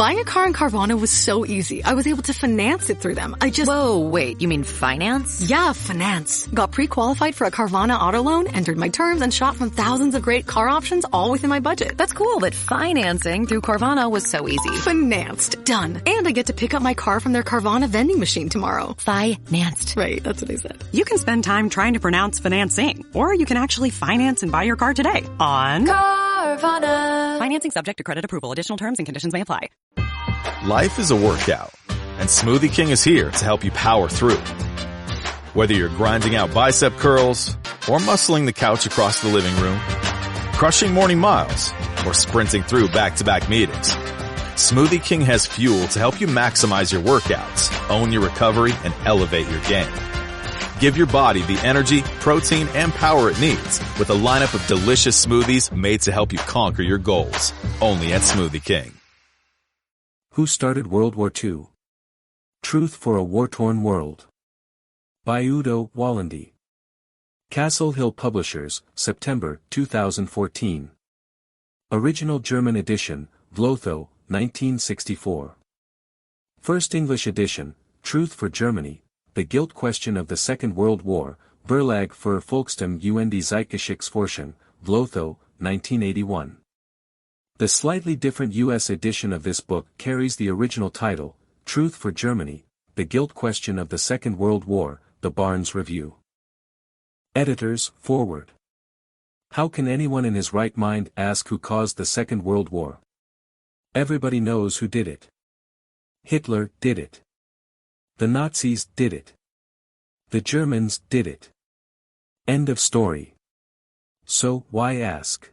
Buying a car in Carvana was so easy. I was able to finance it through them. Whoa, wait, you mean finance? Yeah, finance. Got pre-qualified for a Carvana auto loan, entered my terms, and shot from thousands of great car options all within my budget. That's cool, but financing through Carvana was so easy. Financed. Done. And I get to pick up my car from their Carvana vending machine tomorrow. Financed. Right, that's what I said. You can spend time trying to pronounce financing, or you can actually finance and buy your car today on Carvana. Financing subject to credit approval. Additional terms and conditions may apply. Life is a workout, and Smoothie King is here to help you power through. Whether you're grinding out bicep curls or muscling the couch across the living room, crushing morning miles, or sprinting through back-to-back meetings, Smoothie King has fuel to help you maximize your workouts, own your recovery, and elevate your game. Give your body the energy, protein, and power it needs with a lineup of delicious smoothies made to help you conquer your goals. Only at Smoothie King. Who Started World War II? Truth for a War-Torn World. By Udo Walendy. Castle Hill Publishers, September 2014. Original German edition, Vlotho, 1964. First English edition, Truth for Germany, The Guilt Question of the Second World War, Verlag für Volkstum und die Zeitgeschichte, Vlotho, 1981. The slightly different U.S. edition of this book carries the original title, Truth for Germany, The Guilt Question of the Second World War, The Barnes Review. Editors, Forward. How can anyone in his right mind ask who caused the Second World War? Everybody knows who did it. Hitler did it. The Nazis did it. The Germans did it. End of story. So, why ask?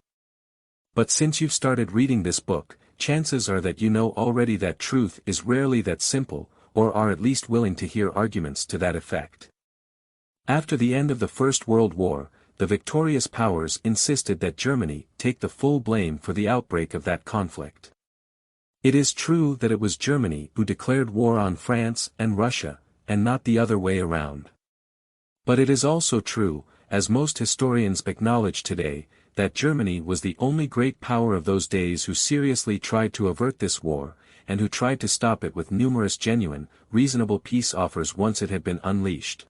But since you've started reading this book, chances are that you know already that truth is rarely that simple, or are at least willing to hear arguments to that effect. After the end of the First World War, the victorious powers insisted that Germany take the full blame for the outbreak of that conflict. It is true that it was Germany who declared war on France and Russia, and not the other way around. But it is also true, as most historians acknowledge today, that Germany was the only great power of those days who seriously tried to avert this war, and who tried to stop it with numerous genuine, reasonable peace offers once it had been unleashed.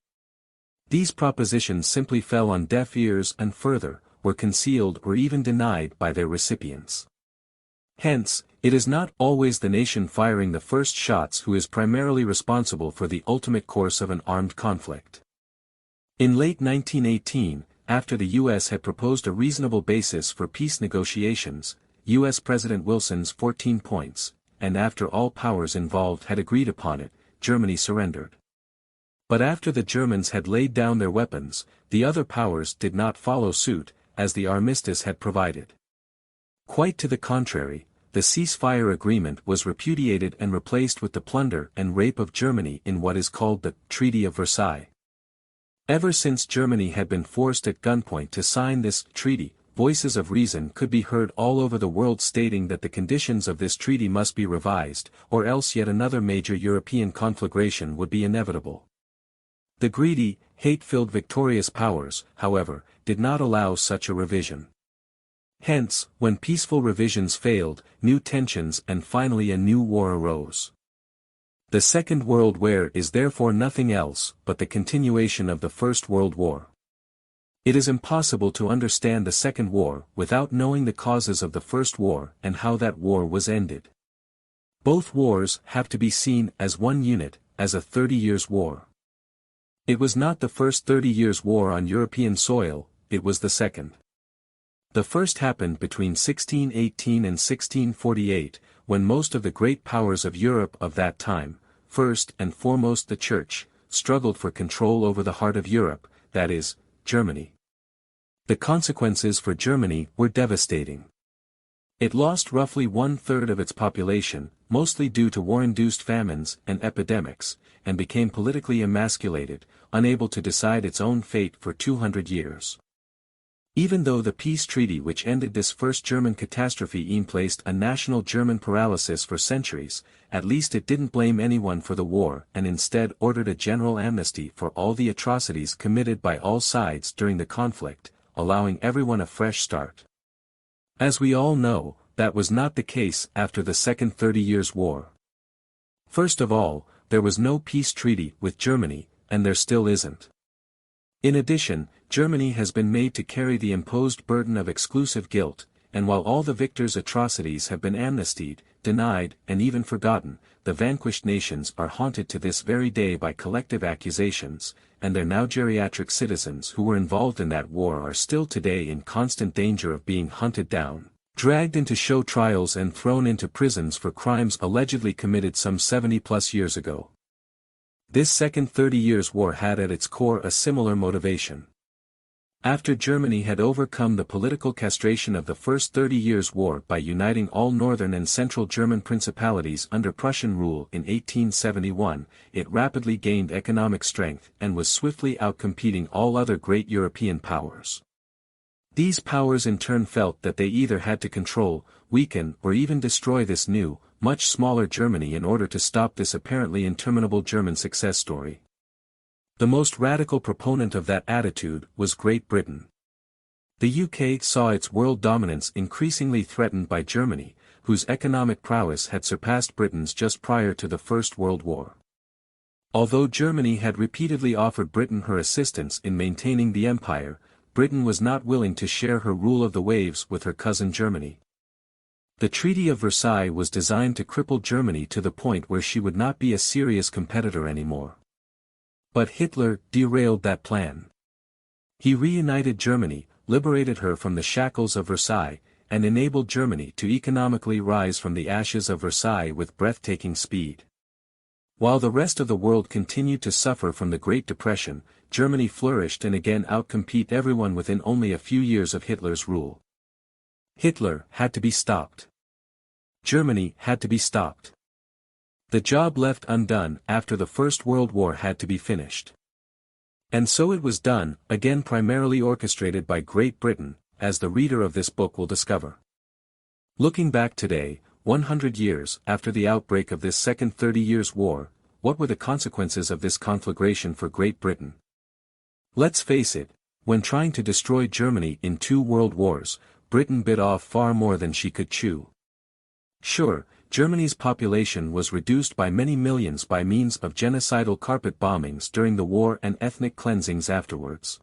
These propositions simply fell on deaf ears and further, were concealed or even denied by their recipients. Hence, it is not always the nation firing the first shots who is primarily responsible for the ultimate course of an armed conflict. In late 1918, after the U.S. had proposed a reasonable basis for peace negotiations, U.S. President Wilson's 14 points, and after all powers involved had agreed upon it, Germany surrendered. But after the Germans had laid down their weapons, the other powers did not follow suit, as the armistice had provided. Quite to the contrary, the ceasefire agreement was repudiated and replaced with the plunder and rape of Germany in what is called the Treaty of Versailles. Ever since Germany had been forced at gunpoint to sign this treaty, voices of reason could be heard all over the world stating that the conditions of this treaty must be revised, or else yet another major European conflagration would be inevitable. The greedy, hate-filled victorious powers, however, did not allow such a revision. Hence, when peaceful revisions failed, new tensions and finally a new war arose. The Second World War is therefore nothing else but the continuation of the First World War. It is impossible to understand the Second War without knowing the causes of the First War and how that war was ended. Both wars have to be seen as one unit, as a 30 Years' War. It was not the first 30 Years' War on European soil, it was the second. The first happened between 1618 and 1648, when most of the great powers of Europe of that time, first and foremost the Church, struggled for control over the heart of Europe, that is, Germany. The consequences for Germany were devastating. It lost roughly 1/3 of its population, mostly due to war-induced famines and epidemics, and became politically emasculated, unable to decide its own fate for 200 years. Even though the peace treaty which ended this first German catastrophe placed a national German paralysis for centuries, at least it didn't blame anyone for the war and instead ordered a general amnesty for all the atrocities committed by all sides during the conflict, allowing everyone a fresh start. As we all know, that was not the case after the Second 30 Years' War. First of all, there was no peace treaty with Germany, and there still isn't. In addition, Germany has been made to carry the imposed burden of exclusive guilt, and while all the victors' atrocities have been amnestied, denied, and even forgotten, the vanquished nations are haunted to this very day by collective accusations, and their now geriatric citizens who were involved in that war are still today in constant danger of being hunted down, dragged into show trials and thrown into prisons for crimes allegedly committed some 70+ years ago. This Second 30 Years' War had at its core a similar motivation. After Germany had overcome the political castration of the First 30 Years' War by uniting all northern and central German principalities under Prussian rule in 1871, it rapidly gained economic strength and was swiftly outcompeting all other great European powers. These powers in turn felt that they either had to control, weaken, or even destroy this new, much smaller Germany in order to stop this apparently interminable German success story. The most radical proponent of that attitude was Great Britain. The UK saw its world dominance increasingly threatened by Germany, whose economic prowess had surpassed Britain's just prior to the First World War. Although Germany had repeatedly offered Britain her assistance in maintaining the empire, Britain was not willing to share her rule of the waves with her cousin Germany. The Treaty of Versailles was designed to cripple Germany to the point where she would not be a serious competitor anymore. But Hitler derailed that plan. He reunited Germany, liberated her from the shackles of Versailles, and enabled Germany to economically rise from the ashes of Versailles with breathtaking speed. While the rest of the world continued to suffer from the Great Depression, Germany flourished and again outcompete everyone within only a few years of Hitler's rule. Hitler had to be stopped. Germany had to be stopped. The job left undone after the First World War had to be finished. And so it was done, again primarily orchestrated by Great Britain, as the reader of this book will discover. Looking back today, 100 years after the outbreak of this Second 30 Years' War, what were the consequences of this conflagration for Great Britain? Let's face it, when trying to destroy Germany in 2 world wars, Britain bit off far more than she could chew. Sure, Germany's population was reduced by many millions by means of genocidal carpet bombings during the war and ethnic cleansings afterwards.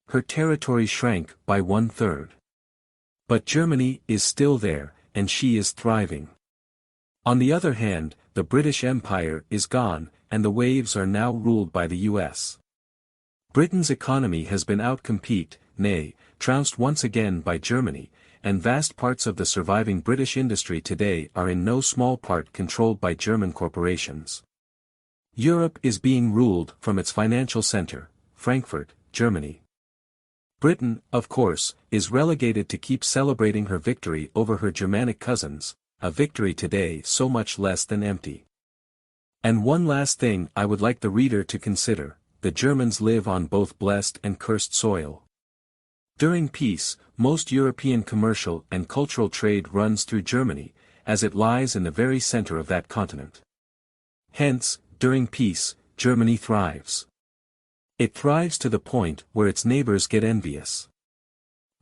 Her territory shrank by 1/3. But Germany is still there, and she is thriving. On the other hand, the British Empire is gone, and the waves are now ruled by the US. Britain's economy has been outcompete, nay, trounced once again by Germany, and vast parts of the surviving British industry today are in no small part controlled by German corporations. Europe is being ruled from its financial center, Frankfurt, Germany. Britain, of course, is relegated to keep celebrating her victory over her Germanic cousins, a victory today so much less than empty. And one last thing I would like the reader to consider: the Germans live on both blessed and cursed soil. During peace, most European commercial and cultural trade runs through Germany, as it lies in the very center of that continent. Hence, during peace, Germany thrives. It thrives to the point where its neighbors get envious.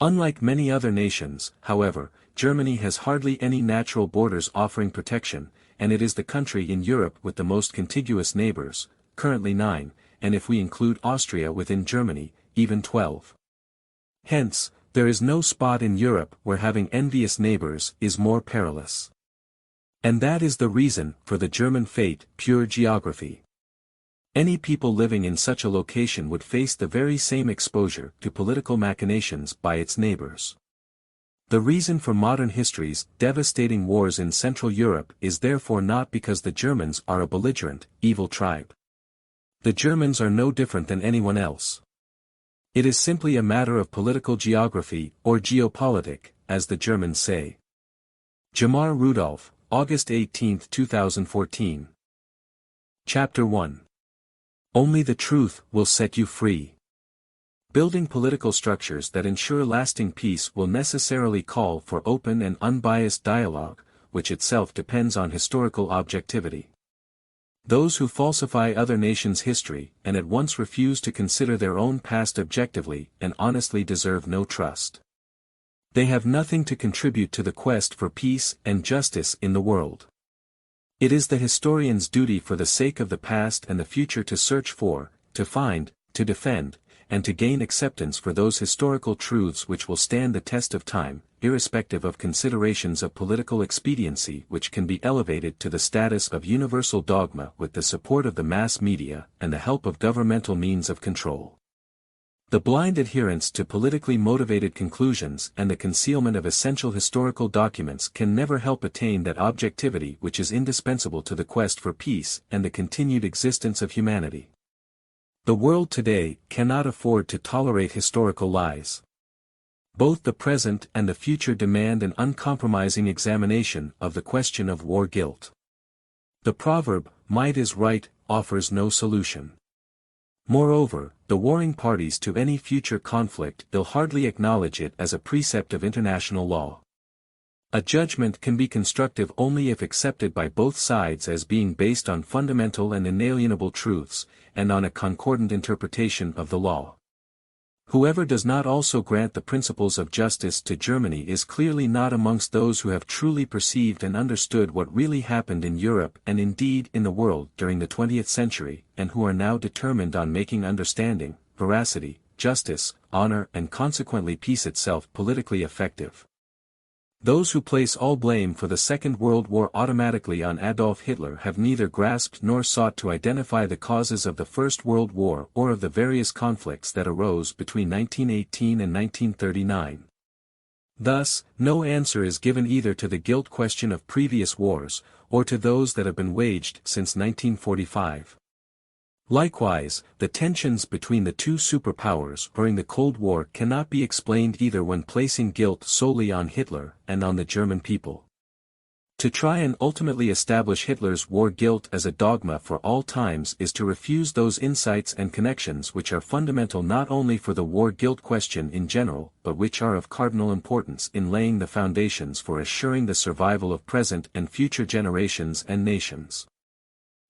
Unlike many other nations, however, Germany has hardly any natural borders offering protection, and it is the country in Europe with the most contiguous neighbors, currently 9, and if we include Austria within Germany, even 12. Hence, there is no spot in Europe where having envious neighbors is more perilous. And that is the reason for the German fate: pure geography. Any people living in such a location would face the very same exposure to political machinations by its neighbors. The reason for modern history's devastating wars in Central Europe is therefore not because the Germans are a belligerent, evil tribe. The Germans are no different than anyone else. It is simply a matter of political geography, or geopolitik, as the Germans say. Jamar Rudolph, August 18, 2014. Chapter 1. Only the truth will set you free. Building political structures that ensure lasting peace will necessarily call for open and unbiased dialogue, which itself depends on historical objectivity. Those who falsify other nations' history and at once refuse to consider their own past objectively and honestly deserve no trust. They have nothing to contribute to the quest for peace and justice in the world. It is the historian's duty for the sake of the past and the future to search for, to find, to defend, and to gain acceptance for those historical truths which will stand the test of time, irrespective of considerations of political expediency which can be elevated to the status of universal dogma with the support of the mass media and the help of governmental means of control. The blind adherence to politically motivated conclusions and the concealment of essential historical documents can never help attain that objectivity which is indispensable to the quest for peace and the continued existence of humanity. The world today cannot afford to tolerate historical lies. Both the present and the future demand an uncompromising examination of the question of war guilt. The proverb, "Might is right," offers no solution. Moreover, the warring parties to any future conflict will hardly acknowledge it as a precept of international law. A judgment can be constructive only if accepted by both sides as being based on fundamental and inalienable truths, and on a concordant interpretation of the law. Whoever does not also grant the principles of justice to Germany is clearly not amongst those who have truly perceived and understood what really happened in Europe and indeed in the world during the 20th century, and who are now determined on making understanding, veracity, justice, honor and consequently peace itself politically effective. Those who place all blame for the Second World War automatically on Adolf Hitler have neither grasped nor sought to identify the causes of the First World War or of the various conflicts that arose between 1918 and 1939. Thus, no answer is given either to the guilt question of previous wars, or to those that have been waged since 1945. Likewise, the tensions between the two superpowers during the Cold War cannot be explained either when placing guilt solely on Hitler and on the German people. To try and ultimately establish Hitler's war guilt as a dogma for all times is to refuse those insights and connections which are fundamental not only for the war guilt question in general but which are of cardinal importance in laying the foundations for assuring the survival of present and future generations and nations.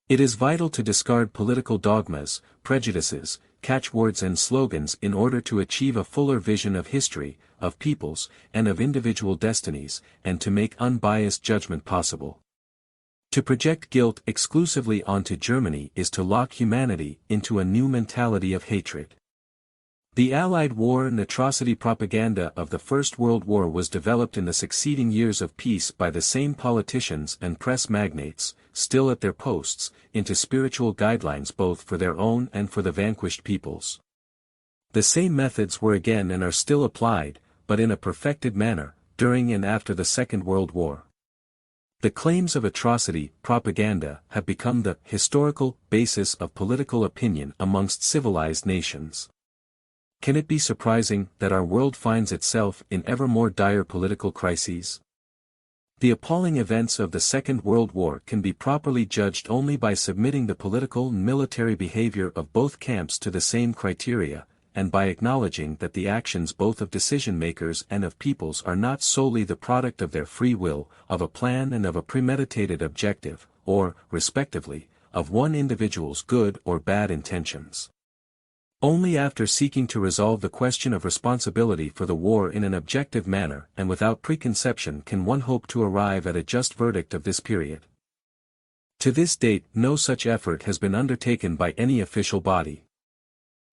It is vital to discard political dogmas, prejudices, catchwords and slogans in order to achieve a fuller vision of history, of peoples, and of individual destinies, and to make unbiased judgment possible. To project guilt exclusively onto Germany is to lock humanity into a new mentality of hatred. The Allied war and atrocity propaganda of the First World War was developed in the succeeding years of peace by the same politicians and press magnates, still at their posts, into spiritual guidelines both for their own and for the vanquished peoples. The same methods were again and are still applied, but in a perfected manner, during and after the Second World War. The claims of atrocity propaganda have become the historical basis of political opinion amongst civilized nations. Can it be surprising that our world finds itself in ever more dire political crises? The appalling events of the Second World War can be properly judged only by submitting the political and military behavior of both camps to the same criteria, and by acknowledging that the actions both of decision-makers and of peoples are not solely the product of their free will, of a plan and of a premeditated objective, or, respectively, of one individual's good or bad intentions. Only after seeking to resolve the question of responsibility for the war in an objective manner and without preconception can one hope to arrive at a just verdict of this period. To this date no such effort has been undertaken by any official body.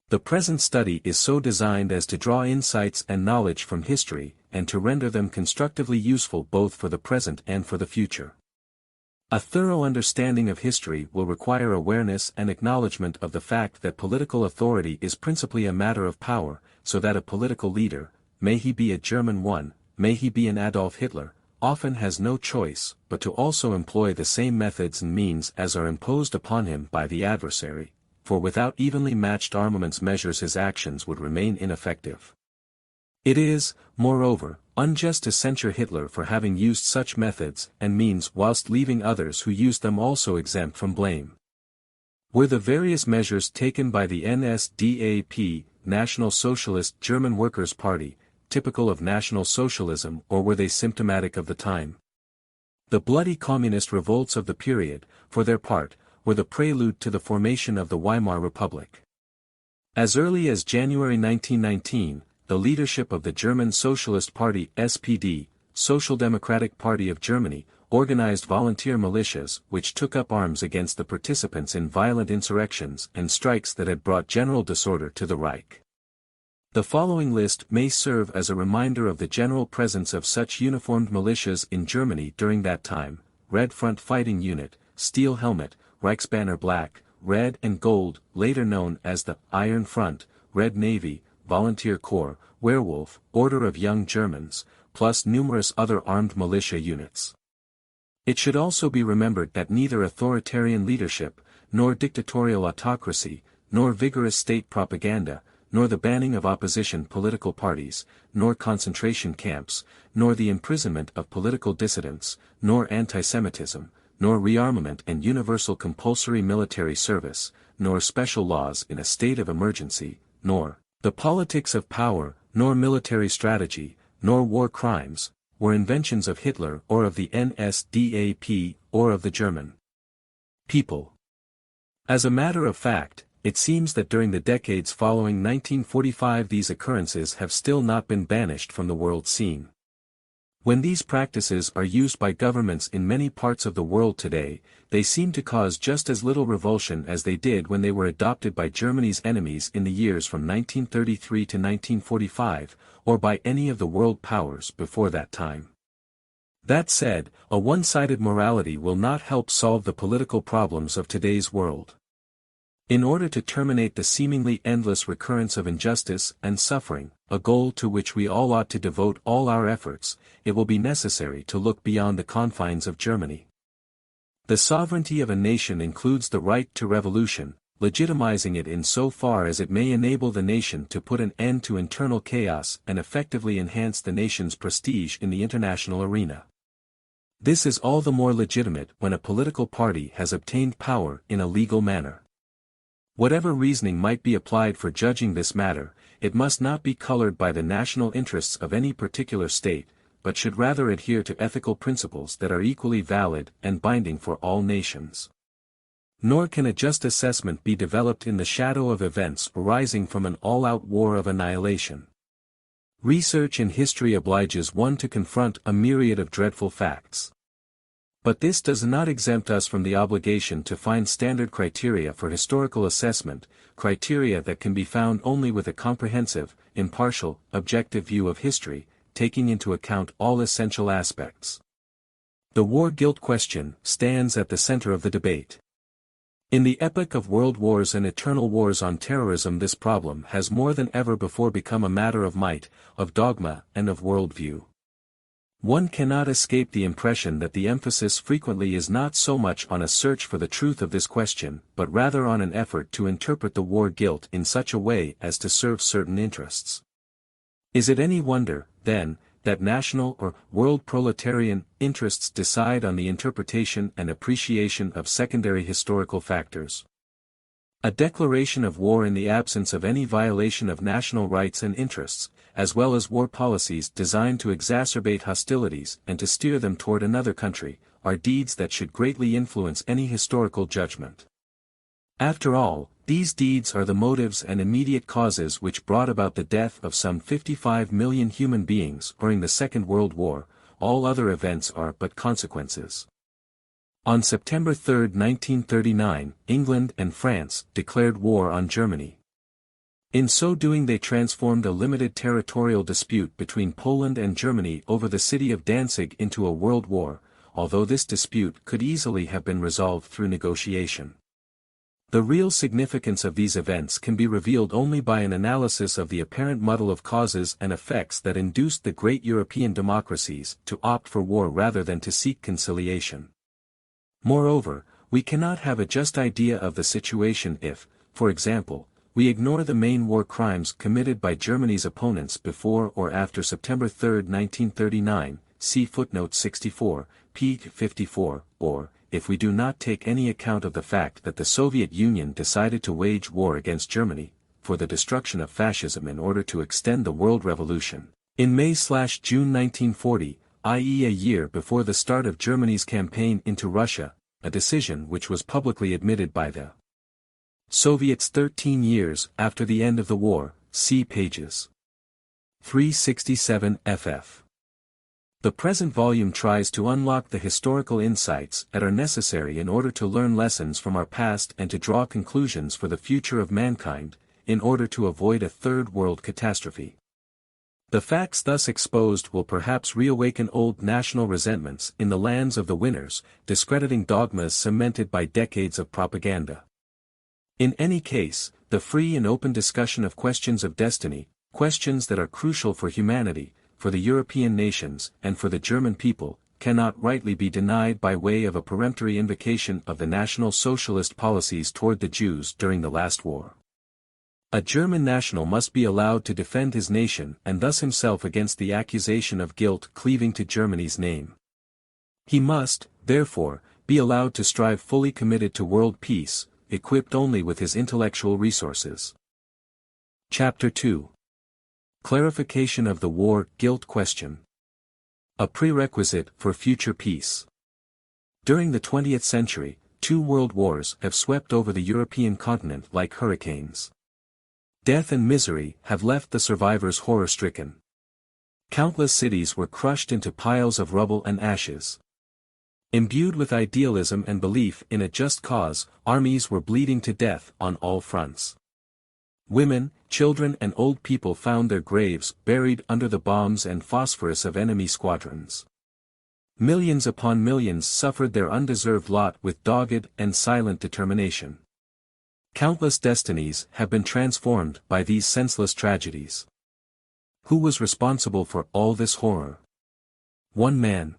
The present study is so designed as to draw insights and knowledge from history, and to render them constructively useful both for the present and for the future. A thorough understanding of history will require awareness and acknowledgement of the fact that political authority is principally a matter of power, so that a political leader, may he be a German one, may he be an Adolf Hitler, often has no choice but to also employ the same methods and means as are imposed upon him by the adversary, for without evenly matched armaments measures his actions would remain ineffective. It is, moreover, unjust to censure Hitler for having used such methods and means whilst leaving others who used them also exempt from blame. Were the various measures taken by the NSDAP, National Socialist German Workers' Party, typical of National Socialism or were they symptomatic of the time? The bloody communist revolts of the period, for their part, were the prelude to the formation of the Weimar Republic. As early as January 1919, the leadership of the German Socialist Party (SPD), Social Democratic Party of Germany, organized volunteer militias which took up arms against the participants in violent insurrections and strikes that had brought general disorder to the Reich. The following list may serve as a reminder of the general presence of such uniformed militias in Germany during that time: Red Front Fighting Unit, Steel Helmet, Reichsbanner Black, Red and Gold, later known as the Iron Front, Red Navy, Volunteer Corps, Werwolf, Order of Young Germans, plus numerous other armed militia units. It should also be remembered that neither authoritarian leadership, nor dictatorial autocracy, nor vigorous state propaganda, nor the banning of opposition political parties, nor concentration camps, nor the imprisonment of political dissidents, nor anti-Semitism, nor rearmament and universal compulsory military service, nor special laws in a state of emergency, nor the politics of power, nor military strategy, nor war crimes, were inventions of Hitler or of the NSDAP or of the German people. As a matter of fact, it seems that during the decades following 1945 these occurrences have still not been banished from the world scene. When these practices are used by governments in many parts of the world today, they seem to cause just as little revulsion as they did when they were adopted by Germany's enemies in the years from 1933 to 1945, or by any of the world powers before that time. That said, a one-sided morality will not help solve the political problems of today's world. In order to terminate the seemingly endless recurrence of injustice and suffering, a goal to which we all ought to devote all our efforts, it will be necessary to look beyond the confines of Germany. The sovereignty of a nation includes the right to revolution, legitimizing it in so far as it may enable the nation to put an end to internal chaos and effectively enhance the nation's prestige in the international arena. This is all the more legitimate when a political party has obtained power in a legal manner. Whatever reasoning might be applied for judging this matter, it must not be colored by the national interests of any particular state, but should rather adhere to ethical principles that are equally valid and binding for all nations. Nor can a just assessment be developed in the shadow of events arising from an all-out war of annihilation. Research in history obliges one to confront a myriad of dreadful facts. But this does not exempt us from the obligation to find standard criteria for historical assessment, criteria that can be found only with a comprehensive, impartial, objective view of history, taking into account all essential aspects. The war guilt question stands at the center of the debate. In the epoch of world wars and eternal wars on terrorism, this problem has more than ever before become a matter of might, of dogma, and of worldview. One cannot escape the impression that the emphasis frequently is not so much on a search for the truth of this question, but rather on an effort to interpret the war guilt in such a way as to serve certain interests. Is it any wonder, then, that national or world proletarian interests decide on the interpretation and appreciation of secondary historical factors? A declaration of war in the absence of any violation of national rights and interests, as well as war policies designed to exacerbate hostilities and to steer them toward another country, are deeds that should greatly influence any historical judgment. After all, these deeds are the motives and immediate causes which brought about the death of some 55 million human beings during the Second World War. All other events are but consequences. On September 3, 1939, England and France declared war on Germany. In so doing they transformed a limited territorial dispute between Poland and Germany over the city of Danzig into a world war, although this dispute could easily have been resolved through negotiation. The real significance of these events can be revealed only by an analysis of the apparent muddle of causes and effects that induced the great European democracies to opt for war rather than to seek conciliation. Moreover, we cannot have a just idea of the situation if, for example, we ignore the main war crimes committed by Germany's opponents before or after September 3, 1939, see footnote 64, p. 54, or, if we do not take any account of the fact that the Soviet Union decided to wage war against Germany, for the destruction of fascism in order to extend the world revolution, in May/June 1940, i.e. a year before the start of Germany's campaign into Russia, a decision which was publicly admitted by the Soviets 13 years after the end of the war, see pages 367 ff. The present volume tries to unlock the historical insights that are necessary in order to learn lessons from our past and to draw conclusions for the future of mankind, in order to avoid a third world catastrophe. The facts thus exposed will perhaps reawaken old national resentments in the lands of the winners, discrediting dogmas cemented by decades of propaganda. In any case, the free and open discussion of questions of destiny, questions that are crucial for humanity, for the European nations, and for the German people, cannot rightly be denied by way of a peremptory invocation of the National Socialist policies toward the Jews during the last war. A German national must be allowed to defend his nation and thus himself against the accusation of guilt cleaving to Germany's name. He must, therefore, be allowed to strive fully committed to world peace, equipped only with his intellectual resources. Chapter 2. Clarification of the war guilt question. A prerequisite for future peace. During the 20th century, 2 world wars have swept over the European continent like hurricanes. Death and misery have left the survivors horror-stricken. Countless cities were crushed into piles of rubble and ashes. Imbued with idealism and belief in a just cause, armies were bleeding to death on all fronts. Women, children and old people found their graves buried under the bombs and phosphorus of enemy squadrons. Millions upon millions suffered their undeserved lot with dogged and silent determination. Countless destinies have been transformed by these senseless tragedies. Who was responsible for all this horror? One man.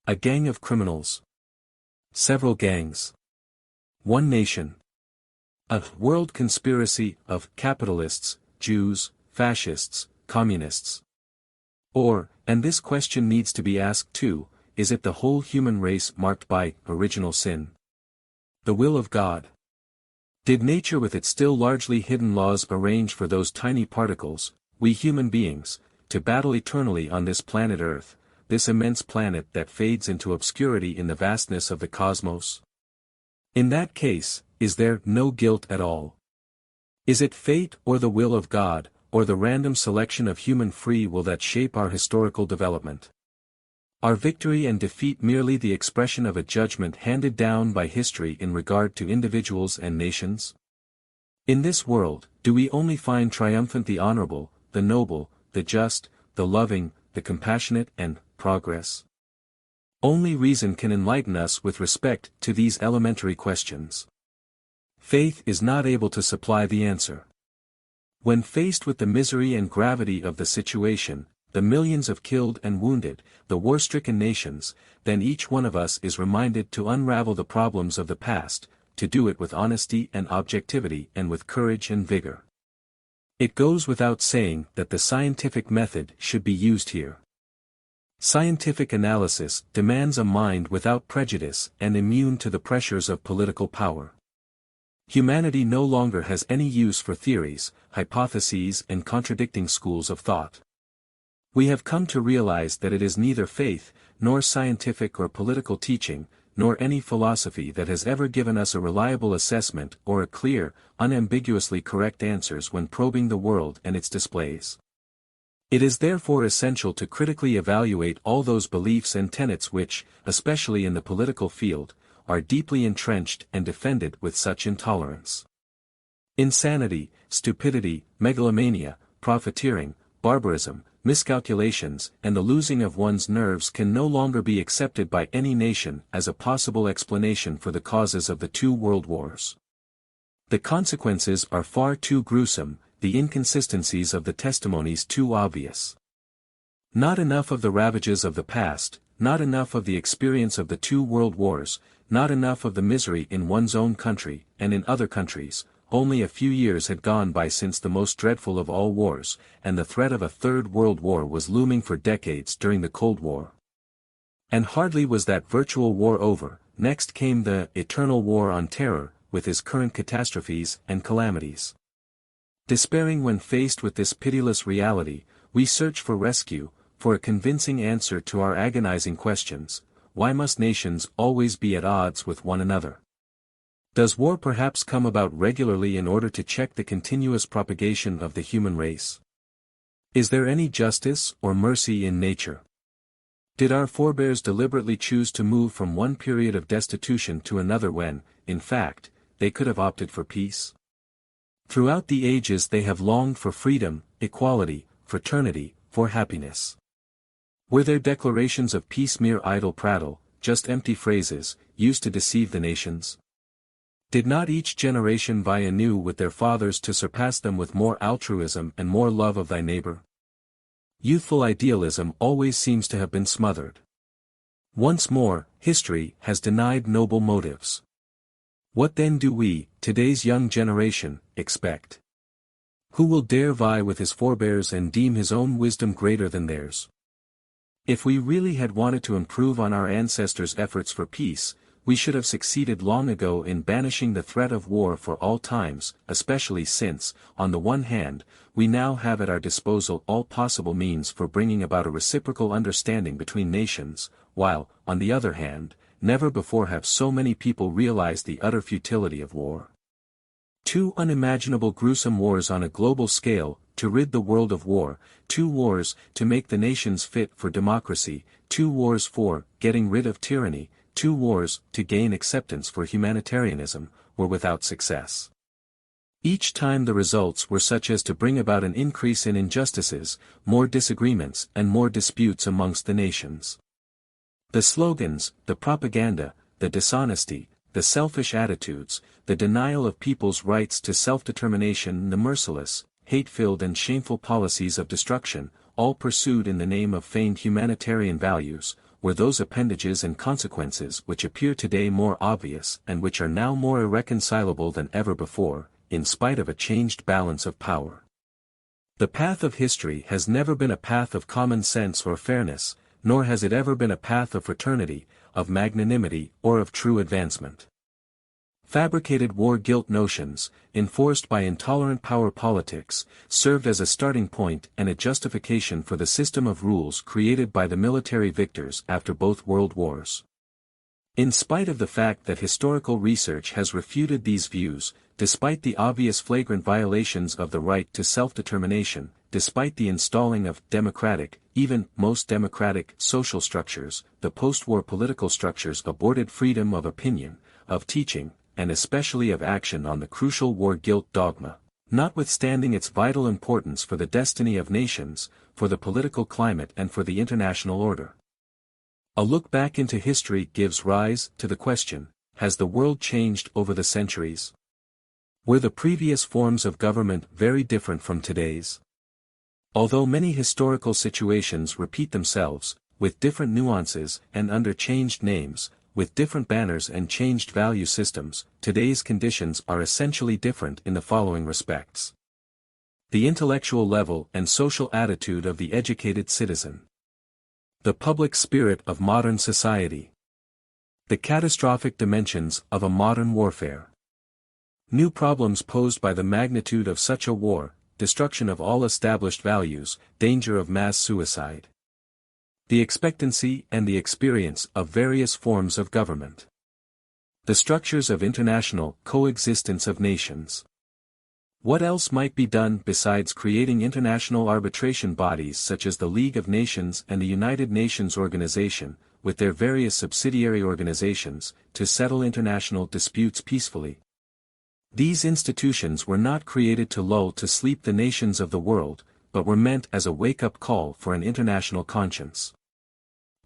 A gang of criminals. Several gangs. One nation. A world conspiracy of capitalists, Jews, fascists, communists. Or, and this question needs to be asked too, is it the whole human race marked by original sin? The will of God? Did nature with its still largely hidden laws arrange for those tiny particles, we human beings, to battle eternally on this planet Earth, this immense planet that fades into obscurity in the vastness of the cosmos? In that case, is there no guilt at all? Is it fate or the will of God, or the random selection of human free will that shape our historical development? Are victory and defeat merely the expression of a judgment handed down by history in regard to individuals and nations? In this world, do we only find triumphant the honorable, the noble, the just, the loving, the compassionate and progress? Only reason can enlighten us with respect to these elementary questions. Faith is not able to supply the answer. When faced with the misery and gravity of the situation, the millions of killed and wounded, the war-stricken nations, then each one of us is reminded to unravel the problems of the past, to do it with honesty and objectivity and with courage and vigor. It goes without saying that the scientific method should be used here. Scientific analysis demands a mind without prejudice and immune to the pressures of political power. Humanity no longer has any use for theories, hypotheses and contradicting schools of thought. We have come to realize that it is neither faith, nor scientific or political teaching, nor any philosophy that has ever given us a reliable assessment or a clear, unambiguously correct answers when probing the world and its displays. It is therefore essential to critically evaluate all those beliefs and tenets which, especially in the political field, are deeply entrenched and defended with such intolerance. Insanity, stupidity, megalomania, profiteering, barbarism, miscalculations, and the losing of one's nerves can no longer be accepted by any nation as a possible explanation for the causes of the 2 world wars. The consequences are far too gruesome, the inconsistencies of the testimonies too obvious. Not enough of the ravages of the past, not enough of the experience of the 2 world wars, not enough of the misery in one's own country, and in other countries. Only a few years had gone by since the most dreadful of all wars, and the threat of a third world war was looming for decades during the Cold War. And hardly was that virtual war over, next came the eternal war on terror, with its current catastrophes and calamities. Despairing when faced with this pitiless reality, we search for rescue, for a convincing answer to our agonizing questions. Why must nations always be at odds with one another? Does war perhaps come about regularly in order to check the continuous propagation of the human race? Is there any justice or mercy in nature? Did our forebears deliberately choose to move from one period of destitution to another when, in fact, they could have opted for peace? Throughout the ages they have longed for freedom, equality, fraternity, for happiness. Were their declarations of peace mere idle prattle, just empty phrases, used to deceive the nations? Did not each generation vie anew with their fathers to surpass them with more altruism and more love of thy neighbor? Youthful idealism always seems to have been smothered. Once more, history has denied noble motives. What then do we, today's young generation, expect? Who will dare vie with his forebears and deem his own wisdom greater than theirs? If we really had wanted to improve on our ancestors' efforts for peace, we should have succeeded long ago in banishing the threat of war for all times, especially since, on the one hand, we now have at our disposal all possible means for bringing about a reciprocal understanding between nations, while, on the other hand, never before have so many people realized the utter futility of war. Two unimaginable gruesome wars on a global scale, to rid the world of war, 2 wars to make the nations fit for democracy, 2 wars for getting rid of tyranny, 2 wars to gain acceptance for humanitarianism, were without success. Each time the results were such as to bring about an increase in injustices, more disagreements and more disputes amongst the nations. The slogans, the propaganda, the dishonesty, the selfish attitudes, the denial of people's rights to self-determination, the merciless, hate-filled and shameful policies of destruction, all pursued in the name of feigned humanitarian values, were those appendages and consequences which appear today more obvious and which are now more irreconcilable than ever before, in spite of a changed balance of power. The path of history has never been a path of common sense or fairness, nor has it ever been a path of fraternity, of magnanimity, or of true advancement. Fabricated war guilt notions, enforced by intolerant power politics, served as a starting point and a justification for the system of rules created by the military victors after both world wars. In spite of the fact that historical research has refuted these views, despite the obvious flagrant violations of the right to self-determination, despite the installing of democratic, even most democratic, social structures, the post-war political structures aborted freedom of opinion, of teaching, and especially of action on the crucial war guilt dogma, notwithstanding its vital importance for the destiny of nations, for the political climate and for the international order. A look back into history gives rise to the question, has the world changed over the centuries? Were the previous forms of government very different from today's? Although many historical situations repeat themselves, with different nuances and under changed names, with different banners and changed value systems, today's conditions are essentially different in the following respects. The intellectual level and social attitude of the educated citizen. The public spirit of modern society. The catastrophic dimensions of a modern warfare. New problems posed by the magnitude of such a war, destruction of all established values, danger of mass suicide. The expectancy and the experience of various forms of government. The structures of international coexistence of nations. What else might be done besides creating international arbitration bodies such as the League of Nations and the United Nations Organization, with their various subsidiary organizations, to settle international disputes peacefully? These institutions were not created to lull to sleep the nations of the world, but were meant as a wake-up call for an international conscience.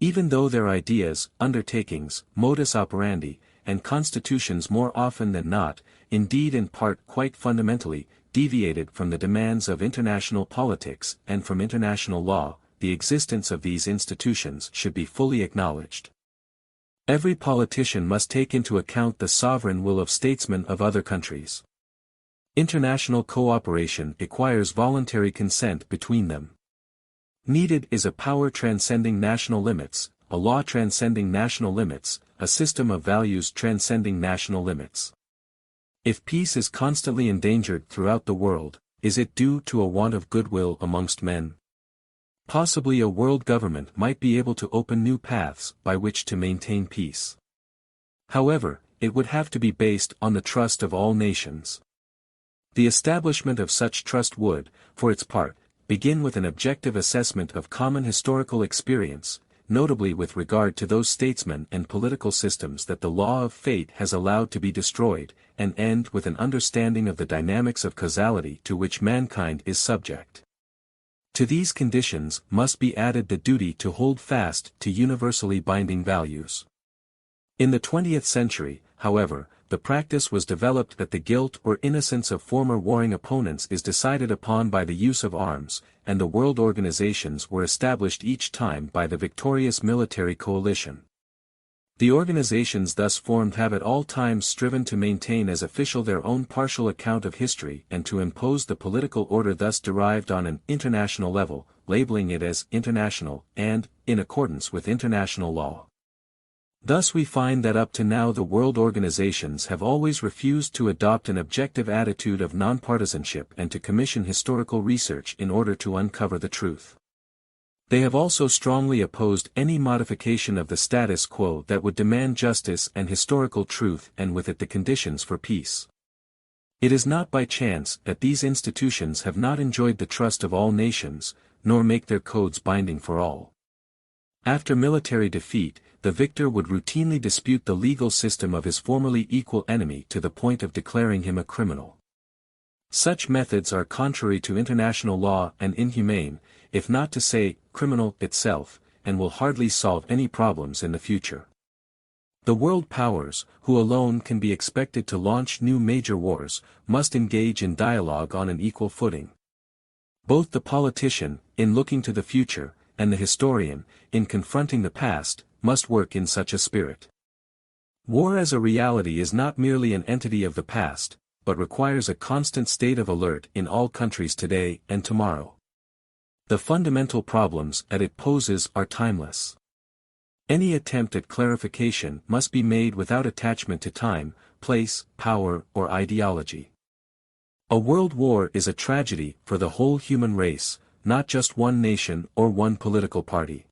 Even though their ideas, undertakings, modus operandi, and constitutions more often than not, indeed in part quite fundamentally, deviated from the demands of international politics and from international law, the existence of these institutions should be fully acknowledged. Every politician must take into account the sovereign will of statesmen of other countries. International cooperation requires voluntary consent between them. Needed is a power transcending national limits, a law transcending national limits, a system of values transcending national limits. If peace is constantly endangered throughout the world, is it due to a want of goodwill amongst men? Possibly a world government might be able to open new paths by which to maintain peace. However, it would have to be based on the trust of all nations. The establishment of such trust would, for its part, begin with an objective assessment of common historical experience, notably with regard to those statesmen and political systems that the law of fate has allowed to be destroyed, and end with an understanding of the dynamics of causality to which mankind is subject. To these conditions must be added the duty to hold fast to universally binding values. In the 20th century, however, the practice was developed that the guilt or innocence of former warring opponents is decided upon by the use of arms, and the world organizations were established each time by the victorious military coalition. The organizations thus formed have at all times striven to maintain as official their own partial account of history and to impose the political order thus derived on an international level, labeling it as international and, in accordance with international law. Thus we find that up to now the world organizations have always refused to adopt an objective attitude of nonpartisanship and to commission historical research in order to uncover the truth. They have also strongly opposed any modification of the status quo that would demand justice and historical truth and with it the conditions for peace. It is not by chance that these institutions have not enjoyed the trust of all nations, nor make their codes binding for all. After military defeat, the victor would routinely dispute the legal system of his formerly equal enemy to the point of declaring him a criminal. Such methods are contrary to international law and inhumane, if not to say, criminal itself, and will hardly solve any problems in the future. The world powers, who alone can be expected to launch new major wars, must engage in dialogue on an equal footing. Both the politician, in looking to the future, and the historian, in confronting the past, must work in such a spirit. War as a reality is not merely an entity of the past, but requires a constant state of alert in all countries today and tomorrow. The fundamental problems that it poses are timeless. Any attempt at clarification must be made without attachment to time, place, power, or ideology. A world war is a tragedy for the whole human race, not just one nation or one political party.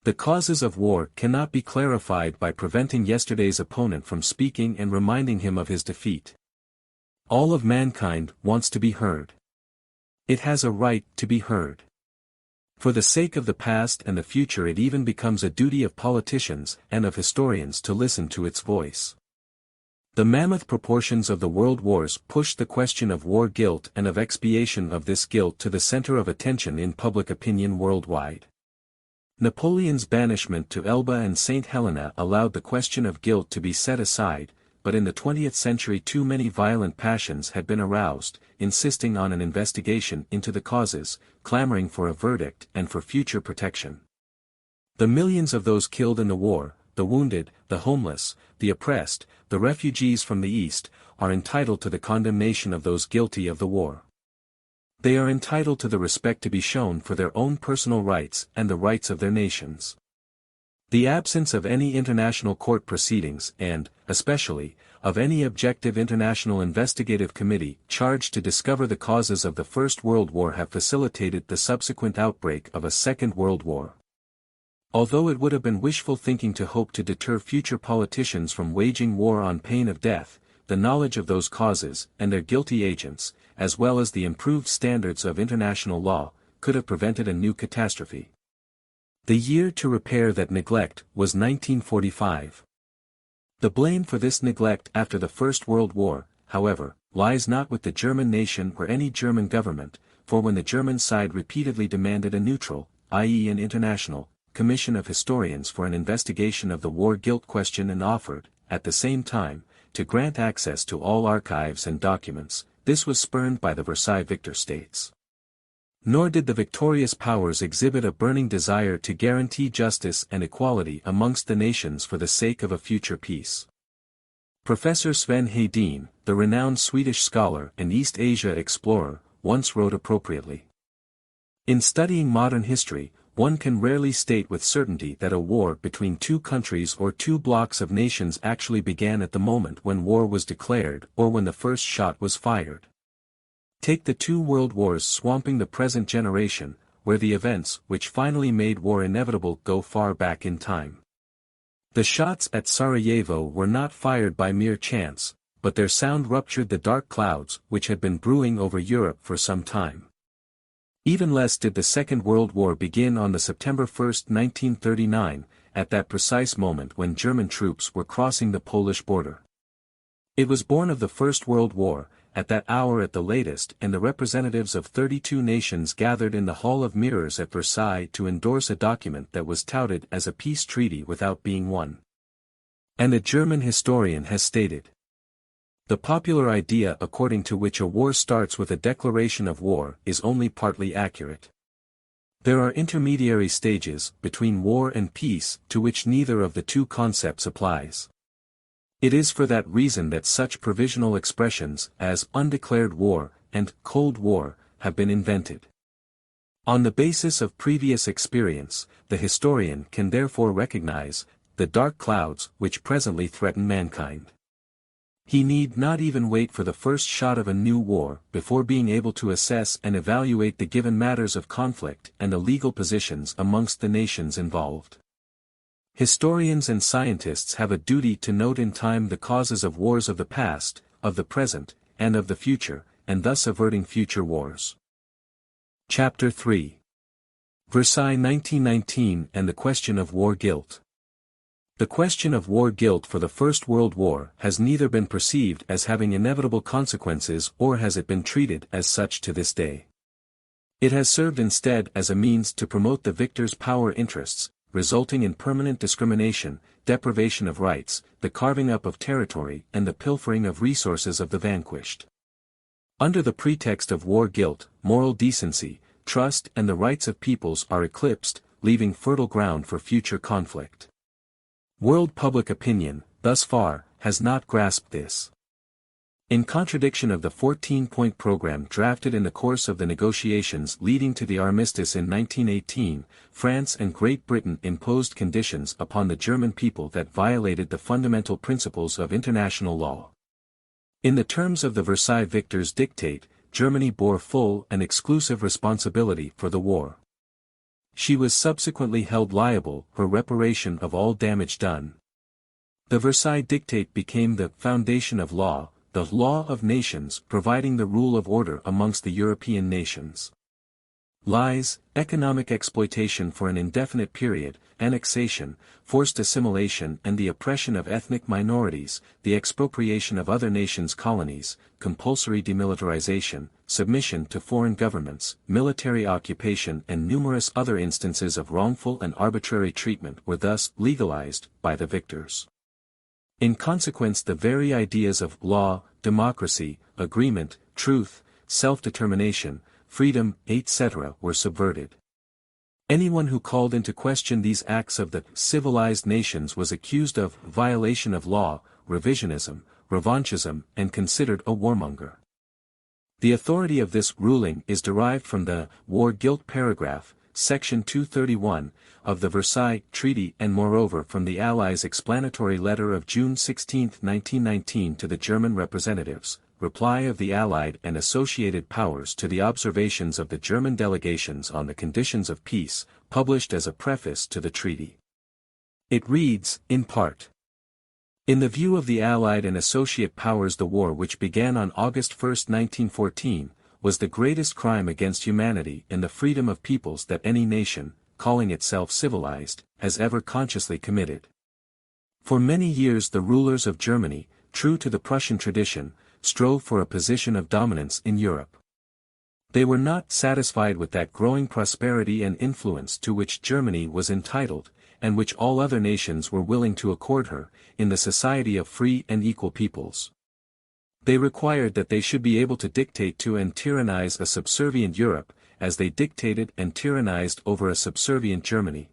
The causes of war cannot be clarified by preventing yesterday's opponent from speaking and reminding him of his defeat. All of mankind wants to be heard. It has a right to be heard. For the sake of the past and the future it even becomes a duty of politicians and of historians to listen to its voice. The mammoth proportions of the world wars pushed the question of war guilt and of expiation of this guilt to the center of attention in public opinion worldwide. Napoleon's banishment to Elba and St. Helena allowed the question of guilt to be set aside, but in the 20th century too many violent passions had been aroused, insisting on an investigation into the causes, clamoring for a verdict and for future protection. The millions of those killed in the war, the wounded, the homeless, the oppressed, the refugees from the East, are entitled to the condemnation of those guilty of the war. They are entitled to the respect to be shown for their own personal rights and the rights of their nations. The absence of any international court proceedings and, especially, of any objective international investigative committee charged to discover the causes of the First World War have facilitated the subsequent outbreak of a Second World War. Although it would have been wishful thinking to hope to deter future politicians from waging war on pain of death, the knowledge of those causes and their guilty agents, as well as the improved standards of international law, could have prevented a new catastrophe. The year to repair that neglect was 1945. The blame for this neglect after the First World War, however, lies not with the German nation or any German government, for when the German side repeatedly demanded a neutral, i.e. an international, commission of historians for an investigation of the war guilt question and offered, at the same time, to grant access to all archives and documents, this was spurned by the Versailles victor states. Nor did the victorious powers exhibit a burning desire to guarantee justice and equality amongst the nations for the sake of a future peace. Professor Sven Hedin, the renowned Swedish scholar and East Asia explorer, once wrote appropriately. In studying modern history, one can rarely state with certainty that a war between two countries or two blocks of nations actually began at the moment when war was declared or when the first shot was fired. Take the two world wars swamping the present generation, where the events which finally made war inevitable go far back in time. The shots at Sarajevo were not fired by mere chance, but their sound ruptured the dark clouds which had been brewing over Europe for some time. Even less did the Second World War begin on the September 1, 1939, at that precise moment when German troops were crossing the Polish border. It was born of the First World War, at that hour at the latest, and the representatives of 32 nations gathered in the Hall of Mirrors at Versailles to endorse a document that was touted as a peace treaty without being one. And a German historian has stated, "The popular idea according to which a war starts with a declaration of war is only partly accurate. There are intermediary stages, between war and peace, to which neither of the two concepts applies. It is for that reason that such provisional expressions as undeclared war and Cold War have been invented. On the basis of previous experience, the historian can therefore recognize the dark clouds which presently threaten mankind. He need not even wait for the first shot of a new war before being able to assess and evaluate the given matters of conflict and the legal positions amongst the nations involved. Historians and scientists have a duty to note in time the causes of wars of the past, of the present, and of the future, and thus averting future wars." Chapter 3. Versailles 1919 and the question of war guilt. The question of war guilt for the First World War has neither been perceived as having inevitable consequences or has it been treated as such to this day. It has served instead as a means to promote the victor's power interests, resulting in permanent discrimination, deprivation of rights, the carving up of territory and the pilfering of resources of the vanquished. Under the pretext of war guilt, moral decency, trust and the rights of peoples are eclipsed, leaving fertile ground for future conflict. World public opinion, thus far, has not grasped this. In contradiction of the 14-point program drafted in the course of the negotiations leading to the armistice in 1918, France and Great Britain imposed conditions upon the German people that violated the fundamental principles of international law. In the terms of the Versailles Victor's dictate, Germany bore full and exclusive responsibility for the war. She was subsequently held liable for reparation of all damage done. The Versailles dictate became the foundation of law, the law of nations providing the rule of order amongst the European nations. Lies, economic exploitation for an indefinite period, annexation, forced assimilation and the oppression of ethnic minorities, the expropriation of other nations' colonies, compulsory demilitarization, submission to foreign governments, military occupation and numerous other instances of wrongful and arbitrary treatment were thus legalized by the victors. In consequence, the very ideas of law, democracy, agreement, truth, self-determination, freedom, etc. were subverted. Anyone who called into question these acts of the civilized nations was accused of violation of law, revisionism, revanchism, and considered a warmonger. The authority of this ruling is derived from the war guilt paragraph, section 231, of the Versailles Treaty and moreover from the Allies' explanatory letter of June 16, 1919 to the German representatives, reply of the Allied and associated powers to the observations of the German delegations on the conditions of peace, published as a preface to the treaty. It reads, in part, "In the view of the Allied and associate powers, the war which began on August 1, 1914, was the greatest crime against humanity and the freedom of peoples that any nation, calling itself civilized, has ever consciously committed. For many years the rulers of Germany, true to the Prussian tradition, strove for a position of dominance in Europe. They were not satisfied with that growing prosperity and influence to which Germany was entitled, and which all other nations were willing to accord her, in the society of free and equal peoples. They required that they should be able to dictate to and tyrannize a subservient Europe, as they dictated and tyrannized over a subservient Germany.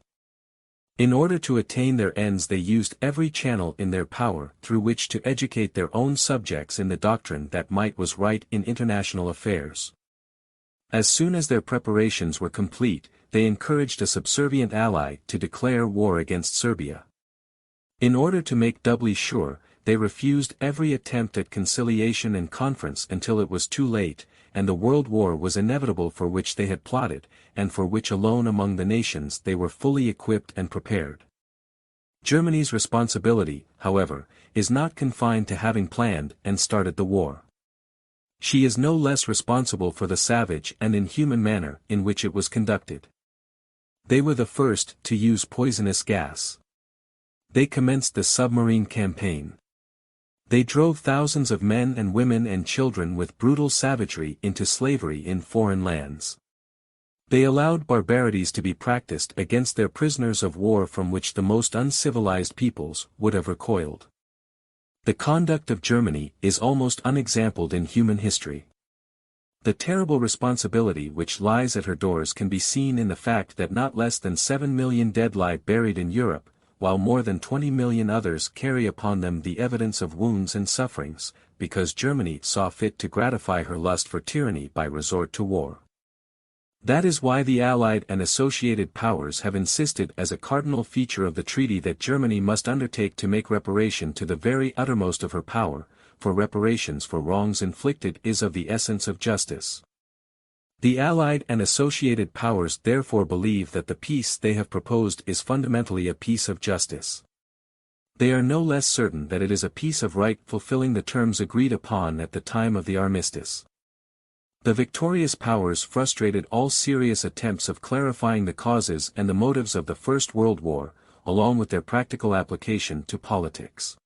In order to attain their ends they used every channel in their power through which to educate their own subjects in the doctrine that might was right in international affairs. As soon as their preparations were complete, they encouraged a subservient ally to declare war against Serbia. In order to make doubly sure, they refused every attempt at conciliation and conference until it was too late, and the world war was inevitable for which they had plotted, and for which alone among the nations they were fully equipped and prepared. Germany's responsibility, however, is not confined to having planned and started the war. She is no less responsible for the savage and inhuman manner in which it was conducted. They were the first to use poisonous gas. They commenced the submarine campaign. They drove thousands of men and women and children with brutal savagery into slavery in foreign lands. They allowed barbarities to be practiced against their prisoners of war from which the most uncivilized peoples would have recoiled. The conduct of Germany is almost unexampled in human history. The terrible responsibility which lies at her doors can be seen in the fact that not less than 7 million dead lie buried in Europe, while more than 20 million others carry upon them the evidence of wounds and sufferings, because Germany saw fit to gratify her lust for tyranny by resort to war. That is why the Allied and associated powers have insisted as a cardinal feature of the treaty that Germany must undertake to make reparation to the very uttermost of her power, for reparations for wrongs inflicted is of the essence of justice. The Allied and associated powers therefore believe that the peace they have proposed is fundamentally a peace of justice. They are no less certain that it is a peace of right fulfilling the terms agreed upon at the time of the armistice. The victorious powers frustrated all serious attempts of clarifying the causes and the motives of the First World War, along with their practical application to politics.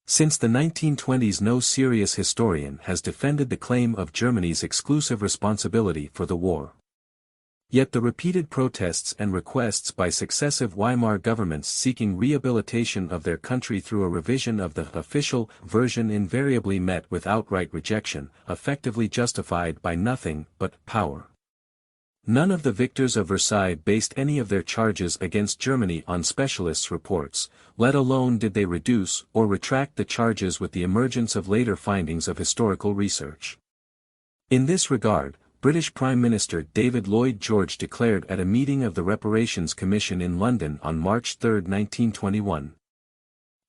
Since the 1920s, no serious historian has defended the claim of Germany's exclusive responsibility for the war. Yet the repeated protests and requests by successive Weimar governments seeking rehabilitation of their country through a revision of the official version invariably met with outright rejection, effectively justified by nothing but power. None of the victors of Versailles based any of their charges against Germany on specialists' reports, let alone did they reduce or retract the charges with the emergence of later findings of historical research. In this regard, British Prime Minister David Lloyd George declared at a meeting of the Reparations Commission in London on March 3, 1921.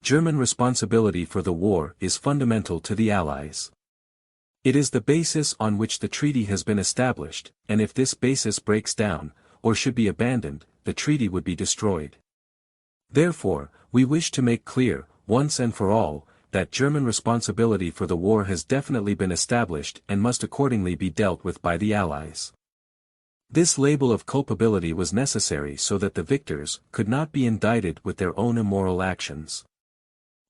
German responsibility for the war is fundamental to the Allies. It is the basis on which the treaty has been established, and if this basis breaks down, or should be abandoned, the treaty would be destroyed. Therefore, we wish to make clear, once and for all, that German responsibility for the war has definitely been established and must accordingly be dealt with by the Allies. This label of culpability was necessary so that the victors could not be indicted with their own immoral actions.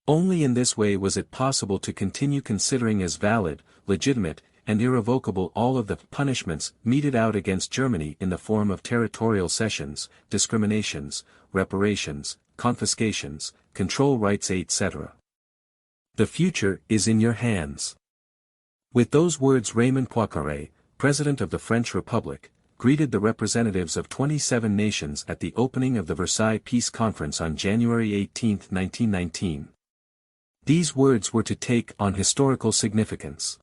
Only in this way was it possible to continue considering as valid, legitimate, and irrevocable all of the punishments meted out against Germany in the form of territorial cessions, discriminations, reparations, confiscations, control rights etc. The future is in your hands. With those words, Raymond Poincaré, President of the French Republic, greeted the representatives of 27 nations at the opening of the Versailles Peace Conference on January 18, 1919. These words were to take on historical significance.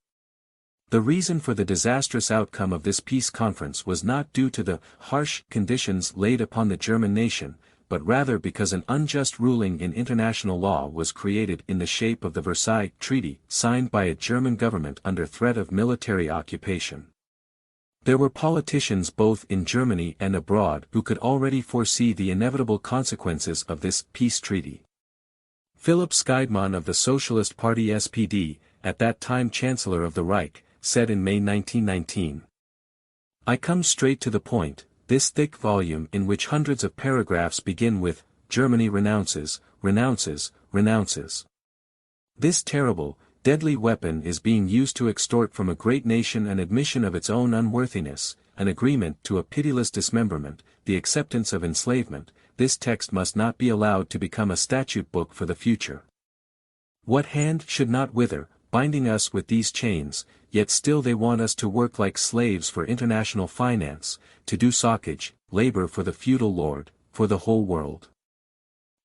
The reason for the disastrous outcome of this peace conference was not due to the harsh conditions laid upon the German nation, but rather because an unjust ruling in international law was created in the shape of the Versailles Treaty, signed by a German government under threat of military occupation. There were politicians both in Germany and abroad who could already foresee the inevitable consequences of this peace treaty. Philipp Scheidmann of the Socialist Party SPD, at that time Chancellor of the Reich, said in May 1919, "I come straight to the point. This thick volume in which hundreds of paragraphs begin with, 'Germany renounces, renounces, renounces.' This terrible, deadly weapon is being used to extort from a great nation an admission of its own unworthiness, an agreement to a pitiless dismemberment, the acceptance of enslavement. This text must not be allowed to become a statute book for the future. What hand should not wither, binding us with these chains, yet still they want us to work like slaves for international finance, to do sockage, labor for the feudal lord, for the whole world.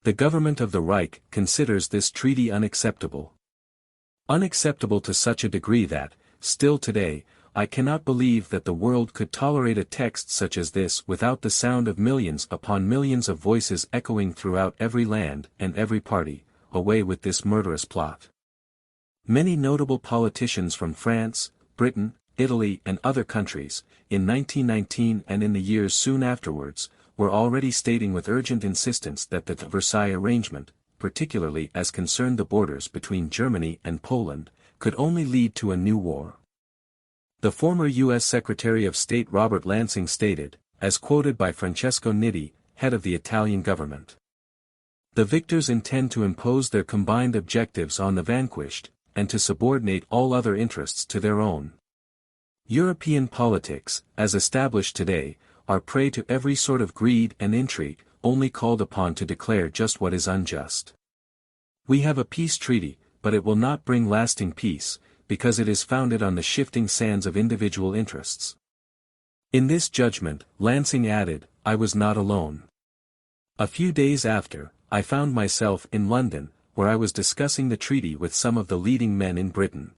The government of the Reich considers this treaty unacceptable. Unacceptable to such a degree that, still today, I cannot believe that the world could tolerate a text such as this without the sound of millions upon millions of voices echoing throughout every land and every party, away with this murderous plot." Many notable politicians from France, Britain, Italy and other countries, in 1919 and in the years soon afterwards, were already stating with urgent insistence that the Versailles arrangement, particularly as concerned the borders between Germany and Poland, could only lead to a new war. The former U.S. Secretary of State Robert Lansing stated, as quoted by Francesco Nitti, head of the Italian government. The victors intend to impose their combined objectives on the vanquished, and to subordinate all other interests to their own. European politics, as established today, are prey to every sort of greed and intrigue, only called upon to declare just what is unjust. We have a peace treaty, but it will not bring lasting peace, because it is founded on the shifting sands of individual interests. In this judgment, Lansing added, I was not alone. A few days after, I found myself in London, where I was discussing the treaty with some of the leading men in Britain.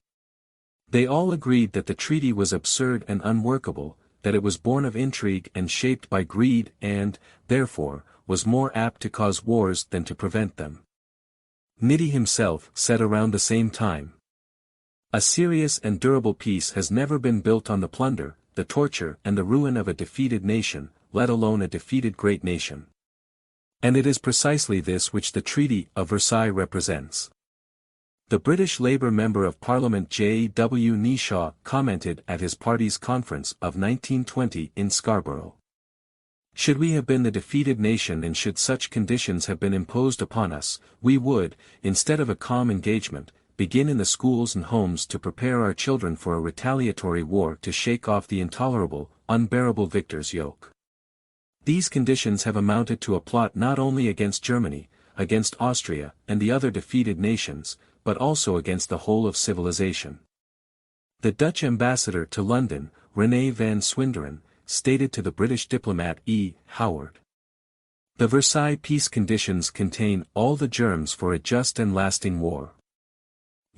They all agreed that the treaty was absurd and unworkable, that it was born of intrigue and shaped by greed and, therefore, was more apt to cause wars than to prevent them. Nitti himself said around the same time, a serious and durable peace has never been built on the plunder, the torture and the ruin of a defeated nation, let alone a defeated great nation. And it is precisely this which the Treaty of Versailles represents. The British Labour Member of Parliament J. W. Neeshaw commented at his party's conference of 1920 in Scarborough. Should we have been the defeated nation and should such conditions have been imposed upon us, we would, instead of a calm engagement, begin in the schools and homes to prepare our children for a retaliatory war to shake off the intolerable, unbearable victor's yoke. These conditions have amounted to a plot not only against Germany, against Austria and the other defeated nations, but also against the whole of civilization. The Dutch ambassador to London, René van Swinderen, stated to the British diplomat E. Howard. The Versailles peace conditions contain all the germs for a just and lasting war.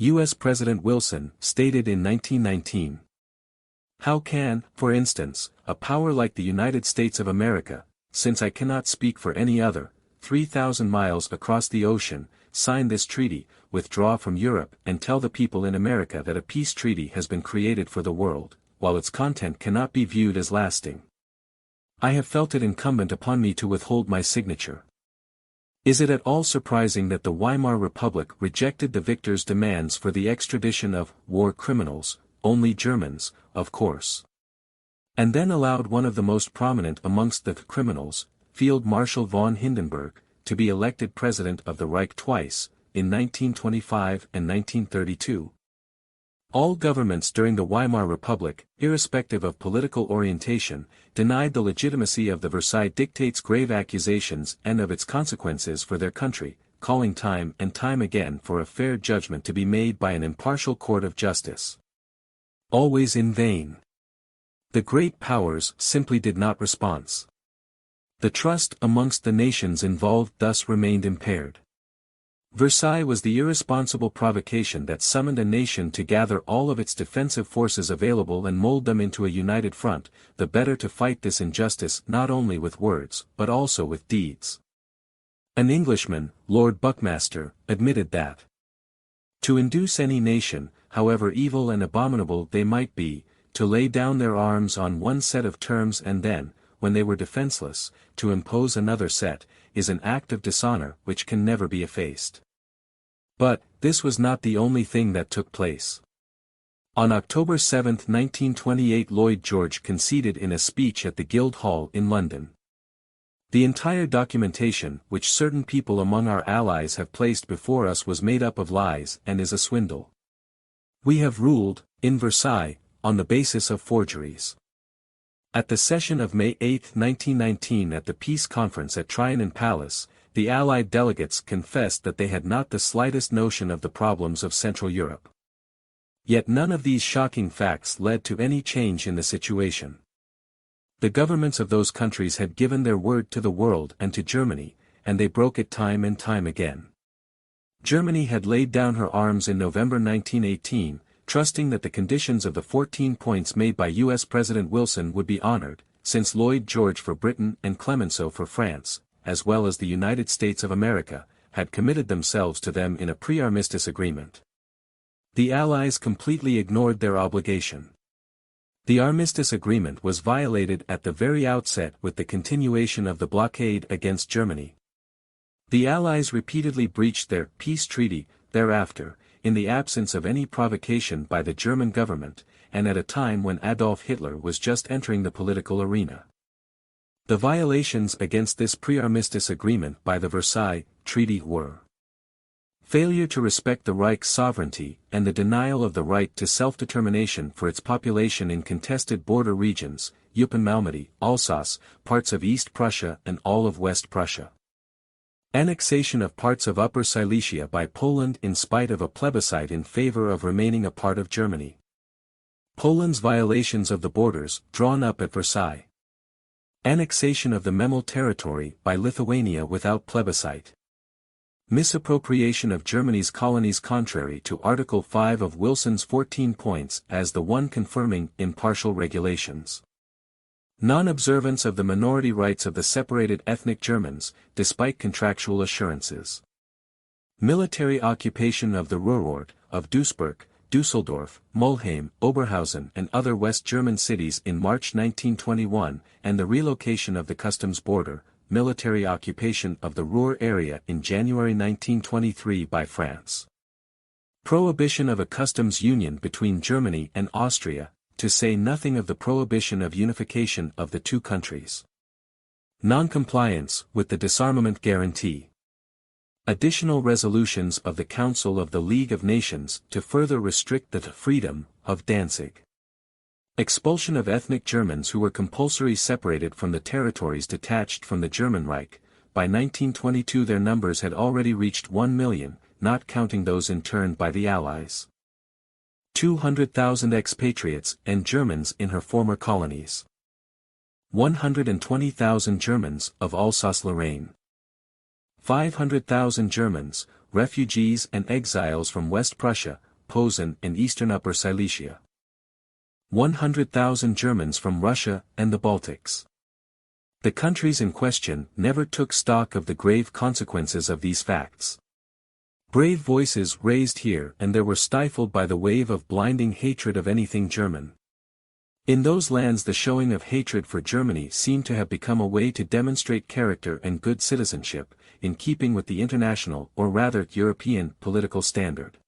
U.S. President Wilson stated in 1919. How can, for instance, a power like the United States of America, since I cannot speak for any other, 3,000 miles across the ocean, sign this treaty, withdraw from Europe and tell the people in America that a peace treaty has been created for the world, while its content cannot be viewed as lasting? I have felt it incumbent upon me to withhold my signature. Is it at all surprising that the Weimar Republic rejected the victors' demands for the extradition of war criminals, only Germans, of course, and then allowed one of the most prominent amongst the criminals, Field Marshal von Hindenburg, to be elected President of the Reich twice, in 1925 and 1932. All governments during the Weimar Republic, irrespective of political orientation, denied the legitimacy of the Versailles Dictates' grave accusations and of its consequences for their country, calling time and time again for a fair judgment to be made by an impartial court of justice. Always in vain. The great powers simply did not respond. The trust amongst the nations involved thus remained impaired. Versailles was the irresponsible provocation that summoned a nation to gather all of its defensive forces available and mold them into a united front, the better to fight this injustice not only with words but also with deeds. An Englishman, Lord Buckmaster, admitted that to induce any nation, however evil and abominable they might be, to lay down their arms on one set of terms and then, when they were defenseless, to impose another set, is an act of dishonor which can never be effaced. But, this was not the only thing that took place. On October 7, 1928, Lloyd George conceded in a speech at the Guildhall in London. The entire documentation which certain people among our allies have placed before us was made up of lies and is a swindle. We have ruled, in Versailles, on the basis of forgeries. At the session of May 8, 1919 at the Peace Conference at Trianon Palace, the Allied delegates confessed that they had not the slightest notion of the problems of Central Europe. Yet none of these shocking facts led to any change in the situation. The governments of those countries had given their word to the world and to Germany, and they broke it time and time again. Germany had laid down her arms in November 1918, trusting that the conditions of the 14 points made by U.S. President Wilson would be honored, since Lloyd George for Britain and Clemenceau for France, as well as the United States of America, had committed themselves to them in a pre-armistice agreement. The Allies completely ignored their obligation. The armistice agreement was violated at the very outset with the continuation of the blockade against Germany. The Allies repeatedly breached their peace treaty thereafter, in the absence of any provocation by the German government, and at a time when Adolf Hitler was just entering the political arena. The violations against this pre-armistice agreement by the Versailles Treaty were failure to respect the Reich's sovereignty and the denial of the right to self-determination for its population in contested border regions, Malmedy, Alsace, parts of East Prussia and all of West Prussia. Annexation of parts of Upper Silesia by Poland in spite of a plebiscite in favor of remaining a part of Germany. Poland's violations of the borders drawn up at Versailles. Annexation of the Memel territory by Lithuania without plebiscite. Misappropriation of Germany's colonies contrary to Article 5 of Wilson's 14 points as the one confirming impartial regulations. Non-observance of the minority rights of the separated ethnic Germans, despite contractual assurances. Military occupation of the Ruhrort, of Duisburg, Düsseldorf, Mulheim, Oberhausen and other West German cities in March 1921, and the relocation of the customs border, military occupation of the Ruhr area in January 1923 by France. Prohibition of a customs union between Germany and Austria, to say nothing of the prohibition of unification of the two countries. Non-compliance with the disarmament guarantee. Additional resolutions of the Council of the League of Nations to further restrict the freedom of Danzig. Expulsion of ethnic Germans who were compulsorily separated from the territories detached from the German Reich. By 1922 their numbers had already reached 1 million, not counting those interned by the Allies. 200,000 expatriates and Germans in her former colonies. 120,000 Germans of Alsace-Lorraine. 500,000 Germans, refugees and exiles from West Prussia, Posen and eastern Upper Silesia. 100,000 Germans from Russia and the Baltics. The countries in question never took stock of the grave consequences of these facts. Brave voices raised here and there were stifled by the wave of blinding hatred of anything German. In those lands the showing of hatred for Germany seemed to have become a way to demonstrate character and good citizenship, in keeping with the international or rather European political standard.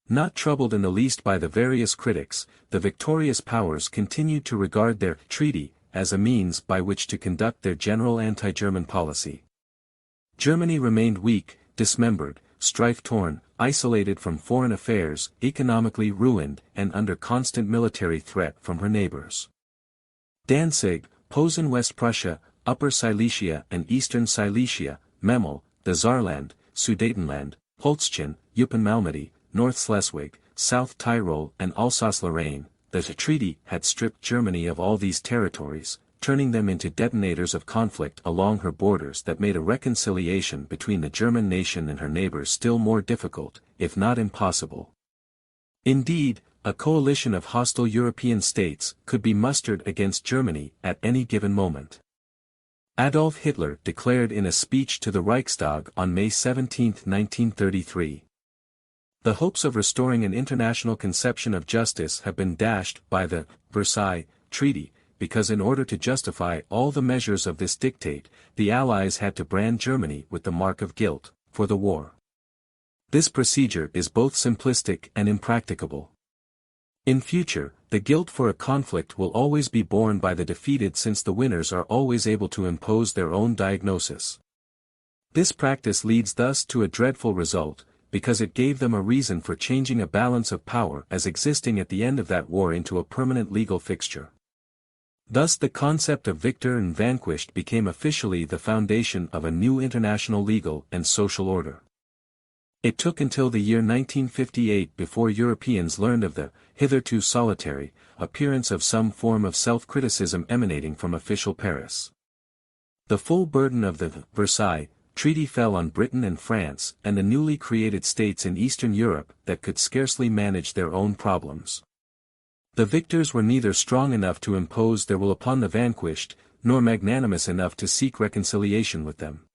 Not troubled in the least by the various critics, the victorious powers continued to regard their treaty as a means by which to conduct their general anti-German policy. Germany remained weak, dismembered, strife-torn, isolated from foreign affairs, economically ruined and under constant military threat from her neighbors. Danzig, Posen, West Prussia, Upper Silesia and Eastern Silesia, Memel, the Saarland, Sudetenland, Holstein, Malmedy, North Schleswig, South Tyrol and Alsace-Lorraine. The treaty had stripped Germany of all these territories, turning them into detonators of conflict along her borders that made a reconciliation between the German nation and her neighbors still more difficult, if not impossible. Indeed, a coalition of hostile European states could be mustered against Germany at any given moment. Adolf Hitler declared in a speech to the Reichstag on May 17, 1933. The hopes of restoring an international conception of justice have been dashed by the Versailles Treaty, because in order to justify all the measures of this dictate, the Allies had to brand Germany with the mark of guilt for the war. This procedure is both simplistic and impracticable. In future, the guilt for a conflict will always be borne by the defeated since the winners are always able to impose their own diagnosis. This practice leads thus to a dreadful result, because it gave them a reason for changing a balance of power as existing at the end of that war into a permanent legal fixture. Thus the concept of victor and vanquished became officially the foundation of a new international legal and social order. It took until the year 1958 before Europeans learned of the, hitherto solitary, appearance of some form of self-criticism emanating from official Paris. The full burden of the Versailles Treaty fell on Britain and France and the newly created states in Eastern Europe that could scarcely manage their own problems. The victors were neither strong enough to impose their will upon the vanquished, nor magnanimous enough to seek reconciliation with them.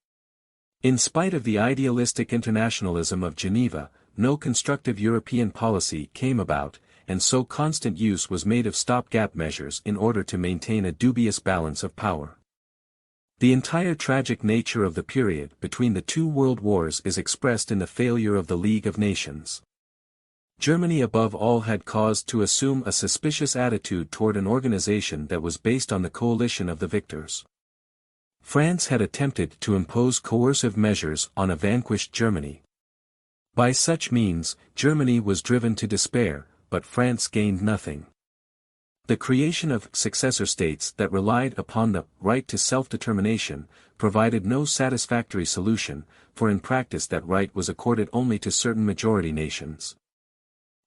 In spite of the idealistic internationalism of Geneva, no constructive European policy came about, and so constant use was made of stopgap measures in order to maintain a dubious balance of power. The entire tragic nature of the period between the two world wars is expressed in the failure of the League of Nations. Germany above all had cause to assume a suspicious attitude toward an organization that was based on the coalition of the victors. France had attempted to impose coercive measures on a vanquished Germany. By such means, Germany was driven to despair, but France gained nothing. The creation of successor states that relied upon the right to self-determination provided no satisfactory solution, for in practice that right was accorded only to certain majority nations.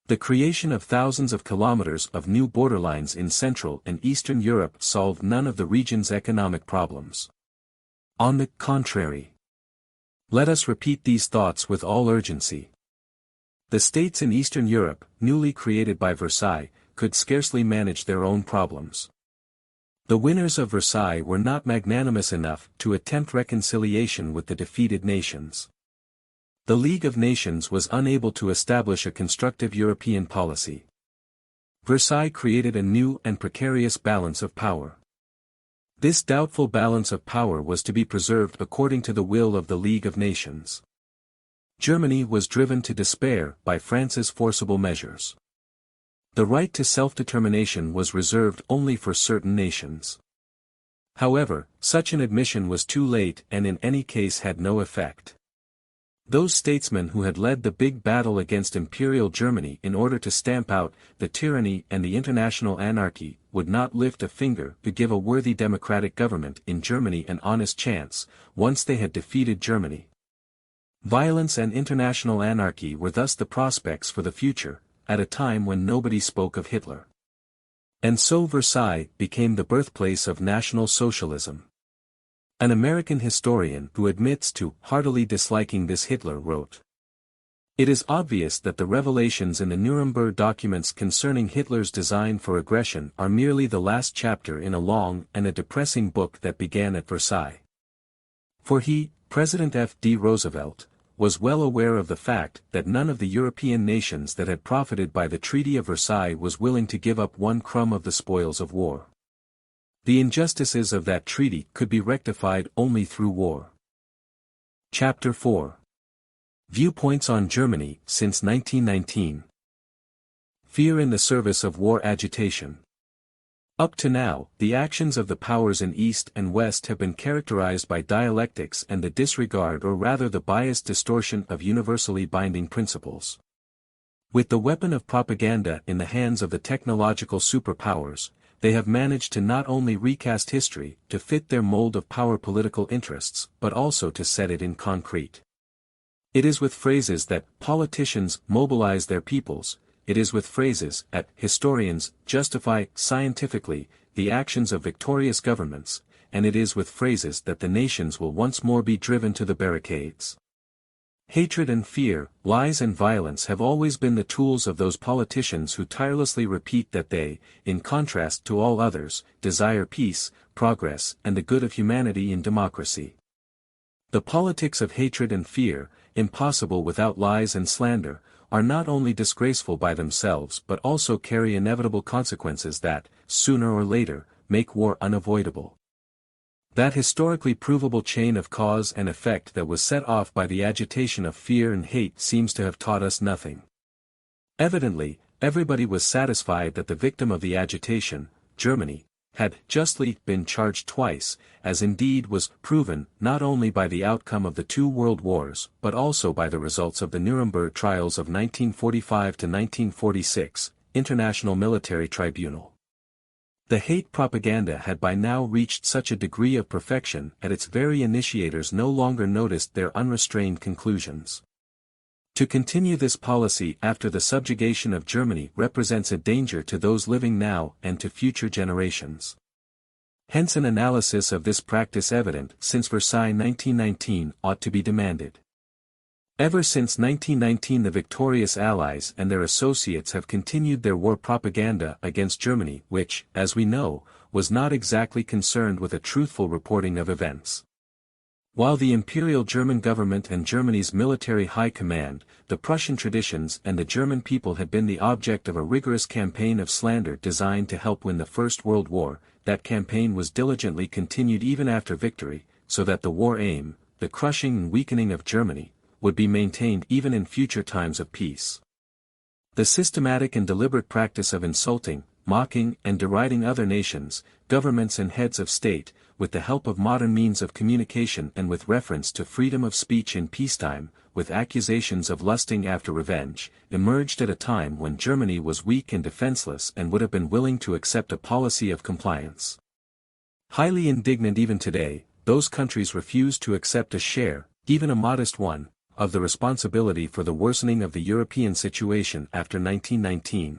The creation of thousands of kilometers of new borderlines in Central and Eastern Europe solved none of the region's economic problems. On the contrary. Let us repeat these thoughts with all urgency. The states in Eastern Europe, newly created by Versailles, could scarcely manage their own problems. The winners of Versailles were not magnanimous enough to attempt reconciliation with the defeated nations. The League of Nations was unable to establish a constructive European policy. Versailles created a new and precarious balance of power. This doubtful balance of power was to be preserved according to the will of the League of Nations. Germany was driven to despair by France's forcible measures. The right to self-determination was reserved only for certain nations. However, such an admission was too late and in any case had no effect. Those statesmen who had led the big battle against Imperial Germany in order to stamp out the tyranny and the international anarchy would not lift a finger to give a worthy democratic government in Germany an honest chance, once they had defeated Germany. Violence and international anarchy were thus the prospects for the future, at a time when nobody spoke of Hitler. And so Versailles became the birthplace of National Socialism. An American historian who admits to heartily disliking this Hitler wrote, "It is obvious that the revelations in the Nuremberg documents concerning Hitler's design for aggression are merely the last chapter in a long and a depressing book that began at Versailles." For he, President F.D. Roosevelt, was well aware of the fact that none of the European nations that had profited by the Treaty of Versailles was willing to give up one crumb of the spoils of war. The injustices of that treaty could be rectified only through war. Chapter 4. Viewpoints on Germany since 1919. Fear in the service of war agitation. Up to now, the actions of the powers in East and West have been characterized by dialectics and the disregard or rather the biased distortion of universally binding principles. With the weapon of propaganda in the hands of the technological superpowers, they have managed to not only recast history to fit their mold of power political interests but also to set it in concrete. It is with phrases that politicians mobilize their peoples, it is with phrases that historians justify scientifically the actions of victorious governments, and it is with phrases that the nations will once more be driven to the barricades. Hatred and fear, lies and violence have always been the tools of those politicians who tirelessly repeat that they, in contrast to all others, desire peace, progress and the good of humanity in democracy. The politics of hatred and fear, impossible without lies and slander, are not only disgraceful by themselves but also carry inevitable consequences that, sooner or later, make war unavoidable. That historically provable chain of cause and effect that was set off by the agitation of fear and hate seems to have taught us nothing. Evidently, everybody was satisfied that the victim of the agitation, Germany, had justly been charged twice, as indeed was proven not only by the outcome of the two world wars but also by the results of the Nuremberg trials of 1945 to 1946, International Military Tribunal. The hate propaganda had by now reached such a degree of perfection that its very initiators no longer noticed their unrestrained conclusions. To continue this policy after the subjugation of Germany represents a danger to those living now and to future generations. Hence an analysis of this practice evident since Versailles 1919 ought to be demanded. Ever since 1919 the victorious Allies and their associates have continued their war propaganda against Germany which, as we know, was not exactly concerned with a truthful reporting of events. While the Imperial German government and Germany's military high command, the Prussian traditions and the German people had been the object of a rigorous campaign of slander designed to help win the First World War, that campaign was diligently continued even after victory, so that the war aim, the crushing and weakening of Germany, would be maintained even in future times of peace. The systematic and deliberate practice of insulting, mocking, and deriding other nations, governments and heads of state, with the help of modern means of communication and with reference to freedom of speech in peacetime, with accusations of lusting after revenge, emerged at a time when Germany was weak and defenseless and would have been willing to accept a policy of compliance. Highly indignant even today, those countries refuse to accept a share, even a modest one, of the responsibility for the worsening of the European situation after 1919.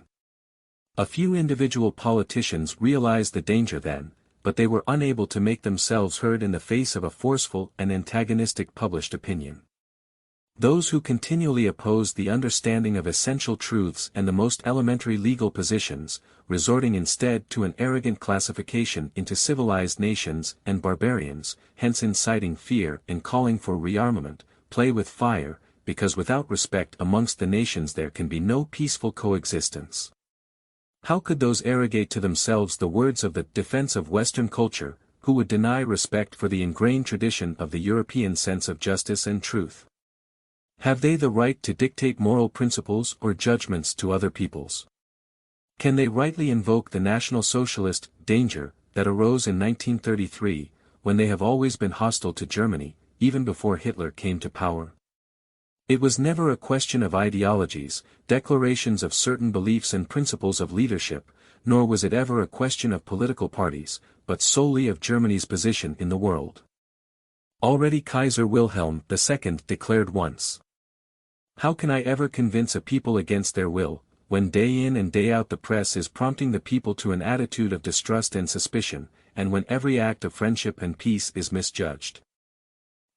A few individual politicians realized the danger then, but they were unable to make themselves heard in the face of a forceful and antagonistic published opinion. Those who continually opposed the understanding of essential truths and the most elementary legal positions, resorting instead to an arrogant classification into civilized nations and barbarians, hence inciting fear and calling for rearmament, play with fire, because without respect amongst the nations there can be no peaceful coexistence. How could those arrogate to themselves the words of the defense of Western culture, who would deny respect for the ingrained tradition of the European sense of justice and truth? Have they the right to dictate moral principles or judgments to other peoples? Can they rightly invoke the National Socialist danger that arose in 1933, when they have always been hostile to Germany, even before Hitler came to power? It was never a question of ideologies, declarations of certain beliefs and principles of leadership, nor was it ever a question of political parties, but solely of Germany's position in the world. Already Kaiser Wilhelm II declared once, "How can I ever convince a people against their will, when day in and day out the press is prompting the people to an attitude of distrust and suspicion, and when every act of friendship and peace is misjudged?"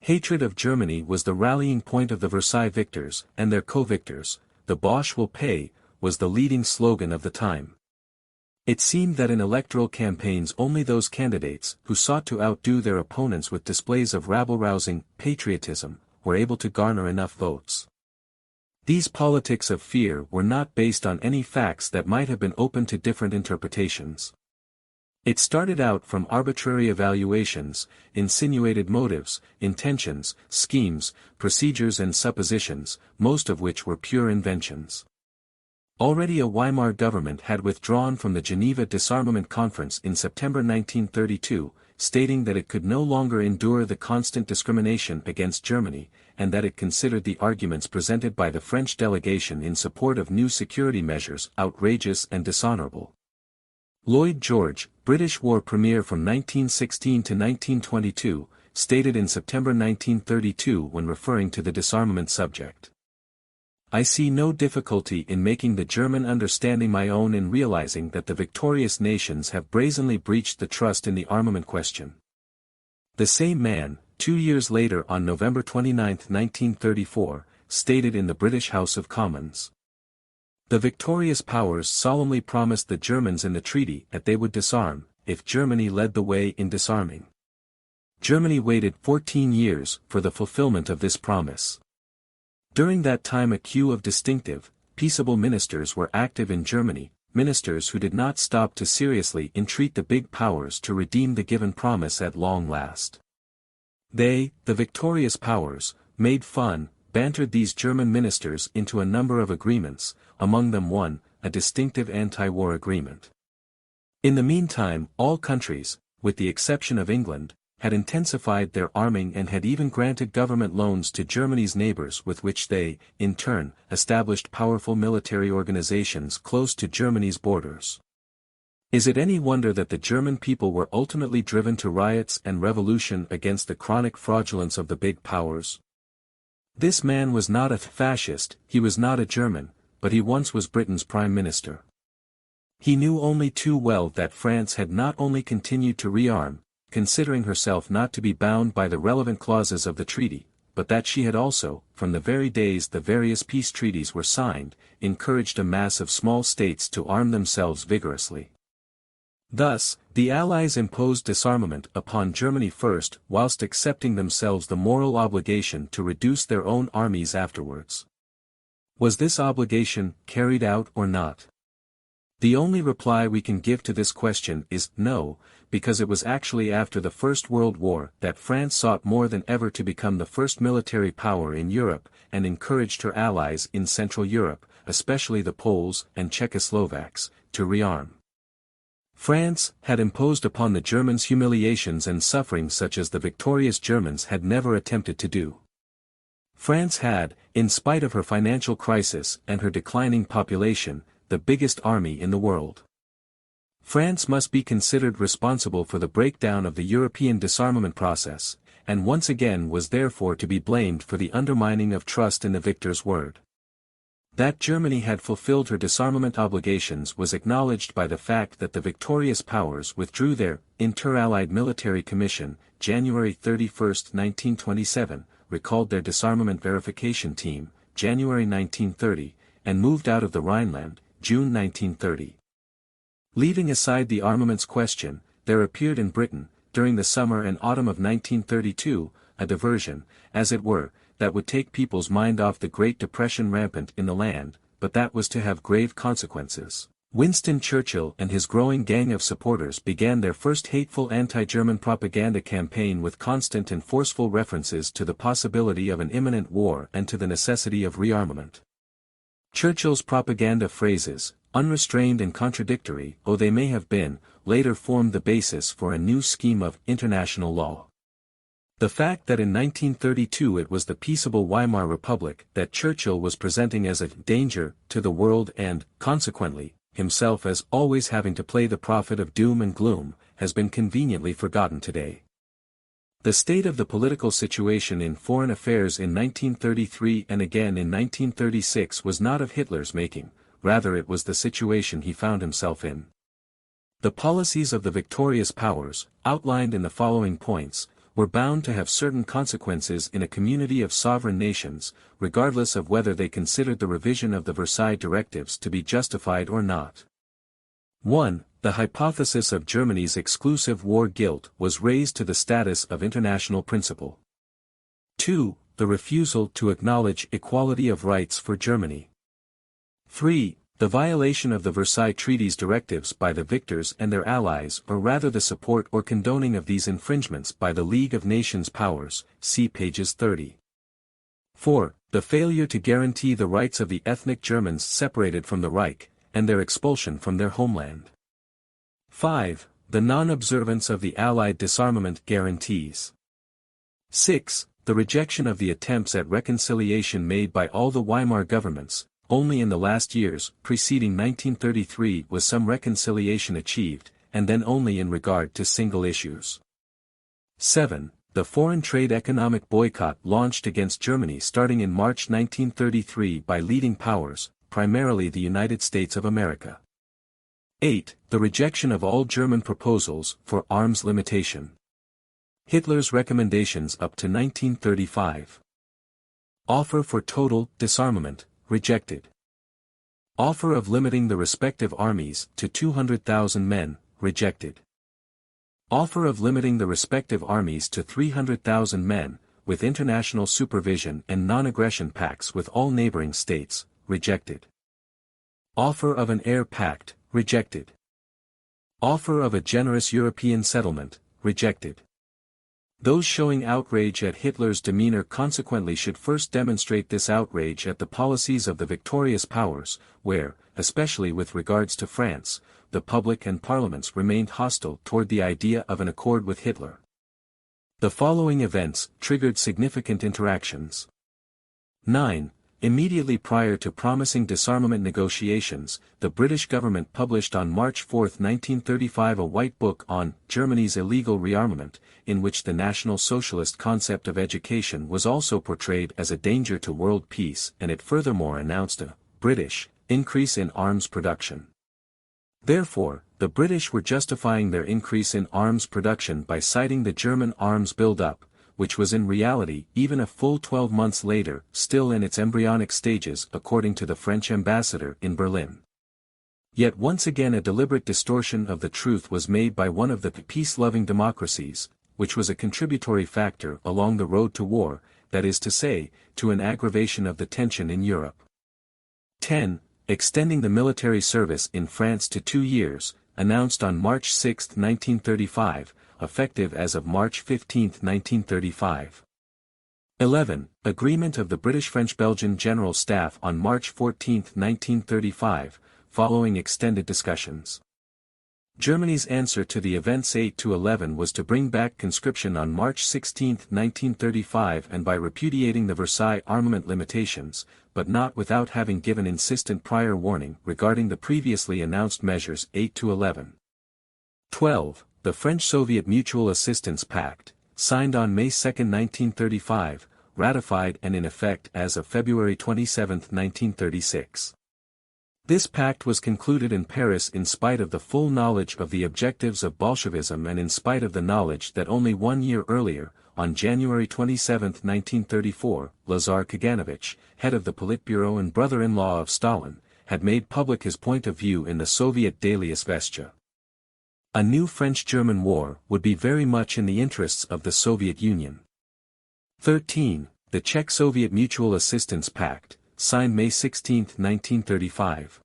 Hatred of Germany was the rallying point of the Versailles victors and their co-victors. "The Boche will pay," was the leading slogan of the time. It seemed that in electoral campaigns only those candidates who sought to outdo their opponents with displays of rabble-rousing patriotism were able to garner enough votes. These politics of fear were not based on any facts that might have been open to different interpretations. It started out from arbitrary evaluations, insinuated motives, intentions, schemes, procedures and suppositions, most of which were pure inventions. Already a Weimar government had withdrawn from the Geneva Disarmament Conference in September 1932, stating that it could no longer endure the constant discrimination against Germany, and that it considered the arguments presented by the French delegation in support of new security measures outrageous and dishonorable. Lloyd George, British War Premier from 1916 to 1922, stated in September 1932 when referring to the disarmament subject, "I see no difficulty in making the German understanding my own in realizing that the victorious nations have brazenly breached the trust in the armament question." The same man, 2 years later on November 29, 1934, stated in the British House of Commons, "The victorious powers solemnly promised the Germans in the treaty that they would disarm, if Germany led the way in disarming. Germany waited 14 years for the fulfillment of this promise. During that time a queue of distinctive, peaceable ministers were active in Germany, ministers who did not stop to seriously entreat the big powers to redeem the given promise at long last. They, the victorious powers, made fun, bantered these German ministers into a number of agreements, among them one, a distinctive anti-war agreement. In the meantime all countries, with the exception of England, had intensified their arming and had even granted government loans to Germany's neighbors with which they, in turn, established powerful military organizations close to Germany's borders. Is it any wonder that the German people were ultimately driven to riots and revolution against the chronic fraudulence of the big powers? This man was not a fascist, he was not a German, but he once was Britain's Prime Minister. He knew only too well that France had not only continued to rearm, considering herself not to be bound by the relevant clauses of the treaty, but that she had also, from the very days the various peace treaties were signed, encouraged a mass of small states to arm themselves vigorously. Thus, the Allies imposed disarmament upon Germany first whilst accepting themselves the moral obligation to reduce their own armies afterwards. Was this obligation carried out or not? The only reply we can give to this question is no, because it was actually after the First World War that France sought more than ever to become the first military power in Europe and encouraged her allies in Central Europe, especially the Poles and Czechoslovaks, to rearm. France had imposed upon the Germans humiliations and suffering such as the victorious Germans had never attempted to do. France had, in spite of her financial crisis and her declining population, the biggest army in the world. France must be considered responsible for the breakdown of the European disarmament process, and once again was therefore to be blamed for the undermining of trust in the victor's word. That Germany had fulfilled her disarmament obligations was acknowledged by the fact that the victorious powers withdrew their Inter-Allied Military Commission, January 31, 1927, recalled their disarmament verification team, January 1930, and moved out of the Rhineland, June 1930. Leaving aside the armaments question, there appeared in Britain, during the summer and autumn of 1932, a diversion, as it were, that would take people's mind off the Great Depression rampant in the land, but that was to have grave consequences. Winston Churchill and his growing gang of supporters began their first hateful anti-German propaganda campaign with constant and forceful references to the possibility of an imminent war and to the necessity of rearmament. Churchill's propaganda phrases, unrestrained and contradictory though they may have been, later formed the basis for a new scheme of international law. The fact that in 1932 it was the peaceable Weimar Republic that Churchill was presenting as a danger to the world and, consequently, himself as always having to play the prophet of doom and gloom, has been conveniently forgotten today. The state of the political situation in foreign affairs in 1933 and again in 1936 was not of Hitler's making, rather it was the situation he found himself in. The policies of the victorious powers, outlined in the following points, were bound to have certain consequences in a community of sovereign nations, regardless of whether they considered the revision of the Versailles Directives to be justified or not. 1. The hypothesis of Germany's exclusive war guilt was raised to the status of international principle. 2. The refusal to acknowledge equality of rights for Germany. 3. The violation of the Versailles Treaty's directives by the victors and their allies, or rather the support or condoning of these infringements by the League of Nations powers, see pages 30. 4. The failure to guarantee the rights of the ethnic Germans separated from the Reich, and their expulsion from their homeland. 5. The non-observance of the Allied disarmament guarantees. 6. The rejection of the attempts at reconciliation made by all the Weimar governments. Only in the last years, preceding 1933 was some reconciliation achieved, and then only in regard to single issues. 7. The foreign trade economic boycott launched against Germany starting in March 1933 by leading powers, primarily the United States of America. 8. The rejection of all German proposals for arms limitation. Hitler's recommendations up to 1935. Offer for total disarmament. Rejected. Offer of limiting the respective armies to 200,000 men, rejected. Offer of limiting the respective armies to 300,000 men, with international supervision and non-aggression pacts with all neighboring states, rejected. Offer of an air pact, rejected. Offer of a generous European settlement, rejected. Those showing outrage at Hitler's demeanor consequently should first demonstrate this outrage at the policies of the victorious powers, where, especially with regards to France, the public and parliaments remained hostile toward the idea of an accord with Hitler. The following events triggered significant interactions. 9. Immediately prior to promising disarmament negotiations, the British government published on March 4, 1935 a White Book on Germany's illegal rearmament, in which the National Socialist concept of education was also portrayed as a danger to world peace, and it furthermore announced a British increase in arms production. Therefore, the British were justifying their increase in arms production by citing the German arms build-up, which was in reality even a full 12 months later, still in its embryonic stages according to the French ambassador in Berlin. Yet once again a deliberate distortion of the truth was made by one of the peace-loving democracies, which was a contributory factor along the road to war, that is to say, to an aggravation of the tension in Europe. 10. Extending the military service in France to 2 years, announced on March 6, 1935, effective as of March 15, 1935. 11. Agreement of the British-French-Belgian General Staff on March 14, 1935, following extended discussions. Germany's answer to the events 8-11 was to bring back conscription on March 16, 1935 and by repudiating the Versailles armament limitations, but not without having given insistent prior warning regarding the previously announced measures 8-11. 12. The French-Soviet Mutual Assistance Pact, signed on May 2, 1935, ratified and in effect as of February 27, 1936. This pact was concluded in Paris in spite of the full knowledge of the objectives of Bolshevism and in spite of the knowledge that only 1 year earlier, on January 27, 1934, Lazar Kaganovich, head of the Politburo and brother-in-law of Stalin, had made public his point of view in the Soviet Daily Izvestia. A new French-German war would be very much in the interests of the Soviet Union. 13. The Czech-Soviet Mutual Assistance Pact, signed May 16, 1935.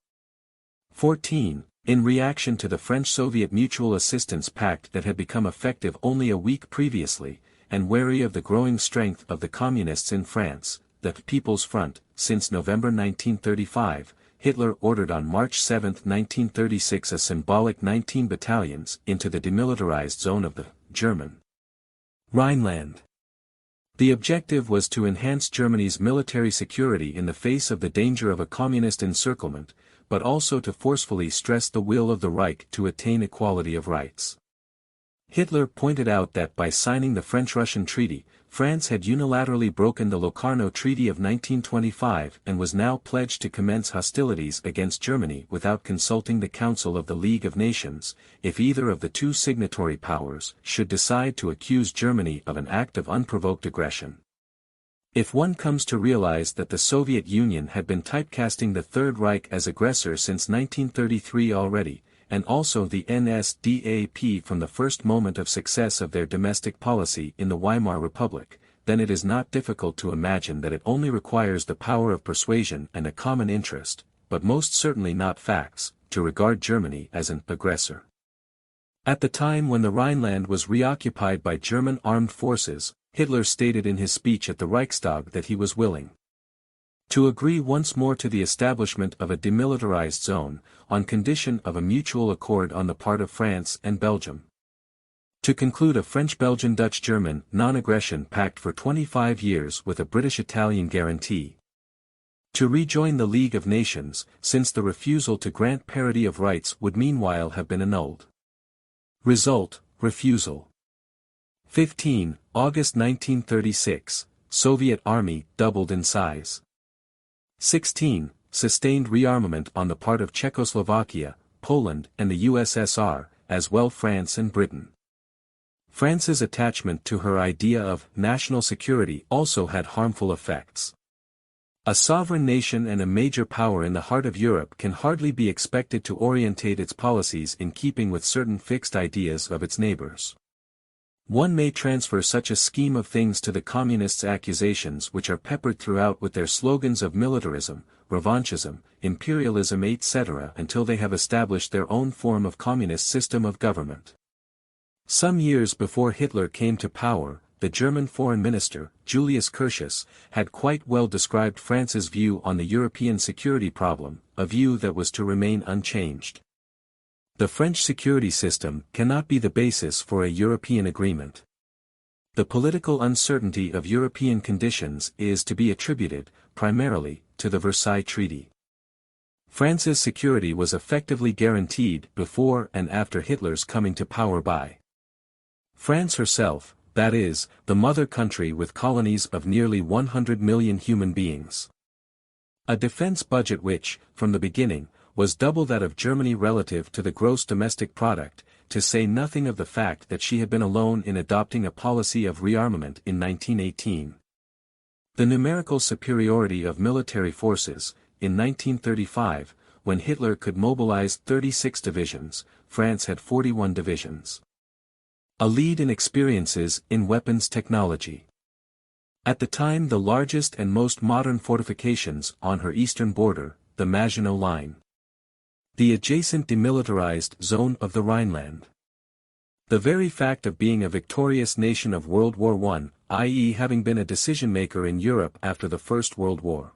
14. In reaction to the French-Soviet Mutual Assistance Pact that had become effective only a week previously, and wary of the growing strength of the Communists in France, the People's Front, since November 1935, Hitler ordered on March 7, 1936 a symbolic 19 battalions into the demilitarized zone of the German Rhineland. The objective was to enhance Germany's military security in the face of the danger of a communist encirclement, but also to forcefully stress the will of the Reich to attain equality of rights. Hitler pointed out that by signing the French-Russian Treaty, France had unilaterally broken the Locarno Treaty of 1925 and was now pledged to commence hostilities against Germany without consulting the Council of the League of Nations, if either of the two signatory powers should decide to accuse Germany of an act of unprovoked aggression. If one comes to realize that the Soviet Union had been typecasting the Third Reich as aggressor since 1933 already, and also the NSDAP from the first moment of success of their domestic policy in the Weimar Republic, then it is not difficult to imagine that it only requires the power of persuasion and a common interest, but most certainly not facts, to regard Germany as an aggressor. At the time when the Rhineland was reoccupied by German armed forces, Hitler stated in his speech at the Reichstag that he was willing to agree once more to the establishment of a demilitarized zone, on condition of a mutual accord on the part of France and Belgium. To conclude a French-Belgian-Dutch-German non-aggression pact for 25 years with a British-Italian guarantee. To rejoin the League of Nations, since the refusal to grant parity of rights would meanwhile have been annulled. Result, refusal. 15. August 1936, Soviet Army doubled in size. 16. Sustained rearmament on the part of Czechoslovakia, Poland and the USSR, as well France and Britain. France's attachment to her idea of national security also had harmful effects. A sovereign nation and a major power in the heart of Europe can hardly be expected to orientate its policies in keeping with certain fixed ideas of its neighbors. One may transfer such a scheme of things to the communists' accusations which are peppered throughout with their slogans of militarism, revanchism, imperialism etc. until they have established their own form of communist system of government. Some years before Hitler came to power, the German foreign minister, Julius Curtius, had quite well described France's view on the European security problem, a view that was to remain unchanged. The French security system cannot be the basis for a European agreement. The political uncertainty of European conditions is to be attributed, primarily, to the Versailles Treaty. France's security was effectively guaranteed before and after Hitler's coming to power by France herself, that is, the mother country with colonies of nearly 100 million human beings. A defense budget which, from the beginning, was double that of Germany relative to the gross domestic product, to say nothing of the fact that she had been alone in adopting a policy of rearmament in 1918. The numerical superiority of military forces, in 1935, when Hitler could mobilize 36 divisions, France had 41 divisions. A lead in experiences in weapons technology. At the time the largest and most modern fortifications on her eastern border, the Maginot Line. The adjacent demilitarized zone of the Rhineland. The very fact of being a victorious nation of World War I, i.e. having been a decision-maker in Europe after the First World War.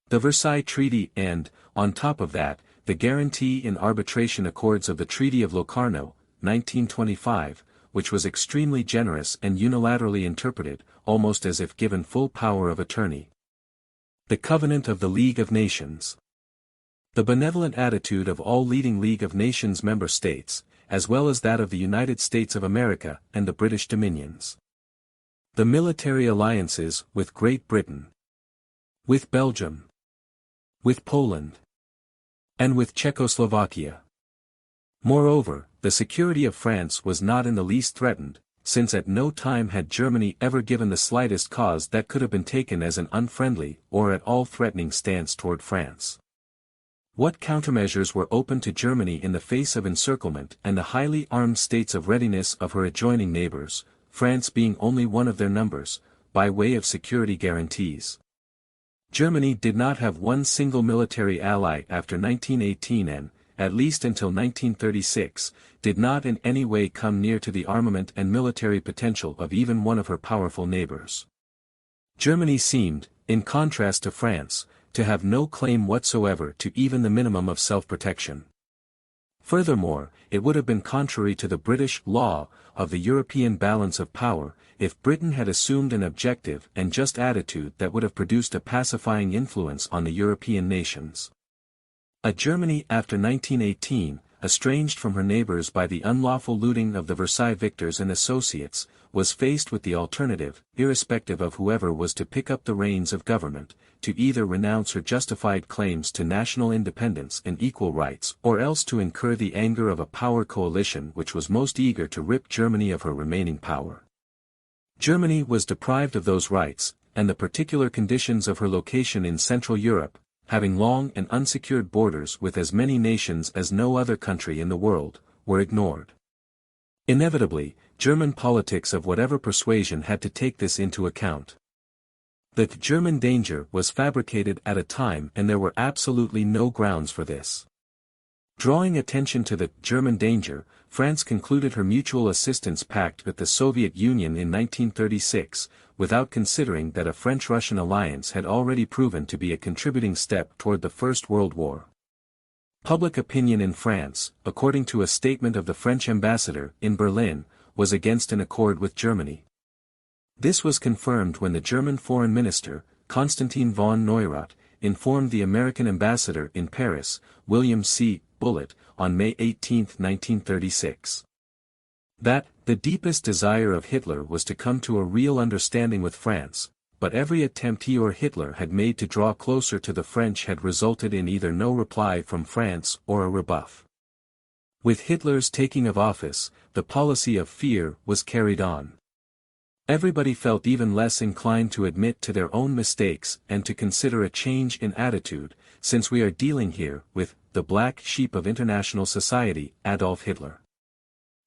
The Versailles Treaty and, on top of that, the guarantee in arbitration accords of the Treaty of Locarno, 1925, which was extremely generous and unilaterally interpreted, almost as if given full power of attorney. The Covenant of the League of Nations. The benevolent attitude of all leading League of Nations member states, as well as that of the United States of America and the British Dominions. The military alliances with Great Britain, with Belgium, with Poland, and with Czechoslovakia. Moreover, the security of France was not in the least threatened, since at no time had Germany ever given the slightest cause that could have been taken as an unfriendly or at all threatening stance toward France. What countermeasures were open to Germany in the face of encirclement and the highly armed states of readiness of her adjoining neighbors, France being only one of their numbers, by way of security guarantees? Germany did not have one single military ally after 1918 and, at least until 1936, did not in any way come near to the armament and military potential of even one of her powerful neighbors. Germany seemed, in contrast to France, to have no claim whatsoever to even the minimum of self-protection. Furthermore, it would have been contrary to the British law of the European balance of power, if Britain had assumed an objective and just attitude that would have produced a pacifying influence on the European nations. A Germany after 1918, estranged from her neighbors by the unlawful looting of the Versailles victors and associates, was faced with the alternative, irrespective of whoever was to pick up the reins of government, to either renounce her justified claims to national independence and equal rights or else to incur the anger of a power coalition which was most eager to rip Germany of her remaining power. Germany was deprived of those rights, and the particular conditions of her location in Central Europe, having long and unsecured borders with as many nations as no other country in the world, were ignored. Inevitably, German politics of whatever persuasion had to take this into account. The German danger was fabricated at a time and there were absolutely no grounds for this. Drawing attention to the German danger, France concluded her mutual assistance pact with the Soviet Union in 1936, without considering that a French-Russian alliance had already proven to be a contributing step toward the First World War. Public opinion in France, according to a statement of the French ambassador in Berlin, was against an accord with Germany. This was confirmed when the German Foreign Minister, Konstantin von Neurath, informed the American ambassador in Paris, William C. Bullitt, on May 18, 1936. That, the deepest desire of Hitler was to come to a real understanding with France, but every attempt he or Hitler had made to draw closer to the French had resulted in either no reply from France or a rebuff. With Hitler's taking of office, the policy of fear was carried on. Everybody felt even less inclined to admit to their own mistakes and to consider a change in attitude, since we are dealing here with the black sheep of international society, Adolf Hitler.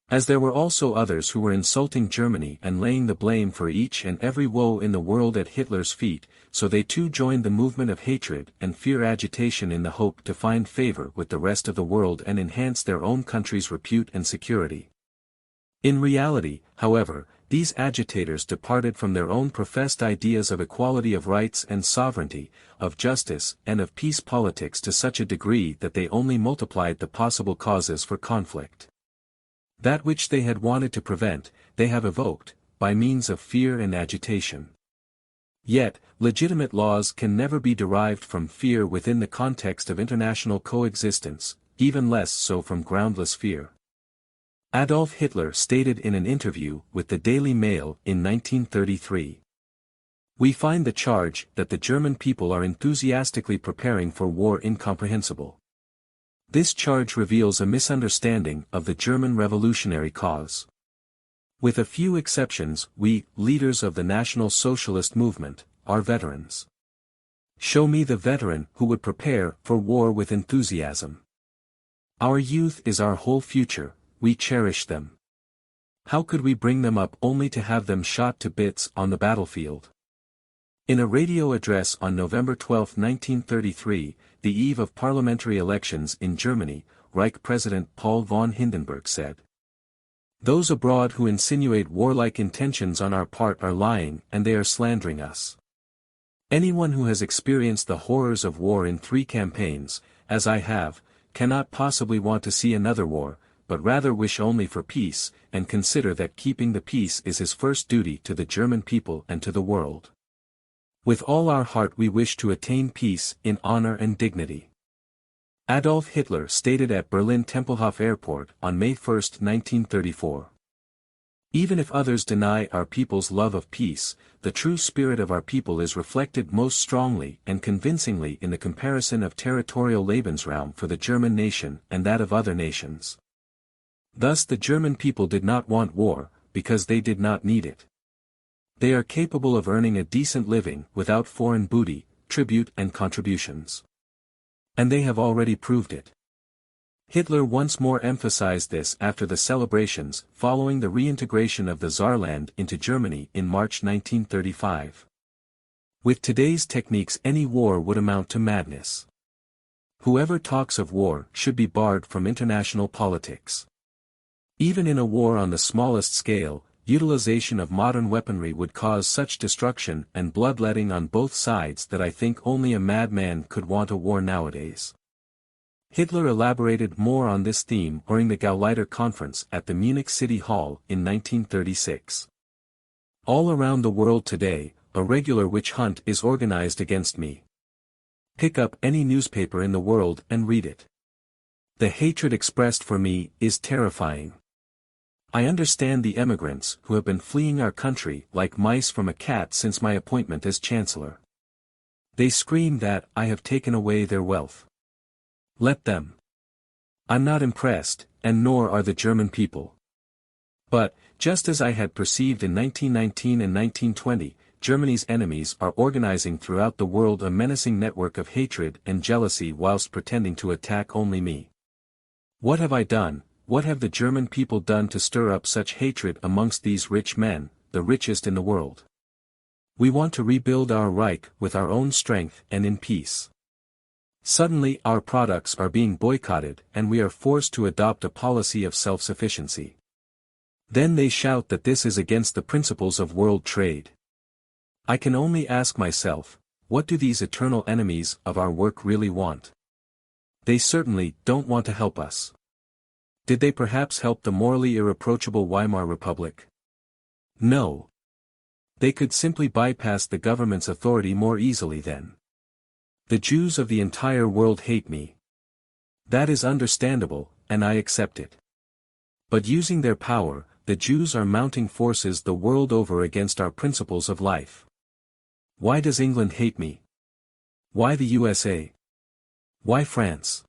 As there were also others who were insulting Germany and laying the blame for each and every woe in the world at Hitler's feet, so they too joined the movement of hatred and fear agitation in the hope to find favor with the rest of the world and enhance their own country's repute and security. In reality, however, these agitators departed from their own professed ideas of equality of rights and sovereignty, of justice and of peace politics to such a degree that they only multiplied the possible causes for conflict. That which they had wanted to prevent, they have evoked, by means of fear and agitation. Yet, legitimate laws can never be derived from fear within the context of international coexistence, even less so from groundless fear. Adolf Hitler stated in an interview with the Daily Mail in 1933. We find the charge that the German people are enthusiastically preparing for war incomprehensible. This charge reveals a misunderstanding of the German revolutionary cause. With a few exceptions, we, leaders of the National Socialist movement, are veterans. Show me the veteran who would prepare for war with enthusiasm. Our youth is our whole future. We cherish them. How could we bring them up only to have them shot to bits on the battlefield? In a radio address on November 12, 1933, the eve of parliamentary elections in Germany, Reich President Paul von Hindenburg said, Those abroad who insinuate warlike intentions on our part are lying, and they are slandering us. Anyone who has experienced the horrors of war in 3 campaigns, as I have, cannot possibly want to see another war, but rather wish only for peace, and consider that keeping the peace is his first duty to the German people and to the world. With all our heart we wish to attain peace in honor and dignity. Adolf Hitler stated at Berlin Tempelhof Airport on May 1, 1934. Even if others deny our people's love of peace, the true spirit of our people is reflected most strongly and convincingly in the comparison of territorial Lebensraum for the German nation and that of other nations. Thus the German people did not want war, because they did not need it. They are capable of earning a decent living without foreign booty, tribute and contributions. And they have already proved it. Hitler once more emphasized this after the celebrations following the reintegration of the Saarland into Germany in March 1935. With today's techniques any war would amount to madness. Whoever talks of war should be barred from international politics. Even in a war on the smallest scale, utilization of modern weaponry would cause such destruction and bloodletting on both sides that I think only a madman could want a war nowadays. Hitler elaborated more on this theme during the Gauleiter Conference at the Munich City Hall in 1936. All around the world today, a regular witch hunt is organized against me. Pick up any newspaper in the world and read it. The hatred expressed for me is terrifying. I understand the emigrants who have been fleeing our country like mice from a cat since my appointment as Chancellor. They scream that I have taken away their wealth. Let them. I'm not impressed, and nor are the German people. But, just as I had perceived in 1919 and 1920, Germany's enemies are organizing throughout the world a menacing network of hatred and jealousy whilst pretending to attack only me. What have I done, what have the German people done to stir up such hatred amongst these rich men, the richest in the world? We want to rebuild our Reich with our own strength and in peace. Suddenly our products are being boycotted and we are forced to adopt a policy of self-sufficiency. Then they shout that this is against the principles of world trade. I can only ask myself, what do these eternal enemies of our work really want? They certainly don't want to help us. Did they perhaps help the morally irreproachable Weimar Republic? No. They could simply bypass the government's authority more easily then. The Jews of the entire world hate me. That is understandable, and I accept it. But using their power, the Jews are mounting forces the world over against our principles of life. Why does England hate me? Why the USA? Why France?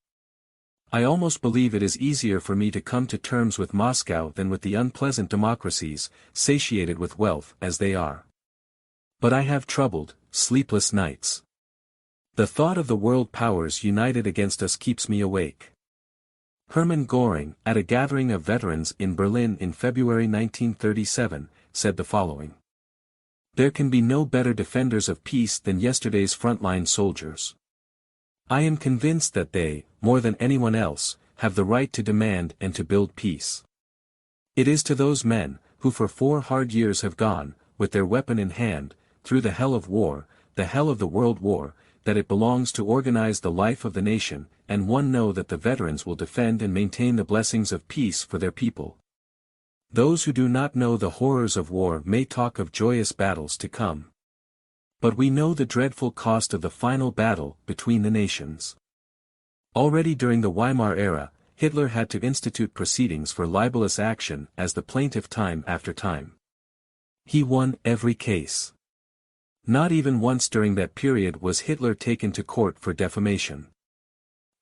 I almost believe it is easier for me to come to terms with Moscow than with the unpleasant democracies, satiated with wealth as they are. But I have troubled, sleepless nights. The thought of the world powers united against us keeps me awake. Hermann Göring, at a gathering of veterans in Berlin in February 1937, said the following. There can be no better defenders of peace than yesterday's frontline soldiers. I am convinced that they, more than anyone else, have the right to demand and to build peace. It is to those men, who for 4 hard years have gone, with their weapon in hand, through the hell of war, the hell of the World War, that it belongs to organize the life of the nation, and one know that the veterans will defend and maintain the blessings of peace for their people. Those who do not know the horrors of war may talk of joyous battles to come. But we know the dreadful cost of the final battle between the nations. Already during the Weimar era, Hitler had to institute proceedings for libelous action as the plaintiff time after time. He won every case. Not even once during that period was Hitler taken to court for defamation.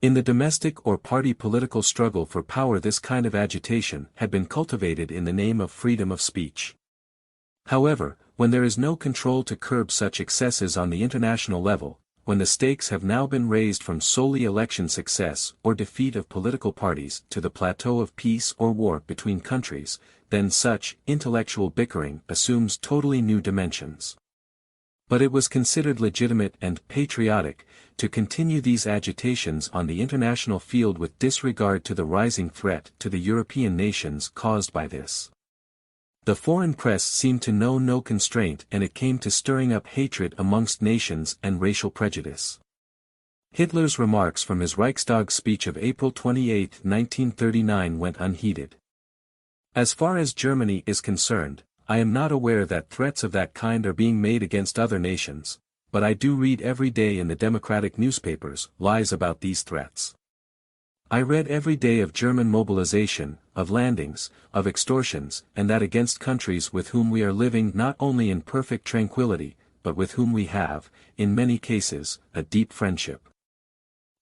In the domestic or party political struggle for power, this kind of agitation had been cultivated in the name of freedom of speech. However, when there is no control to curb such excesses on the international level, when the stakes have now been raised from solely election success or defeat of political parties to the plateau of peace or war between countries, then such intellectual bickering assumes totally new dimensions. But it was considered legitimate and patriotic to continue these agitations on the international field with disregard to the rising threat to the European nations caused by this. The foreign press seemed to know no constraint, and it came to stirring up hatred amongst nations and racial prejudice. Hitler's remarks from his Reichstag speech of April 28, 1939 went unheeded. As far as Germany is concerned, I am not aware that threats of that kind are being made against other nations, but I do read every day in the democratic newspapers lies about these threats. I read every day of German mobilization, of landings, of extortions, and that against countries with whom we are living not only in perfect tranquility, but with whom we have, in many cases, a deep friendship.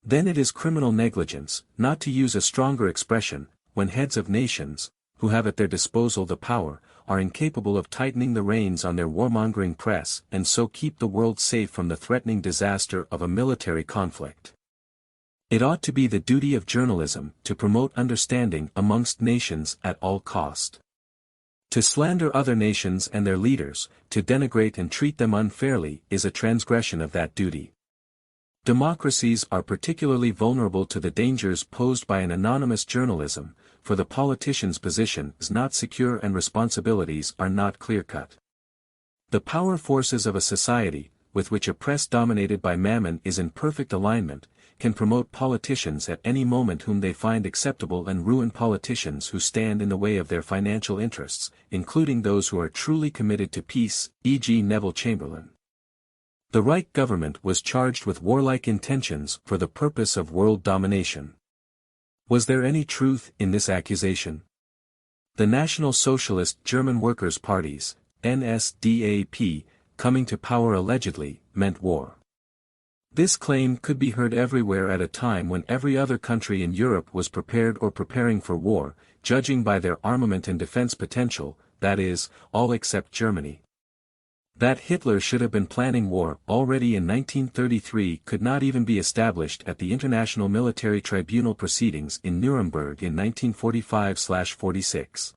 Then it is criminal negligence, not to use a stronger expression, when heads of nations, who have at their disposal the power, are incapable of tightening the reins on their warmongering press and so keep the world safe from the threatening disaster of a military conflict. It ought to be the duty of journalism to promote understanding amongst nations at all cost. To slander other nations and their leaders, to denigrate and treat them unfairly, is a transgression of that duty. Democracies are particularly vulnerable to the dangers posed by an anonymous journalism, for the politician's position is not secure and responsibilities are not clear-cut. The power forces of a society, with which a press dominated by mammon is in perfect alignment, can promote politicians at any moment whom they find acceptable and ruin politicians who stand in the way of their financial interests, including those who are truly committed to peace, e.g. Neville Chamberlain. The Reich government was charged with warlike intentions for the purpose of world domination. Was there any truth in this accusation? The National Socialist German Workers' Parties, NSDAP, coming to power allegedly, meant war. This claim could be heard everywhere at a time when every other country in Europe was prepared or preparing for war, judging by their armament and defense potential, that is, all except Germany. That Hitler should have been planning war already in 1933 could not even be established at the International Military Tribunal proceedings in Nuremberg in 1945-46.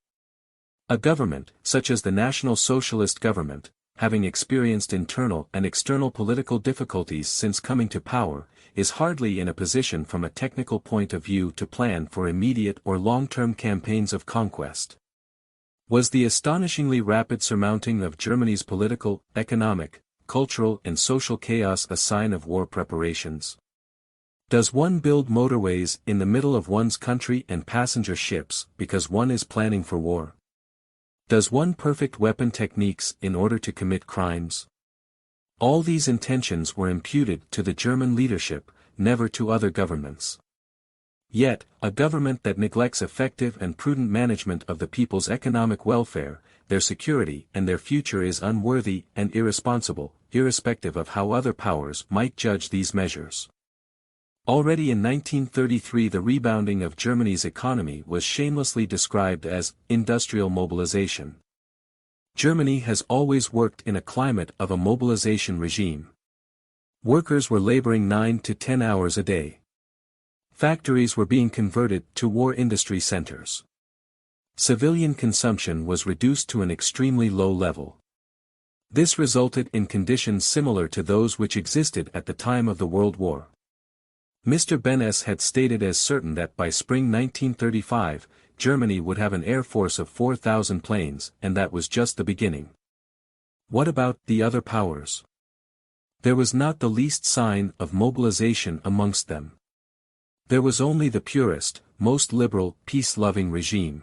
A government, such as the National Socialist government, having experienced internal and external political difficulties since coming to power, is hardly in a position from a technical point of view to plan for immediate or long-term campaigns of conquest. Was the astonishingly rapid surmounting of Germany's political, economic, cultural and social chaos a sign of war preparations? Does one build motorways in the middle of one's country and passenger ships because one is planning for war? Does one perfect weapon techniques in order to commit crimes? All these intentions were imputed to the German leadership, never to other governments. Yet, a government that neglects effective and prudent management of the people's economic welfare, their security and their future is unworthy and irresponsible, irrespective of how other powers might judge these measures. Already in 1933 the rebounding of Germany's economy was shamelessly described as industrial mobilization. Germany has always worked in a climate of a mobilization regime. Workers were laboring 9 to 10 hours a day. Factories were being converted to war industry centers. Civilian consumption was reduced to an extremely low level. This resulted in conditions similar to those which existed at the time of the World War. Mr. Beness had stated as certain that by spring 1935, Germany would have an air force of 4,000 planes, and that was just the beginning. What about the other powers? There was not the least sign of mobilization amongst them. There was only the purest, most liberal, peace-loving regime.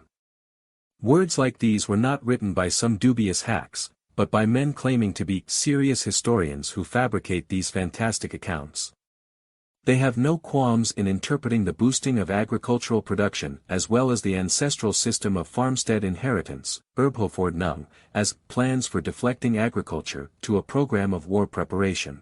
Words like these were not written by some dubious hacks, but by men claiming to be serious historians who fabricate these fantastic accounts. They have no qualms in interpreting the boosting of agricultural production as well as the ancestral system of farmstead inheritance, Erbhofordnung, as plans for deflecting agriculture to a program of war preparation.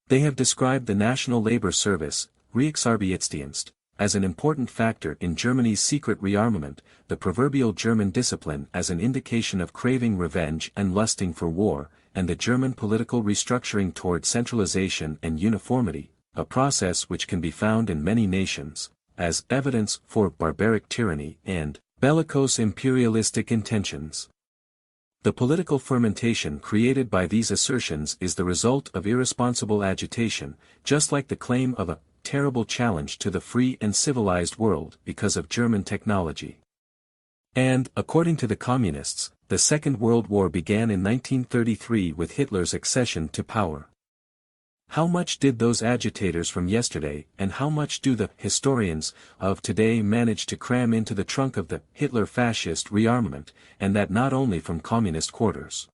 They have described the National Labor Service, Reichsarbeitsdienst, as an important factor in Germany's secret rearmament, the proverbial German discipline as an indication of craving revenge and lusting for war, and the German political restructuring toward centralization and uniformity, a process which can be found in many nations, as evidence for barbaric tyranny and bellicose imperialistic intentions. The political fermentation created by these assertions is the result of irresponsible agitation, just like the claim of a terrible challenge to the free and civilized world because of German technology. And, according to the Communists, the Second World War began in 1933 with Hitler's accession to power. How much did those agitators from yesterday and how much do the historians of today manage to cram into the trunk of the Hitler fascist rearmament, and that not only from communist quarters?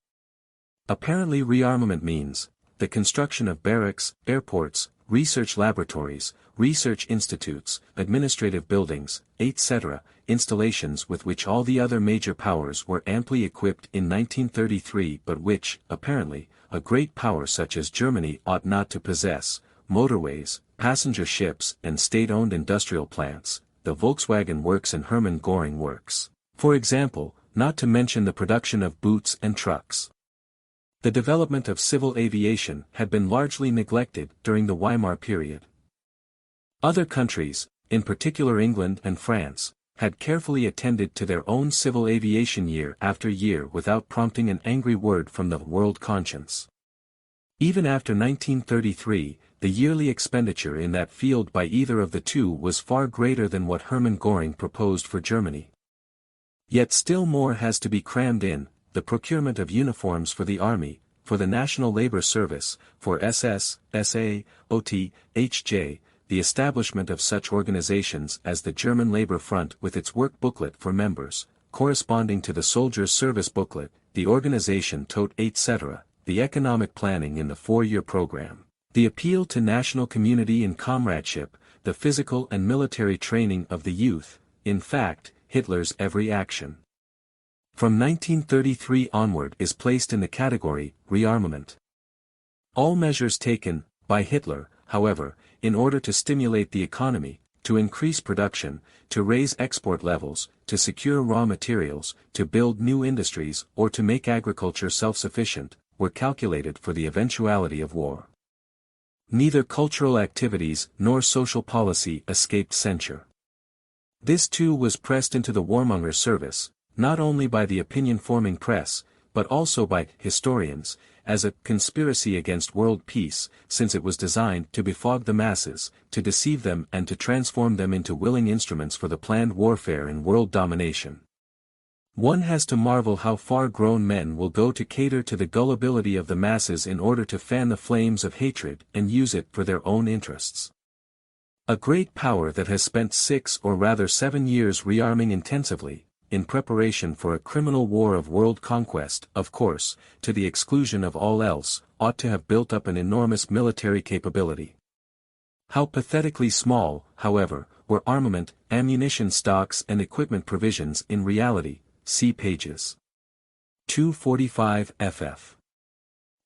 Apparently rearmament means the construction of barracks, airports, research laboratories, research institutes, administrative buildings, etc., installations with which all the other major powers were amply equipped in 1933 but which, apparently, a great power such as Germany ought not to possess: motorways, passenger ships and state-owned industrial plants, the Volkswagen Works and Hermann Göring Works, for example, not to mention the production of boots and trucks. The development of civil aviation had been largely neglected during the Weimar period. Other countries, in particular England and France, had carefully attended to their own civil aviation year after year without prompting an angry word from the world conscience. Even after 1933, the yearly expenditure in that field by either of the two was far greater than what Hermann Göring proposed for Germany. Yet still more has to be crammed in: the procurement of uniforms for the army, for the National Labor Service, for SS, SA, OT, HJ, the establishment of such organizations as the German Labor Front with its work booklet for members, corresponding to the Soldiers' Service booklet, the organization Todt etc., the economic planning in the 4-year program, the appeal to national community and comradeship, the physical and military training of the youth, in fact, Hitler's every action from 1933 onward is placed in the category rearmament. All measures taken by Hitler, however, in order to stimulate the economy, to increase production, to raise export levels, to secure raw materials, to build new industries or to make agriculture self-sufficient, were calculated for the eventuality of war. Neither cultural activities nor social policy escaped censure. This too was pressed into the warmonger service, not only by the opinion-forming press, but also by historians, as a conspiracy against world peace, since it was designed to befog the masses, to deceive them and to transform them into willing instruments for the planned warfare and world domination. One has to marvel how far grown men will go to cater to the gullibility of the masses in order to fan the flames of hatred and use it for their own interests. A great power that has spent 6 or rather 7 years rearming intensively, in preparation for a criminal war of world conquest, of course, to the exclusion of all else, ought to have built up an enormous military capability. How pathetically small, however, were armament, ammunition stocks and equipment provisions in reality, see pages 245 ff.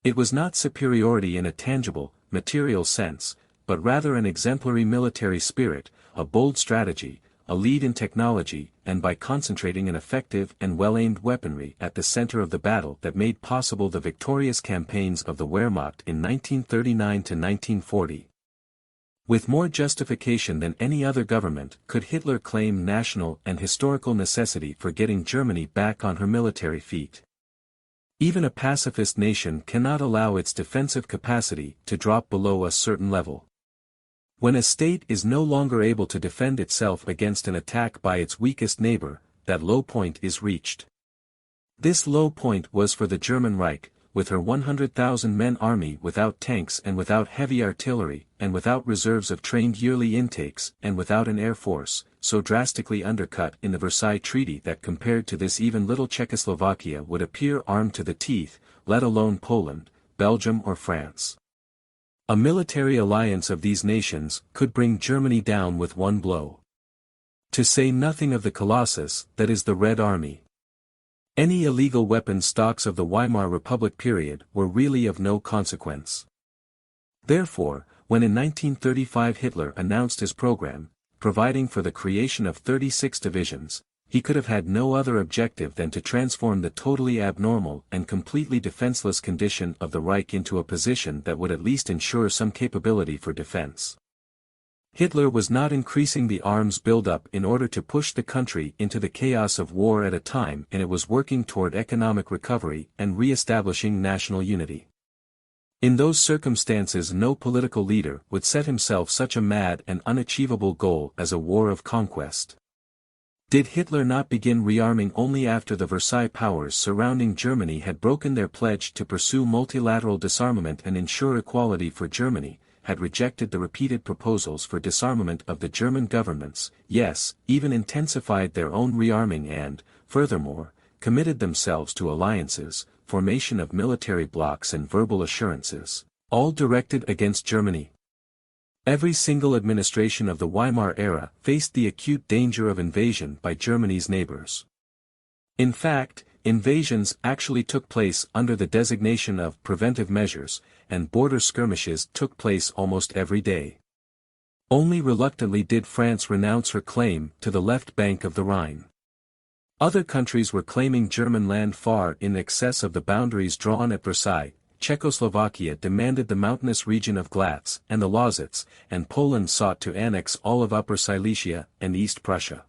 It was not superiority in a tangible, material sense, but rather an exemplary military spirit, a bold strategy, a lead in technology, and by concentrating an effective and well-aimed weaponry at the center of the battle that made possible the victorious campaigns of the Wehrmacht in 1939 to 1940. With more justification than any other government could Hitler claim national and historical necessity for getting Germany back on her military feet. Even a pacifist nation cannot allow its defensive capacity to drop below a certain level. When a state is no longer able to defend itself against an attack by its weakest neighbor, that low point is reached. This low point was for the German Reich, with her 100,000-men army without tanks and without heavy artillery, and without reserves of trained yearly intakes, and without an air force, so drastically undercut in the Versailles Treaty that compared to this even little Czechoslovakia would appear armed to the teeth, let alone Poland, Belgium or France. A military alliance of these nations could bring Germany down with one blow. To say nothing of the Colossus that is the Red Army. Any illegal weapon stocks of the Weimar Republic period were really of no consequence. Therefore, when in 1935 Hitler announced his program, providing for the creation of 36 divisions, he could have had no other objective than to transform the totally abnormal and completely defenseless condition of the Reich into a position that would at least ensure some capability for defense. Hitler was not increasing the arms buildup in order to push the country into the chaos of war at a time, and it was working toward economic recovery and re-establishing national unity. In those circumstances, no political leader would set himself such a mad and unachievable goal as a war of conquest. Did Hitler not begin rearming only after the Versailles powers surrounding Germany had broken their pledge to pursue multilateral disarmament and ensure equality for Germany, had rejected the repeated proposals for disarmament of the German governments, yes, even intensified their own rearming and, furthermore, committed themselves to alliances, formation of military blocs and verbal assurances, all directed against Germany? Every single administration of the Weimar era faced the acute danger of invasion by Germany's neighbors. In fact, invasions actually took place under the designation of preventive measures, and border skirmishes took place almost every day. Only reluctantly did France renounce her claim to the left bank of the Rhine. Other countries were claiming German land far in excess of the boundaries drawn at Versailles. Czechoslovakia demanded the mountainous region of Glatz and the Lausitz, and Poland sought to annex all of Upper Silesia and East Prussia.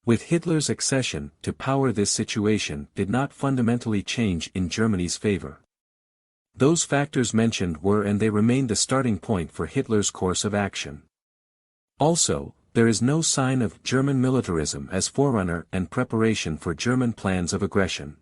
With Hitler's accession to power, this situation did not fundamentally change in Germany's favor. Those factors mentioned were and they remained the starting point for Hitler's course of action. Also, there is no sign of German militarism as forerunner and preparation for German plans of aggression.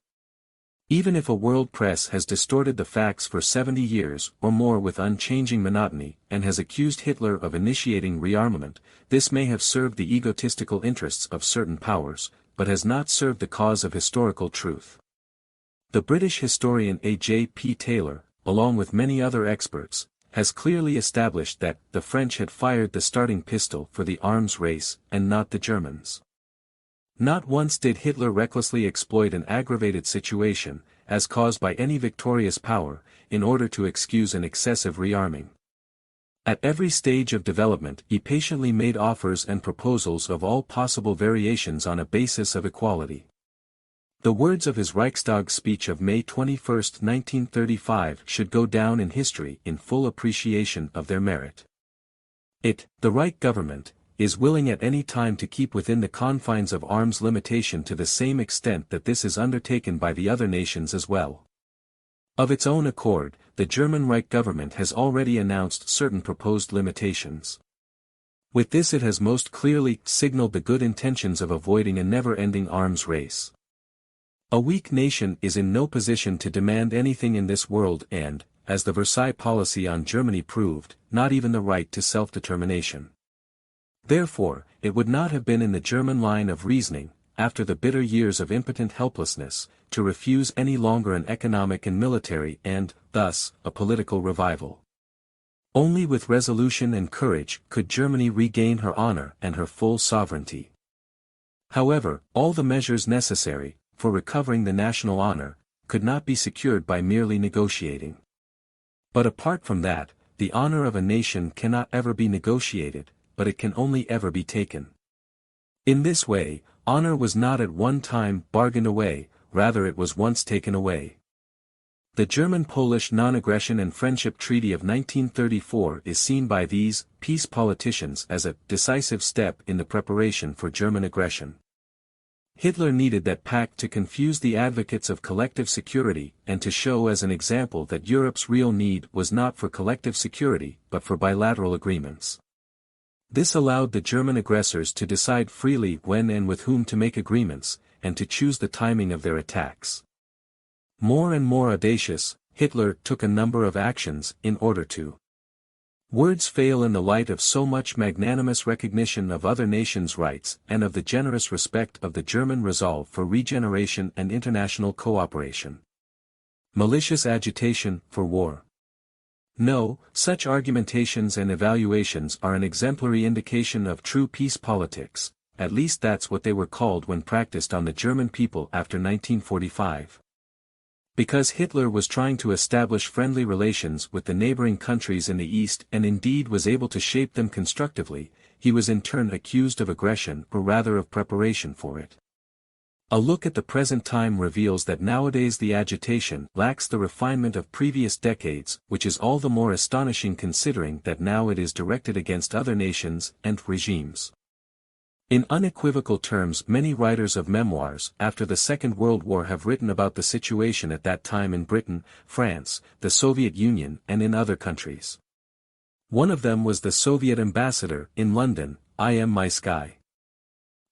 Even if a world press has distorted the facts for 70 years or more with unchanging monotony, and has accused Hitler of initiating rearmament, this may have served the egotistical interests of certain powers, but has not served the cause of historical truth. The British historian A.J.P. Taylor, along with many other experts, has clearly established that the French had fired the starting pistol for the arms race, and not the Germans. Not once did Hitler recklessly exploit an aggravated situation, as caused by any victorious power, in order to excuse an excessive rearming. At every stage of development he patiently made offers and proposals of all possible variations on a basis of equality. The words of his Reichstag speech of May 21, 1935 should go down in history in full appreciation of their merit. It, the Reich government, is willing at any time to keep within the confines of arms limitation to the same extent that this is undertaken by the other nations as well. Of its own accord, the German Reich government has already announced certain proposed limitations. With this it has most clearly signaled the good intentions of avoiding a never-ending arms race. A weak nation is in no position to demand anything in this world and, as the Versailles policy on Germany proved, not even the right to self-determination. Therefore, it would not have been in the German line of reasoning, after the bitter years of impotent helplessness, to refuse any longer an economic and military and, thus, a political revival. Only with resolution and courage could Germany regain her honor and her full sovereignty. However, all the measures necessary for recovering the national honor could not be secured by merely negotiating. But apart from that, the honor of a nation cannot ever be negotiated, but it can only ever be taken. In this way, honor was not at one time bargained away, rather it was once taken away. The German-Polish Non-Aggression and Friendship Treaty of 1934 is seen by these peace politicians as a decisive step in the preparation for German aggression. Hitler needed that pact to confuse the advocates of collective security and to show as an example that Europe's real need was not for collective security but for bilateral agreements. This allowed the German aggressors to decide freely when and with whom to make agreements, and to choose the timing of their attacks. More and more audacious, Hitler took a number of actions in order to. Words fail in the light of so much magnanimous recognition of other nations' rights and of the generous respect of the German resolve for regeneration and international cooperation. Malicious agitation for war. No, such argumentations and evaluations are an exemplary indication of true peace politics, at least that's what they were called when practiced on the German people after 1945. Because Hitler was trying to establish friendly relations with the neighboring countries in the East and indeed was able to shape them constructively, he was in turn accused of aggression or rather of preparation for it. A look at the present time reveals that nowadays the agitation lacks the refinement of previous decades, which is all the more astonishing considering that now it is directed against other nations and regimes. In unequivocal terms, many writers of memoirs after the Second World War have written about the situation at that time in Britain, France, the Soviet Union and in other countries. One of them was the Soviet ambassador in London, I.M. Maisky.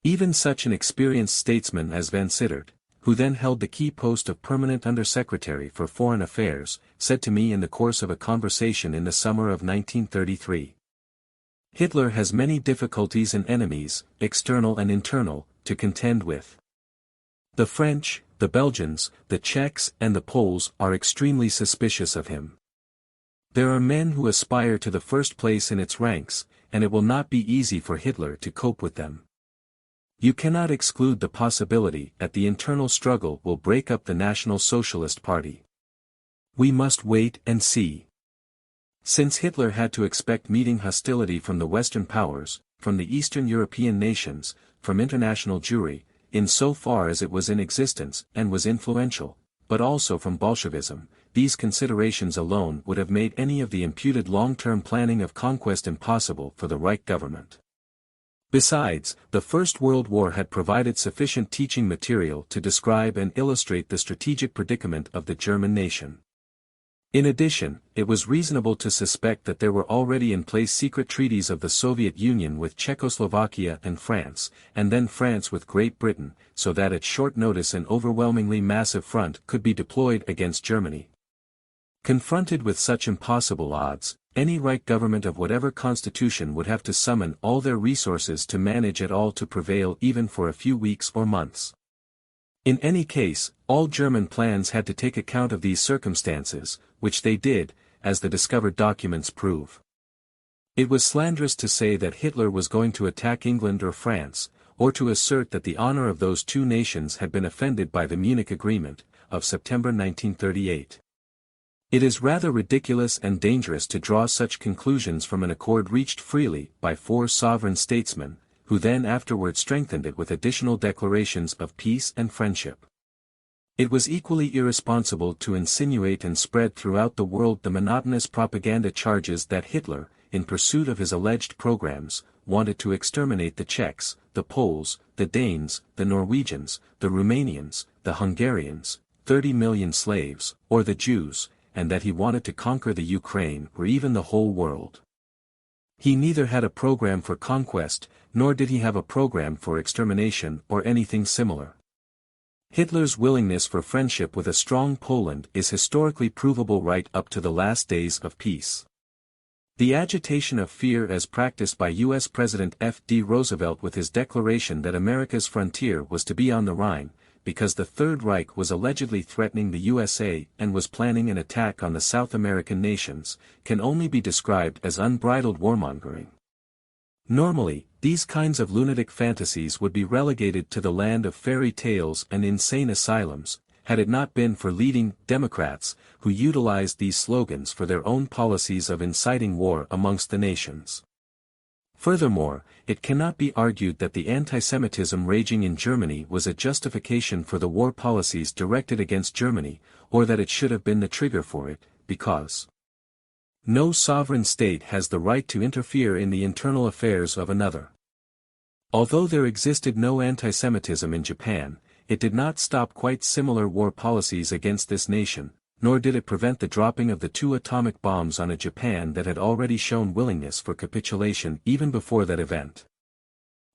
Even such an experienced statesman as Vansittart, who then held the key post of Permanent Undersecretary for Foreign Affairs, said to me in the course of a conversation in the summer of 1933. Hitler has many difficulties and enemies, external and internal, to contend with. The French, the Belgians, the Czechs and the Poles are extremely suspicious of him. There are men who aspire to the first place in its ranks, and it will not be easy for Hitler to cope with them. You cannot exclude the possibility that the internal struggle will break up the National Socialist Party. We must wait and see. Since Hitler had to expect meeting hostility from the Western powers, from the Eastern European nations, from international Jewry, in so far as it was in existence and was influential, but also from Bolshevism, these considerations alone would have made any of the imputed long-term planning of conquest impossible for the Reich government. Besides, the First World War had provided sufficient teaching material to describe and illustrate the strategic predicament of the German nation. In addition, it was reasonable to suspect that there were already in place secret treaties of the Soviet Union with Czechoslovakia and France, and then France with Great Britain, so that at short notice an overwhelmingly massive front could be deployed against Germany. Confronted with such impossible odds, any Reich government of whatever constitution would have to summon all their resources to manage at all to prevail even for a few weeks or months. In any case, all German plans had to take account of these circumstances, which they did, as the discovered documents prove. It was slanderous to say that Hitler was going to attack England or France, or to assert that the honor of those two nations had been offended by the Munich Agreement, of September 1938. It is rather ridiculous and dangerous to draw such conclusions from an accord reached freely by four sovereign statesmen, who then afterward strengthened it with additional declarations of peace and friendship. It was equally irresponsible to insinuate and spread throughout the world the monotonous propaganda charges that Hitler, in pursuit of his alleged programs, wanted to exterminate the Czechs, the Poles, the Danes, the Norwegians, the Romanians, the Hungarians, 30 million slaves, or the Jews, and that he wanted to conquer the Ukraine or even the whole world. He neither had a program for conquest, nor did he have a program for extermination or anything similar. Hitler's willingness for friendship with a strong Poland is historically provable right up to the last days of peace. The agitation of fear as practiced by U.S. President F.D. Roosevelt with his declaration that America's frontier was to be on the Rhine, because the Third Reich was allegedly threatening the USA and was planning an attack on the South American nations, can only be described as unbridled warmongering. Normally, these kinds of lunatic fantasies would be relegated to the land of fairy tales and insane asylums, had it not been for leading Democrats, who utilized these slogans for their own policies of inciting war amongst the nations. Furthermore, it cannot be argued that the anti-Semitism raging in Germany was a justification for the war policies directed against Germany, or that it should have been the trigger for it, because no sovereign state has the right to interfere in the internal affairs of another. Although there existed no anti-Semitism in Japan, it did not stop quite similar war policies against this nation, nor did it prevent the dropping of the 2 atomic bombs on a Japan that had already shown willingness for capitulation even before that event.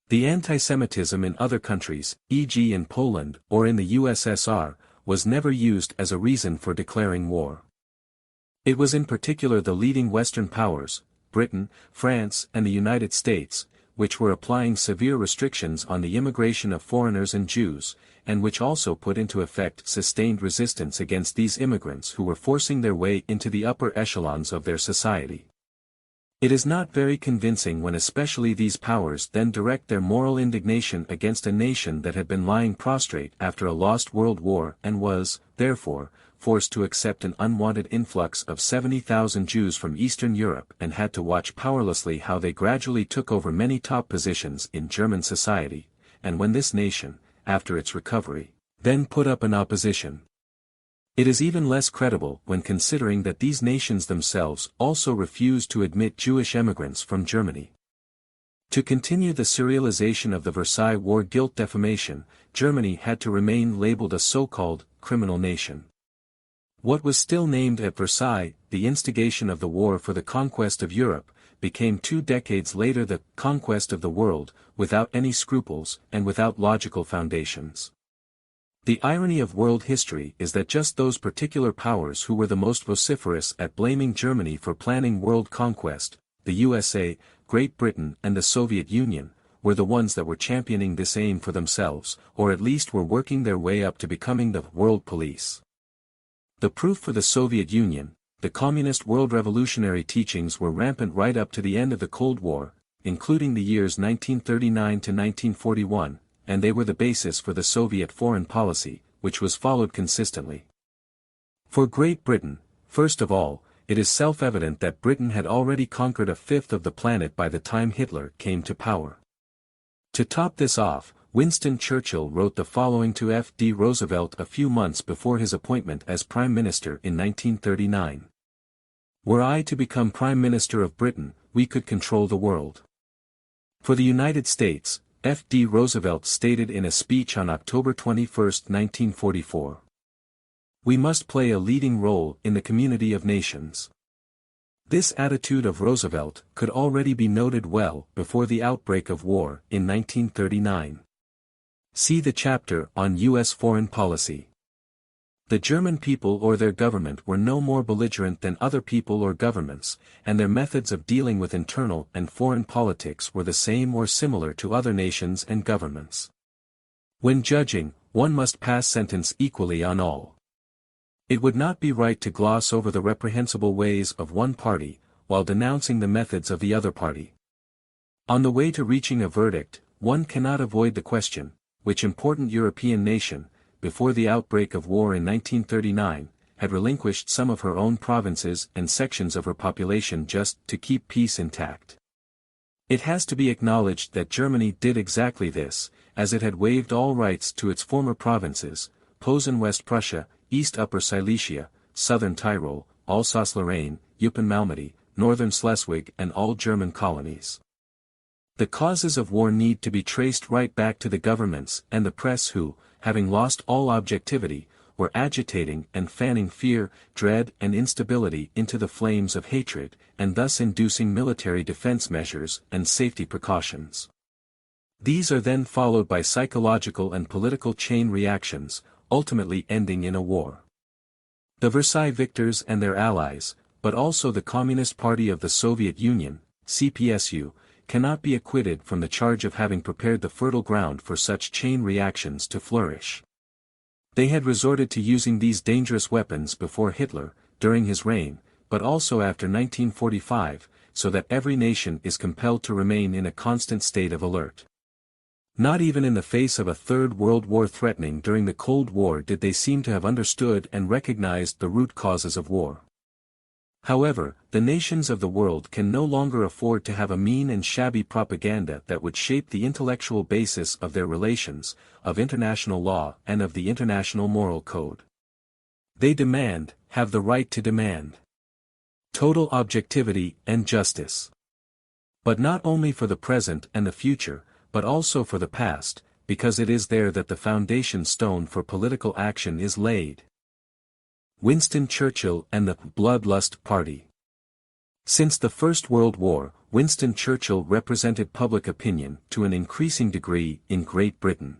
The anti-Semitism in other countries, e.g. in Poland or in the USSR, was never used as a reason for declaring war. It was in particular the leading Western powers, Britain, France and the United States, which were applying severe restrictions on the immigration of foreigners and Jews, and which also put into effect sustained resistance against these immigrants who were forcing their way into the upper echelons of their society. It is not very convincing when especially these powers then direct their moral indignation against a nation that had been lying prostrate after a lost world war and was, therefore, forced to accept an unwanted influx of 70,000 Jews from Eastern Europe and had to watch powerlessly how they gradually took over many top positions in German society, and when this nation, after its recovery, then put up an opposition. It is even less credible when considering that these nations themselves also refused to admit Jewish emigrants from Germany. To continue the serialization of the Versailles War guilt defamation, Germany had to remain labeled a so-called criminal nation. What was still named at Versailles, the instigation of the war for the conquest of Europe, became 2 decades later the conquest of the world, without any scruples and without logical foundations. The irony of world history is that just those particular powers who were the most vociferous at blaming Germany for planning world conquest, the USA, Great Britain and the Soviet Union, were the ones that were championing this aim for themselves, or at least were working their way up to becoming the world police. The proof for the Soviet Union, the communist world revolutionary teachings were rampant right up to the end of the Cold War, including the years 1939 to 1941, and they were the basis for the Soviet foreign policy, which was followed consistently. For Great Britain, first of all, it is self-evident that Britain had already conquered a fifth of the planet by the time Hitler came to power. To top this off, Winston Churchill wrote the following to F.D. Roosevelt a few months before his appointment as Prime Minister in 1939. "Were I to become Prime Minister of Britain, we could control the world." For the United States, F.D. Roosevelt stated in a speech on October 21, 1944. "We must play a leading role in the community of nations." This attitude of Roosevelt could already be noted well before the outbreak of war in 1939. See the chapter on U.S. foreign policy. The German people or their government were no more belligerent than other people or governments, and their methods of dealing with internal and foreign politics were the same or similar to other nations and governments. When judging, one must pass sentence equally on all. It would not be right to gloss over the reprehensible ways of one party, while denouncing the methods of the other party. On the way to reaching a verdict, one cannot avoid the question, which important European nation, before the outbreak of war in 1939, had relinquished some of her own provinces and sections of her population just to keep peace intact? It has to be acknowledged that Germany did exactly this, as it had waived all rights to its former provinces, Posen West Prussia, East Upper Silesia, Southern Tyrol, Alsace-Lorraine, Eupen-Malmedy, Northern Schleswig and all German colonies. The causes of war need to be traced right back to the governments and the press who, having lost all objectivity, were agitating and fanning fear, dread and instability into the flames of hatred, and thus inducing military defense measures and safety precautions. These are then followed by psychological and political chain reactions, ultimately ending in a war. The Versailles victors and their allies, but also the Communist Party of the Soviet Union, CPSU, cannot be acquitted from the charge of having prepared the fertile ground for such chain reactions to flourish. They had resorted to using these dangerous weapons before Hitler, during his reign, but also after 1945, so that every nation is compelled to remain in a constant state of alert. Not even in the face of a Third World War threatening during the Cold War did they seem to have understood and recognized the root causes of war. However, the nations of the world can no longer afford to have a mean and shabby propaganda that would shape the intellectual basis of their relations, of international law and of the international moral code. They have the right to demand total objectivity and justice. But not only for the present and the future, but also for the past, because it is there that the foundation stone for political action is laid. Winston Churchill and the Bloodlust Party. Since the First World War, Winston Churchill represented public opinion to an increasing degree in Great Britain.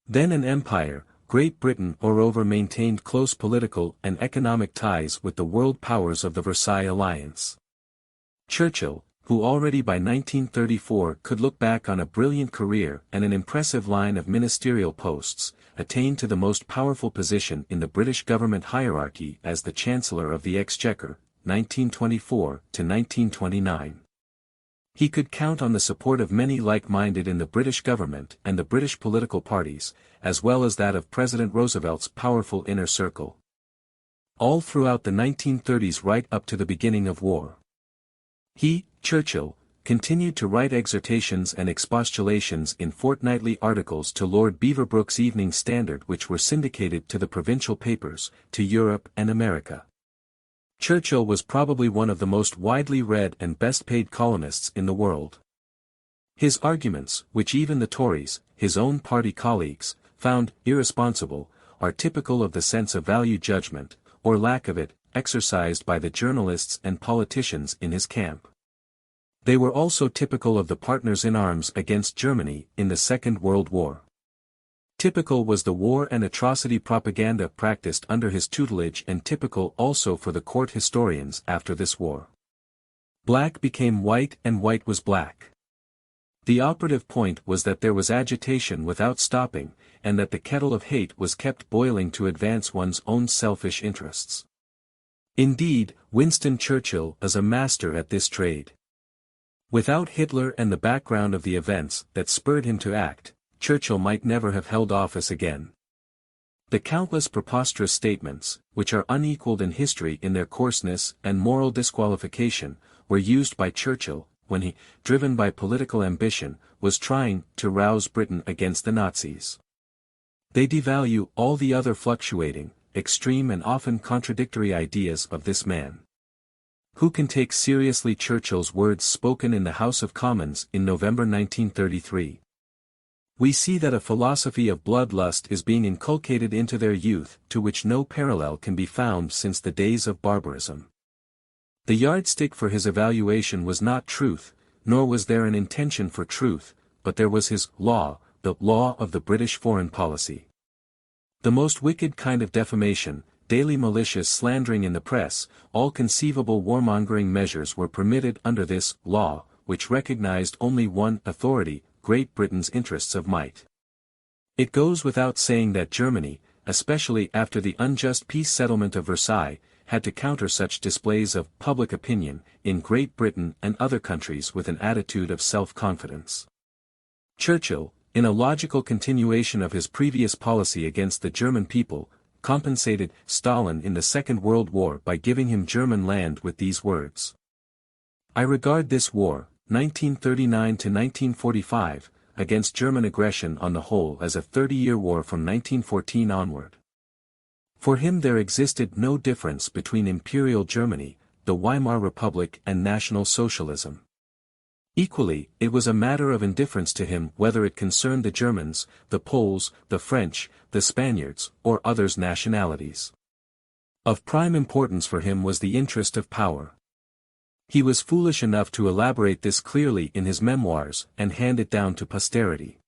Then an empire, Great Britain moreover maintained close political and economic ties with the world powers of the Versailles Alliance. Churchill, who already by 1934 could look back on a brilliant career and an impressive line of ministerial posts, attained to the most powerful position in the British government hierarchy as the Chancellor of the Exchequer, 1924 to 1929. He could count on the support of many like-minded in the British government and the British political parties, as well as that of President Roosevelt's powerful inner circle. All throughout the 1930s right up to the beginning of war. He, Churchill, continued to write exhortations and expostulations in fortnightly articles to Lord Beaverbrook's Evening Standard, which were syndicated to the provincial papers, to Europe and America. Churchill was probably one of the most widely read and best-paid columnists in the world. His arguments, which even the Tories, his own party colleagues, found irresponsible, are typical of the sense of value judgment, or lack of it, exercised by the journalists and politicians in his camp. They were also typical of the partners in arms against Germany in the Second World War. Typical was the war and atrocity propaganda practiced under his tutelage, and typical also for the court historians after this war. Black became white and white was black. The operative point was that there was agitation without stopping, and that the kettle of hate was kept boiling to advance one's own selfish interests. Indeed, Winston Churchill is a master at this trade. Without Hitler and the background of the events that spurred him to act, Churchill might never have held office again. The countless preposterous statements, which are unequaled in history in their coarseness and moral disqualification, were used by Churchill, when he, driven by political ambition, was trying to rouse Britain against the Nazis. They devalue all the other fluctuating, extreme and often contradictory ideas of this man. Who can take seriously Churchill's words spoken in the House of Commons in November 1933? We see that a philosophy of bloodlust is being inculcated into their youth, to which no parallel can be found since the days of barbarism. The yardstick for his evaluation was not truth, nor was there an intention for truth, but there was his law, the law of the British foreign policy. The most wicked kind of defamation, daily malicious slandering in the press, all conceivable warmongering measures were permitted under this law, which recognized only one authority, Great Britain's interests of might. It goes without saying that Germany, especially after the unjust peace settlement of Versailles, had to counter such displays of public opinion in Great Britain and other countries with an attitude of self-confidence. Churchill, in a logical continuation of his previous policy against the German people, compensated Stalin in the Second World War by giving him German land with these words: "I regard this war, 1939 to 1945, against German aggression on the whole as a 30-year war from 1914 onward." For him there existed no difference between Imperial Germany, the Weimar Republic and National Socialism. Equally, it was a matter of indifference to him whether it concerned the Germans, the Poles, the French, the Spaniards, or others' nationalities. Of prime importance for him was the interest of power. He was foolish enough to elaborate this clearly in his memoirs and hand it down to posterity.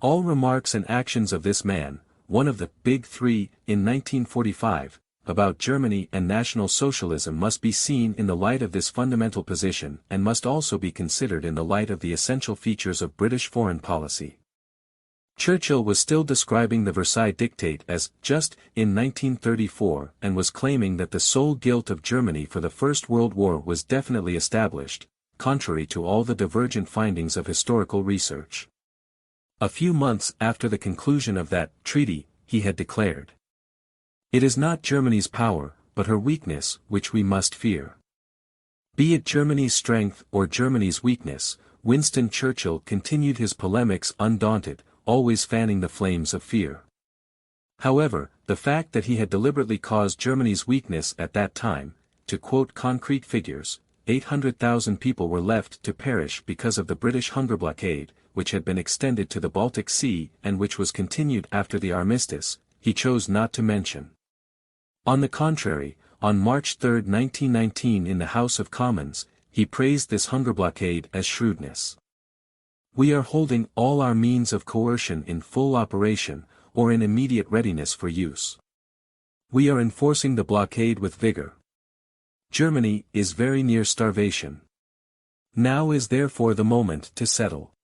All remarks and actions of this man, one of the Big Three, in 1945, about Germany and National Socialism must be seen in the light of this fundamental position and must also be considered in the light of the essential features of British foreign policy. Churchill was still describing the Versailles Dictate as just in 1934 and was claiming that the sole guilt of Germany for the First World War was definitely established, contrary to all the divergent findings of historical research. A few months after the conclusion of that treaty, he had declared, "It is not Germany's power, but her weakness, which we must fear." Be it Germany's strength or Germany's weakness, Winston Churchill continued his polemics undaunted, always fanning the flames of fear. However, the fact that he had deliberately caused Germany's weakness at that time, to quote concrete figures, 800,000 people were left to perish because of the British hunger blockade, which had been extended to the Baltic Sea and which was continued after the armistice, he chose not to mention. On the contrary, on March 3, 1919 in the House of Commons, he praised this hunger blockade as shrewdness. "We are holding all our means of coercion in full operation, or in immediate readiness for use. We are enforcing the blockade with vigor. Germany is very near starvation. Now is therefore the moment to settle."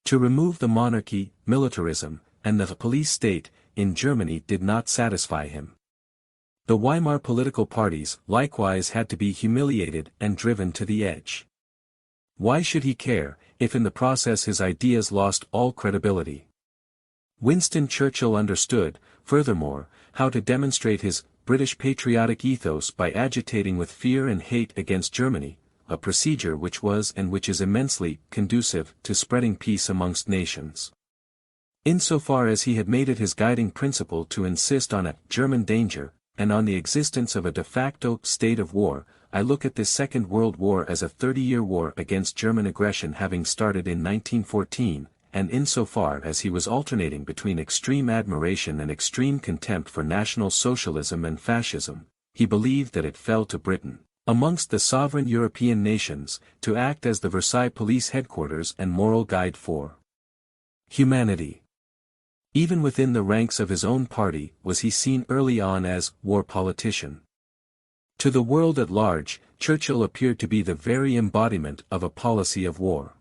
To remove the monarchy, militarism, and the police state in Germany did not satisfy him. The Weimar political parties likewise had to be humiliated and driven to the edge. Why should he care, if in the process his ideas lost all credibility? Winston Churchill understood, furthermore, how to demonstrate his British patriotic ethos by agitating with fear and hate against Germany, a procedure which was and which is immensely conducive to spreading peace amongst nations. Insofar as he had made it his guiding principle to insist on a German danger, and on the existence of a de facto state of war, I look at this Second World War as a 30-year war against German aggression having started in 1914, and insofar as he was alternating between extreme admiration and extreme contempt for National Socialism and Fascism, he believed that it fell to Britain, amongst the sovereign European nations, to act as the Versailles police headquarters and moral guide for humanity. Even within the ranks of his own party was he seen early on as war politician. To the world at large, Churchill appeared to be the very embodiment of a policy of war.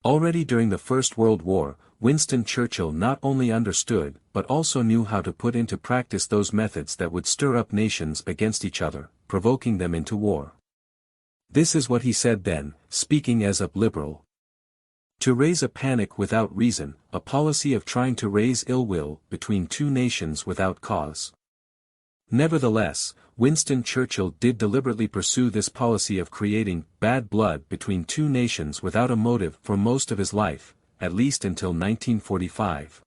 Already during the First World War, Winston Churchill not only understood but also knew how to put into practice those methods that would stir up nations against each other, provoking them into war. This is what he said then, speaking as a liberal. To raise a panic without reason, a policy of trying to raise ill will between two nations without cause. Nevertheless, Winston Churchill did deliberately pursue this policy of creating bad blood between two nations without a motive for most of his life, at least until 1945.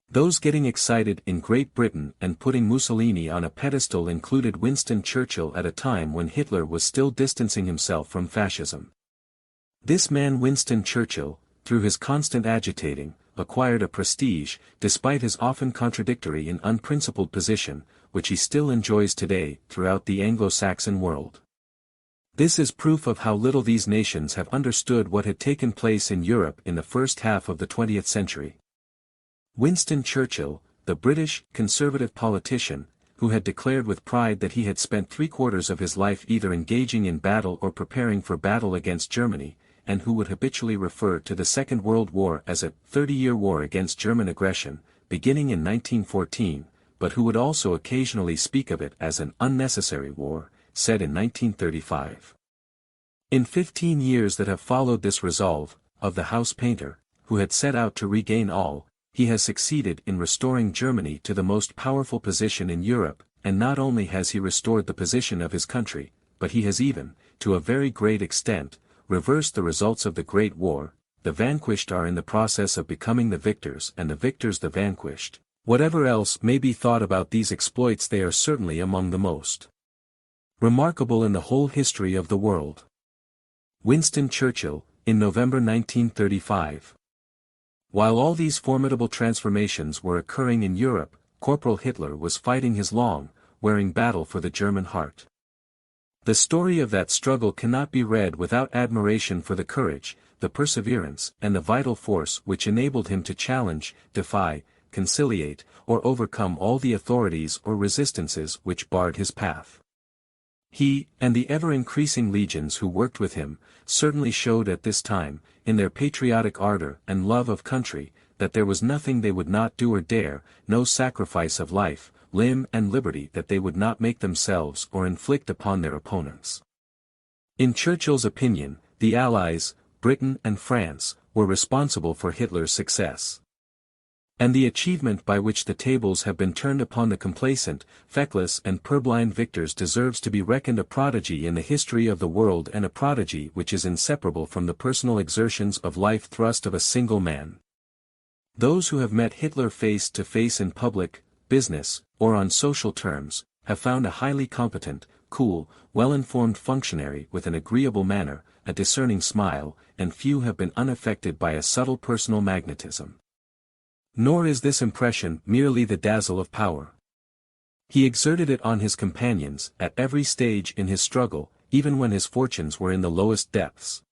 Those getting excited in Great Britain and putting Mussolini on a pedestal included Winston Churchill at a time when Hitler was still distancing himself from fascism. This man Winston Churchill, through his constant agitating, acquired a prestige, despite his often contradictory and unprincipled position, which he still enjoys today throughout the Anglo-Saxon world. This is proof of how little these nations have understood what had taken place in Europe in the first half of the 20th century. Winston Churchill, the British conservative politician, who had declared with pride that he had spent 3/4 of his life either engaging in battle or preparing for battle against Germany, and who would habitually refer to the Second World War as a 30-year war against German aggression, beginning in 1914, but who would also occasionally speak of it as an unnecessary war, said in 1935. In 15 years that have followed this resolve, of the house painter, who had set out to regain all, he has succeeded in restoring Germany to the most powerful position in Europe, and not only has he restored the position of his country, but he has even, to a very great extent, reversed the results of the Great War. The vanquished are in the process of becoming the victors and the victors the vanquished. Whatever else may be thought about these exploits, they are certainly among the most remarkable in the whole history of the world. Winston Churchill, in November 1935. While all these formidable transformations were occurring in Europe, Corporal Hitler was fighting his long, wearing battle for the German heart. The story of that struggle cannot be read without admiration for the courage, the perseverance, and the vital force which enabled him to challenge, defy, conciliate, or overcome all the authorities or resistances which barred his path. He, and the ever-increasing legions who worked with him, certainly showed at this time, in their patriotic ardor and love of country, that there was nothing they would not do or dare, no sacrifice of life, limb and liberty that they would not make themselves or inflict upon their opponents. In Churchill's opinion, the Allies, Britain and France, were responsible for Hitler's success. And the achievement by which the tables have been turned upon the complacent, feckless and purblind victors deserves to be reckoned a prodigy in the history of the world, and a prodigy which is inseparable from the personal exertions of life thrust of a single man. Those who have met Hitler face to face in public, business, or on social terms, have found a highly competent, cool, well-informed functionary with an agreeable manner, a discerning smile, and few have been unaffected by a subtle personal magnetism. Nor is this impression merely the dazzle of power. He exerted it on his companions at every stage in his struggle, even when his fortunes were in the lowest depths.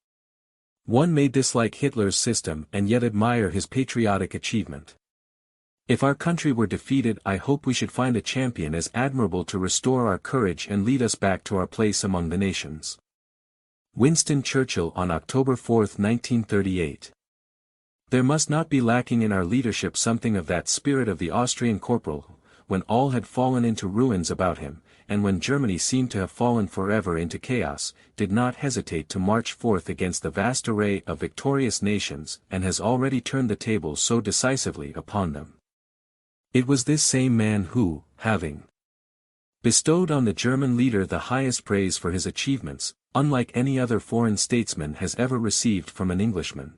One may dislike Hitler's system and yet admire his patriotic achievement. If our country were defeated, I hope we should find a champion as admirable to restore our courage and lead us back to our place among the nations. Winston Churchill on October 4, 1938. There must not be lacking in our leadership something of that spirit of the Austrian corporal who, when all had fallen into ruins about him, and when Germany seemed to have fallen forever into chaos, did not hesitate to march forth against the vast array of victorious nations, and has already turned the tables so decisively upon them. It was this same man who, having bestowed on the German leader the highest praise for his achievements, unlike any other foreign statesman has ever received from an Englishman.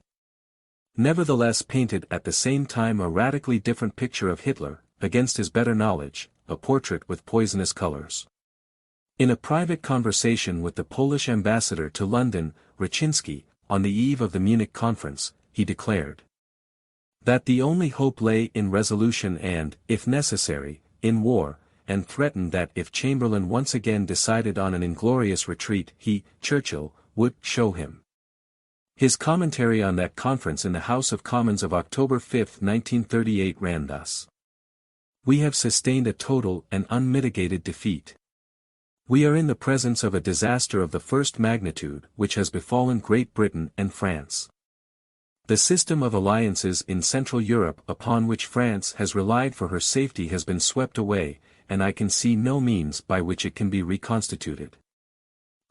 Nevertheless painted at the same time a radically different picture of Hitler, against his better knowledge, a portrait with poisonous colors. In a private conversation with the Polish ambassador to London, Raczynski, on the eve of the Munich conference, he declared that the only hope lay in resolution and, if necessary, in war, and threatened that if Chamberlain once again decided on an inglorious retreat he, Churchill, would show him. His commentary on that conference in the House of Commons of October 5, 1938 ran thus. We have sustained a total and unmitigated defeat. We are in the presence of a disaster of the first magnitude which has befallen Great Britain and France. The system of alliances in Central Europe upon which France has relied for her safety has been swept away, and I can see no means by which it can be reconstituted.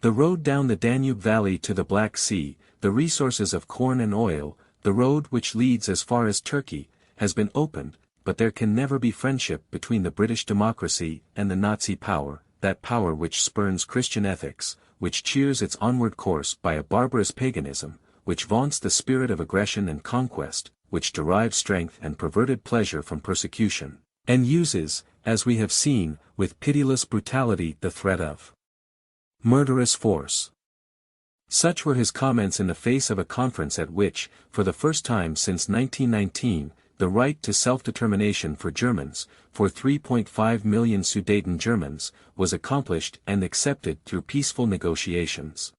The road down the Danube Valley to the Black Sea, the resources of corn and oil, the road which leads as far as Turkey, has been opened, but there can never be friendship between the British democracy and the Nazi power, that power which spurns Christian ethics, which cheers its onward course by a barbarous paganism, which vaunts the spirit of aggression and conquest, which derives strength and perverted pleasure from persecution, and uses, as we have seen, with pitiless brutality the threat of murderous force. Such were his comments in the face of a conference at which, for the first time since 1919, the right to self-determination for Germans, for 3.5 million Sudeten Germans, was accomplished and accepted through peaceful negotiations.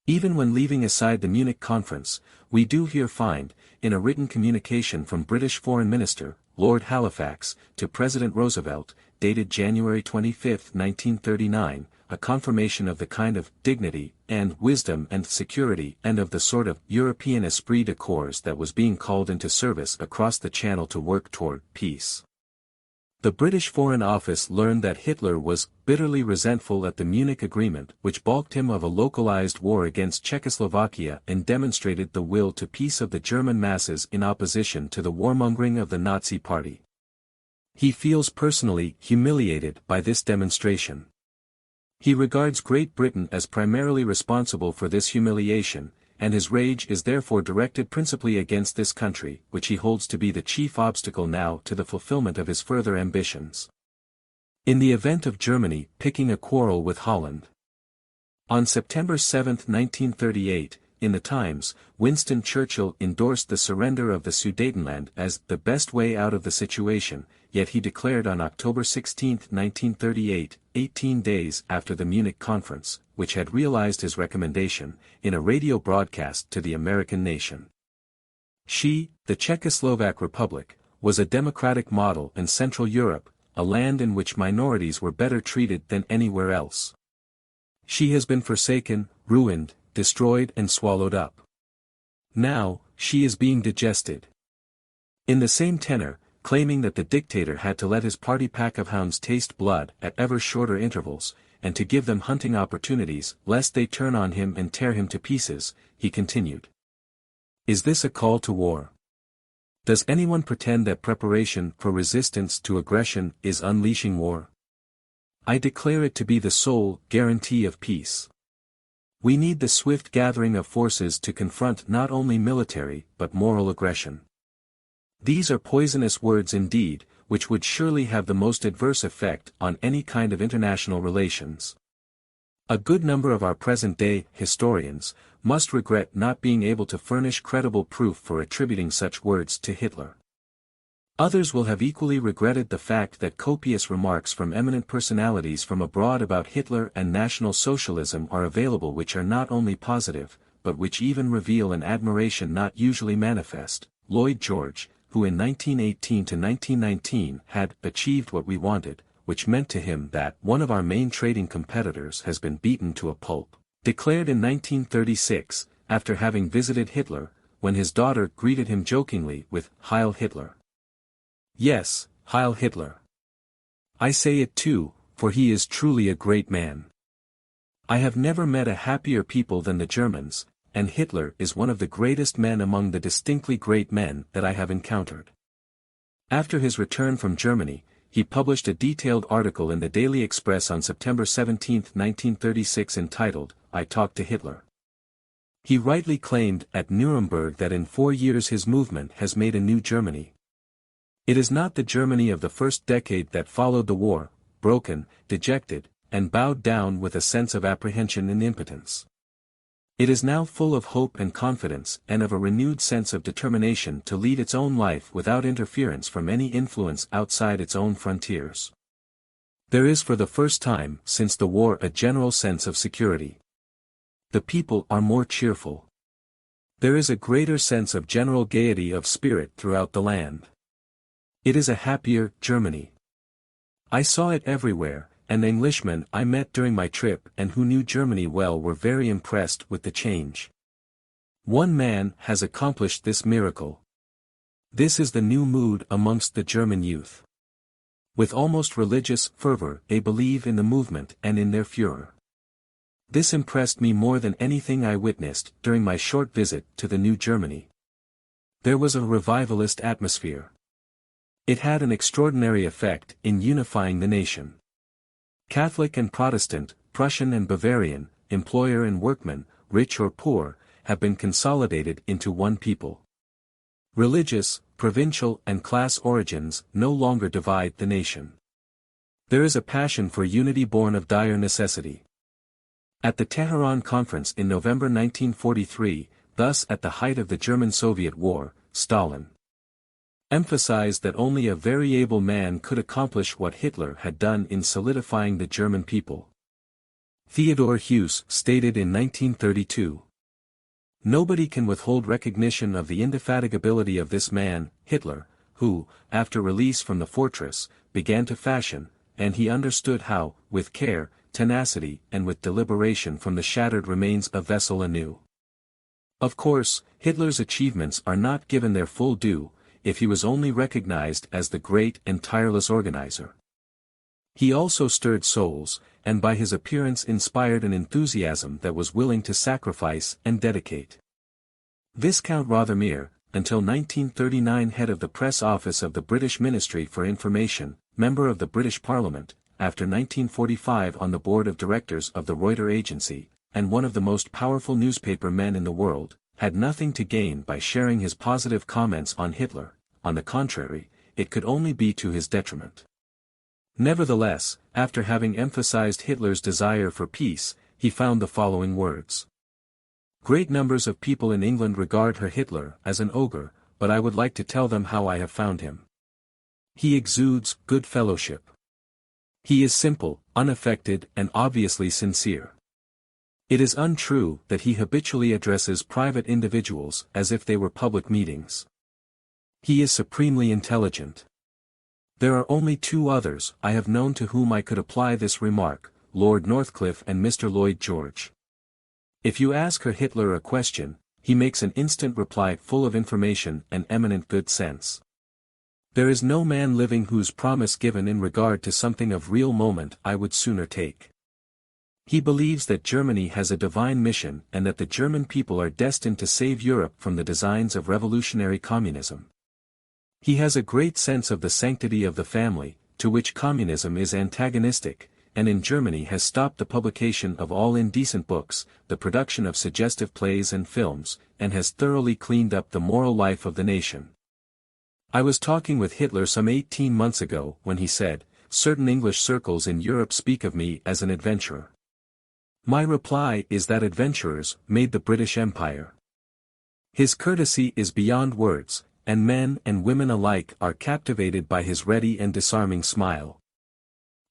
Even when leaving aside the Munich conference, we do here find, in a written communication from British Foreign Minister, Lord Halifax, to President Roosevelt, dated January 25, 1939, a confirmation of the kind of dignity, and wisdom and security and of the sort of European esprit de corps that was being called into service across the Channel to work toward peace. The British Foreign Office learned that Hitler was bitterly resentful at the Munich Agreement which balked him of a localized war against Czechoslovakia and demonstrated the will to peace of the German masses in opposition to the warmongering of the Nazi Party. He feels personally humiliated by this demonstration. He regards Great Britain as primarily responsible for this humiliation, and his rage is therefore directed principally against this country, which he holds to be the chief obstacle now to the fulfillment of his further ambitions. In the event of Germany picking a quarrel with Holland. On September 7, 1938, in the Times, Winston Churchill endorsed the surrender of the Sudetenland as the best way out of the situation, yet he declared on October 16, 1938, 18 days after the Munich conference, which had realized his recommendation, in a radio broadcast to the American nation. She, the Czechoslovak Republic, was a democratic model in Central Europe, a land in which minorities were better treated than anywhere else. She has been forsaken, ruined, destroyed and swallowed up. Now, she is being digested. In the same tenor, claiming that the dictator had to let his party pack of hounds taste blood at ever shorter intervals, and to give them hunting opportunities lest they turn on him and tear him to pieces, he continued. Is this a call to war? Does anyone pretend that preparation for resistance to aggression is unleashing war? I declare it to be the sole guarantee of peace. We need the swift gathering of forces to confront not only military but moral aggression. These are poisonous words indeed, which would surely have the most adverse effect on any kind of international relations. A good number of our present-day historians must regret not being able to furnish credible proof for attributing such words to Hitler. Others will have equally regretted the fact that copious remarks from eminent personalities from abroad about Hitler and National Socialism are available which are not only positive, but which even reveal an admiration not usually manifest. Lloyd George, who in 1918 to 1919 had achieved what we wanted, which meant to him that one of our main trading competitors has been beaten to a pulp, declared in 1936, after having visited Hitler, when his daughter greeted him jokingly with Heil Hitler. Yes, Heil Hitler. I say it too, for he is truly a great man. I have never met a happier people than the Germans, and Hitler is one of the greatest men among the distinctly great men that I have encountered. After his return from Germany, he published a detailed article in the Daily Express on September 17, 1936 entitled, "I Talked to Hitler." He rightly claimed at Nuremberg that in 4 years his movement has made a new Germany. It is not the Germany of the first decade that followed the war, broken, dejected, and bowed down with a sense of apprehension and impotence. It is now full of hope and confidence and of a renewed sense of determination to lead its own life without interference from any influence outside its own frontiers. There is for the first time since the war a general sense of security. The people are more cheerful. There is a greater sense of general gaiety of spirit throughout the land. It is a happier Germany. I saw it everywhere, and the Englishmen I met during my trip and who knew Germany well were very impressed with the change. One man has accomplished this miracle. This is the new mood amongst the German youth. With almost religious fervor they believe in the movement and in their Führer. This impressed me more than anything I witnessed during my short visit to the new Germany. There was a revivalist atmosphere. It had an extraordinary effect in unifying the nation. Catholic and Protestant, Prussian and Bavarian, employer and workman, rich or poor, have been consolidated into one people. Religious, provincial and class origins no longer divide the nation. There is a passion for unity born of dire necessity. At the Tehran Conference in November 1943, thus at the height of the German-Soviet War, Stalin emphasized that only a very able man could accomplish what Hitler had done in solidifying the German people. Theodor Heuss stated in 1932, "Nobody can withhold recognition of the indefatigability of this man, Hitler, who, after release from the fortress, began to fashion, and he understood how, with care, tenacity and with deliberation from the shattered remains a vessel anew." Of course, Hitler's achievements are not given their full due, if he was only recognized as the great and tireless organizer. He also stirred souls, and by his appearance inspired an enthusiasm that was willing to sacrifice and dedicate. Viscount Rothermere, until 1939 head of the press office of the British Ministry for Information, member of the British Parliament, after 1945 on the board of directors of the Reuters Agency, and one of the most powerful newspaper men in the world, had nothing to gain by sharing his positive comments on Hitler. On the contrary, it could only be to his detriment. Nevertheless, after having emphasized Hitler's desire for peace, he found the following words. "Great numbers of people in England regard Herr Hitler as an ogre, but I would like to tell them how I have found him. He exudes good fellowship. He is simple, unaffected and obviously sincere. It is untrue that he habitually addresses private individuals as if they were public meetings. He is supremely intelligent. There are only 2 others I have known to whom I could apply this remark, Lord Northcliffe and Mr. Lloyd George. If you ask Herr Hitler a question, he makes an instant reply full of information and eminent good sense. There is no man living whose promise given in regard to something of real moment I would sooner take. He believes that Germany has a divine mission and that the German people are destined to save Europe from the designs of revolutionary communism. He has a great sense of the sanctity of the family, to which communism is antagonistic, and in Germany has stopped the publication of all indecent books, the production of suggestive plays and films, and has thoroughly cleaned up the moral life of the nation. I was talking with Hitler some 18 months ago when he said, 'Certain English circles in Europe speak of me as an adventurer.' My reply is that adventurers made the British Empire. His courtesy is beyond words, and men and women alike are captivated by his ready and disarming smile.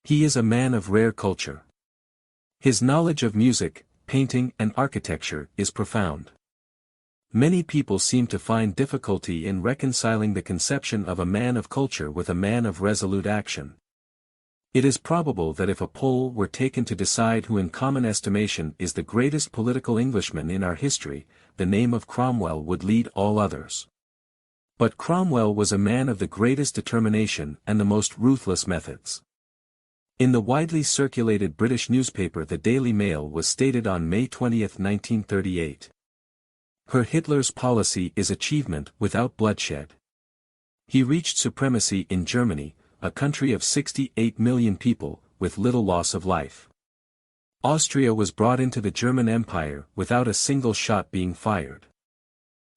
He is a man of rare culture. His knowledge of music, painting and architecture is profound. Many people seem to find difficulty in reconciling the conception of a man of culture with a man of resolute action. It is probable that if a poll were taken to decide who in common estimation is the greatest political Englishman in our history, the name of Cromwell would lead all others. But Cromwell was a man of the greatest determination and the most ruthless methods. In the widely circulated British newspaper The Daily Mail was stated on May 20, 1938. Herr Hitler's policy is achievement without bloodshed. He reached supremacy in Germany, a country of 68 million people, with little loss of life. Austria was brought into the German Empire without a single shot being fired.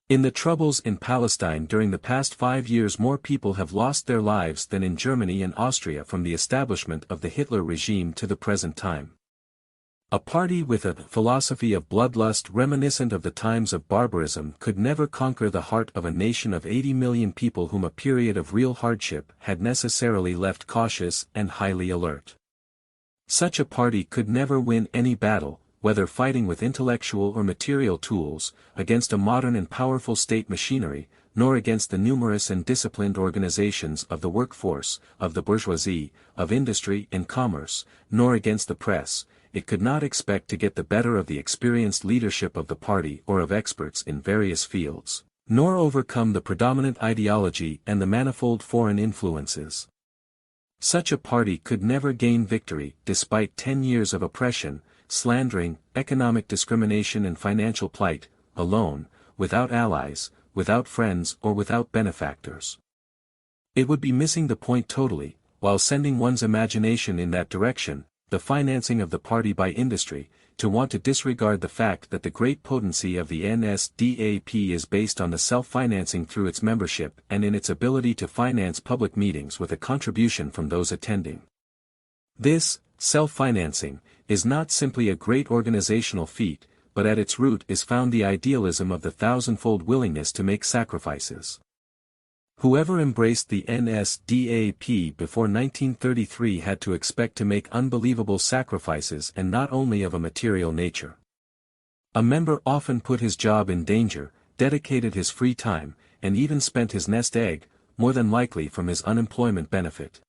In the troubles in Palestine during the past 5 years, more people have lost their lives than in Germany and Austria from the establishment of the Hitler regime to the present time. A party with a philosophy of bloodlust reminiscent of the times of barbarism could never conquer the heart of a nation of 80 million people whom a period of real hardship had necessarily left cautious and highly alert. Such a party could never win any battle, whether fighting with intellectual or material tools, against a modern and powerful state machinery, nor against the numerous and disciplined organizations of the workforce, of the bourgeoisie, of industry and commerce, nor against the press. It could not expect to get the better of the experienced leadership of the party or of experts in various fields, nor overcome the predominant ideology and the manifold foreign influences. Such a party could never gain victory, despite 10 years of oppression, slandering, economic discrimination and financial plight, alone, without allies, without friends or without benefactors. It would be missing the point totally, while sending one's imagination in that direction, the financing of the party by industry, to want to disregard the fact that the great potency of the NSDAP is based on the self-financing through its membership and in its ability to finance public meetings with a contribution from those attending. This, self-financing, is not simply a great organizational feat, but at its root is found the idealism of the thousandfold willingness to make sacrifices. Whoever embraced the NSDAP before 1933 had to expect to make unbelievable sacrifices, and not only of a material nature. A member often put his job in danger, dedicated his free time, and even spent his nest egg, more than likely from his unemployment benefit.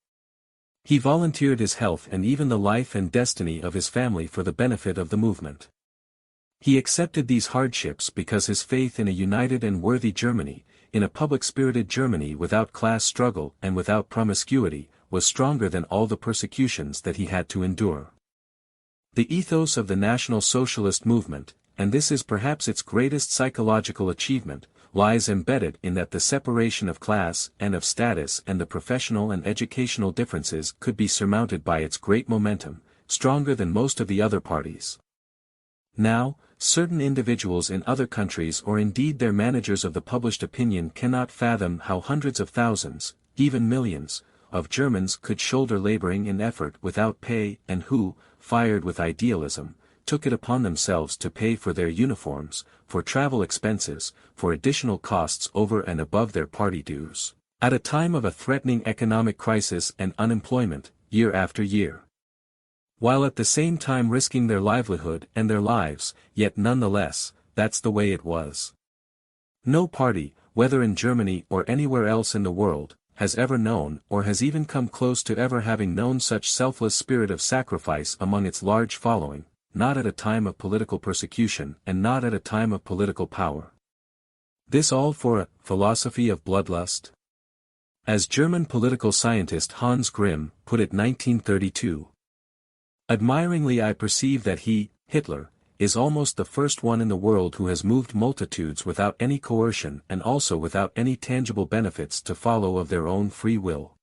He volunteered his health and even the life and destiny of his family for the benefit of the movement. He accepted these hardships because his faith in a united and worthy Germany, in a public-spirited Germany without class struggle and without promiscuity, was stronger than all the persecutions that he had to endure. The ethos of the National Socialist movement, and this is perhaps its greatest psychological achievement, lies embedded in that the separation of class and of status and the professional and educational differences could be surmounted by its great momentum, stronger than most of the other parties. Now, certain individuals in other countries or indeed their managers of the published opinion cannot fathom how hundreds of thousands, even millions, of Germans could shoulder laboring in effort without pay and who, fired with idealism, took it upon themselves to pay for their uniforms, for travel expenses, for additional costs over and above their party dues, at a time of a threatening economic crisis and unemployment, year after year. While at the same time risking their livelihood and their lives, yet nonetheless, that's the way it was. No party, whether in Germany or anywhere else in the world, has ever known or has even come close to ever having known such selfless spirit of sacrifice among its large following, not at a time of political persecution and not at a time of political power. This all for a philosophy of bloodlust? As German political scientist Hans Grimm put it 1932. Admiringly I perceive that he, Hitler, is almost the first one in the world who has moved multitudes without any coercion and also without any tangible benefits to follow of their own free will.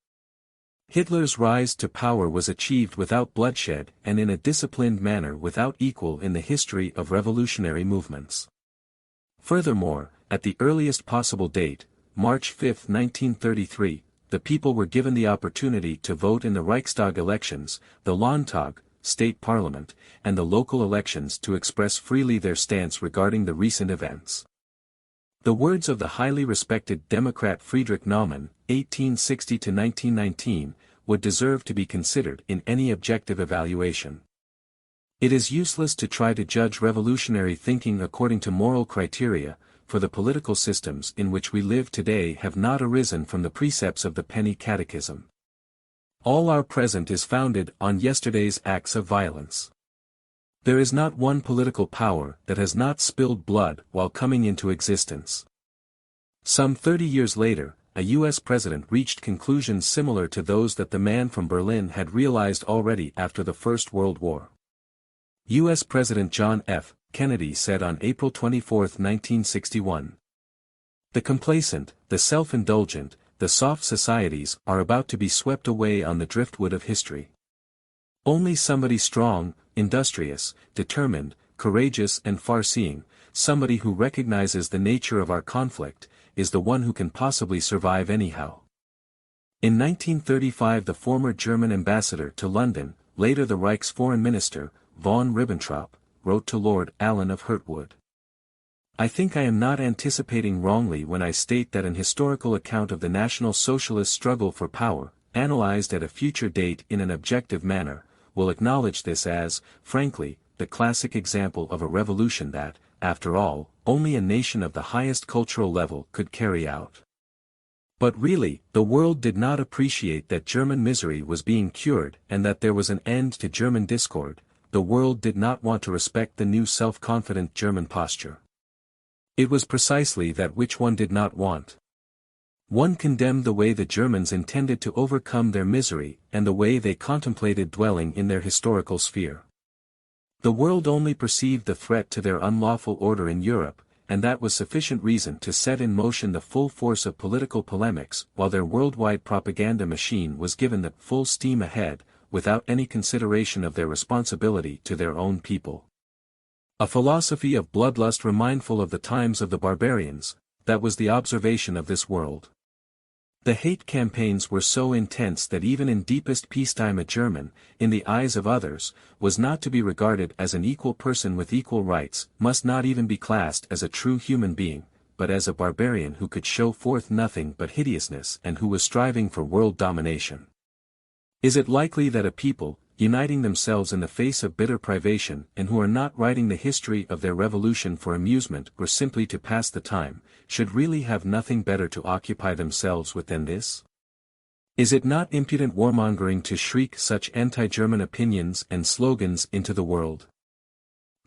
Hitler's rise to power was achieved without bloodshed and in a disciplined manner without equal in the history of revolutionary movements. Furthermore, at the earliest possible date, March 5, 1933, the people were given the opportunity to vote in the Reichstag elections, the Landtag, state parliament, and the local elections to express freely their stance regarding the recent events. The words of the highly respected Democrat Friedrich Naumann, 1860–1919, would deserve to be considered in any objective evaluation. It is useless to try to judge revolutionary thinking according to moral criteria, for the political systems in which we live today have not arisen from the precepts of the Penny Catechism. All our present is founded on yesterday's acts of violence. There is not one political power that has not spilled blood while coming into existence. Some 30 years later, a U.S. president reached conclusions similar to those that the man from Berlin had realized already after the First World War. U.S. President John F. Kennedy said on April 24, 1961. The complacent, the self-indulgent, the soft societies are about to be swept away on the driftwood of history. Only somebody strong, industrious, determined, courageous and far-seeing, somebody who recognizes the nature of our conflict, is the one who can possibly survive anyhow. In 1935 the former German ambassador to London, later the Reich's foreign minister, von Ribbentrop, wrote to Lord Allen of Hurtwood. I think I am not anticipating wrongly when I state that an historical account of the National Socialist struggle for power, analyzed at a future date in an objective manner, will acknowledge this as, frankly, the classic example of a revolution that, after all, only a nation of the highest cultural level could carry out. But really, the world did not appreciate that German misery was being cured and that there was an end to German discord. The world did not want to respect the new self-confident German posture. It was precisely that which one did not want. One condemned the way the Germans intended to overcome their misery and the way they contemplated dwelling in their historical sphere. The world only perceived the threat to their unlawful order in Europe, and that was sufficient reason to set in motion the full force of political polemics, while their worldwide propaganda machine was given the full steam ahead, without any consideration of their responsibility to their own people. A philosophy of bloodlust remindful of the times of the barbarians, that was the observation of this world. The hate campaigns were so intense that even in deepest peacetime a German, in the eyes of others, was not to be regarded as an equal person with equal rights, must not even be classed as a true human being, but as a barbarian who could show forth nothing but hideousness and who was striving for world domination. Is it likely that a people, uniting themselves in the face of bitter privation and who are not writing the history of their revolution for amusement or simply to pass the time, should really have nothing better to occupy themselves with than this? Is it not impudent warmongering to shriek such anti-German opinions and slogans into the world?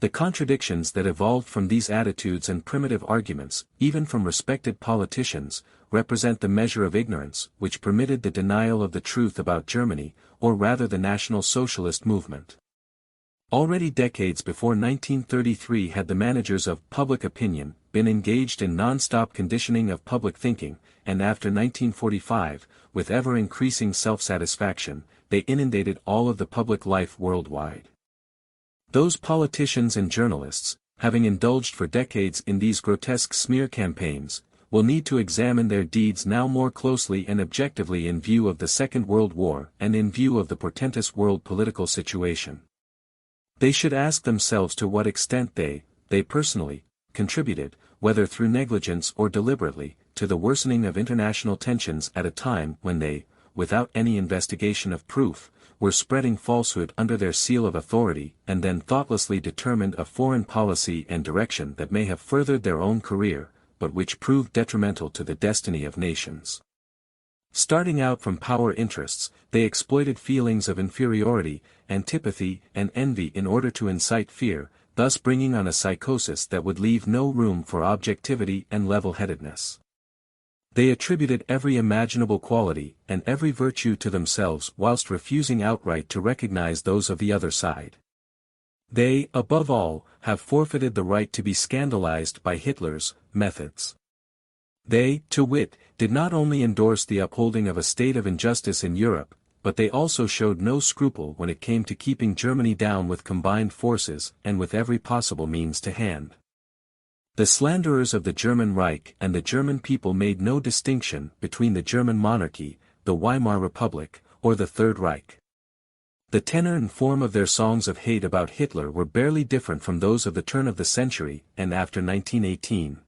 The contradictions that evolved from these attitudes and primitive arguments, even from respected politicians, represent the measure of ignorance which permitted the denial of the truth about Germany, or rather the National Socialist movement. Already decades before 1933 had the managers of public opinion been engaged in non-stop conditioning of public thinking, and after 1945, with ever-increasing self-satisfaction, they inundated all of the public life worldwide. Those politicians and journalists, having indulged for decades in these grotesque smear campaigns, will need to examine their deeds now more closely and objectively in view of the Second World War and in view of the portentous world political situation. They should ask themselves to what extent they personally, contributed, whether through negligence or deliberately, to the worsening of international tensions at a time when they, without any investigation of proof, were spreading falsehood under their seal of authority and then thoughtlessly determined a foreign policy and direction that may have furthered their own career, but which proved detrimental to the destiny of nations. Starting out from power interests, they exploited feelings of inferiority, antipathy, and envy in order to incite fear, thus bringing on a psychosis that would leave no room for objectivity and level-headedness. They attributed every imaginable quality and every virtue to themselves whilst refusing outright to recognize those of the other side. They, above all, have forfeited the right to be scandalized by Hitler's methods. They, to wit, did not only endorse the upholding of a state of injustice in Europe, but they also showed no scruple when it came to keeping Germany down with combined forces and with every possible means to hand. The slanderers of the German Reich and the German people made no distinction between the German monarchy, the Weimar Republic, or the Third Reich. The tenor and form of their songs of hate about Hitler were barely different from those of the turn of the century and after 1918.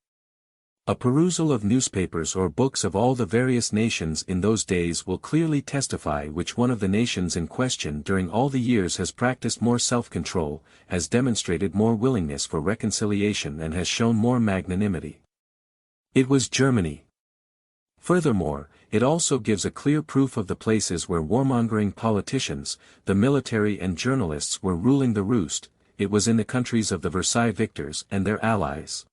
A perusal of newspapers or books of all the various nations in those days will clearly testify which one of the nations in question during all the years has practiced more self-control, has demonstrated more willingness for reconciliation and has shown more magnanimity. It was Germany. Furthermore, it also gives a clear proof of the places where warmongering politicians, the military and journalists were ruling the roost. It was in the countries of the Versailles victors and their allies.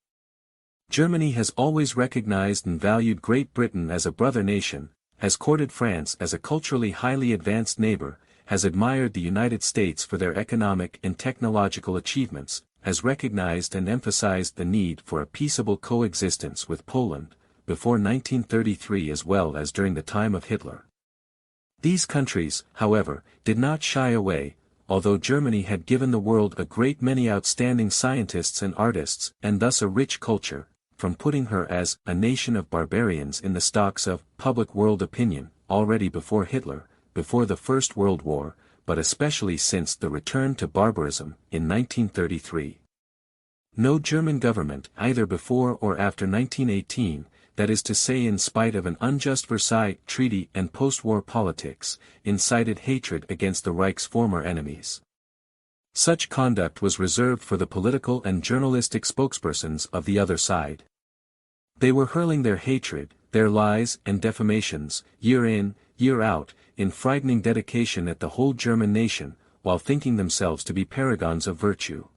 Germany has always recognized and valued Great Britain as a brother nation, has courted France as a culturally highly advanced neighbor, has admired the United States for their economic and technological achievements, has recognized and emphasized the need for a peaceable coexistence with Poland, before 1933 as well as during the time of Hitler. These countries, however, did not shy away, although Germany had given the world a great many outstanding scientists and artists, and thus a rich culture, from putting her as a nation of barbarians in the stocks of public world opinion, already before Hitler, before the First World War, but especially since the return to barbarism, in 1933. No German government, either before or after 1918, that is to say in spite of an unjust Versailles Treaty and post-war politics, incited hatred against the Reich's former enemies. Such conduct was reserved for the political and journalistic spokespersons of the other side. They were hurling their hatred, their lies and defamations, year in, year out, in frightening dedication at the whole German nation, while thinking themselves to be paragons of virtue.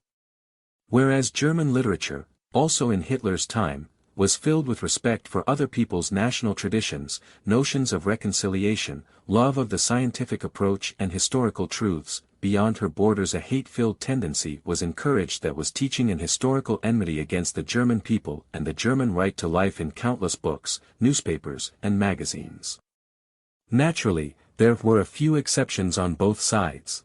Whereas German literature, also in Hitler's time, was filled with respect for other people's national traditions, notions of reconciliation, love of the scientific approach and historical truths, beyond her borders a hate-filled tendency was encouraged that was teaching an historical enmity against the German people and the German right to life in countless books, newspapers, and magazines. Naturally, there were a few exceptions on both sides.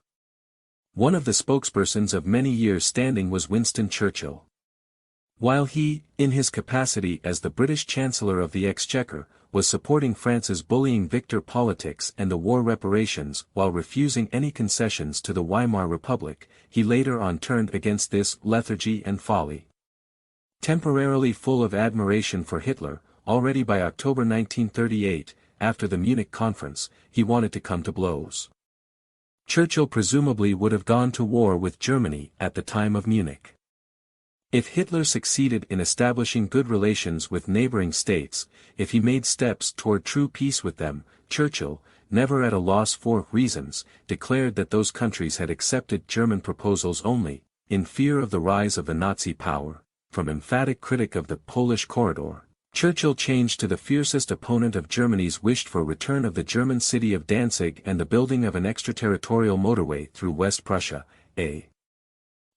One of the spokespersons of many years' standing was Winston Churchill. While he, in his capacity as the British Chancellor of the Exchequer, was supporting France's bullying victor politics and the war reparations while refusing any concessions to the Weimar Republic, he later on turned against this lethargy and folly. Temporarily full of admiration for Hitler, already by October 1938, after the Munich Conference, he wanted to come to blows. Churchill presumably would have gone to war with Germany at the time of Munich. If Hitler succeeded in establishing good relations with neighboring states, if he made steps toward true peace with them, Churchill, never at a loss for reasons, declared that those countries had accepted German proposals only, in fear of the rise of the Nazi power. From emphatic critic of the Polish corridor, Churchill changed to the fiercest opponent of Germany's wished for return of the German city of Danzig and the building of an extraterritorial motorway through West Prussia, a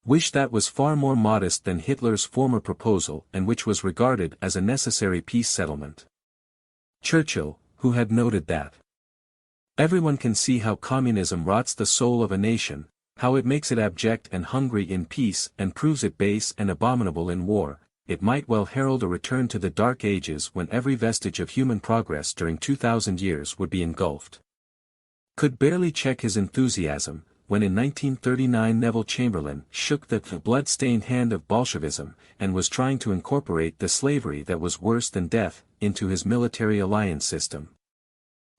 wish that was far more modest than Hitler's former proposal and which was regarded as a necessary peace settlement. Churchill, who had noted that everyone can see how communism rots the soul of a nation, how it makes it abject and hungry in peace and proves it base and abominable in war, it might well herald a return to the dark ages when every vestige of human progress during 2,000 years would be engulfed. Could barely check his enthusiasm, when in 1939 Neville Chamberlain shook the blood-stained hand of Bolshevism, and was trying to incorporate the slavery that was worse than death, into his military alliance system.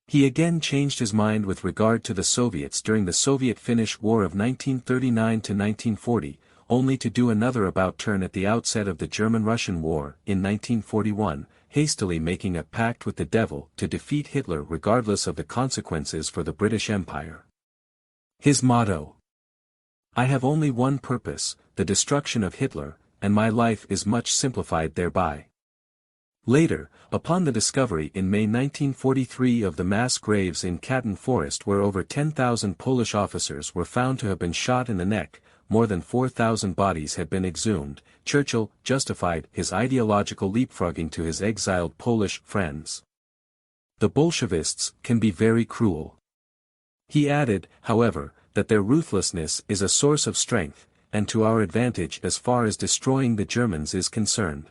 He again changed his mind with regard to the Soviets during the Soviet-Finnish War of 1939–1940, only to do another about-turn at the outset of the German-Russian War, in 1941, hastily making a pact with the devil to defeat Hitler regardless of the consequences for the British Empire. His motto: "I have only one purpose, the destruction of Hitler, and my life is much simplified thereby." Later, upon the discovery in May 1943 of the mass graves in Katyn Forest where over 10,000 Polish officers were found to have been shot in the neck, more than 4,000 bodies had been exhumed, Churchill justified his ideological leapfrogging to his exiled Polish friends. "The Bolshevists can be very cruel." He added, however, that their ruthlessness is a source of strength, and to our advantage as far as destroying the Germans is concerned.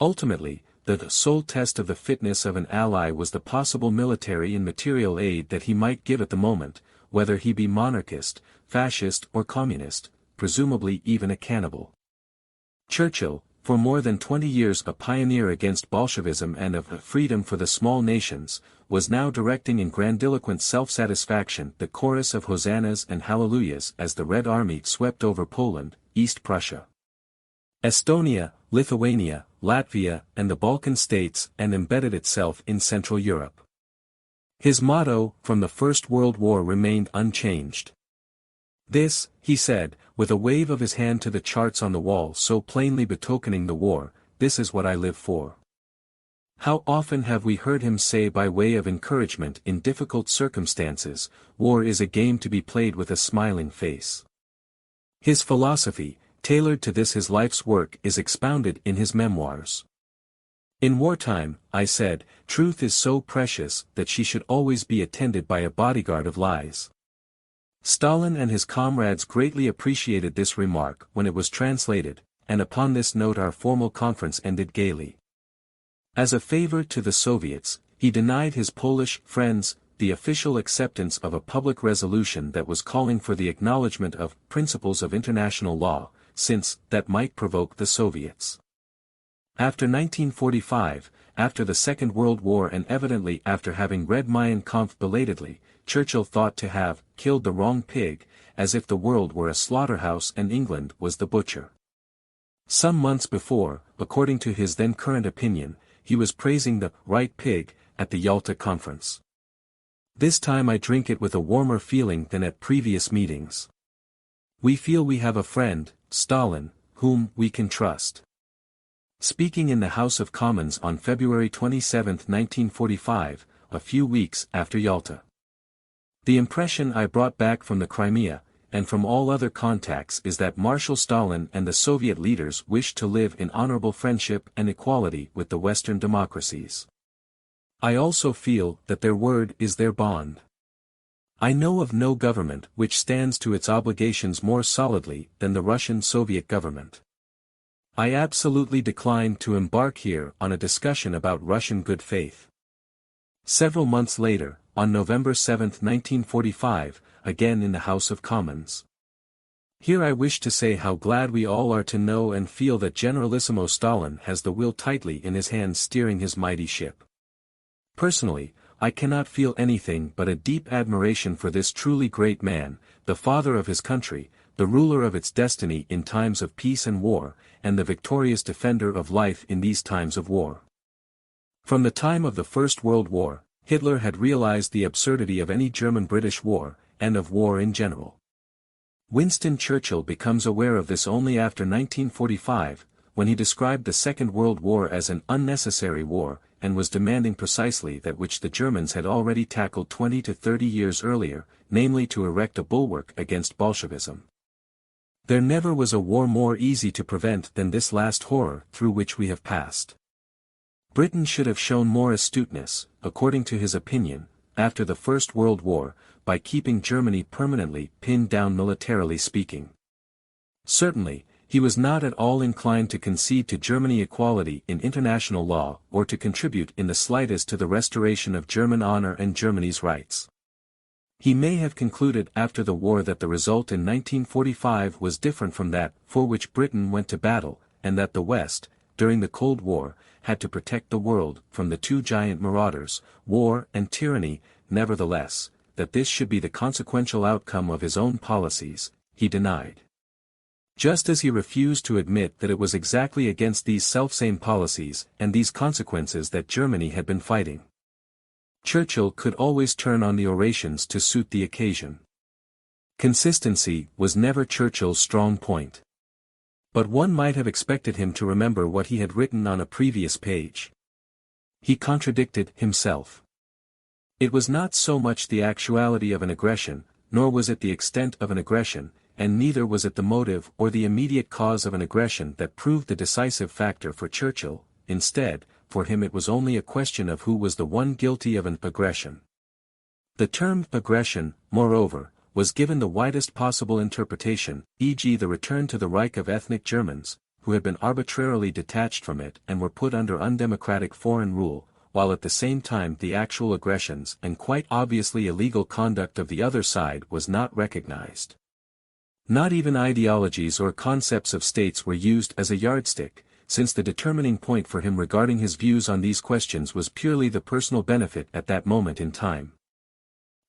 Ultimately, the sole test of the fitness of an ally was the possible military and material aid that he might give at the moment, whether he be monarchist, fascist or communist, presumably even a cannibal. Churchill, for more than 20 years a pioneer against Bolshevism and of freedom for the small nations, was now directing in grandiloquent self-satisfaction the chorus of hosannas and hallelujahs as the Red Army swept over Poland, East Prussia, Estonia, Lithuania, Latvia and the Balkan states and embedded itself in Central Europe. His motto from the First World War remained unchanged. "This," he said, with a wave of his hand to the charts on the wall so plainly betokening the war, "this is what I live for." How often have we heard him say by way of encouragement in difficult circumstances, "War is a game to be played with a smiling face." His philosophy, tailored to this his life's work, is expounded in his memoirs. In wartime, I said, truth is so precious that she should always be attended by a bodyguard of lies. Stalin and his comrades greatly appreciated this remark when it was translated, and upon this note our formal conference ended gaily. As a favor to the Soviets, he denied his Polish friends the official acceptance of a public resolution that was calling for the acknowledgement of principles of international law, since that might provoke the Soviets. After 1945, after the Second World War and evidently after having read Mein Kampf belatedly, Churchill thought to have killed the wrong pig, as if the world were a slaughterhouse and England was the butcher. Some months before, according to his then current opinion, he was praising the right pig at the Yalta Conference. This time I drink it with a warmer feeling than at previous meetings. We feel we have a friend, Stalin, whom we can trust. Speaking in the House of Commons on February 27, 1945, a few weeks after Yalta. The impression I brought back from the Crimea, and from all other contacts is that Marshal Stalin and the Soviet leaders wished to live in honorable friendship and equality with the Western democracies. I also feel that their word is their bond. I know of no government which stands to its obligations more solidly than the Russian Soviet government. I absolutely decline to embark here on a discussion about Russian good faith. Several months later, on November 7, 1945, again in the House of Commons. Here I wish to say how glad we all are to know and feel that Generalissimo Stalin has the will tightly in his hands steering his mighty ship. Personally, I cannot feel anything but a deep admiration for this truly great man, the father of his country, the ruler of its destiny in times of peace and war, and the victorious defender of life in these times of war. From the time of the First World War, Hitler had realized the absurdity of any German-British war, and of war in general. Winston Churchill becomes aware of this only after 1945, when he described the Second World War as an unnecessary war, and was demanding precisely that which the Germans had already tackled 20 to 30 years earlier, namely to erect a bulwark against Bolshevism. There never was a war more easy to prevent than this last horror through which we have passed. Britain should have shown more astuteness, according to his opinion, after the First World War, by keeping Germany permanently pinned down militarily speaking. Certainly, he was not at all inclined to concede to Germany equality in international law or to contribute in the slightest to the restoration of German honor and Germany's rights. He may have concluded after the war that the result in 1945 was different from that for which Britain went to battle, and that the West, during the Cold War, had to protect the world from the two giant marauders, war and tyranny. Nevertheless, that this should be the consequential outcome of his own policies, he denied. Just as he refused to admit that it was exactly against these selfsame policies and these consequences that Germany had been fighting. Churchill could always turn on the orations to suit the occasion. Consistency was never Churchill's strong point. But one might have expected him to remember what he had written on a previous page. He contradicted himself. It was not so much the actuality of an aggression, nor was it the extent of an aggression, and neither was it the motive or the immediate cause of an aggression that proved the decisive factor for Churchill. Instead, for him it was only a question of who was the one guilty of an aggression. The term aggression, moreover, was given the widest possible interpretation, e.g. the return to the Reich of ethnic Germans, who had been arbitrarily detached from it and were put under undemocratic foreign rule, while at the same time the actual aggressions and quite obviously illegal conduct of the other side was not recognized. Not even ideologies or concepts of states were used as a yardstick, since the determining point for him regarding his views on these questions was purely the personal benefit at that moment in time.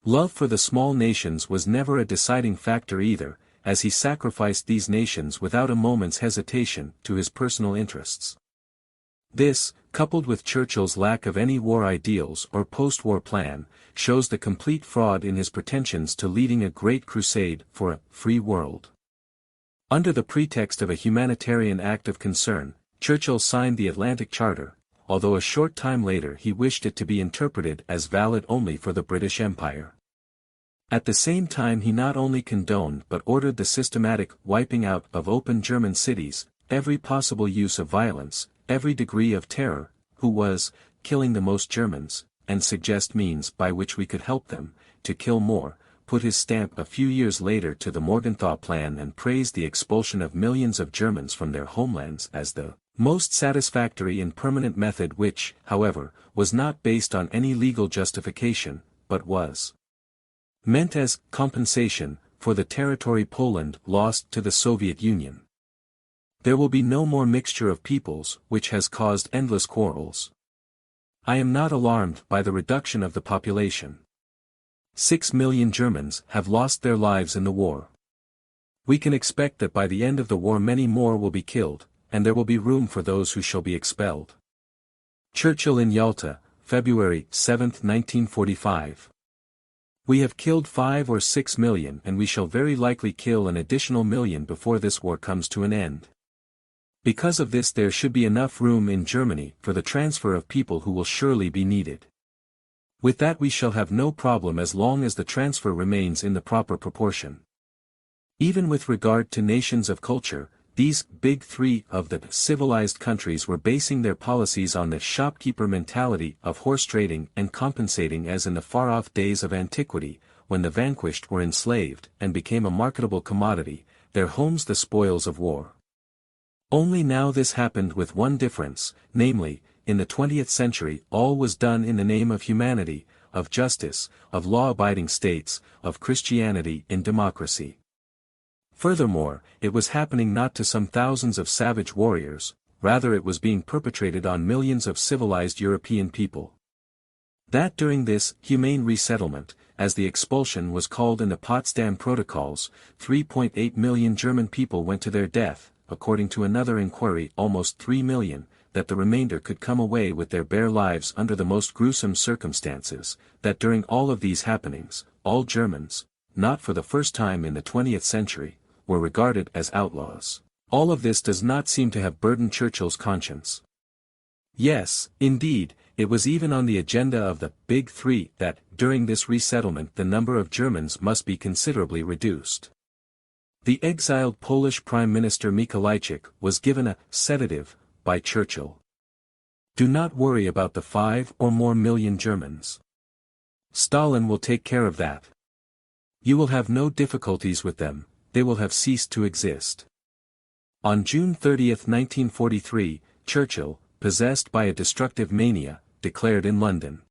Love for the small nations was never a deciding factor either, as he sacrificed these nations without a moment's hesitation to his personal interests. This, coupled with Churchill's lack of any war ideals or post-war plan, shows the complete fraud in his pretensions to leading a great crusade for a free world. Under the pretext of a humanitarian act of concern, Churchill signed the Atlantic Charter, although a short time later he wished it to be interpreted as valid only for the British Empire. At the same time he not only condoned but ordered the systematic wiping out of open German cities, every possible use of violence, every degree of terror, who was, killing the most Germans, and suggest means by which we could help them, to kill more, put his stamp a few years later to the Morgenthau Plan and praised the expulsion of millions of Germans from their homelands as the most satisfactory and permanent method which, however, was not based on any legal justification, but was meant as compensation for the territory Poland lost to the Soviet Union. There will be no more mixture of peoples, which has caused endless quarrels. I am not alarmed by the reduction of the population. 6 million Germans have lost their lives in the war. We can expect that by the end of the war many more will be killed, and there will be room for those who shall be expelled. Churchill in Yalta, February 7, 1945. We have killed 5 or 6 million and we shall very likely kill an additional million before this war comes to an end. Because of this there should be enough room in Germany for the transfer of people who will surely be needed. With that we shall have no problem as long as the transfer remains in the proper proportion. Even with regard to nations of culture, these big three of the civilized countries were basing their policies on the shopkeeper mentality of horse trading and compensating as in the far-off days of antiquity, when the vanquished were enslaved and became a marketable commodity, their homes the spoils of war. Only now this happened with one difference, namely, in the 20th century all was done in the name of humanity, of justice, of law-abiding states, of Christianity in democracy. Furthermore, it was happening not to some thousands of savage warriors, rather it was being perpetrated on millions of civilized European people. That during this humane resettlement, as the expulsion was called in the Potsdam Protocols, 3.8 million German people went to their death, according to another inquiry almost 3 million, that the remainder could come away with their bare lives under the most gruesome circumstances, that during all of these happenings, all Germans, not for the first time in the 20th century, were regarded as outlaws. All of this does not seem to have burdened Churchill's conscience. Yes, indeed, it was even on the agenda of the Big Three that, during this resettlement the number of Germans must be considerably reduced. The exiled Polish Prime Minister Mikolajczyk was given a sedative by Churchill. Do not worry about the 5 or more million Germans. Stalin will take care of that. You will have no difficulties with them, they will have ceased to exist. On June 30, 1943, Churchill, possessed by a destructive mania, declared in London.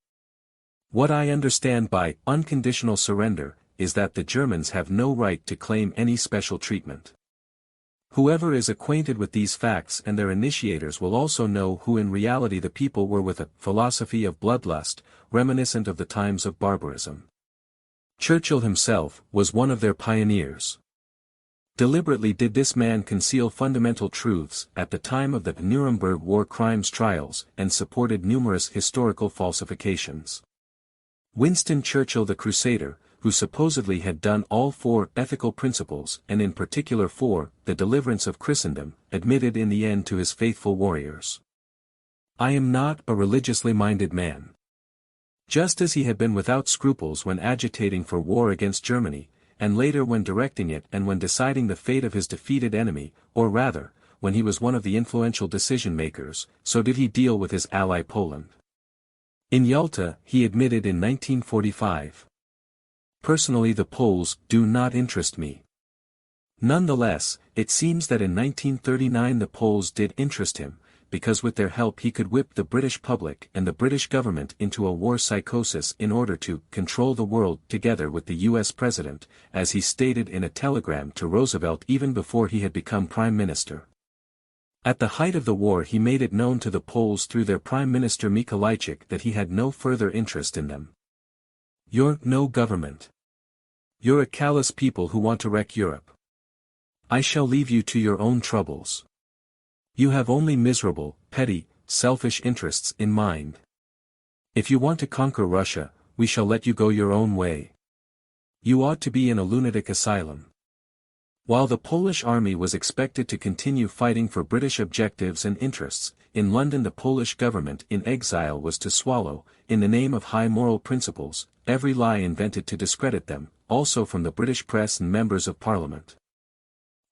What I understand by unconditional surrender is that the Germans have no right to claim any special treatment. Whoever is acquainted with these facts and their initiators will also know who in reality the people were with a philosophy of bloodlust, reminiscent of the times of barbarism. Churchill himself was one of their pioneers. Deliberately did this man conceal fundamental truths at the time of the Nuremberg war crimes trials and supported numerous historical falsifications. Winston Churchill the Crusader, who supposedly had done all 4 ethical principles and in particular 4, the deliverance of Christendom, admitted in the end to his faithful warriors. I am not a religiously minded man. Just as he had been without scruples when agitating for war against Germany, and later when directing it and when deciding the fate of his defeated enemy, or rather, when he was one of the influential decision-makers, so did he deal with his ally Poland. In Yalta, he admitted in 1945. Personally the Poles do not interest me. Nonetheless, it seems that in 1939 the Poles did interest him, because with their help he could whip the British public and the British government into a war psychosis in order to control the world together with the US president, as he stated in a telegram to Roosevelt even before he had become prime minister. At the height of the war he made it known to the Poles through their prime minister Mikolajczyk that he had no further interest in them. You're no government. You're a callous people who want to wreck Europe. I shall leave you to your own troubles. You have only miserable, petty, selfish interests in mind. If you want to conquer Russia, we shall let you go your own way. You ought to be in a lunatic asylum. While the Polish army was expected to continue fighting for British objectives and interests, in London the Polish government in exile was to swallow, in the name of high moral principles, every lie invented to discredit them, also from the British press and members of Parliament.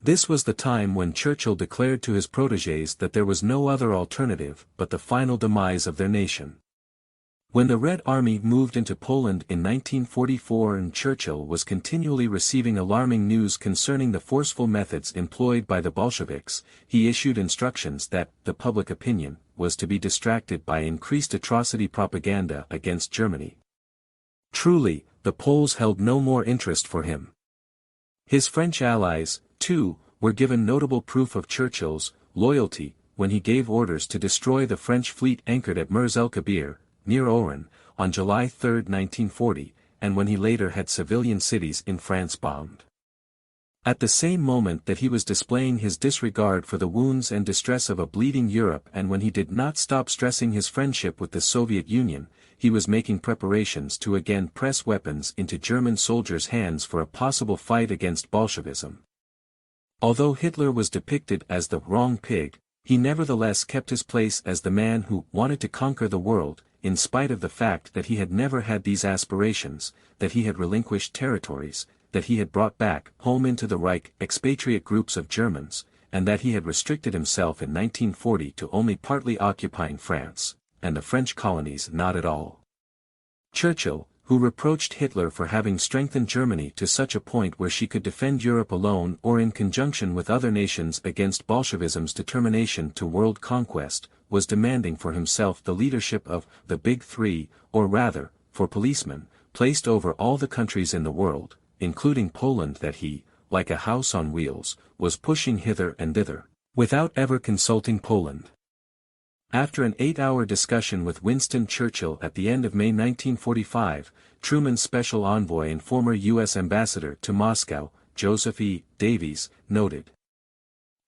This was the time when Churchill declared to his protégés that there was no other alternative but the final demise of their nation. When the Red Army moved into Poland in 1944 and Churchill was continually receiving alarming news concerning the forceful methods employed by the Bolsheviks, he issued instructions that the public opinion was to be distracted by increased atrocity propaganda against Germany. Truly, the Poles held no more interest for him. His French allies, too, were given notable proof of Churchill's loyalty when he gave orders to destroy the French fleet anchored at Mers el-Kabir, near Oran, on July 3, 1940, and when he later had civilian cities in France bombed. At the same moment that he was displaying his disregard for the wounds and distress of a bleeding Europe, and when he did not stop stressing his friendship with the Soviet Union, he was making preparations to again press weapons into German soldiers' hands for a possible fight against Bolshevism. Although Hitler was depicted as the wrong pig, he nevertheless kept his place as the man who wanted to conquer the world, in spite of the fact that he had never had these aspirations, that he had relinquished territories, that he had brought back home into the Reich expatriate groups of Germans, and that he had restricted himself in 1940 to only partly occupying France, and the French colonies not at all. Churchill, who reproached Hitler for having strengthened Germany to such a point where she could defend Europe alone or in conjunction with other nations against Bolshevism's determination to world conquest, was demanding for himself the leadership of the Big Three, or rather, for policemen, placed over all the countries in the world, including Poland, that he, like a house on wheels, was pushing hither and thither, without ever consulting Poland. After an 8-hour discussion with Winston Churchill at the end of May 1945, Truman's special envoy and former U.S. ambassador to Moscow, Joseph E. Davies, noted,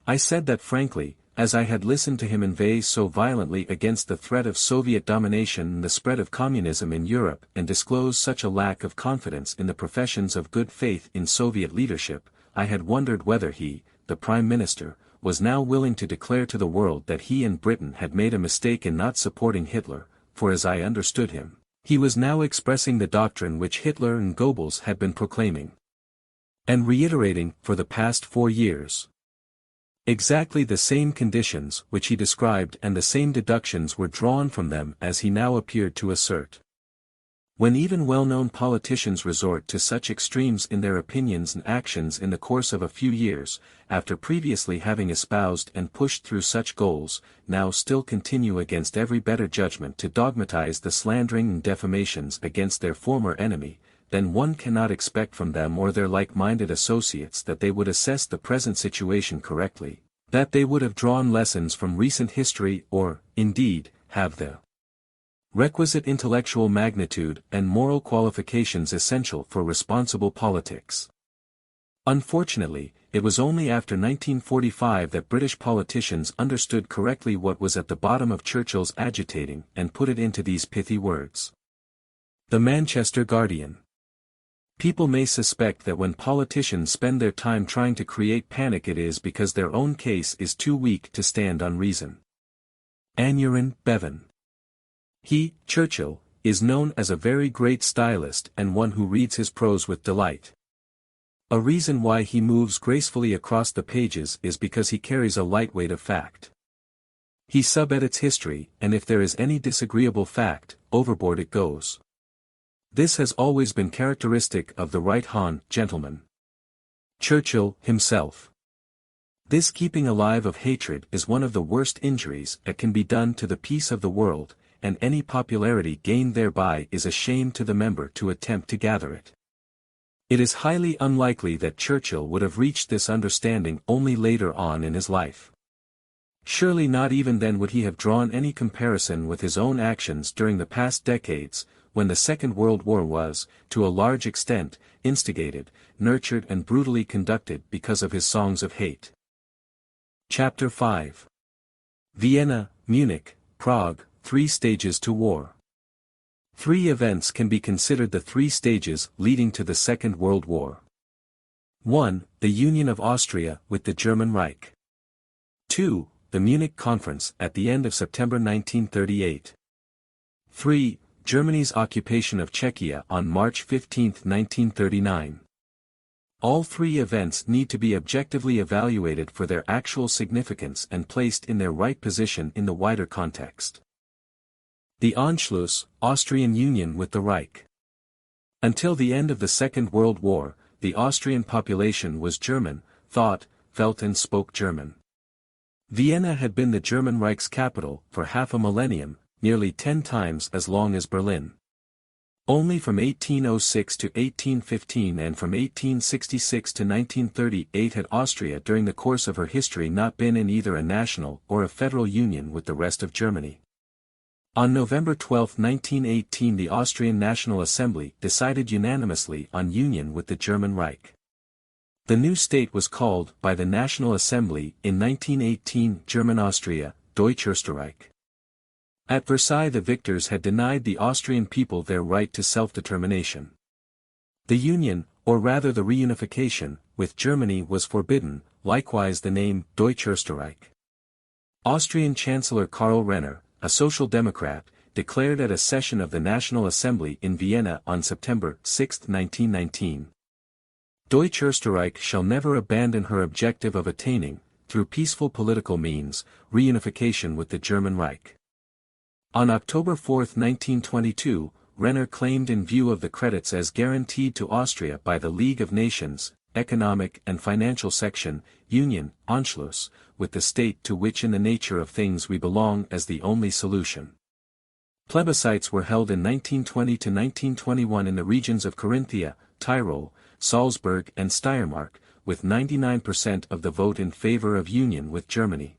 "I said that frankly, as I had listened to him inveigh so violently against the threat of Soviet domination and the spread of communism in Europe and disclose such a lack of confidence in the professions of good faith in Soviet leadership, I had wondered whether he, the Prime Minister, was now willing to declare to the world that he and Britain had made a mistake in not supporting Hitler, for as I understood him, he was now expressing the doctrine which Hitler and Goebbels had been proclaiming and reiterating for the past 4 years. Exactly the same conditions which he described and the same deductions were drawn from them as he now appeared to assert. When even well-known politicians resort to such extremes in their opinions and actions in the course of a few years, after previously having espoused and pushed through such goals, now still continue against every better judgment to dogmatize the slandering and defamations against their former enemy, then one cannot expect from them or their like-minded associates that they would assess the present situation correctly, that they would have drawn lessons from recent history or, indeed, have the requisite intellectual magnitude and moral qualifications essential for responsible politics. Unfortunately, it was only after 1945 that British politicians understood correctly what was at the bottom of Churchill's agitating and put it into these pithy words. The Manchester Guardian. People may suspect that when politicians spend their time trying to create panic it is because their own case is too weak to stand on reason. Aneurin Bevan. He, Churchill, is known as a very great stylist and one who reads his prose with delight. A reason why he moves gracefully across the pages is because he carries a light weight of fact. He sub-edits history, and if there is any disagreeable fact, overboard it goes. This has always been characteristic of the right Hon. Gentleman. Churchill himself. This keeping alive of hatred is one of the worst injuries that can be done to the peace of the world, and any popularity gained thereby is a shame to the member to attempt to gather it. It is highly unlikely that Churchill would have reached this understanding only later on in his life. Surely not even then would he have drawn any comparison with his own actions during the past decades, when the Second World War was, to a large extent, instigated, nurtured and brutally conducted because of his songs of hate. Chapter 5. Vienna, Munich, Prague, 3 stages to war. 3 events can be considered the 3 stages leading to the Second World War. 1. The union of Austria with the German Reich. 2. The Munich Conference at the end of September 1938. 3. Germany's occupation of Czechia on March 15, 1939. All three events need to be objectively evaluated for their actual significance and placed in their right position in the wider context. The Anschluss, Austrian union with the Reich. Until the end of the Second World War, the Austrian population was German, thought, felt and spoke German. Vienna had been the German Reich's capital for half a millennium, nearly 10 times as long as Berlin. Only from 1806 to 1815 and from 1866 to 1938 had Austria during the course of her history not been in either a national or a federal union with the rest of Germany. On November 12, 1918 the Austrian National Assembly decided unanimously on union with the German Reich. The new state was called by the National Assembly in 1918 German Austria, Deutsch Österreich. At Versailles the victors had denied the Austrian people their right to self-determination. The union, or rather the reunification, with Germany was forbidden, likewise the name Deutsch Österreich. Austrian Chancellor Karl Renner, a social democrat, declared at a session of the National Assembly in Vienna on September 6, 1919. Deutsch Österreich shall never abandon her objective of attaining, through peaceful political means, reunification with the German Reich. On October 4, 1922, Renner claimed in view of the credits as guaranteed to Austria by the League of Nations, Economic and Financial Section, Union, Anschluss, with the state to which in the nature of things we belong as the only solution. Plebiscites were held in 1920 to 1921 in the regions of Carinthia, Tyrol, Salzburg and Steiermark, with 99% of the vote in favor of union with Germany.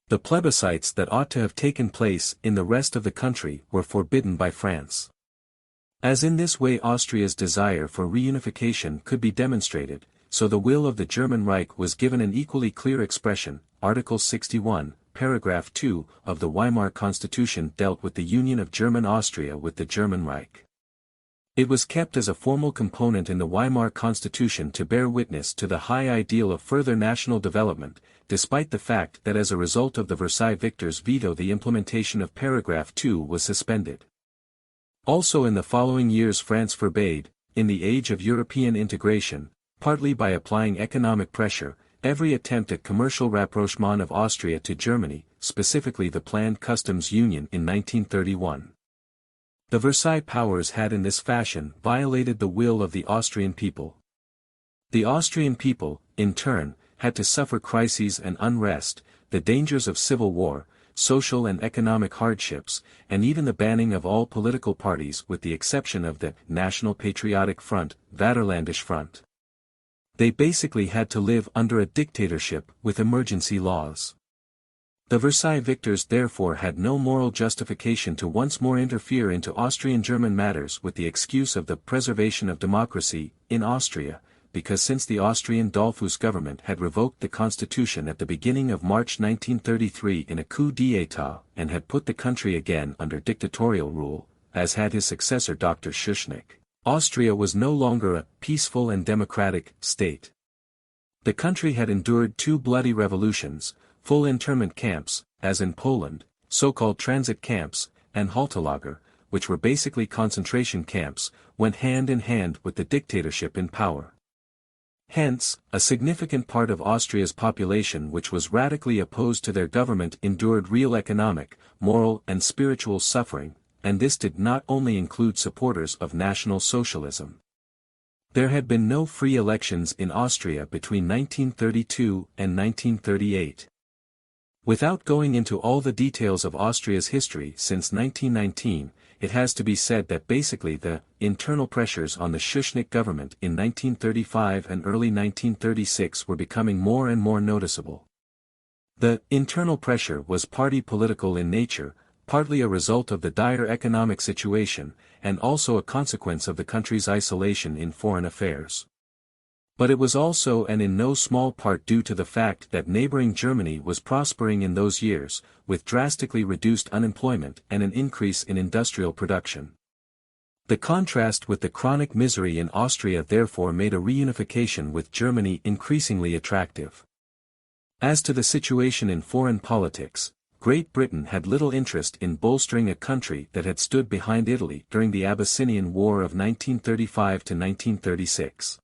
The plebiscites that ought to have taken place in the rest of the country were forbidden by France. As in this way Austria's desire for reunification could be demonstrated, so the will of the German Reich was given an equally clear expression. Article 61, paragraph 2, of the Weimar Constitution dealt with the union of German Austria with the German Reich. It was kept as a formal component in the Weimar Constitution to bear witness to the high ideal of further national development, despite the fact that as a result of the Versailles victors' veto the implementation of paragraph 2 was suspended. Also in the following years France forbade, in the age of European integration, partly by applying economic pressure, every attempt at commercial rapprochement of Austria to Germany, specifically the planned customs union in 1931. The Versailles powers had in this fashion violated the will of the Austrian people. The Austrian people, in turn, had to suffer crises and unrest, the dangers of civil war, social and economic hardships, and even the banning of all political parties with the exception of the National Patriotic Front, Vaterlandische Front. They basically had to live under a dictatorship with emergency laws. The Versailles victors therefore had no moral justification to once more interfere into Austrian-German matters with the excuse of the preservation of democracy in Austria, because since the Austrian Dollfuss government had revoked the constitution at the beginning of March 1933 in a coup d'état and had put the country again under dictatorial rule, as had his successor Dr. Schuschnigg, Austria was no longer a peaceful and democratic state. The country had endured two bloody revolutions, full internment camps, as in Poland, so-called transit camps, and Haltelager, which were basically concentration camps, went hand in hand with the dictatorship in power. Hence, a significant part of Austria's population which was radically opposed to their government endured real economic, moral and spiritual suffering, and this did not only include supporters of National Socialism. There had been no free elections in Austria between 1932 and 1938. Without going into all the details of Austria's history since 1919, it has to be said that basically the internal pressures on the Schuschnigg government in 1935 and early 1936 were becoming more and more noticeable. The internal pressure was party political in nature, partly a result of the dire economic situation, and also a consequence of the country's isolation in foreign affairs. But it was also and in no small part due to the fact that neighboring Germany was prospering in those years, with drastically reduced unemployment and an increase in industrial production. The contrast with the chronic misery in Austria therefore made a reunification with Germany increasingly attractive. As to the situation in foreign politics, Great Britain had little interest in bolstering a country that had stood behind Italy during the Abyssinian War of 1935 to 1936.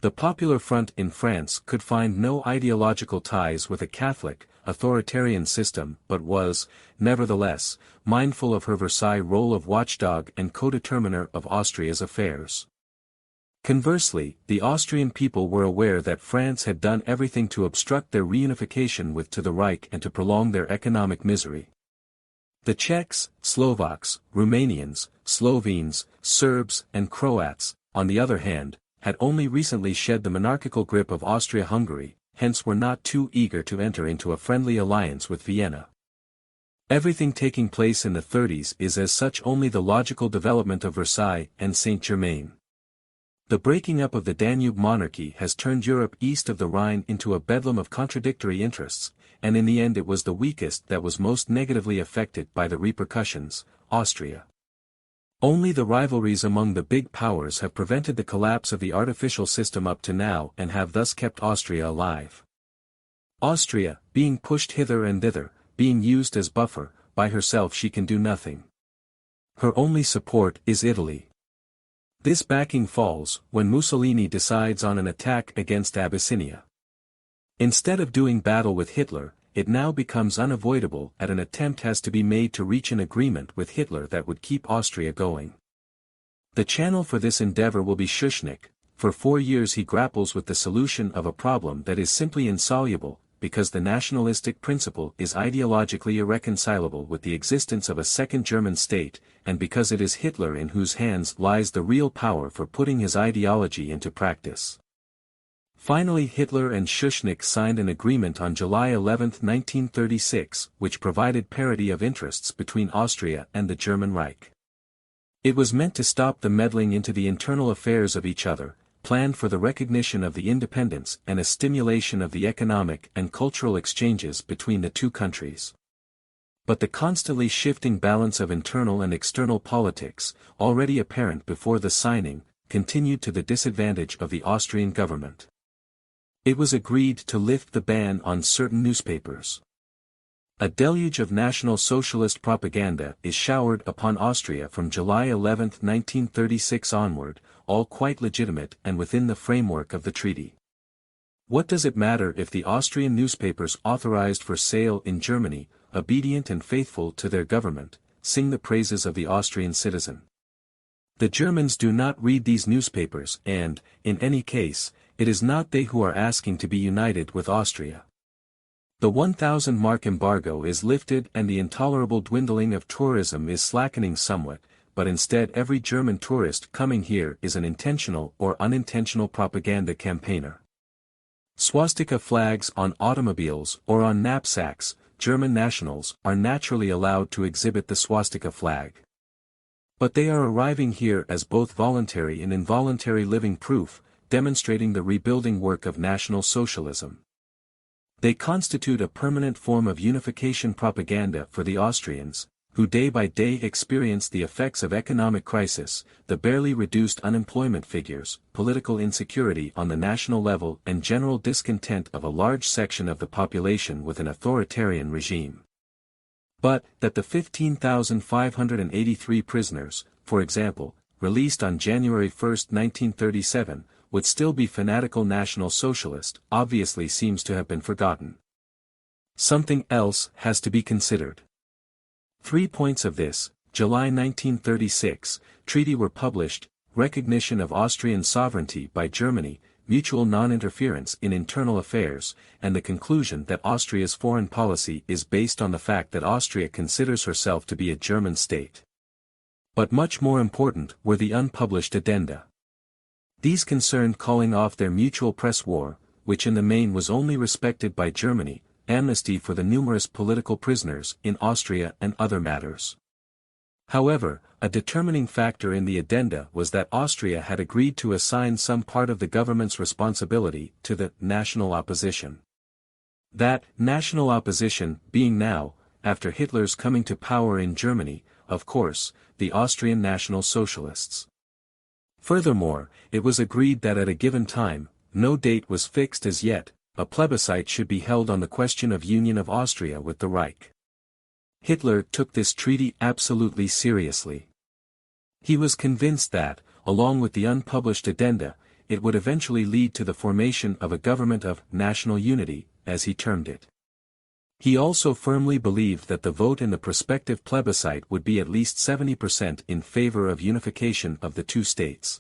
The Popular Front in France could find no ideological ties with a Catholic, authoritarian system but was, nevertheless, mindful of her Versailles role of watchdog and co-determiner of Austria's affairs. Conversely, the Austrian people were aware that France had done everything to obstruct their reunification with the Reich and to prolong their economic misery. The Czechs, Slovaks, Romanians, Slovenes, Serbs, and Croats, on the other hand, had only recently shed the monarchical grip of Austria-Hungary, hence were not too eager to enter into a friendly alliance with Vienna. Everything taking place in the 30s is as such only the logical development of Versailles and Saint-Germain. The breaking up of the Danube monarchy has turned Europe east of the Rhine into a bedlam of contradictory interests, and in the end it was the weakest that was most negatively affected by the repercussions, Austria. Only the rivalries among the big powers have prevented the collapse of the artificial system up to now and have thus kept Austria alive. Austria, being pushed hither and thither, being used as buffer, by herself she can do nothing. Her only support is Italy. This backing falls when Mussolini decides on an attack against Abyssinia. Instead of doing battle with Hitler, it now becomes unavoidable that an attempt has to be made to reach an agreement with Hitler that would keep Austria going. The channel for this endeavor will be Schuschnigg. For 4 years he grapples with the solution of a problem that is simply insoluble, because the nationalistic principle is ideologically irreconcilable with the existence of a second German state, and because it is Hitler in whose hands lies the real power for putting his ideology into practice. Finally Hitler and Schuschnigg signed an agreement on July 11, 1936, which provided parity of interests between Austria and the German Reich. It was meant to stop the meddling into the internal affairs of each other, planned for the recognition of the independence and a stimulation of the economic and cultural exchanges between the two countries. But the constantly shifting balance of internal and external politics, already apparent before the signing, continued to the disadvantage of the Austrian government. It was agreed to lift the ban on certain newspapers. A deluge of National Socialist propaganda is showered upon Austria from July 11, 1936 onward, all quite legitimate and within the framework of the treaty. What does it matter if the Austrian newspapers authorized for sale in Germany, obedient and faithful to their government, sing the praises of the Austrian citizen? The Germans do not read these newspapers and, in any case, it is not they who are asking to be united with Austria. The 1,000 mark embargo is lifted and the intolerable dwindling of tourism is slackening somewhat, but instead every German tourist coming here is an intentional or unintentional propaganda campaigner. Swastika flags on automobiles or on knapsacks, German nationals are naturally allowed to exhibit the swastika flag. But they are arriving here as both voluntary and involuntary living proof, demonstrating the rebuilding work of National Socialism. They constitute a permanent form of unification propaganda for the Austrians, who day by day experience the effects of economic crisis, the barely reduced unemployment figures, political insecurity on the national level and general discontent of a large section of the population with an authoritarian regime. But, that the 15,583 prisoners, for example, released on January 1, 1937, would still be fanatical National Socialist, obviously seems to have been forgotten. Something else has to be considered. 3 points of this, July 1936, treaty were published: recognition of Austrian sovereignty by Germany, mutual non-interference in internal affairs, and the conclusion that Austria's foreign policy is based on the fact that Austria considers herself to be a German state. But much more important were the unpublished addenda. These concerned calling off their mutual press war, which in the main was only respected by Germany, amnesty for the numerous political prisoners in Austria and other matters. However, a determining factor in the addenda was that Austria had agreed to assign some part of the government's responsibility to the national opposition. That national opposition being now, after Hitler's coming to power in Germany, of course, the Austrian National Socialists. Furthermore, it was agreed that at a given time, no date was fixed as yet, a plebiscite should be held on the question of union of Austria with the Reich. Hitler took this treaty absolutely seriously. He was convinced that, along with the unpublished addenda, it would eventually lead to the formation of a government of national unity, as he termed it. He also firmly believed that the vote in the prospective plebiscite would be at least 70% in favor of unification of the two states.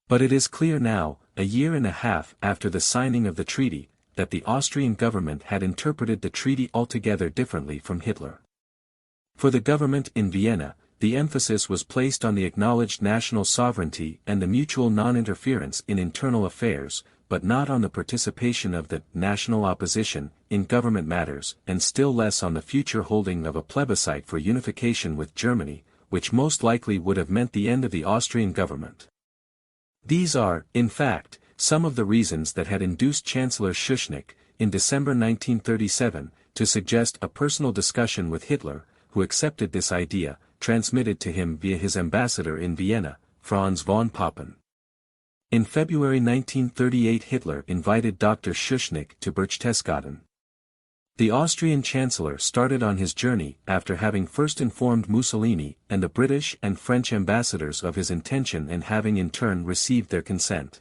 But it is clear now, a year and a half after the signing of the treaty, that the Austrian government had interpreted the treaty altogether differently from Hitler. For the government in Vienna, the emphasis was placed on the acknowledged national sovereignty and the mutual non-interference in internal affairs, but not on the participation of the national opposition in government matters, and still less on the future holding of a plebiscite for unification with Germany, which most likely would have meant the end of the Austrian government. These are, in fact, some of the reasons that had induced Chancellor Schuschnigg, in December 1937, to suggest a personal discussion with Hitler, who accepted this idea, transmitted to him via his ambassador in Vienna, Franz von Papen. In February 1938 Hitler invited Dr. Schuschnigg to Berchtesgaden. The Austrian Chancellor started on his journey after having first informed Mussolini and the British and French ambassadors of his intention and having in turn received their consent.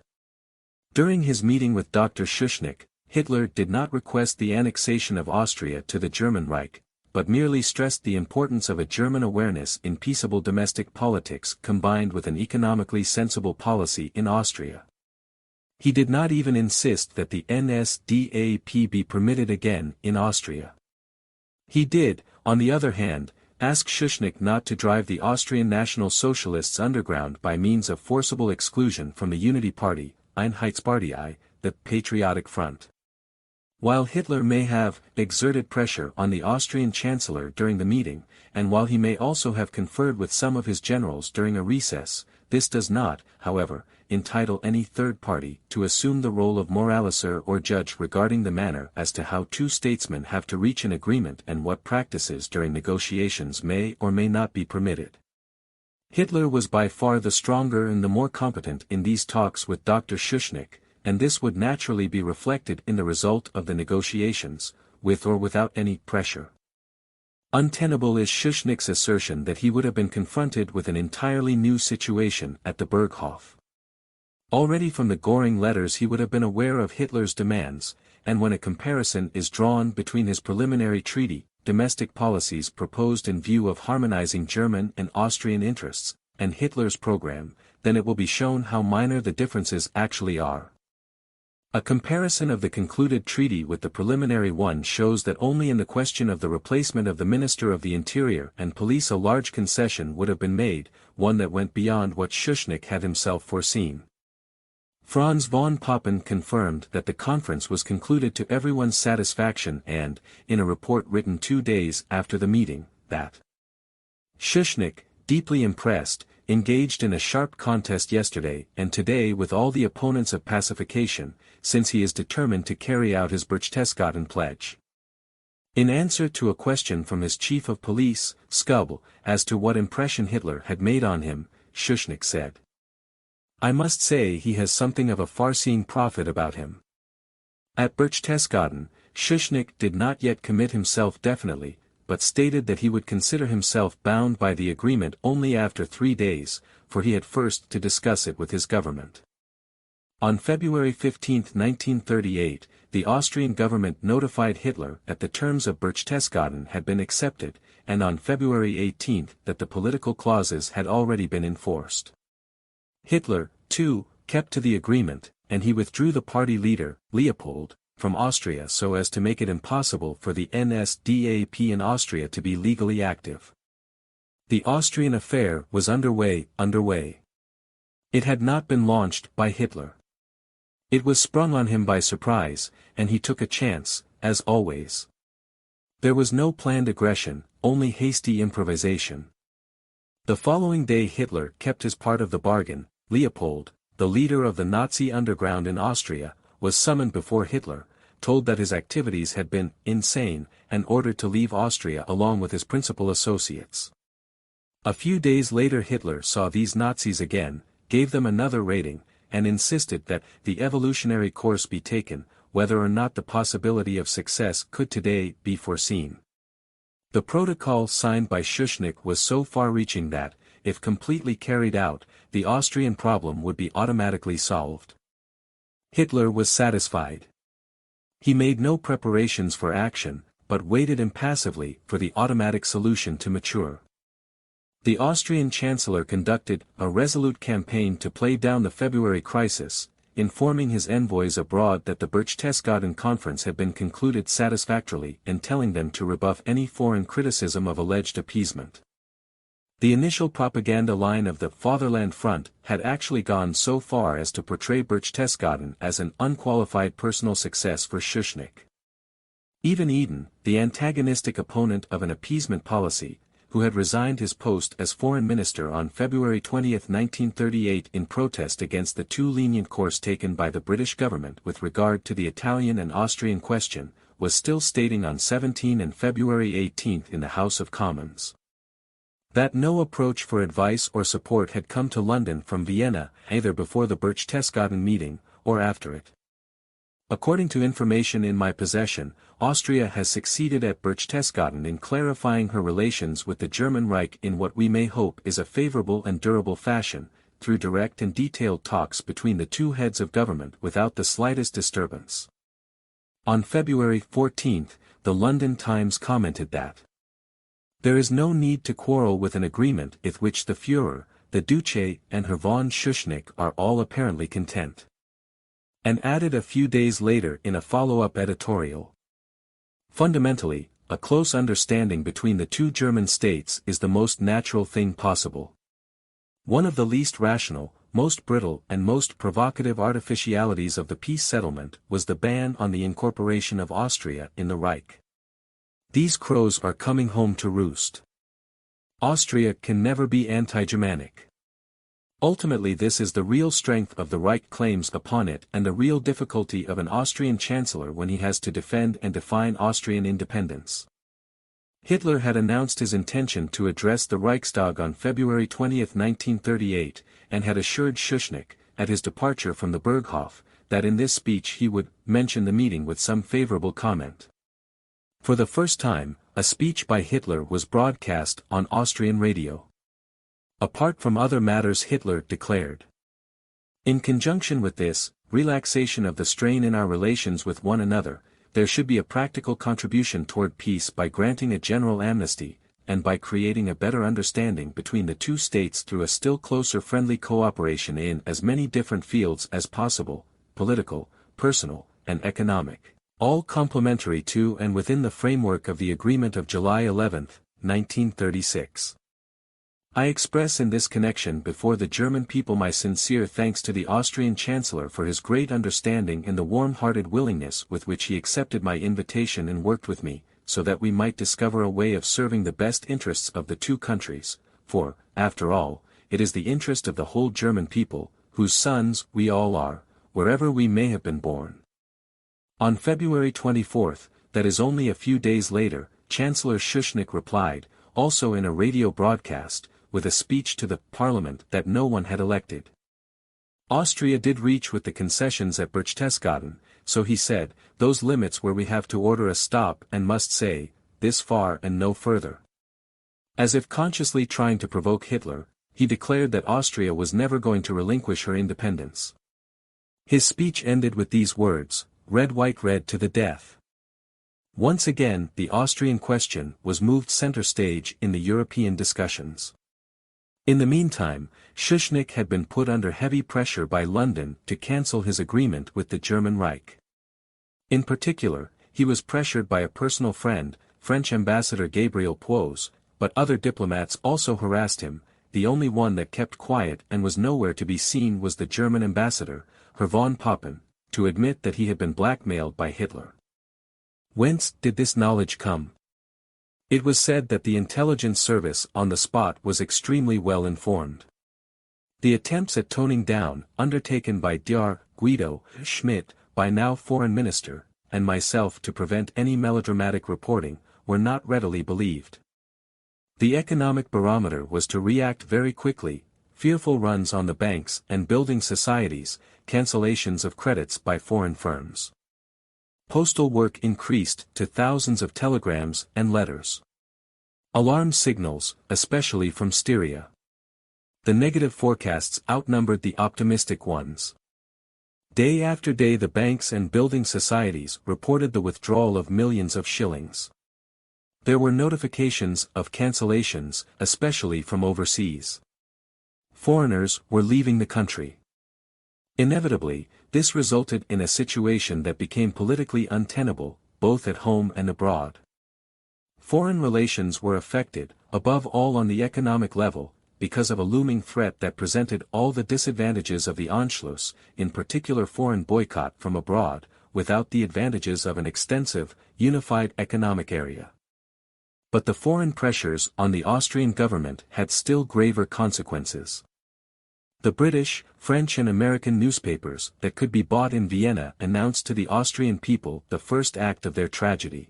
During his meeting with Dr. Schuschnigg, Hitler did not request the annexation of Austria to the German Reich, but merely stressed the importance of a German awareness in peaceable domestic politics combined with an economically sensible policy in Austria. He did not even insist that the NSDAP be permitted again in Austria. He did, on the other hand, ask Schuschnigg not to drive the Austrian National Socialists underground by means of forcible exclusion from the Unity Party, Einheitspartei, the Patriotic Front. While Hitler may have exerted pressure on the Austrian Chancellor during the meeting, and while he may also have conferred with some of his generals during a recess, this does not, however, entitle any third party to assume the role of moralizer or judge regarding the manner as to how two statesmen have to reach an agreement and what practices during negotiations may or may not be permitted. Hitler was by far the stronger and the more competent in these talks with Dr. Schuschnigg, and this would naturally be reflected in the result of the negotiations, with or without any pressure. Untenable is Schuschnigg's assertion that he would have been confronted with an entirely new situation at the Berghof. Already from the Göring letters he would have been aware of Hitler's demands, and when a comparison is drawn between his preliminary treaty, domestic policies proposed in view of harmonizing German and Austrian interests, and Hitler's program, then it will be shown how minor the differences actually are. A comparison of the concluded treaty with the preliminary one shows that only in the question of the replacement of the Minister of the Interior and Police a large concession would have been made, one that went beyond what Schuschnigg had himself foreseen. Franz von Papen confirmed that the conference was concluded to everyone's satisfaction and, in a report written 2 days after the meeting, that Schuschnigg, deeply impressed, engaged in a sharp contest yesterday and today with all the opponents of pacification, since he is determined to carry out his Berchtesgaden pledge. In answer to a question from his chief of police, Skubel, as to what impression Hitler had made on him, Schuschnigg said, "I must say he has something of a far-seeing prophet about him." At Berchtesgaden, Schuschnigg did not yet commit himself definitely, but stated that he would consider himself bound by the agreement only after 3 days, for he had first to discuss it with his government. On February 15, 1938, the Austrian government notified Hitler that the terms of Berchtesgaden had been accepted, and on February 18 that the political clauses had already been enforced. Hitler, too, kept to the agreement, and he withdrew the party leader, Leopold, from Austria so as to make it impossible for the NSDAP in Austria to be legally active. The Austrian affair was underway. It had not been launched by Hitler. It was sprung on him by surprise, and he took a chance, as always. There was no planned aggression, only hasty improvisation. The following day Hitler kept his part of the bargain. Leopold, the leader of the Nazi underground in Austria, was summoned before Hitler, told that his activities had been insane, and ordered to leave Austria along with his principal associates. A few days later Hitler saw these Nazis again, gave them another rating, and insisted that the evolutionary course be taken, whether or not the possibility of success could today be foreseen. The protocol signed by Schuschnigg was so far-reaching that, if completely carried out, the Austrian problem would be automatically solved. Hitler was satisfied. He made no preparations for action, but waited impassively for the automatic solution to mature. The Austrian Chancellor conducted a resolute campaign to play down the February crisis, informing his envoys abroad that the Berchtesgaden conference had been concluded satisfactorily and telling them to rebuff any foreign criticism of alleged appeasement. The initial propaganda line of the Fatherland Front had actually gone so far as to portray Berchtesgaden as an unqualified personal success for Schuschnigg. Even Eden, the antagonistic opponent of an appeasement policy, who had resigned his post as foreign minister on February 20, 1938 in protest against the too lenient course taken by the British government with regard to the Italian and Austrian question, was still stating on 17 and February 18 in the House of Commons that no approach for advice or support had come to London from Vienna either before the Berchtesgaden meeting, or after it. According to information in my possession, Austria has succeeded at Berchtesgaden in clarifying her relations with the German Reich in what we may hope is a favorable and durable fashion, through direct and detailed talks between the two heads of government without the slightest disturbance. On February 14, the London Times commented that there is no need to quarrel with an agreement with which the Führer, the Duce and Herr von Schuschnigg are all apparently content. And added a few days later in a follow-up editorial. Fundamentally, a close understanding between the two German states is the most natural thing possible. One of the least rational, most brittle and most provocative artificialities of the peace settlement was the ban on the incorporation of Austria in the Reich. These crows are coming home to roost. Austria can never be anti-Germanic. Ultimately this is the real strength of the Reich claims upon it and the real difficulty of an Austrian chancellor when he has to defend and define Austrian independence. Hitler had announced his intention to address the Reichstag on February 20, 1938, and had assured Schuschnigg, at his departure from the Berghof, that in this speech he would mention the meeting with some favorable comment. For the first time, a speech by Hitler was broadcast on Austrian radio. Apart from other matters Hitler declared, in conjunction with this, relaxation of the strain in our relations with one another, there should be a practical contribution toward peace by granting a general amnesty, and by creating a better understanding between the two states through a still closer friendly cooperation in as many different fields as possible, political, personal, and economic, all complementary to and within the framework of the agreement of July 11, 1936. I express in this connection before the German people my sincere thanks to the Austrian Chancellor for his great understanding and the warm-hearted willingness with which he accepted my invitation and worked with me, so that we might discover a way of serving the best interests of the two countries, for, after all, it is the interest of the whole German people, whose sons we all are, wherever we may have been born. On February 24, that is only a few days later, Chancellor Schuschnigg replied, also in a radio broadcast, with a speech to the parliament that no one had elected. Austria did reach with the concessions at Berchtesgaden, so he said, those limits where we have to order a stop and must say, this far and no further. As if consciously trying to provoke Hitler, he declared that Austria was never going to relinquish her independence. His speech ended with these words, red white red to the death. Once again the Austrian question was moved center stage in the European discussions. In the meantime, Schuschnigg had been put under heavy pressure by London to cancel his agreement with the German Reich. In particular, he was pressured by a personal friend, French Ambassador Gabriel Puos, but other diplomats also harassed him. The only one that kept quiet and was nowhere to be seen was the German ambassador, Herr von Papen, to admit that he had been blackmailed by Hitler. Whence did this knowledge come? It was said that the intelligence service on the spot was extremely well informed. The attempts at toning down, undertaken by Dr. Guido Schmidt, by now foreign minister, and myself to prevent any melodramatic reporting, were not readily believed. The economic barometer was to react very quickly, fearful runs on the banks and building societies, cancellations of credits by foreign firms. Postal work increased to thousands of telegrams and letters. Alarm signals, especially from Styria. The negative forecasts outnumbered the optimistic ones. Day after day the banks and building societies reported the withdrawal of millions of shillings. There were notifications of cancellations, especially from overseas. Foreigners were leaving the country. Inevitably, this resulted in a situation that became politically untenable, both at home and abroad. Foreign relations were affected, above all on the economic level, because of a looming threat that presented all the disadvantages of the Anschluss, in particular foreign boycott from abroad, without the advantages of an extensive, unified economic area. But the foreign pressures on the Austrian government had still graver consequences. The British, French and American newspapers that could be bought in Vienna announced to the Austrian people the first act of their tragedy.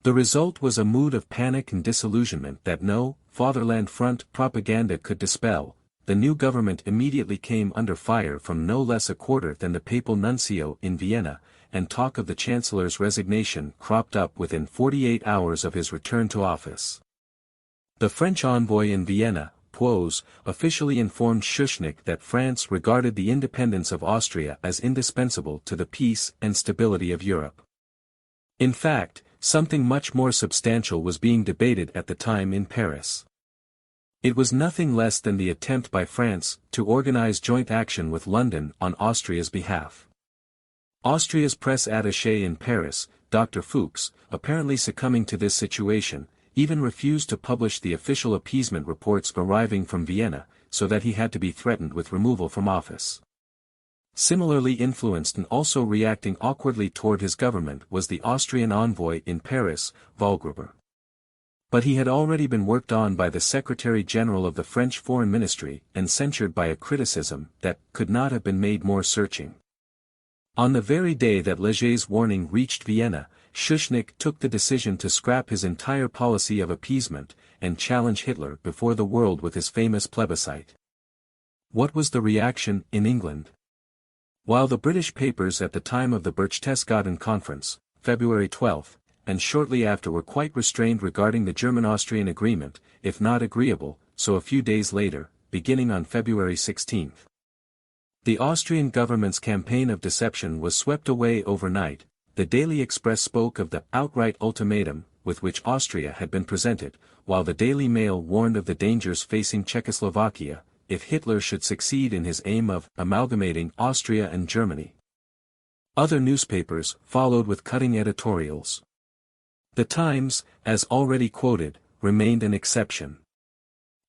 The result was a mood of panic and disillusionment that no Fatherland Front propaganda could dispel. The new government immediately came under fire from no less a quarter than the papal nuncio in Vienna, and talk of the chancellor's resignation cropped up within 48 hours of his return to office. The French envoy in Vienna, Poix, officially informed Schuschnigg that France regarded the independence of Austria as indispensable to the peace and stability of Europe. In fact, something much more substantial was being debated at the time in Paris. It was nothing less than the attempt by France to organize joint action with London on Austria's behalf. Austria's press attaché in Paris, Dr. Fuchs, apparently succumbing to this situation, even refused to publish the official appeasement reports arriving from Vienna, so that he had to be threatened with removal from office. Similarly influenced and also reacting awkwardly toward his government was the Austrian envoy in Paris, Wallgruber. But he had already been worked on by the Secretary-General of the French Foreign Ministry and censured by a criticism that could not have been made more searching. On the very day that Leger's warning reached Vienna, Schuschnigg took the decision to scrap his entire policy of appeasement and challenge Hitler before the world with his famous plebiscite. What was the reaction in England? While the British papers at the time of the Berchtesgaden Conference, February 12, and shortly after were quite restrained regarding the German-Austrian agreement, if not agreeable, so a few days later, beginning on February 16. The Austrian government's campaign of deception was swept away overnight. The Daily Express spoke of the outright ultimatum with which Austria had been presented, while the Daily Mail warned of the dangers facing Czechoslovakia, if Hitler should succeed in his aim of amalgamating Austria and Germany. Other newspapers followed with cutting editorials. The Times, as already quoted, remained an exception.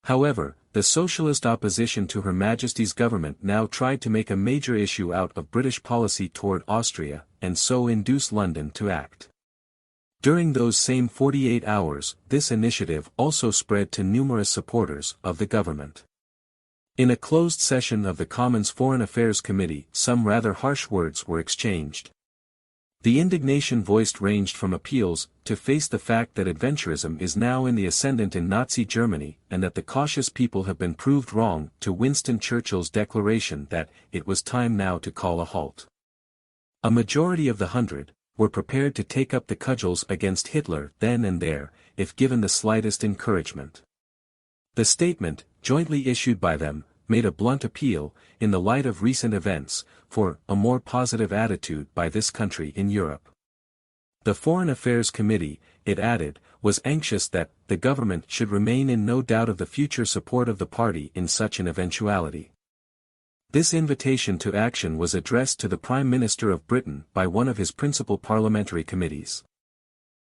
However, the socialist opposition to Her Majesty's government now tried to make a major issue out of British policy toward Austria, and so induce London to act. During those same 48 hours, this initiative also spread to numerous supporters of the government. In a closed session of the Commons Foreign Affairs Committee, some rather harsh words were exchanged. The indignation voiced ranged from appeals to face the fact that adventurism is now in the ascendant in Nazi Germany and that the cautious people have been proved wrong to Winston Churchill's declaration that it was time now to call a halt. A majority of the 100 were prepared to take up the cudgels against Hitler then and there, if given the slightest encouragement. The statement, jointly issued by them, made a blunt appeal, in the light of recent events, for a more positive attitude by this country in Europe. The Foreign Affairs Committee, it added, was anxious that the government should remain in no doubt of the future support of the party in such an eventuality. This invitation to action was addressed to the Prime Minister of Britain by one of his principal parliamentary committees.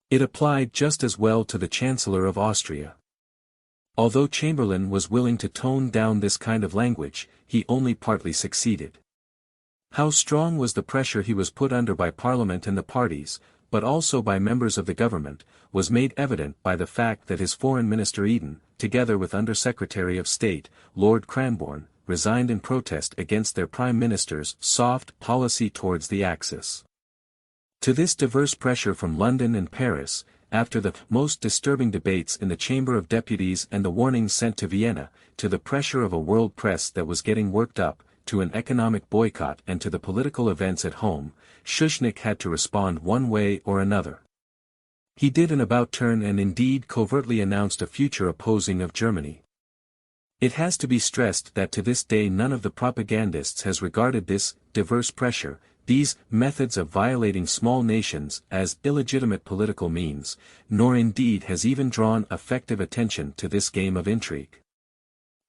It applied just as well to the Chancellor of Austria. Although Chamberlain was willing to tone down this kind of language, he only partly succeeded. How strong was the pressure he was put under by Parliament and the parties, but also by members of the government, was made evident by the fact that his Foreign Minister Eden, together with Under-Secretary of State, Lord Cranborne, resigned in protest against their Prime Minister's soft policy towards the Axis. To this diverse pressure from London and Paris, after the most disturbing debates in the Chamber of Deputies and the warnings sent to Vienna, to the pressure of a world press that was getting worked up, to an economic boycott and to the political events at home, Schuschnigg had to respond one way or another. He did an about-turn and indeed covertly announced a future opposing of Germany. It has to be stressed that to this day none of the propagandists has regarded this diverse pressure, these methods of violating small nations as illegitimate political means, nor indeed has even drawn effective attention to this game of intrigue.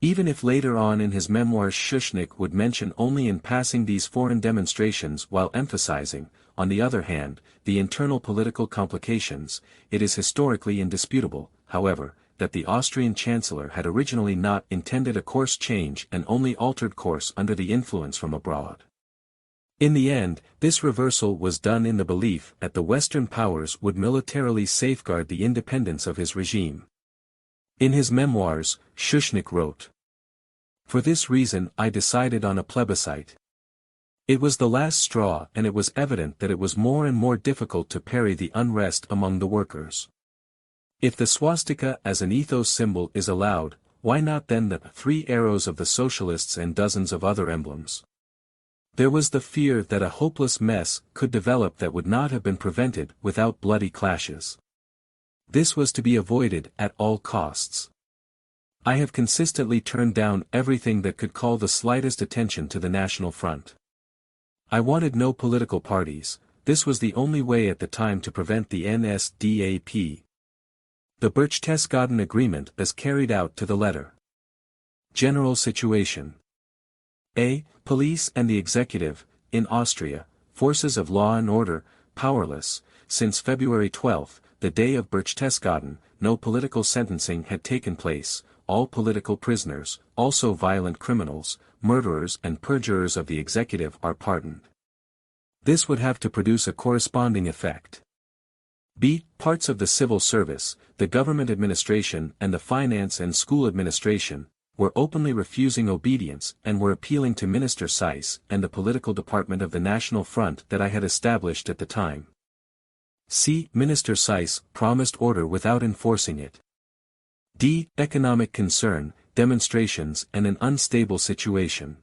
Even if later on in his memoirs Schuschnigg would mention only in passing these foreign demonstrations while emphasizing, on the other hand, the internal political complications, it is historically indisputable, however, that the Austrian Chancellor had originally not intended a course change and only altered course under the influence from abroad. In the end, this reversal was done in the belief that the Western powers would militarily safeguard the independence of his regime. In his memoirs, Schuschnigg wrote, "For this reason I decided on a plebiscite. It was the last straw and it was evident that it was more and more difficult to parry the unrest among the workers. If the swastika as an ethos symbol is allowed, why not then the 3 arrows of the socialists and dozens of other emblems? There was the fear that a hopeless mess could develop that would not have been prevented without bloody clashes. This was to be avoided at all costs. I have consistently turned down everything that could call the slightest attention to the National Front. I wanted no political parties, this was the only way at the time to prevent the NSDAP. The Berchtesgaden Agreement is carried out to the letter. General situation. A. Police and the executive, in Austria, forces of law and order, powerless. Since February 12, the day of Berchtesgaden, no political sentencing had taken place, all political prisoners, also violent criminals, murderers and perjurers of the executive are pardoned. This would have to produce a corresponding effect. B. Parts of the civil service, the government administration and the finance and school administration, were openly refusing obedience and were appealing to Minister Seyss and the political department of the National Front that I had established at the time. C. Minister Seyss promised order without enforcing it. D. Economic concern, demonstrations and an unstable situation.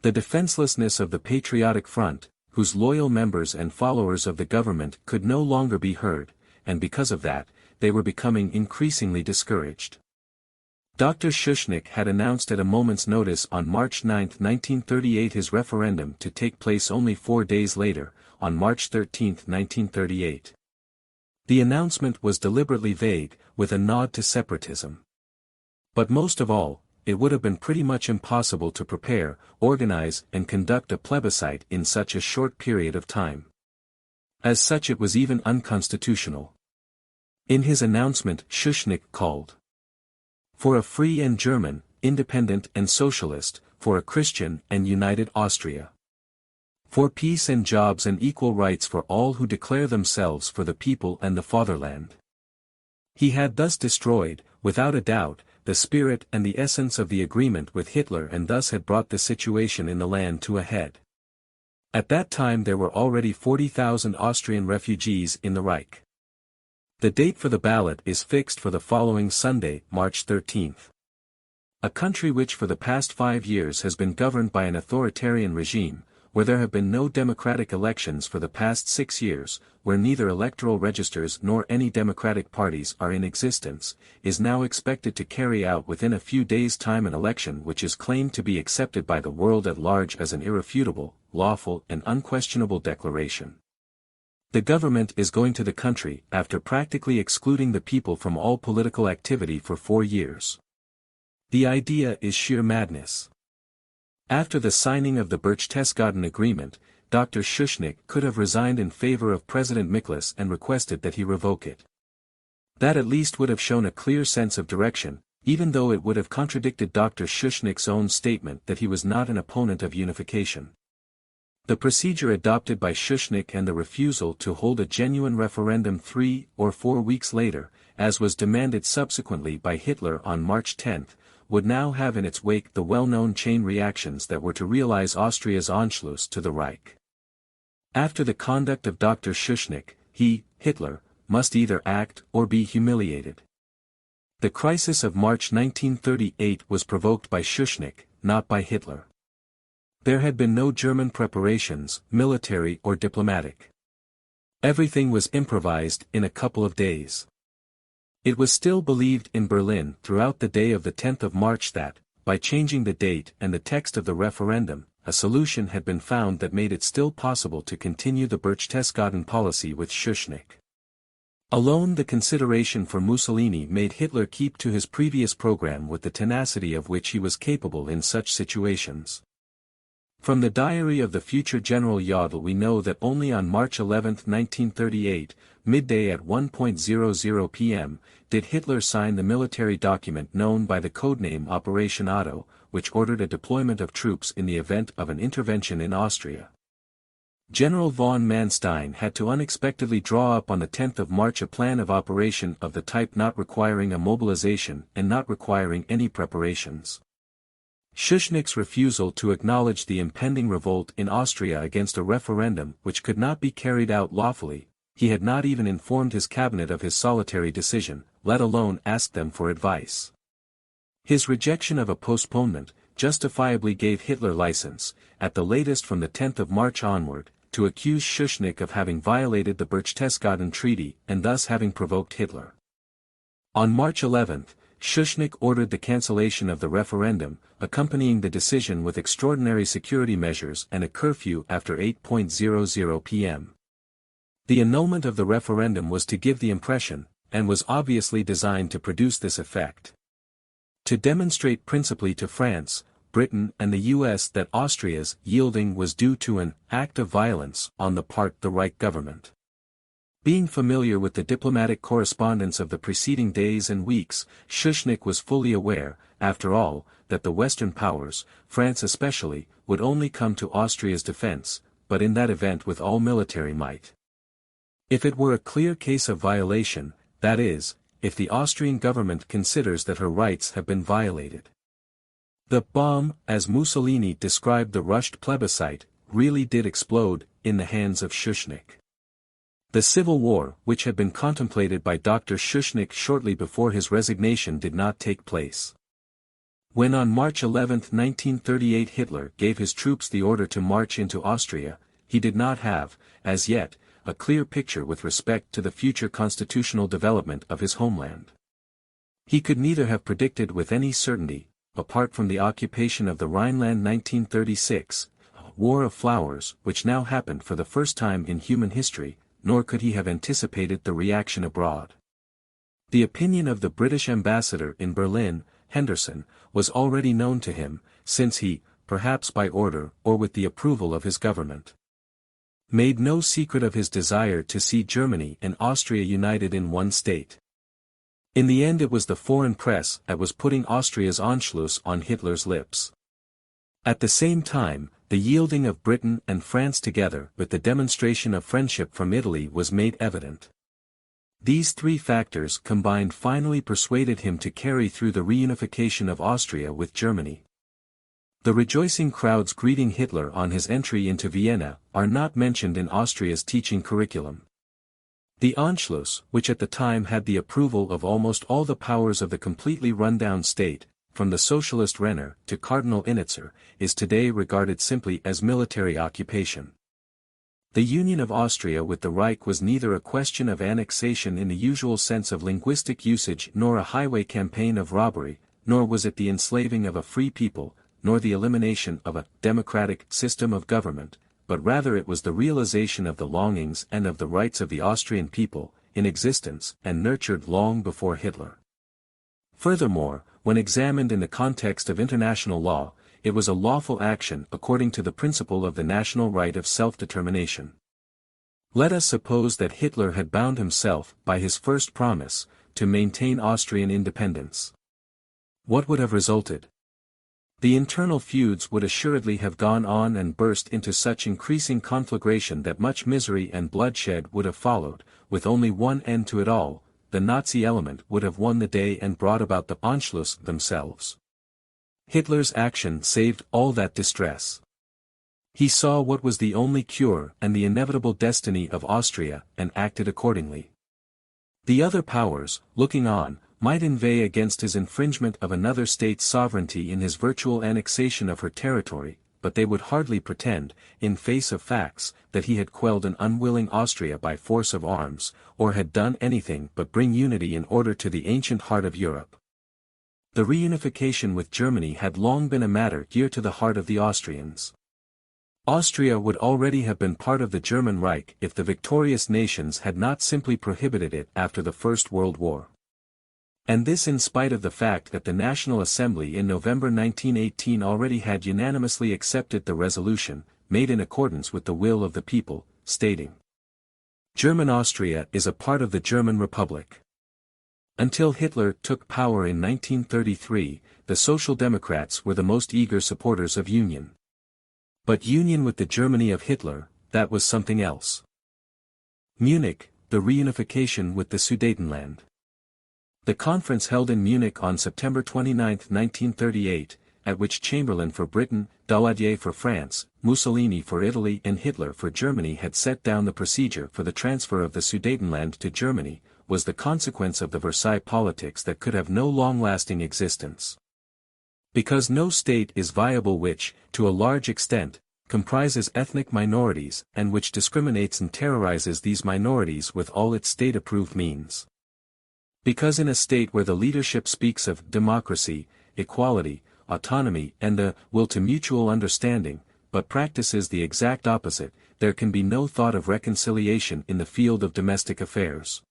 The defenselessness of the Patriotic Front, whose loyal members and followers of the government could no longer be heard, and because of that, they were becoming increasingly discouraged. Dr. Schuschnigg had announced at a moment's notice on March 9, 1938 his referendum to take place only 4 days later, on March 13, 1938. The announcement was deliberately vague, with a nod to separatism. But most of all, it would have been pretty much impossible to prepare, organize and conduct a plebiscite in such a short period of time. As such it was even unconstitutional. In his announcement Schuschnigg called for a free and German, independent and socialist, for a Christian and united Austria. For peace and jobs and equal rights for all who declare themselves for the people and the fatherland. He had thus destroyed, without a doubt, the spirit and the essence of the agreement with Hitler and thus had brought the situation in the land to a head. At that time there were already 40,000 Austrian refugees in the Reich. The date for the ballot is fixed for the following Sunday, March 13. A country which for the past 5 years has been governed by an authoritarian regime, where there have been no democratic elections for the past 6 years, where neither electoral registers nor any democratic parties are in existence, is now expected to carry out within a few days' time an election which is claimed to be accepted by the world at large as an irrefutable, lawful and unquestionable declaration. The government is going to the country after practically excluding the people from all political activity for 4 years. The idea is sheer madness. After the signing of the Berchtesgaden Agreement, Dr. Schuschnigg could have resigned in favor of President Miklas and requested that he revoke it. That at least would have shown a clear sense of direction, even though it would have contradicted Dr. Schuschnigg's own statement that he was not an opponent of unification. The procedure adopted by Schuschnigg and the refusal to hold a genuine referendum 3 or 4 weeks later, as was demanded subsequently by Hitler on March 10, would now have in its wake the well-known chain reactions that were to realize Austria's Anschluss to the Reich. After the conduct of Dr. Schuschnigg, he, Hitler, must either act or be humiliated. The crisis of March 1938 was provoked by Schuschnigg, not by Hitler. There had been no German preparations, military or diplomatic. Everything was improvised in a couple of days. It was still believed in Berlin throughout the day of the 10th of March that, by changing the date and the text of the referendum, a solution had been found that made it still possible to continue the Berchtesgaden policy with Schuschnigg. Alone the consideration for Mussolini made Hitler keep to his previous program with the tenacity of which he was capable in such situations. From the diary of the future General Jodl we know that only on March 11, 1938, midday at 1:00 p.m., did Hitler sign the military document known by the codename Operation Otto, which ordered a deployment of troops in the event of an intervention in Austria. General von Manstein had to unexpectedly draw up on the 10th of March a plan of operation of the type not requiring a mobilization and not requiring any preparations. Schuschnigg's refusal to acknowledge the impending revolt in Austria against a referendum which could not be carried out lawfully, he had not even informed his cabinet of his solitary decision, let alone asked them for advice. His rejection of a postponement, justifiably gave Hitler license, at the latest from the 10th of March onward, to accuse Schuschnigg of having violated the Berchtesgaden Treaty and thus having provoked Hitler. On March 11, Schuschnigg ordered the cancellation of the referendum, accompanying the decision with extraordinary security measures and a curfew after 8:00 p.m. The annulment of the referendum was to give the impression, and was obviously designed to produce this effect. To demonstrate principally to France, Britain and the US that Austria's yielding was due to an act of violence on the part of the Reich government. Being familiar with the diplomatic correspondence of the preceding days and weeks, Schuschnigg was fully aware, after all, that the Western powers, France especially, would only come to Austria's defense, but in that event with all military might. If it were a clear case of violation, that is, if the Austrian government considers that her rights have been violated. The bomb, as Mussolini described the rushed plebiscite, really did explode, in the hands of Schuschnigg. The civil war, which had been contemplated by Dr. Schuschnigg shortly before his resignation did not take place. When on March 11, 1938 Hitler gave his troops the order to march into Austria, he did not have, as yet, a clear picture with respect to the future constitutional development of his homeland. He could neither have predicted with any certainty, apart from the occupation of the Rhineland 1936, War of Flowers which now happened for the first time in human history, nor could he have anticipated the reaction abroad. The opinion of the British ambassador in Berlin, Henderson, was already known to him, since he, perhaps by order or with the approval of his government, made no secret of his desire to see Germany and Austria united in one state. In the end it was the foreign press that was putting Austria's Anschluss on Hitler's lips. At the same time, the yielding of Britain and France together with the demonstration of friendship from Italy was made evident. These three factors combined finally persuaded him to carry through the reunification of Austria with Germany. The rejoicing crowds greeting Hitler on his entry into Vienna are not mentioned in Austria's teaching curriculum. The Anschluss, which at the time had the approval of almost all the powers of the completely run-down state, from the socialist Renner to Cardinal Innitzer, is today regarded simply as military occupation. The union of Austria with the Reich was neither a question of annexation in the usual sense of linguistic usage nor a highway campaign of robbery, nor was it the enslaving of a free people, nor the elimination of a democratic system of government, but rather it was the realization of the longings and of the rights of the Austrian people, in existence and nurtured long before Hitler. Furthermore, when examined in the context of international law, it was a lawful action according to the principle of the national right of self-determination. Let us suppose that Hitler had bound himself, by his first promise, to maintain Austrian independence. What would have resulted? The internal feuds would assuredly have gone on and burst into such increasing conflagration that much misery and bloodshed would have followed, with only one end to it all. The Nazi element would have won the day and brought about the Anschluss themselves. Hitler's action saved all that distress. He saw what was the only cure and the inevitable destiny of Austria, and acted accordingly. The other powers, looking on, might inveigh against his infringement of another state's sovereignty in his virtual annexation of her territory, but they would hardly pretend, in face of facts, that he had quelled an unwilling Austria by force of arms, or had done anything but bring unity and order to the ancient heart of Europe. The reunification with Germany had long been a matter dear to the heart of the Austrians. Austria would already have been part of the German Reich if the victorious nations had not simply prohibited it after the First World War. And this in spite of the fact that the National Assembly in November 1918 already had unanimously accepted the resolution, made in accordance with the will of the people, stating, "German Austria is a part of the German Republic." Until Hitler took power in 1933, the Social Democrats were the most eager supporters of union. But union with the Germany of Hitler, that was something else. Munich, the reunification with the Sudetenland. The conference held in Munich on September 29, 1938, at which Chamberlain for Britain, Daladier for France, Mussolini for Italy and Hitler for Germany had set down the procedure for the transfer of the Sudetenland to Germany, was the consequence of the Versailles politics that could have no long-lasting existence. Because no state is viable which, to a large extent, comprises ethnic minorities and which discriminates and terrorizes these minorities with all its state-approved means. Because in a state where the leadership speaks of democracy, equality, autonomy and the will to mutual understanding, but practices the exact opposite, there can be no thought of reconciliation in the field of domestic affairs.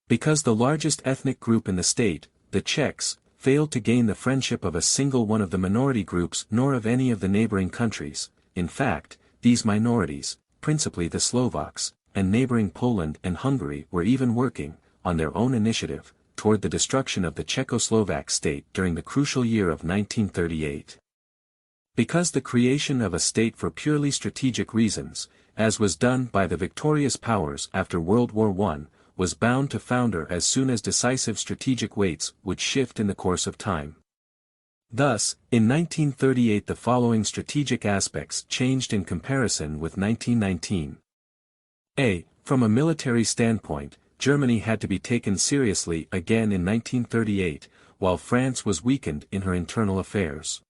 Because the largest ethnic group in the state, the Czechs, failed to gain the friendship of a single one of the minority groups nor of any of the neighboring countries. In fact, these minorities, principally the Slovaks, and neighboring Poland and Hungary were even working, on their own initiative, toward the destruction of the Czechoslovak state during the crucial year of 1938. Because the creation of a state for purely strategic reasons, as was done by the victorious powers after World War I, was bound to founder as soon as decisive strategic weights would shift in the course of time. Thus, in 1938 the following strategic aspects changed in comparison with 1919. A. From a military standpoint, Germany had to be taken seriously again in 1938, while France was weakened in her internal affairs.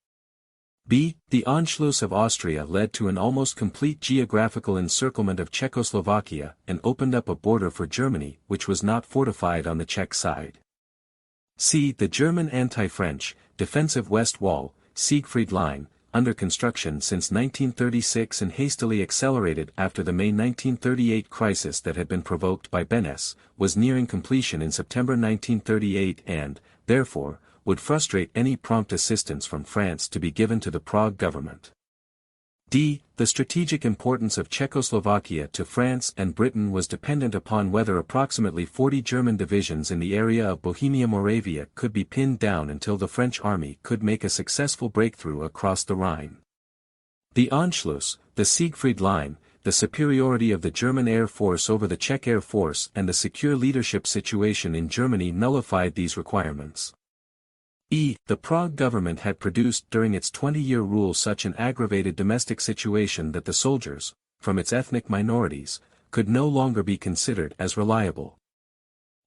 B. The Anschluss of Austria led to an almost complete geographical encirclement of Czechoslovakia and opened up a border for Germany which was not fortified on the Czech side. C. The German anti-French, defensive West Wall, Siegfried Line, under construction since 1936 and hastily accelerated after the May 1938 crisis that had been provoked by Beneš, was nearing completion in September 1938 and, therefore, would frustrate any prompt assistance from France to be given to the Prague government. D. The strategic importance of Czechoslovakia to France and Britain was dependent upon whether approximately 40 German divisions in the area of Bohemia-Moravia could be pinned down until the French army could make a successful breakthrough across the Rhine. The Anschluss, the Siegfried Line, the superiority of the German Air Force over the Czech Air Force and the secure leadership situation in Germany nullified these requirements. E. The Prague government had produced during its 20-year rule such an aggravated domestic situation that the soldiers, from its ethnic minorities, could no longer be considered as reliable.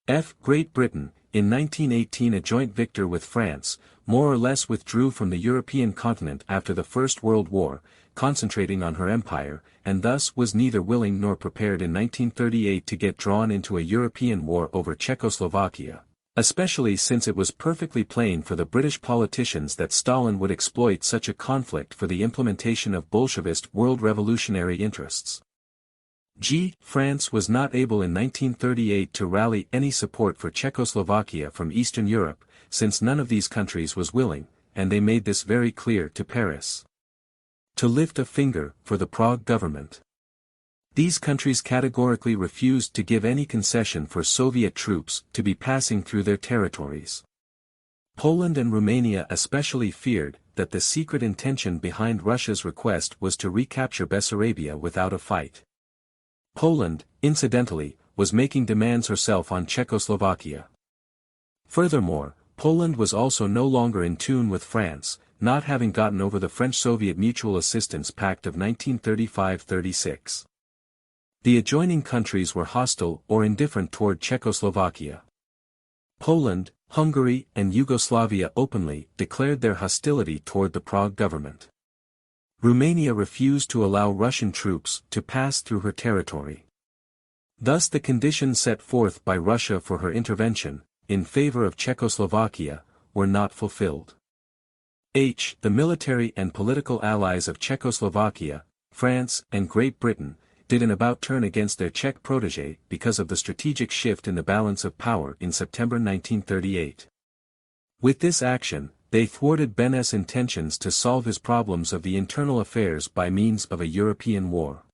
F. Great Britain, in 1918 a joint victor with France, more or less withdrew from the European continent after the First World War, concentrating on her empire, and thus was neither willing nor prepared in 1938 to get drawn into a European war over Czechoslovakia. Especially since it was perfectly plain for the British politicians that Stalin would exploit such a conflict for the implementation of Bolshevist world revolutionary interests. G. France was not able in 1938 to rally any support for Czechoslovakia from Eastern Europe, since none of these countries was willing, and they made this very clear to Paris, to lift a finger for the Prague government. These countries categorically refused to give any concession for Soviet troops to be passing through their territories. Poland and Romania especially feared that the secret intention behind Russia's request was to recapture Bessarabia without a fight. Poland, incidentally, was making demands herself on Czechoslovakia. Furthermore, Poland was also no longer in tune with France, not having gotten over the French-Soviet Mutual Assistance Pact of 1935-36. The adjoining countries were hostile or indifferent toward Czechoslovakia. Poland, Hungary and Yugoslavia openly declared their hostility toward the Prague government. Romania refused to allow Russian troops to pass through her territory. Thus the conditions set forth by Russia for her intervention, in favor of Czechoslovakia, were not fulfilled. The military and political allies of Czechoslovakia, France and Great Britain, did an about-turn against their Czech protégé because of the strategic shift in the balance of power in September 1938. With this action, they thwarted Beneš's intentions to solve his problems of the internal affairs by means of a European war.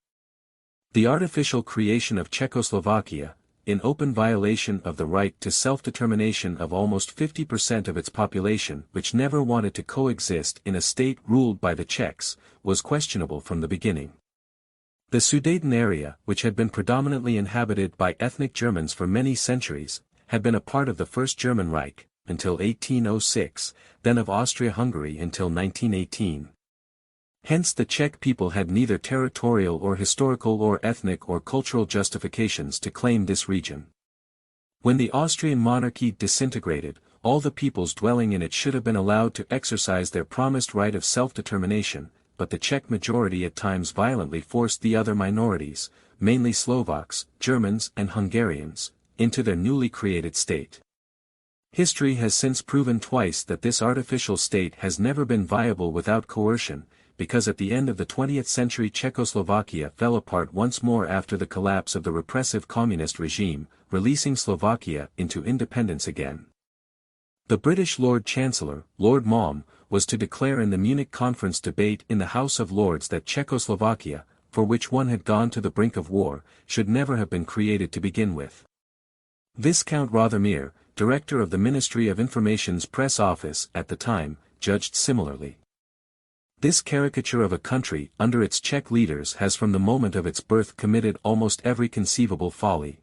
The artificial creation of Czechoslovakia, in open violation of the right to self-determination of almost 50% of its population which never wanted to coexist in a state ruled by the Czechs, was questionable from the beginning. The Sudeten area, which had been predominantly inhabited by ethnic Germans for many centuries, had been a part of the First German Reich, until 1806, then of Austria-Hungary until 1918. Hence the Czech people had neither territorial or historical or ethnic or cultural justifications to claim this region. When the Austrian monarchy disintegrated, all the peoples dwelling in it should have been allowed to exercise their promised right of self-determination, but the Czech majority at times violently forced the other minorities, mainly Slovaks, Germans and Hungarians, into their newly created state. History has since proven twice that this artificial state has never been viable without coercion, because at the end of the 20th century Czechoslovakia fell apart once more after the collapse of the repressive communist regime, releasing Slovakia into independence again. The British Lord Chancellor, Lord Malm, was to declare in the Munich Conference debate in the House of Lords that Czechoslovakia, for which one had gone to the brink of war, should never have been created to begin with. Viscount Rothermere, director of the Ministry of Information's press office at the time, judged similarly. This caricature of a country under its Czech leaders has from the moment of its birth committed almost every conceivable folly.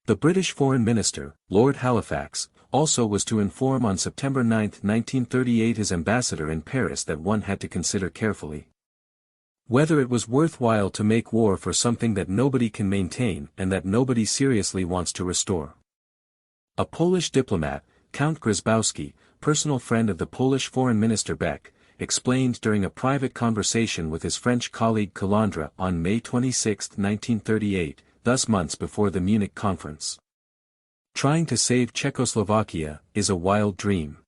The British Foreign Minister, Lord Halifax, also was to inform on September 9, 1938 his ambassador in Paris that one had to consider carefully whether it was worthwhile to make war for something that nobody can maintain and that nobody seriously wants to restore. A Polish diplomat, Count Grzybowski, personal friend of the Polish Foreign Minister Beck, explained during a private conversation with his French colleague Calandra on May 26, 1938, thus months before the Munich Conference. Trying to save Czechoslovakia is a wild dream.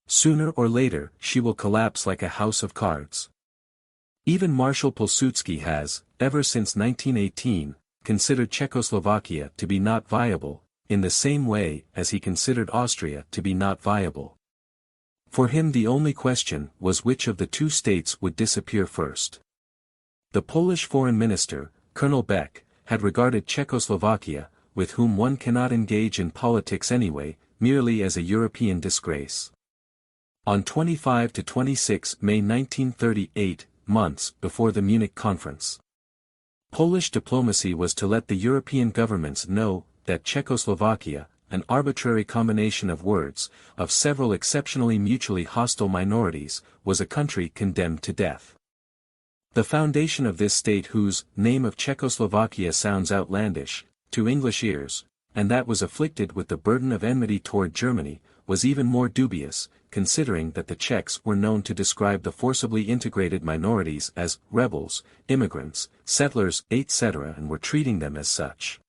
Sooner or later, she will collapse like a house of cards. Even Marshal Pilsudski has, ever since 1918, considered Czechoslovakia to be not viable, in the same way as he considered Austria to be not viable. For him the only question was which of the two states would disappear first. The Polish Foreign Minister, Colonel Beck, had regarded Czechoslovakia, with whom one cannot engage in politics anyway, merely as a European disgrace. On 25 to 26 May 1938, months before the Munich Conference, Polish diplomacy was to let the European governments know that Czechoslovakia, an arbitrary combination of words, of several exceptionally mutually hostile minorities, was a country condemned to death. The foundation of this state, whose name of Czechoslovakia sounds outlandish to English ears, and that was afflicted with the burden of enmity toward Germany, was even more dubious, considering that the Czechs were known to describe the forcibly integrated minorities as rebels, immigrants, settlers, etc., and were treating them as such.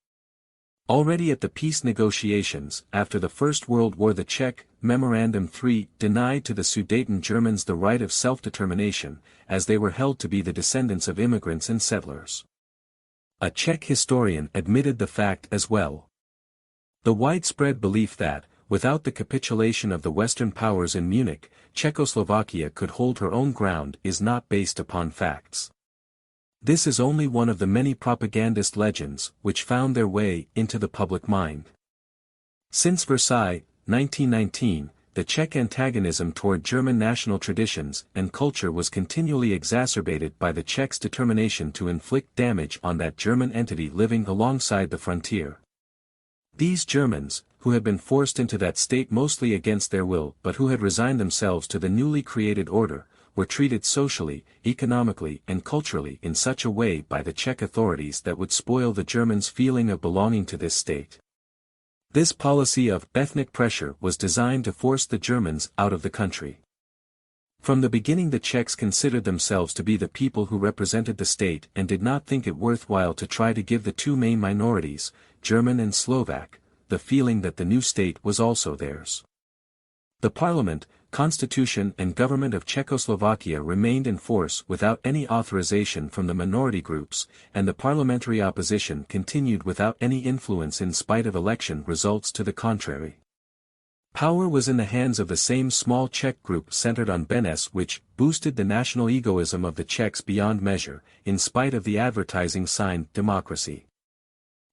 Already at the peace negotiations after the First World War, the Czech Memorandum 3 denied to the Sudeten Germans the right of self-determination, as they were held to be the descendants of immigrants and settlers. A Czech historian admitted the fact as well. The widespread belief that, without the capitulation of the Western powers in Munich, Czechoslovakia could hold her own ground is not based upon facts. This is only one of the many propagandist legends which found their way into the public mind. Since Versailles, 1919, the Czech antagonism toward German national traditions and culture was continually exacerbated by the Czechs' determination to inflict damage on that German entity living alongside the frontier. These Germans, who had been forced into that state mostly against their will but who had resigned themselves to the newly created order, were treated socially, economically and culturally in such a way by the Czech authorities that would spoil the Germans' feeling of belonging to this state. This policy of ethnic pressure was designed to force the Germans out of the country. From the beginning the Czechs considered themselves to be the people who represented the state and did not think it worthwhile to try to give the two main minorities, German and Slovak, the feeling that the new state was also theirs. The parliament, constitution and government of Czechoslovakia remained in force without any authorization from the minority groups, and the parliamentary opposition continued without any influence in spite of election results to the contrary. Power was in the hands of the same small Czech group centered on Beneš, which boosted the national egoism of the Czechs beyond measure, in spite of the advertising sign democracy.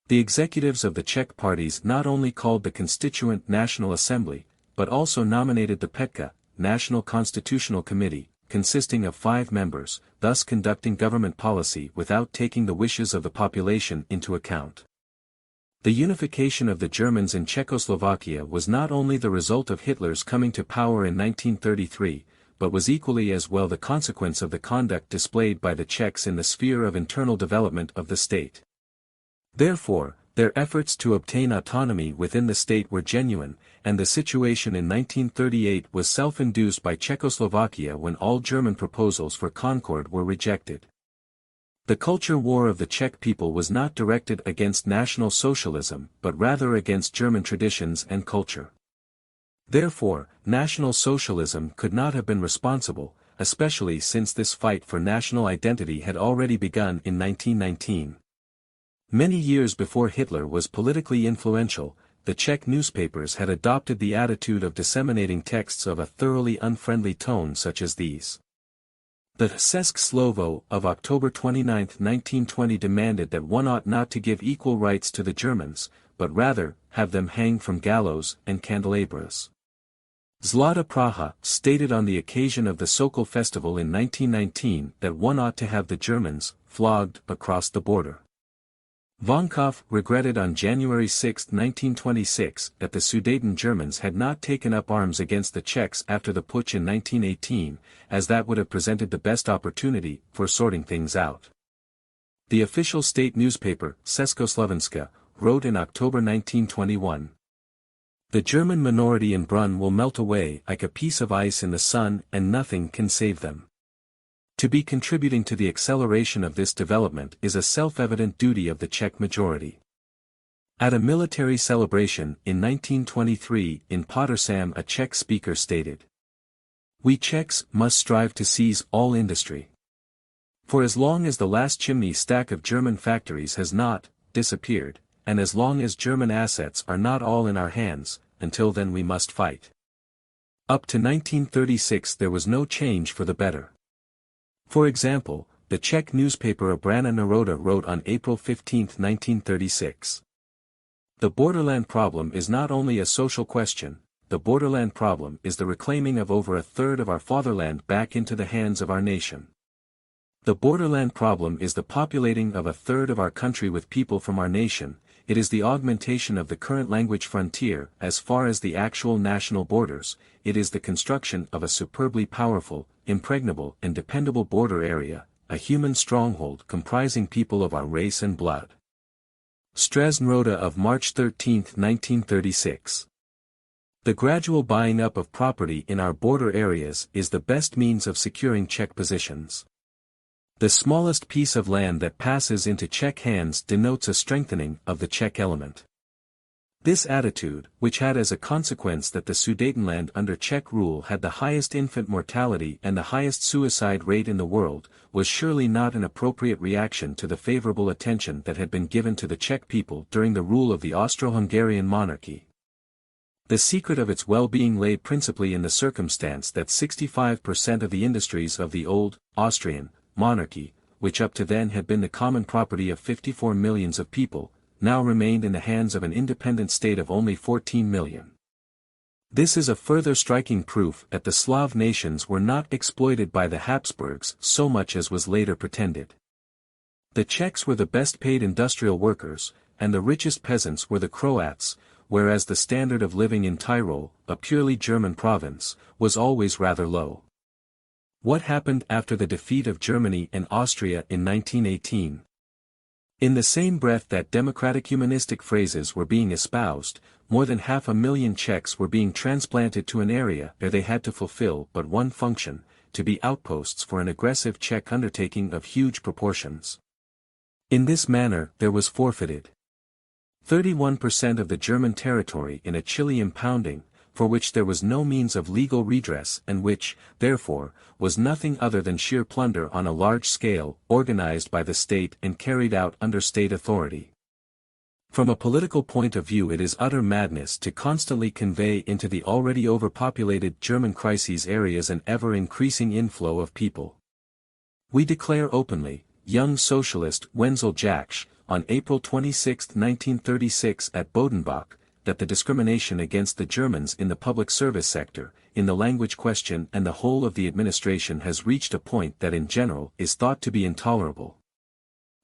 The executives of the Czech parties not only called the Constituent National Assembly, but also nominated the PETKA, National Constitutional Committee, consisting of 5 members, thus conducting government policy without taking the wishes of the population into account. The unification of the Germans in Czechoslovakia was not only the result of Hitler's coming to power in 1933, but was equally as well the consequence of the conduct displayed by the Czechs in the sphere of internal development of the state. Therefore, their efforts to obtain autonomy within the state were genuine, and the situation in 1938 was self-induced by Czechoslovakia when all German proposals for concord were rejected. The culture war of the Czech people was not directed against National Socialism but rather against German traditions and culture. Therefore, National Socialism could not have been responsible, especially since this fight for national identity had already begun in 1919. Many years before Hitler was politically influential, the Czech newspapers had adopted the attitude of disseminating texts of a thoroughly unfriendly tone such as these. The České slovo of October 29, 1920 demanded that one ought not to give equal rights to the Germans, but rather, have them hang from gallows and candelabras. Zlata Praha stated on the occasion of the Sokol festival in 1919 that one ought to have the Germans flogged across the border. Vonkov regretted on January 6, 1926 that the Sudeten Germans had not taken up arms against the Czechs after the putsch in 1918, as that would have presented the best opportunity for sorting things out. The official state newspaper, Československa, wrote in October 1921. The German minority in Brunn will melt away like a piece of ice in the sun and nothing can save them. To be contributing to the acceleration of this development is a self-evident duty of the Czech majority. At a military celebration in 1923 in Potsdam a Czech speaker stated, "We Czechs must strive to seize all industry. For as long as the last chimney stack of German factories has not disappeared, and as long as German assets are not all in our hands, until then we must fight." Up to 1936 there was no change for the better. For example, the Czech newspaper Obrana Národa wrote on April 15, 1936. The borderland problem is not only a social question, the borderland problem is the reclaiming of over a third of our fatherland back into the hands of our nation. The borderland problem is the populating of a third of our country with people from our nation, it is the augmentation of the current language frontier as far as the actual national borders, it is the construction of a superbly powerful, impregnable and dependable border area, a human stronghold comprising people of our race and blood. Strasnroda of March 13, 1936. The gradual buying up of property in our border areas is the best means of securing Czech positions. The smallest piece of land that passes into Czech hands denotes a strengthening of the Czech element. This attitude, which had as a consequence that the Sudetenland under Czech rule had the highest infant mortality and the highest suicide rate in the world, was surely not an appropriate reaction to the favorable attention that had been given to the Czech people during the rule of the Austro-Hungarian monarchy. The secret of its well-being lay principally in the circumstance that 65% of the industries of the old, Austrian, monarchy, which up to then had been the common property of 54 millions of people, now remained in the hands of an independent state of only 14 million. This is a further striking proof that the Slav nations were not exploited by the Habsburgs so much as was later pretended. The Czechs were the best paid industrial workers, and the richest peasants were the Croats, whereas the standard of living in Tyrol, a purely German province, was always rather low. What happened after the defeat of Germany and Austria in 1918? In the same breath that democratic humanistic phrases were being espoused, more than 500,000 Czechs were being transplanted to an area where they had to fulfill but one function, to be outposts for an aggressive Czech undertaking of huge proportions. In this manner there was forfeited 31% of the German territory in a Chile impounding, for which there was no means of legal redress and which, therefore, was nothing other than sheer plunder on a large scale, organized by the state and carried out under state authority. From a political point of view, it is utter madness to constantly convey into the already overpopulated German crises areas an ever-increasing inflow of people. We declare openly, young socialist Wenzel Jaksch, on April 26, 1936 at Bodenbach, that the discrimination against the Germans in the public service sector, in the language question and the whole of the administration has reached a point that in general is thought to be intolerable.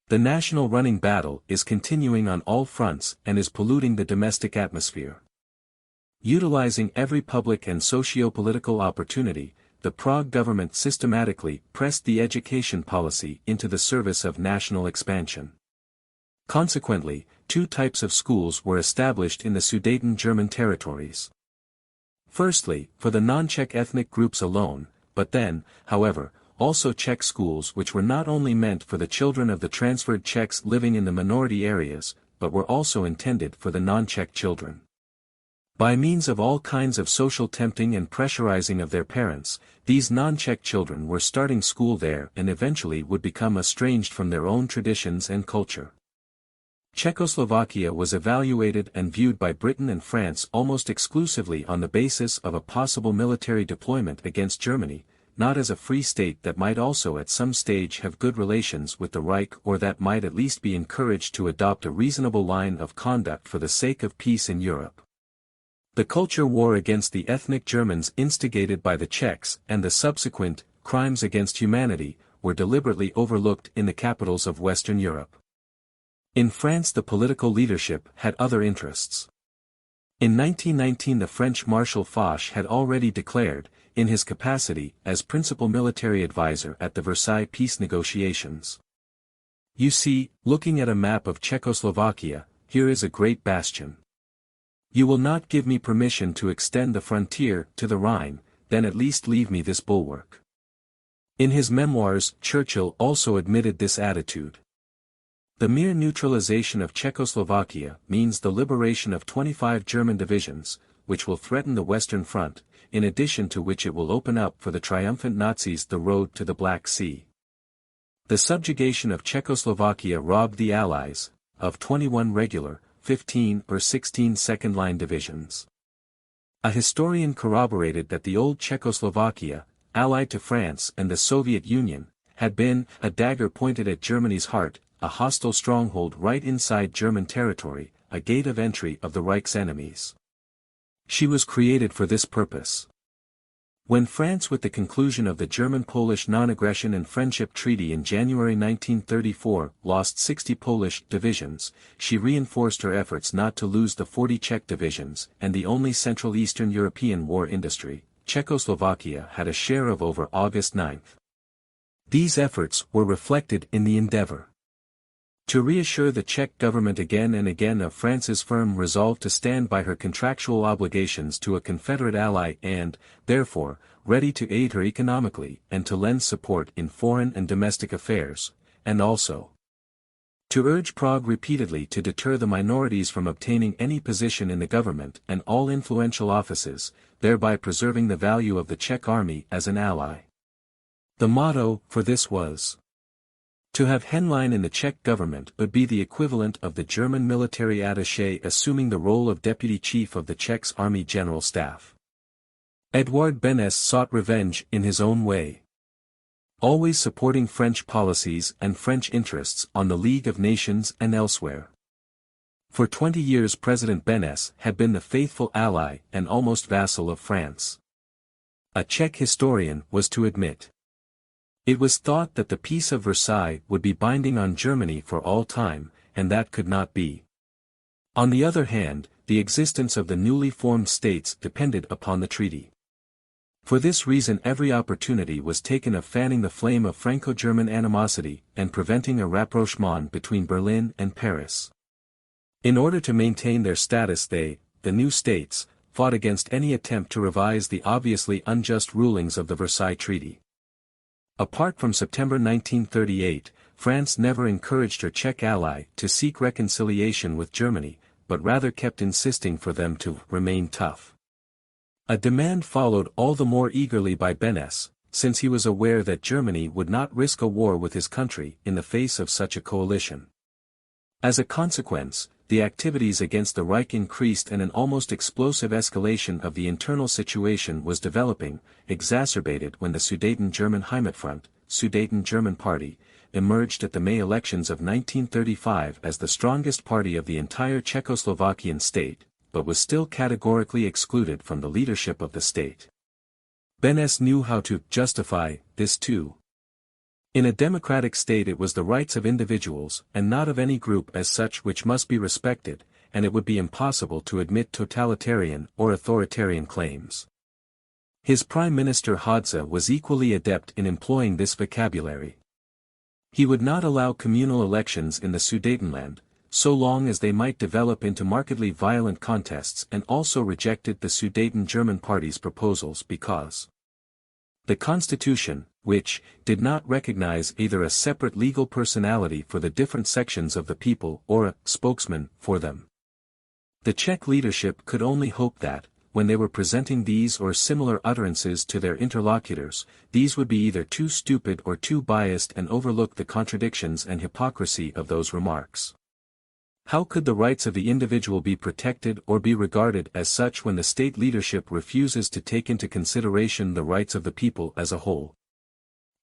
The national running battle is continuing on all fronts and is polluting the domestic atmosphere. Utilizing every public and socio-political opportunity, the Prague government systematically pressed the education policy into the service of national expansion. Consequently, two types of schools were established in the Sudeten German territories. Firstly, for the non-Czech ethnic groups alone, but then, however, also Czech schools which were not only meant for the children of the transferred Czechs living in the minority areas, but were also intended for the non-Czech children. By means of all kinds of social tempting and pressurizing of their parents, these non-Czech children were starting school there and eventually would become estranged from their own traditions and culture. Czechoslovakia was evaluated and viewed by Britain and France almost exclusively on the basis of a possible military deployment against Germany, not as a free state that might also at some stage have good relations with the Reich or that might at least be encouraged to adopt a reasonable line of conduct for the sake of peace in Europe. The culture war against the ethnic Germans instigated by the Czechs and the subsequent crimes against humanity were deliberately overlooked in the capitals of Western Europe. In France the political leadership had other interests. In 1919 the French Marshal Foch had already declared, in his capacity as principal military advisor at the Versailles peace negotiations. You see, looking at a map of Czechoslovakia, here is a great bastion. You will not give me permission to extend the frontier to the Rhine, then at least leave me this bulwark. In his memoirs Churchill also admitted this attitude. The mere neutralization of Czechoslovakia means the liberation of 25 German divisions, which will threaten the Western Front, in addition to which it will open up for the triumphant Nazis the road to the Black Sea. The subjugation of Czechoslovakia robbed the Allies of 21 regular, 15 or 16 second-line divisions. A historian corroborated that the old Czechoslovakia, allied to France and the Soviet Union, had been a dagger pointed at Germany's heart, a hostile stronghold right inside German territory, a gate of entry of the Reich's enemies. She was created for this purpose. When France, with the conclusion of the German-Polish Non-Aggression and Friendship Treaty in January 1934, lost 60 Polish divisions, she reinforced her efforts not to lose the 40 Czech divisions, and the only Central Eastern European war industry, Czechoslovakia, had a share of over August 9. These efforts were reflected in the endeavor to reassure the Czech government again and again of France's firm resolve to stand by her contractual obligations to a Confederate ally and, therefore, ready to aid her economically and to lend support in foreign and domestic affairs, and also to urge Prague repeatedly to deter the minorities from obtaining any position in the government and all influential offices, thereby preserving the value of the Czech army as an ally. The motto for this was: to have Henlein in the Czech government would be the equivalent of the German military attaché assuming the role of deputy chief of the Czech's army general staff. Edouard Beneš sought revenge in his own way, always supporting French policies and French interests on the League of Nations and elsewhere. For 20 years President Beneš had been the faithful ally and almost vassal of France. A Czech historian was to admit, it was thought that the Peace of Versailles would be binding on Germany for all time, and that could not be. On the other hand, the existence of the newly formed states depended upon the treaty. For this reason every opportunity was taken of fanning the flame of Franco-German animosity and preventing a rapprochement between Berlin and Paris. In order to maintain their status they, the new states, fought against any attempt to revise the obviously unjust rulings of the Versailles Treaty. Apart from September 1938, France never encouraged her Czech ally to seek reconciliation with Germany, but rather kept insisting for them to remain tough. A demand followed all the more eagerly by Beneš, since he was aware that Germany would not risk a war with his country in the face of such a coalition. As a consequence, the activities against the Reich increased and an almost explosive escalation of the internal situation was developing, exacerbated when the Sudeten-German Heimatfront, Sudeten-German Party, emerged at the May elections of 1935 as the strongest party of the entire Czechoslovakian state, but was still categorically excluded from the leadership of the state. Beneš knew how to justify this too. In a democratic state it was the rights of individuals and not of any group as such which must be respected, and it would be impossible to admit totalitarian or authoritarian claims. His Prime Minister Hadza was equally adept in employing this vocabulary. He would not allow communal elections in the Sudetenland, so long as they might develop into markedly violent contests, and also rejected the Sudeten-German Party's proposals because the constitution, which did not recognize either a separate legal personality for the different sections of the people or a spokesman for them. The Czech leadership could only hope that, when they were presenting these or similar utterances to their interlocutors, these would be either too stupid or too biased and overlook the contradictions and hypocrisy of those remarks. How could the rights of the individual be protected or be regarded as such when the state leadership refuses to take into consideration the rights of the people as a whole?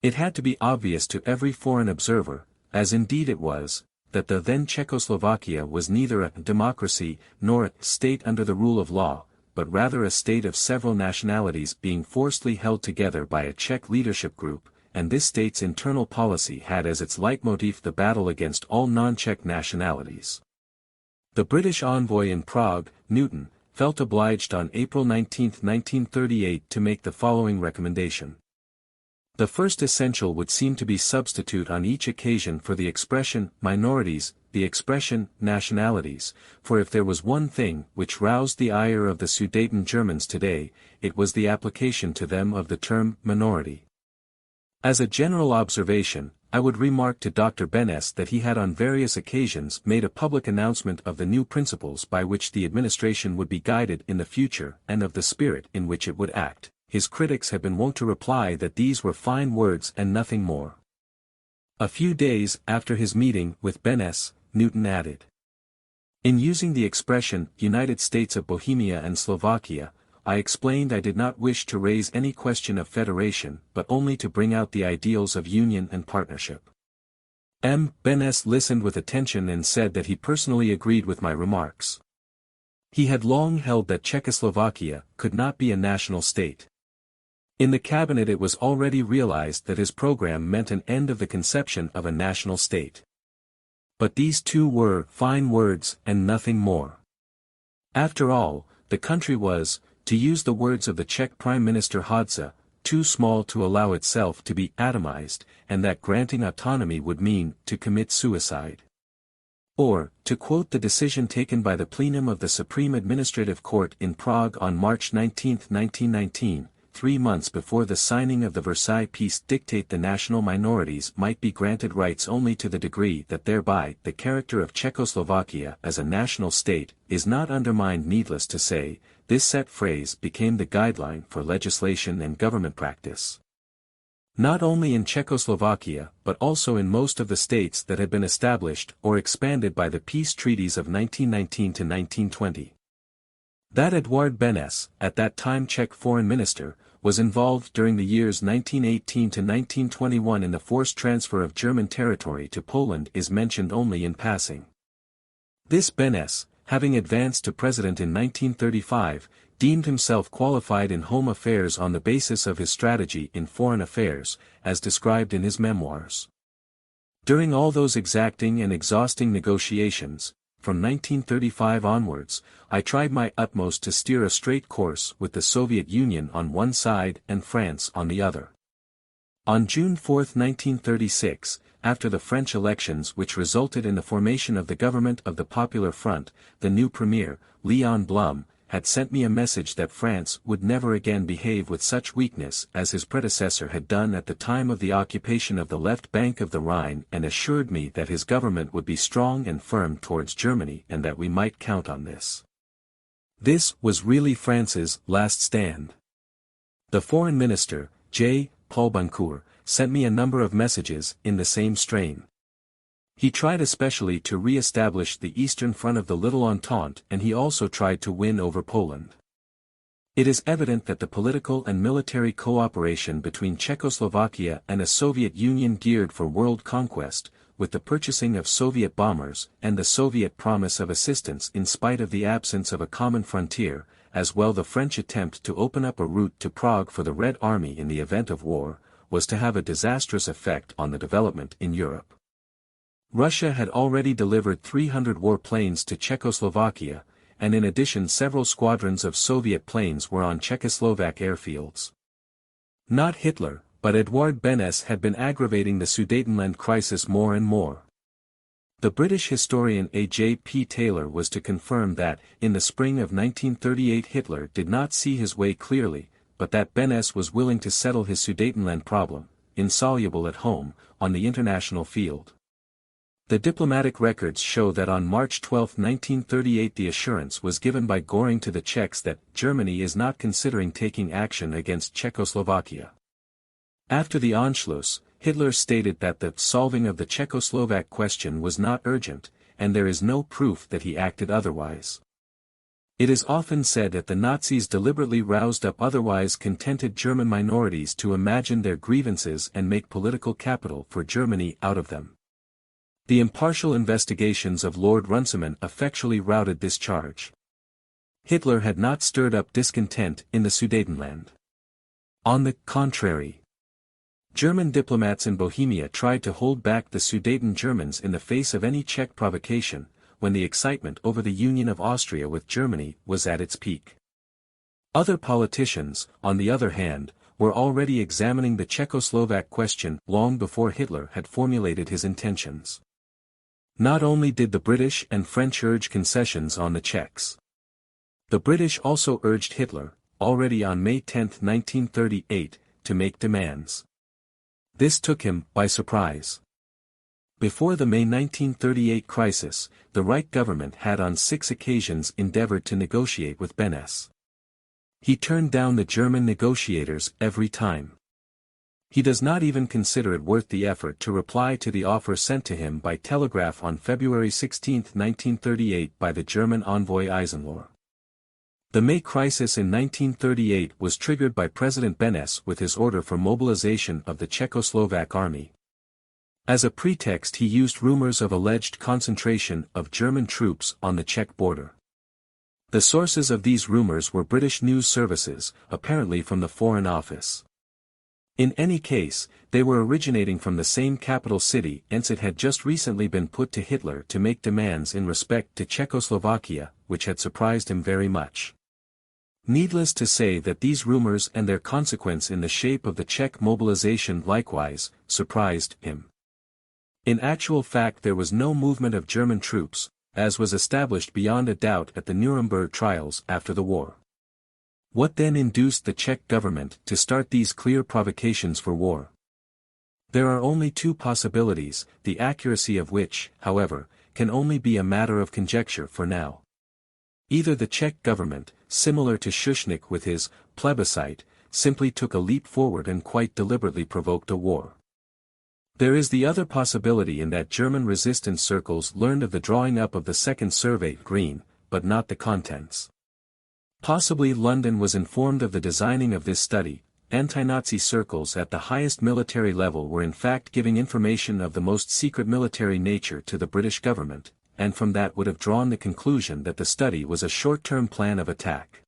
It had to be obvious to every foreign observer, as indeed it was, that the then Czechoslovakia was neither a democracy nor a state under the rule of law, but rather a state of several nationalities being forcibly held together by a Czech leadership group, and this state's internal policy had as its leitmotif the battle against all non-Czech nationalities. The British envoy in Prague, Newton, felt obliged on April 19, 1938 to make the following recommendation. The first essential would seem to be substitute on each occasion for the expression minorities, the expression nationalities, for if there was one thing which roused the ire of the Sudeten Germans today, it was the application to them of the term minority. As a general observation, I would remark to Dr. Beneš that he had on various occasions made a public announcement of the new principles by which the administration would be guided in the future and of the spirit in which it would act. His critics have been wont to reply that these were fine words and nothing more. A few days after his meeting with Beneš, Newton added, "In using the expression United States of Bohemia and Slovakia, I explained I did not wish to raise any question of federation but only to bring out the ideals of union and partnership." Beneš listened with attention and said that he personally agreed with my remarks. He had long held that Czechoslovakia could not be a national state. In the cabinet it was already realized that his program meant an end of the conception of a national state. But these two were fine words and nothing more. After all, the country was, to use the words of the Czech Prime Minister Hadza, too small to allow itself to be atomized, and that granting autonomy would mean to commit suicide. Or, to quote the decision taken by the plenum of the Supreme Administrative Court in Prague on March 19, 1919, 3 months before the signing of the Versailles Peace, dictate the national minorities might be granted rights only to the degree that thereby the character of Czechoslovakia as a national state is not undermined. Needless to say, this set phrase became the guideline for legislation and government practice. Not only in Czechoslovakia but also in most of the states that had been established or expanded by the peace treaties of 1919 to 1920. That Eduard Beneš, at that time Czech foreign minister, was involved during the years 1918 to 1921 in the forced transfer of German territory to Poland is mentioned only in passing. This Beneš, having advanced to president in 1935, deemed himself qualified in home affairs on the basis of his strategy in foreign affairs, as described in his memoirs. During all those exacting and exhausting negotiations, from 1935 onwards, I tried my utmost to steer a straight course with the Soviet Union on one side and France on the other. On June 4, 1936, after the French elections which resulted in the formation of the government of the Popular Front, the new premier, Léon Blum, had sent me a message that France would never again behave with such weakness as his predecessor had done at the time of the occupation of the left bank of the Rhine, and assured me that his government would be strong and firm towards Germany and that we might count on this. This was really France's last stand. The foreign minister, J. Paul Bancourt, sent me a number of messages in the same strain. He tried especially to re-establish the eastern front of the Little Entente, and he also tried to win over Poland. It is evident that the political and military cooperation between Czechoslovakia and a Soviet Union geared for world conquest, with the purchasing of Soviet bombers and the Soviet promise of assistance in spite of the absence of a common frontier, as well the French attempt to open up a route to Prague for the Red Army in the event of war, was to have a disastrous effect on the development in Europe. Russia had already delivered 300 warplanes to Czechoslovakia, and in addition several squadrons of Soviet planes were on Czechoslovak airfields. Not Hitler, but Eduard Beneš had been aggravating the Sudetenland crisis more and more. The British historian A.J.P. Taylor was to confirm that, in the spring of 1938 Hitler did not see his way clearly, but that Beneš was willing to settle his Sudetenland problem, insoluble at home, on the international field. The diplomatic records show that on March 12, 1938 the assurance was given by Göring to the Czechs that Germany is not considering taking action against Czechoslovakia. After the Anschluss, Hitler stated that the solving of the Czechoslovak question was not urgent, and there is no proof that he acted otherwise. It is often said that the Nazis deliberately roused up otherwise contented German minorities to imagine their grievances and make political capital for Germany out of them. The impartial investigations of Lord Runciman effectually routed this charge. Hitler had not stirred up discontent in the Sudetenland. On the contrary, German diplomats in Bohemia tried to hold back the Sudeten Germans in the face of any Czech provocation, when the excitement over the union of Austria with Germany was at its peak. Other politicians, on the other hand, were already examining the Czechoslovak question long before Hitler had formulated his intentions. Not only did the British and French urge concessions on the Czechs. The British also urged Hitler, already on May 10, 1938, to make demands. This took him by surprise. Before the May 1938 crisis, the Reich government had on 6 occasions endeavored to negotiate with Beneš. He turned down the German negotiators every time. He does not even consider it worth the effort to reply to the offer sent to him by telegraph on February 16, 1938 by the German envoy Eisenlohr. The May crisis in 1938 was triggered by President Beneš with his order for mobilization of the Czechoslovak army. As a pretext he used rumors of alleged concentration of German troops on the Czech border. The sources of these rumors were British news services, apparently from the Foreign Office. In any case, they were originating from the same capital city, hence it had just recently been put to Hitler to make demands in respect to Czechoslovakia, which had surprised him very much. Needless to say that these rumors and their consequence in the shape of the Czech mobilization likewise surprised him. In actual fact there was no movement of German troops, as was established beyond a doubt at the Nuremberg trials after the war. What then induced the Czech government to start these clear provocations for war? There are only 2 possibilities, the accuracy of which, however, can only be a matter of conjecture for now. Either the Czech government, similar to Schuschnigg with his plebiscite, simply took a leap forward and quite deliberately provoked a war. There is the other possibility in that German resistance circles learned of the drawing up of the Second Survey Green, but not the contents. Possibly London was informed of the designing of this study. Anti-Nazi circles at the highest military level were in fact giving information of the most secret military nature to the British government, and from that would have drawn the conclusion that the study was a short-term plan of attack.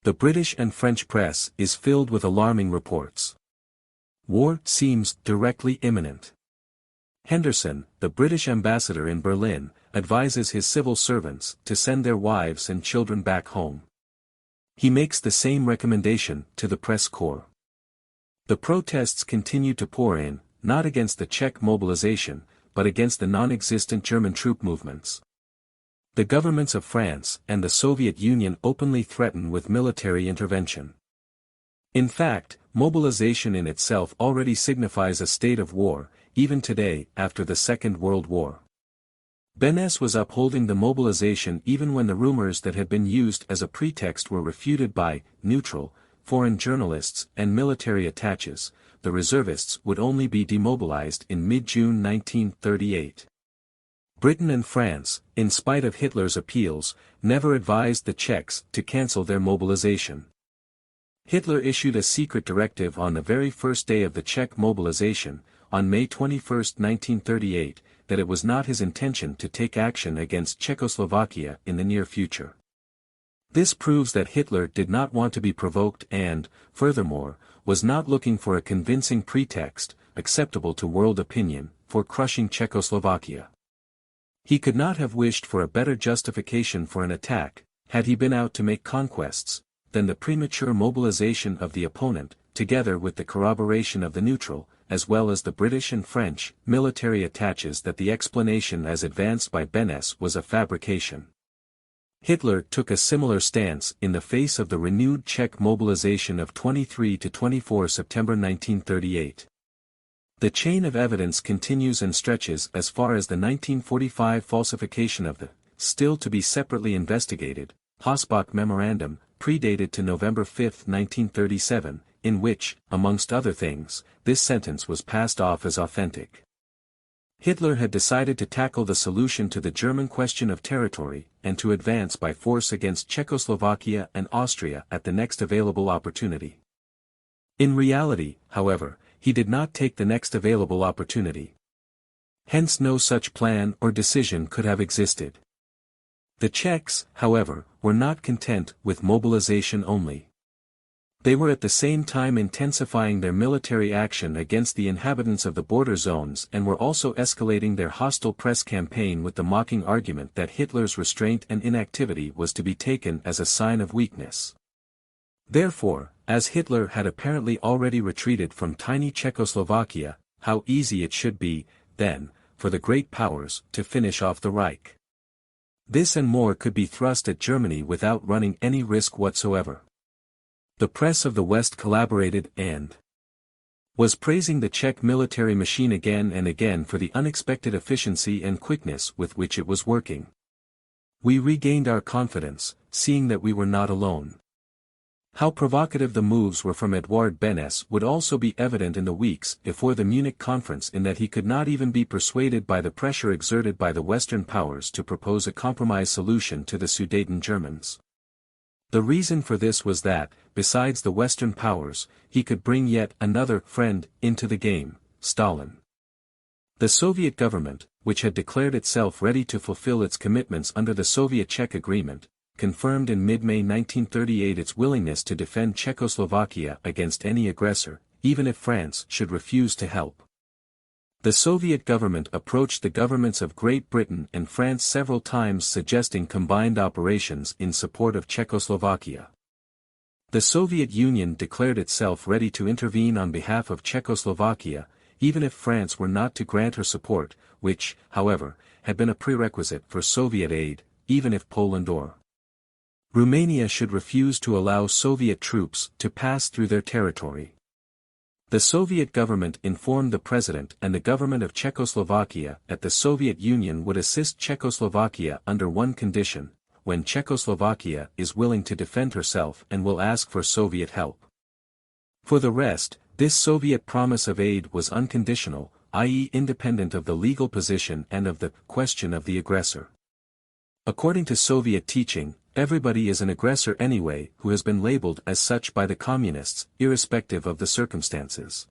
The British and French press is filled with alarming reports. War seems directly imminent. Henderson, the British ambassador in Berlin, advises his civil servants to send their wives and children back home. He makes the same recommendation to the press corps. The protests continue to pour in, not against the Czech mobilization, but against the non-existent German troop movements. The governments of France and the Soviet Union openly threaten with military intervention. In fact, mobilization in itself already signifies a state of war, even today, after the Second World War. Beneš was upholding the mobilization even when the rumors that had been used as a pretext were refuted by neutral, foreign journalists and military attaches. The reservists would only be demobilized in mid-June 1938. Britain and France, in spite of Hitler's appeals, never advised the Czechs to cancel their mobilization. Hitler issued a secret directive on the very first day of the Czech mobilization, on May 21, 1938, that it was not his intention to take action against Czechoslovakia in the near future. This proves that Hitler did not want to be provoked and, furthermore, was not looking for a convincing pretext, acceptable to world opinion, for crushing Czechoslovakia. He could not have wished for a better justification for an attack, had he been out to make conquests, than the premature mobilization of the opponent, together with the corroboration of the neutral, as well as the British and French military attaches that the explanation as advanced by Beneš was a fabrication. Hitler took a similar stance in the face of the renewed Czech mobilization of 23 to 24 September 1938. The chain of evidence continues and stretches as far as the 1945 falsification of the, still to be separately investigated, Hossbach Memorandum, predated to November 5, 1937, in which, amongst other things, this sentence was passed off as authentic. Hitler had decided to tackle the solution to the German question of territory, and to advance by force against Czechoslovakia and Austria at the next available opportunity. In reality, however, he did not take the next available opportunity. Hence no such plan or decision could have existed. The Czechs, however, were not content with mobilization only. They were at the same time intensifying their military action against the inhabitants of the border zones and were also escalating their hostile press campaign with the mocking argument that Hitler's restraint and inactivity was to be taken as a sign of weakness. Therefore, as Hitler had apparently already retreated from tiny Czechoslovakia, how easy it should be, then, for the great powers to finish off the Reich. This and more could be thrust at Germany without running any risk whatsoever. The press of the West collaborated and was praising the Czech military machine again and again for the unexpected efficiency and quickness with which it was working. We regained our confidence, seeing that we were not alone. How provocative the moves were from Eduard Beneš would also be evident in the weeks before the Munich conference, in that he could not even be persuaded by the pressure exerted by the Western powers to propose a compromise solution to the Sudeten Germans. The reason for this was that, besides the Western powers, he could bring yet another friend into the game, Stalin. The Soviet government, which had declared itself ready to fulfill its commitments under the Soviet-Czech Agreement, confirmed in mid-May 1938 its willingness to defend Czechoslovakia against any aggressor, even if France should refuse to help. The Soviet government approached the governments of Great Britain and France several times, suggesting combined operations in support of Czechoslovakia. The Soviet Union declared itself ready to intervene on behalf of Czechoslovakia, even if France were not to grant her support, which, however, had been a prerequisite for Soviet aid, even if Poland or Romania should refuse to allow Soviet troops to pass through their territory. The Soviet government informed the President and the government of Czechoslovakia that the Soviet Union would assist Czechoslovakia under one condition, when Czechoslovakia is willing to defend herself and will ask for Soviet help. For the rest, this Soviet promise of aid was unconditional, i.e. independent of the legal position and of the question of the aggressor. According to Soviet teaching, everybody is an aggressor anyway who has been labeled as such by the communists, irrespective of the circumstances.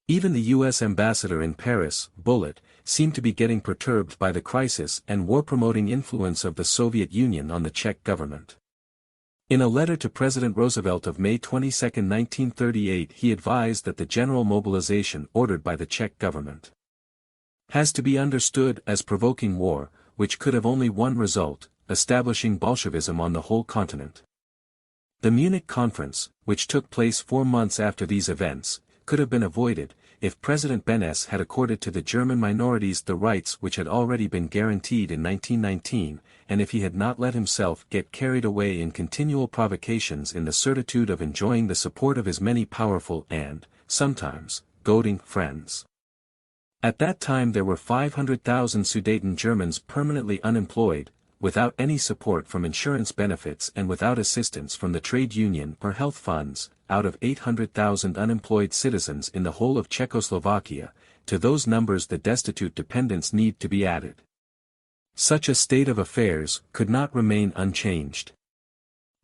Even the U.S. ambassador in Paris, Bullitt, seemed to be getting perturbed by the crisis and war-promoting influence of the Soviet Union on the Czech government. In a letter to President Roosevelt of May 22, 1938, he advised that the general mobilization ordered by the Czech government has to be understood as provoking war, which could have only one result: establishing Bolshevism on the whole continent. The Munich conference, which took place 4 months after these events, could have been avoided, if President Beneš had accorded to the German minorities the rights which had already been guaranteed in 1919, and if he had not let himself get carried away in continual provocations in the certitude of enjoying the support of his many powerful and, sometimes, goading friends. At that time there were 500,000 Sudeten Germans permanently unemployed, without any support from insurance benefits and without assistance from the trade union or health funds. Out of 800,000 unemployed citizens in the whole of Czechoslovakia, to those numbers the destitute dependents need to be added. Such a state of affairs could not remain unchanged.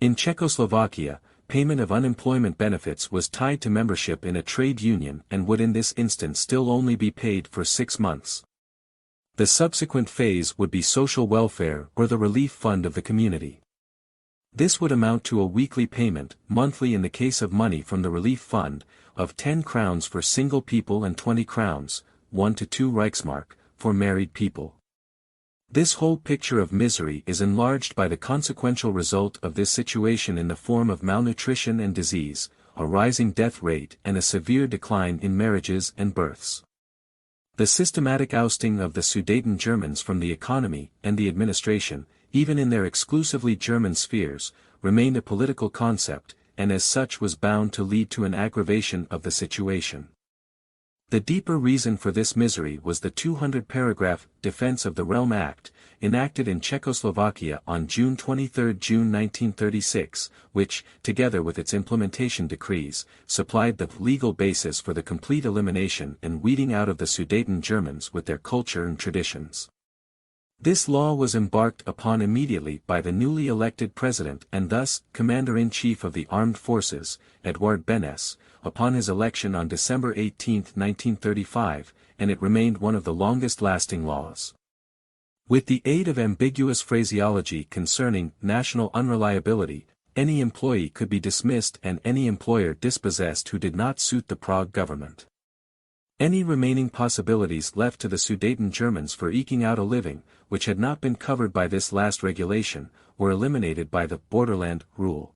In Czechoslovakia, payment of unemployment benefits was tied to membership in a trade union and would in this instance still only be paid for 6 months. The subsequent phase would be social welfare or the relief fund of the community. This would amount to a weekly payment, monthly in the case of money from the relief fund, of 10 crowns for single people and 20 crowns, 1 to 2 Reichsmark, for married people. This whole picture of misery is enlarged by the consequential result of this situation in the form of malnutrition and disease, a rising death rate and a severe decline in marriages and births. The systematic ousting of the Sudeten Germans from the economy and the administration, even in their exclusively German spheres, remained a political concept, and as such was bound to lead to an aggravation of the situation. The deeper reason for this misery was the 200-paragraph Defense of the Realm Act, enacted in Czechoslovakia on June 23, June 1936, which, together with its implementation decrees, supplied the legal basis for the complete elimination and weeding out of the Sudeten Germans with their culture and traditions. This law was embarked upon immediately by the newly elected president and thus Commander-in-Chief of the Armed Forces, Eduard Beneš, upon his election on December 18, 1935, and it remained one of the longest-lasting laws. With the aid of ambiguous phraseology concerning national unreliability, any employee could be dismissed and any employer dispossessed who did not suit the Prague government. Any remaining possibilities left to the Sudeten Germans for eking out a living, which had not been covered by this last regulation, were eliminated by the Borderland rule.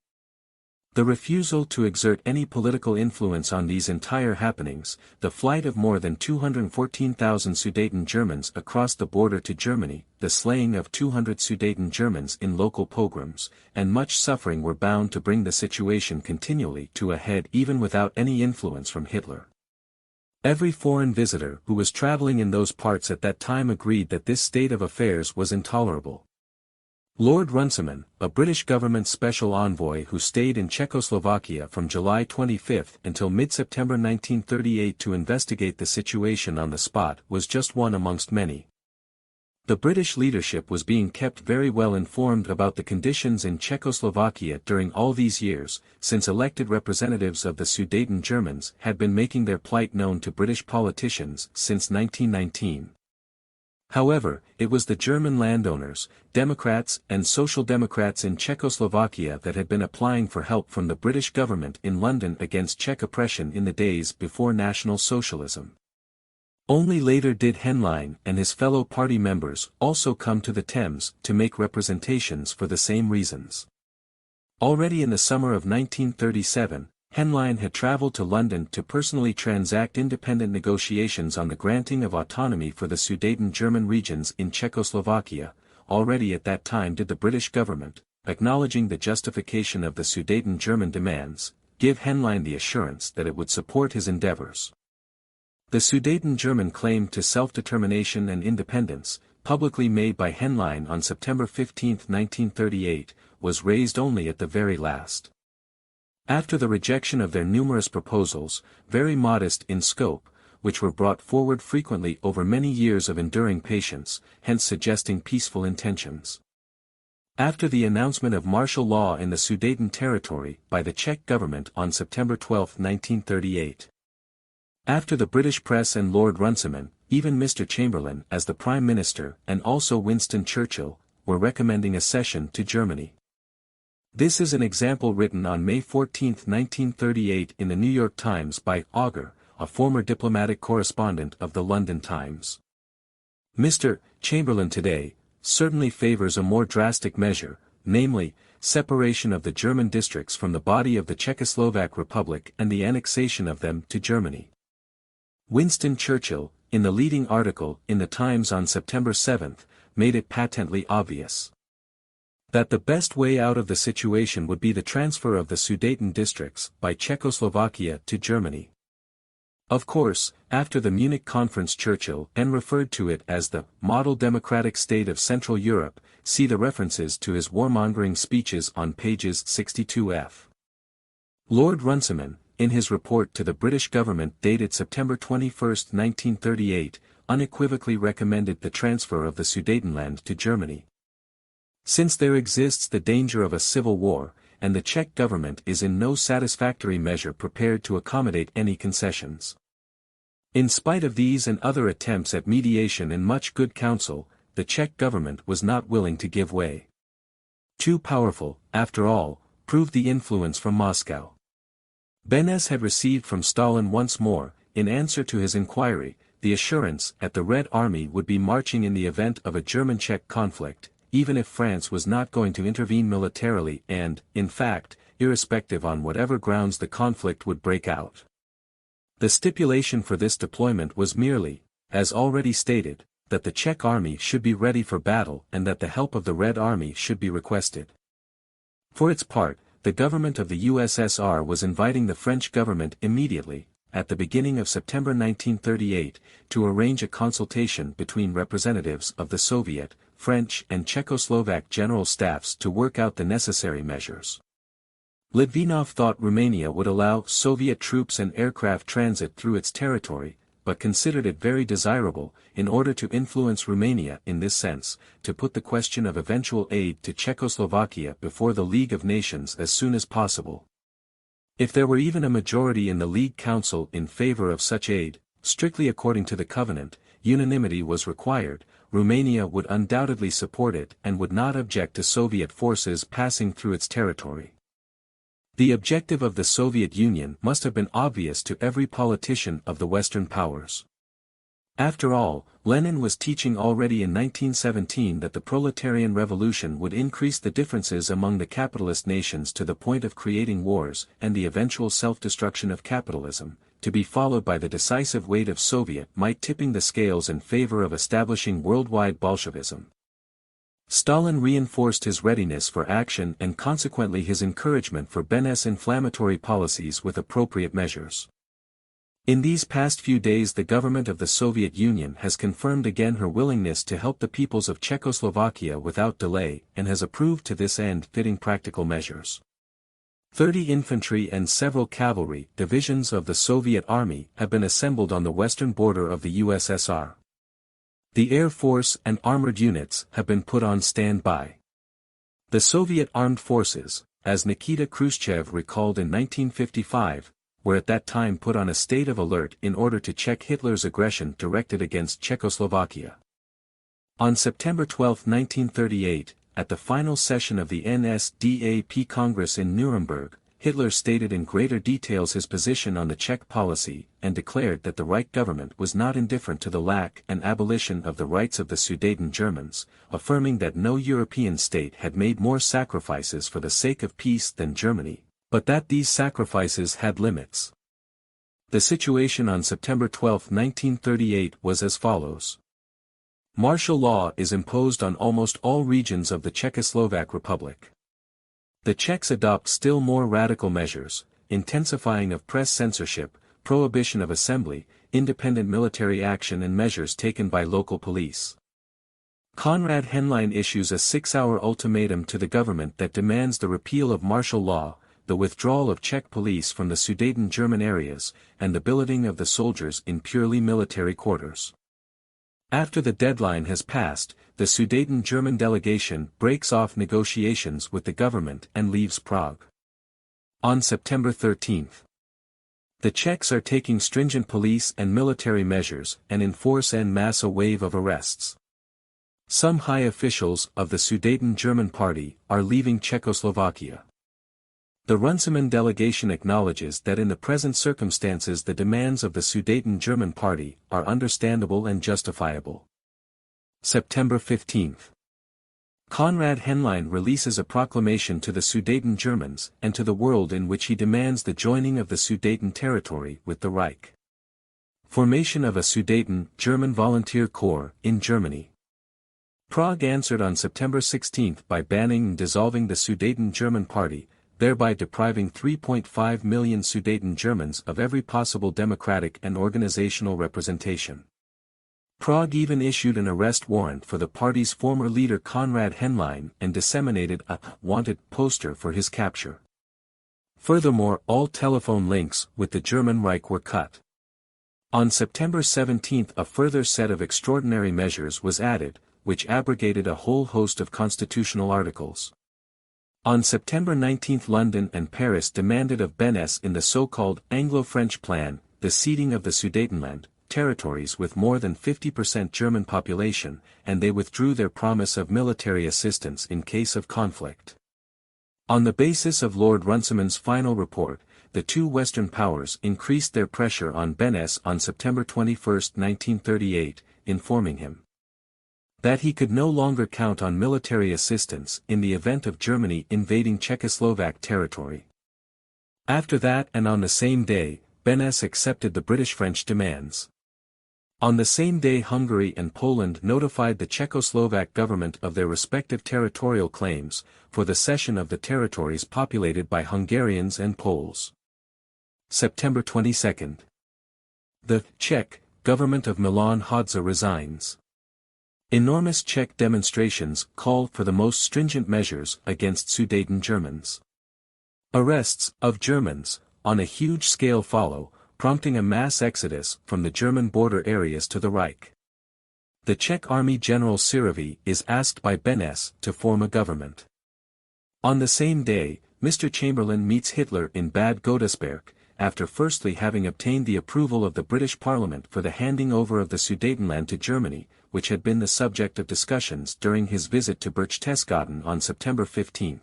The refusal to exert any political influence on these entire happenings, the flight of more than 214,000 Sudeten Germans across the border to Germany, the slaying of 200 Sudeten Germans in local pogroms, and much suffering were bound to bring the situation continually to a head even without any influence from Hitler. Every foreign visitor who was traveling in those parts at that time agreed that this state of affairs was intolerable. Lord Runciman, a British government special envoy who stayed in Czechoslovakia from July 25 until mid-September 1938 to investigate the situation on the spot, was just one amongst many. The British leadership was being kept very well informed about the conditions in Czechoslovakia during all these years, since elected representatives of the Sudeten Germans had been making their plight known to British politicians since 1919. However, it was the German landowners, Democrats and Social Democrats in Czechoslovakia that had been applying for help from the British government in London against Czech oppression in the days before National Socialism. Only later did Henlein and his fellow party members also come to the Thames to make representations for the same reasons. Already in the summer of 1937, Henlein had traveled to London to personally transact independent negotiations on the granting of autonomy for the Sudeten German regions in Czechoslovakia. Already at that time did the British government, acknowledging the justification of the Sudeten German demands, give Henlein the assurance that it would support his endeavors. The Sudeten German claim to self-determination and independence, publicly made by Henlein on September 15, 1938, was raised only at the very last. After the rejection of their numerous proposals, very modest in scope, which were brought forward frequently over many years of enduring patience, hence suggesting peaceful intentions. After the announcement of martial law in the Sudeten territory by the Czech government on September 12, 1938. After the British press and Lord Runciman, even Mr. Chamberlain as the Prime Minister and also Winston Churchill, were recommending accession to Germany. This is an example written on May 14, 1938 in the New York Times by Auger, a former diplomatic correspondent of the London Times. Mr. Chamberlain today certainly favors a more drastic measure, namely, separation of the German districts from the body of the Czechoslovak Republic and the annexation of them to Germany. Winston Churchill, in the leading article in the Times on September 7, made it patently obvious that the best way out of the situation would be the transfer of the Sudeten districts by Czechoslovakia to Germany. Of course, after the Munich conference Churchill referred to it as the model democratic state of Central Europe, see the references to his warmongering speeches on pages 62f. Lord Runciman, in his report to the British government dated September 21, 1938, unequivocally recommended the transfer of the Sudetenland to Germany. Since there exists the danger of a civil war, and the Czech government is in no satisfactory measure prepared to accommodate any concessions. In spite of these and other attempts at mediation and much good counsel, the Czech government was not willing to give way. Too powerful, after all, proved the influence from Moscow. Beneš had received from Stalin once more, in answer to his inquiry, the assurance that the Red Army would be marching in the event of a German-Czech conflict, even if France was not going to intervene militarily and, in fact, irrespective on whatever grounds the conflict would break out. The stipulation for this deployment was merely, as already stated, that the Czech army should be ready for battle and that the help of the Red Army should be requested. For its part, the government of the USSR was inviting the French government immediately, at the beginning of September 1938, to arrange a consultation between representatives of the Soviet, French and Czechoslovak general staffs to work out the necessary measures. Litvinov thought Romania would allow Soviet troops and aircraft transit through its territory, but considered it very desirable, in order to influence Romania in this sense, to put the question of eventual aid to Czechoslovakia before the League of Nations as soon as possible. If there were even a majority in the League Council in favor of such aid, strictly according to the covenant, unanimity was required. Romania would undoubtedly support it and would not object to Soviet forces passing through its territory. The objective of the Soviet Union must have been obvious to every politician of the Western powers. After all, Lenin was teaching already in 1917 that the proletarian revolution would increase the differences among the capitalist nations to the point of creating wars and the eventual self-destruction of capitalism, to be followed by the decisive weight of Soviet might tipping the scales in favor of establishing worldwide Bolshevism. Stalin reinforced his readiness for action and consequently his encouragement for Beneš's inflammatory policies with appropriate measures. In these past few days the government of the Soviet Union has confirmed again her willingness to help the peoples of Czechoslovakia without delay and has approved to this end fitting practical measures. 30 infantry and several cavalry divisions of the Soviet Army have been assembled on the western border of the USSR. The Air Force and armored units have been put on standby. The Soviet armed forces, as Nikita Khrushchev recalled in 1955, were at that time put on a state of alert in order to check Hitler's aggression directed against Czechoslovakia. On September 12, 1938, at the final session of the NSDAP Congress in Nuremberg, Hitler stated in greater details his position on the Czech policy and declared that the Reich government was not indifferent to the lack and abolition of the rights of the Sudeten Germans, affirming that no European state had made more sacrifices for the sake of peace than Germany, but that these sacrifices had limits. The situation on September 12, 1938 was as follows. Martial law is imposed on almost all regions of the Czechoslovak Republic. The Czechs adopt still more radical measures, intensifying of press censorship, prohibition of assembly, independent military action and measures taken by local police. Konrad Henlein issues a 6-hour ultimatum to the government that demands the repeal of martial law, the withdrawal of Czech police from the Sudeten German areas, and the billeting of the soldiers in purely military quarters. After the deadline has passed, the Sudeten German delegation breaks off negotiations with the government and leaves Prague. On September 13, the Czechs are taking stringent police and military measures and enforce en masse a wave of arrests. Some high officials of the Sudeten German party are leaving Czechoslovakia. The Runciman delegation acknowledges that in the present circumstances the demands of the Sudeten German party are understandable and justifiable. September 15. Konrad Henlein releases a proclamation to the Sudeten Germans and to the world in which he demands the joining of the Sudeten territory with the Reich. Formation of a Sudeten German Volunteer Corps in Germany. Prague answered on September 16 by banning and dissolving the Sudeten German Party, thereby depriving 3.5 million Sudeten Germans of every possible democratic and organizational representation. Prague even issued an arrest warrant for the party's former leader Konrad Henlein and disseminated a wanted poster for his capture. Furthermore, all telephone links with the German Reich were cut. On September 17 a further set of extraordinary measures was added, which abrogated a whole host of constitutional articles. On September 19 London and Paris demanded of Beneš in the so-called Anglo-French Plan, the ceding of the Sudetenland, territories with more than 50% German population, and they withdrew their promise of military assistance in case of conflict. On the basis of Lord Runciman's final report, the two Western powers increased their pressure on Beneš on September 21, 1938, informing him that he could no longer count on military assistance in the event of Germany invading Czechoslovak territory. After that and on the same day, Beneš accepted the British-French demands. On the same day Hungary and Poland notified the Czechoslovak government of their respective territorial claims, for the cession of the territories populated by Hungarians and Poles. September 22. The Czech government of Milan Hadza resigns. Enormous Czech demonstrations called for the most stringent measures against Sudeten Germans. Arrests of Germans, on a huge scale follow, prompting a mass exodus from the German border areas to the Reich. The Czech Army General Sirový is asked by Beneš to form a government. On the same day, Mr. Chamberlain meets Hitler in Bad Godesberg, after firstly having obtained the approval of the British Parliament for the handing over of the Sudetenland to Germany, which had been the subject of discussions during his visit to Berchtesgaden on September 15.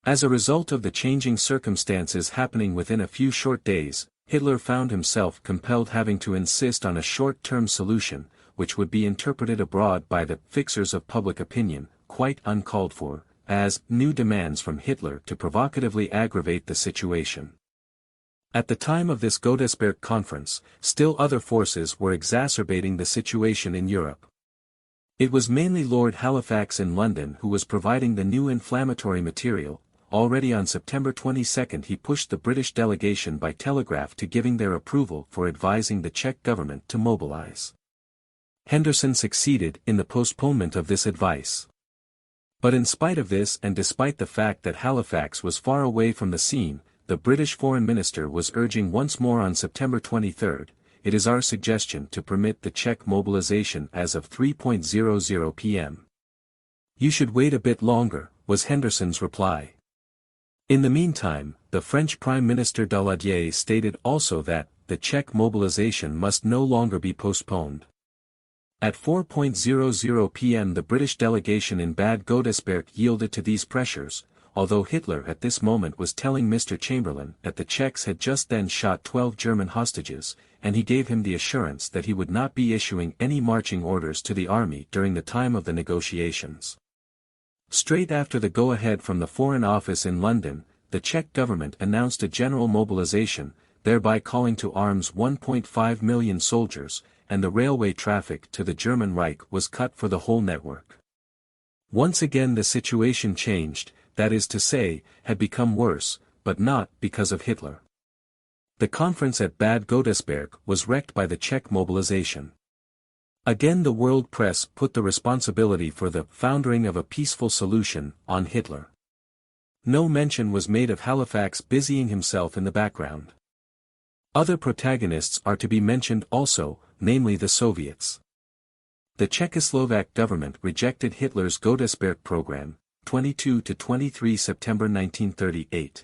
As a result of the changing circumstances happening within a few short days, Hitler found himself compelled having to insist on a short-term solution, which would be interpreted abroad by the fixers of public opinion, quite uncalled for, as new demands from Hitler to provocatively aggravate the situation. At the time of this Godesberg conference, still other forces were exacerbating the situation in Europe. It was mainly Lord Halifax in London who was providing the new inflammatory material. Already on September 22 he pushed the British delegation by telegraph to giving their approval for advising the Czech government to mobilize. Henderson succeeded in the postponement of this advice. But in spite of this and despite the fact that Halifax was far away from the scene, the British Foreign Minister was urging once more on September 23, "It is our suggestion to permit the Czech mobilization as of 3:00 p.m. "You should wait a bit longer," was Henderson's reply. In the meantime, the French Prime Minister Daladier stated also that the Czech mobilization must no longer be postponed. At 4:00 p.m. the British delegation in Bad Godesberg yielded to these pressures, although Hitler at this moment was telling Mr. Chamberlain that the Czechs had just then shot 12 German hostages, and he gave him the assurance that he would not be issuing any marching orders to the army during the time of the negotiations. Straight after the go-ahead from the Foreign Office in London, the Czech government announced a general mobilization, thereby calling to arms 1.5 million soldiers, and the railway traffic to the German Reich was cut for the whole network. Once again the situation changed, that is to say, had become worse, but not because of Hitler. The conference at Bad Godesberg was wrecked by the Czech mobilization. Again the world press put the responsibility for the foundering of a peaceful solution on Hitler. No mention was made of Halifax busying himself in the background. Other protagonists are to be mentioned also, namely the Soviets. The Czechoslovak government rejected Hitler's Godesberg program, 22–23 September 1938.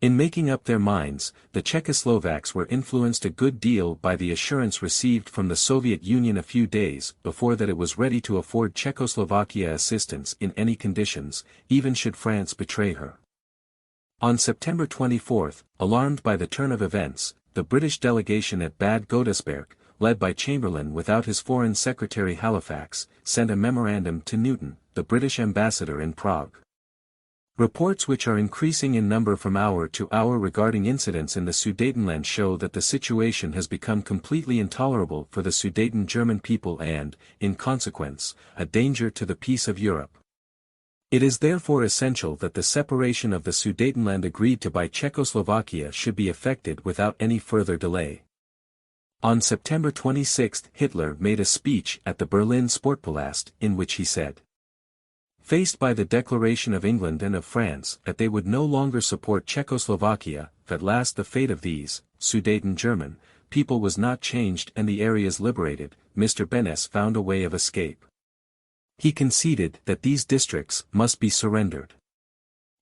In making up their minds, the Czechoslovaks were influenced a good deal by the assurance received from the Soviet Union a few days before that it was ready to afford Czechoslovakia assistance in any conditions, even should France betray her. On September 24, alarmed by the turn of events, the British delegation at Bad Godesberg, led by Chamberlain without his Foreign Secretary Halifax, sent a memorandum to Newton, the British ambassador in Prague. Reports which are increasing in number from hour to hour regarding incidents in the Sudetenland show that the situation has become completely intolerable for the Sudeten German people and, in consequence, a danger to the peace of Europe. It is therefore essential that the separation of the Sudetenland agreed to by Czechoslovakia should be effected without any further delay. On September 26 Hitler made a speech at the Berlin Sportpalast in which he said, faced by the declaration of England and of France that they would no longer support Czechoslovakia, at last the fate of these, Sudeten German, people was not changed and the areas liberated. Mr. Beneš found a way of escape. He conceded that these districts must be surrendered.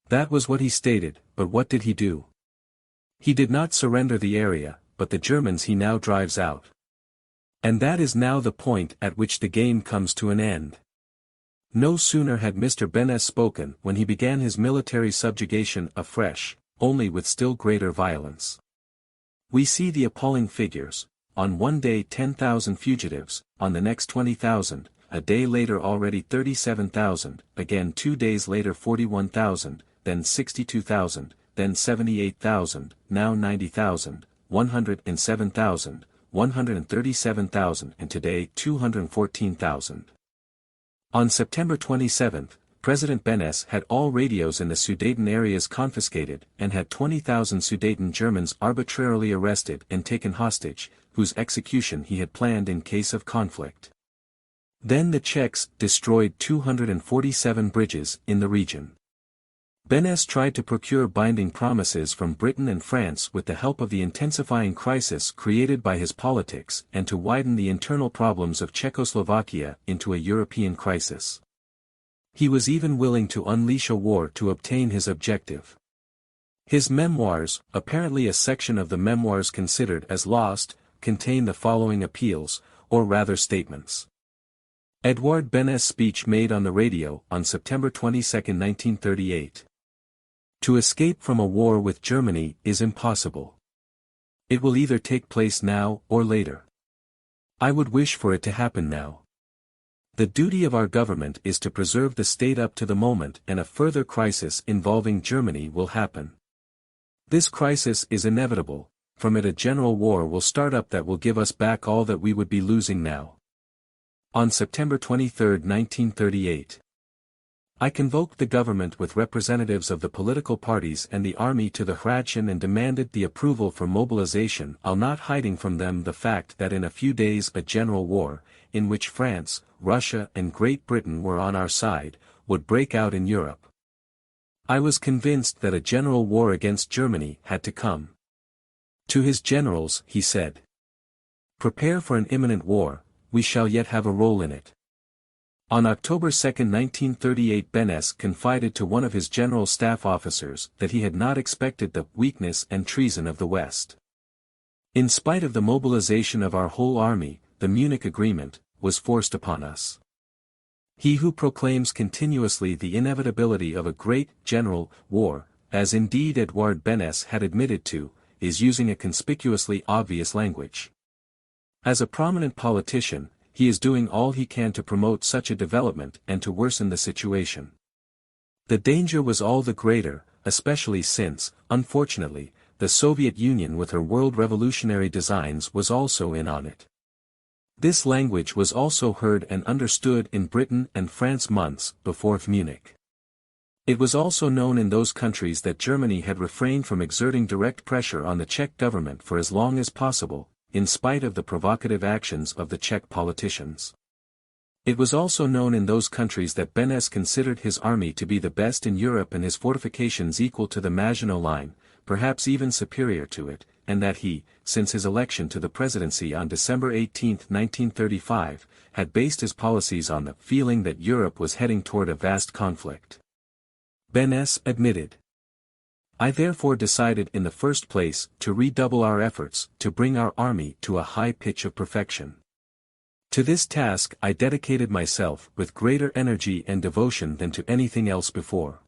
That was what he stated, but what did he do? He did not surrender the area, but the Germans he now drives out. And that is now the point at which the game comes to an end. No sooner had Mr. Beneš spoken when he began his military subjugation afresh, only with still greater violence. We see the appalling figures: on one day 10,000 fugitives, on the next 20,000, a day later already 37,000, again 2 days later 41,000, then 62,000, then 78,000, now 90,000, 107,000, 137,000 and today 214,000. On September 27, President Beneš had all radios in the Sudeten areas confiscated and had 20,000 Sudeten Germans arbitrarily arrested and taken hostage, whose execution he had planned in case of conflict. Then the Czechs destroyed 247 bridges in the region. Beneš tried to procure binding promises from Britain and France with the help of the intensifying crisis created by his politics and to widen the internal problems of Czechoslovakia into a European crisis. He was even willing to unleash a war to obtain his objective. His memoirs, apparently a section of the memoirs considered as lost, contain the following appeals, or rather statements. Eduard Beneš speech made on the radio on September 22, 1938. To escape from a war with Germany is impossible. It will either take place now or later. I would wish for it to happen now. The duty of our government is to preserve the state up to the moment and a further crisis involving Germany will happen. This crisis is inevitable. From it a general war will start up that will give us back all that we would be losing now. On September 23, 1938. I convoked the government with representatives of the political parties and the army to the Hradčin and demanded the approval for mobilization, while not hiding from them the fact that in a few days a general war, in which France, Russia and Great Britain were on our side, would break out in Europe. I was convinced that a general war against Germany had to come. To his generals he said, "Prepare for an imminent war, we shall yet have a role in it." On October 2, 1938 Beneš confided to one of his general staff officers that he had not expected the weakness and treason of the West. In spite of the mobilization of our whole army, the Munich Agreement was forced upon us. He who proclaims continuously the inevitability of a great, general, war, as indeed Eduard Beneš had admitted to, is using a conspicuously obvious language. As a prominent politician, he is doing all he can to promote such a development and to worsen the situation. The danger was all the greater, especially since, unfortunately, the Soviet Union with her world revolutionary designs was also in on it. This language was also heard and understood in Britain and France months before Munich. It was also known in those countries that Germany had refrained from exerting direct pressure on the Czech government for as long as possible, in spite of the provocative actions of the Czech politicians. It was also known in those countries that Beneš considered his army to be the best in Europe and his fortifications equal to the Maginot Line, perhaps even superior to it, and that he, since his election to the presidency on December 18, 1935, had based his policies on the feeling that Europe was heading toward a vast conflict. Beneš admitted, "I therefore decided in the first place to redouble our efforts to bring our army to a high pitch of perfection. To this task I dedicated myself with greater energy and devotion than to anything else before.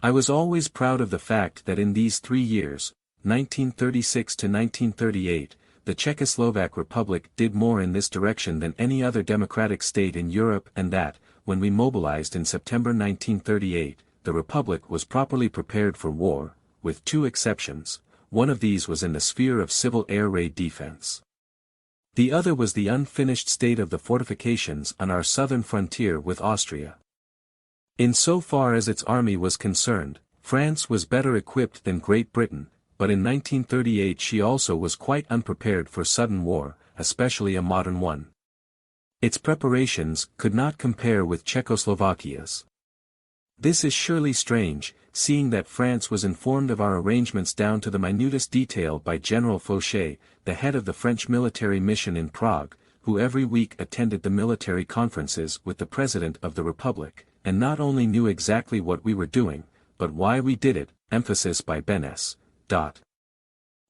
I was always proud of the fact that in these 3 years, 1936 to 1938, the Czechoslovak Republic did more in this direction than any other democratic state in Europe and that, when we mobilized in September 1938, the Republic was properly prepared for war, with two exceptions. One of these was in the sphere of civil air raid defense. The other was the unfinished state of the fortifications on our southern frontier with Austria. In so far as its army was concerned, France was better equipped than Great Britain, but in 1938 she also was quite unprepared for sudden war, especially a modern one. Its preparations could not compare with Czechoslovakia's. This is surely strange, seeing that France was informed of our arrangements down to the minutest detail by General Fauchet, the head of the French military mission in Prague, who every week attended the military conferences with the President of the Republic, and not only knew exactly what we were doing, but why we did it, emphasis by Beness.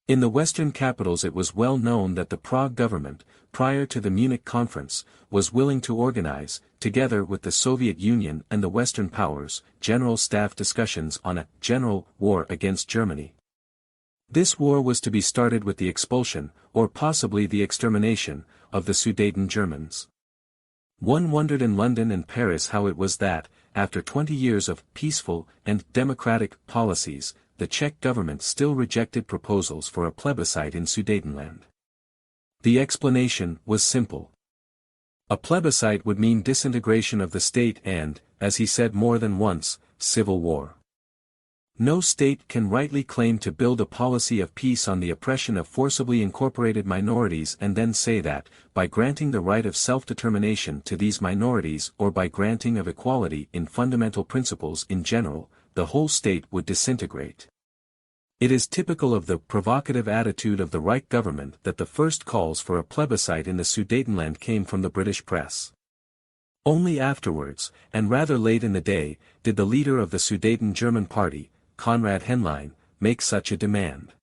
In the Western capitals it was well known that the Prague government, prior to the Munich conference, was willing to organize, together with the Soviet Union and the Western powers, general staff discussions on a general war against Germany. This war was to be started with the expulsion, or possibly the extermination, of the Sudeten Germans. One wondered in London and Paris how it was that, after 20 years of peaceful and democratic policies, the Czech government still rejected proposals for a plebiscite in Sudetenland. The explanation was simple. A plebiscite would mean disintegration of the state and, as he said more than once, civil war. No state can rightly claim to build a policy of peace on the oppression of forcibly incorporated minorities and then say that, by granting the right of self-determination to these minorities or by granting of equality in fundamental principles in general, the whole state would disintegrate. It is typical of the provocative attitude of the Reich government that the first calls for a plebiscite in the Sudetenland came from the British press. Only afterwards, and rather late in the day, did the leader of the Sudeten German party, Konrad Henlein, make such a demand.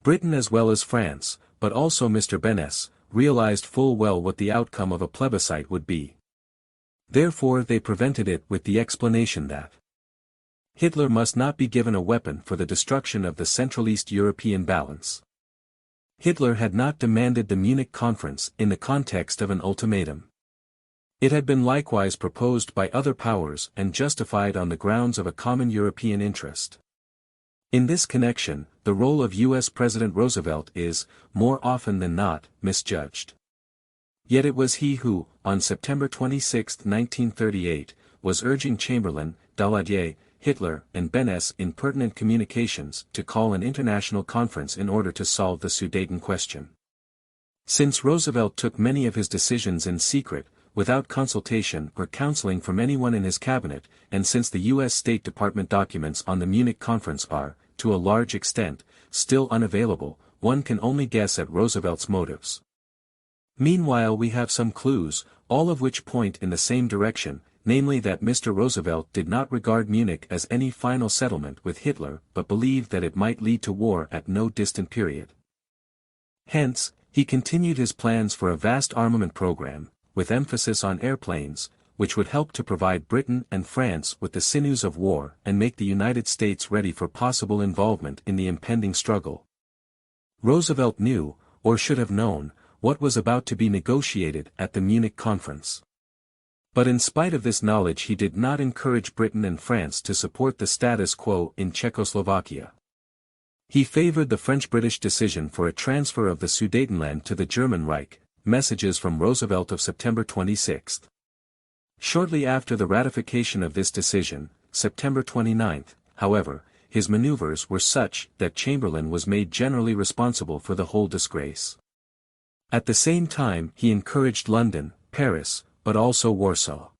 Britain as well as France, but also Mr. Beness, realized full well what the outcome of a plebiscite would be. Therefore they prevented it with the explanation that Hitler must not be given a weapon for the destruction of the Central East European balance. Hitler had not demanded the Munich conference in the context of an ultimatum. It had been likewise proposed by other powers and justified on the grounds of a common European interest. In this connection, the role of U.S. President Roosevelt is, more often than not, misjudged. Yet it was he who, on September 26, 1938, was urging Chamberlain, Daladier, Hitler, and Beness in pertinent communications to call an international conference in order to solve the Sudeten question. Since Roosevelt took many of his decisions in secret, without consultation or counseling from anyone in his cabinet, and since the U.S. State Department documents on the Munich conference are, to a large extent, still unavailable, one can only guess at Roosevelt's motives. Meanwhile we have some clues, all of which point in the same direction, namely that Mr. Roosevelt did not regard Munich as any final settlement with Hitler but believed that it might lead to war at no distant period. Hence, he continued his plans for a vast armament program, with emphasis on airplanes, which would help to provide Britain and France with the sinews of war and make the United States ready for possible involvement in the impending struggle. Roosevelt knew, or should have known, what was about to be negotiated at the Munich conference. But in spite of this knowledge he did not encourage Britain and France to support the status quo in Czechoslovakia. He favored the French-British decision for a transfer of the Sudetenland to the German Reich, messages from Roosevelt of September 26. Shortly after the ratification of this decision, September 29, however, his maneuvers were such that Chamberlain was made generally responsible for the whole disgrace. At the same time he encouraged London, Paris, but also Warsaw,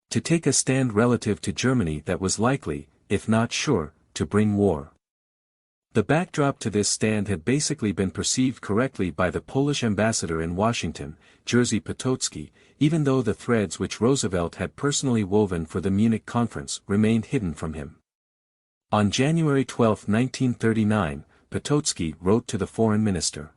to take a stand relative to Germany that was likely, if not sure, to bring war. The backdrop to this stand had basically been perceived correctly by the Polish ambassador in Washington, Jerzy Potocki, even though the threads which Roosevelt had personally woven for the Munich conference remained hidden from him. On January 12, 1939, Potocki wrote to the foreign minister.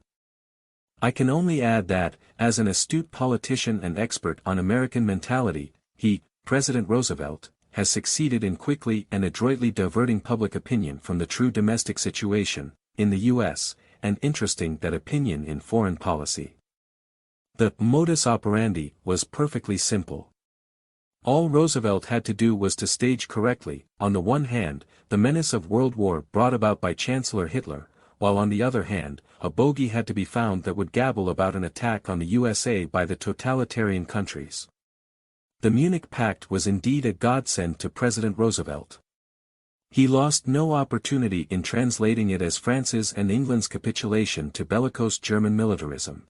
I can only add that, as an astute politician and expert on American mentality, he, President Roosevelt, has succeeded in quickly and adroitly diverting public opinion from the true domestic situation, in the U.S., and interesting that opinion in foreign policy. The modus operandi was perfectly simple. All Roosevelt had to do was to stage correctly, on the one hand, the menace of World War brought about by Chancellor Hitler, while on the other hand, a bogey had to be found that would gabble about an attack on the USA by the totalitarian countries. The Munich Pact was indeed a godsend to President Roosevelt. He lost no opportunity in translating it as France's and England's capitulation to bellicose German militarism.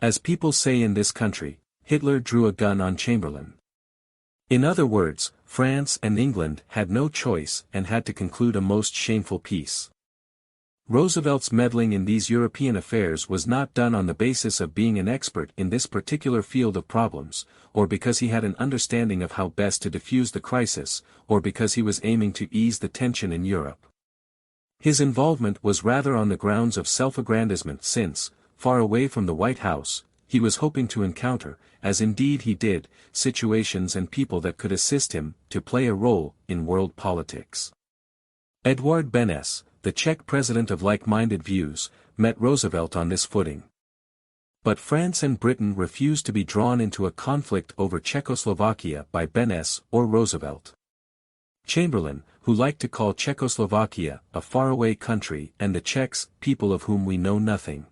As people say in this country, Hitler drew a gun on Chamberlain. In other words, France and England had no choice and had to conclude a most shameful peace. Roosevelt's meddling in these European affairs was not done on the basis of being an expert in this particular field of problems, or because he had an understanding of how best to defuse the crisis, or because he was aiming to ease the tension in Europe. His involvement was rather on the grounds of self-aggrandizement since, far away from the White House, he was hoping to encounter, as indeed he did, situations and people that could assist him to play a role in world politics. Edouard Beneš, the Czech president of like-minded views, met Roosevelt on this footing. But France and Britain refused to be drawn into a conflict over Czechoslovakia by Beneš or Roosevelt. Chamberlain, who liked to call Czechoslovakia a faraway country and the Czechs people of whom we know nothing,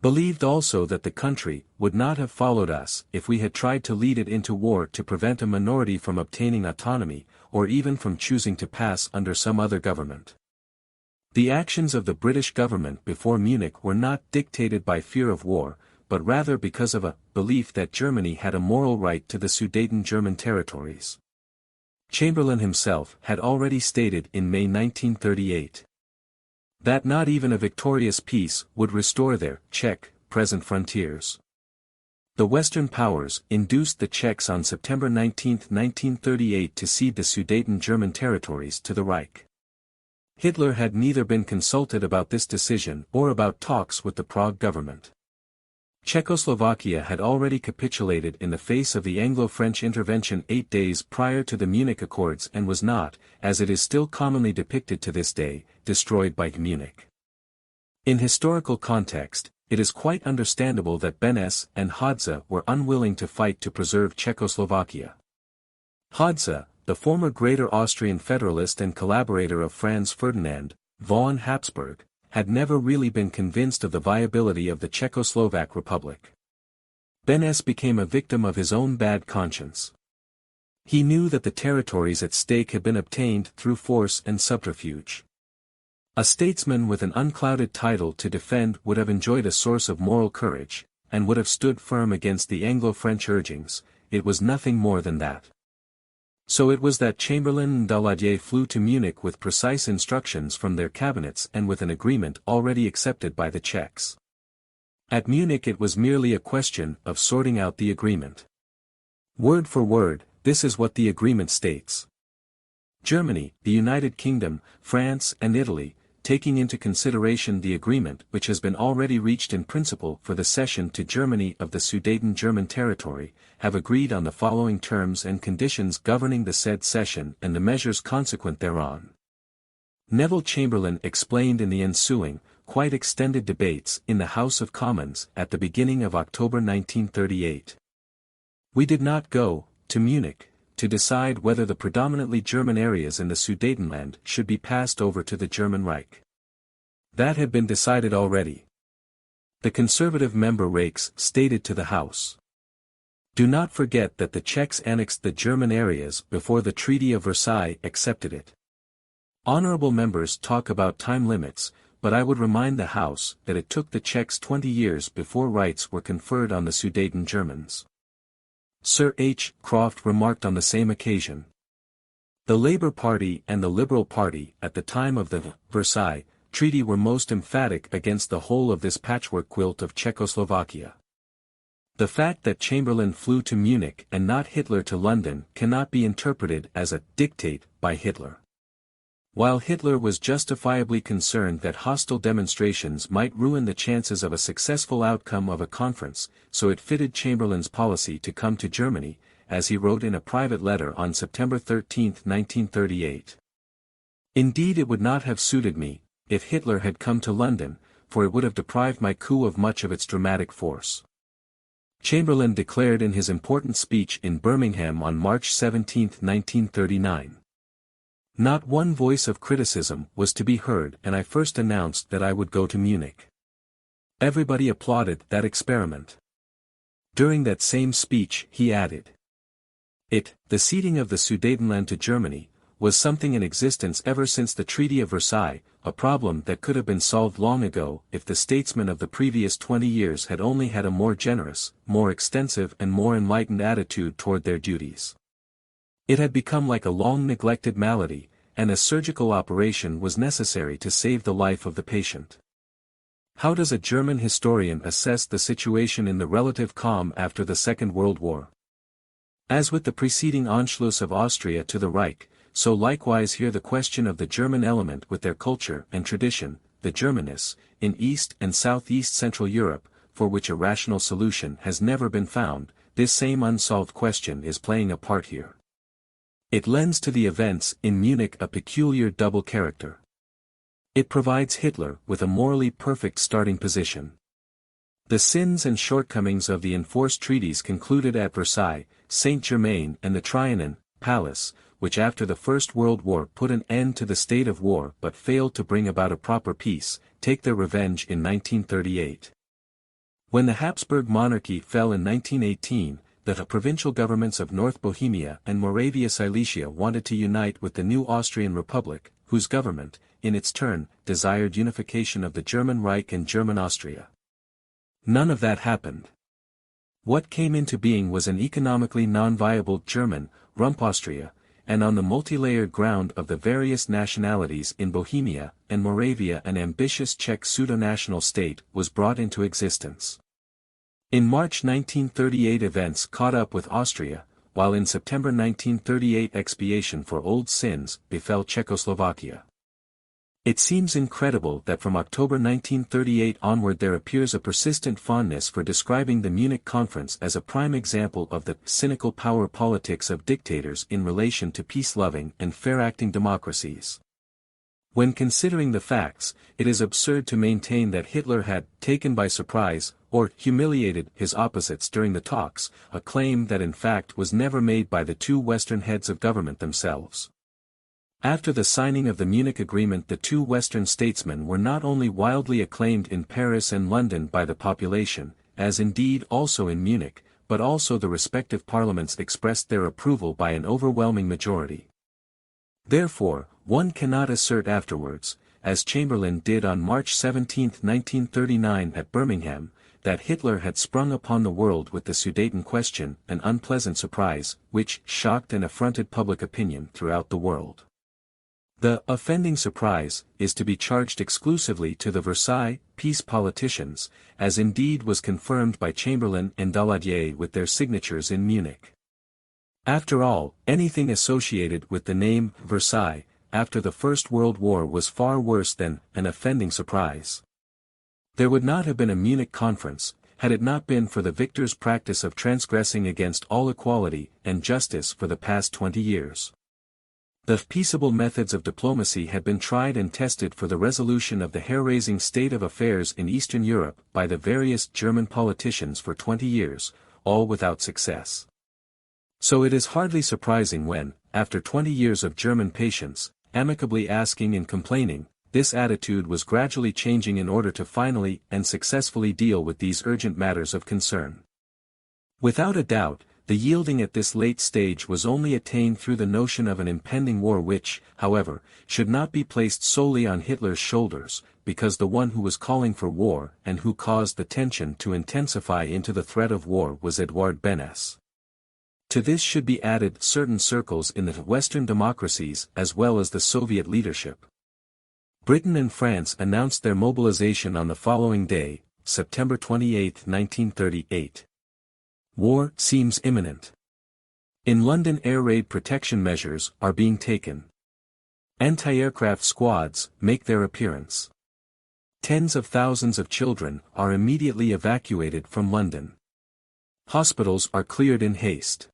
believed also that the country would not have followed us if we had tried to lead it into war to prevent a minority from obtaining autonomy, or even from choosing to pass under some other government. The actions of the British government before Munich were not dictated by fear of war, but rather because of a belief that Germany had a moral right to the Sudeten German territories. Chamberlain himself had already stated in May 1938 that not even a victorious peace would restore their Czech present frontiers. The Western powers induced the Czechs on September 19, 1938 to cede the Sudeten German territories to the Reich. Hitler had neither been consulted about this decision or about talks with the Prague government. Czechoslovakia had already capitulated in the face of the Anglo-French intervention 8 days prior to the Munich Accords and was not, as it is still commonly depicted to this day, destroyed by Munich. In historical context, it is quite understandable that Beneš and Hadza were unwilling to fight to preserve Czechoslovakia. Hadza, the former Greater Austrian Federalist and collaborator of Franz Ferdinand von Habsburg, had never really been convinced of the viability of the Czechoslovak Republic. Beneš became a victim of his own bad conscience. He knew that the territories at stake had been obtained through force and subterfuge. A statesman with an unclouded title to defend would have enjoyed a source of moral courage, and would have stood firm against the Anglo-French urgings. It was nothing more than that. So it was that Chamberlain and Daladier flew to Munich with precise instructions from their cabinets and with an agreement already accepted by the Czechs. At Munich it was merely a question of sorting out the agreement. Word for word, this is what the agreement states. Germany, the United Kingdom, France and Italy, taking into consideration the agreement which has been already reached in principle for the cession to Germany of the Sudeten German territory, have agreed on the following terms and conditions governing the said cession and the measures consequent thereon. Neville Chamberlain explained in the ensuing, quite extended debates in the House of Commons at the beginning of October 1938. We did not go to Munich to decide whether the predominantly German areas in the Sudetenland should be passed over to the German Reich. That had been decided already. The conservative member Rakes stated to the House. Do not forget that the Czechs annexed the German areas before the Treaty of Versailles accepted it. Honorable members talk about time limits, but I would remind the House that it took the Czechs 20 years before rights were conferred on the Sudeten Germans. Sir H. Croft remarked on the same occasion. The Labour Party and the Liberal Party at the time of the Versailles Treaty were most emphatic against the whole of this patchwork quilt of Czechoslovakia. The fact that Chamberlain flew to Munich and not Hitler to London cannot be interpreted as a dictate by Hitler. While Hitler was justifiably concerned that hostile demonstrations might ruin the chances of a successful outcome of a conference, so it fitted Chamberlain's policy to come to Germany, as he wrote in a private letter on September 13, 1938. Indeed, it would not have suited me, if Hitler had come to London, for it would have deprived my coup of much of its dramatic force. Chamberlain declared in his important speech in Birmingham on March 17, 1939. Not one voice of criticism was to be heard, and I first announced that I would go to Munich. Everybody applauded that experiment. During that same speech, he added, the ceding of the Sudetenland to Germany, was something in existence ever since the Treaty of Versailles, a problem that could have been solved long ago if the statesmen of the previous 20 years had only had a more generous, more extensive and more enlightened attitude toward their duties. It had become like a long-neglected malady, and a surgical operation was necessary to save the life of the patient. How does a German historian assess the situation in the relative calm after the Second World War? As with the preceding Anschluss of Austria to the Reich, so likewise here the question of the German element with their culture and tradition, the Germanists, in East and Southeast Central Europe, for which a rational solution has never been found, this same unsolved question is playing a part here. It lends to the events in Munich a peculiar double character. It provides Hitler with a morally perfect starting position. The sins and shortcomings of the enforced treaties concluded at Versailles, Saint-Germain and the Trianon Palace, which after the First World War put an end to the state of war but failed to bring about a proper peace, take their revenge in 1938. When the Habsburg monarchy fell in 1918, the provincial governments of North Bohemia and Moravia Silesia wanted to unite with the new Austrian Republic, whose government, in its turn, desired unification of the German Reich and German Austria. None of that happened. What came into being was an economically non-viable German, Rump Austria, and on the multi-layered ground of the various nationalities in Bohemia and Moravia an ambitious Czech pseudo-national state was brought into existence. In March 1938 events caught up with Austria, while in September 1938 expiation for old sins befell Czechoslovakia. It seems incredible that from October 1938 onward there appears a persistent fondness for describing the Munich Conference as a prime example of the cynical power politics of dictators in relation to peace-loving and fair-acting democracies. When considering the facts, it is absurd to maintain that Hitler had taken by surprise, or humiliated his opposites during the talks, a claim that in fact was never made by the two Western heads of government themselves. After the signing of the Munich Agreement, the two Western statesmen were not only wildly acclaimed in Paris and London by the population, as indeed also in Munich, but also the respective parliaments expressed their approval by an overwhelming majority. Therefore, one cannot assert afterwards, as Chamberlain did on March 17, 1939 at Birmingham, that Hitler had sprung upon the world with the Sudeten question, an unpleasant surprise, which shocked and affronted public opinion throughout the world. The offending surprise is to be charged exclusively to the Versailles peace politicians, as indeed was confirmed by Chamberlain and Daladier with their signatures in Munich. After all, anything associated with the name Versailles after the First World War was far worse than an offending surprise. There would not have been a Munich Conference, had it not been for the victors' practice of transgressing against all equality and justice for the past 20 years. The peaceable methods of diplomacy had been tried and tested for the resolution of the hair-raising state of affairs in Eastern Europe by the various German politicians for 20 years, all without success. So it is hardly surprising when, after 20 years of German patience, amicably asking and complaining, this attitude was gradually changing in order to finally and successfully deal with these urgent matters of concern. Without a doubt, the yielding at this late stage was only attained through the notion of an impending war which, however, should not be placed solely on Hitler's shoulders, because the one who was calling for war and who caused the tension to intensify into the threat of war was Eduard Beneš. To this should be added certain circles in the Western democracies as well as the Soviet leadership. Britain and France announced their mobilization on the following day, September 28, 1938. War seems imminent. In London air raid protection measures are being taken. Anti-aircraft squads make their appearance. Tens of thousands of children are immediately evacuated from London. Hospitals are cleared in haste.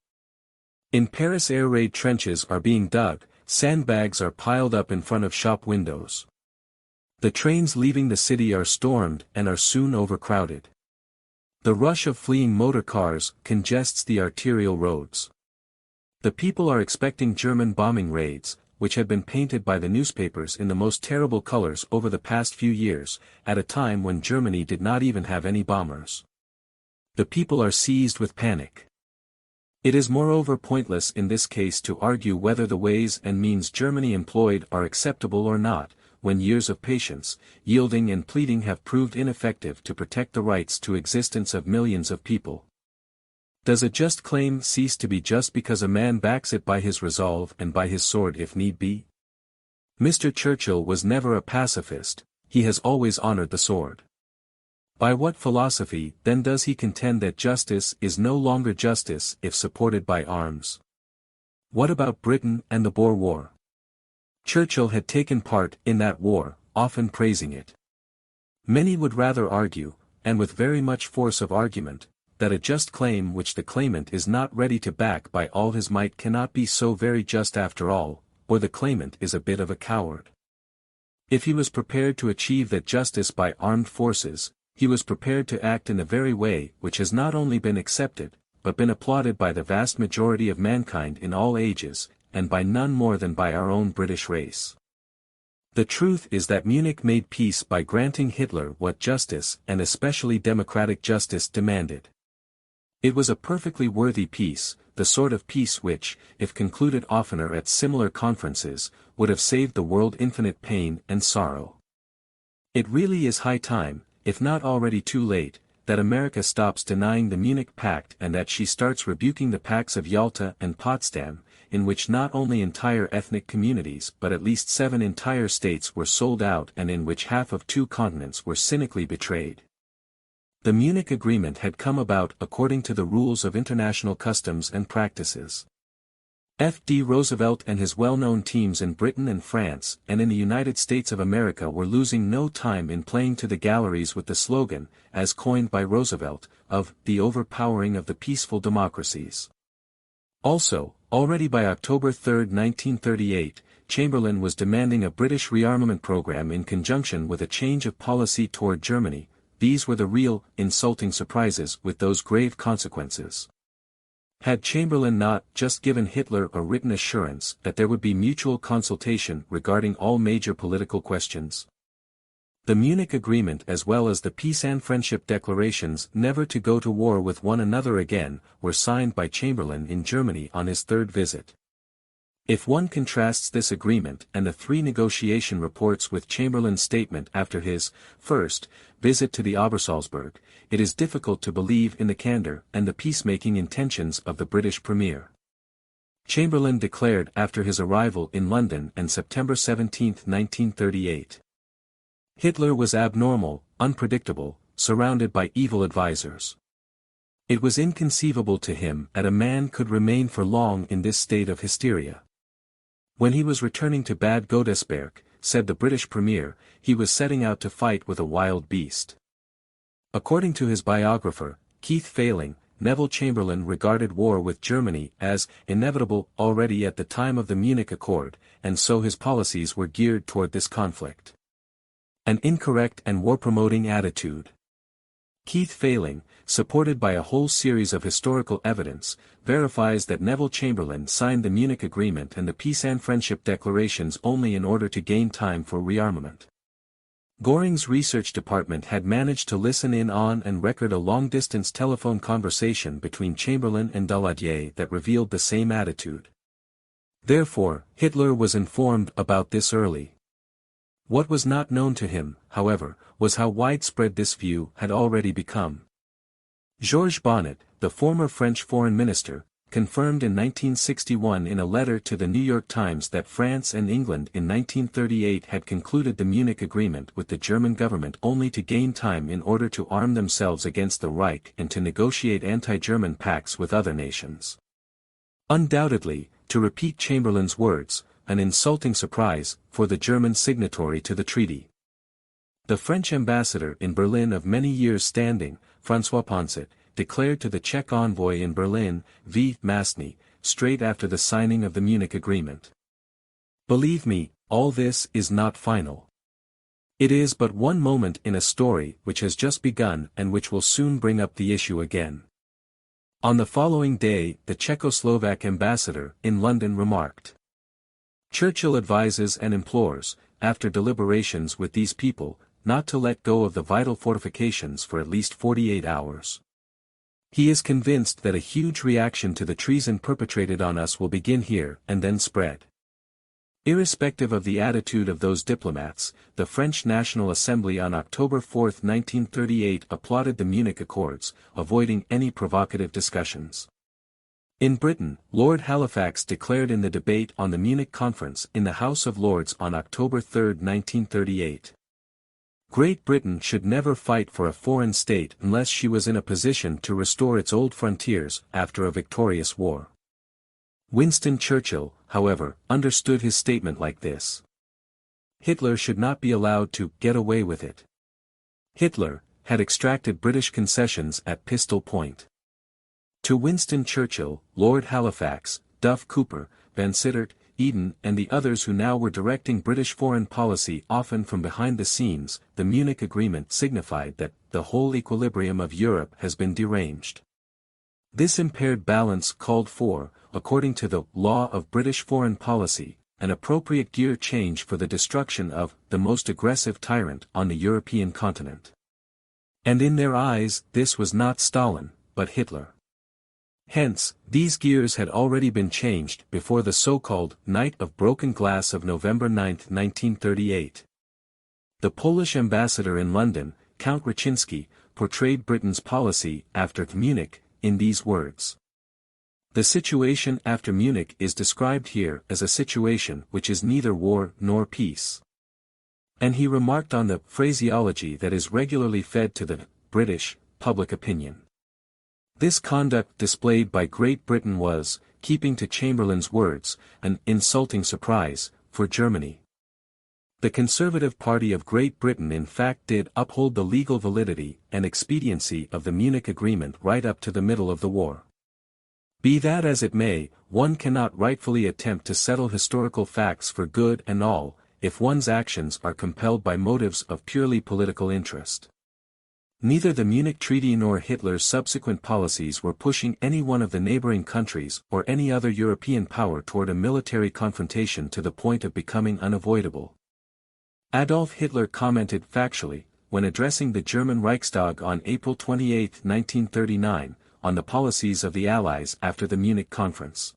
In Paris air raid trenches are being dug, sandbags are piled up in front of shop windows. The trains leaving the city are stormed and are soon overcrowded. The rush of fleeing motor cars congests the arterial roads. The people are expecting German bombing raids, which had been painted by the newspapers in the most terrible colors over the past few years, at a time when Germany did not even have any bombers. The people are seized with panic. It is moreover pointless in this case to argue whether the ways and means Germany employed are acceptable or not, when years of patience, yielding and pleading have proved ineffective to protect the rights to existence of millions of people. Does a just claim cease to be just because a man backs it by his resolve and by his sword if need be? Mr. Churchill was never a pacifist, he has always honored the sword. By what philosophy then does he contend that justice is no longer justice if supported by arms? What about Britain and the Boer War? Churchill had taken part in that war, often praising it. Many would rather argue, and with very much force of argument, that a just claim which the claimant is not ready to back by all his might cannot be so very just after all, or the claimant is a bit of a coward. If he was prepared to achieve that justice by armed forces, he was prepared to act in the very way which has not only been accepted, but been applauded by the vast majority of mankind in all ages, and by none more than by our own British race. The truth is that Munich made peace by granting Hitler what justice and especially democratic justice demanded. It was a perfectly worthy peace, the sort of peace which, if concluded oftener at similar conferences, would have saved the world infinite pain and sorrow. It really is high time, if not already too late, that America stops denying the Munich Pact and that she starts rebuking the pacts of Yalta and Potsdam, in which not only entire ethnic communities but at least 7 entire states were sold out and in which half of 2 continents were cynically betrayed. The Munich Agreement had come about according to the rules of international customs and practices. F.D. Roosevelt and his well-known teams in Britain and France and in the United States of America were losing no time in playing to the galleries with the slogan, as coined by Roosevelt, of the overpowering of the peaceful democracies. Also, already by October 3, 1938, Chamberlain was demanding a British rearmament program in conjunction with a change of policy toward Germany. These were the real, insulting surprises with those grave consequences. Had Chamberlain not just given Hitler a written assurance that there would be mutual consultation regarding all major political questions? The Munich Agreement as well as the Peace and Friendship Declarations never to go to war with one another again were signed by Chamberlain in Germany on his 3rd visit. If one contrasts this agreement and the 3 negotiation reports with Chamberlain's statement after his first visit to the Obersalzberg, it is difficult to believe in the candor and the peacemaking intentions of the British Premier. Chamberlain declared after his arrival in London on September 17, 1938. Hitler was abnormal, unpredictable, surrounded by evil advisers. It was inconceivable to him that a man could remain for long in this state of hysteria. When he was returning to Bad Godesberg, said the British Premier, he was setting out to fight with a wild beast. According to his biographer, Keith Failing, Neville Chamberlain regarded war with Germany as inevitable already at the time of the Munich Accord, and so his policies were geared toward this conflict. An incorrect and war-promoting attitude. Keith Failing, supported by a whole series of historical evidence, verifies that Neville Chamberlain signed the Munich Agreement and the Peace and Friendship Declarations only in order to gain time for rearmament. Göring's research department had managed to listen in on and record a long-distance telephone conversation between Chamberlain and Daladier that revealed the same attitude. Therefore, Hitler was informed about this early. What was not known to him, however, was how widespread this view had already become. Georges Bonnet, the former French foreign minister, confirmed in 1961 in a letter to the New York Times that France and England in 1938 had concluded the Munich Agreement with the German government only to gain time in order to arm themselves against the Reich and to negotiate anti-German pacts with other nations. Undoubtedly, to repeat Chamberlain's words, an insulting surprise for the German signatory to the treaty. The French ambassador in Berlin of many years' standing, François Poncet, declared to the Czech envoy in Berlin, V. Masny, straight after the signing of the Munich Agreement. Believe me, all this is not final. It is but one moment in a story which has just begun and which will soon bring up the issue again. On the following day, the Czechoslovak ambassador in London remarked, "Churchill advises and implores, after deliberations with these people, not to let go of the vital fortifications for at least 48 hours. He is convinced that a huge reaction to the treason perpetrated on us will begin here and then spread." Irrespective of the attitude of those diplomats, the French National Assembly on October 4, 1938 applauded the Munich Accords, avoiding any provocative discussions. In Britain, Lord Halifax declared in the debate on the Munich Conference in the House of Lords on October 3, 1938. Great Britain should never fight for a foreign state unless she was in a position to restore its old frontiers after a victorious war. Winston Churchill, however, understood his statement like this. Hitler should not be allowed to get away with it. Hitler had extracted British concessions at pistol point. To Winston Churchill, Lord Halifax, Duff Cooper, Vansittart, Eden and the others who now were directing British foreign policy often from behind the scenes, the Munich Agreement signified that the whole equilibrium of Europe has been deranged. This impaired balance called for, according to the law of British foreign policy, an appropriate gear change for the destruction of the most aggressive tyrant on the European continent. And in their eyes, this was not Stalin, but Hitler. Hence, these gears had already been changed before the so-called Night of Broken Glass of November 9, 1938. The Polish ambassador in London, Count Raczynski, portrayed Britain's policy after Munich in these words. The situation after Munich is described here as a situation which is neither war nor peace. And he remarked on the phraseology that is regularly fed to the British public opinion. This conduct displayed by Great Britain was, keeping to Chamberlain's words, an insulting surprise for Germany. The Conservative Party of Great Britain in fact did uphold the legal validity and expediency of the Munich Agreement right up to the middle of the war. Be that as it may, one cannot rightfully attempt to settle historical facts for good and all, if one's actions are compelled by motives of purely political interest. Neither the Munich Treaty nor Hitler's subsequent policies were pushing any one of the neighboring countries or any other European power toward a military confrontation to the point of becoming unavoidable. Adolf Hitler commented factually, when addressing the German Reichstag on April 28, 1939, on the policies of the Allies after the Munich Conference.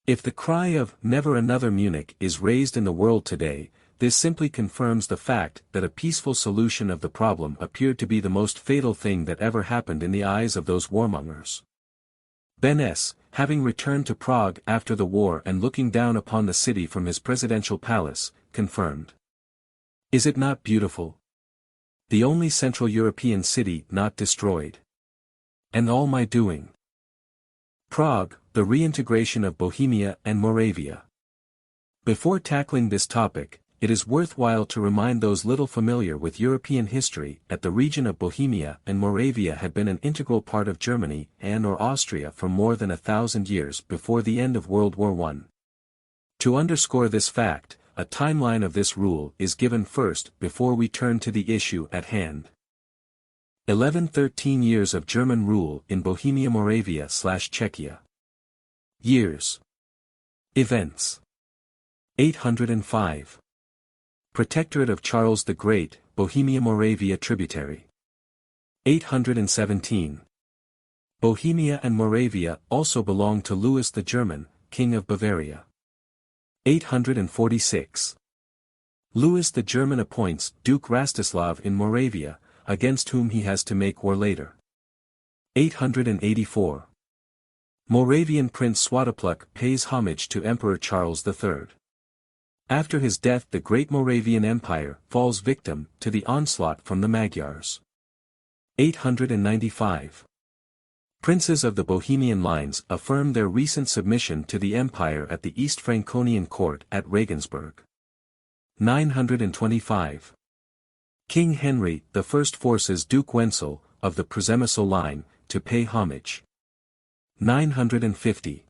If the cry of "never another Munich" is raised in the world today, this simply confirms the fact that a peaceful solution of the problem appeared to be the most fatal thing that ever happened in the eyes of those warmongers. Ben S., having returned to Prague after the war and looking down upon the city from his presidential palace, confirmed. Is it not beautiful? The only Central European city not destroyed. And all my doing. Prague, the reintegration of Bohemia and Moravia. Before tackling this topic, it is worthwhile to remind those little familiar with European history that the region of Bohemia and Moravia had been an integral part of Germany and/or Austria for more than 1,000 years before the end of World War I. To underscore this fact, a timeline of this rule is given first before we turn to the issue at hand. 13 years of German rule in Bohemia Moravia/Czechia. Years. Events. 805. Protectorate of Charles the Great, Bohemia Moravia tributary. 817. Bohemia and Moravia also belonged to Louis the German, King of Bavaria. 846. Louis the German appoints Duke Rastislav in Moravia, against whom he has to make war later. 884. Moravian Prince Swatopluk pays homage to Emperor Charles III. After his death the great Moravian Empire falls victim to the onslaught from the Magyars. 895. Princes of the Bohemian lines affirm their recent submission to the empire at the East Franconian court at Regensburg. 925. King Henry I forces Duke Wenzel, of the Przemysl line, to pay homage. 950.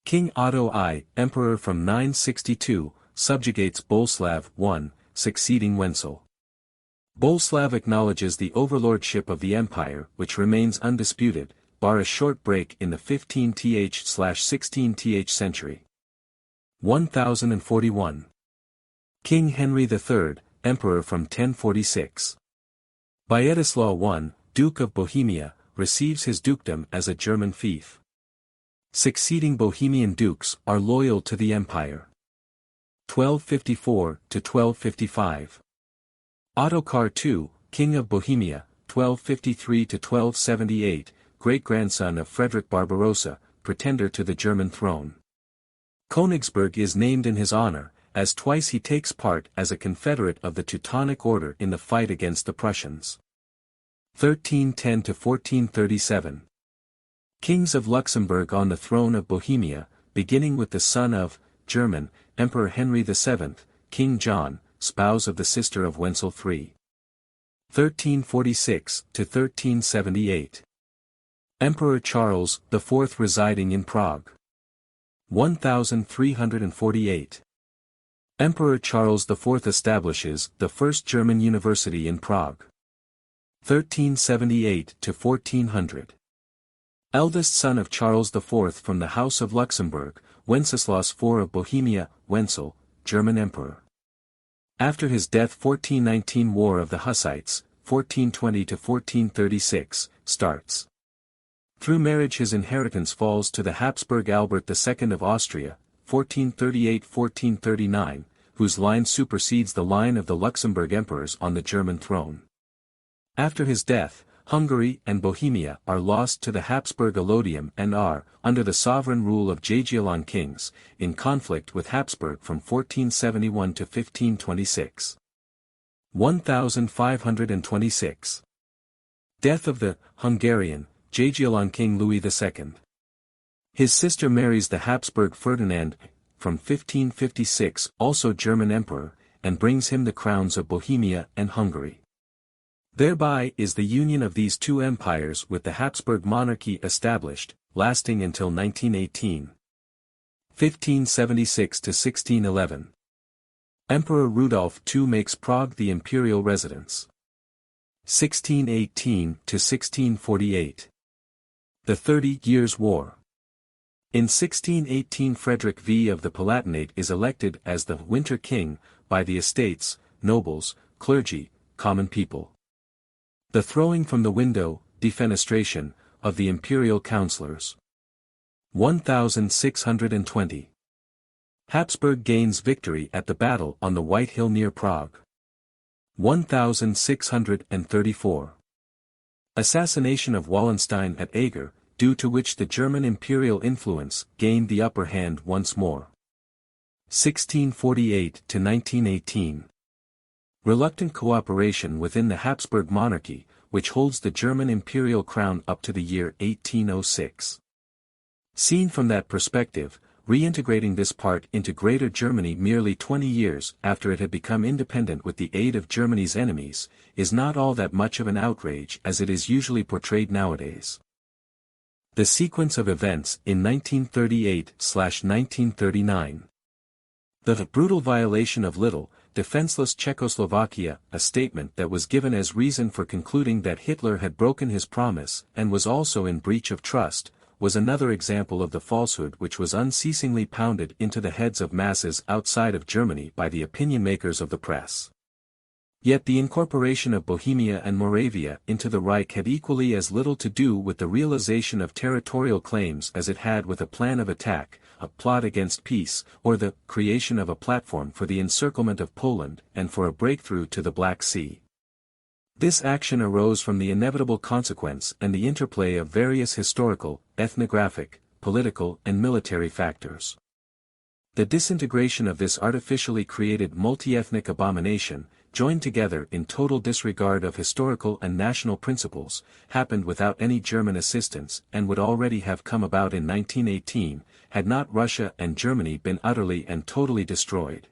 King Otto I, emperor from 962, subjugates Boleslav I, succeeding Wenzel. Boleslav acknowledges the overlordship of the empire, which remains undisputed, bar a short break in the 15th/16th century. 1041. King Henry III, Emperor from 1046. Byetislaw I, Duke of Bohemia, receives his dukedom as a German fief. Succeeding Bohemian dukes are loyal to the empire. 1254–1255. Ottokar II, King of Bohemia, 1253–1278, great-grandson of Frederick Barbarossa, pretender to the German throne. Königsberg is named in his honor, as twice he takes part as a confederate of the Teutonic Order in the fight against the Prussians. 1310–1437. Kings of Luxembourg on the throne of Bohemia, beginning with the son of, German, Emperor Henry VII, King John, spouse of the sister of Wenzel III. 1346–1378. Emperor Charles IV residing in Prague. 1348. Emperor Charles IV establishes the first German university in Prague. 1378–1400. Eldest son of Charles IV from the House of Luxembourg, Wenceslaus IV of Bohemia, Wenzel, German Emperor. After his death 1419 War of the Hussites, 1420–1436, starts. Through marriage his inheritance falls to the Habsburg Albert II of Austria, 1438–1439, whose line supersedes the line of the Luxembourg emperors on the German throne. After his death, Hungary and Bohemia are lost to the Habsburg Allodium and are, under the sovereign rule of Jagiellon kings, in conflict with Habsburg from 1471 to 1526. 1526. Death of the Hungarian, Jagiellon king Louis II. His sister marries the Habsburg Ferdinand, from 1556 also German emperor, and brings him the crowns of Bohemia and Hungary. Thereby is the union of these two empires with the Habsburg monarchy established, lasting until 1918. 1576–1611. Emperor Rudolf II makes Prague the imperial residence. 1618–1648. The 30 Years' War. In 1618 Frederick V of the Palatinate is elected as the Winter King, by the estates, nobles, clergy, common people. The throwing from the window, defenestration, of the imperial councillors. 1620. Habsburg gains victory at the battle on the White Hill near Prague. 1634. Assassination of Wallenstein at Eger, due to which the German imperial influence gained the upper hand once more. 1648–1918. Reluctant cooperation within the Habsburg monarchy, which holds the German imperial crown up to the year 1806. Seen from that perspective, reintegrating this part into Greater Germany merely 20 years after it had become independent with the aid of Germany's enemies, is not all that much of an outrage as it is usually portrayed nowadays. The sequence of events in 1938–1939. The brutal violation of little, defenseless Czechoslovakia, a statement that was given as reason for concluding that Hitler had broken his promise and was also in breach of trust, was another example of the falsehood which was unceasingly pounded into the heads of masses outside of Germany by the opinion makers of the press. Yet the incorporation of Bohemia and Moravia into the Reich had equally as little to do with the realization of territorial claims as it had with a plan of attack, a plot against peace, or the creation of a platform for the encirclement of Poland and for a breakthrough to the Black Sea. This action arose from the inevitable consequence and the interplay of various historical, ethnographic, political and military factors. The disintegration of this artificially created multi-ethnic abomination, joined together in total disregard of historical and national principles, happened without any German assistance and would already have come about in 1918, had not Russia and Germany been utterly and totally destroyed.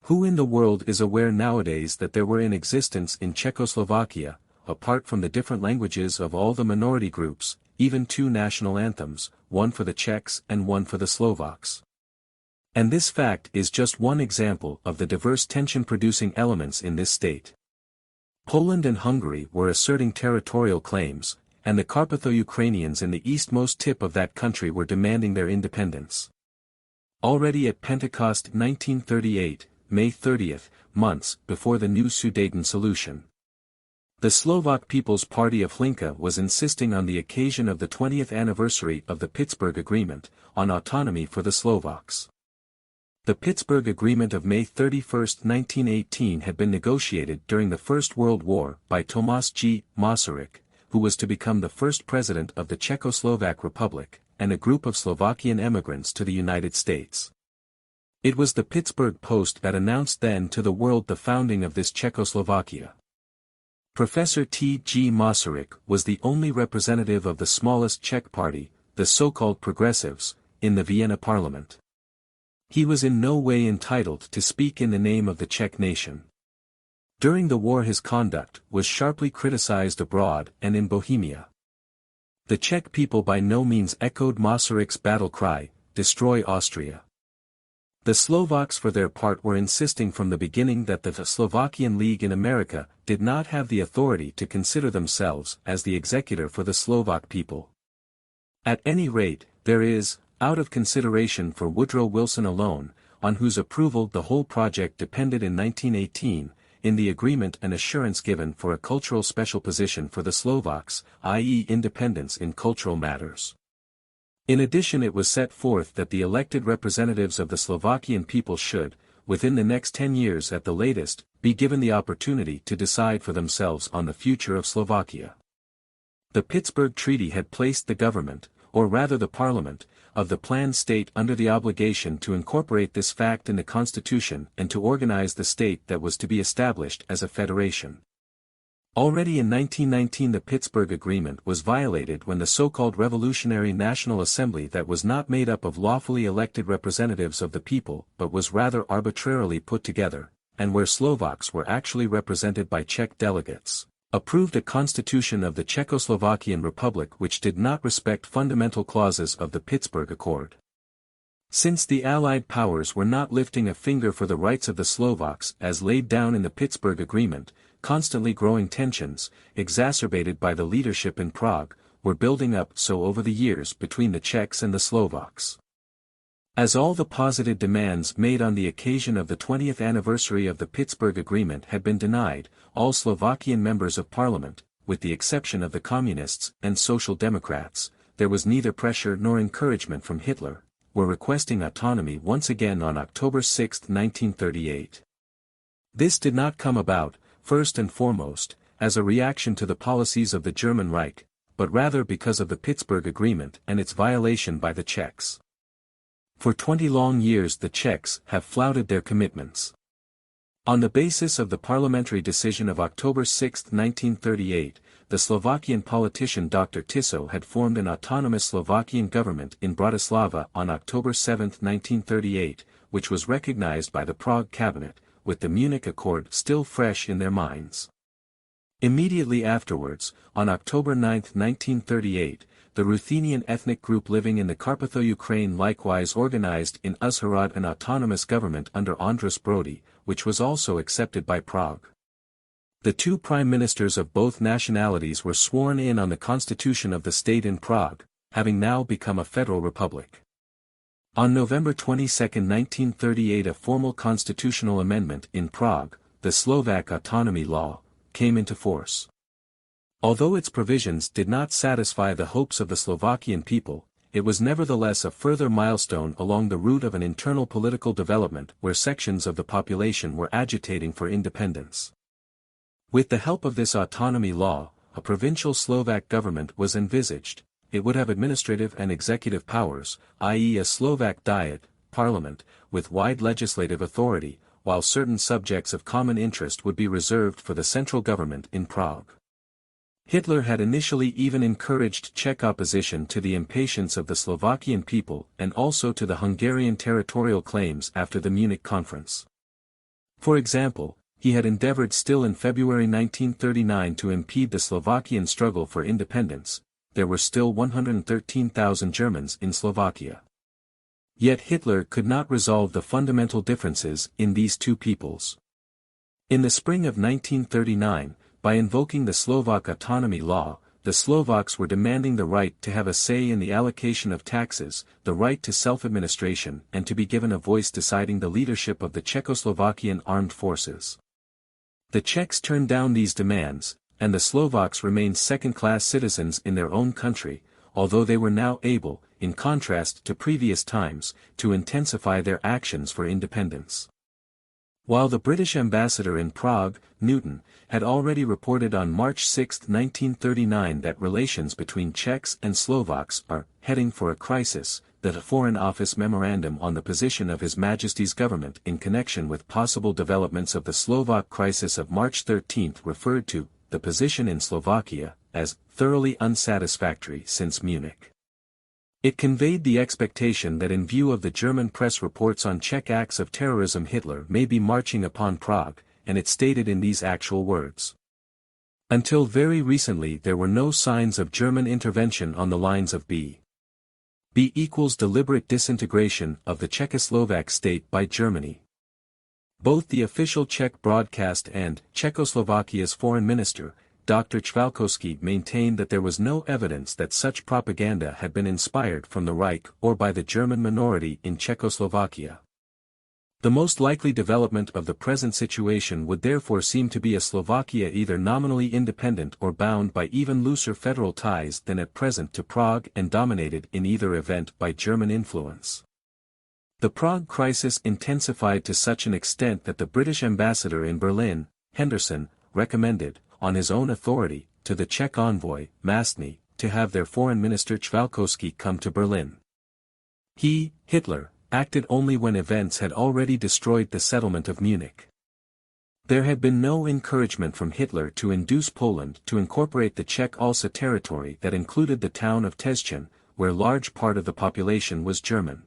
Who in the world is aware nowadays that there were in existence in Czechoslovakia, apart from the different languages of all the minority groups, even two national anthems, one for the Czechs and one for the Slovaks? And this fact is just one example of the diverse tension-producing elements in this state. Poland and Hungary were asserting territorial claims, and the Carpatho-Ukrainians in the eastmost tip of that country were demanding their independence. Already at Pentecost 1938, May 30th, months before the new Sudeten solution, the Slovak People's Party of Hlinka was insisting on the occasion of the 20th anniversary of the Pittsburgh Agreement, on autonomy for the Slovaks. The Pittsburgh Agreement of May 31, 1918 had been negotiated during the First World War by Tomáš G. Masaryk, who was to become the first president of the Czechoslovak Republic, and a group of Slovakian emigrants to the United States. It was the Pittsburgh Post that announced then to the world the founding of this Czechoslovakia. Professor T. G. Masaryk was the only representative of the smallest Czech party, the so-called Progressives, in the Vienna Parliament. He was in no way entitled to speak in the name of the Czech nation. During the war his conduct was sharply criticized abroad and in Bohemia. The Czech people by no means echoed Masaryk's battle cry, "Destroy Austria." The Slovaks for their part were insisting from the beginning that the Slovakian League in America did not have the authority to consider themselves as the executor for the Slovak people. At any rate, there is, out of consideration for Woodrow Wilson alone, on whose approval the whole project depended in 1918, in the agreement an assurance given for a cultural special position for the Slovaks, i.e. independence in cultural matters. In addition it was set forth that the elected representatives of the Slovakian people should, within the next 10 years at the latest, be given the opportunity to decide for themselves on the future of Slovakia. The Pittsburgh Treaty had placed the government, or rather the parliament, of the planned state under the obligation to incorporate this fact in the constitution and to organize the state that was to be established as a federation. Already in 1919 the Pittsburgh Agreement was violated when the so-called Revolutionary National Assembly that was not made up of lawfully elected representatives of the people but was rather arbitrarily put together, and where Slovaks were actually represented by Czech delegates, approved a constitution of the Czechoslovakian Republic which did not respect fundamental clauses of the Pittsburgh Accord. Since the Allied powers were not lifting a finger for the rights of the Slovaks as laid down in the Pittsburgh Agreement, constantly growing tensions, exacerbated by the leadership in Prague, were building up so over the years between the Czechs and the Slovaks. As all the posited demands made on the occasion of the 20th anniversary of the Pittsburgh Agreement had been denied, all Slovakian members of parliament, with the exception of the Communists and Social Democrats, there was neither pressure nor encouragement from Hitler, were requesting autonomy once again on October 6, 1938. This did not come about, first and foremost, as a reaction to the policies of the German Reich, but rather because of the Pittsburgh Agreement and its violation by the Czechs. For 20 long years the Czechs have flouted their commitments. On the basis of the parliamentary decision of October 6, 1938, the Slovakian politician Dr. Tiso had formed an autonomous Slovakian government in Bratislava on October 7, 1938, which was recognized by the Prague cabinet, with the Munich Accord still fresh in their minds. Immediately afterwards, on October 9, 1938, the Ruthenian ethnic group living in the Carpatho-Ukraine likewise organized in Uzhhorod an autonomous government under Andras Brody, which was also accepted by Prague. The two prime ministers of both nationalities were sworn in on the constitution of the state in Prague, having now become a federal republic. On November 22, 1938 a formal constitutional amendment in Prague, the Slovak Autonomy Law, came into force. Although its provisions did not satisfy the hopes of the Slovakian people, it was nevertheless a further milestone along the route of an internal political development where sections of the population were agitating for independence. With the help of this autonomy law, a provincial Slovak government was envisaged. It would have administrative and executive powers, i.e. a Slovak Diet, parliament, with wide legislative authority, while certain subjects of common interest would be reserved for the central government in Prague. Hitler had initially even encouraged Czech opposition to the impatience of the Slovakian people and also to the Hungarian territorial claims after the Munich Conference. For example, he had endeavored still in February 1939 to impede the Slovakian struggle for independence. There were still 113,000 Germans in Slovakia. Yet Hitler could not resolve the fundamental differences in these two peoples. In the spring of 1939, by invoking the Slovak Autonomy Law, the Slovaks were demanding the right to have a say in the allocation of taxes, the right to self-administration, and to be given a voice deciding the leadership of the Czechoslovakian armed forces. The Czechs turned down these demands, and the Slovaks remained second-class citizens in their own country, although they were now able, in contrast to previous times, to intensify their actions for independence. While the British ambassador in Prague, Newton, had already reported on March 6, 1939 that relations between Czechs and Slovaks are heading for a crisis, the Foreign Office memorandum on the position of His Majesty's government in connection with possible developments of the Slovak crisis of March 13 referred to the position in Slovakia as thoroughly unsatisfactory since Munich. It conveyed the expectation that in view of the German press reports on Czech acts of terrorism Hitler may be marching upon Prague, and it stated in these actual words. Until very recently there were no signs of German intervention on the lines of B equals deliberate disintegration of the Czechoslovak state by Germany. Both the official Czech broadcast and Czechoslovakia's foreign minister, Dr. Chvalkovsky, maintained that there was no evidence that such propaganda had been inspired from the Reich or by the German minority in Czechoslovakia. The most likely development of the present situation would therefore seem to be a Slovakia either nominally independent or bound by even looser federal ties than at present to Prague and dominated in either event by German influence. The Prague crisis intensified to such an extent that the British ambassador in Berlin, Henderson, recommended, on his own authority, to the Czech envoy, Mastny, to have their foreign minister Chvalkovsky come to Berlin. He, Hitler, acted only when events had already destroyed the settlement of Munich. There had been no encouragement from Hitler to induce Poland to incorporate the Czech Alsa territory that included the town of Teschin, where large part of the population was German.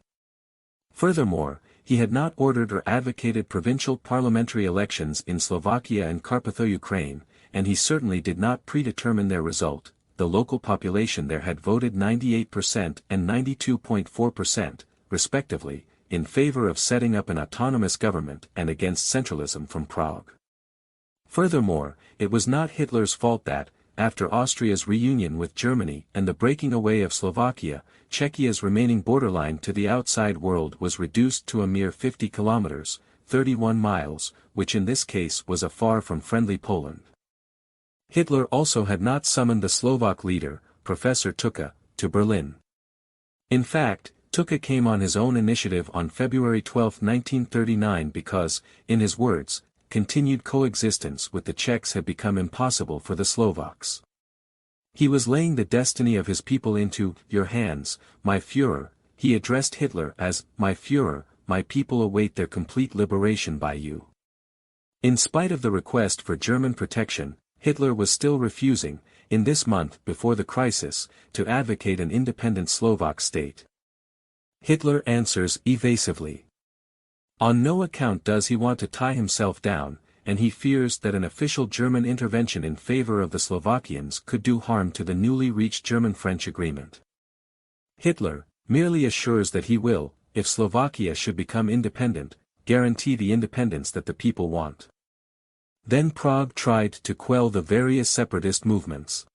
Furthermore, he had not ordered or advocated provincial parliamentary elections in Slovakia and Carpatho-Ukraine, and he certainly did not predetermine their result. The local population there had voted 98% and 92.4%, respectively, in favor of setting up an autonomous government and against centralism from Prague. Furthermore, it was not Hitler's fault that, after Austria's reunion with Germany and the breaking away of Slovakia, Czechia's remaining borderline to the outside world was reduced to a mere 50 kilometers, 31 miles, which in this case was afar from friendly Poland. Hitler also had not summoned the Slovak leader, Professor Tuka, to Berlin. In fact, Tuka came on his own initiative on February 12, 1939 because, in his words, continued coexistence with the Czechs had become impossible for the Slovaks. He was laying the destiny of his people into your hands, my Führer. He addressed Hitler as, my Führer, my people await their complete liberation by you. In spite of the request for German protection, Hitler was still refusing, in this month before the crisis, to advocate an independent Slovak state. Hitler answers evasively. On no account does he want to tie himself down, and he fears that an official German intervention in favor of the Slovakians could do harm to the newly reached German-French agreement. Hitler merely assures that he will, if Slovakia should become independent, guarantee the independence that the people want. Then Prague tried to quell the various separatist movements.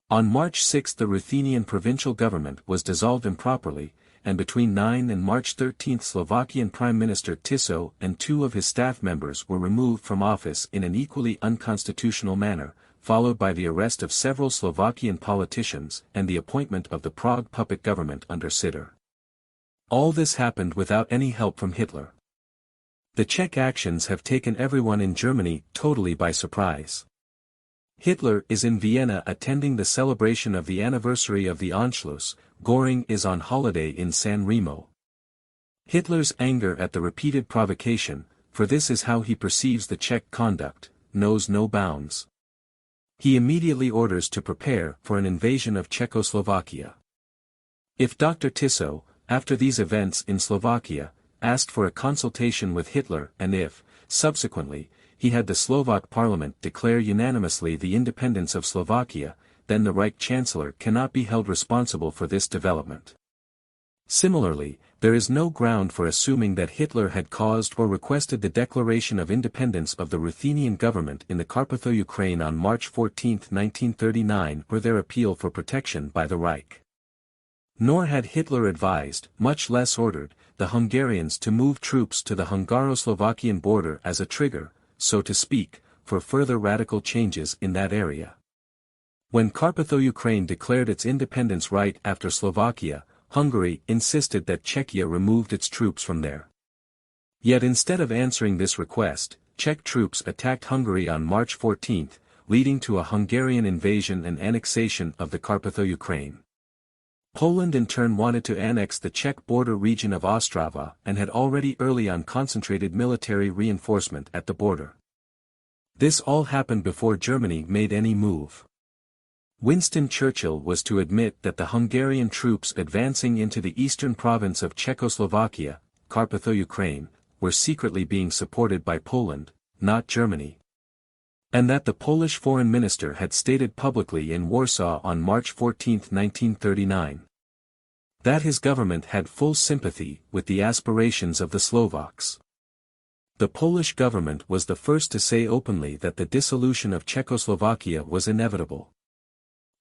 On March 6 the Ruthenian provincial government was dissolved improperly, and between 9 and March 13 Slovakian Prime Minister Tiso and 2 of his staff members were removed from office in an equally unconstitutional manner, followed by the arrest of several Slovakian politicians and the appointment of the Prague puppet government under Sitter. All this happened without any help from Hitler. The Czech actions have taken everyone in Germany totally by surprise. Hitler is in Vienna attending the celebration of the anniversary of the Anschluss. Göring is on holiday in San Remo. Hitler's anger at the repeated provocation, for this is how he perceives the Czech conduct, knows no bounds. He immediately orders to prepare for an invasion of Czechoslovakia. If Dr. Tiso, after these events in Slovakia, asked for a consultation with Hitler and if, subsequently, he had the Slovak parliament declare unanimously the independence of Slovakia, then the Reich Chancellor cannot be held responsible for this development. Similarly, there is no ground for assuming that Hitler had caused or requested the declaration of independence of the Ruthenian government in the Carpatho-Ukraine on March 14, 1939 or their appeal for protection by the Reich. Nor had Hitler advised, much less ordered, the Hungarians to move troops to the Hungaro-Slovakian border as a trigger, so to speak, for further radical changes in that area. When Carpatho-Ukraine declared its independence right after Slovakia, Hungary insisted that Czechia removed its troops from there. Yet instead of answering this request, Czech troops attacked Hungary on March 14, leading to a Hungarian invasion and annexation of the Carpatho-Ukraine. Poland in turn wanted to annex the Czech border region of Ostrava and had already early on concentrated military reinforcement at the border. This all happened before Germany made any move. Winston Churchill was to admit that the Hungarian troops advancing into the eastern province of Czechoslovakia, Carpatho-Ukraine, were secretly being supported by Poland, not Germany. And that the Polish foreign minister had stated publicly in Warsaw on March 14, 1939. That his government had full sympathy with the aspirations of the Slovaks. The Polish government was the first to say openly that the dissolution of Czechoslovakia was inevitable.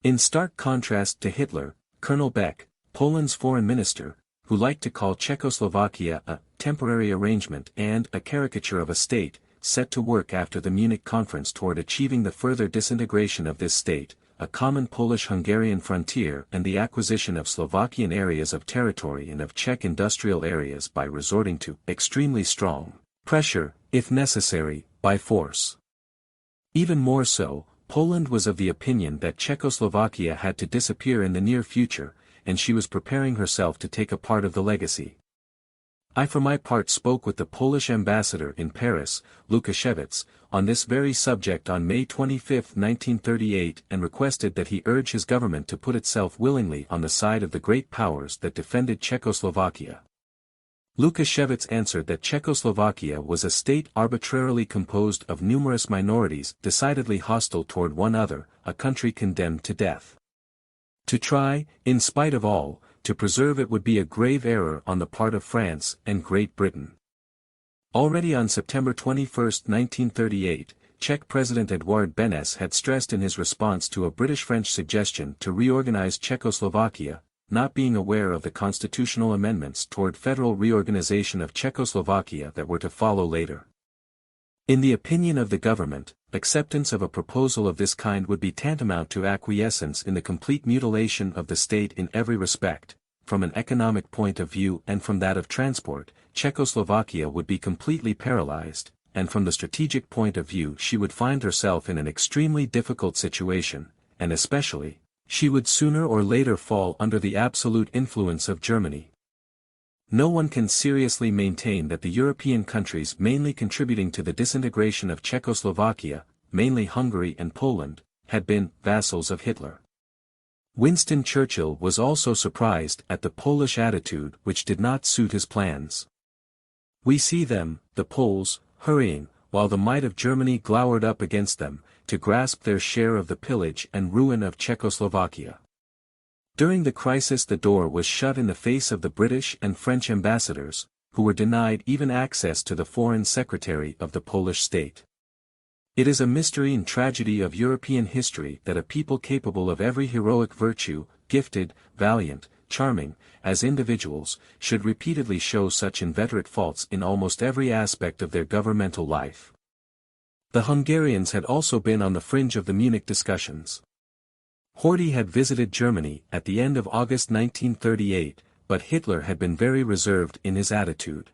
In stark contrast to Hitler, Colonel Beck, Poland's foreign minister, who liked to call Czechoslovakia a temporary arrangement and a caricature of a state, set to work after the Munich conference toward achieving the further disintegration of this state, a common Polish-Hungarian frontier and the acquisition of Slovakian areas of territory and of Czech industrial areas by resorting to extremely strong pressure, if necessary, by force. Even more so, Poland was of the opinion that Czechoslovakia had to disappear in the near future, and she was preparing herself to take a part of the legacy. I for my part spoke with the Polish ambassador in Paris, Lukasiewicz, on this very subject on May 25, 1938 and requested that he urge his government to put itself willingly on the side of the great powers that defended Czechoslovakia. Lukasiewicz answered that Czechoslovakia was a state arbitrarily composed of numerous minorities decidedly hostile toward one another, a country condemned to death. To try, in spite of all, to preserve it would be a grave error on the part of France and Great Britain. Already on September 21, 1938, Czech President Edouard Beneš had stressed in his response to a British-French suggestion to reorganize Czechoslovakia, not being aware of the constitutional amendments toward federal reorganization of Czechoslovakia that were to follow later. In the opinion of the government, acceptance of a proposal of this kind would be tantamount to acquiescence in the complete mutilation of the state in every respect. From an economic point of view and from that of transport, Czechoslovakia would be completely paralyzed, and from the strategic point of view she would find herself in an extremely difficult situation, and especially, she would sooner or later fall under the absolute influence of Germany. No one can seriously maintain that the European countries mainly contributing to the disintegration of Czechoslovakia, mainly Hungary and Poland, had been vassals of Hitler. Winston Churchill was also surprised at the Polish attitude which did not suit his plans. We see them, the Poles, hurrying, while the might of Germany glowered up against them, to grasp their share of the pillage and ruin of Czechoslovakia. During the crisis the door was shut in the face of the British and French ambassadors, who were denied even access to the foreign secretary of the Polish state. It is a mystery and tragedy of European history that a people capable of every heroic virtue, gifted, valiant, charming, as individuals, should repeatedly show such inveterate faults in almost every aspect of their governmental life. The Hungarians had also been on the fringe of the Munich discussions. Horthy had visited Germany at the end of August 1938, but Hitler had been very reserved in his attitude.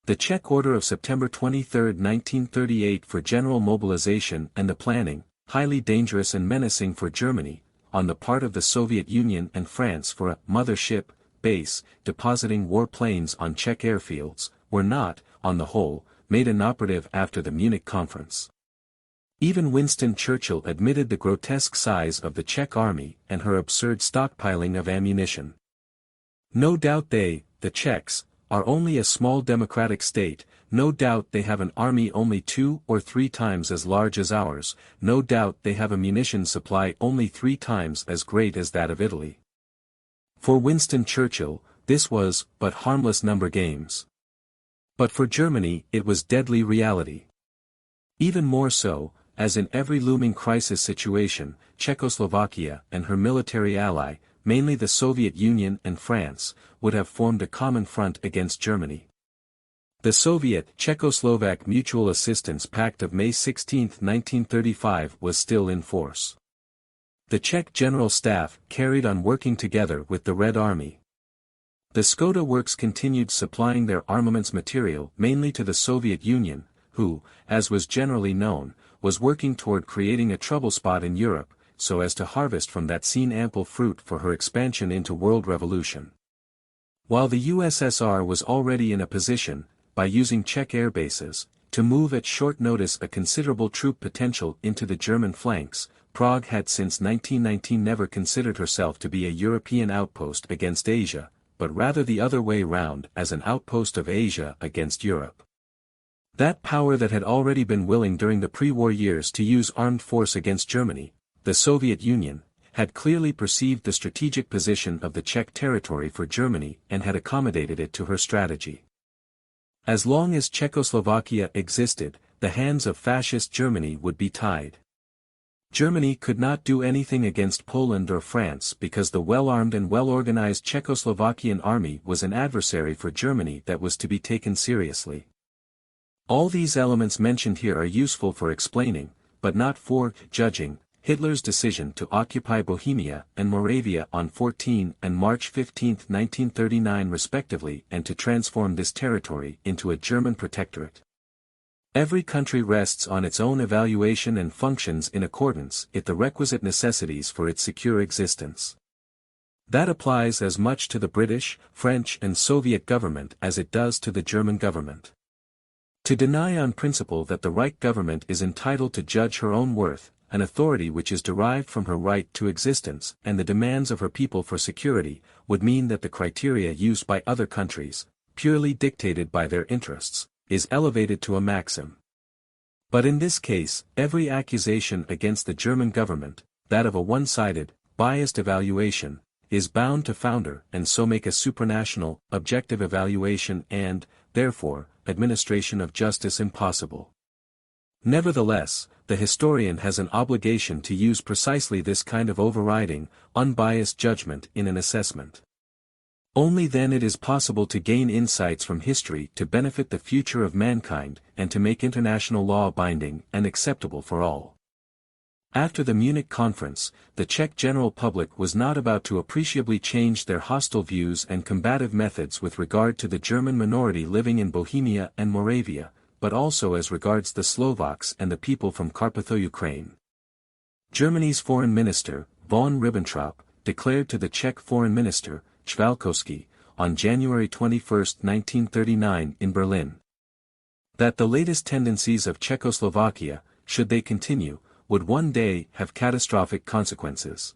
The Czech order of September 23, 1938 for general mobilization and the planning, highly dangerous and menacing for Germany, on the part of the Soviet Union and France for a mothership base depositing war planes on Czech airfields, were not, on the whole, made inoperative after the Munich conference. Even Winston Churchill admitted the grotesque size of the Czech army and her absurd stockpiling of ammunition. No doubt they, the Czechs, are only a small democratic state, no doubt they have an army only 2 or 3 times as large as ours, no doubt they have a munition supply only 3 times as great as that of Italy. For Winston Churchill, this was but harmless number games. But for Germany it was deadly reality. Even more so, as in every looming crisis situation, Czechoslovakia and her military ally, mainly the Soviet Union and France, would have formed a common front against Germany. The Soviet-Czechoslovak Mutual Assistance Pact of May 16, 1935 was still in force. The Czech General Staff carried on working together with the Red Army. The Skoda Works continued supplying their armaments material mainly to the Soviet Union, who, as was generally known, was working toward creating a trouble spot in Europe, so as to harvest from that scene ample fruit for her expansion into world revolution. While the USSR was already in a position, by using Czech air bases, to move at short notice a considerable troop potential into the German flanks, Prague had since 1919 never considered herself to be a European outpost against Asia, but rather the other way round as an outpost of Asia against Europe. That power that had already been willing during the pre-war years to use armed force against Germany, the Soviet Union, had clearly perceived the strategic position of the Czech territory for Germany and had accommodated it to her strategy. As long as Czechoslovakia existed, the hands of fascist Germany would be tied. Germany could not do anything against Poland or France because the well-armed and well-organized Czechoslovakian army was an adversary for Germany that was to be taken seriously. All these elements mentioned here are useful for explaining, but not for judging, Hitler's decision to occupy Bohemia and Moravia on 14 and March 15, 1939 respectively and to transform this territory into a German protectorate. Every country rests on its own evaluation and functions in accordance with the requisite necessities for its secure existence. That applies as much to the British, French and Soviet government as it does to the German government. To deny on principle that the Reich government is entitled to judge her own worth, an authority which is derived from her right to existence and the demands of her people for security, would mean that the criteria used by other countries, purely dictated by their interests, is elevated to a maxim. But in this case, every accusation against the German government, that of a one-sided, biased evaluation, is bound to founder and so make a supranational, objective evaluation and, therefore, administration of justice impossible. Nevertheless, the historian has an obligation to use precisely this kind of overriding, unbiased judgment in an assessment. Only then it is possible to gain insights from history to benefit the future of mankind and to make international law binding and acceptable for all. After the Munich conference, the Czech general public was not about to appreciably change their hostile views and combative methods with regard to the German minority living in Bohemia and Moravia, but also as regards the Slovaks and the people from Carpatho-Ukraine. Germany's foreign minister, von Ribbentrop, declared to the Czech foreign minister, Chvalkovský, on January 21, 1939 in Berlin, that the latest tendencies of Czechoslovakia, should they continue, would one day have catastrophic consequences.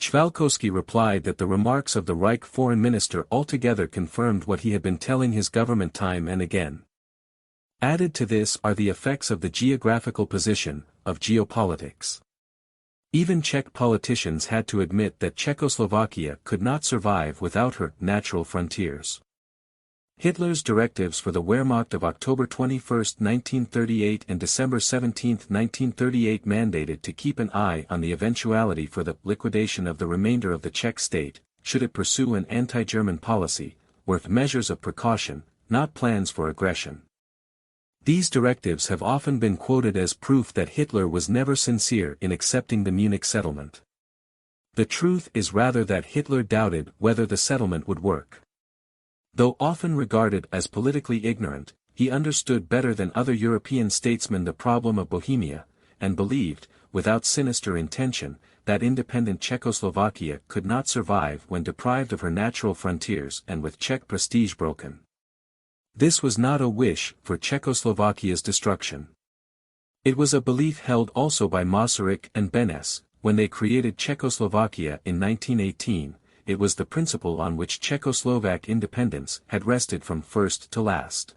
Chvalkovský replied that the remarks of the Reich foreign minister altogether confirmed what he had been telling his government time and again. Added to this are the effects of the geographical position, of geopolitics. Even Czech politicians had to admit that Czechoslovakia could not survive without her natural frontiers. Hitler's directives for the Wehrmacht of October 21, 1938 and December 17, 1938 mandated to keep an eye on the eventuality for the liquidation of the remainder of the Czech state, should it pursue an anti-German policy, were measures of precaution, not plans for aggression. These directives have often been quoted as proof that Hitler was never sincere in accepting the Munich settlement. The truth is rather that Hitler doubted whether the settlement would work. Though often regarded as politically ignorant, he understood better than other European statesmen the problem of Bohemia, and believed, without sinister intention, that independent Czechoslovakia could not survive when deprived of her natural frontiers and with Czech prestige broken. This was not a wish for Czechoslovakia's destruction. It was a belief held also by Masaryk and Beneš, when they created Czechoslovakia in 1918, it was the principle on which Czechoslovak independence had rested from first to last.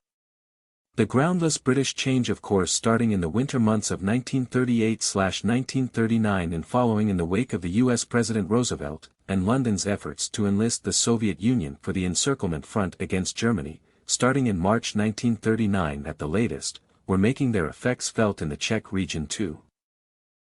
The groundless British change of course starting in the winter months of 1938–1939 and following in the wake of the U.S. President Roosevelt, and London's efforts to enlist the Soviet Union for the encirclement front against Germany, starting in March 1939 at the latest, were making their effects felt in the Czech region too.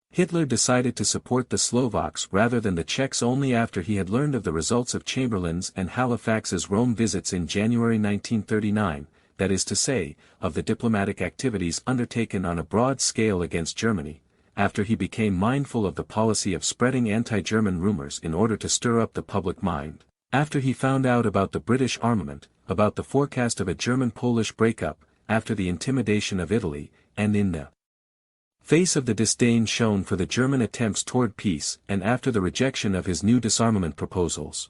Hitler decided to support the Slovaks rather than the Czechs only after he had learned of the results of Chamberlain's and Halifax's Rome visits in January 1939, that is to say, of the diplomatic activities undertaken on a broad scale against Germany, after he became mindful of the policy of spreading anti-German rumors in order to stir up the public mind, after he found out about the British armament, about the forecast of a German-Polish breakup, after the intimidation of Italy, and in the face of the disdain shown for the German attempts toward peace and after the rejection of his new disarmament proposals.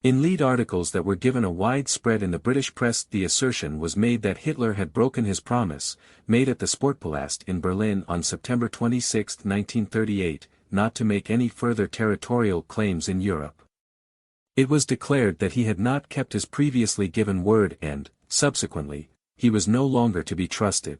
In lead articles that were given a wide spread in the British press, the assertion was made that Hitler had broken his promise, made at the Sportpalast in Berlin on September 26, 1938, not to make any further territorial claims in Europe. It was declared that he had not kept his previously given word and, subsequently, he was no longer to be trusted.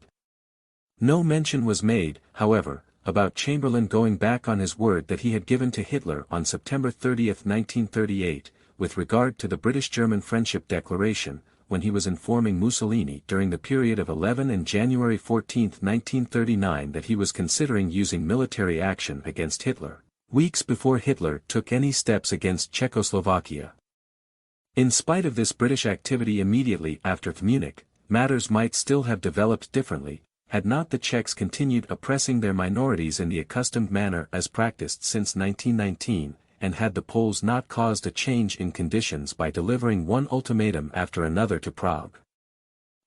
No mention was made, however, about Chamberlain going back on his word that he had given to Hitler on September 30, 1938, with regard to the British-German Friendship Declaration, when he was informing Mussolini during the period of 11 and January 14, 1939 that he was considering using military action against Hitler, weeks before Hitler took any steps against Czechoslovakia. In spite of this British activity immediately after Munich, matters might still have developed differently, had not the Czechs continued oppressing their minorities in the accustomed manner as practiced since 1919, and had the Poles not caused a change in conditions by delivering one ultimatum after another to Prague.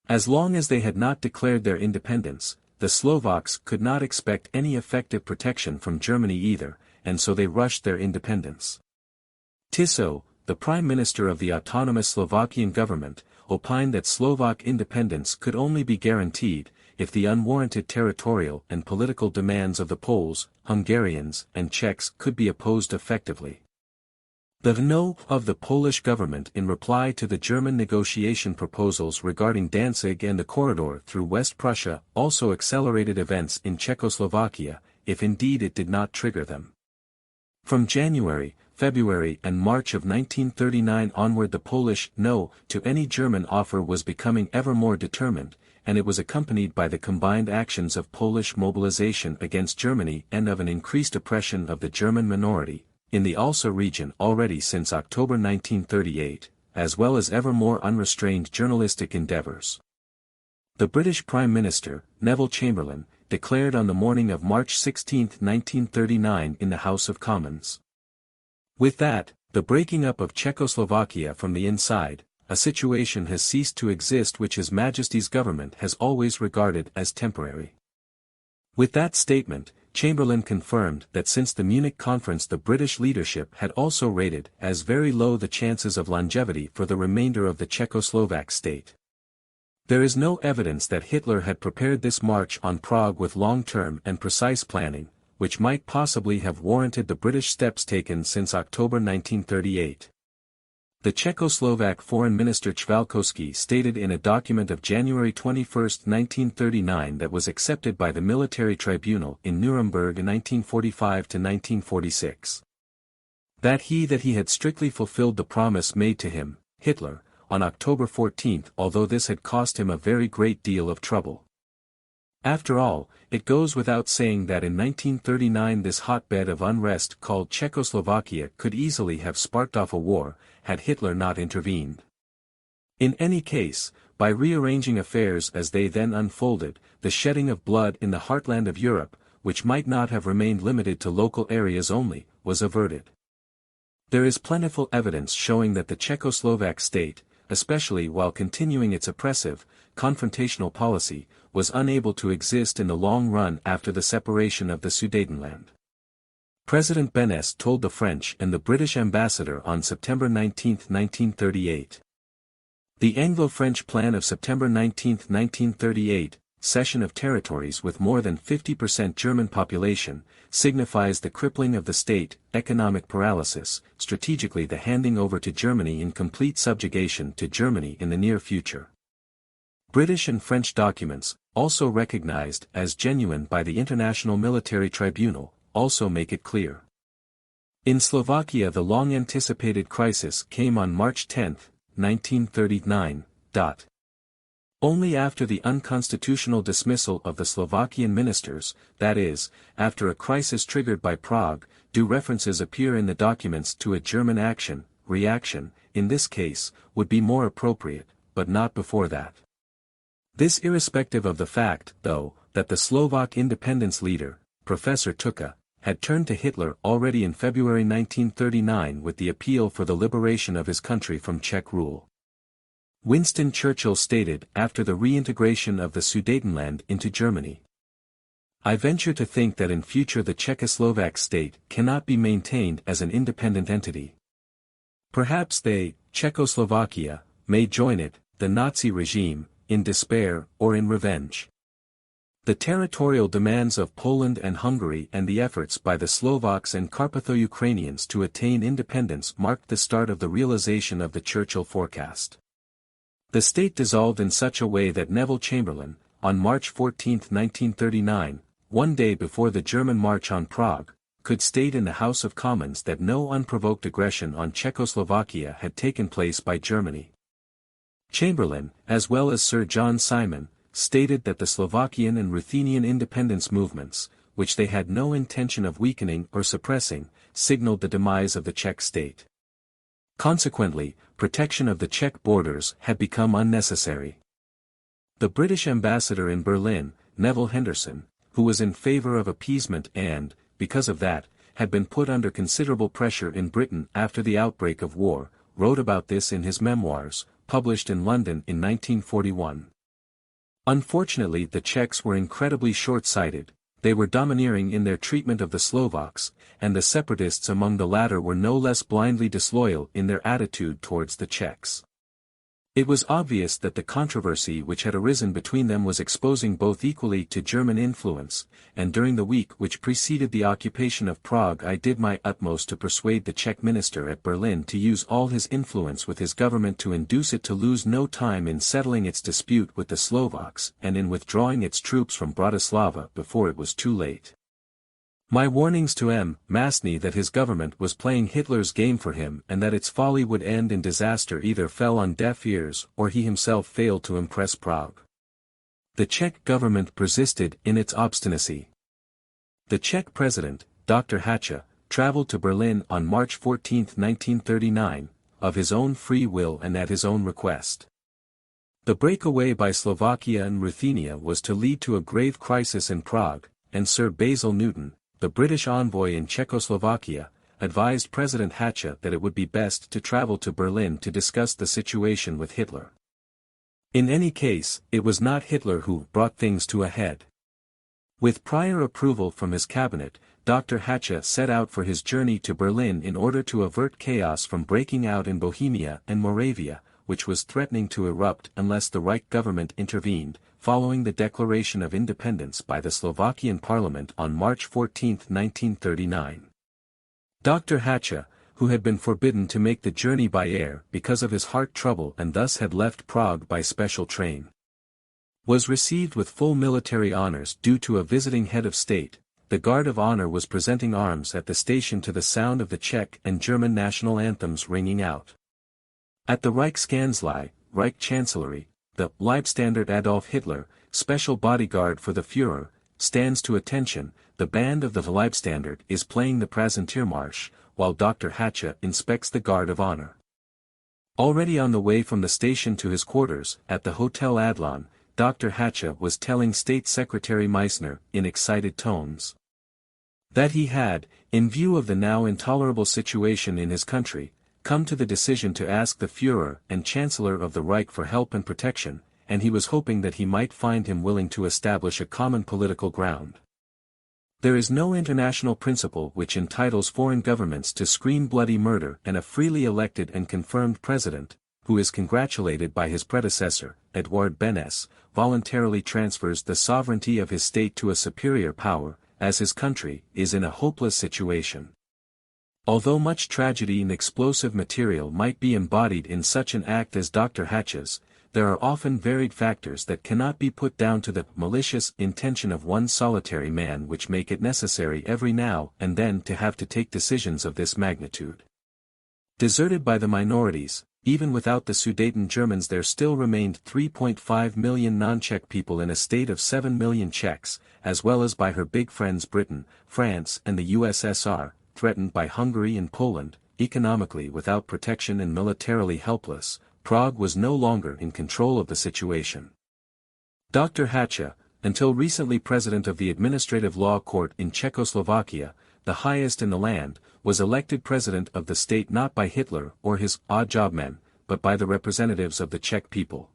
As long as they had not declared their independence, the Slovaks could not expect any effective protection from Germany either, and so they rushed their independence. Tiso, the Prime Minister of the autonomous Slovakian government, opined that Slovak independence could only be guaranteed if the unwarranted territorial and political demands of the Poles, Hungarians, and Czechs could be opposed effectively. The no of the Polish government in reply to the German negotiation proposals regarding Danzig and the corridor through West Prussia also accelerated events in Czechoslovakia, if indeed it did not trigger them. From January, February and March of 1939 onward the Polish no to any German offer was becoming ever more determined, and it was accompanied by the combined actions of Polish mobilization against Germany and of an increased oppression of the German minority, in the Alsa region already since October 1938, as well as ever more unrestrained journalistic endeavors. The British Prime Minister, Neville Chamberlain, declared on the morning of March 16, 1939 in the House of Commons. With that, the breaking up of Czechoslovakia from the inside, a situation has ceased to exist which His Majesty's government has always regarded as temporary. With that statement, Chamberlain confirmed that since the Munich conference the British leadership had also rated as very low the chances of longevity for the remainder of the Czechoslovak state. There is no evidence that Hitler had prepared this march on Prague with long-term and precise planning, which might possibly have warranted the British steps taken since October 1938. The Czechoslovak Foreign Minister Chvalkovsky stated in a document of January 21, 1939 that was accepted by the military tribunal in Nuremberg in 1945–1946. That he had strictly fulfilled the promise made to him, Hitler, on October 14, although this had cost him a very great deal of trouble. After all, it goes without saying that in 1939 this hotbed of unrest called Czechoslovakia could easily have sparked off a war, had Hitler not intervened. In any case, by rearranging affairs as they then unfolded, the shedding of blood in the heartland of Europe, which might not have remained limited to local areas only, was averted. There is plentiful evidence showing that the Czechoslovak state, especially while continuing its oppressive, confrontational policy, was unable to exist in the long run after the separation of the Sudetenland. President Beneš told the French and the British ambassador on September 19, 1938. The Anglo-French Plan of September 19, 1938, cession of territories with more than 50% German population, signifies the crippling of the state, economic paralysis, strategically the handing over to Germany in complete subjugation to Germany in the near future. British and French documents, also recognized as genuine by the International Military Tribunal, also make it clear. In Slovakia, the long-anticipated crisis came on March 10, 1939. Only after the unconstitutional dismissal of the Slovakian ministers, that is, after a crisis triggered by Prague, do references appear in the documents to a German action. Reaction, in this case, would be more appropriate, but not before that. This irrespective of the fact, though, that the Slovak independence leader, Professor Tuka, had turned to Hitler already in February 1939 with the appeal for the liberation of his country from Czech rule. Winston Churchill stated after the reintegration of the Sudetenland into Germany, "I venture to think that in future the Czechoslovak state cannot be maintained as an independent entity. Perhaps they, Czechoslovakia, may join it, the Nazi regime, in despair or in revenge." The territorial demands of Poland and Hungary and the efforts by the Slovaks and Carpatho-Ukrainians to attain independence marked the start of the realization of the Churchill forecast. The state dissolved in such a way that Neville Chamberlain, on March 14, 1939, one day before the German march on Prague, could state in the House of Commons that no unprovoked aggression on Czechoslovakia had taken place by Germany. Chamberlain, as well as Sir John Simon, stated that the Slovakian and Ruthenian independence movements, which they had no intention of weakening or suppressing, signaled the demise of the Czech state. Consequently, protection of the Czech borders had become unnecessary. The British ambassador in Berlin, Neville Henderson, who was in favor of appeasement and, because of that, had been put under considerable pressure in Britain after the outbreak of war, wrote about this in his memoirs, published in London in 1941. Unfortunately, the Czechs were incredibly short-sighted. They were domineering in their treatment of the Slovaks, and the separatists among the latter were no less blindly disloyal in their attitude towards the Czechs. It was obvious that the controversy which had arisen between them was exposing both equally to German influence, and during the week which preceded the occupation of Prague I did my utmost to persuade the Czech minister at Berlin to use all his influence with his government to induce it to lose no time in settling its dispute with the Slovaks and in withdrawing its troops from Bratislava before it was too late. My warnings to M. Masny that his government was playing Hitler's game for him and that its folly would end in disaster either fell on deaf ears or he himself failed to impress Prague. The Czech government persisted in its obstinacy. The Czech president, Dr. Hacha, traveled to Berlin on March 14, 1939, of his own free will and at his own request. The breakaway by Slovakia and Ruthenia was to lead to a grave crisis in Prague, and Sir Basil Newton, the British envoy in Czechoslovakia, advised President Hacha that it would be best to travel to Berlin to discuss the situation with Hitler. In any case, it was not Hitler who brought things to a head. With prior approval from his cabinet, Dr. Hacha set out for his journey to Berlin in order to avert chaos from breaking out in Bohemia and Moravia, which was threatening to erupt unless the Reich government intervened, following the declaration of independence by the Slovakian parliament on March 14, 1939. Dr. Hacha, who had been forbidden to make the journey by air because of his heart trouble and thus had left Prague by special train, was received with full military honors due to a visiting head of state. The Guard of Honor was presenting arms at the station to the sound of the Czech and German national anthems ringing out. At the Reichskanzlei, Reich Chancellery, the Leibstandard Adolf Hitler, special bodyguard for the Führer, stands to attention. The band of the Leibstandard is playing the Präsentiermarsch, while Dr. Hacha inspects the Guard of Honor. Already on the way from the station to his quarters, at the Hotel Adlon, Dr. Hacha was telling State Secretary Meissner, in excited tones, that he had, in view of the now intolerable situation in his country, come to the decision to ask the Führer and Chancellor of the Reich for help and protection, and he was hoping that he might find him willing to establish a common political ground. There is no international principle which entitles foreign governments to screen bloody murder, and a freely elected and confirmed president, who is congratulated by his predecessor, Edouard Beneš, voluntarily transfers the sovereignty of his state to a superior power, as his country is in a hopeless situation. Although much tragedy and explosive material might be embodied in such an act as Dr. Hacha's, there are often varied factors that cannot be put down to the malicious intention of one solitary man which make it necessary every now and then to have to take decisions of this magnitude. Deserted by the minorities, even without the Sudeten Germans there still remained 3.5 million non-Czech people in a state of 7 million Czechs, as well as by her big friends Britain, France and the USSR, threatened by Hungary and Poland, economically without protection and militarily helpless. Prague was no longer in control of the situation. Dr. Hácha, until recently president of the Administrative Law Court in Czechoslovakia, the highest in the land, was elected president of the state not by Hitler or his odd job men, but by the representatives of the Czech people.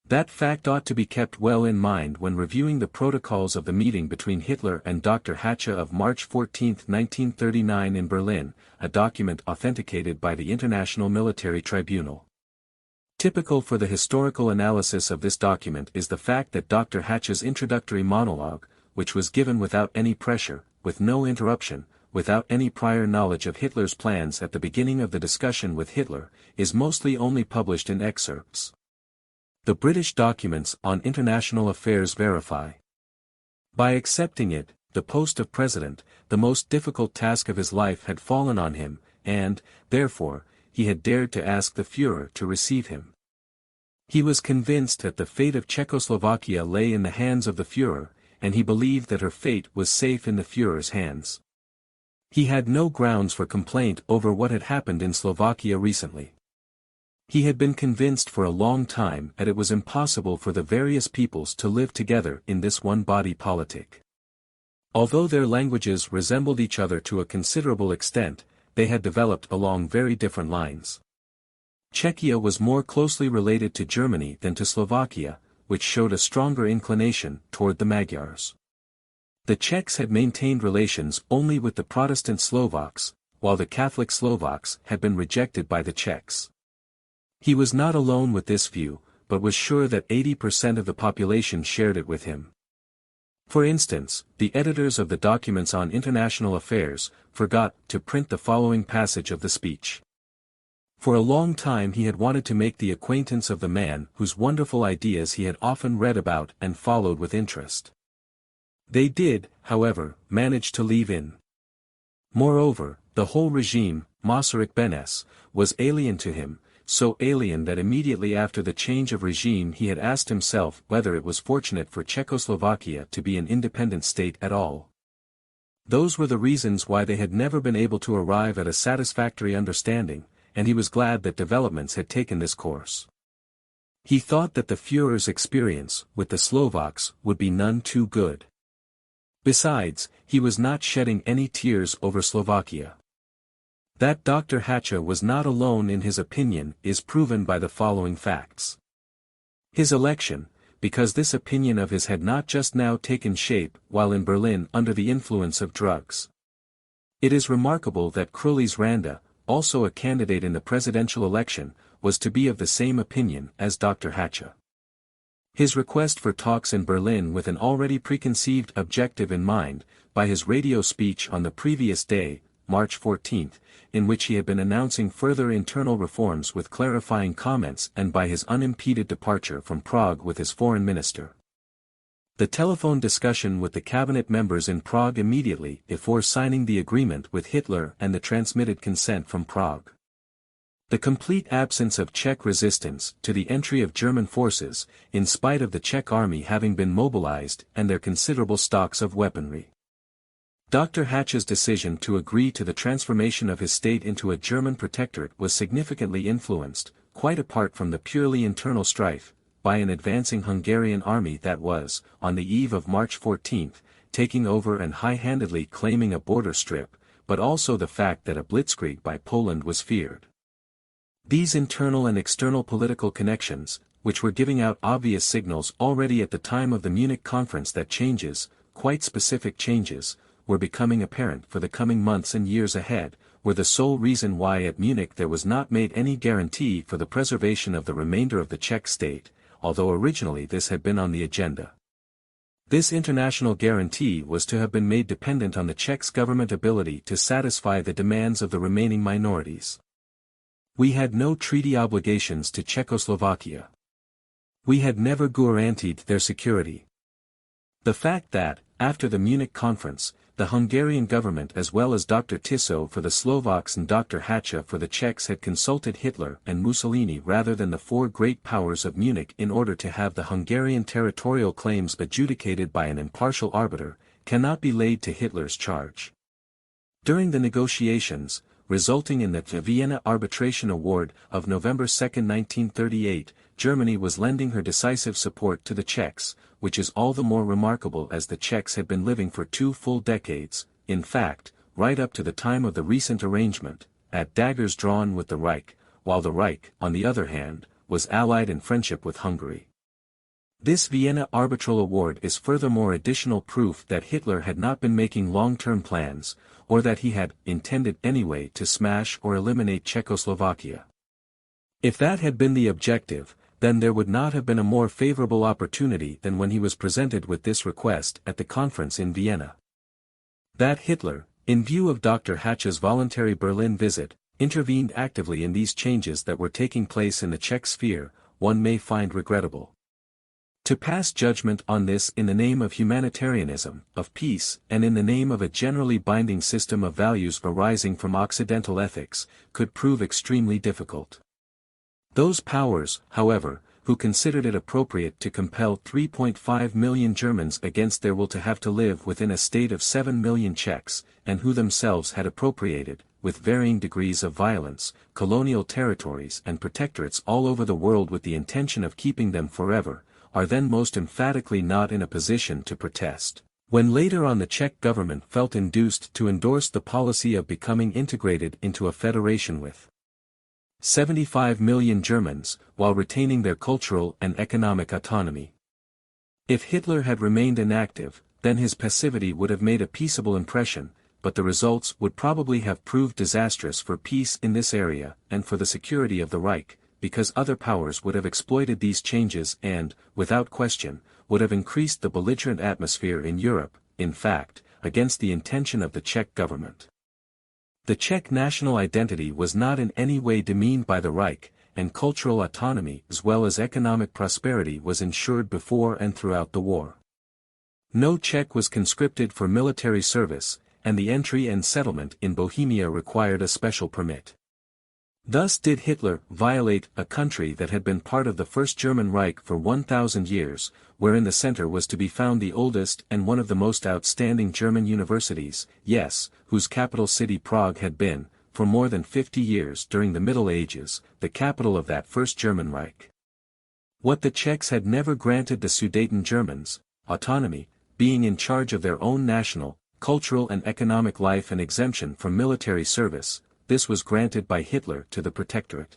That fact ought to be kept well in mind when reviewing the protocols of the meeting between Hitler and Dr. Hácha of March 14, 1939 in Berlin, a document authenticated by the International Military Tribunal. Typical for the historical analysis of this document is the fact that Dr. Hácha's introductory monologue, which was given without any pressure, with no interruption, without any prior knowledge of Hitler's plans at the beginning of the discussion with Hitler, is mostly only published in excerpts. The British documents on international affairs verify. By accepting it, the post of president, the most difficult task of his life had fallen on him, and, therefore, he had dared to ask the Führer to receive him. He was convinced that the fate of Czechoslovakia lay in the hands of the Führer, and he believed that her fate was safe in the Führer's hands. He had no grounds for complaint over what had happened in Slovakia recently. He had been convinced for a long time that it was impossible for the various peoples to live together in this one-body politic. Although their languages resembled each other to a considerable extent, they had developed along very different lines. Czechia was more closely related to Germany than to Slovakia, which showed a stronger inclination toward the Magyars. The Czechs had maintained relations only with the Protestant Slovaks, while the Catholic Slovaks had been rejected by the Czechs. He was not alone with this view, but was sure that 80% of the population shared it with him. For instance, the editors of the documents on international affairs forgot to print the following passage of the speech. For a long time he had wanted to make the acquaintance of the man whose wonderful ideas he had often read about and followed with interest. They did, however, manage to leave in. Moreover, the whole regime, Masaryk Benes, was alien to him, so alien that immediately after the change of regime he had asked himself whether it was fortunate for Czechoslovakia to be an independent state at all. Those were the reasons why they had never been able to arrive at a satisfactory understanding, and he was glad that developments had taken this course. He thought that the Führer's experience with the Slovaks would be none too good. Besides, he was not shedding any tears over Slovakia. That Dr. Hácha was not alone in his opinion is proven by the following facts. His election, because this opinion of his had not just now taken shape while in Berlin under the influence of drugs. It is remarkable that Krulis Randa, also a candidate in the presidential election, was to be of the same opinion as Dr. Hácha. His request for talks in Berlin with an already preconceived objective in mind, by his radio speech on the previous day, March 14, in which he had been announcing further internal reforms with clarifying comments and by his unimpeded departure from Prague with his foreign minister. The telephone discussion with the cabinet members in Prague immediately before signing the agreement with Hitler and the transmitted consent from Prague. The complete absence of Czech resistance to the entry of German forces, in spite of the Czech army having been mobilized and their considerable stocks of weaponry. Dr. Hácha's decision to agree to the transformation of his state into a German protectorate was significantly influenced, quite apart from the purely internal strife, by an advancing Hungarian army that was, on the eve of March 14, taking over and high-handedly claiming a border strip, but also the fact that a blitzkrieg by Poland was feared. These internal and external political connections, which were giving out obvious signals already at the time of the Munich conference that changes, quite specific changes, were becoming apparent for the coming months and years ahead, were the sole reason why at Munich there was not made any guarantee for the preservation of the remainder of the Czech state, although originally this had been on the agenda. This international guarantee was to have been made dependent on the Czech government ability to satisfy the demands of the remaining minorities. We had no treaty obligations to Czechoslovakia. We had never guaranteed their security. The fact that, after the Munich conference, the Hungarian government as well as Dr. Tiso for the Slovaks and Dr. Hacha for the Czechs had consulted Hitler and Mussolini rather than the four great powers of Munich in order to have the Hungarian territorial claims adjudicated by an impartial arbiter, cannot be laid to Hitler's charge. During the negotiations, resulting in the Vienna Arbitration Award of November 2, 1938, Germany was lending her decisive support to the Czechs, which is all the more remarkable as the Czechs had been living for 2 full decades, in fact, right up to the time of the recent arrangement, at daggers drawn with the Reich, while the Reich, on the other hand, was allied in friendship with Hungary. This Vienna Arbitral Award is furthermore additional proof that Hitler had not been making long-term plans, or that he had intended anyway to smash or eliminate Czechoslovakia. If that had been the objective, then there would not have been a more favorable opportunity than when he was presented with this request at the conference in Vienna. That Hitler, in view of Dr. Hacha's voluntary Berlin visit, intervened actively in these changes that were taking place in the Czech sphere, one may find regrettable. To pass judgment on this in the name of humanitarianism, of peace, and in the name of a generally binding system of values arising from Occidental ethics, could prove extremely difficult. Those powers, however, who considered it appropriate to compel 3.5 million Germans against their will to have to live within a state of 7 million Czechs, and who themselves had appropriated, with varying degrees of violence, colonial territories and protectorates all over the world with the intention of keeping them forever, are then most emphatically not in a position to protest. When later on the Czech government felt induced to endorse the policy of becoming integrated into a federation with 75 million Germans, while retaining their cultural and economic autonomy. If Hitler had remained inactive, then his passivity would have made a peaceable impression, but the results would probably have proved disastrous for peace in this area and for the security of the Reich, because other powers would have exploited these changes and, without question, would have increased the belligerent atmosphere in Europe, in fact, against the intention of the Czech government. The Czech national identity was not in any way demeaned by the Reich, and cultural autonomy as well as economic prosperity was ensured before and throughout the war. No Czech was conscripted for military service, and the entry and settlement in Bohemia required a special permit. Thus did Hitler violate a country that had been part of the First German Reich for 1,000 years, where in the center was to be found the oldest and one of the most outstanding German universities, yes, whose capital city Prague had been, for more than 50 years during the Middle Ages, the capital of that First German Reich. What the Czechs had never granted the Sudeten Germans, autonomy, being in charge of their own national, cultural and economic life and exemption from military service, this was granted by Hitler to the Protectorate.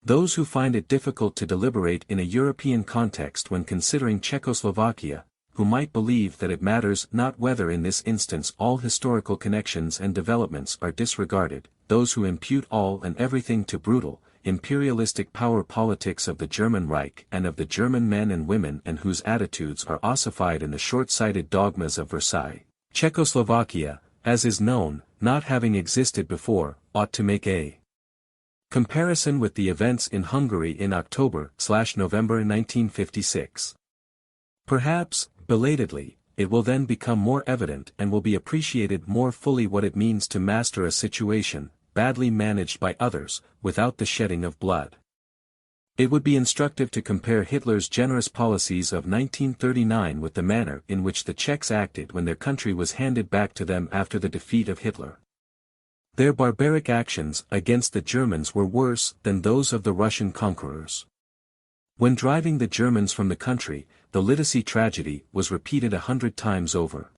Those who find it difficult to deliberate in a European context when considering Czechoslovakia, who might believe that it matters not whether in this instance all historical connections and developments are disregarded, those who impute all and everything to brutal, imperialistic power politics of the German Reich and of the German men and women and whose attitudes are ossified in the short-sighted dogmas of Versailles, Czechoslovakia, as is known, not having existed before, ought to make a comparison with the events in Hungary in October/November 1956. Perhaps, belatedly, it will then become more evident and will be appreciated more fully what it means to master a situation, badly managed by others, without the shedding of blood. It would be instructive to compare Hitler's generous policies of 1939 with the manner in which the Czechs acted when their country was handed back to them after the defeat of Hitler. Their barbaric actions against the Germans were worse than those of the Russian conquerors. When driving the Germans from the country, the Lidice tragedy was repeated 100 times over.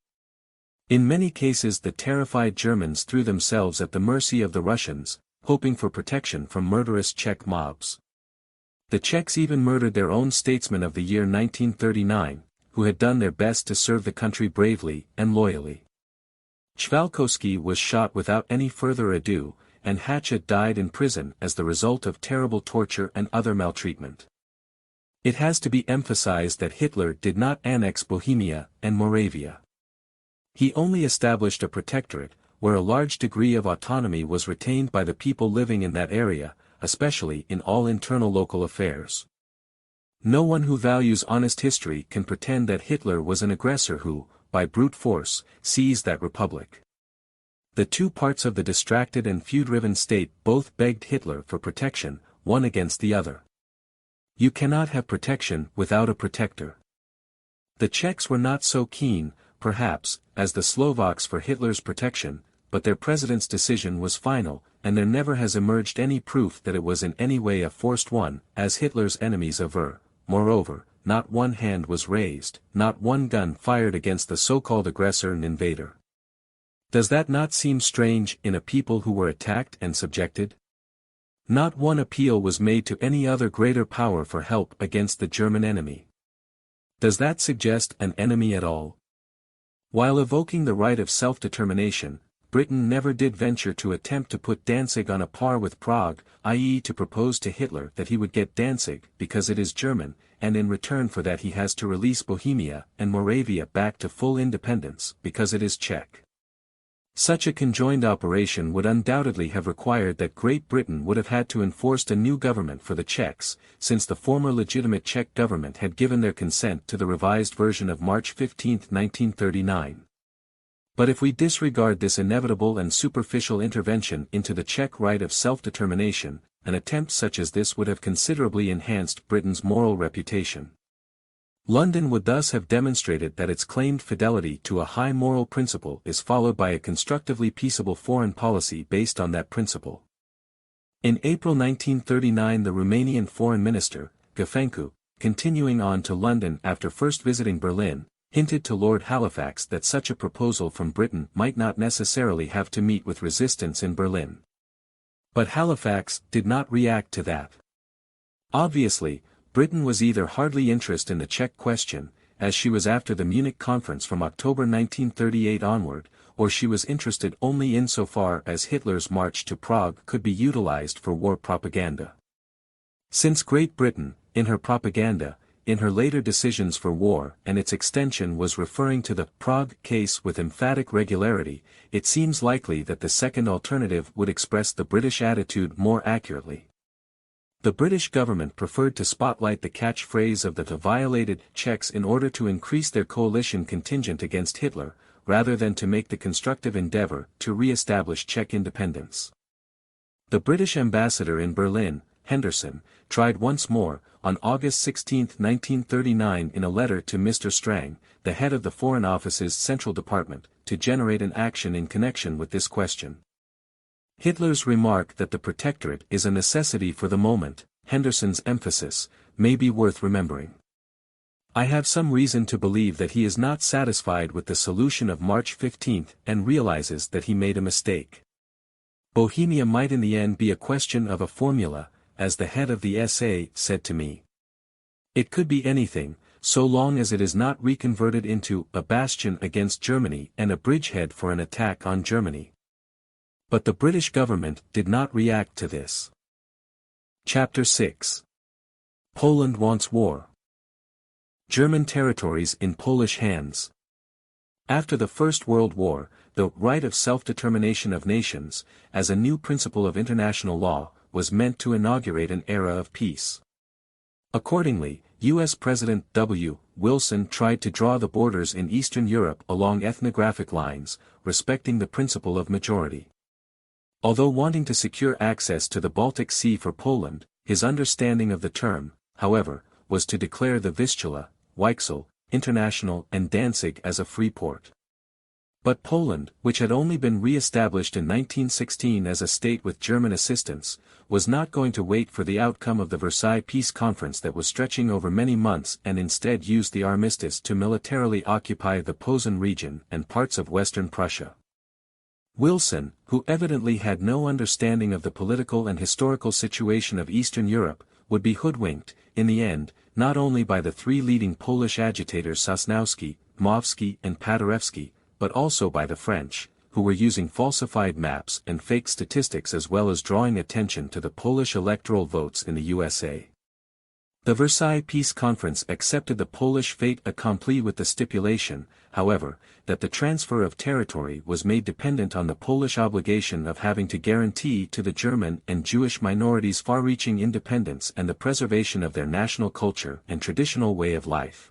In many cases the terrified Germans threw themselves at the mercy of the Russians, hoping for protection from murderous Czech mobs. The Czechs even murdered their own statesmen of the year 1939, who had done their best to serve the country bravely and loyally. Chvalkovsky was shot without any further ado, and Hacha died in prison as the result of terrible torture and other maltreatment. It has to be emphasized that Hitler did not annex Bohemia and Moravia. He only established a protectorate, where a large degree of autonomy was retained by the people living in that area, especially in all internal local affairs. No one who values honest history can pretend that Hitler was an aggressor who, by brute force, seized that republic. The two parts of the distracted and feud-riven state both begged Hitler for protection, one against the other. You cannot have protection without a protector. The Czechs were not so keen, perhaps, as the Slovaks for Hitler's protection, but their president's decision was final, and there never has emerged any proof that it was in any way a forced one, as Hitler's enemies aver. Moreover, not one hand was raised, not one gun fired against the so-called aggressor and invader. Does that not seem strange in a people who were attacked and subjected? Not one appeal was made to any other greater power for help against the German enemy. Does that suggest an enemy at all? While evoking the right of self-determination, Britain never did venture to attempt to put Danzig on a par with Prague, i.e. to propose to Hitler that he would get Danzig because it is German, and in return for that he has to release Bohemia and Moravia back to full independence because it is Czech. Such a conjoined operation would undoubtedly have required that Great Britain would have had to enforce a new government for the Czechs, since the former legitimate Czech government had given their consent to the revised version of March 15, 1939. But if we disregard this inevitable and superficial intervention into the Czech right of self-determination, an attempt such as this would have considerably enhanced Britain's moral reputation. London would thus have demonstrated that its claimed fidelity to a high moral principle is followed by a constructively peaceable foreign policy based on that principle. In April 1939 the Romanian foreign minister, Gafencu, continuing on to London after first visiting Berlin, hinted to Lord Halifax that such a proposal from Britain might not necessarily have to meet with resistance in Berlin. But Halifax did not react to that. Obviously, Britain was either hardly interested in the Czech question, as she was after the Munich conference from October 1938 onward, or she was interested only insofar as Hitler's march to Prague could be utilized for war propaganda. Since Great Britain, in her propaganda, in her later decisions for war and its extension was referring to the Prague case with emphatic regularity, it seems likely that the second alternative would express the British attitude more accurately. The British government preferred to spotlight the catchphrase of the violated Czechs in order to increase their coalition contingent against Hitler, rather than to make the constructive endeavor to re-establish Czech independence. The British ambassador in Berlin, Henderson, tried once more, on August 16, 1939 in a letter to Mr. Strang, the head of the Foreign Office's Central Department, to generate an action in connection with this question. Hitler's remark that the Protectorate is a necessity for the moment, Henderson's emphasis, may be worth remembering. I have some reason to believe that he is not satisfied with the solution of March 15 and realizes that he made a mistake. Bohemia might in the end be a question of a formula, as the head of the SA said to me. It could be anything, so long as it is not reconverted into a bastion against Germany and a bridgehead for an attack on Germany. But the British government did not react to this. Chapter 6. Poland wants war. German territories in Polish hands. After the First World War, the right of self-determination of nations, as a new principle of international law, was meant to inaugurate an era of peace. Accordingly, U.S. President W. Wilson tried to draw the borders in Eastern Europe along ethnographic lines, respecting the principle of majority. Although wanting to secure access to the Baltic Sea for Poland, his understanding of the term, however, was to declare the Vistula, Weichsel, International and Danzig as a free port. But Poland, which had only been re-established in 1916 as a state with German assistance, was not going to wait for the outcome of the Versailles Peace Conference that was stretching over many months and instead used the armistice to militarily occupy the Posen region and parts of western Prussia. Wilson, who evidently had no understanding of the political and historical situation of Eastern Europe, would be hoodwinked, in the end, not only by the three leading Polish agitators Sosnowski, Mowski and Paderewski, but also by the French, who were using falsified maps and fake statistics as well as drawing attention to the Polish electoral votes in the USA. The Versailles Peace Conference accepted the Polish fait accompli with the stipulation, however, that the transfer of territory was made dependent on the Polish obligation of having to guarantee to the German and Jewish minorities far-reaching independence and the preservation of their national culture and traditional way of life.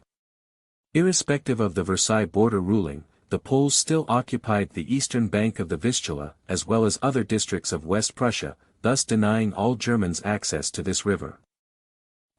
Irrespective of the Versailles border ruling, the Poles still occupied the eastern bank of the Vistula as well as other districts of West Prussia, thus denying all Germans access to this river.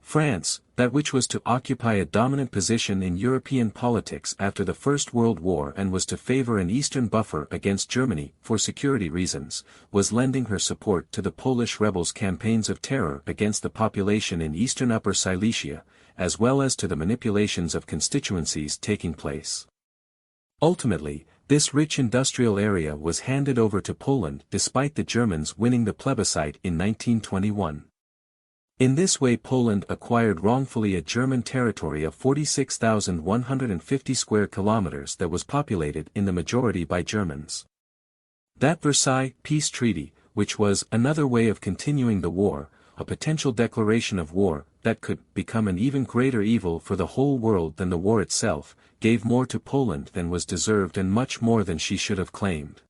France, that which was to occupy a dominant position in European politics after the First World War and was to favor an eastern buffer against Germany for security reasons, was lending her support to the Polish rebels' campaigns of terror against the population in eastern Upper Silesia, as well as to the manipulations of constituencies taking place. Ultimately, this rich industrial area was handed over to Poland despite the Germans winning the plebiscite in 1921. In this way Poland acquired wrongfully a German territory of 46,150 square kilometers that was populated in the majority by Germans. That Versailles Peace Treaty, which was another way of continuing the war, a potential declaration of war that could become an even greater evil for the whole world than the war itself, gave more to Poland than was deserved and much more than she should have claimed.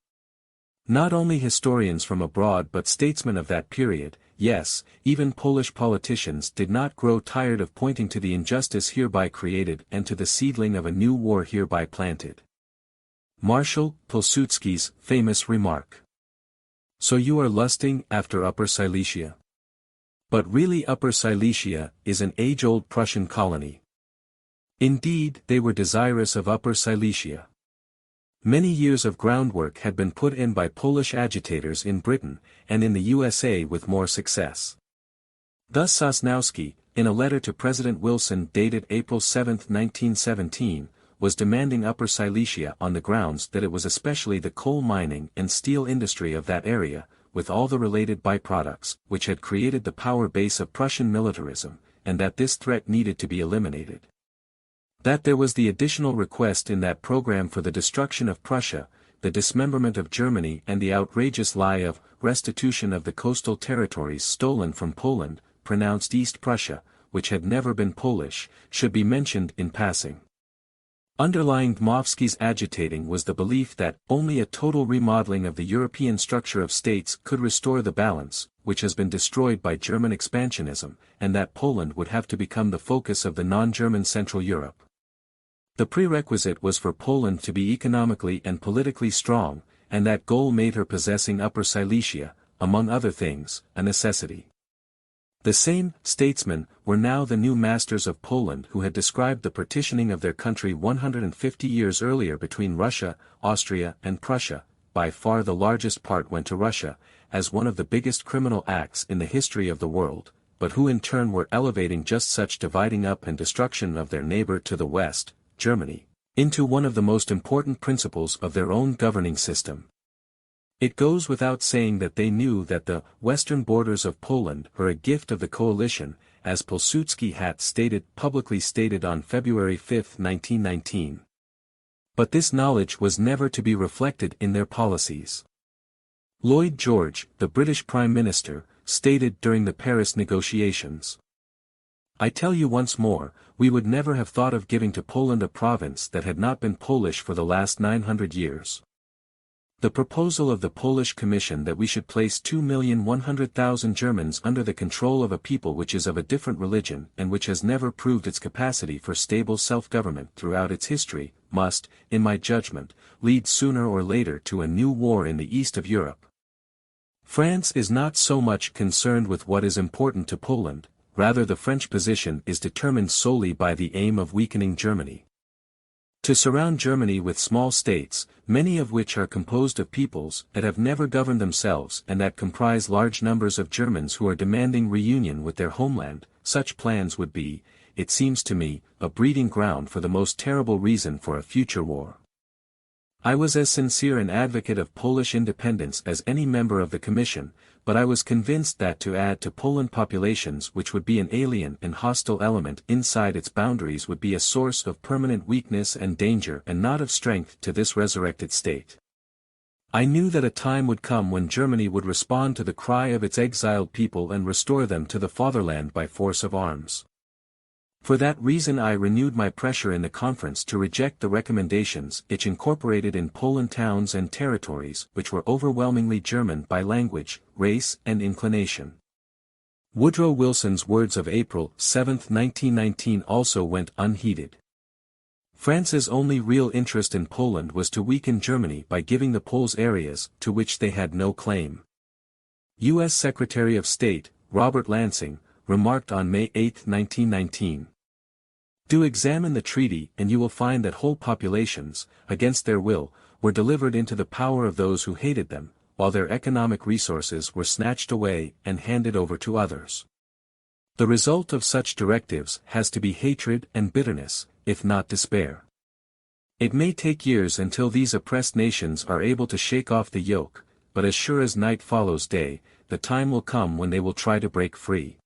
Not only historians from abroad but statesmen of that period, yes, even Polish politicians did not grow tired of pointing to the injustice hereby created and to the seedling of a new war hereby planted. Marshal Pilsudski's famous remark. So you are lusting after Upper Silesia? But really Upper Silesia is an age-old Prussian colony. Indeed, they were desirous of Upper Silesia. Many years of groundwork had been put in by Polish agitators in Britain, and in the USA with more success. Thus Sosnowski, in a letter to President Wilson dated April 7, 1917, was demanding Upper Silesia on the grounds that it was especially the coal mining and steel industry of that area, with all the related byproducts, which had created the power base of Prussian militarism, and that this threat needed to be eliminated. That there was the additional request in that program for the destruction of Prussia, the dismemberment of Germany and the outrageous lie of restitution of the coastal territories stolen from Poland, pronounced East Prussia, which had never been Polish, should be mentioned in passing. Underlying Dmowski's agitating was the belief that only a total remodeling of the European structure of states could restore the balance, which has been destroyed by German expansionism, and that Poland would have to become the focus of the non-German Central Europe. The prerequisite was for Poland to be economically and politically strong, and that goal made her possessing Upper Silesia, among other things, a necessity. The same statesmen were now the new masters of Poland who had described the partitioning of their country 150 years earlier between Russia, Austria and Prussia, by far the largest part went to Russia, as one of the biggest criminal acts in the history of the world, but who in turn were elevating just such dividing up and destruction of their neighbor to the west, Germany, into one of the most important principles of their own governing system. It goes without saying that they knew that the western borders of Poland were a gift of the coalition, as Pilsudski had publicly stated on February 5, 1919. But this knowledge was never to be reflected in their policies. Lloyd George, the British Prime Minister, stated during the Paris negotiations, "I tell you once more, we would never have thought of giving to Poland a province that had not been Polish for the last 900 years. The proposal of the Polish Commission that we should place 2,100,000 Germans under the control of a people which is of a different religion and which has never proved its capacity for stable self-government throughout its history, must, in my judgment, lead sooner or later to a new war in the east of Europe. France is not so much concerned with what is important to Poland, rather the French position is determined solely by the aim of weakening Germany. To surround Germany with small states, many of which are composed of peoples that have never governed themselves and that comprise large numbers of Germans who are demanding reunion with their homeland, such plans would be, it seems to me, a breeding ground for the most terrible reason for a future war." I was as sincere an advocate of Polish independence as any member of the Commission, but I was convinced that to add to Poland populations which would be an alien and hostile element inside its boundaries would be a source of permanent weakness and danger and not of strength to this resurrected state. I knew that a time would come when Germany would respond to the cry of its exiled people and restore them to the fatherland by force of arms. For that reason I renewed my pressure in the conference to reject the recommendations it incorporated in Poland towns and territories which were overwhelmingly German by language, race and inclination. Woodrow Wilson's words of April 7, 1919 also went unheeded. France's only real interest in Poland was to weaken Germany by giving the Poles areas to which they had no claim. U.S. Secretary of State, Robert Lansing, remarked on May 8, 1919. Do examine the treaty and you will find that whole populations, against their will, were delivered into the power of those who hated them, while their economic resources were snatched away and handed over to others. The result of such directives has to be hatred and bitterness, if not despair. It may take years until these oppressed nations are able to shake off the yoke, but as sure as night follows day, the time will come when they will try to break free.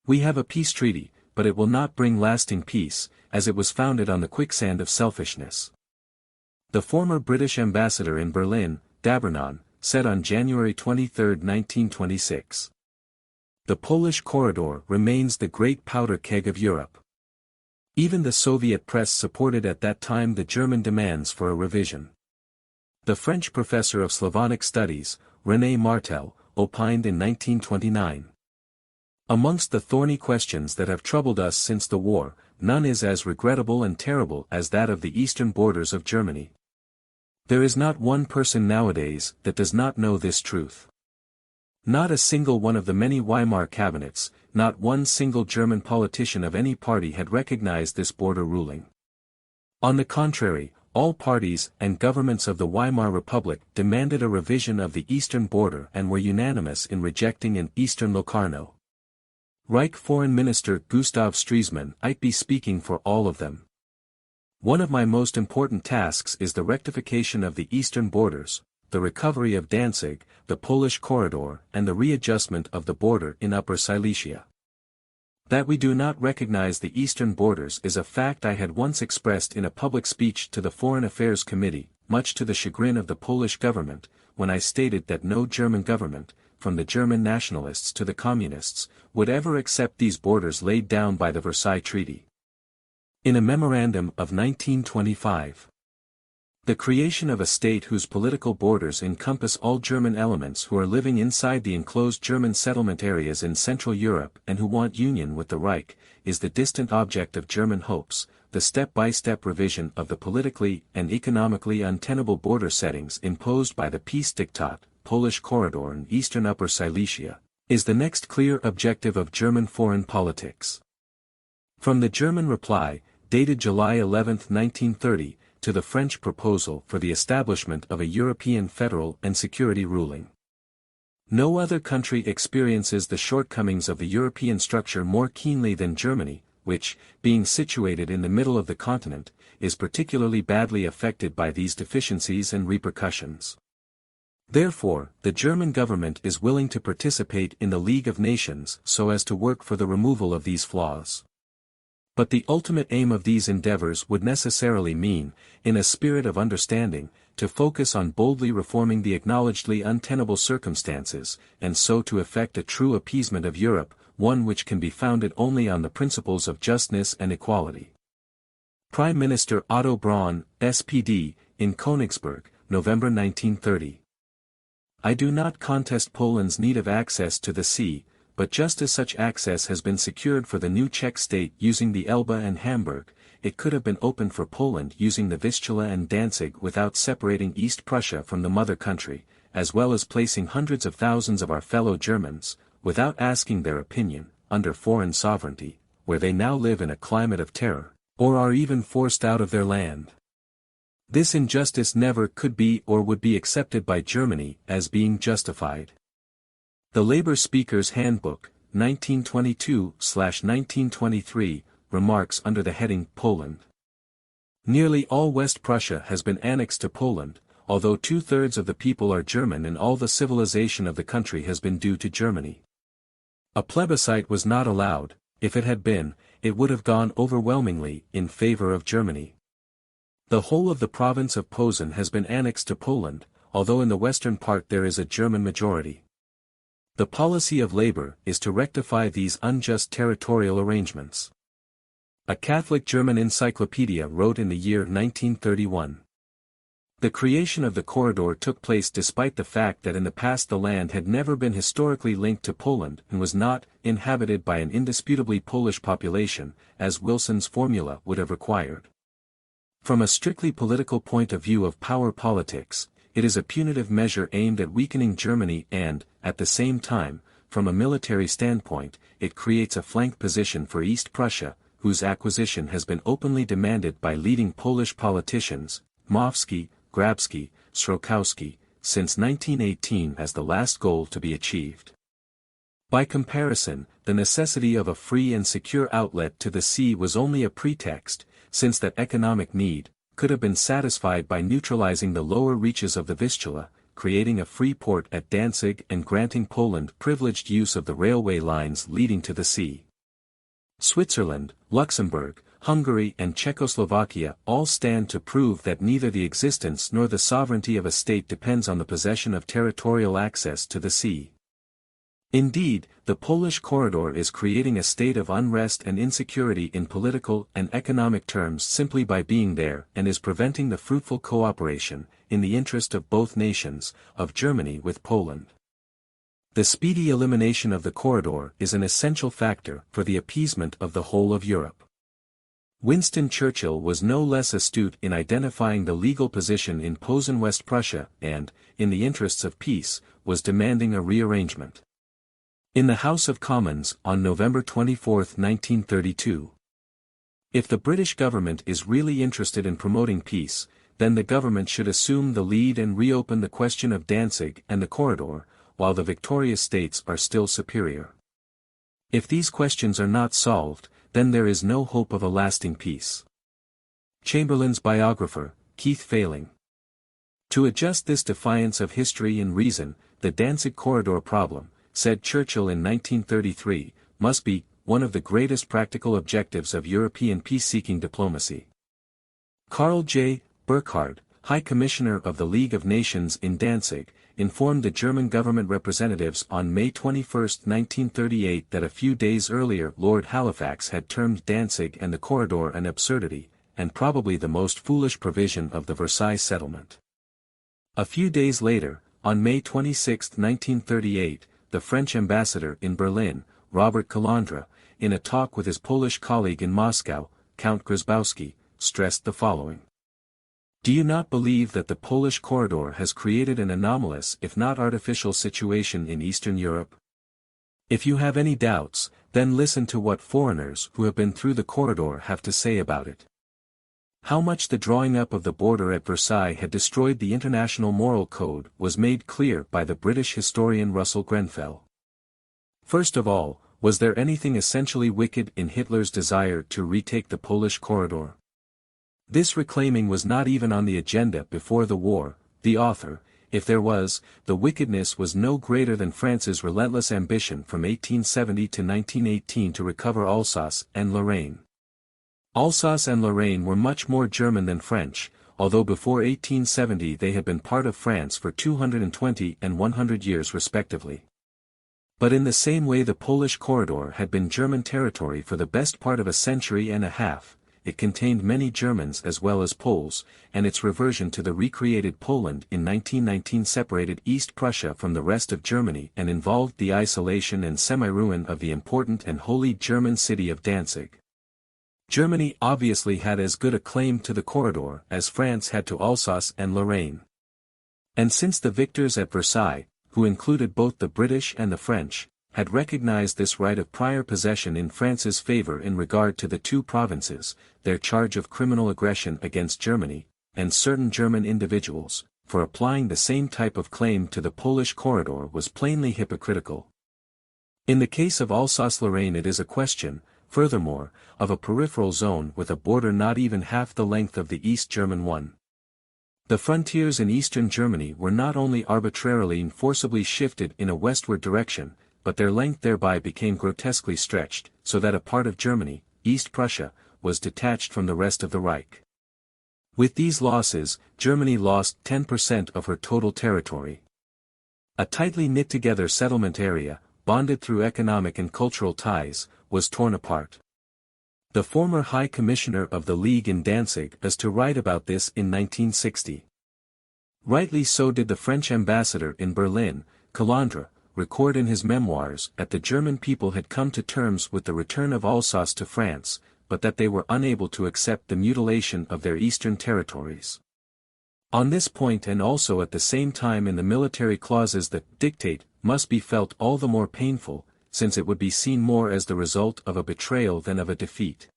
We have a peace treaty, but it will not bring lasting peace, as it was founded on the quicksand of selfishness. The former British ambassador in Berlin, D'Abernon, said on January 23, 1926. The Polish corridor remains the great powder keg of Europe. Even the Soviet press supported at that time the German demands for a revision. The French professor of Slavonic studies, René Martel, opined in 1929. Amongst the thorny questions that have troubled us since the war, none is as regrettable and terrible as that of the eastern borders of Germany. There is not one person nowadays that does not know this truth. Not a single one of the many Weimar cabinets, not one single German politician of any party had recognized this border ruling. On the contrary, all parties and governments of the Weimar Republic demanded a revision of the eastern border and were unanimous in rejecting an Eastern Locarno. Reich Foreign Minister Gustav Stresemann might be speaking for all of them. One of my most important tasks is the rectification of the eastern borders, the recovery of Danzig, the Polish corridor and the readjustment of the border in Upper Silesia. That we do not recognize the eastern borders is a fact I had once expressed in a public speech to the Foreign Affairs Committee, much to the chagrin of the Polish government, when I stated that no German government, from the German nationalists to the communists, would ever accept these borders laid down by the Versailles Treaty. In a memorandum of 1925. The creation of a state whose political borders encompass all German elements who are living inside the enclosed German settlement areas in Central Europe and who want union with the Reich, is the distant object of German hopes. The step-by-step revision of the politically and economically untenable border settings imposed by the Peace Diktat, Polish corridor and eastern Upper Silesia, is the next clear objective of German foreign politics. From the German reply, dated July 11, 1930, to the French proposal for the establishment of a European federal and security ruling. No other country experiences the shortcomings of the European structure more keenly than Germany, which, being situated in the middle of the continent, is particularly badly affected by these deficiencies and repercussions. Therefore, the German government is willing to participate in the League of Nations so as to work for the removal of these flaws. But the ultimate aim of these endeavors would necessarily mean, in a spirit of understanding, to focus on boldly reforming the acknowledgedly untenable circumstances, and so to effect a true appeasement of Europe, one which can be founded only on the principles of justness and equality. Prime Minister Otto Braun, SPD, in Königsberg, November 1930. I do not contest Poland's need of access to the sea, but just as such access has been secured for the new Czech state using the Elbe and Hamburg, it could have been opened for Poland using the Vistula and Danzig without separating East Prussia from the mother country, as well as placing hundreds of thousands of our fellow Germans, without asking their opinion, under foreign sovereignty, where they now live in a climate of terror, or are even forced out of their land. This injustice never could be or would be accepted by Germany as being justified. The Labour Speaker's Handbook, 1922/1923, remarks under the heading Poland. Nearly all West Prussia has been annexed to Poland, although 2/3 of the people are German and all the civilization of the country has been due to Germany. A plebiscite was not allowed. If it had been, it would have gone overwhelmingly in favor of Germany. The whole of the province of Posen has been annexed to Poland, although in the western part there is a German majority. The policy of Labour is to rectify these unjust territorial arrangements. A Catholic German encyclopedia wrote in the year 1931. The creation of the corridor took place despite the fact that in the past the land had never been historically linked to Poland and was not inhabited by an indisputably Polish population, as Wilson's formula would have required. From a strictly political point of view of power politics, it is a punitive measure aimed at weakening Germany and, at the same time, from a military standpoint, it creates a flank position for East Prussia, whose acquisition has been openly demanded by leading Polish politicians, Mowski, Grabski, Sroczkowski, since 1918 as the last goal to be achieved. By comparison, the necessity of a free and secure outlet to the sea was only a pretext, since that economic need could have been satisfied by neutralizing the lower reaches of the Vistula, creating a free port at Danzig and granting Poland privileged use of the railway lines leading to the sea. Switzerland, Luxembourg, Hungary and Czechoslovakia all stand to prove that neither the existence nor the sovereignty of a state depends on the possession of territorial access to the sea. Indeed, the Polish corridor is creating a state of unrest and insecurity in political and economic terms simply by being there and is preventing the fruitful cooperation, in the interest of both nations, of Germany with Poland. The speedy elimination of the corridor is an essential factor for the appeasement of the whole of Europe. Winston Churchill was no less astute in identifying the legal position in Posen West Prussia and, in the interests of peace, was demanding a rearrangement. In the House of Commons on November 24, 1932. If the British government is really interested in promoting peace, then the government should assume the lead and reopen the question of Danzig and the corridor, while the victorious states are still superior. If these questions are not solved, then there is no hope of a lasting peace. Chamberlain's biographer, Keith Failing. To adjust this defiance of history and reason, the Danzig corridor problem, said Churchill in 1933, must be one of the greatest practical objectives of European peace-seeking diplomacy. Karl J. Burkhardt, High Commissioner of the League of Nations in Danzig, informed the German government representatives on May 21, 1938 that a few days earlier Lord Halifax had termed Danzig and the corridor an absurdity, and probably the most foolish provision of the Versailles settlement. A few days later, on May 26, 1938, the French ambassador in Berlin, Robert Calandra, in a talk with his Polish colleague in Moscow, Count Grabowski, stressed the following. Do you not believe that the Polish corridor has created an anomalous if not artificial situation in Eastern Europe? If you have any doubts, then listen to what foreigners who have been through the corridor have to say about it. How much the drawing up of the border at Versailles had destroyed the international moral code was made clear by the British historian Russell Grenfell. First of all, was there anything essentially wicked in Hitler's desire to retake the Polish corridor? This reclaiming was not even on the agenda before the war. The author, if there was, the wickedness was no greater than France's relentless ambition from 1870 to 1918 to recover Alsace and Lorraine. Alsace and Lorraine were much more German than French, although before 1870 they had been part of France for 220 and 100 years respectively. But in the same way the Polish corridor had been German territory for the best part of a century and a half, it contained many Germans as well as Poles, and its reversion to the recreated Poland in 1919 separated East Prussia from the rest of Germany and involved the isolation and semi-ruin of the important and holy German city of Danzig. Germany obviously had as good a claim to the corridor as France had to Alsace and Lorraine. And since the victors at Versailles, who included both the British and the French, had recognized this right of prior possession in France's favor in regard to the two provinces, their charge of criminal aggression against Germany, and certain German individuals, for applying the same type of claim to the Polish corridor was plainly hypocritical. In the case of Alsace-Lorraine it is a question, furthermore, of a peripheral zone with a border not even half the length of the East German one. The frontiers in eastern Germany were not only arbitrarily and forcibly shifted in a westward direction, but their length thereby became grotesquely stretched, so that a part of Germany, East Prussia, was detached from the rest of the Reich. With these losses, Germany lost 10% of her total territory. A tightly knit-together settlement area, bonded through economic and cultural ties, was torn apart. The former High Commissioner of the League in Danzig is to write about this in 1960. Rightly so did the French ambassador in Berlin, Calandre, record in his memoirs that the German people had come to terms with the return of Alsace to France, but that they were unable to accept the mutilation of their eastern territories. On this point and also at the same time in the military clauses that dictate must be felt all the more painful, since it would be seen more as the result of a betrayal than of a defeat.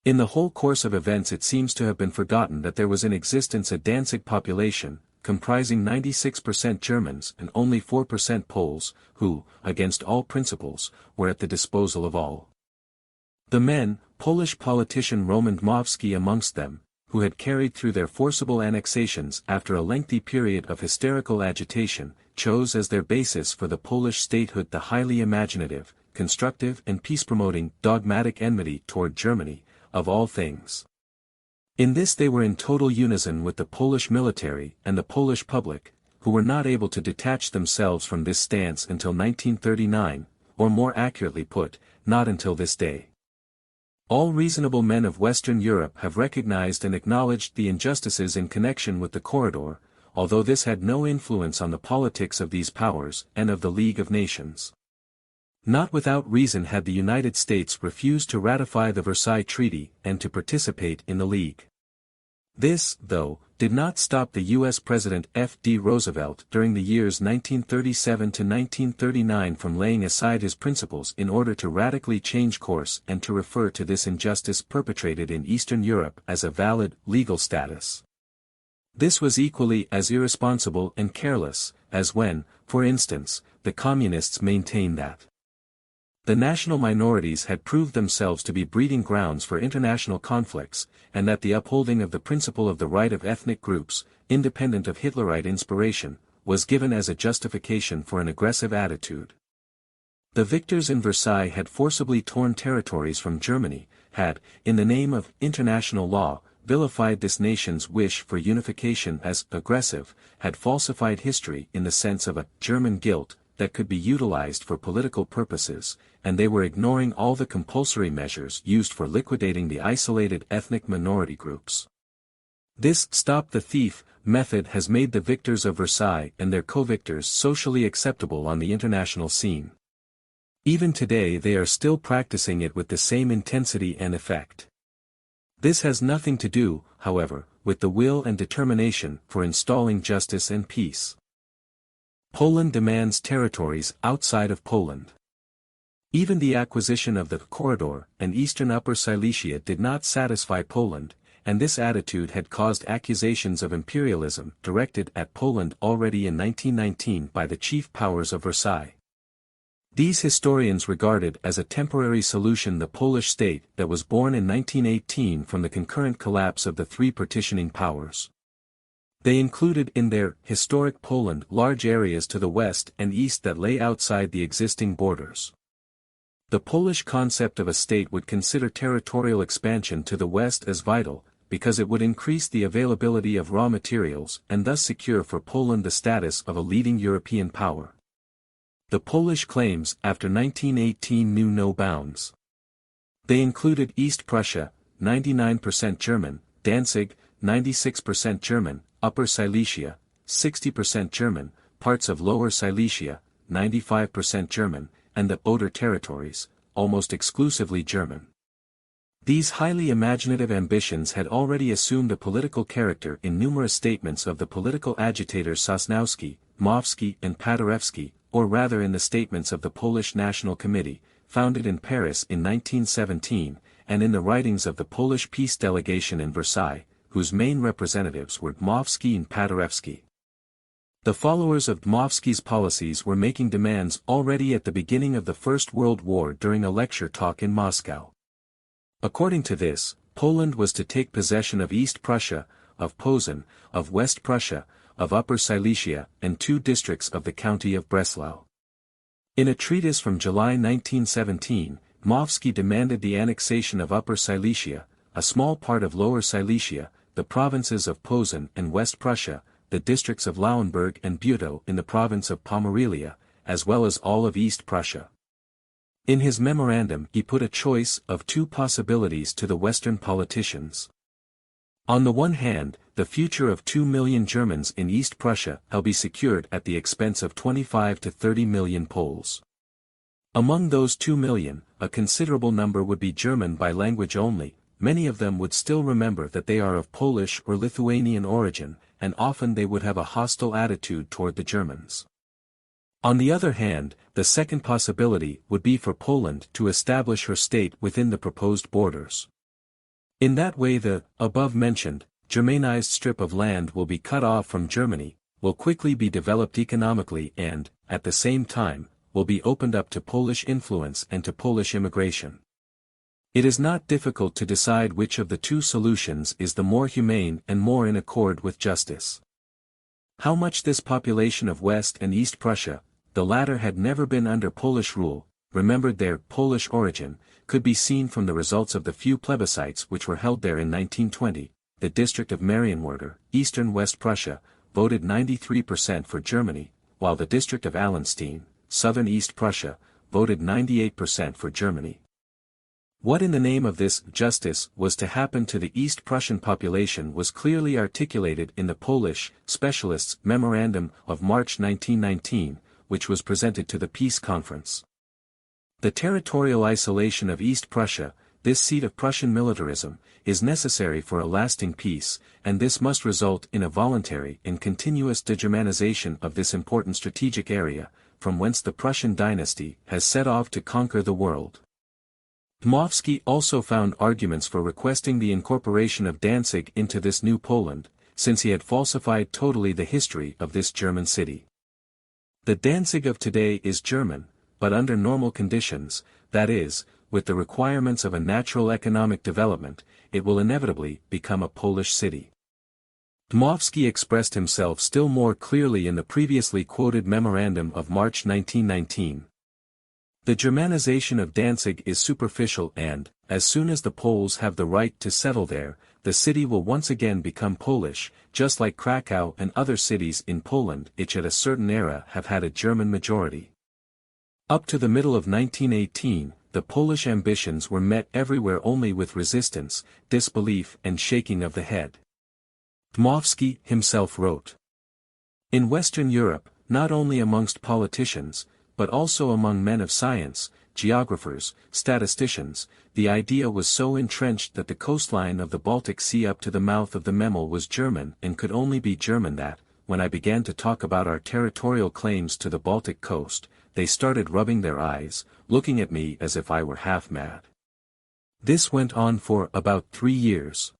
In the whole course of events it seems to have been forgotten that there was in existence a Danzig population, comprising 96% Germans and only 4% Poles, who, against all principles, were at the disposal of all. The men, Polish politician Roman Dmowski amongst them, who had carried through their forcible annexations after a lengthy period of hysterical agitation, chose as their basis for the Polish statehood the highly imaginative, constructive and peace-promoting dogmatic enmity toward Germany, of all things. In this they were in total unison with the Polish military and the Polish public, who were not able to detach themselves from this stance until 1939, or more accurately put, not until this day. All reasonable men of Western Europe have recognized and acknowledged the injustices in connection with the corridor, although this had no influence on the politics of these powers and of the League of Nations. Not without reason had the United States refused to ratify the Versailles Treaty and to participate in the League. This, though, did not stop the U.S. President F.D. Roosevelt during the years 1937 to 1939 from laying aside his principles in order to radically change course and to refer to this injustice perpetrated in Eastern Europe as a valid, legal status. This was equally as irresponsible and careless, as when, for instance, the Communists maintained that the national minorities had proved themselves to be breeding grounds for international conflicts, and that the upholding of the principle of the right of ethnic groups, independent of Hitlerite inspiration, was given as a justification for an aggressive attitude. The victors in Versailles had forcibly torn territories from Germany, had, in the name of international law, vilified this nation's wish for unification as aggressive, had falsified history in the sense of a German guilt that could be utilized for political purposes, and they were ignoring all the compulsory measures used for liquidating the isolated ethnic minority groups. This "stop the thief" method has made the victors of Versailles and their co-victors socially acceptable on the international scene. Even today they are still practicing it with the same intensity and effect. This has nothing to do, however, with the will and determination for installing justice and peace. Poland demands territories outside of Poland. Even the acquisition of the corridor and eastern Upper Silesia did not satisfy Poland, and this attitude had caused accusations of imperialism directed at Poland already in 1919 by the chief powers of Versailles. These historians regarded as a temporary solution the Polish state that was born in 1918 from the concurrent collapse of the three partitioning powers. They included in their historic Poland large areas to the west and east that lay outside the existing borders. The Polish concept of a state would consider territorial expansion to the west as vital, because it would increase the availability of raw materials and thus secure for Poland the status of a leading European power. The Polish claims after 1918 knew no bounds. They included East Prussia, 99% German, Danzig, 96% German, Upper Silesia, 60% German, parts of Lower Silesia, 95% German, and the Oder territories, almost exclusively German. These highly imaginative ambitions had already assumed a political character in numerous statements of the political agitators Sosnowski, Dmowski and Paderewski, or rather in the statements of the Polish National Committee, founded in Paris in 1917, and in the writings of the Polish peace delegation in Versailles, whose main representatives were Dmowski and Paderewski. The followers of Dmowski's policies were making demands already at the beginning of the First World War during a lecture talk in Moscow. According to this, Poland was to take possession of East Prussia, of Posen, of West Prussia, of Upper Silesia, and 2 districts of the county of Breslau. In a treatise from July 1917, Dmowski demanded the annexation of Upper Silesia, a small part of Lower Silesia, the provinces of Posen and West Prussia, the districts of Lauenburg and Butow in the province of Pomerelia, as well as all of East Prussia. In his memorandum he put a choice of two possibilities to the Western politicians. On the one hand, the future of 2 million Germans in East Prussia will be secured at the expense of 25 to 30 million Poles. Among those 2 million, a considerable number would be German by language only. Many of them would still remember that they are of Polish or Lithuanian origin, and often they would have a hostile attitude toward the Germans. On the other hand, the second possibility would be for Poland to establish her state within the proposed borders. In that way the, above-mentioned, Germanized strip of land will be cut off from Germany, will quickly be developed economically and, at the same time, will be opened up to Polish influence and to Polish immigration. It is not difficult to decide which of the two solutions is the more humane and more in accord with justice. How much this population of West and East Prussia, the latter had never been under Polish rule, remembered their Polish origin, could be seen from the results of the few plebiscites which were held there in 1920. The district of Marienwerder, eastern West Prussia, voted 93% for Germany, while the district of Allenstein, southern East Prussia, voted 98% for Germany. What in the name of this justice was to happen to the East Prussian population was clearly articulated in the Polish specialists' memorandum of March 1919, which was presented to the peace conference. The territorial isolation of East Prussia, this seat of Prussian militarism, is necessary for a lasting peace, and this must result in a voluntary and continuous de-Germanization of this important strategic area, from whence the Prussian dynasty has set off to conquer the world. Dmowski also found arguments for requesting the incorporation of Danzig into this new Poland, since he had falsified totally the history of this German city. The Danzig of today is German, but under normal conditions, that is, with the requirements of a natural economic development, it will inevitably become a Polish city. Dmowski expressed himself still more clearly in the previously quoted memorandum of March 1919. The Germanization of Danzig is superficial and, as soon as the Poles have the right to settle there, the city will once again become Polish, just like Krakow and other cities in Poland which at a certain era have had a German majority. Up to the middle of 1918, the Polish ambitions were met everywhere only with resistance, disbelief and shaking of the head. Dmowski himself wrote, "In Western Europe, not only amongst politicians, but also among men of science, geographers, statisticians, the idea was so entrenched that the coastline of the Baltic Sea up to the mouth of the Memel was German and could only be German that, when I began to talk about our territorial claims to the Baltic coast, they started rubbing their eyes, looking at me as if I were half mad." This went on for about 3 years.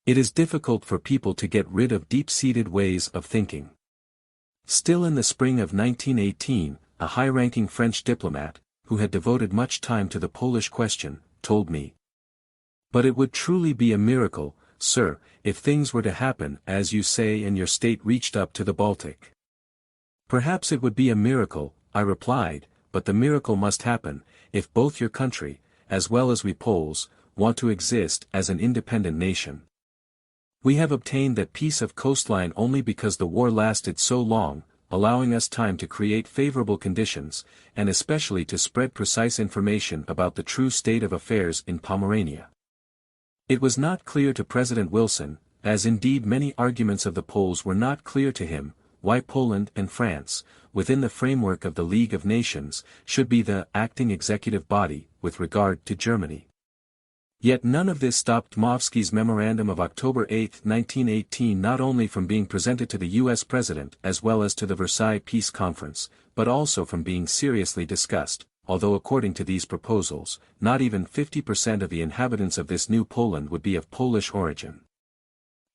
It is difficult for people to get rid of deep-seated ways of thinking. Still in the spring of 1918, a high-ranking French diplomat, who had devoted much time to the Polish question, told me, "But it would truly be a miracle, sir, if things were to happen as you say and your state reached up to the Baltic." "Perhaps it would be a miracle," I replied, "but the miracle must happen, if both your country, as well as we Poles, want to exist as an independent nation. We have obtained that piece of coastline only because the war lasted so long, allowing us time to create favorable conditions, and especially to spread precise information about the true state of affairs in Pomerania. It was not clear to President Wilson, as indeed many arguments of the Poles were not clear to him, why Poland and France, within the framework of the League of Nations, should be the acting executive body with regard to Germany. Yet none of this stopped Dmowski's memorandum of October 8, 1918 not only from being presented to the U.S. President as well as to the Versailles Peace Conference, but also from being seriously discussed, although according to these proposals, not even 50% of the inhabitants of this new Poland would be of Polish origin.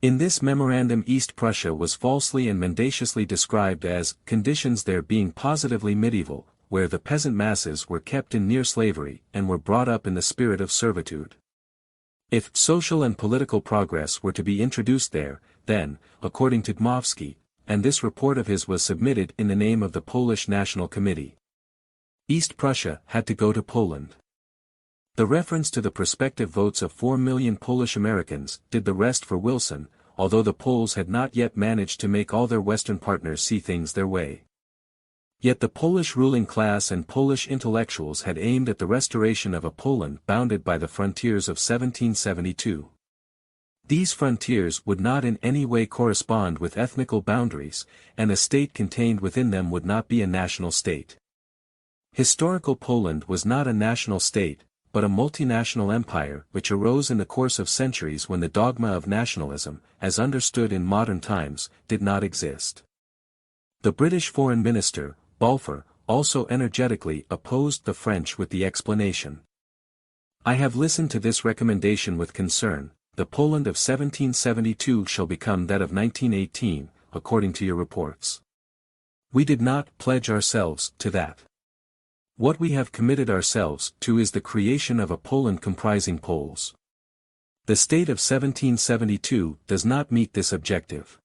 In this memorandum East Prussia was falsely and mendaciously described as conditions there being positively medieval, where the peasant masses were kept in near slavery and were brought up in the spirit of servitude. If social and political progress were to be introduced there, then, according to Dmowski, and this report of his was submitted in the name of the Polish National Committee, East Prussia had to go to Poland. The reference to the prospective votes of 4 million Polish Americans did the rest for Wilson, although the Poles had not yet managed to make all their Western partners see things their way. Yet the Polish ruling class and Polish intellectuals had aimed at the restoration of a Poland bounded by the frontiers of 1772. These frontiers would not in any way correspond with ethnical boundaries, and a state contained within them would not be a national state. Historical Poland was not a national state, but a multinational empire which arose in the course of centuries when the dogma of nationalism, as understood in modern times, did not exist. The British Foreign Minister, Balfour, also energetically opposed the French with the explanation. I have listened to this recommendation with concern. The Poland of 1772 shall become that of 1918, according to your reports. We did not pledge ourselves to that. What we have committed ourselves to is the creation of a Poland comprising Poles. The state of 1772 does not meet this objective.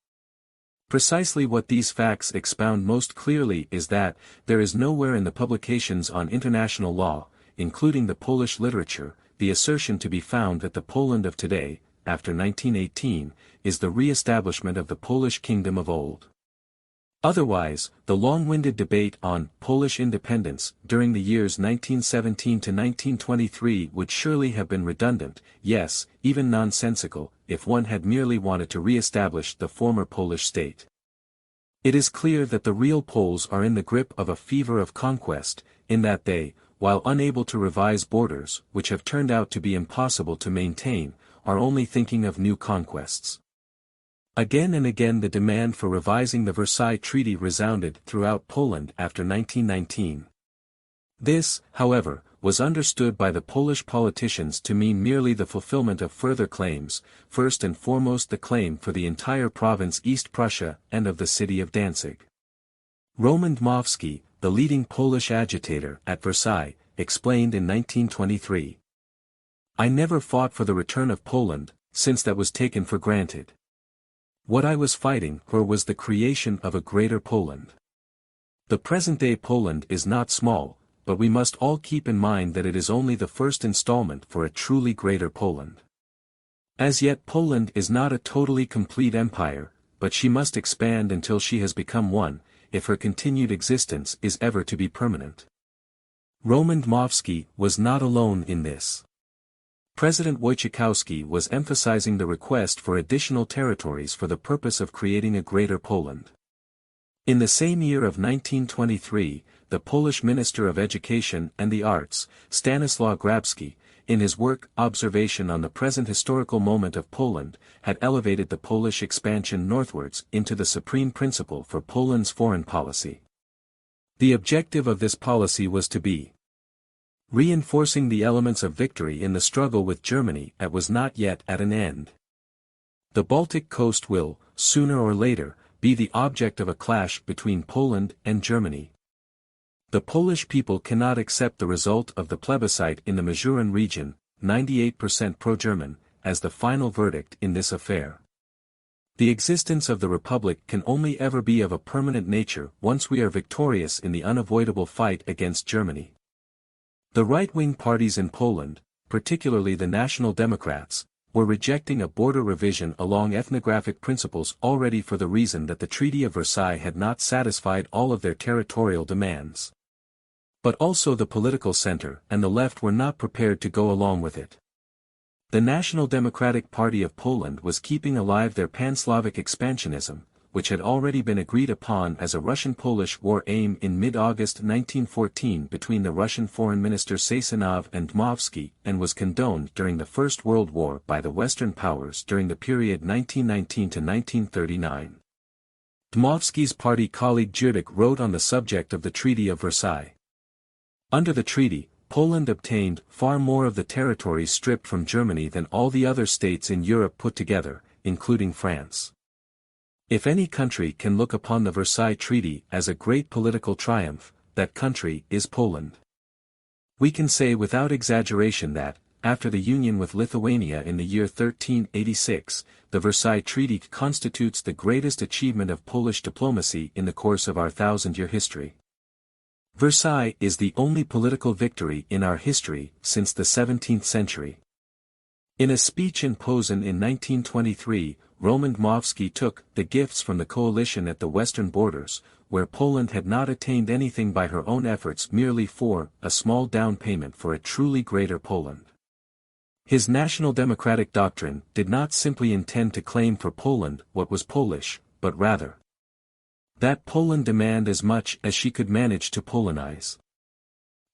Precisely what these facts expound most clearly is that, there is nowhere in the publications on international law, including the Polish literature, the assertion to be found that the Poland of today, after 1918, is the re-establishment of the Polish kingdom of old. Otherwise, the long-winded debate on Polish independence during the years 1917 to 1923 would surely have been redundant, yes, even nonsensical, if one had merely wanted to re-establish the former Polish state. It is clear that the real Poles are in the grip of a fever of conquest, in that they, while unable to revise borders which have turned out to be impossible to maintain, are only thinking of new conquests. Again and again the demand for revising the Versailles Treaty resounded throughout Poland after 1919. This, however, was understood by the Polish politicians to mean merely the fulfillment of further claims, first and foremost the claim for the entire province East Prussia and of the city of Danzig. Roman Dmowski, the leading Polish agitator at Versailles, explained in 1923. I never fought for the return of Poland, since that was taken for granted. What I was fighting for was the creation of a greater Poland. The present-day Poland is not small, but we must all keep in mind that it is only the first installment for a truly greater Poland. As yet Poland is not a totally complete empire, but she must expand until she has become one, if her continued existence is ever to be permanent. Roman Dmowski was not alone in this. President Wojciechowski was emphasizing the request for additional territories for the purpose of creating a greater Poland. In the same year of 1923, the Polish Minister of Education and the Arts, Stanislaw Grabski, in his work Observation on the Present Historical Moment of Poland, had elevated the Polish expansion northwards into the supreme principle for Poland's foreign policy. The objective of this policy was to be reinforcing the elements of victory in the struggle with Germany that was not yet at an end. The Baltic coast will, sooner or later, be the object of a clash between Poland and Germany. The Polish people cannot accept the result of the plebiscite in the Mazuran region, 98% pro-German, as the final verdict in this affair. The existence of the Republic can only ever be of a permanent nature once we are victorious in the unavoidable fight against Germany. The right-wing parties in Poland, particularly the National Democrats, were rejecting a border revision along ethnographic principles already for the reason that the Treaty of Versailles had not satisfied all of their territorial demands. But also the political center and the left were not prepared to go along with it. The National Democratic Party of Poland was keeping alive their pan-Slavic expansionism, which had already been agreed upon as a Russian-Polish war aim in mid-August 1914 between the Russian Foreign Minister Sassanov and Dmowski and was condoned during the First World War by the Western powers during the period 1919 to 1939. Dmowski's party colleague Giertych wrote on the subject of the Treaty of Versailles. Under the treaty, Poland obtained far more of the territories stripped from Germany than all the other states in Europe put together, including France. If any country can look upon the Versailles Treaty as a great political triumph, that country is Poland. We can say without exaggeration that, after the union with Lithuania in the year 1386, the Versailles Treaty constitutes the greatest achievement of Polish diplomacy in the course of our thousand-year history. Versailles is the only political victory in our history since the 17th century. In a speech in Posen in 1923, Roman Dmowski took the gifts from the coalition at the western borders, where Poland had not attained anything by her own efforts merely for a small down payment for a truly greater Poland. His national democratic doctrine did not simply intend to claim for Poland what was Polish, but rather that Poland demand as much as she could manage to Polonize.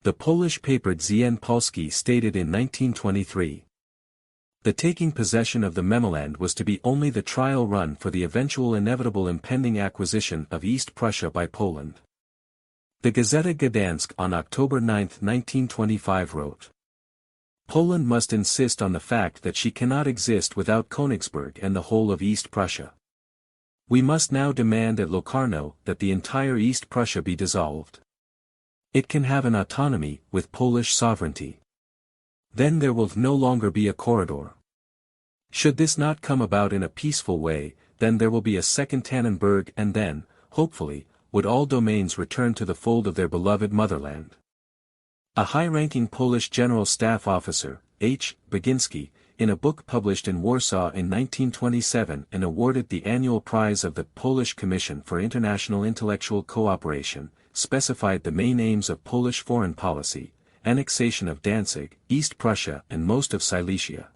The Polish paper Dzień Polski stated in 1923. The taking possession of the Memeland was to be only the trial run for the eventual inevitable impending acquisition of East Prussia by Poland. The Gazeta Gdańsk on October 9, 1925 wrote, Poland must insist on the fact that she cannot exist without Königsberg and the whole of East Prussia. We must now demand at Locarno that the entire East Prussia be dissolved. It can have an autonomy with Polish sovereignty. Then there will no longer be a corridor. Should this not come about in a peaceful way, then there will be a second Tannenberg and then, hopefully, would all domains return to the fold of their beloved motherland. A high-ranking Polish General Staff officer, H. Baginski, in a book published in Warsaw in 1927 and awarded the annual prize of the Polish Commission for International Intellectual Cooperation, specified the main aims of Polish foreign policy: annexation of Danzig, East Prussia and most of Silesia.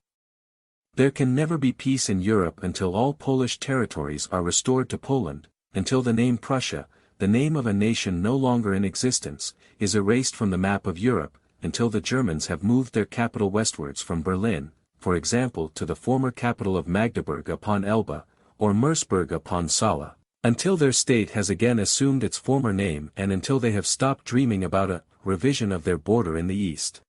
There can never be peace in Europe until all Polish territories are restored to Poland, until the name Prussia, the name of a nation no longer in existence, is erased from the map of Europe, until the Germans have moved their capital westwards from Berlin, for example to the former capital of Magdeburg upon Elbe, or Merseburg upon Sala, until their state has again assumed its former name and until they have stopped dreaming about a revision of their border in the east.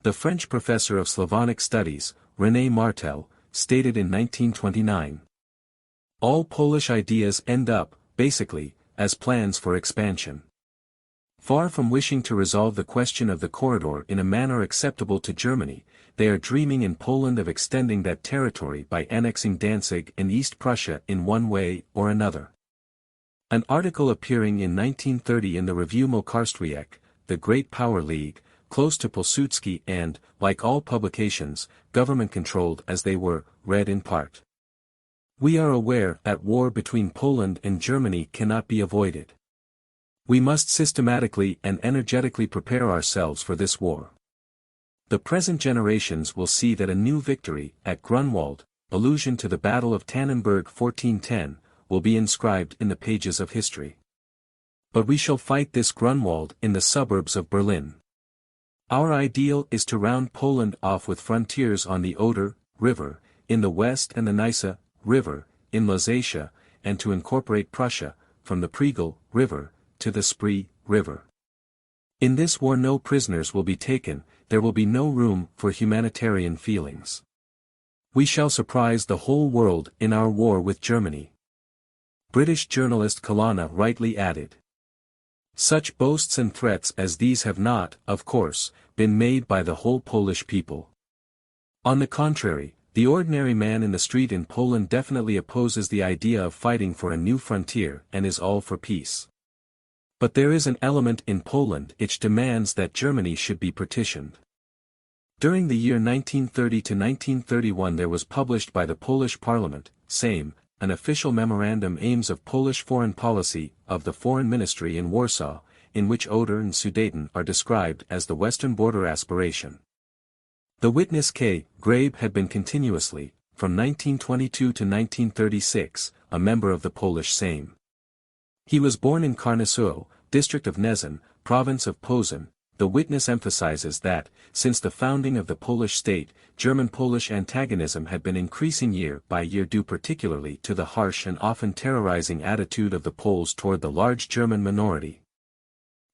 The French professor of Slavonic studies, René Martel, stated in 1929. All Polish ideas end up, basically, as plans for expansion. Far from wishing to resolve the question of the corridor in a manner acceptable to Germany, they are dreaming in Poland of extending that territory by annexing Danzig and East Prussia in one way or another. An article appearing in 1930 in the review Mokarstwiek, the Great Power League, close to Pilsudski and, like all publications, government-controlled as they were, read in part. We are aware that war between Poland and Germany cannot be avoided. We must systematically and energetically prepare ourselves for this war. The present generations will see that a new victory at Grunwald, allusion to the Battle of Tannenberg 1410, will be inscribed in the pages of history. But we shall fight this Grunwald in the suburbs of Berlin. Our ideal is to round Poland off with frontiers on the Oder River, in the west and the Neisse River, in Lusatia, and to incorporate Prussia, from the Pregel River, to the Spree River. In this war no prisoners will be taken, there will be no room for humanitarian feelings. We shall surprise the whole world in our war with Germany. British journalist Kalana rightly added. Such boasts and threats as these have not, of course, been made by the whole Polish people. On the contrary, the ordinary man in the street in Poland definitely opposes the idea of fighting for a new frontier and is all for peace. But there is an element in Poland which demands that Germany should be partitioned. During the year 1930 to 1931 there was published by the Polish Parliament, Sejm, an official memorandum aims of Polish foreign policy of the Foreign Ministry in Warsaw, in which Oder and Sudeten are described as the western border aspiration. The witness K. Grabe had been continuously, from 1922 to 1936, a member of the Polish Sejm. He was born in Karnasuo, district of Nezin, province of Posen. The witness emphasizes that, since the founding of the Polish state, German-Polish antagonism had been increasing year by year due particularly to the harsh and often terrorizing attitude of the Poles toward the large German minority.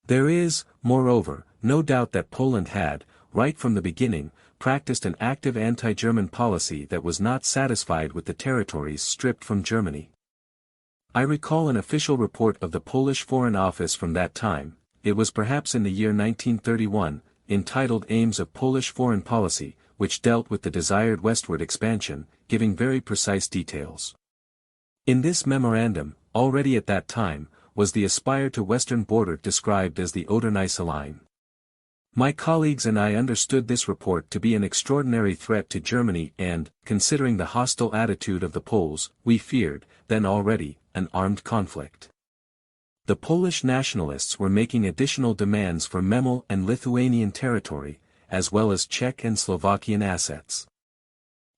There is, moreover, no doubt that Poland had, right from the beginning, practiced an active anti-German policy that was not satisfied with the territories stripped from Germany. I recall an official report of the Polish Foreign Office from that time. It was perhaps in the year 1931, entitled Aims of Polish Foreign Policy, which dealt with the desired westward expansion, giving very precise details. In this memorandum, already at that time, was the aspire to western border described as the Oder-Neisse line. My colleagues and I understood this report to be an extraordinary threat to Germany and, considering the hostile attitude of the Poles, we feared, then already, an armed conflict. The Polish nationalists were making additional demands for Memel and Lithuanian territory, as well as Czech and Slovakian assets.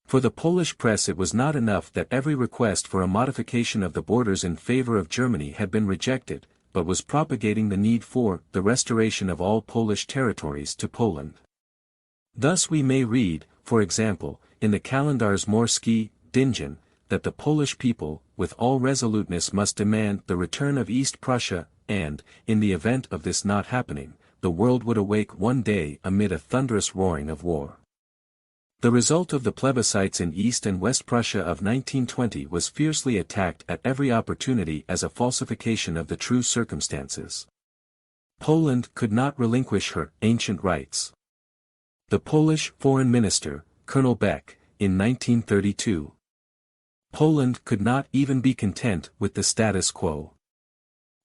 For the Polish press it was not enough that every request for a modification of the borders in favor of Germany had been rejected, but was propagating the need for the restoration of all Polish territories to Poland. Thus we may read, for example, in the Kalendarz Morski, Dingen, that the Polish people, with all resoluteness must demand the return of East Prussia, and, in the event of this not happening, the world would awake one day amid a thunderous roaring of war. The result of the plebiscites in East and West Prussia of 1920 was fiercely attacked at every opportunity as a falsification of the true circumstances. Poland could not relinquish her ancient rights. The Polish Foreign Minister, Colonel Beck, in 1932. Poland could not even be content with the status quo.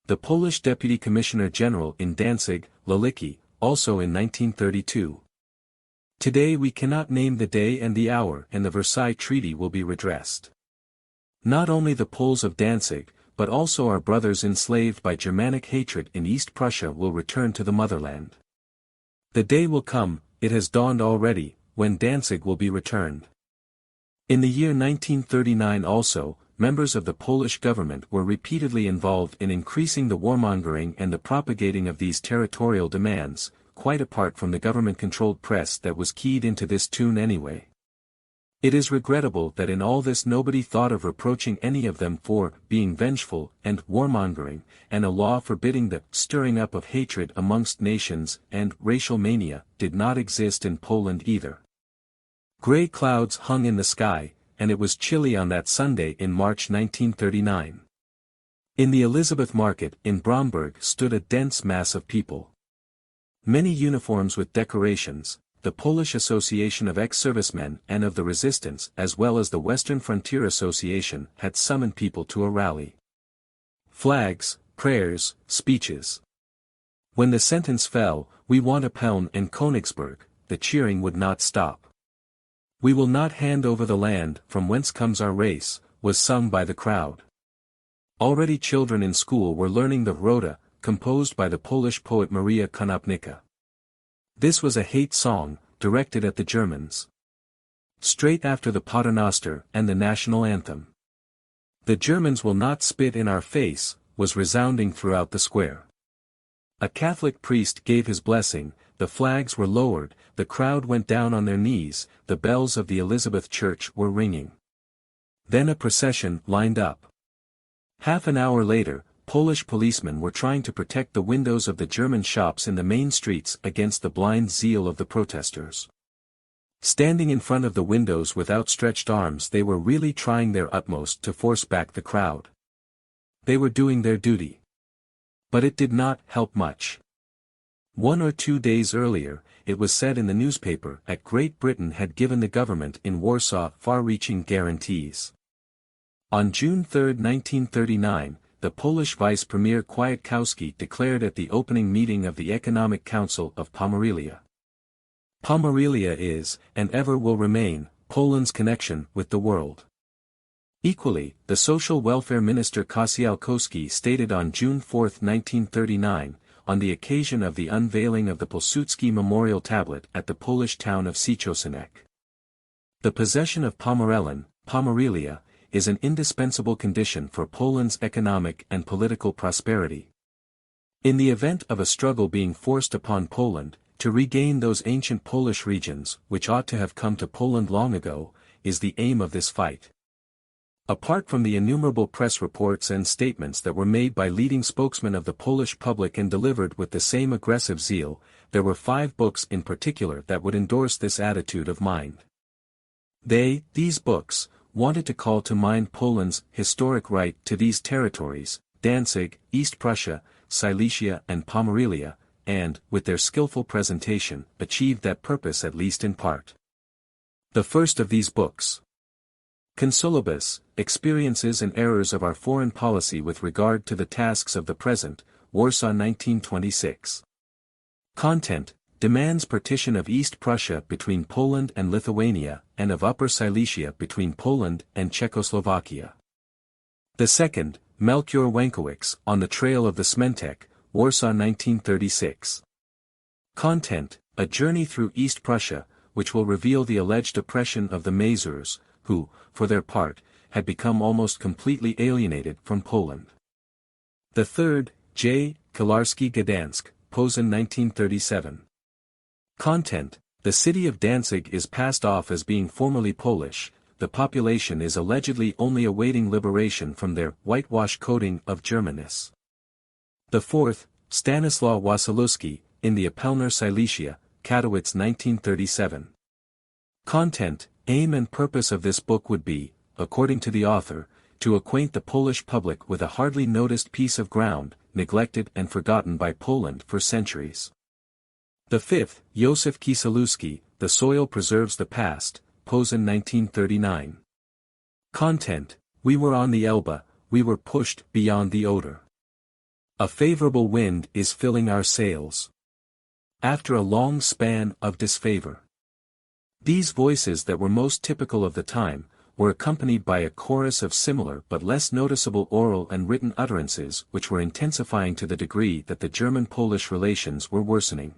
The Polish Deputy Commissioner General in Danzig, Lalicki, also in 1932. Today we cannot name the day and the hour and the Versailles Treaty will be redressed. Not only the Poles of Danzig, but also our brothers enslaved by Germanic hatred in East Prussia will return to the motherland. The day will come, it has dawned already, when Danzig will be returned. In the year 1939 also, members of the Polish government were repeatedly involved in increasing the warmongering and the propagating of these territorial demands, quite apart from the government-controlled press that was keyed into this tune anyway. It is regrettable that in all this nobody thought of reproaching any of them for being vengeful and warmongering, and a law forbidding the stirring up of hatred amongst nations and racial mania did not exist in Poland either. Grey clouds hung in the sky, and it was chilly on that Sunday in March 1939. In the Elizabeth Market in Bromberg stood a dense mass of people. Many uniforms with decorations, the Polish Association of Ex-Servicemen and of the Resistance as well as the Western Frontier Association had summoned people to a rally. Flags, prayers, speeches. When the sentence fell, "We want Appeln and Königsberg," the cheering would not stop. "We will not hand over the land from whence comes our race," was sung by the crowd. Already children in school were learning the Rhoda, composed by the Polish poet Maria Konopnicka. This was a hate song, directed at the Germans. Straight after the Paternoster and the national anthem. "The Germans will not spit in our face," was resounding throughout the square. A Catholic priest gave his blessing, the flags were lowered, the crowd went down on their knees, the bells of the Elizabeth Church were ringing. Then a procession lined up. Half an hour later, Polish policemen were trying to protect the windows of the German shops in the main streets against the blind zeal of the protesters. Standing in front of the windows with outstretched arms, they were really trying their utmost to force back the crowd. They were doing their duty. But it did not help much. 1 or 2 days earlier, it was said in the newspaper that Great Britain had given the government in Warsaw far-reaching guarantees. On June 3, 1939, the Polish Vice Premier Kwiatkowski declared at the opening meeting of the Economic Council of Pomerelia. Pomerelia is, and ever will remain, Poland's connection with the world. Equally, the Social Welfare Minister Kościelkowski stated on June 4, 1939, on the occasion of the unveiling of the Pilsudski Memorial Tablet at the Polish town of Ciechocinek. The possession of Pomerelia, is an indispensable condition for Poland's economic and political prosperity. In the event of a struggle being forced upon Poland, to regain those ancient Polish regions, which ought to have come to Poland long ago, is the aim of this fight. Apart from the innumerable press reports and statements that were made by leading spokesmen of the Polish public and delivered with the same aggressive zeal, there were 5 books in particular that would endorse this attitude of mind. These books, wanted to call to mind Poland's historic right to these territories, Danzig, East Prussia, Silesia and Pomerelia, and, with their skillful presentation, achieved that purpose at least in part. The first of these books. Consolibus, Experiences and Errors of Our Foreign Policy with Regard to the Tasks of the Present, Warsaw 1926. Content, demands partition of East Prussia between Poland and Lithuania and of Upper Silesia between Poland and Czechoslovakia. The second, Melchior Wańkowicz, On the Trail of the Smentek, Warsaw 1936. Content, a journey through East Prussia, which will reveal the alleged oppression of the Mazurs, who, for their part, had become almost completely alienated from Poland. The third, J. Kolarski-Gdansk, Posen 1937. Content, the city of Danzig is passed off as being formerly Polish, the population is allegedly only awaiting liberation from their whitewash coating of Germanness. The fourth, Stanislaw Wasilewski, in the Apelner Silesia, Katowice 1937. Content, aim and purpose of this book would be, according to the author, to acquaint the Polish public with a hardly noticed piece of ground, neglected and forgotten by Poland for centuries. The fifth, Józef Kieselewski, The Soil Preserves the Past, Posen 1939. Content, we were on the Elbe, we were pushed beyond the Oder. A favorable wind is filling our sails. After a long span of disfavor. These voices that were most typical of the time, were accompanied by a chorus of similar but less noticeable oral and written utterances which were intensifying to the degree that the German-Polish relations were worsening.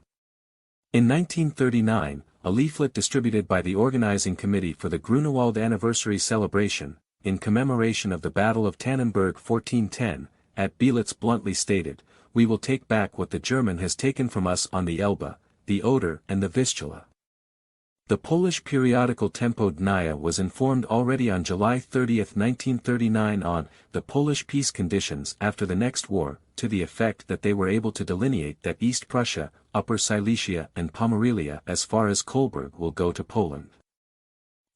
In 1939, a leaflet distributed by the organizing committee for the Grunewald anniversary celebration, in commemoration of the Battle of Tannenberg 1410, at Bielitz bluntly stated, "We will take back what the German has taken from us on the Elbe, the Oder and the Vistula." The Polish periodical Tempo Dnia was informed already on July 30, 1939 on the Polish peace conditions after the next war, to the effect that they were able to delineate that East Prussia, Upper Silesia and Pomerelia as far as Kolberg will go to Poland.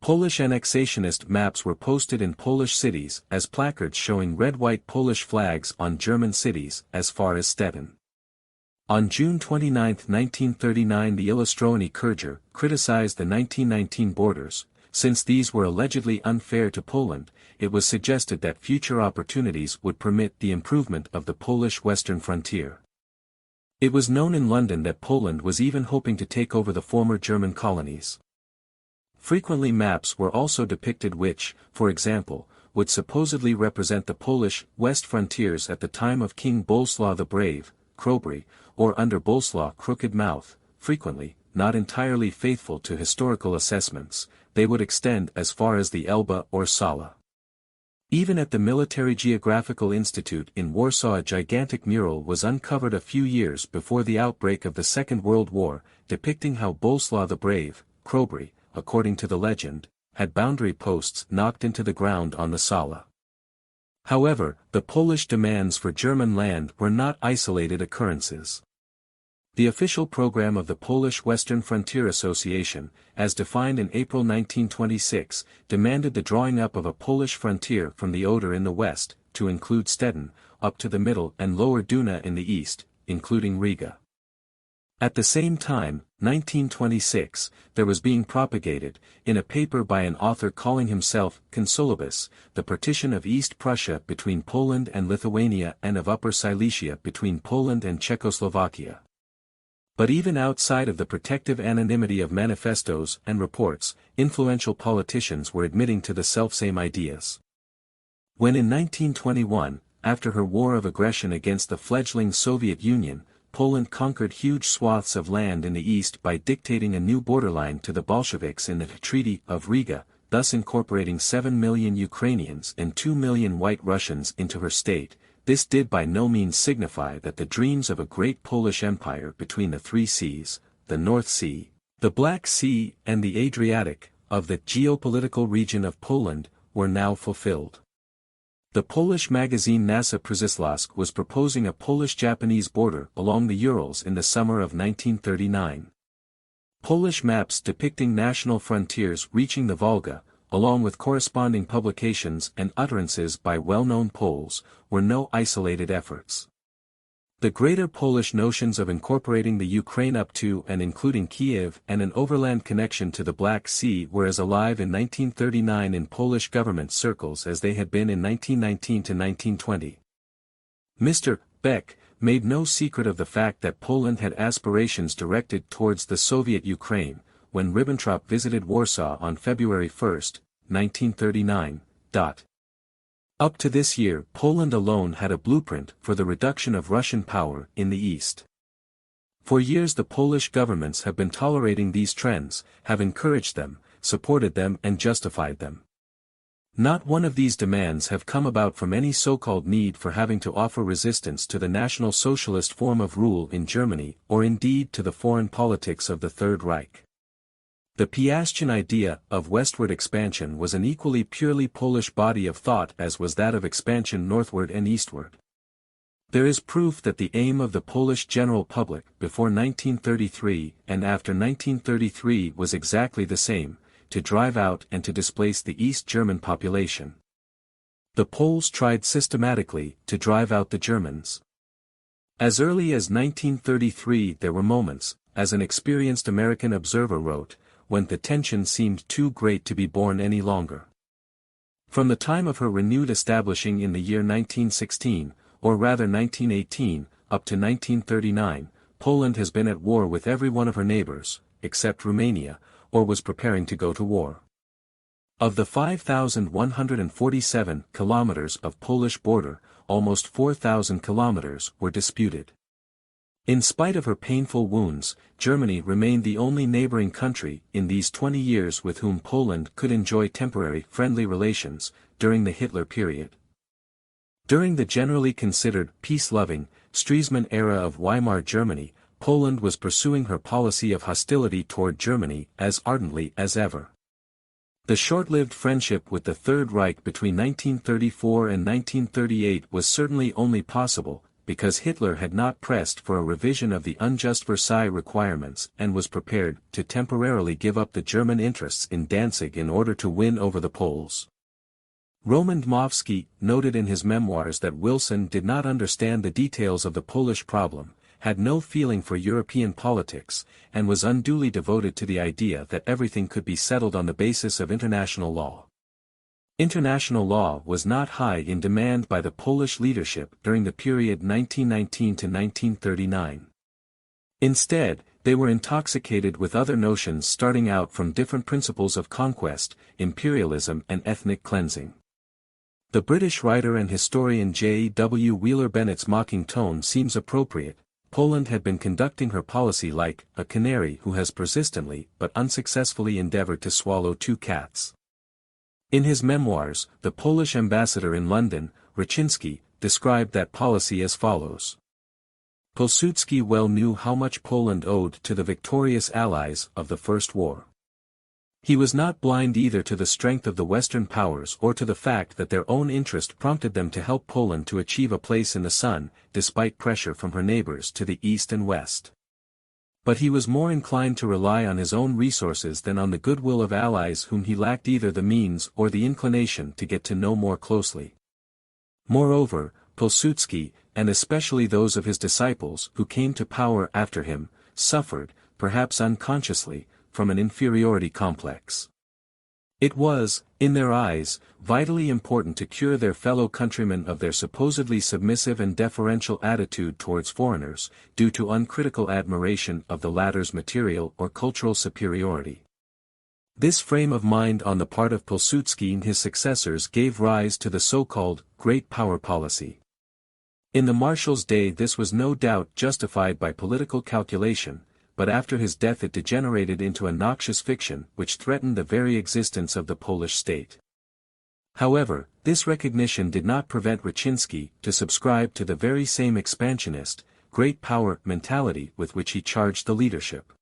Polish annexationist maps were posted in Polish cities as placards showing red-white Polish flags on German cities as far as Stettin. On June 29, 1939 the Ilustrowany Kurger criticized the 1919 borders. Since these were allegedly unfair to Poland, it was suggested that future opportunities would permit the improvement of the Polish western frontier. It was known in London that Poland was even hoping to take over the former German colonies. Frequently maps were also depicted which, for example, would supposedly represent the Polish west frontiers at the time of King Boleslaw the Brave, Krobry, or under Boleslaw Crooked Mouth. Frequently, not entirely faithful to historical assessments, they would extend as far as the Elbe or Sala. Even at the Military Geographical Institute in Warsaw a gigantic mural was uncovered a few years before the outbreak of the Second World War, depicting how Boleslaw the Brave, Krobry, according to the legend, had boundary posts knocked into the ground on the Sala. However, the Polish demands for German land were not isolated occurrences. The official program of the Polish Western Frontier Association, as defined in April 1926, demanded the drawing up of a Polish frontier from the Oder in the west, to include Stettin, up to the Middle and Lower Duna in the east, including Riga. At the same time, 1926, there was being propagated, in a paper by an author calling himself Consolibus, the partition of East Prussia between Poland and Lithuania and of Upper Silesia between Poland and Czechoslovakia. But even outside of the protective anonymity of manifestos and reports, influential politicians were admitting to the selfsame ideas. When in 1921, after her war of aggression against the fledgling Soviet Union, Poland conquered huge swaths of land in the east by dictating a new borderline to the Bolsheviks in the Treaty of Riga, thus incorporating 7 million Ukrainians and 2 million White Russians into her state. This did by no means signify that the dreams of a great Polish empire between the three seas, the North Sea, the Black Sea and the Adriatic, of the geopolitical region of Poland, were now fulfilled. The Polish magazine Nasze Przyszłość was proposing a Polish-Japanese border along the Urals in the summer of 1939. Polish maps depicting national frontiers reaching the Volga, along with corresponding publications and utterances by well-known Poles, were no isolated efforts. The greater Polish notions of incorporating the Ukraine up to and including Kiev and an overland connection to the Black Sea were as alive in 1939 in Polish government circles as they had been in 1919 to 1920. Mr. Beck, made no secret of the fact that Poland had aspirations directed towards the Soviet Ukraine, when Ribbentrop visited Warsaw on February 1, 1939. Up to this year, Poland alone had a blueprint for the reduction of Russian power in the East. For years the Polish governments have been tolerating these trends, have encouraged them, supported them and justified them. Not one of these demands have come about from any so-called need for having to offer resistance to the National Socialist form of rule in Germany or indeed to the foreign politics of the Third Reich. The Piastian idea of westward expansion was an equally purely Polish body of thought as was that of expansion northward and eastward. There is proof that the aim of the Polish general public before 1933 and after 1933 was exactly the same, to drive out and to displace the East German population. The Poles tried systematically to drive out the Germans. As early as 1933 there were moments, as an experienced American observer wrote, when the tension seemed too great to be borne any longer. From the time of her renewed establishing in the year 1916, or rather 1918, up to 1939, Poland has been at war with every one of her neighbors, except Romania, or was preparing to go to war. Of the 5,147 kilometers of Polish border, almost 4,000 kilometers were disputed. In spite of her painful wounds, Germany remained the only neighboring country in these 20 years with whom Poland could enjoy temporary friendly relations, during the Hitler period. During the generally considered peace-loving, Stresemann era of Weimar Germany, Poland was pursuing her policy of hostility toward Germany as ardently as ever. The short-lived friendship with the Third Reich between 1934 and 1938 was certainly only possible, because Hitler had not pressed for a revision of the unjust Versailles requirements and was prepared to temporarily give up the German interests in Danzig in order to win over the Poles. Roman Dmowski noted in his memoirs that Wilson did not understand the details of the Polish problem, had no feeling for European politics, and was unduly devoted to the idea that everything could be settled on the basis of international law. International law was not high in demand by the Polish leadership during the period 1919 to 1939. Instead, they were intoxicated with other notions starting out from different principles of conquest, imperialism and ethnic cleansing. The British writer and historian J. W. Wheeler Bennett's mocking tone seems appropriate. Poland had been conducting her policy like a canary who has persistently but unsuccessfully endeavored to swallow two cats. In his memoirs, the Polish ambassador in London, Raczynski, described that policy as follows. Pilsudski well knew how much Poland owed to the victorious allies of the First War. He was not blind either to the strength of the Western powers or to the fact that their own interest prompted them to help Poland to achieve a place in the sun, despite pressure from her neighbors to the east and west. But he was more inclined to rely on his own resources than on the goodwill of allies whom he lacked either the means or the inclination to get to know more closely. Moreover, Pilsudski, and especially those of his disciples who came to power after him, suffered, perhaps unconsciously, from an inferiority complex. It was, in their eyes, vitally important to cure their fellow countrymen of their supposedly submissive and deferential attitude towards foreigners, due to uncritical admiration of the latter's material or cultural superiority. This frame of mind on the part of Pilsudski and his successors gave rise to the so-called great power policy. In the Marshal's day this was no doubt justified by political calculation, but after his death it degenerated into a noxious fiction which threatened the very existence of the Polish state. However, this recognition did not prevent Raczynski to subscribe to the very same expansionist, great power mentality with which he charged the leadership.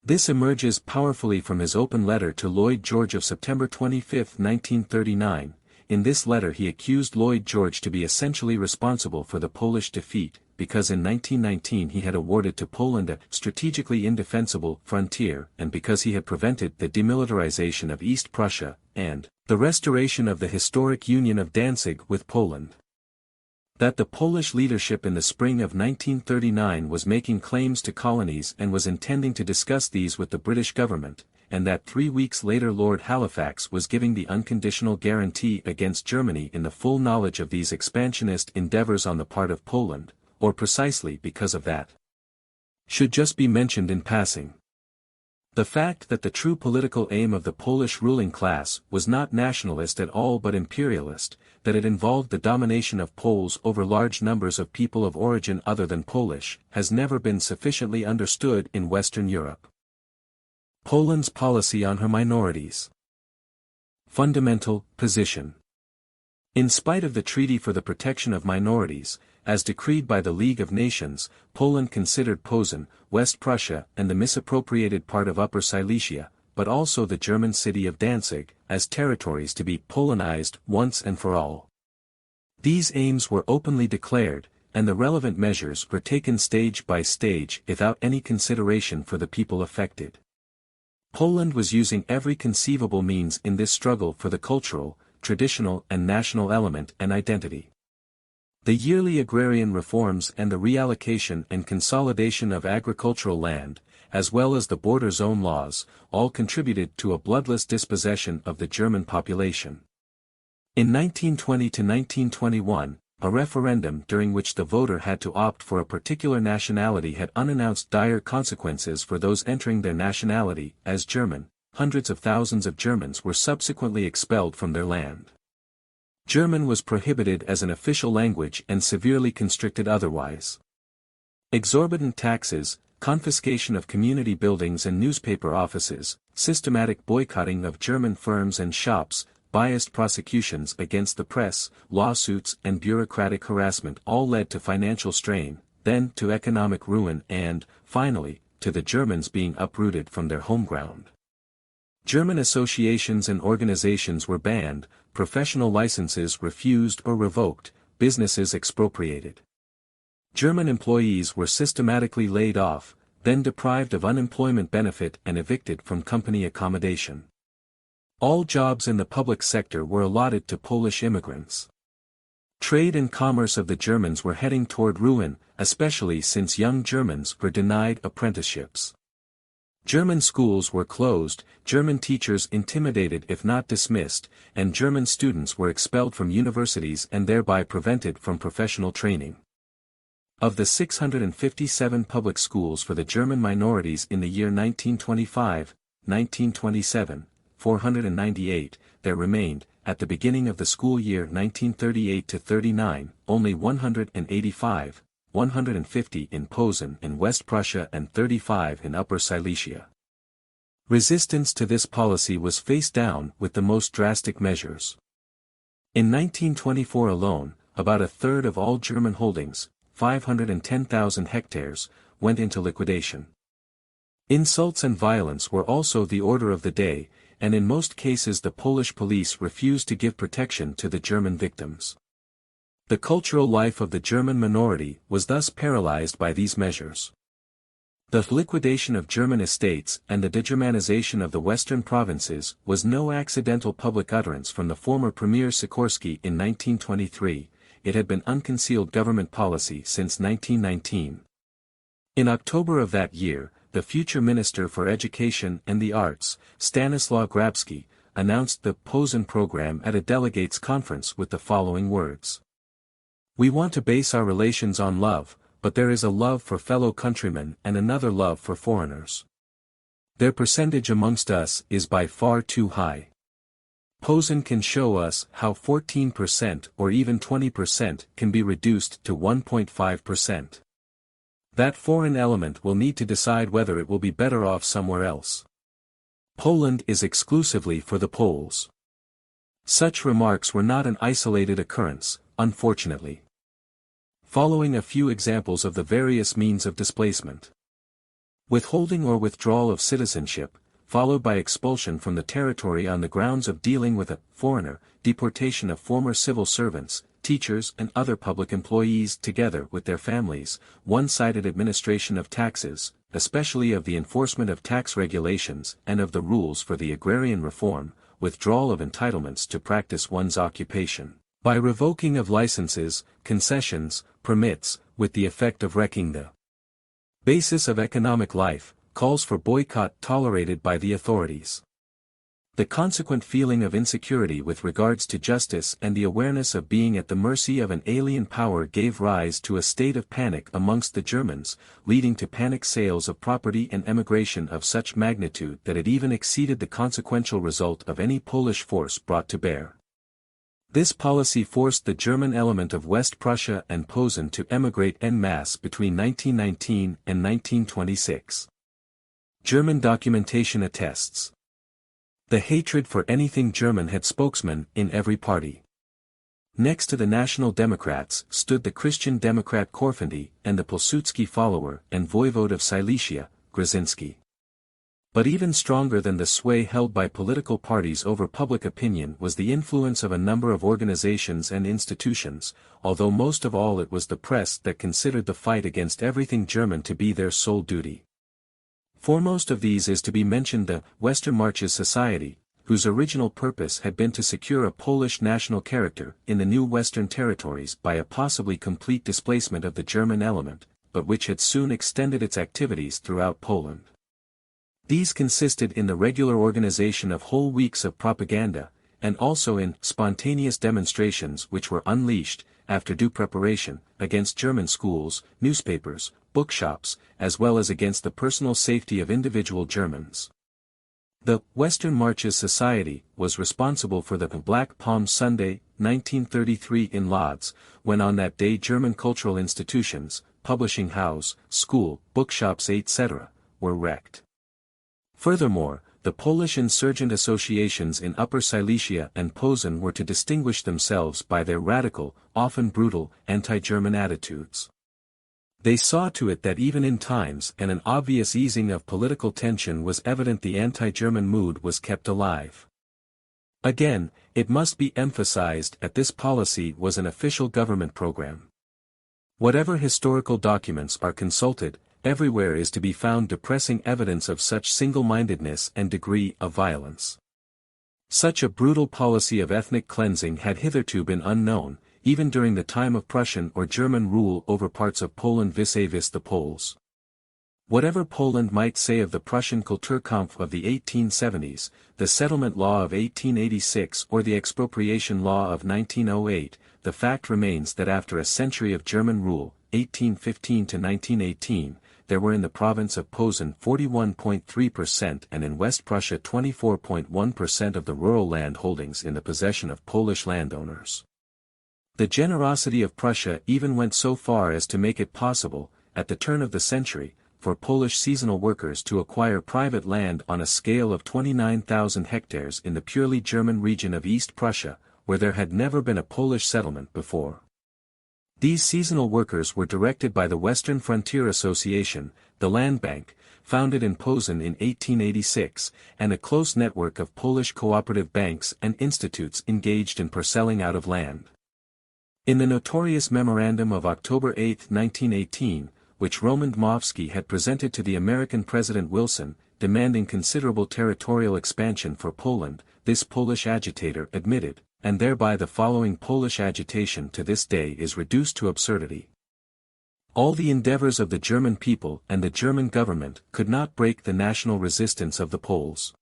This emerges powerfully from his open letter to Lloyd George of September 25, 1939. In this letter he accused Lloyd George to be essentially responsible for the Polish defeat, because in 1919 he had awarded to Poland a strategically indefensible frontier and because he had prevented the demilitarization of East Prussia, and the restoration of the historic union of Danzig with Poland. That the Polish leadership in the spring of 1939 was making claims to colonies and was intending to discuss these with the British government, and that 3 weeks later Lord Halifax was giving the unconditional guarantee against Germany in the full knowledge of these expansionist endeavors on the part of Poland, or precisely because of that, should just be mentioned in passing. The fact that the true political aim of the Polish ruling class was not nationalist at all but imperialist, that it involved the domination of Poles over large numbers of people of origin other than Polish, has never been sufficiently understood in Western Europe. Poland's policy on her minorities. Fundamental position. In spite of the Treaty for the Protection of Minorities, as decreed by the League of Nations, Poland considered Posen, West Prussia and the misappropriated part of Upper Silesia, but also the German city of Danzig, as territories to be Polonized once and for all. These aims were openly declared, and the relevant measures were taken stage by stage without any consideration for the people affected. Poland was using every conceivable means in this struggle for the cultural, traditional and national element and identity. The yearly agrarian reforms and the reallocation and consolidation of agricultural land, as well as the border zone laws, all contributed to a bloodless dispossession of the German population. In 1920 to 1921, a referendum during which the voter had to opt for a particular nationality had unannounced dire consequences for those entering their nationality as German. Hundreds of thousands of Germans were subsequently expelled from their land. German was prohibited as an official language and severely constricted otherwise. Exorbitant taxes, confiscation of community buildings and newspaper offices, systematic boycotting of German firms and shops, biased prosecutions against the press, lawsuits and bureaucratic harassment all led to financial strain, then to economic ruin and, finally, to the Germans being uprooted from their home ground. German associations and organizations were banned, professional licenses refused or revoked, businesses expropriated. German employees were systematically laid off, then deprived of unemployment benefit and evicted from company accommodation. All jobs in the public sector were allotted to Polish immigrants. Trade and commerce of the Germans were heading toward ruin, especially since young Germans were denied apprenticeships. German schools were closed, German teachers intimidated if not dismissed, and German students were expelled from universities and thereby prevented from professional training. Of the 657 public schools for the German minorities in the year 1925, 1927, 498, there remained, at the beginning of the school year 1938-39, only 185, 150 in Posen in West Prussia and 35 in Upper Silesia. Resistance to this policy was faced down with the most drastic measures. In 1924 alone, about a third of all German holdings, 510,000 hectares, went into liquidation. Insults and violence were also the order of the day, and in most cases the Polish police refused to give protection to the German victims. The cultural life of the German minority was thus paralyzed by these measures. The liquidation of German estates and the degermanization of the western provinces was no accidental public utterance from the former Premier Sikorski in 1923, it had been unconcealed government policy since 1919. In October of that year, the future Minister for Education and the Arts, Stanislaw Grabski, announced the Posen program at a delegates' conference with the following words. "We want to base our relations on love, but there is a love for fellow countrymen and another love for foreigners. Their percentage amongst us is by far too high. Posen can show us how 14% or even 20% can be reduced to 1.5%. That foreign element will need to decide whether it will be better off somewhere else. Poland is exclusively for the Poles." Such remarks were not an isolated occurrence, unfortunately. Following a few examples of the various means of displacement. Withholding or withdrawal of citizenship, followed by expulsion from the territory on the grounds of dealing with a foreigner, deportation of former civil servants, teachers and other public employees together with their families, one-sided administration of taxes, especially of the enforcement of tax regulations and of the rules for the agrarian reform, withdrawal of entitlements to practice one's occupation, by revoking of licenses, concessions, permits, with the effect of wrecking the basis of economic life, calls for boycott tolerated by the authorities. The consequent feeling of insecurity with regards to justice and the awareness of being at the mercy of an alien power gave rise to a state of panic amongst the Germans, leading to panic sales of property and emigration of such magnitude that it even exceeded the consequential result of any Polish force brought to bear. This policy forced the German element of West Prussia and Posen to emigrate en masse between 1919 and 1926. German documentation attests. The hatred for anything German had spokesmen in every party. Next to the National Democrats stood the Christian Democrat Korfendy and the Pilsudski follower and voivode of Silesia, Grzinski. But even stronger than the sway held by political parties over public opinion was the influence of a number of organizations and institutions, although most of all it was the press that considered the fight against everything German to be their sole duty. Foremost of these is to be mentioned the Western Marches Society, whose original purpose had been to secure a Polish national character in the new Western territories by a possibly complete displacement of the German element, but which had soon extended its activities throughout Poland. These consisted in the regular organization of whole weeks of propaganda, and also in spontaneous demonstrations which were unleashed, after due preparation, against German schools, newspapers, bookshops, as well as against the personal safety of individual Germans. The Western Marches Society was responsible for the Black Palm Sunday, 1933 in Lodz, when on that day German cultural institutions, publishing house, school, bookshops etc., were wrecked. Furthermore, the Polish insurgent associations in Upper Silesia and Posen were to distinguish themselves by their radical, often brutal, anti-German attitudes. They saw to it that even in times and an obvious easing of political tension was evident the anti-German mood was kept alive. Again, it must be emphasized that this policy was an official government program. Whatever historical documents are consulted, everywhere is to be found depressing evidence of such single-mindedness and degree of violence. Such a brutal policy of ethnic cleansing had hitherto been unknown, even during the time of Prussian or German rule over parts of Poland vis-à-vis the Poles. Whatever Poland might say of the Prussian Kulturkampf of the 1870s, the settlement law of 1886 or the expropriation law of 1908, the fact remains that after a century of German rule, 1815 to 1918, there were in the province of Posen 41.3% and in West Prussia 24.1% of the rural land holdings in the possession of Polish landowners. The generosity of Prussia even went so far as to make it possible, at the turn of the century, for Polish seasonal workers to acquire private land on a scale of 29,000 hectares in the purely German region of East Prussia, where there had never been a Polish settlement before. These seasonal workers were directed by the Western Frontier Association, the Land Bank, founded in Posen in 1886, and a close network of Polish cooperative banks and institutes engaged in parcelling out of land. In the notorious memorandum of October 8, 1918, which Roman Dmowski had presented to the American President Wilson, demanding considerable territorial expansion for Poland, this Polish agitator admitted, and thereby the following Polish agitation to this day is reduced to absurdity. All the endeavors of the German people and the German government could not break the national resistance of the Poles.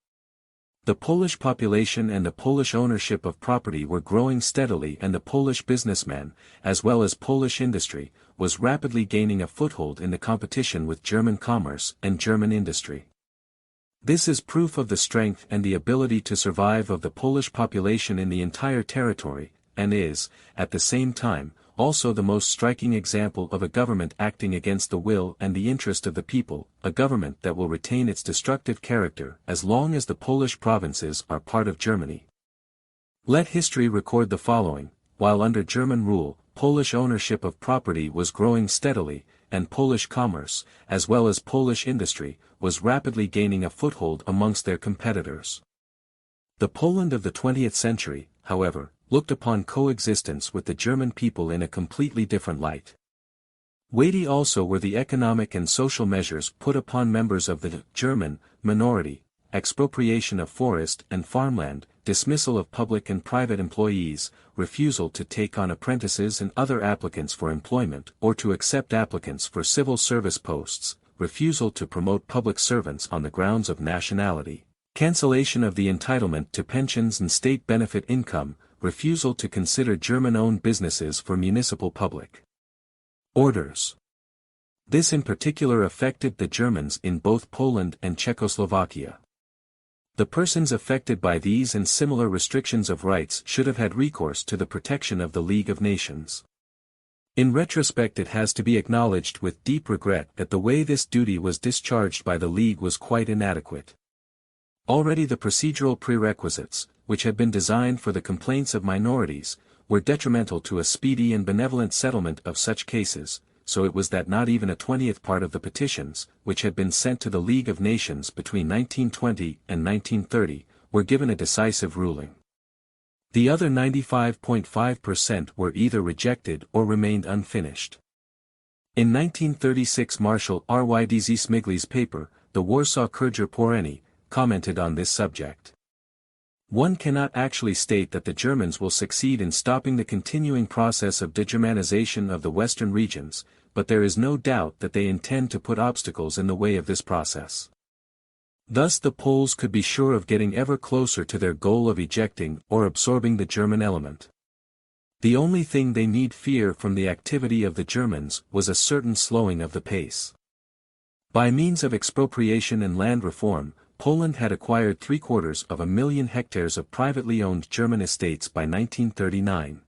The Polish population and the Polish ownership of property were growing steadily, and the Polish businessmen, as well as Polish industry, was rapidly gaining a foothold in the competition with German commerce and German industry. This is proof of the strength and the ability to survive of the Polish population in the entire territory, and is, at the same time, also the most striking example of a government acting against the will and the interest of the people, a government that will retain its destructive character as long as the Polish provinces are part of Germany. Let history record the following: while under German rule, Polish ownership of property was growing steadily, and Polish commerce, as well as Polish industry, was rapidly gaining a foothold amongst their competitors. The Poland of the 20th century, however, looked upon coexistence with the German people in a completely different light. Weighty also were the economic and social measures put upon members of the German minority: expropriation of forest and farmland, dismissal of public and private employees, refusal to take on apprentices and other applicants for employment or to accept applicants for civil service posts, refusal to promote public servants on the grounds of nationality, Cancellation of the entitlement to pensions and state benefit income, refusal to consider German-owned businesses for municipal public orders. This in particular affected the Germans in both Poland and Czechoslovakia. The persons affected by these and similar restrictions of rights should have had recourse to the protection of the League of Nations. In retrospect, it has to be acknowledged with deep regret that the way this duty was discharged by the League was quite inadequate. Already the procedural prerequisites, which had been designed for the complaints of minorities, were detrimental to a speedy and benevolent settlement of such cases, so it was that not even a 20th part of the petitions, which had been sent to the League of Nations between 1920 and 1930, were given a decisive ruling. The other 95.5% were either rejected or remained unfinished. In 1936, Marshal Rydz Smigly's paper, The Warsaw Kurger Poreni, commented on this subject. One cannot actually state that the Germans will succeed in stopping the continuing process of degermanization of the western regions, but there is no doubt that they intend to put obstacles in the way of this process. Thus the Poles could be sure of getting ever closer to their goal of ejecting or absorbing the German element. The only thing they need fear from the activity of the Germans was a certain slowing of the pace. By means of expropriation and land reform, Poland had acquired 750,000 hectares of privately owned German estates by 1939.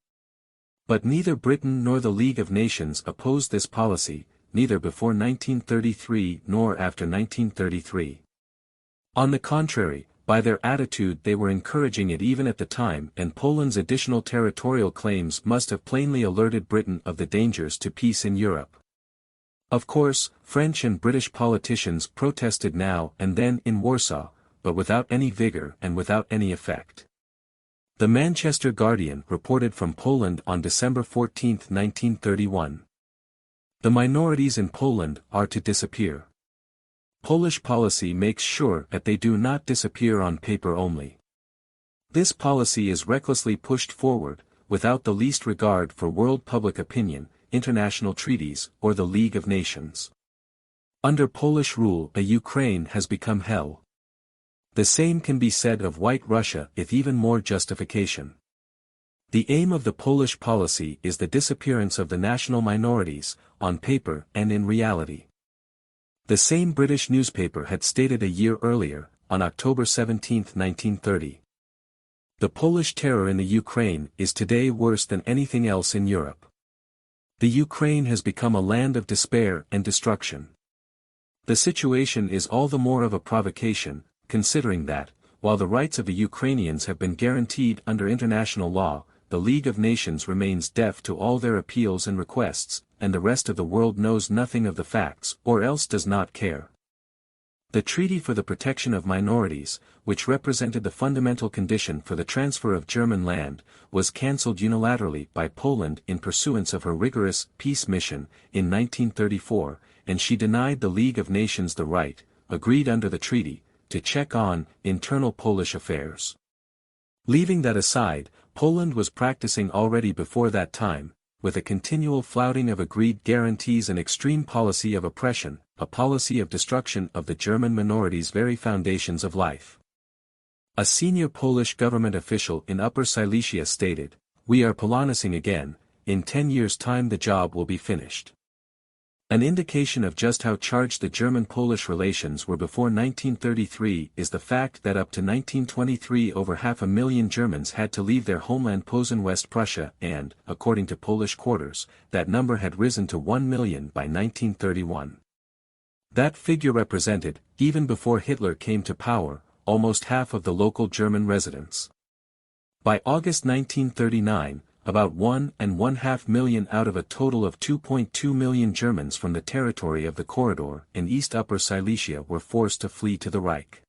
But neither Britain nor the League of Nations opposed this policy, neither before 1933 nor after 1933. On the contrary, by their attitude they were encouraging it even at the time, and Poland's additional territorial claims must have plainly alerted Britain of the dangers to peace in Europe. Of course, French and British politicians protested now and then in Warsaw, but without any vigor and without any effect. The Manchester Guardian reported from Poland on December 14, 1931. The minorities in Poland are to disappear. Polish policy makes sure that they do not disappear on paper only. This policy is recklessly pushed forward, without the least regard for world public opinion, international treaties, or the League of Nations. Under Polish rule, a Ukraine has become hell. The same can be said of White Russia with even more justification. The aim of the Polish policy is the disappearance of the national minorities, on paper and in reality. The same British newspaper had stated a year earlier, on October 17, 1930. The Polish terror in the Ukraine is today worse than anything else in Europe. The Ukraine has become a land of despair and destruction. The situation is all the more of a provocation, considering that, while the rights of the Ukrainians have been guaranteed under international law, the League of Nations remains deaf to all their appeals and requests, and the rest of the world knows nothing of the facts or else does not care. The Treaty for the Protection of Minorities, which represented the fundamental condition for the transfer of German land, was cancelled unilaterally by Poland in pursuance of her rigorous peace mission in 1934, and she denied the League of Nations the right, agreed under the treaty, to check on internal Polish affairs. Leaving that aside, Poland was practicing already before that time, with a continual flouting of agreed guarantees and extreme policy of oppression, a policy of destruction of the German minorities' very foundations of life. A senior Polish government official in Upper Silesia stated, "We are Polonicing again, in 10 years' time the job will be finished." An indication of just how charged the German-Polish relations were before 1933 is the fact that up to 1923 over 500,000 Germans had to leave their homeland Posen, West Prussia, and, according to Polish quarters, that number had risen to 1 million by 1931. That figure represented, even before Hitler came to power, almost half of the local German residents. By August 1939, about 1.5 million out of a total of 2.2 million Germans from the territory of the Corridor in East Upper Silesia were forced to flee to the Reich.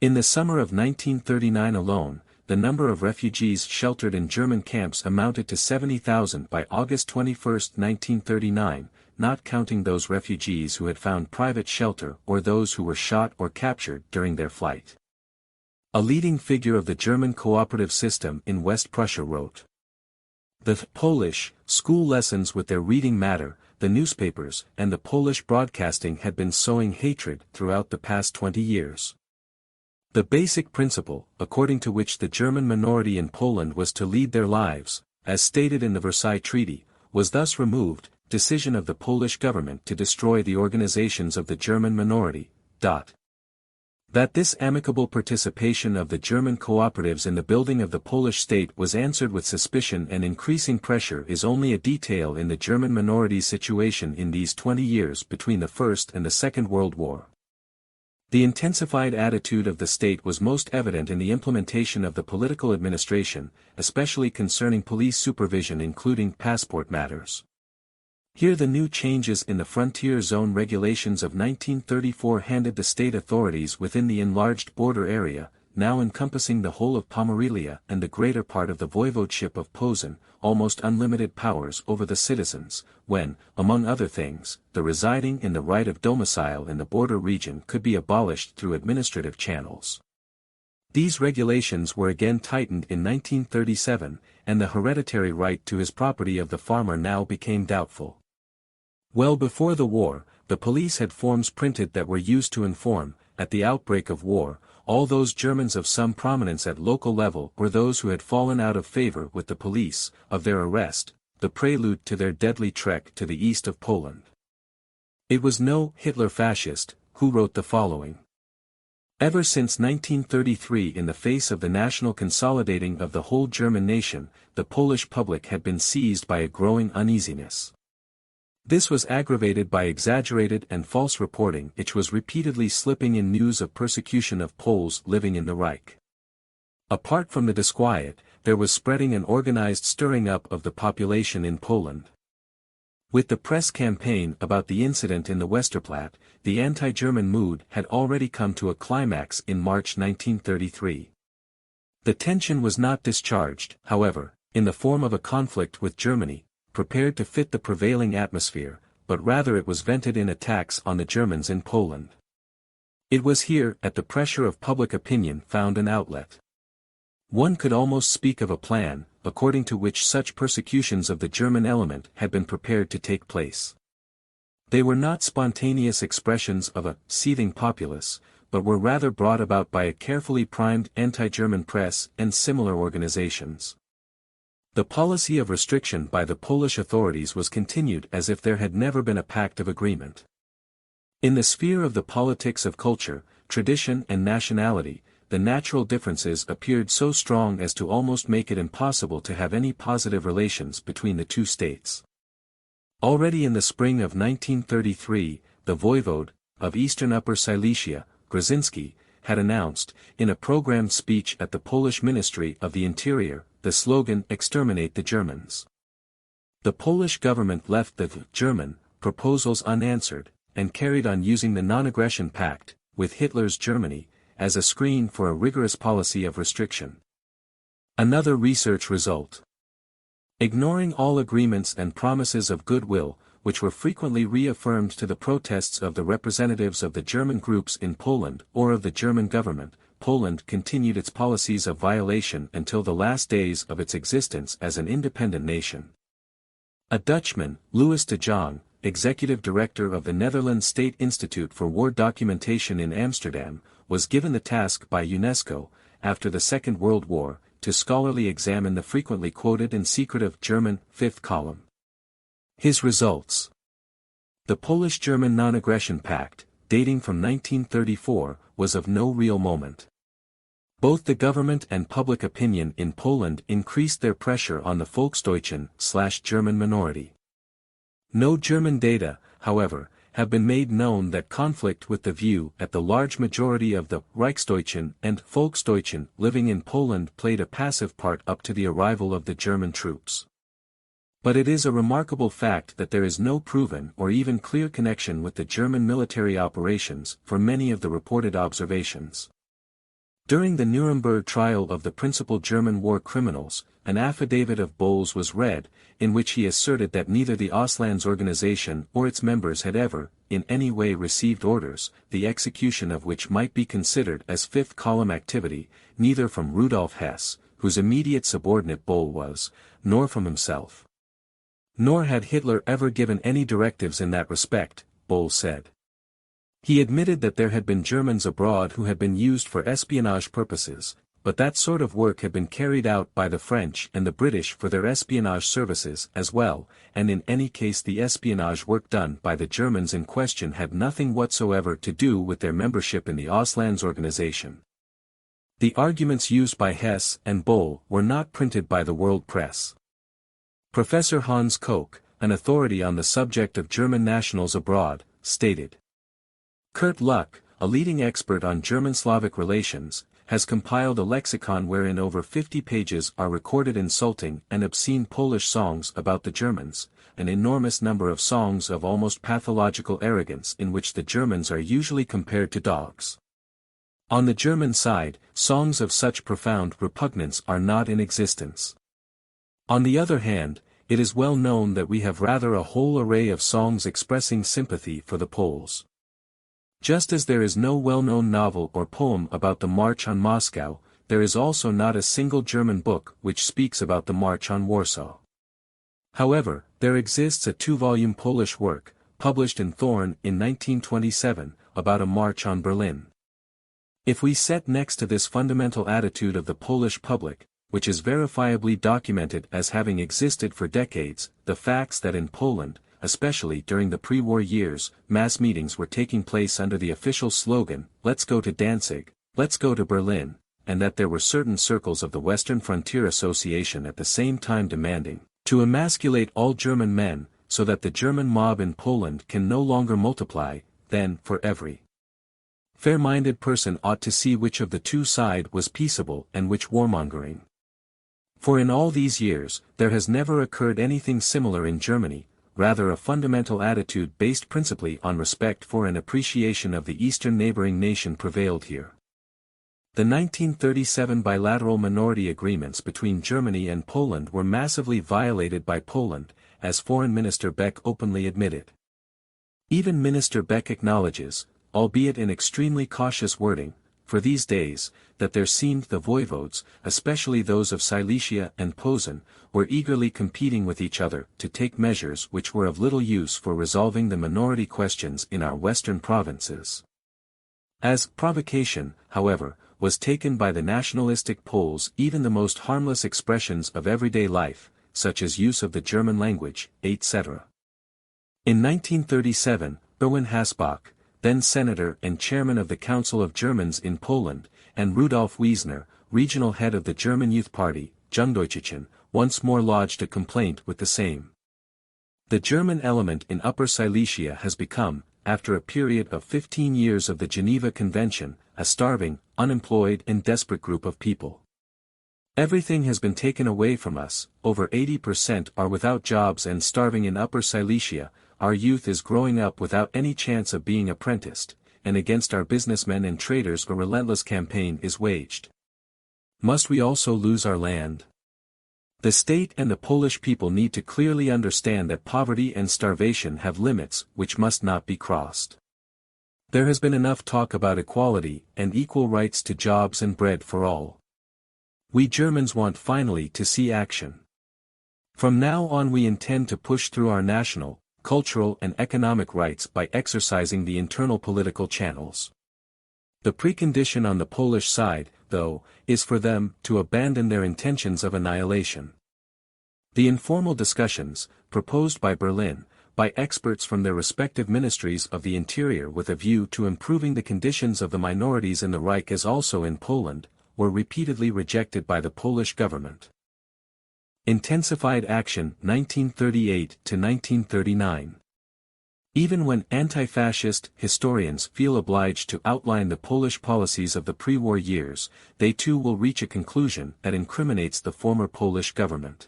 In the summer of 1939 alone, the number of refugees sheltered in German camps amounted to 70,000 by August 21, 1939, not counting those refugees who had found private shelter or those who were shot or captured during their flight. A leading figure of the German cooperative system in West Prussia wrote, "The Polish school lessons with their reading matter, the newspapers and the Polish broadcasting had been sowing hatred throughout the past 20 years. The basic principle, according to which the German minority in Poland was to lead their lives, as stated in the Versailles Treaty, was thus removed. Decision of the Polish government to destroy the organizations of the German minority. That this amicable participation of the German cooperatives in the building of the Polish state was answered with suspicion and increasing pressure is only a detail in the German minority's situation in these 20 years between the First and the Second World War. The intensified attitude of the state was most evident in the implementation of the political administration, especially concerning police supervision including passport matters. Here the new changes in the frontier zone regulations of 1934 handed the state authorities within the enlarged border area, now encompassing the whole of Pomerelia and the greater part of the voivodeship of Posen, almost unlimited powers over the citizens, when, among other things, the residing in the right of domicile in the border region could be abolished through administrative channels. These regulations were again tightened in 1937, and the hereditary right to his property of the farmer now became doubtful. Well before the war, the police had forms printed that were used to inform, at the outbreak of war, all those Germans of some prominence at local level or those who had fallen out of favor with the police, of their arrest, the prelude to their deadly trek to the east of Poland. It was no Hitler fascist who wrote the following. Ever since 1933, in the face of the national consolidating of the whole German nation, the Polish public had been seized by a growing uneasiness. This was aggravated by exaggerated and false reporting which was repeatedly slipping in news of persecution of Poles living in the Reich. Apart from the disquiet, there was spreading an organized stirring up of the population in Poland. With the press campaign about the incident in the Westerplatte, the anti-German mood had already come to a climax in March 1933. The tension was not discharged, however, in the form of a conflict with Germany, prepared to fit the prevailing atmosphere, but rather it was vented in attacks on the Germans in Poland. It was here that the pressure of public opinion found an outlet. One could almost speak of a plan, according to which such persecutions of the German element had been prepared to take place. They were not spontaneous expressions of a seething populace, but were rather brought about by a carefully primed anti-German press and similar organizations. The policy of restriction by the Polish authorities was continued as if there had never been a pact of agreement. In the sphere of the politics of culture, tradition and nationality, the natural differences appeared so strong as to almost make it impossible to have any positive relations between the two states. Already in the spring of 1933, the voivode of Eastern Upper Silesia, Grzyński, had announced, in a programmed speech at the Polish Ministry of the Interior, the slogan "Exterminate the Germans." The Polish government left the German proposals unanswered, and carried on using the non-aggression pact, with Hitler's Germany, as a screen for a rigorous policy of restriction. Another research result. Ignoring all agreements and promises of goodwill, which were frequently reaffirmed to the protests of the representatives of the German groups in Poland or of the German government, Poland continued its policies of violation until the last days of its existence as an independent nation. A Dutchman, Louis de Jong, executive director of the Netherlands State Institute for War Documentation in Amsterdam, was given the task by UNESCO, after the Second World War, to scholarly examine the frequently quoted and secretive German fifth column. His results. The Polish-German non-aggression pact, dating from 1934, was of no real moment. Both the government and public opinion in Poland increased their pressure on the Volksdeutschen/German minority. No German data, however, have been made known that conflict with the view that the large majority of the Reichsdeutschen and Volksdeutschen living in Poland played a passive part up to the arrival of the German troops. But it is a remarkable fact that there is no proven or even clear connection with the German military operations for many of the reported observations. During the Nuremberg trial of the principal German war criminals, an affidavit of Bohl's was read, in which he asserted that neither the Auslands organization or its members had ever, in any way received orders, the execution of which might be considered as fifth column activity, neither from Rudolf Hess, whose immediate subordinate Bohl was, nor from himself. Nor had Hitler ever given any directives in that respect, Bohl said. He admitted that there had been Germans abroad who had been used for espionage purposes, but that sort of work had been carried out by the French and the British for their espionage services as well, and in any case the espionage work done by the Germans in question had nothing whatsoever to do with their membership in the Auslands organization. The arguments used by Hess and Boll were not printed by the world press. Professor Hans Koch, an authority on the subject of German nationals abroad, stated, Kurt Luck, a leading expert on German-Slavic relations, has compiled a lexicon wherein over 50 pages are recorded insulting and obscene Polish songs about the Germans, an enormous number of songs of almost pathological arrogance in which the Germans are usually compared to dogs. On the German side, songs of such profound repugnance are not in existence. On the other hand, it is well known that we have rather a whole array of songs expressing sympathy for the Poles. Just as there is no well-known novel or poem about the March on Moscow, there is also not a single German book which speaks about the March on Warsaw. However, there exists a 2-volume Polish work, published in Thorn in 1927, about a march on Berlin. If we set next to this fundamental attitude of the Polish public, which is verifiably documented as having existed for decades, the facts that in Poland, especially during the pre-war years, mass meetings were taking place under the official slogan, "Let's go to Danzig, let's go to Berlin," and that there were certain circles of the Western Frontier Association at the same time demanding to emasculate all German men, so that the German mob in Poland can no longer multiply, then, for every fair-minded person ought to see which of the two side was peaceable and which warmongering. For in all these years, there has never occurred anything similar in Germany, rather a fundamental attitude based principally on respect for and appreciation of the eastern neighboring nation prevailed here. The 1937 bilateral minority agreements between Germany and Poland were massively violated by Poland, as Foreign Minister Beck openly admitted. Even Minister Beck acknowledges, albeit in extremely cautious wording, for these days, that there seemed the voivodes, especially those of Silesia and Posen, were eagerly competing with each other to take measures which were of little use for resolving the minority questions in our western provinces. As provocation, however, was taken by the nationalistic Poles even the most harmless expressions of everyday life, such as use of the German language, etc. In 1937, Erwin Hasbach, then senator and chairman of the Council of Germans in Poland, and Rudolf Wiesner, regional head of the German Youth Party, Jungdeutschen, once more lodged a complaint with the same. The German element in Upper Silesia has become, after a period of 15 years of the Geneva Convention, a starving, unemployed and desperate group of people. Everything has been taken away from us, over 80% are without jobs and starving in Upper Silesia. Our youth is growing up without any chance of being apprenticed, and against our businessmen and traders a relentless campaign is waged. Must we also lose our land? The state and the Polish people need to clearly understand that poverty and starvation have limits which must not be crossed. There has been enough talk about equality and equal rights to jobs and bread for all. We Germans want finally to see action. From now on we intend to push through our national, cultural and economic rights by exercising the internal political channels. The precondition on the Polish side, though, is for them to abandon their intentions of annihilation. The informal discussions, proposed by Berlin, by experts from their respective ministries of the interior with a view to improving the conditions of the minorities in the Reich as also in Poland, were repeatedly rejected by the Polish government. Intensified action 1938 to 1939. Even when anti-fascist historians feel obliged to outline the Polish policies of the pre-war years, they too will reach a conclusion that incriminates the former Polish government.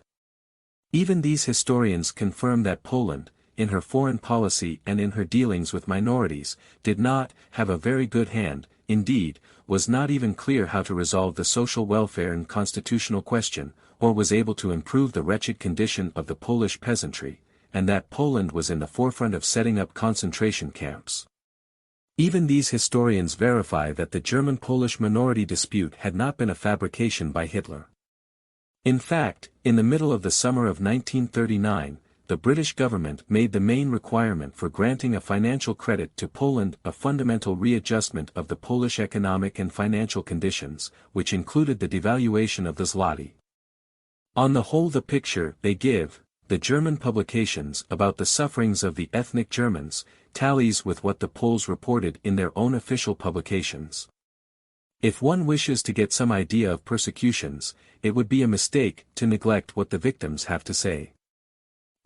Even these historians confirm that Poland, in her foreign policy and in her dealings with minorities, did not have a very good hand, indeed, was not even clear how to resolve the social welfare and constitutional question, or was able to improve the wretched condition of the Polish peasantry, and that Poland was in the forefront of setting up concentration camps. Even these historians verify that the German-Polish minority dispute had not been a fabrication by Hitler. In fact, in the middle of the summer of 1939, the British government made the main requirement for granting a financial credit to Poland a fundamental readjustment of the Polish economic and financial conditions, which included the devaluation of the zloty. On the whole, the picture they give, the German publications about the sufferings of the ethnic Germans, tallies with what the Poles reported in their own official publications. If one wishes to get some idea of persecutions, it would be a mistake to neglect what the victims have to say.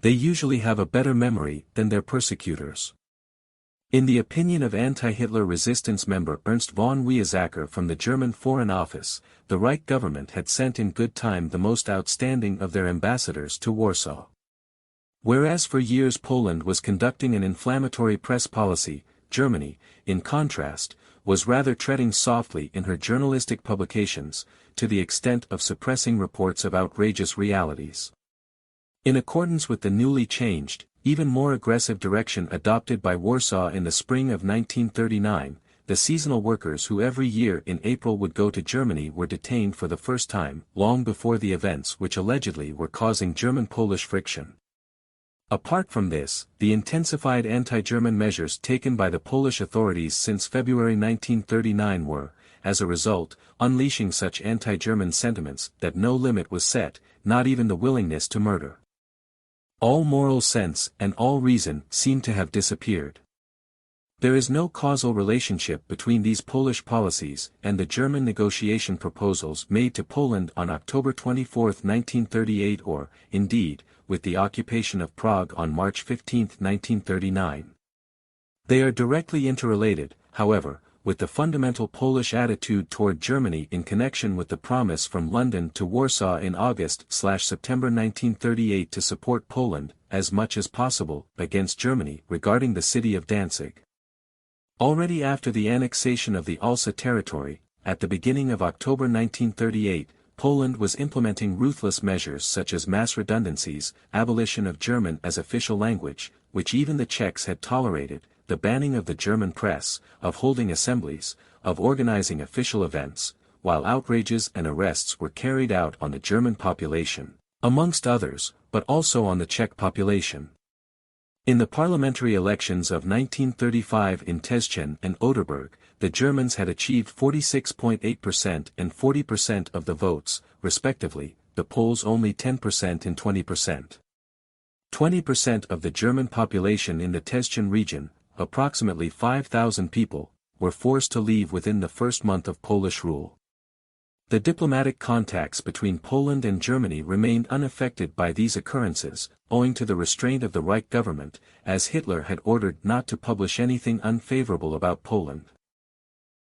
They usually have a better memory than their persecutors. In the opinion of anti-Hitler resistance member Ernst von Weizsäcker from the German Foreign Office, the Reich government had sent in good time the most outstanding of their ambassadors to Warsaw. Whereas for years Poland was conducting an inflammatory press policy, Germany, in contrast, was rather treading softly in her journalistic publications, to the extent of suppressing reports of outrageous realities. In accordance with the newly changed, even more aggressive direction adopted by Warsaw in the spring of 1939, the seasonal workers who every year in April would go to Germany were detained for the first time, long before the events which allegedly were causing German-Polish friction. Apart from this, the intensified anti-German measures taken by the Polish authorities since February 1939 were, as a result, unleashing such anti-German sentiments that no limit was set, not even the willingness to murder. All moral sense and all reason seem to have disappeared. There is no causal relationship between these Polish policies and the German negotiation proposals made to Poland on October 24, 1938 or, indeed, with the occupation of Prague on March 15, 1939. They are directly interrelated, however, with the fundamental Polish attitude toward Germany in connection with the promise from London to Warsaw in August/September 1938 to support Poland, as much as possible, against Germany regarding the city of Danzig. Already after the annexation of the Alsa territory, at the beginning of October 1938, Poland was implementing ruthless measures such as mass redundancies, abolition of German as official language, which even the Czechs had tolerated, the banning of the German press, of holding assemblies, of organizing official events, while outrages and arrests were carried out on the German population, amongst others, but also on the Czech population. In the parliamentary elections of 1935 in Teschen and Oderberg, the Germans had achieved 46.8% and 40% of the votes, respectively, the Poles only 10% and 20%. 20% of the German population in the Teschen region, approximately 5,000 people, were forced to leave within the first month of Polish rule. The diplomatic contacts between Poland and Germany remained unaffected by these occurrences, owing to the restraint of the Reich government, as Hitler had ordered not to publish anything unfavorable about Poland.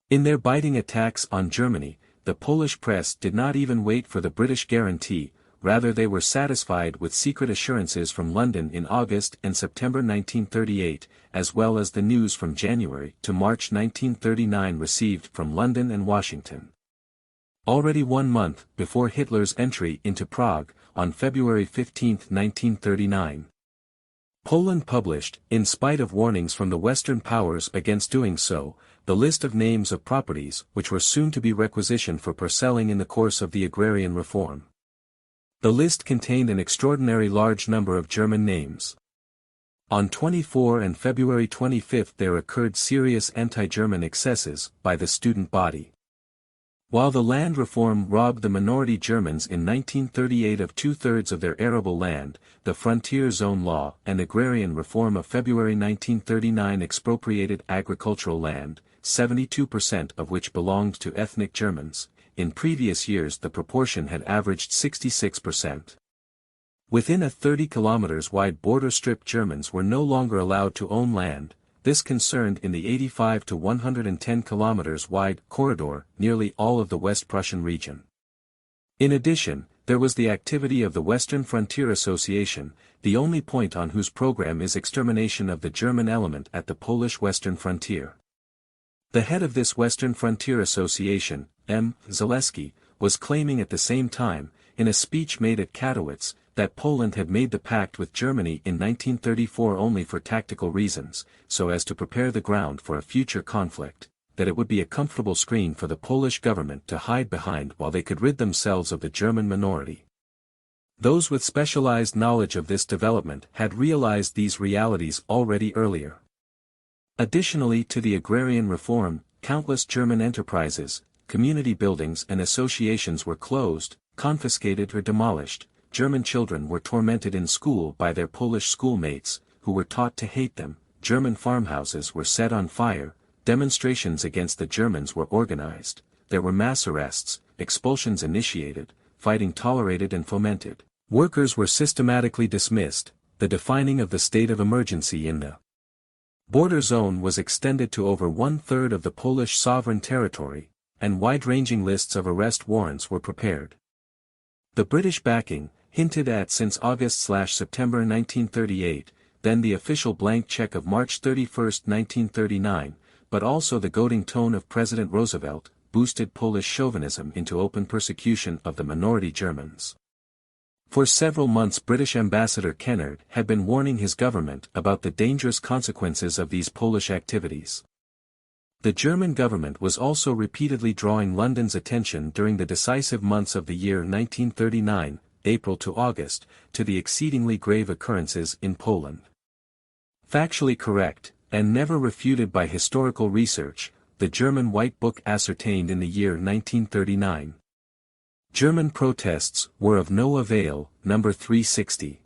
In their biting attacks on Germany, the Polish press did not even wait for the British guarantee, rather they were satisfied with secret assurances from London in August and September 1938, as well as the news from January to March 1939 received from London and Washington. Already 1 month before Hitler's entry into Prague, on February 15, 1939. Poland published, in spite of warnings from the Western powers against doing so, the list of names of properties which were soon to be requisitioned for parcelling in the course of the agrarian reform. The list contained an extraordinary large number of German names. On 24 and February 25 there occurred serious anti-German excesses by the student body. While the land reform robbed the minority Germans in 1938 of 2/3 of their arable land, the Frontier Zone Law and agrarian reform of February 1939 expropriated agricultural land, 72% of which belonged to ethnic Germans. In previous years the proportion had averaged 66%. Within a 30 km wide border strip Germans were no longer allowed to own land. This concerned in the 85 to 110 km wide corridor nearly all of the West Prussian region. In addition, there was the activity of the Western Frontier Association, the only point on whose program is extermination of the German element at the Polish western frontier. The head of this Western Frontier Association, M. Zaleski, was claiming at the same time, in a speech made at Katowice, that Poland had made the pact with Germany in 1934 only for tactical reasons, so as to prepare the ground for a future conflict, that it would be a comfortable screen for the Polish government to hide behind while they could rid themselves of the German minority. Those with specialized knowledge of this development had realized these realities already earlier. Additionally to the agrarian reform, countless German enterprises, community buildings and associations were closed, confiscated or demolished. German children were tormented in school by their Polish schoolmates, who were taught to hate them. German farmhouses were set on fire, demonstrations against the Germans were organized, there were mass arrests, expulsions initiated, fighting tolerated and fomented. Workers were systematically dismissed, the defining of the state of emergency in the border zone was extended to over one-third of the Polish sovereign territory, and wide-ranging lists of arrest warrants were prepared. The British backing, hinted at since August/September 1938, then the official blank check of March 31, 1939, but also the goading tone of President Roosevelt, boosted Polish chauvinism into open persecution of the minority Germans. For several months British Ambassador Kennard had been warning his government about the dangerous consequences of these Polish activities. The German government was also repeatedly drawing London's attention during the decisive months of the year 1939, April to August, to the exceedingly grave occurrences in Poland. Factually correct, and never refuted by historical research, the German White Book ascertained in the year 1939. German protests were of no avail, number 360.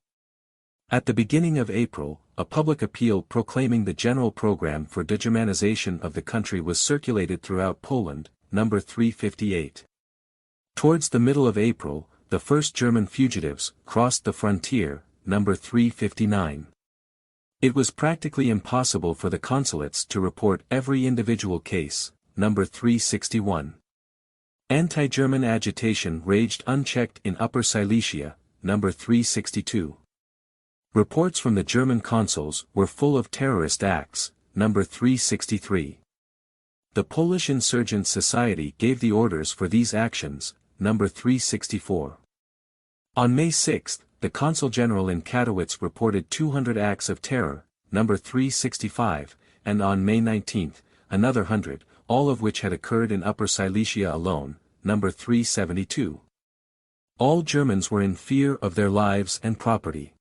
At the beginning of April, a public appeal proclaiming the general program for de-Germanization of the country was circulated throughout Poland, number 358. Towards the middle of April, the first German fugitives crossed the frontier, number 359. It was practically impossible for the consulates to report every individual case, number 361. Anti-German agitation raged unchecked in Upper Silesia, number 362. Reports from the German consuls were full of terrorist acts, number 363. The Polish Insurgent Society gave the orders for these actions, number 364. On May 6, the Consul General in Katowice reported 200 acts of terror, number 365, and on May 19, another 100, all of which had occurred in Upper Silesia alone, number 372. All Germans were in fear of their lives and property.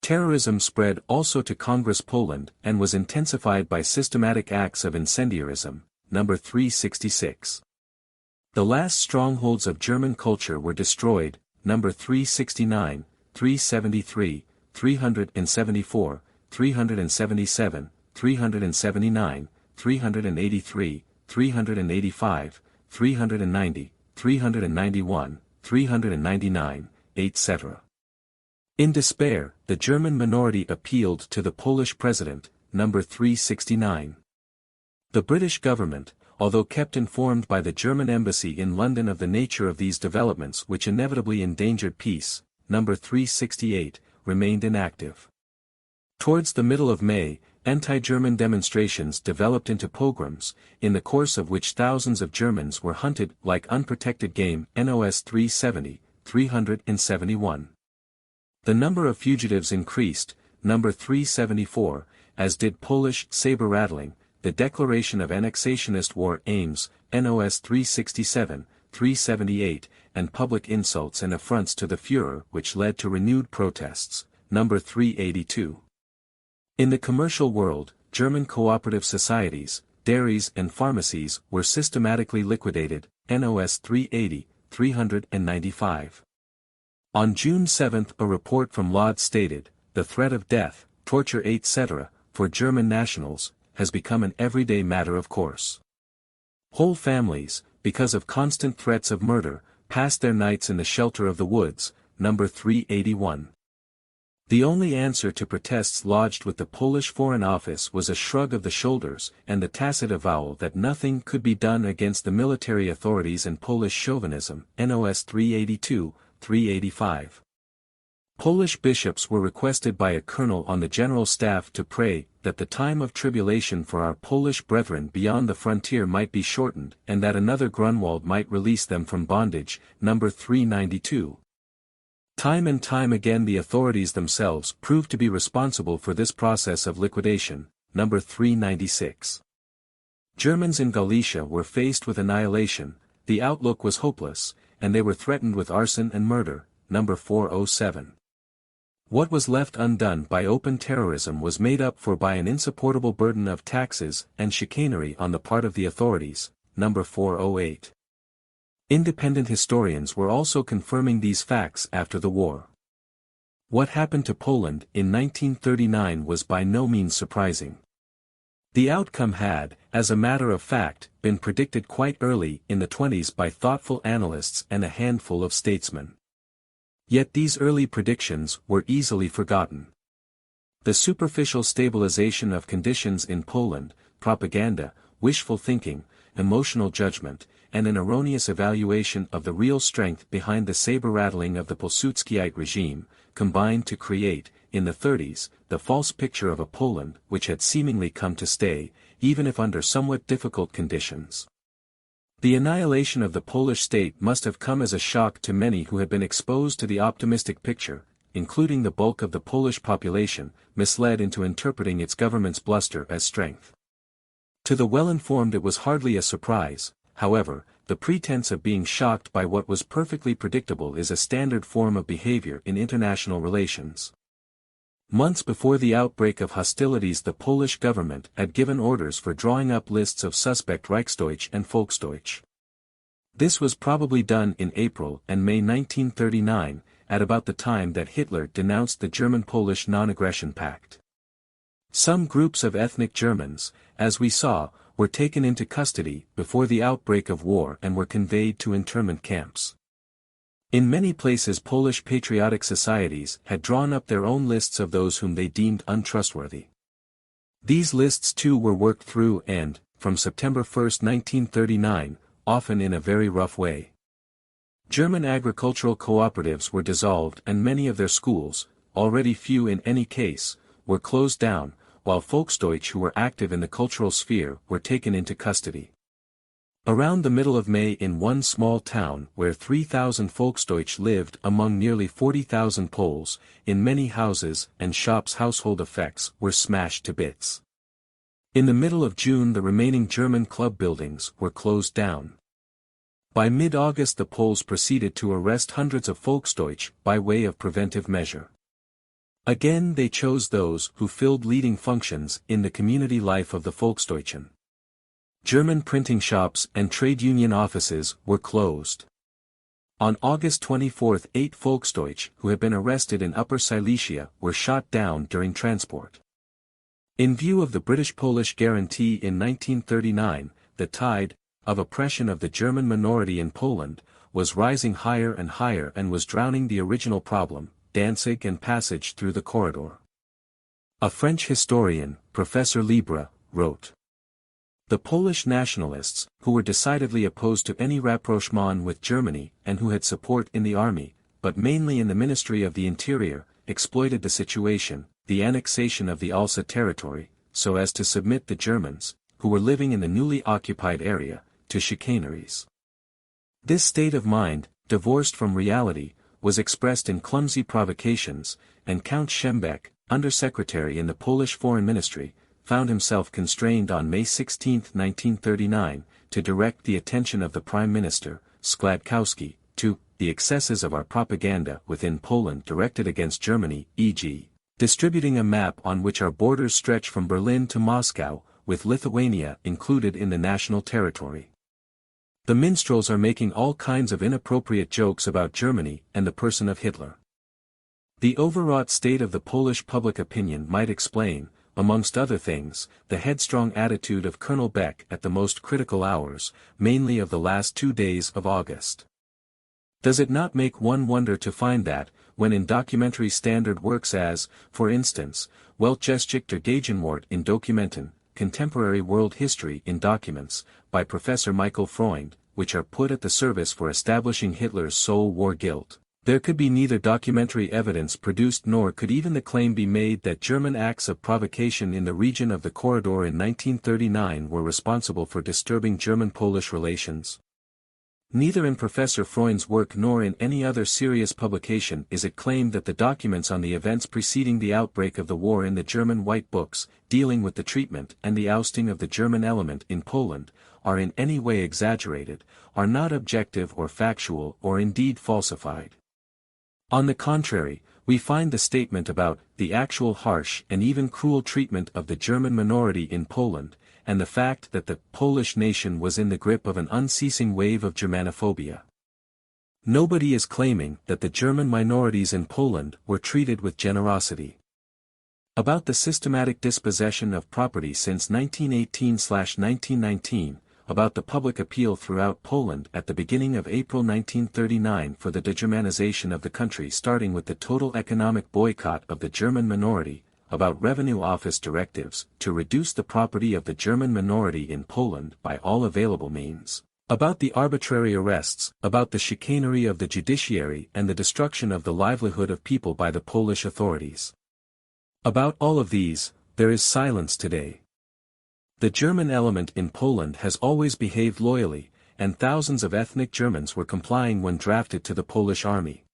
Terrorism spread also to Congress Poland and was intensified by systematic acts of incendiarism, number 366. The last strongholds of German culture were destroyed, number 369, 373, 374, 377, 379, 383, 385, 390, 391, 399, etc. In despair, the German minority appealed to the Polish president, number 369. The British government, although kept informed by the German embassy in London of the nature of these developments which inevitably endangered peace, number 368, remained inactive. Towards the middle of May, anti-German demonstrations developed into pogroms, in the course of which thousands of Germans were hunted like unprotected game. NOS 370, 371. The number of fugitives increased, number 374, as did Polish saber-rattling, the declaration of annexationist war aims, NOS 367, 378, and public insults and affronts to the Führer which led to renewed protests, number 382. In the commercial world, German cooperative societies, dairies and pharmacies were systematically liquidated, NOS 380, 395. On June 7 a report from Lodz stated, the threat of death, torture etc., for German nationals, has become an everyday matter of course. Whole families, because of constant threats of murder, passed their nights in the shelter of the woods, number 381. The only answer to protests lodged with the Polish Foreign Office was a shrug of the shoulders and the tacit avowal that nothing could be done against the military authorities and Polish chauvinism, NOS 382, 385. Polish bishops were requested by a colonel on the general staff to pray that the time of tribulation for our Polish brethren beyond the frontier might be shortened and that another Grunwald might release them from bondage, number 392. Time and time again the authorities themselves proved to be responsible for this process of liquidation, number 396. Germans in Galicia were faced with annihilation, the outlook was hopeless, and they were threatened with arson and murder, number 407. What was left undone by open terrorism was made up for by an insupportable burden of taxes and chicanery on the part of the authorities, number 408. Independent historians were also confirming these facts after the war. What happened to Poland in 1939 was by no means surprising. The outcome had, as a matter of fact, been predicted quite early in the 20s by thoughtful analysts and a handful of statesmen. Yet these early predictions were easily forgotten. The superficial stabilization of conditions in Poland, propaganda, wishful thinking, emotional judgment, and an erroneous evaluation of the real strength behind the saber-rattling of the Pilsudskiite regime, combined to create, in the 30s, the false picture of a Poland which had seemingly come to stay, even if under somewhat difficult conditions. The annihilation of the Polish state must have come as a shock to many who had been exposed to the optimistic picture, including the bulk of the Polish population, misled into interpreting its government's bluster as strength. To the well-informed it was hardly a surprise, however, the pretense of being shocked by what was perfectly predictable is a standard form of behavior in international relations. Months before the outbreak of hostilities, the Polish government had given orders for drawing up lists of suspect Reichsdeutsch and Volksdeutsch. This was probably done in April and May 1939, at about the time that Hitler denounced the German-Polish Non-Aggression Pact. Some groups of ethnic Germans, as we saw, were taken into custody before the outbreak of war and were conveyed to internment camps. In many places Polish patriotic societies had drawn up their own lists of those whom they deemed untrustworthy. These lists too were worked through and, from September 1, 1939, often in a very rough way. German agricultural cooperatives were dissolved and many of their schools, already few in any case, were closed down, while Volksdeutsch who were active in the cultural sphere were taken into custody. Around the middle of May, in one small town where 3,000 Volksdeutsch lived among nearly 40,000 Poles, in many houses and shops household effects were smashed to bits. In the middle of June the remaining German club buildings were closed down. By mid-August the Poles proceeded to arrest hundreds of Volksdeutsch by way of preventive measure. Again they chose those who filled leading functions in the community life of the Volksdeutschen. German printing shops and trade union offices were closed. On August 24, 8 Volksdeutsch who had been arrested in Upper Silesia were shot down during transport. In view of the British-Polish guarantee in 1939, the tide of oppression of the German minority in Poland was rising higher and was drowning the original problem, Danzig and passage through the corridor. A French historian, Professor Libre, wrote, "The Polish nationalists, who were decidedly opposed to any rapprochement with Germany and who had support in the army, but mainly in the Ministry of the Interior, exploited the situation, the annexation of the Alsa territory, so as to submit the Germans, who were living in the newly occupied area, to chicaneries." This state of mind, divorced from reality, was expressed in clumsy provocations, and Count Schembeck, Undersecretary in the Polish Foreign Ministry, found himself constrained on May 16, 1939, to direct the attention of the Prime Minister, Składkowski, to the excesses of our propaganda within Poland directed against Germany, e.g., distributing a map on which our borders stretch from Berlin to Moscow, with Lithuania included in the national territory. The minstrels are making all kinds of inappropriate jokes about Germany and the person of Hitler. The overwrought state of the Polish public opinion might explain, amongst other things, the headstrong attitude of Colonel Beck at the most critical hours, mainly of the last 2 days of August. Does it not make one wonder to find that, when in documentary standard works as, for instance, Weltgeschichte Gegenwart in Dokumenten, Contemporary World History in Documents, by Professor Michael Freund, which are put at the service for establishing Hitler's sole war guilt, there could be neither documentary evidence produced nor could even the claim be made that German acts of provocation in the region of the corridor in 1939 were responsible for disturbing German-Polish relations. Neither in Professor Freund's work nor in any other serious publication is it claimed that the documents on the events preceding the outbreak of the war in the German White Books, dealing with the treatment and the ousting of the German element in Poland, are in any way exaggerated, are not objective or factual or indeed falsified. On the contrary, we find the statement about the actual harsh and even cruel treatment of the German minority in Poland, and the fact that the Polish nation was in the grip of an unceasing wave of Germanophobia. Nobody is claiming that the German minorities in Poland were treated with generosity. About the systematic dispossession of property since 1918/1919, about the public appeal throughout Poland at the beginning of April 1939 for the degermanization of the country starting with the total economic boycott of the German minority, about revenue office directives to reduce the property of the German minority in Poland by all available means, about the arbitrary arrests, about the chicanery of the judiciary and the destruction of the livelihood of people by the Polish authorities. About all of these, there is silence today. The German element in Poland has always behaved loyally, and thousands of ethnic Germans were complying when drafted to the Polish army.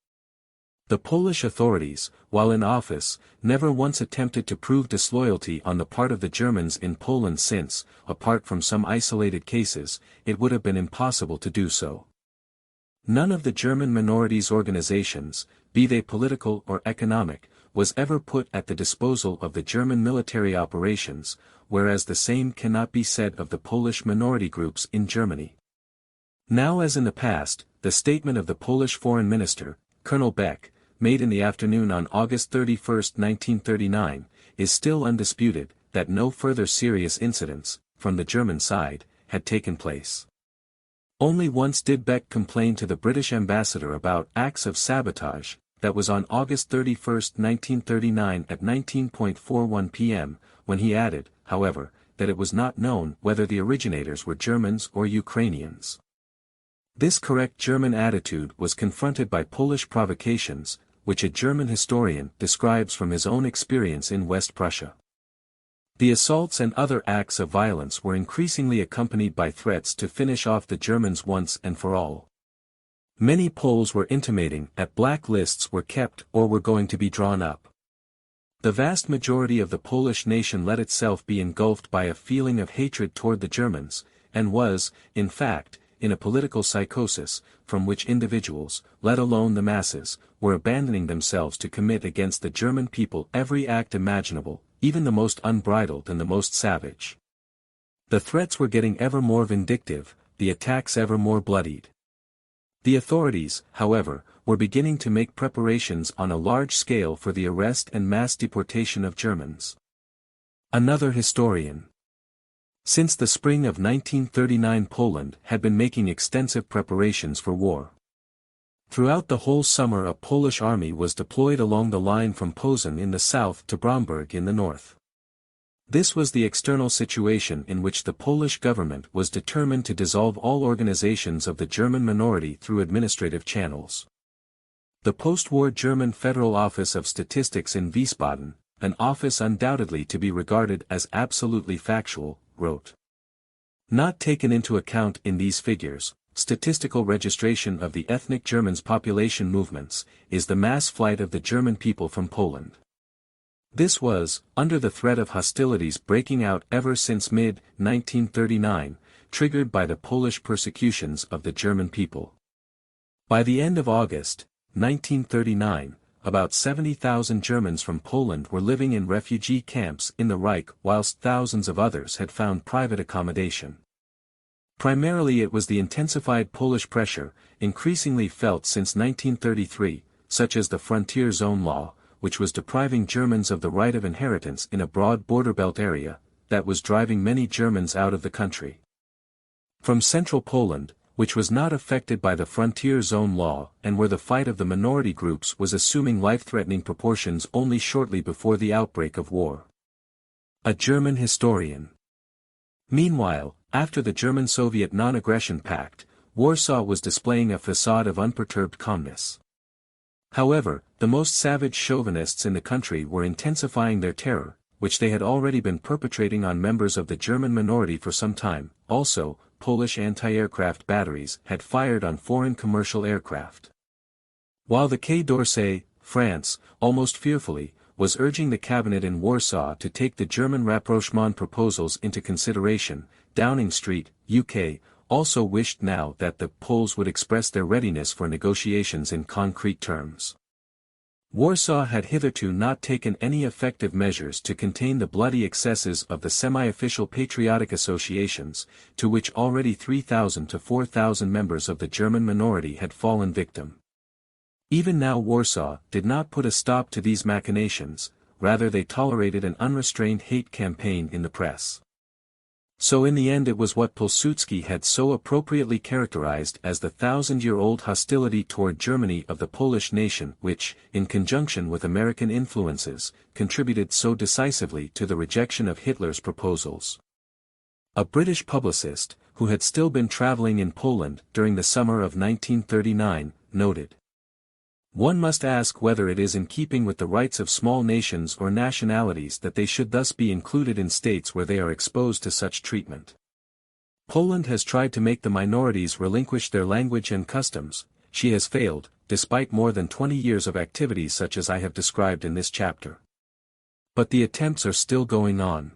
The Polish authorities, while in office, never once attempted to prove disloyalty on the part of the Germans in Poland since, apart from some isolated cases, it would have been impossible to do so. None of the German minorities' organizations, be they political or economic, was ever put at the disposal of the German military operations, whereas the same cannot be said of the Polish minority groups in Germany. Now as in the past, the statement of the Polish Foreign Minister, Colonel Beck, made in the afternoon on August 31, 1939, is still undisputed, that no further serious incidents, from the German side, had taken place. Only once did Beck complain to the British ambassador about acts of sabotage. That was on August 31, 1939 at 19:41 p.m., when he added, however, that it was not known whether the originators were Germans or Ukrainians. This correct German attitude was confronted by Polish provocations, which a German historian describes from his own experience in West Prussia. The assaults and other acts of violence were increasingly accompanied by threats to finish off the Germans once and for all. Many Poles were intimating that black lists were kept or were going to be drawn up. The vast majority of the Polish nation let itself be engulfed by a feeling of hatred toward the Germans, and was, in fact, in a political psychosis, from which individuals, let alone the masses, were abandoning themselves to commit against the German people every act imaginable, even the most unbridled and the most savage. The threats were getting ever more vindictive, the attacks ever more bloodied. The authorities, however, were beginning to make preparations on a large scale for the arrest and mass deportation of Germans. Another historian. Since the spring of 1939 Poland had been making extensive preparations for war. Throughout the whole summer a Polish army was deployed along the line from Posen in the south to Bromberg in the north. This was the external situation in which the Polish government was determined to dissolve all organizations of the German minority through administrative channels. The post-war German Federal Office of Statistics in Wiesbaden, an office undoubtedly to be regarded as absolutely factual, wrote. Not taken into account in these figures, statistical registration of the ethnic Germans' population movements, is the mass flight of the German people from Poland. This was, under the threat of hostilities breaking out ever since mid-1939, triggered by the Polish persecutions of the German people. By the end of August, 1939, about 70,000 Germans from Poland were living in refugee camps in the Reich whilst thousands of others had found private accommodation. Primarily it was the intensified Polish pressure, increasingly felt since 1933, such as the Frontier Zone Law, which was depriving Germans of the right of inheritance in a broad border belt area, that was driving many Germans out of the country. From central Poland, which was not affected by the Frontier Zone Law and where the fight of the minority groups was assuming life-threatening proportions only shortly before the outbreak of war. A German historian. Meanwhile, after the German-Soviet non-aggression pact, Warsaw was displaying a facade of unperturbed calmness. However, the most savage chauvinists in the country were intensifying their terror, which they had already been perpetrating on members of the German minority for some time. Also, Polish anti-aircraft batteries had fired on foreign commercial aircraft. While the Quai d'Orsay, France, almost fearfully, was urging the cabinet in Warsaw to take the German rapprochement proposals into consideration, Downing Street, UK, also wished now that the Poles would express their readiness for negotiations in concrete terms. Warsaw had hitherto not taken any effective measures to contain the bloody excesses of the semi-official patriotic associations, to which already 3,000 to 4,000 members of the German minority had fallen victim. Even now Warsaw did not put a stop to these machinations, rather they tolerated an unrestrained hate campaign in the press. So in the end it was what Pilsudski had so appropriately characterized as the 1,000-year-old hostility toward Germany of the Polish nation which, in conjunction with American influences, contributed so decisively to the rejection of Hitler's proposals. A British publicist, who had still been traveling in Poland during the summer of 1939, noted, "One must ask whether it is in keeping with the rights of small nations or nationalities that they should thus be included in states where they are exposed to such treatment. Poland has tried to make the minorities relinquish their language and customs, she has failed, despite more than 20 years of activities such as I have described in this chapter. But the attempts are still going on.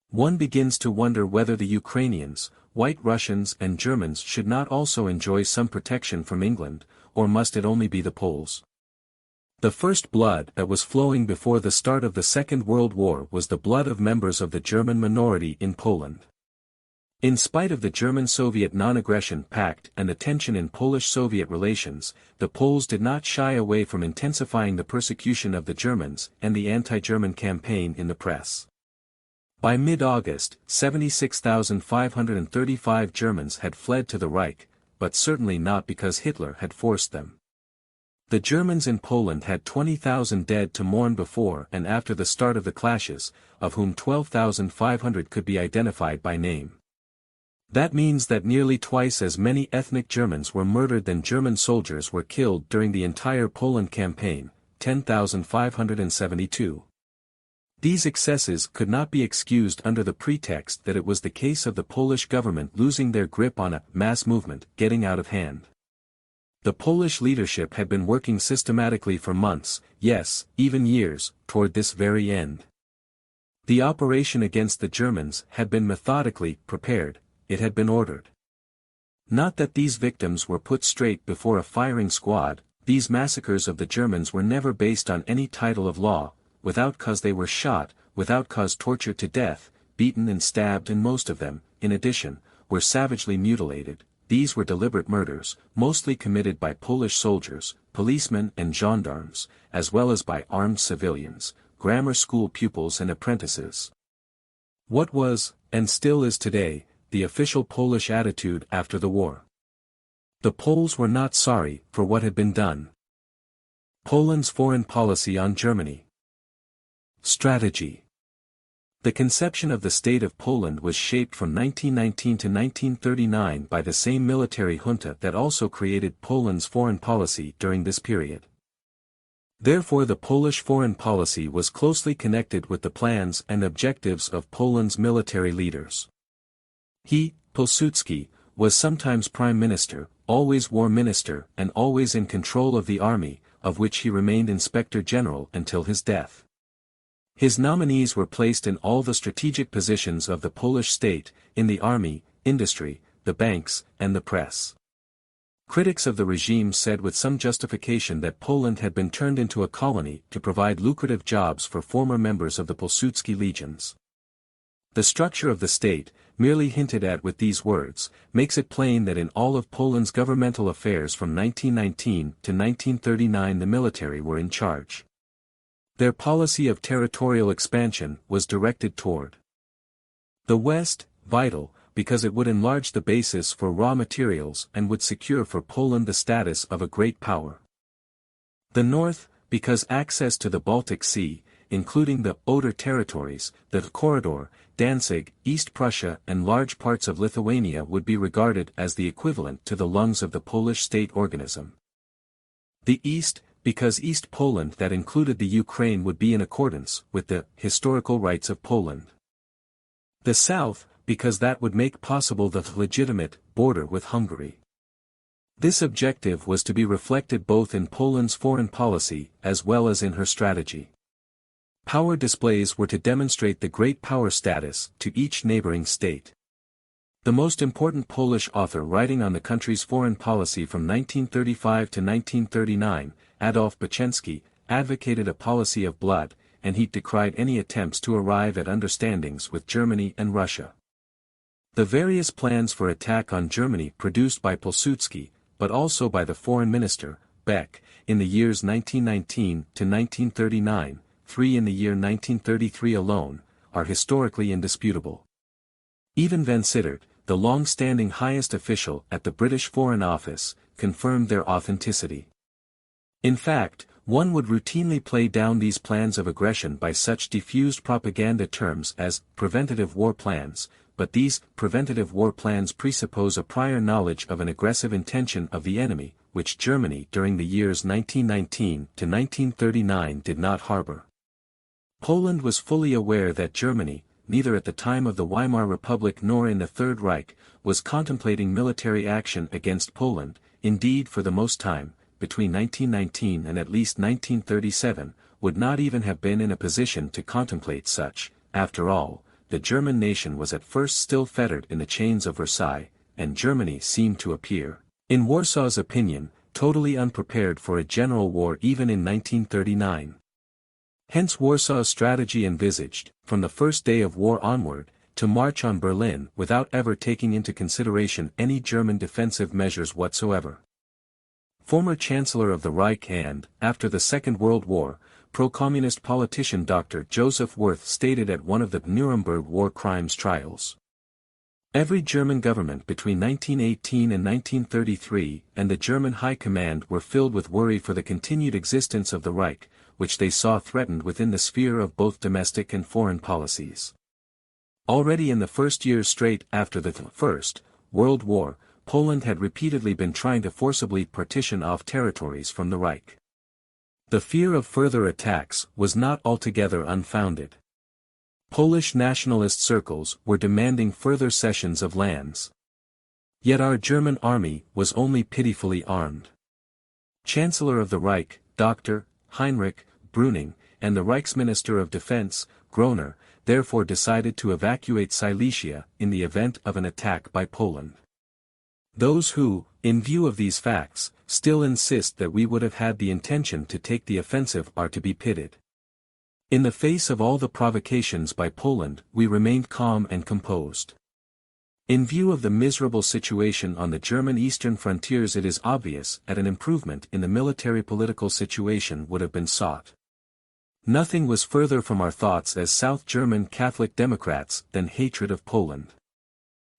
One begins to wonder whether the Ukrainians, White Russians and Germans should not also enjoy some protection from England, or must it only be the Poles? The first blood that was flowing before the start of the Second World War was the blood of members of the German minority in Poland. In spite of the German-Soviet non-aggression pact and the tension in Polish-Soviet relations, the Poles did not shy away from intensifying the persecution of the Germans and the anti-German campaign in the press. By mid-August, 76,535 Germans had fled to the Reich, but certainly not because Hitler had forced them. The Germans in Poland had 20,000 dead to mourn before and after the start of the clashes, of whom 12,500 could be identified by name. That means that nearly twice as many ethnic Germans were murdered than German soldiers were killed during the entire Poland campaign, 10,572. These excesses could not be excused under the pretext that it was the case of the Polish government losing their grip on a mass movement getting out of hand. The Polish leadership had been working systematically for months, yes, even years, toward this very end. The operation against the Germans had been methodically prepared, it had been ordered. Not that these victims were put straight before a firing squad, these massacres of the Germans were never based on any title of law, without cause they were shot, without cause tortured to death, beaten and stabbed, and most of them, in addition, were savagely mutilated. These were deliberate murders, mostly committed by Polish soldiers, policemen and gendarmes, as well as by armed civilians, grammar school pupils and apprentices. What was, and still is today, the official Polish attitude after the war? The Poles were not sorry for what had been done. Poland's foreign policy on Germany. Strategy. The conception of the state of Poland was shaped from 1919 to 1939 by the same military junta that also created Poland's foreign policy during this period. Therefore the Polish foreign policy was closely connected with the plans and objectives of Poland's military leaders. He, Pilsudski, was sometimes prime minister, always war minister and always in control of the army, of which he remained inspector general until his death. His nominees were placed in all the strategic positions of the Polish state, in the army, industry, the banks, and the press. Critics of the regime said with some justification that Poland had been turned into a colony to provide lucrative jobs for former members of the Pilsudski legions. The structure of the state, merely hinted at with these words, makes it plain that in all of Poland's governmental affairs from 1919 to 1939 the military were in charge. Their policy of territorial expansion was directed toward the West, vital, because it would enlarge the basis for raw materials and would secure for Poland the status of a great power. The North, because access to the Baltic Sea, including the Oder territories, the corridor, Danzig, East Prussia and large parts of Lithuania would be regarded as the equivalent to the lungs of the Polish state organism. The East, because East Poland that included the Ukraine would be in accordance with the historical rights of Poland. The South, because that would make possible the legitimate border with Hungary. This objective was to be reflected both in Poland's foreign policy as well as in her strategy. Power displays were to demonstrate the great power status to each neighboring state. The most important Polish author writing on the country's foreign policy from 1935 to 1939, Adolf Bachenski, advocated a policy of blood, and he decried any attempts to arrive at understandings with Germany and Russia. The various plans for attack on Germany produced by Pilsudski, but also by the foreign minister, Beck, in the years 1919 to 1939, 3 in the year 1933 alone, are historically indisputable. Even Van Sittert, the long-standing highest official at the British Foreign Office, confirmed their authenticity. In fact, one would routinely play down these plans of aggression by such diffused propaganda terms as preventative war plans, but these preventative war plans presuppose a prior knowledge of an aggressive intention of the enemy, which Germany during the years 1919 to 1939 did not harbor. Poland was fully aware that Germany, neither at the time of the Weimar Republic nor in the Third Reich, was contemplating military action against Poland. Indeed, for the most time, between 1919 and at least 1937, would not even have been in a position to contemplate such. After all, the German nation was at first still fettered in the chains of Versailles, and Germany seemed to appear, in Warsaw's opinion, totally unprepared for a general war even in 1939. Hence Warsaw's strategy envisaged, from the first day of war onward, to march on Berlin without ever taking into consideration any German defensive measures whatsoever. Former Chancellor of the Reich and, after the Second World War, pro-communist politician Dr. Joseph Wirth stated at one of the Nuremberg war crimes trials. Every German government between 1918 and 1933 and the German High Command were filled with worry for the continued existence of the Reich, which they saw threatened within the sphere of both domestic and foreign policies. Already in the first years straight after the First World War, Poland had repeatedly been trying to forcibly partition off territories from the Reich. The fear of further attacks was not altogether unfounded. Polish nationalist circles were demanding further cessions of lands. Yet our German army was only pitifully armed. Chancellor of the Reich, Dr. Heinrich Brüning, and the Reichsminister of Defense, Groener, therefore decided to evacuate Silesia in the event of an attack by Poland. Those who, in view of these facts, still insist that we would have had the intention to take the offensive are to be pitied. In the face of all the provocations by Poland, we remained calm and composed. In view of the miserable situation on the German eastern frontiers, it is obvious that an improvement in the military-political situation would have been sought. Nothing was further from our thoughts as South German Catholic Democrats than hatred of Poland.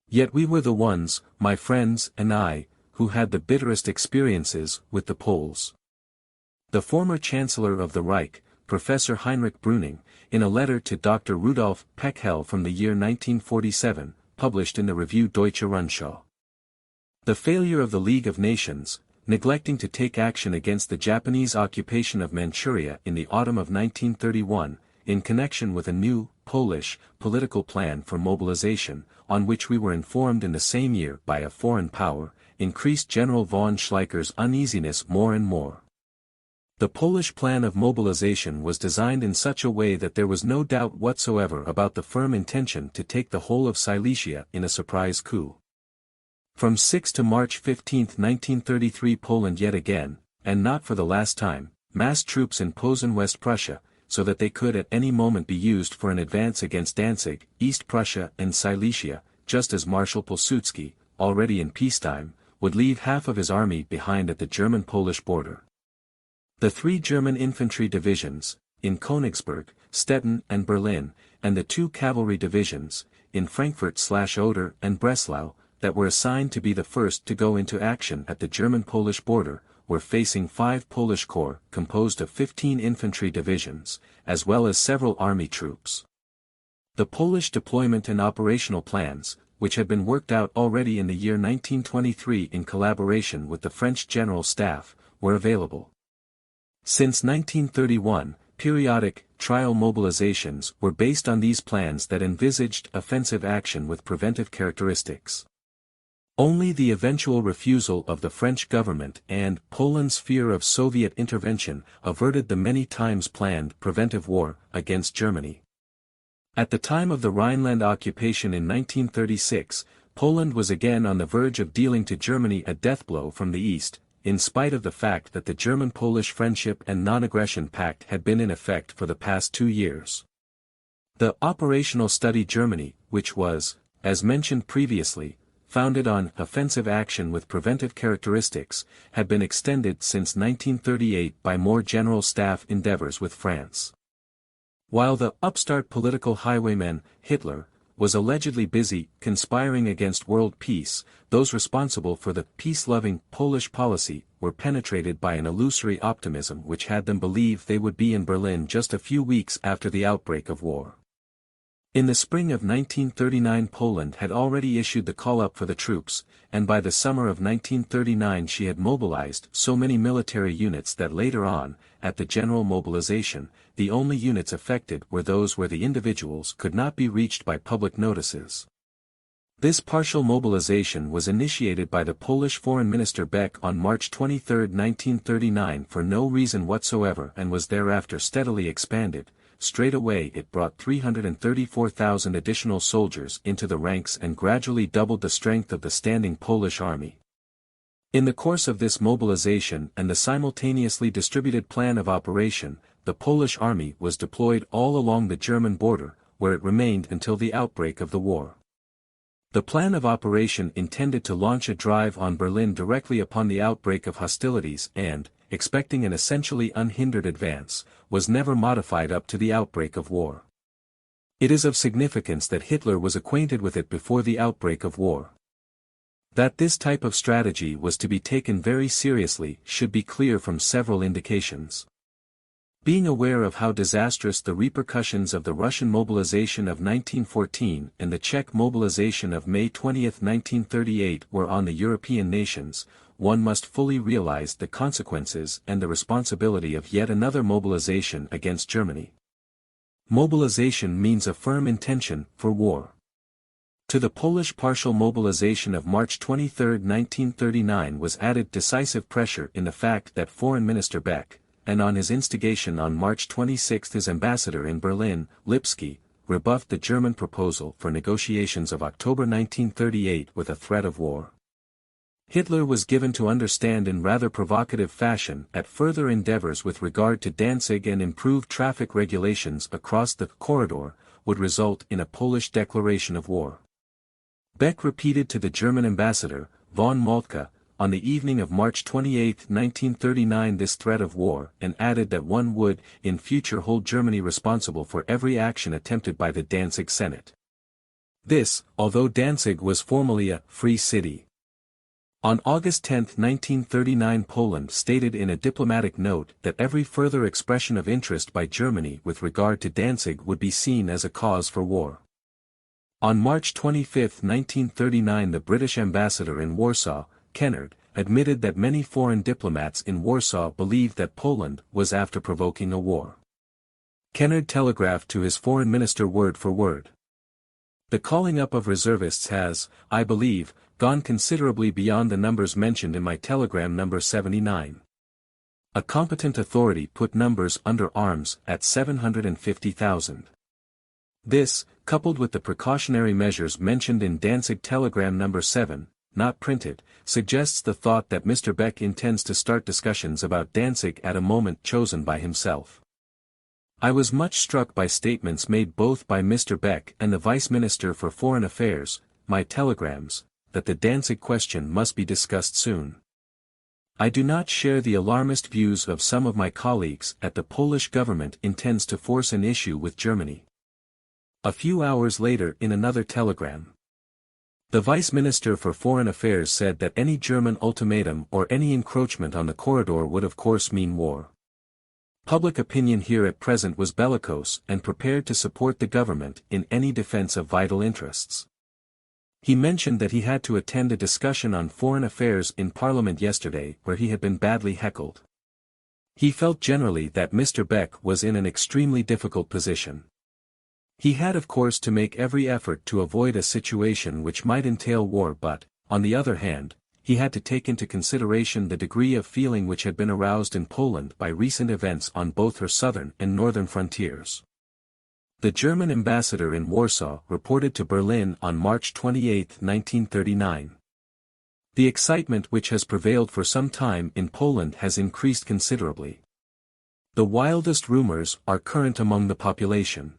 Yet we were the ones, my friends and I, who had the bitterest experiences with the Poles. The former Chancellor of the Reich, Professor Heinrich Brüning, in a letter to Dr. Rudolf Pechel from the year 1947, published in the review Deutsche Rundschau. The failure of the League of Nations, neglecting to take action against the Japanese occupation of Manchuria in the autumn of 1931, in connection with a new, Polish, political plan for mobilization, on which we were informed in the same year by a foreign power, increased General von Schleicher's uneasiness more and more. The Polish plan of mobilization was designed in such a way that there was no doubt whatsoever about the firm intention to take the whole of Silesia in a surprise coup. From 6 to March 15, 1933, Poland yet again, and not for the last time, massed troops in Posen, West Prussia, so that they could at any moment be used for an advance against Danzig, East Prussia and Silesia, just as Marshal Pilsudski, already in peacetime, would leave half of his army behind at the German-Polish border. The 3 German infantry divisions, in Königsberg, Stettin and Berlin, and the 2 cavalry divisions, in Frankfurt/Oder and Breslau, that were assigned to be the first to go into action at the German-Polish border, were facing 5 Polish corps composed of 15 infantry divisions, as well as several army troops. The Polish deployment and operational plans, which had been worked out already in the year 1923 in collaboration with the French General Staff, were available. Since 1931, periodic, trial mobilizations were based on these plans that envisaged offensive action with preventive characteristics. Only the eventual refusal of the French government and Poland's fear of Soviet intervention averted the many times planned preventive war against Germany. At the time of the Rhineland occupation in 1936, Poland was again on the verge of dealing to Germany a death blow from the east, in spite of the fact that the German-Polish Friendship and Non-Aggression Pact had been in effect for the past 2 years. The Operational Study Germany, which was, as mentioned previously, founded on offensive action with preventive characteristics, had been extended since 1938 by more general staff endeavors with France. While the upstart political highwayman, Hitler, was allegedly busy conspiring against world peace, those responsible for the peace-loving Polish policy were penetrated by an illusory optimism which had them believe they would be in Berlin just a few weeks after the outbreak of war. In the spring of 1939 Poland had already issued the call-up for the troops, and by the summer of 1939 she had mobilized so many military units that later on, at the general mobilization, the only units affected were those where the individuals could not be reached by public notices. This partial mobilization was initiated by the Polish Foreign Minister Beck on March 23, 1939 for no reason whatsoever and was thereafter steadily expanded. Straight away it brought 334,000 additional soldiers into the ranks and gradually doubled the strength of the standing Polish army. In the course of this mobilization and the simultaneously distributed plan of operation, the Polish army was deployed all along the German border, where it remained until the outbreak of the war. The plan of operation intended to launch a drive on Berlin directly upon the outbreak of hostilities and, expecting an essentially unhindered advance, was never modified up to the outbreak of war. It is of significance that Hitler was acquainted with it before the outbreak of war. That this type of strategy was to be taken very seriously should be clear from several indications. Being aware of how disastrous the repercussions of the Russian mobilization of 1914 and the Czech mobilization of May 20, 1938 were on the European nations, one must fully realize the consequences and the responsibility of yet another mobilization against Germany. Mobilization means a firm intention for war. To the Polish partial mobilization of March 23, 1939 was added decisive pressure in the fact that Foreign Minister Beck, and on his instigation on March 26 his ambassador in Berlin, Lipski, rebuffed the German proposal for negotiations of October 1938 with a threat of war. Hitler was given to understand in rather provocative fashion that further endeavors with regard to Danzig and improved traffic regulations across the corridor would result in a Polish declaration of war. Beck repeated to the German ambassador, von Moltke, on the evening of March 28, 1939 this threat of war and added that one would, in future hold Germany responsible for every action attempted by the Danzig Senate. This, although Danzig was formally a free city. On August 10, 1939 Poland stated in a diplomatic note that every further expression of interest by Germany with regard to Danzig would be seen as a cause for war. On March 25, 1939 the British ambassador in Warsaw, Kennard, admitted that many foreign diplomats in Warsaw believed that Poland was after provoking a war. Kennard telegraphed to his foreign minister word for word. The calling up of reservists has, I believe, gone considerably beyond the numbers mentioned in my telegram number 79. A competent authority put numbers under arms at 750,000. This, coupled with the precautionary measures mentioned in Danzig telegram number 7, not printed, suggests the thought that Mr. Beck intends to start discussions about Danzig at a moment chosen by himself. I was much struck by statements made both by Mr. Beck and the Vice Minister for Foreign Affairs, my telegrams, that the Danzig question must be discussed soon. I do not share the alarmist views of some of my colleagues that the Polish government intends to force an issue with Germany. A few hours later in another telegram, the Vice Minister for Foreign Affairs said that any German ultimatum or any encroachment on the corridor would of course mean war. Public opinion here at present was bellicose and prepared to support the government in any defense of vital interests. He mentioned that he had to attend a discussion on foreign affairs in Parliament yesterday where he had been badly heckled. He felt generally that Mr. Beck was in an extremely difficult position. He had of course to make every effort to avoid a situation which might entail war but, on the other hand, he had to take into consideration the degree of feeling which had been aroused in Poland by recent events on both her southern and northern frontiers. The German ambassador in Warsaw reported to Berlin on March 28, 1939. The excitement which has prevailed for some time in Poland has increased considerably. The wildest rumors are current among the population.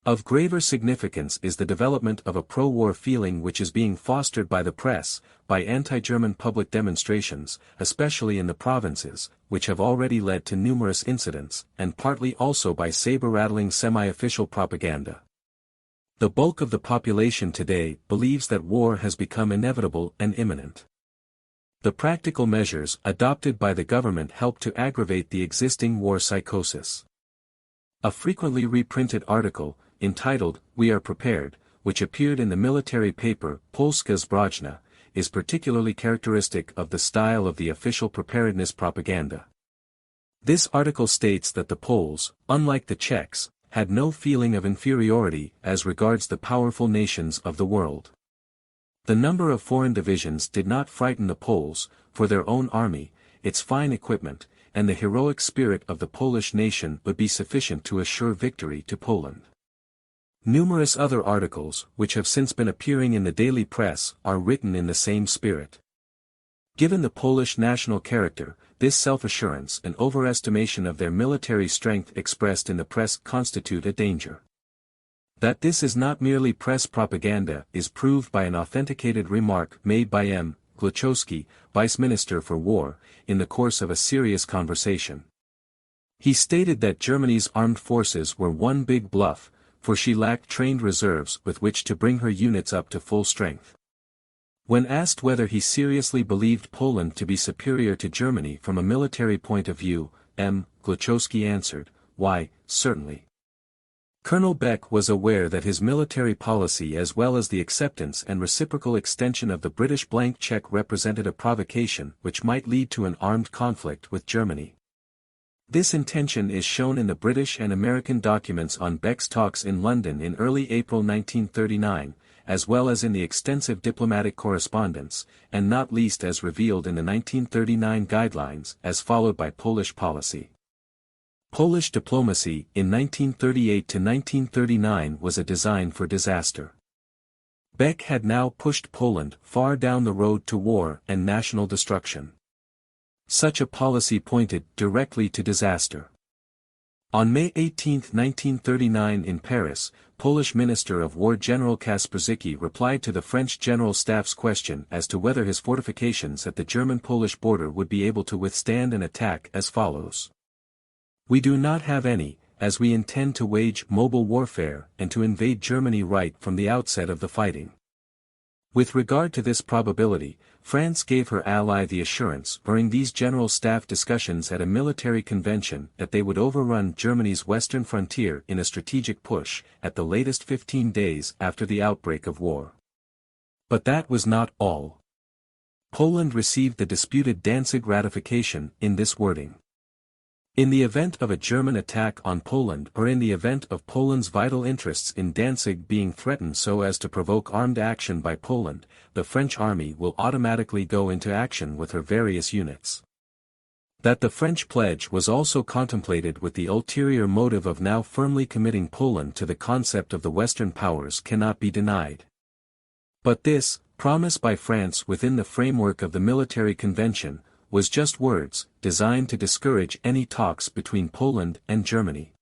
Of graver significance is the development of a pro-war feeling which is being fostered by the press, by anti-German public demonstrations, especially in the provinces, which have already led to numerous incidents, and partly also by saber-rattling semi-official propaganda. The bulk of the population today believes that war has become inevitable and imminent. The practical measures adopted by the government help to aggravate the existing war psychosis. A frequently reprinted article, entitled, "We Are Prepared," which appeared in the military paper Polska Zbrojna, is particularly characteristic of the style of the official preparedness propaganda. This article states that the Poles, unlike the Czechs, had no feeling of inferiority as regards the powerful nations of the world. The number of foreign divisions did not frighten the Poles, for their own army, its fine equipment, and the heroic spirit of the Polish nation would be sufficient to assure victory to Poland. Numerous other articles, which have since been appearing in the daily press, are written in the same spirit. Given the Polish national character, this self-assurance and overestimation of their military strength expressed in the press constitute a danger. That this is not merely press propaganda is proved by an authenticated remark made by M. Gluchowski, Vice Minister for War, in the course of a serious conversation. He stated that Germany's armed forces were one big bluff, for she lacked trained reserves with which to bring her units up to full strength. When asked whether he seriously believed Poland to be superior to Germany from a military point of view, M. Gluchowski answered, "Why, certainly." Colonel Beck was aware that his military policy as well as the acceptance and reciprocal extension of the British blank check represented a provocation which might lead to an armed conflict with Germany. This intention is shown in the British and American documents on Beck's talks in London in early April 1939, as well as in the extensive diplomatic correspondence, and not least as revealed in the 1939 guidelines as followed by Polish policy. Polish diplomacy in 1938 to 1939 was a design for disaster. Beck had now pushed Poland far down the road to war and national destruction. Such a policy pointed directly to disaster. On May 18, 1939 in Paris, Polish Minister of War General Kaspersky replied to the French General Staff's question as to whether his fortifications at the German-Polish border would be able to withstand an attack as follows. "We do not have any, as we intend to wage mobile warfare and to invade Germany right from the outset of the fighting." With regard to this probability, France gave her ally the assurance during these General Staff discussions at a military convention that they would overrun Germany's western frontier in a strategic push, at the latest 15 days after the outbreak of war. But that was not all. Poland received the disputed Danzig ratification in this wording. In the event of a German attack on Poland or in the event of Poland's vital interests in Danzig being threatened so as to provoke armed action by Poland, the French army will automatically go into action with her various units. That the French pledge was also contemplated with the ulterior motive of now firmly committing Poland to the concept of the Western powers cannot be denied. But this, promise by France within the framework of the military convention, was just words, designed to discourage any talks between Poland and Germany.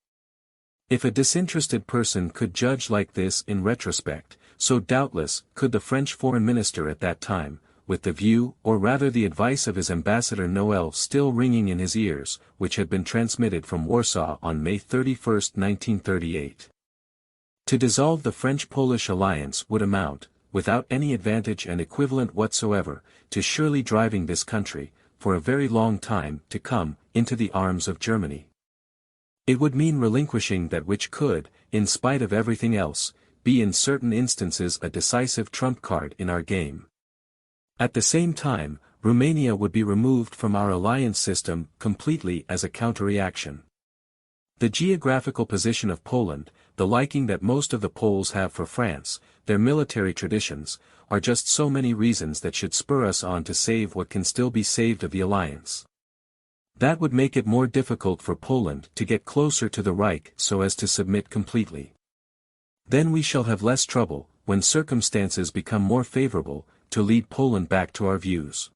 If a disinterested person could judge like this in retrospect, so doubtless could the French foreign minister at that time, with the view, or rather the advice of his ambassador Noël still ringing in his ears, which had been transmitted from Warsaw on May 31, 1938. To dissolve the French-Polish alliance would amount, without any advantage and equivalent whatsoever, to surely driving this country, for a very long time to come, into the arms of Germany. It would mean relinquishing that which could, in spite of everything else, be in certain instances a decisive trump card in our game. At the same time, Romania would be removed from our alliance system completely as a counter-reaction. The geographical position of Poland, the liking that most of the Poles have for France, their military traditions, are just so many reasons that should spur us on to save what can still be saved of the alliance. That would make it more difficult for Poland to get closer to the Reich so as to submit completely. Then we shall have less trouble, when circumstances become more favorable, to lead Poland back to our views.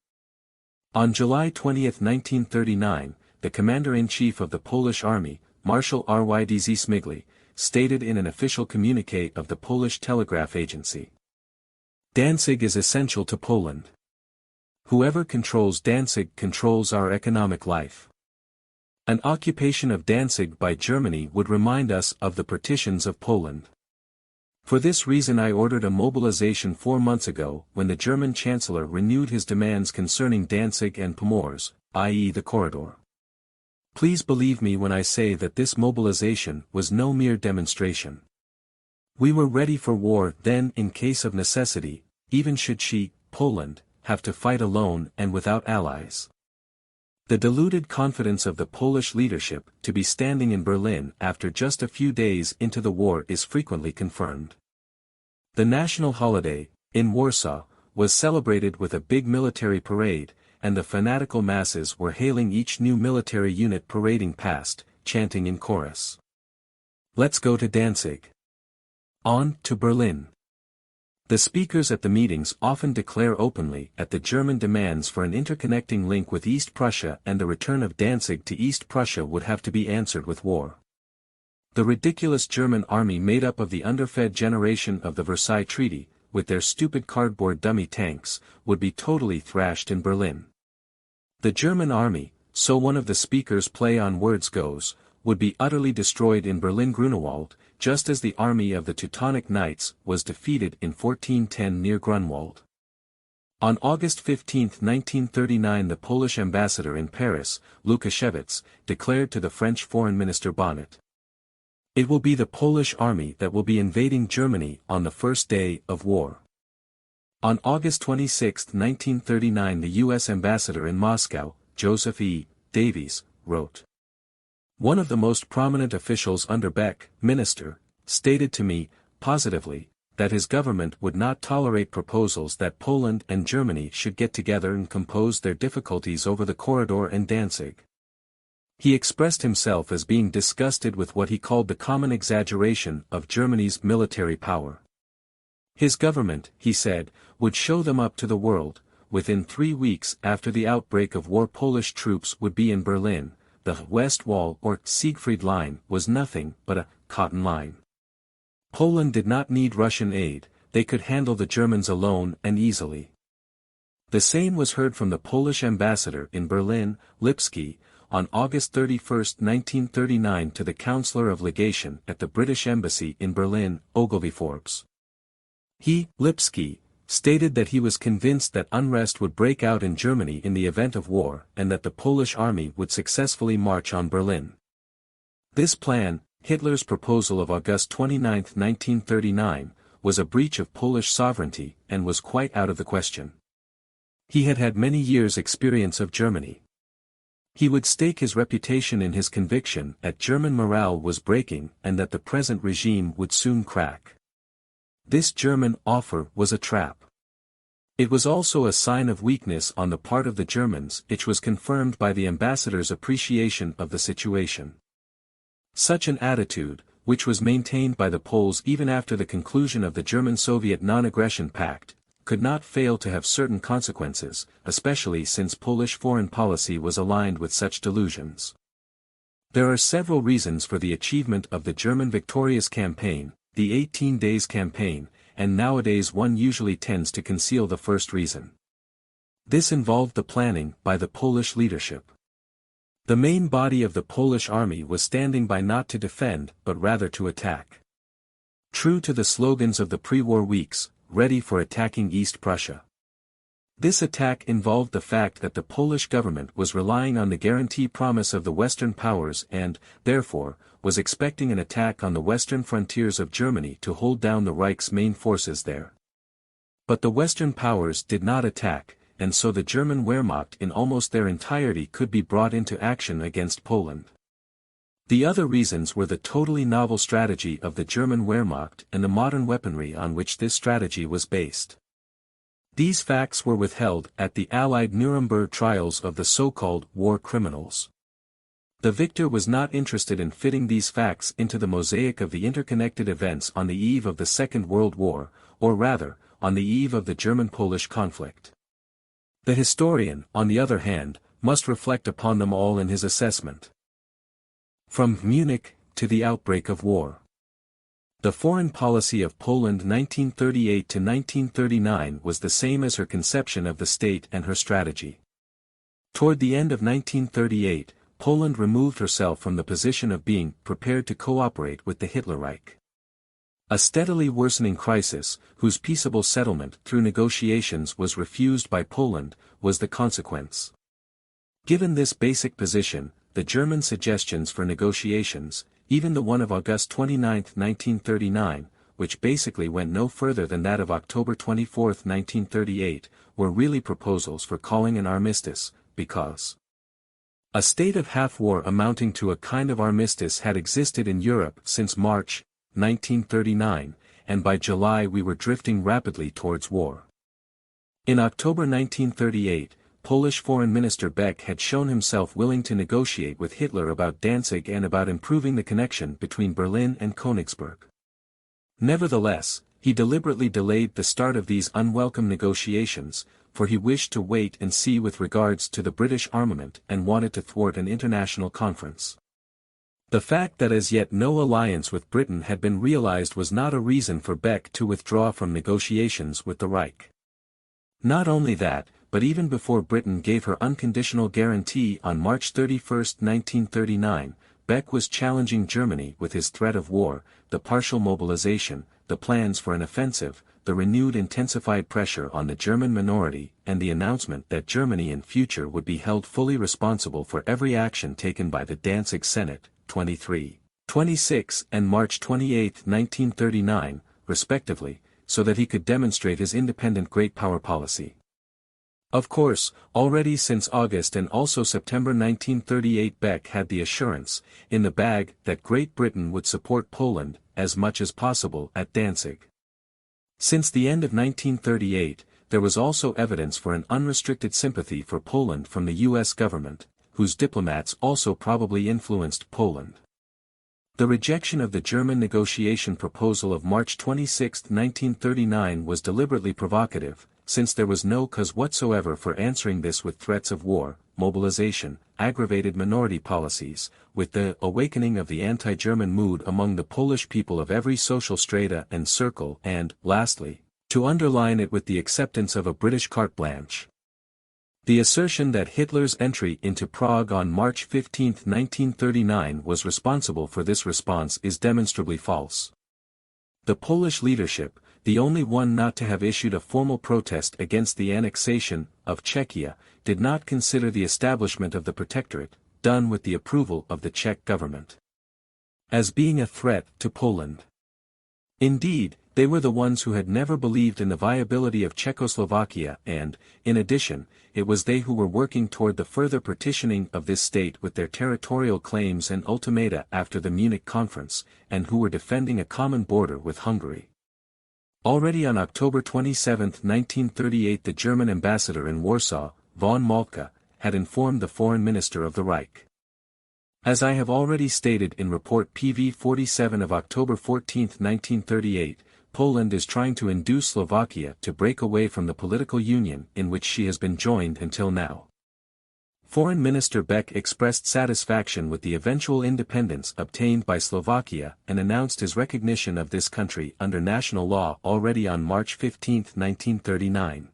On July 20, 1939, the commander-in-chief of the Polish army, Marshal Rydz Śmigły, stated in an official communiqué of the Polish Telegraph Agency. Danzig is essential to Poland. Whoever controls Danzig controls our economic life. An occupation of Danzig by Germany would remind us of the partitions of Poland. For this reason I ordered a mobilization 4 months ago when the German Chancellor renewed his demands concerning Danzig and Pomorze, i.e. the corridor. Please believe me when I say that this mobilization was no mere demonstration. We were ready for war then in case of necessity, even should she, Poland, have to fight alone and without allies. The deluded confidence of the Polish leadership to be standing in Berlin after just a few days into the war is frequently confirmed. The national holiday, in Warsaw, was celebrated with a big military parade, and the fanatical masses were hailing each new military unit parading past, chanting in chorus. Let's go to Danzig. On to Berlin. The speakers at the meetings often declare openly that the German demands for an interconnecting link with East Prussia and the return of Danzig to East Prussia would have to be answered with war. The ridiculous German army made up of the underfed generation of the Versailles Treaty, with their stupid cardboard dummy tanks, would be totally thrashed in Berlin. The German army, so one of the speakers' play on words goes, would be utterly destroyed in Berlin-Grunewald, just as the army of the Teutonic Knights was defeated in 1410 near Grunwald. On August 15, 1939 the Polish ambassador in Paris, Lukasiewicz, declared to the French Foreign Minister Bonnet. It will be the Polish army that will be invading Germany on the first day of war. On August 26, 1939 the U.S. ambassador in Moscow, Joseph E. Davies, wrote. One of the most prominent officials under Beck, minister, stated to me, positively, that his government would not tolerate proposals that Poland and Germany should get together and compose their difficulties over the corridor and Danzig. He expressed himself as being disgusted with what he called the common exaggeration of Germany's military power. His government, he said, would show them up to the world. Within 3 weeks after the outbreak of war Polish troops would be in Berlin. The West Wall or Siegfried Line was nothing but a cotton line. Poland did not need Russian aid, they could handle the Germans alone and easily. The same was heard from the Polish ambassador in Berlin, Lipski, on August 31, 1939 to the Counselor of Legation at the British Embassy in Berlin, Ogilvy Forbes. He, Lipski, stated that he was convinced that unrest would break out in Germany in the event of war and that the Polish army would successfully march on Berlin. This plan, Hitler's proposal of August 29, 1939, was a breach of Polish sovereignty and was quite out of the question. He had had many years' experience of Germany. He would stake his reputation in his conviction that German morale was breaking and that the present regime would soon crack. This German offer was a trap. It was also a sign of weakness on the part of the Germans, which was confirmed by the ambassador's appreciation of the situation. Such an attitude, which was maintained by the Poles even after the conclusion of the German-Soviet non-aggression pact, could not fail to have certain consequences, especially since Polish foreign policy was aligned with such delusions. There are several reasons for the achievement of the German victorious campaign, the 18 Days Campaign, and nowadays one usually tends to conceal the first reason. This involved the planning by the Polish leadership. The main body of the Polish army was standing by not to defend but rather to attack. True to the slogans of the pre-war weeks, ready for attacking East Prussia. This attack involved the fact that the Polish government was relying on the guarantee promise of the Western powers and, therefore, was expecting an attack on the western frontiers of Germany to hold down the Reich's main forces there. But the Western powers did not attack, and so the German Wehrmacht in almost their entirety could be brought into action against Poland. The other reasons were the totally novel strategy of the German Wehrmacht and the modern weaponry on which this strategy was based. These facts were withheld at the Allied Nuremberg trials of the so-called war criminals. The victor was not interested in fitting these facts into the mosaic of the interconnected events on the eve of the Second World War, or rather, on the eve of the German-Polish conflict. The historian, on the other hand, must reflect upon them all in his assessment. From Munich to the outbreak of war. The foreign policy of Poland 1938 to 1939 was the same as her conception of the state and her strategy. Toward the end of 1938, Poland removed herself from the position of being prepared to cooperate with the Hitler Reich. A steadily worsening crisis, whose peaceable settlement through negotiations was refused by Poland, was the consequence. Given this basic position, the German suggestions for negotiations, even the one of August 29, 1939, which basically went no further than that of October 24, 1938, were really proposals for calling an armistice, because a state of half-war amounting to a kind of armistice had existed in Europe since March 1939, and by July we were drifting rapidly towards war. In October 1938, Polish Foreign Minister Beck had shown himself willing to negotiate with Hitler about Danzig and about improving the connection between Berlin and Königsberg. Nevertheless, he deliberately delayed the start of these unwelcome negotiations, for he wished to wait and see with regards to the British armament and wanted to thwart an international conference. The fact that as yet no alliance with Britain had been realized was not a reason for Beck to withdraw from negotiations with the Reich. Not only that, but even before Britain gave her unconditional guarantee on March 31, 1939, Beck was challenging Germany with his threat of war, the partial mobilization, the plans for an offensive, the renewed intensified pressure on the German minority, and the announcement that Germany in future would be held fully responsible for every action taken by the Danzig Senate, 23, 26 and March 28, 1939, respectively, so that he could demonstrate his independent great power policy. Of course, already since August and also September 1938 Beck had the assurance, in the bag, that Great Britain would support Poland, as much as possible, at Danzig. Since the end of 1938, there was also evidence for an unrestricted sympathy for Poland from the U.S. government, whose diplomats also probably influenced Poland. The rejection of the German negotiation proposal of March 26, 1939 was deliberately provocative, since there was no cause whatsoever for answering this with threats of war, mobilization, aggravated minority policies, with the awakening of the anti-German mood among the Polish people of every social strata and circle and, lastly, to underline it with the acceptance of a British carte blanche. The assertion that Hitler's entry into Prague on March 15, 1939 was responsible for this response is demonstrably false. The Polish leadership, the only one not to have issued a formal protest against the annexation of Czechia, did not consider the establishment of the Protectorate, done with the approval of the Czech government, as being a threat to Poland. Indeed, they were the ones who had never believed in the viability of Czechoslovakia and, in addition, it was they who were working toward the further partitioning of this state with their territorial claims and ultimata after the Munich Conference, and who were defending a common border with Hungary. Already on October 27, 1938 the German ambassador in Warsaw, von Moltke, had informed the foreign minister of the Reich. As I have already stated in Report PV 47 of October 14, 1938, Poland is trying to induce Slovakia to break away from the political union in which she has been joined until now. Foreign Minister Beck expressed satisfaction with the eventual independence obtained by Slovakia and announced his recognition of this country under national law already on March 15, 1939.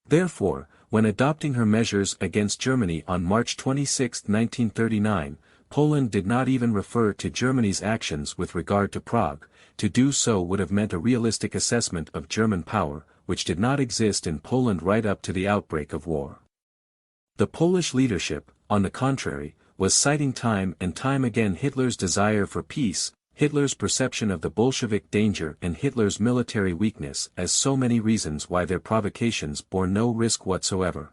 Therefore, when adopting her measures against Germany on March 26, 1939, Poland did not even refer to Germany's actions with regard to Prague. To do so would have meant a realistic assessment of German power, which did not exist in Poland right up to the outbreak of war. The Polish leadership, on the contrary, was citing time and time again Hitler's desire for peace, Hitler's perception of the Bolshevik danger and Hitler's military weakness as so many reasons why their provocations bore no risk whatsoever.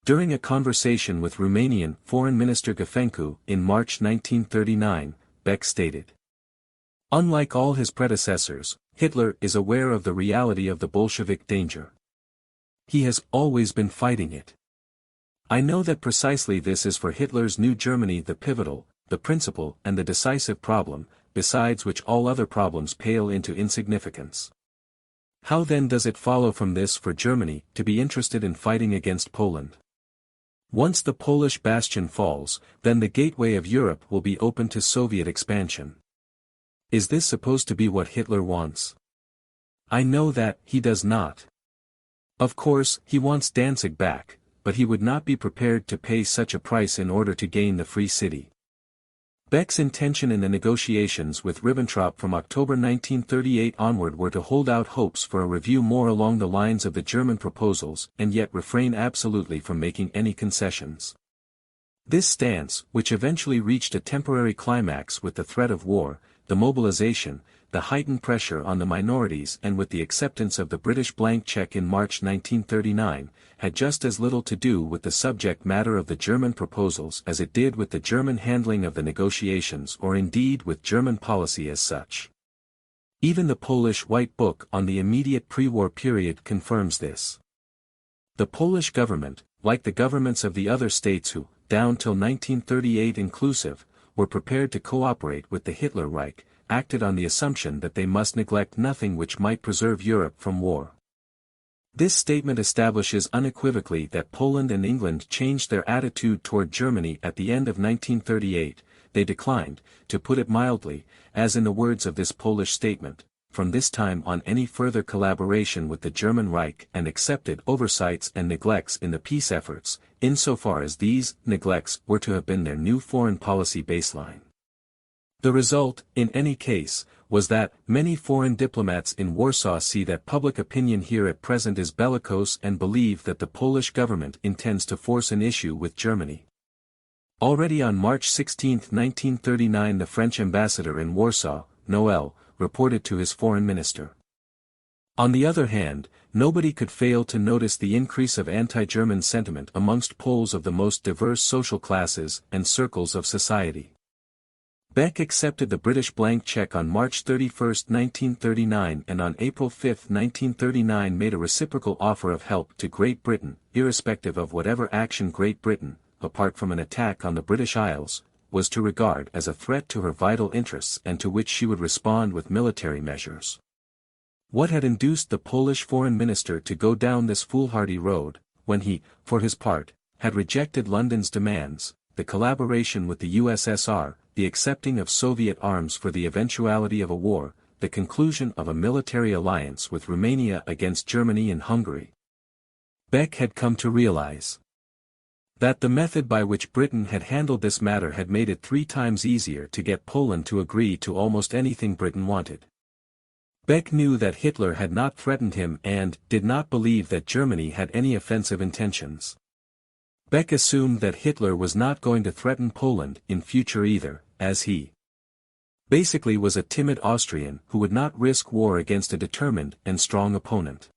During a conversation with Romanian Foreign Minister Gafencu in March 1939, Beck stated, "Unlike all his predecessors, Hitler is aware of the reality of the Bolshevik danger. He has always been fighting it. I know that precisely this is for Hitler's new Germany the pivotal, the principal and the decisive problem, besides which all other problems pale into insignificance. How then does it follow from this for Germany to be interested in fighting against Poland? Once the Polish bastion falls, then the gateway of Europe will be open to Soviet expansion. Is this supposed to be what Hitler wants? I know that he does not. Of course, he wants Danzig back, but he would not be prepared to pay such a price in order to gain the Free City. Beck's intention in the negotiations with Ribbentrop from October 1938 onward were to hold out hopes for a review more along the lines of the German proposals and yet refrain absolutely from making any concessions. This stance, which eventually reached a temporary climax with the threat of war, the mobilization, the heightened pressure on the minorities and with the acceptance of the British blank check in March 1939, had just as little to do with the subject matter of the German proposals as it did with the German handling of the negotiations or indeed with German policy as such. Even the Polish White Book on the immediate pre-war period confirms this. The Polish government, like the governments of the other states who, down till 1938 inclusive, were prepared to cooperate with the Hitler Reich, acted on the assumption that they must neglect nothing which might preserve Europe from war. This statement establishes unequivocally that Poland and England changed their attitude toward Germany at the end of 1938, they declined, to put it mildly, as in the words of this Polish statement, from this time on any further collaboration with the German Reich and accepted oversights and neglects in the peace efforts, insofar as these neglects were to have been their new foreign policy baseline. The result, in any case, was that many foreign diplomats in Warsaw see that public opinion here at present is bellicose and believe that the Polish government intends to force an issue with Germany. Already on March 16, 1939 the French ambassador in Warsaw, Noël, reported to his foreign minister. On the other hand, nobody could fail to notice the increase of anti-German sentiment amongst Poles of the most diverse social classes and circles of society. Beck accepted the British blank check on March 31, 1939 and on April 5, 1939 made a reciprocal offer of help to Great Britain, irrespective of whatever action Great Britain, apart from an attack on the British Isles, was to regard as a threat to her vital interests and to which she would respond with military measures. What had induced the Polish foreign minister to go down this foolhardy road, when he, for his part, had rejected London's demands, the collaboration with the USSR, the accepting of Soviet arms for the eventuality of a war, the conclusion of a military alliance with Romania against Germany and Hungary? Beck had come to realize that the method by which Britain had handled this matter had made it 3 times easier to get Poland to agree to almost anything Britain wanted. Beck knew that Hitler had not threatened him and did not believe that Germany had any offensive intentions. Beck assumed that Hitler was not going to threaten Poland in future either, as he basically was a timid Austrian who would not risk war against a determined and strong opponent.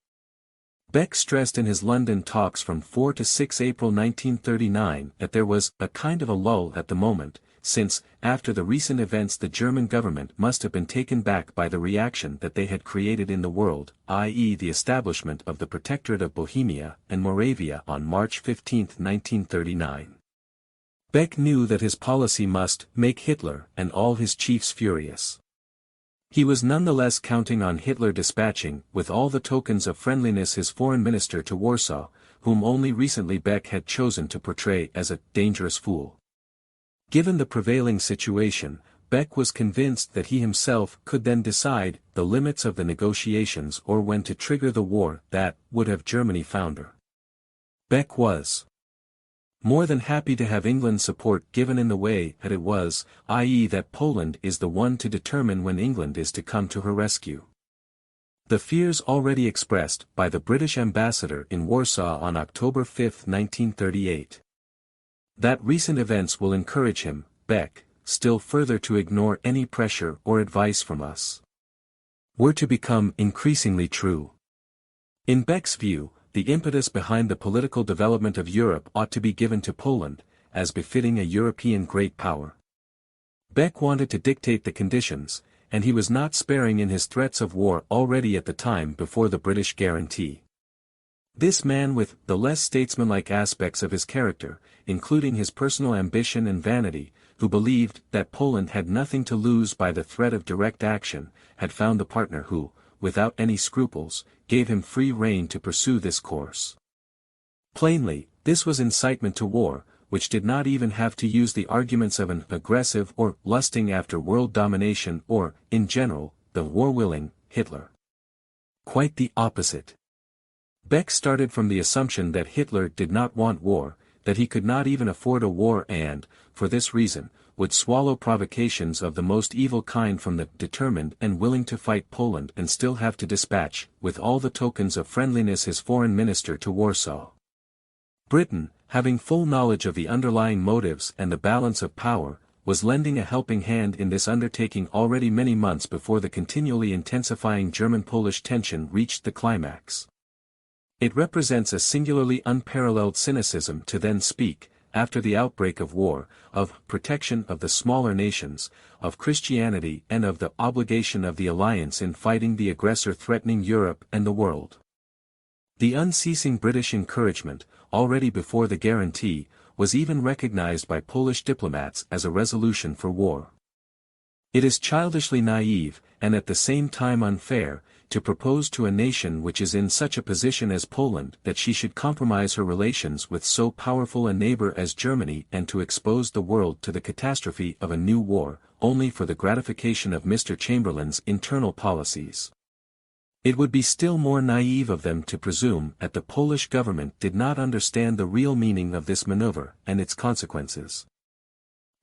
Beck stressed in his London talks from 4 to 6 April 1939 that there was a kind of a lull at the moment, since, after the recent events the German government must have been taken back by the reaction that they had created in the world, i.e. the establishment of the Protectorate of Bohemia and Moravia on March 15, 1939. Beck knew that his policy must make Hitler and all his chiefs furious. He was nonetheless counting on Hitler dispatching with all the tokens of friendliness his foreign minister to Warsaw, whom only recently Beck had chosen to portray as a dangerous fool. Given the prevailing situation, Beck was convinced that he himself could then decide the limits of the negotiations or when to trigger the war that would have Germany founder. Beck was more than happy to have England's support given in the way that it was, i.e. that Poland is the one to determine when England is to come to her rescue. The fears already expressed by the British ambassador in Warsaw on October 5, 1938. That recent events will encourage him, Beck, still further to ignore any pressure or advice from us, were to become increasingly true. In Beck's view, the impetus behind the political development of Europe ought to be given to Poland, as befitting a European great power. Beck wanted to dictate the conditions, and he was not sparing in his threats of war already at the time before the British guarantee. This man with the less statesmanlike aspects of his character, including his personal ambition and vanity, who believed that Poland had nothing to lose by the threat of direct action, had found a partner who, without any scruples, gave him free rein to pursue this course. Plainly, this was incitement to war, which did not even have to use the arguments of an aggressive or lusting after world domination or, in general, the war-willing Hitler. Quite the opposite. Beck started from the assumption that Hitler did not want war, that he could not even afford a war and, for this reason, would swallow provocations of the most evil kind from the determined and willing to fight Poland and still have to dispatch, with all the tokens of friendliness, his foreign minister to Warsaw. Britain, having full knowledge of the underlying motives and the balance of power, was lending a helping hand in this undertaking already many months before the continually intensifying German-Polish tension reached the climax. It represents a singularly unparalleled cynicism to then speak, after the outbreak of war, of protection of the smaller nations, of Christianity and of the obligation of the alliance in fighting the aggressor threatening Europe and the world. The unceasing British encouragement, already before the guarantee, was even recognized by Polish diplomats as a resolution for war. It is childishly naive, and at the same time unfair, to propose to a nation which is in such a position as Poland that she should compromise her relations with so powerful a neighbor as Germany and to expose the world to the catastrophe of a new war, only for the gratification of Mr. Chamberlain's internal policies. It would be still more naive of them to presume that the Polish government did not understand the real meaning of this maneuver and its consequences.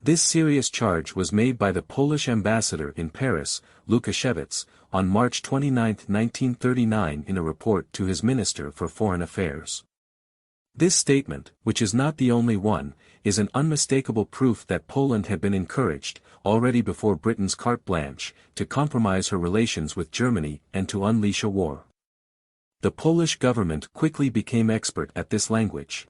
This serious charge was made by the Polish ambassador in Paris, Lukasiewicz, on March 29, 1939 in a report to his Minister for Foreign Affairs. This statement, which is not the only one, is an unmistakable proof that Poland had been encouraged, already before Britain's carte blanche, to compromise her relations with Germany and to unleash a war. The Polish government quickly became expert at this language.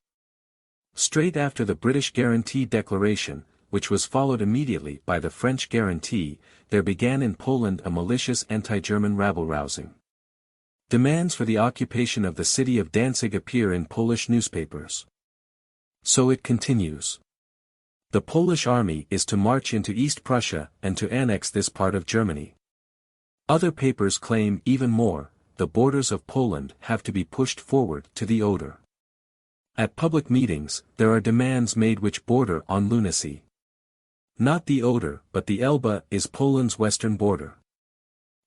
Straight after the British Guarantee Declaration, which was followed immediately by the French Guarantee, there began in Poland a malicious anti-German rabble-rousing. Demands for the occupation of the city of Danzig appear in Polish newspapers. So it continues. The Polish army is to march into East Prussia and to annex this part of Germany. Other papers claim even more, the borders of Poland have to be pushed forward to the Oder. At public meetings, there are demands made which border on lunacy. Not the Oder but the Elbe is Poland's western border.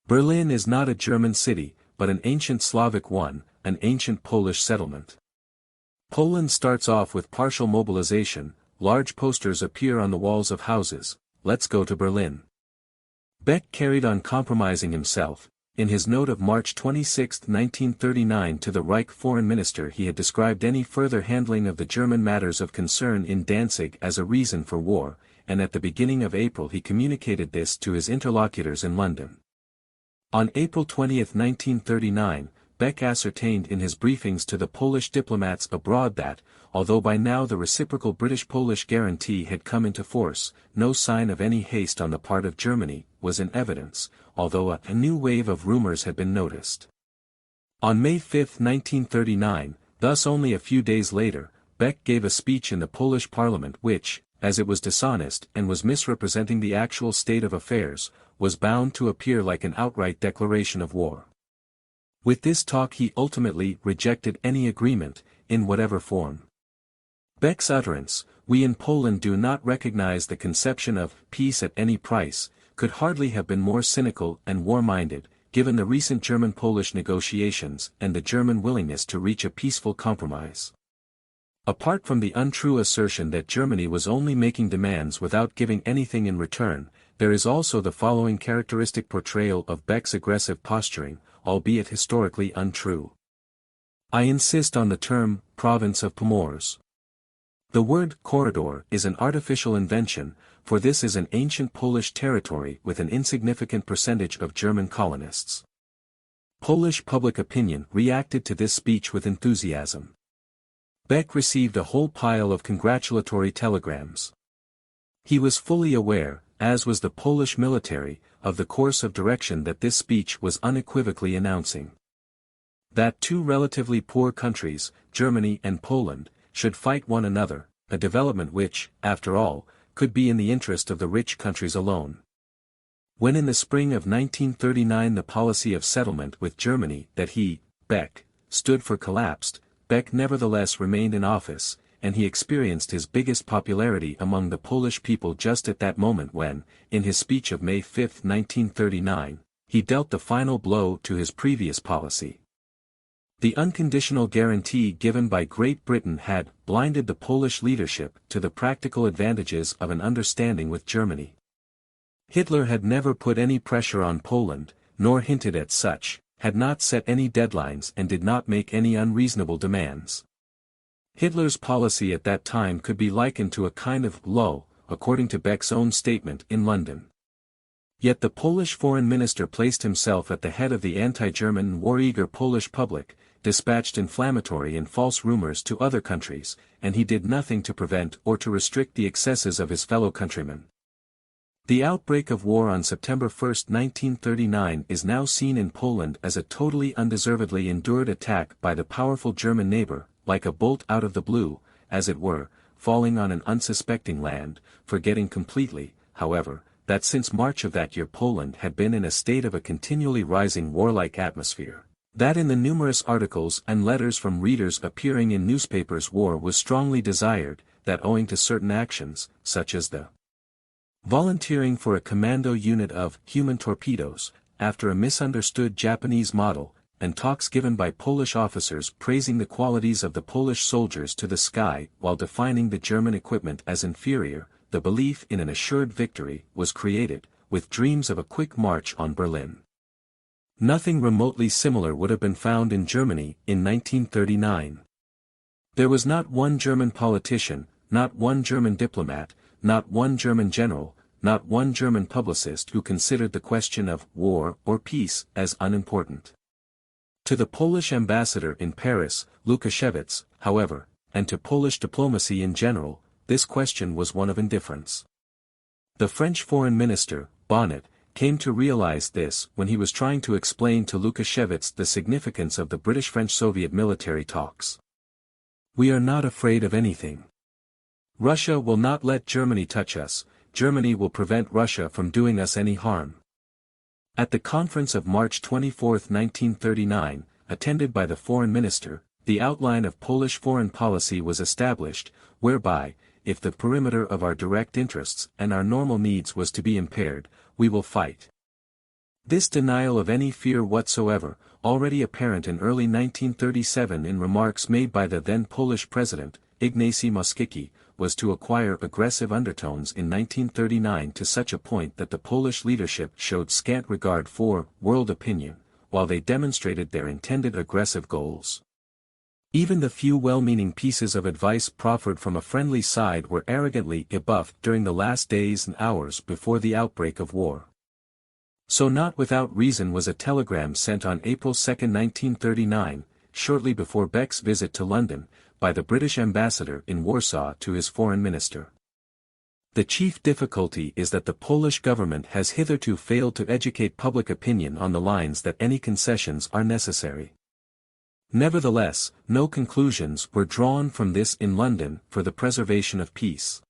Berlin is not a German city, but an ancient Slavic one, an ancient Polish settlement. Poland starts off with partial mobilization, large posters appear on the walls of houses, "Let's go to Berlin." Beck carried on compromising himself. In his note of March 26, 1939 to the Reich Foreign Minister he had described any further handling of the German matters of concern in Danzig as a reason for war, and at the beginning of April he communicated this to his interlocutors in London. On April 20, 1939, Beck ascertained in his briefings to the Polish diplomats abroad that, although by now the reciprocal British-Polish guarantee had come into force, no sign of any haste on the part of Germany was in evidence, although a new wave of rumors had been noticed. On May 5, 1939, thus only a few days later, Beck gave a speech in the Polish parliament which, as it was dishonest and was misrepresenting the actual state of affairs, was bound to appear like an outright declaration of war. With this talk he ultimately rejected any agreement, in whatever form. Beck's utterance, "We in Poland do not recognize the conception of peace at any price," could hardly have been more cynical and war-minded, given the recent German-Polish negotiations and the German willingness to reach a peaceful compromise. Apart from the untrue assertion that Germany was only making demands without giving anything in return, there is also the following characteristic portrayal of Beck's aggressive posturing, albeit historically untrue. I insist on the term, province of Pomors. The word corridor is an artificial invention, for this is an ancient Polish territory with an insignificant percentage of German colonists. Polish public opinion reacted to this speech with enthusiasm. Beck received a whole pile of congratulatory telegrams. He was fully aware, as was the Polish military, of the course of direction that this speech was unequivocally announcing. That two relatively poor countries, Germany and Poland, should fight one another, a development which, after all, could be in the interest of the rich countries alone. When in the spring of 1939 the policy of settlement with Germany that he, Beck, stood for collapsed, Beck nevertheless remained in office, and he experienced his biggest popularity among the Polish people just at that moment when, in his speech of May 5, 1939, he dealt the final blow to his previous policy. The unconditional guarantee given by Great Britain had blinded the Polish leadership to the practical advantages of an understanding with Germany. Hitler had never put any pressure on Poland, nor hinted at such, had not set any deadlines and did not make any unreasonable demands. Hitler's policy at that time could be likened to a kind of lull, according to Beck's own statement in London. Yet the Polish foreign minister placed himself at the head of the anti-German and war-eager Polish public, dispatched inflammatory and false rumors to other countries, and he did nothing to prevent or to restrict the excesses of his fellow countrymen. The outbreak of war on September 1, 1939 is now seen in Poland as a totally undeservedly endured attack by the powerful German neighbor, like a bolt out of the blue, as it were, falling on an unsuspecting land, forgetting completely, however, that since March of that year Poland had been in a state of a continually rising warlike atmosphere, that in the numerous articles and letters from readers appearing in newspapers war was strongly desired, that owing to certain actions, such as the volunteering for a commando unit of human torpedoes, after a misunderstood Japanese model, and talks given by Polish officers praising the qualities of the Polish soldiers to the sky while defining the German equipment as inferior, the belief in an assured victory was created, with dreams of a quick march on Berlin. Nothing remotely similar would have been found in Germany in 1939. There was not one German politician, not one German diplomat, not one German general, not one German publicist who considered the question of war or peace as unimportant. To the Polish ambassador in Paris, Lukasiewicz, however, and to Polish diplomacy in general, this question was one of indifference. The French foreign minister, Bonnet, came to realize this when he was trying to explain to Lukasiewicz the significance of the British-French-Soviet military talks. "We are not afraid of anything. Russia will not let Germany touch us, Germany will prevent Russia from doing us any harm." At the conference of March 24, 1939, attended by the foreign minister, the outline of Polish foreign policy was established, whereby, if the perimeter of our direct interests and our normal needs was to be impaired, we will fight. This denial of any fear whatsoever, already apparent in early 1937 in remarks made by the then Polish president, Ignacy Mościcki, was to acquire aggressive undertones in 1939 to such a point that the Polish leadership showed scant regard for world opinion, while they demonstrated their intended aggressive goals. Even the few well-meaning pieces of advice proffered from a friendly side were arrogantly rebuffed during the last days and hours before the outbreak of war. So not without reason was a telegram sent on April 2, 1939, shortly before Beck's visit to London, by the British ambassador in Warsaw to his foreign minister. The chief difficulty is that the Polish government has hitherto failed to educate public opinion on the lines that any concessions are necessary. Nevertheless, no conclusions were drawn from this in London for the preservation of peace.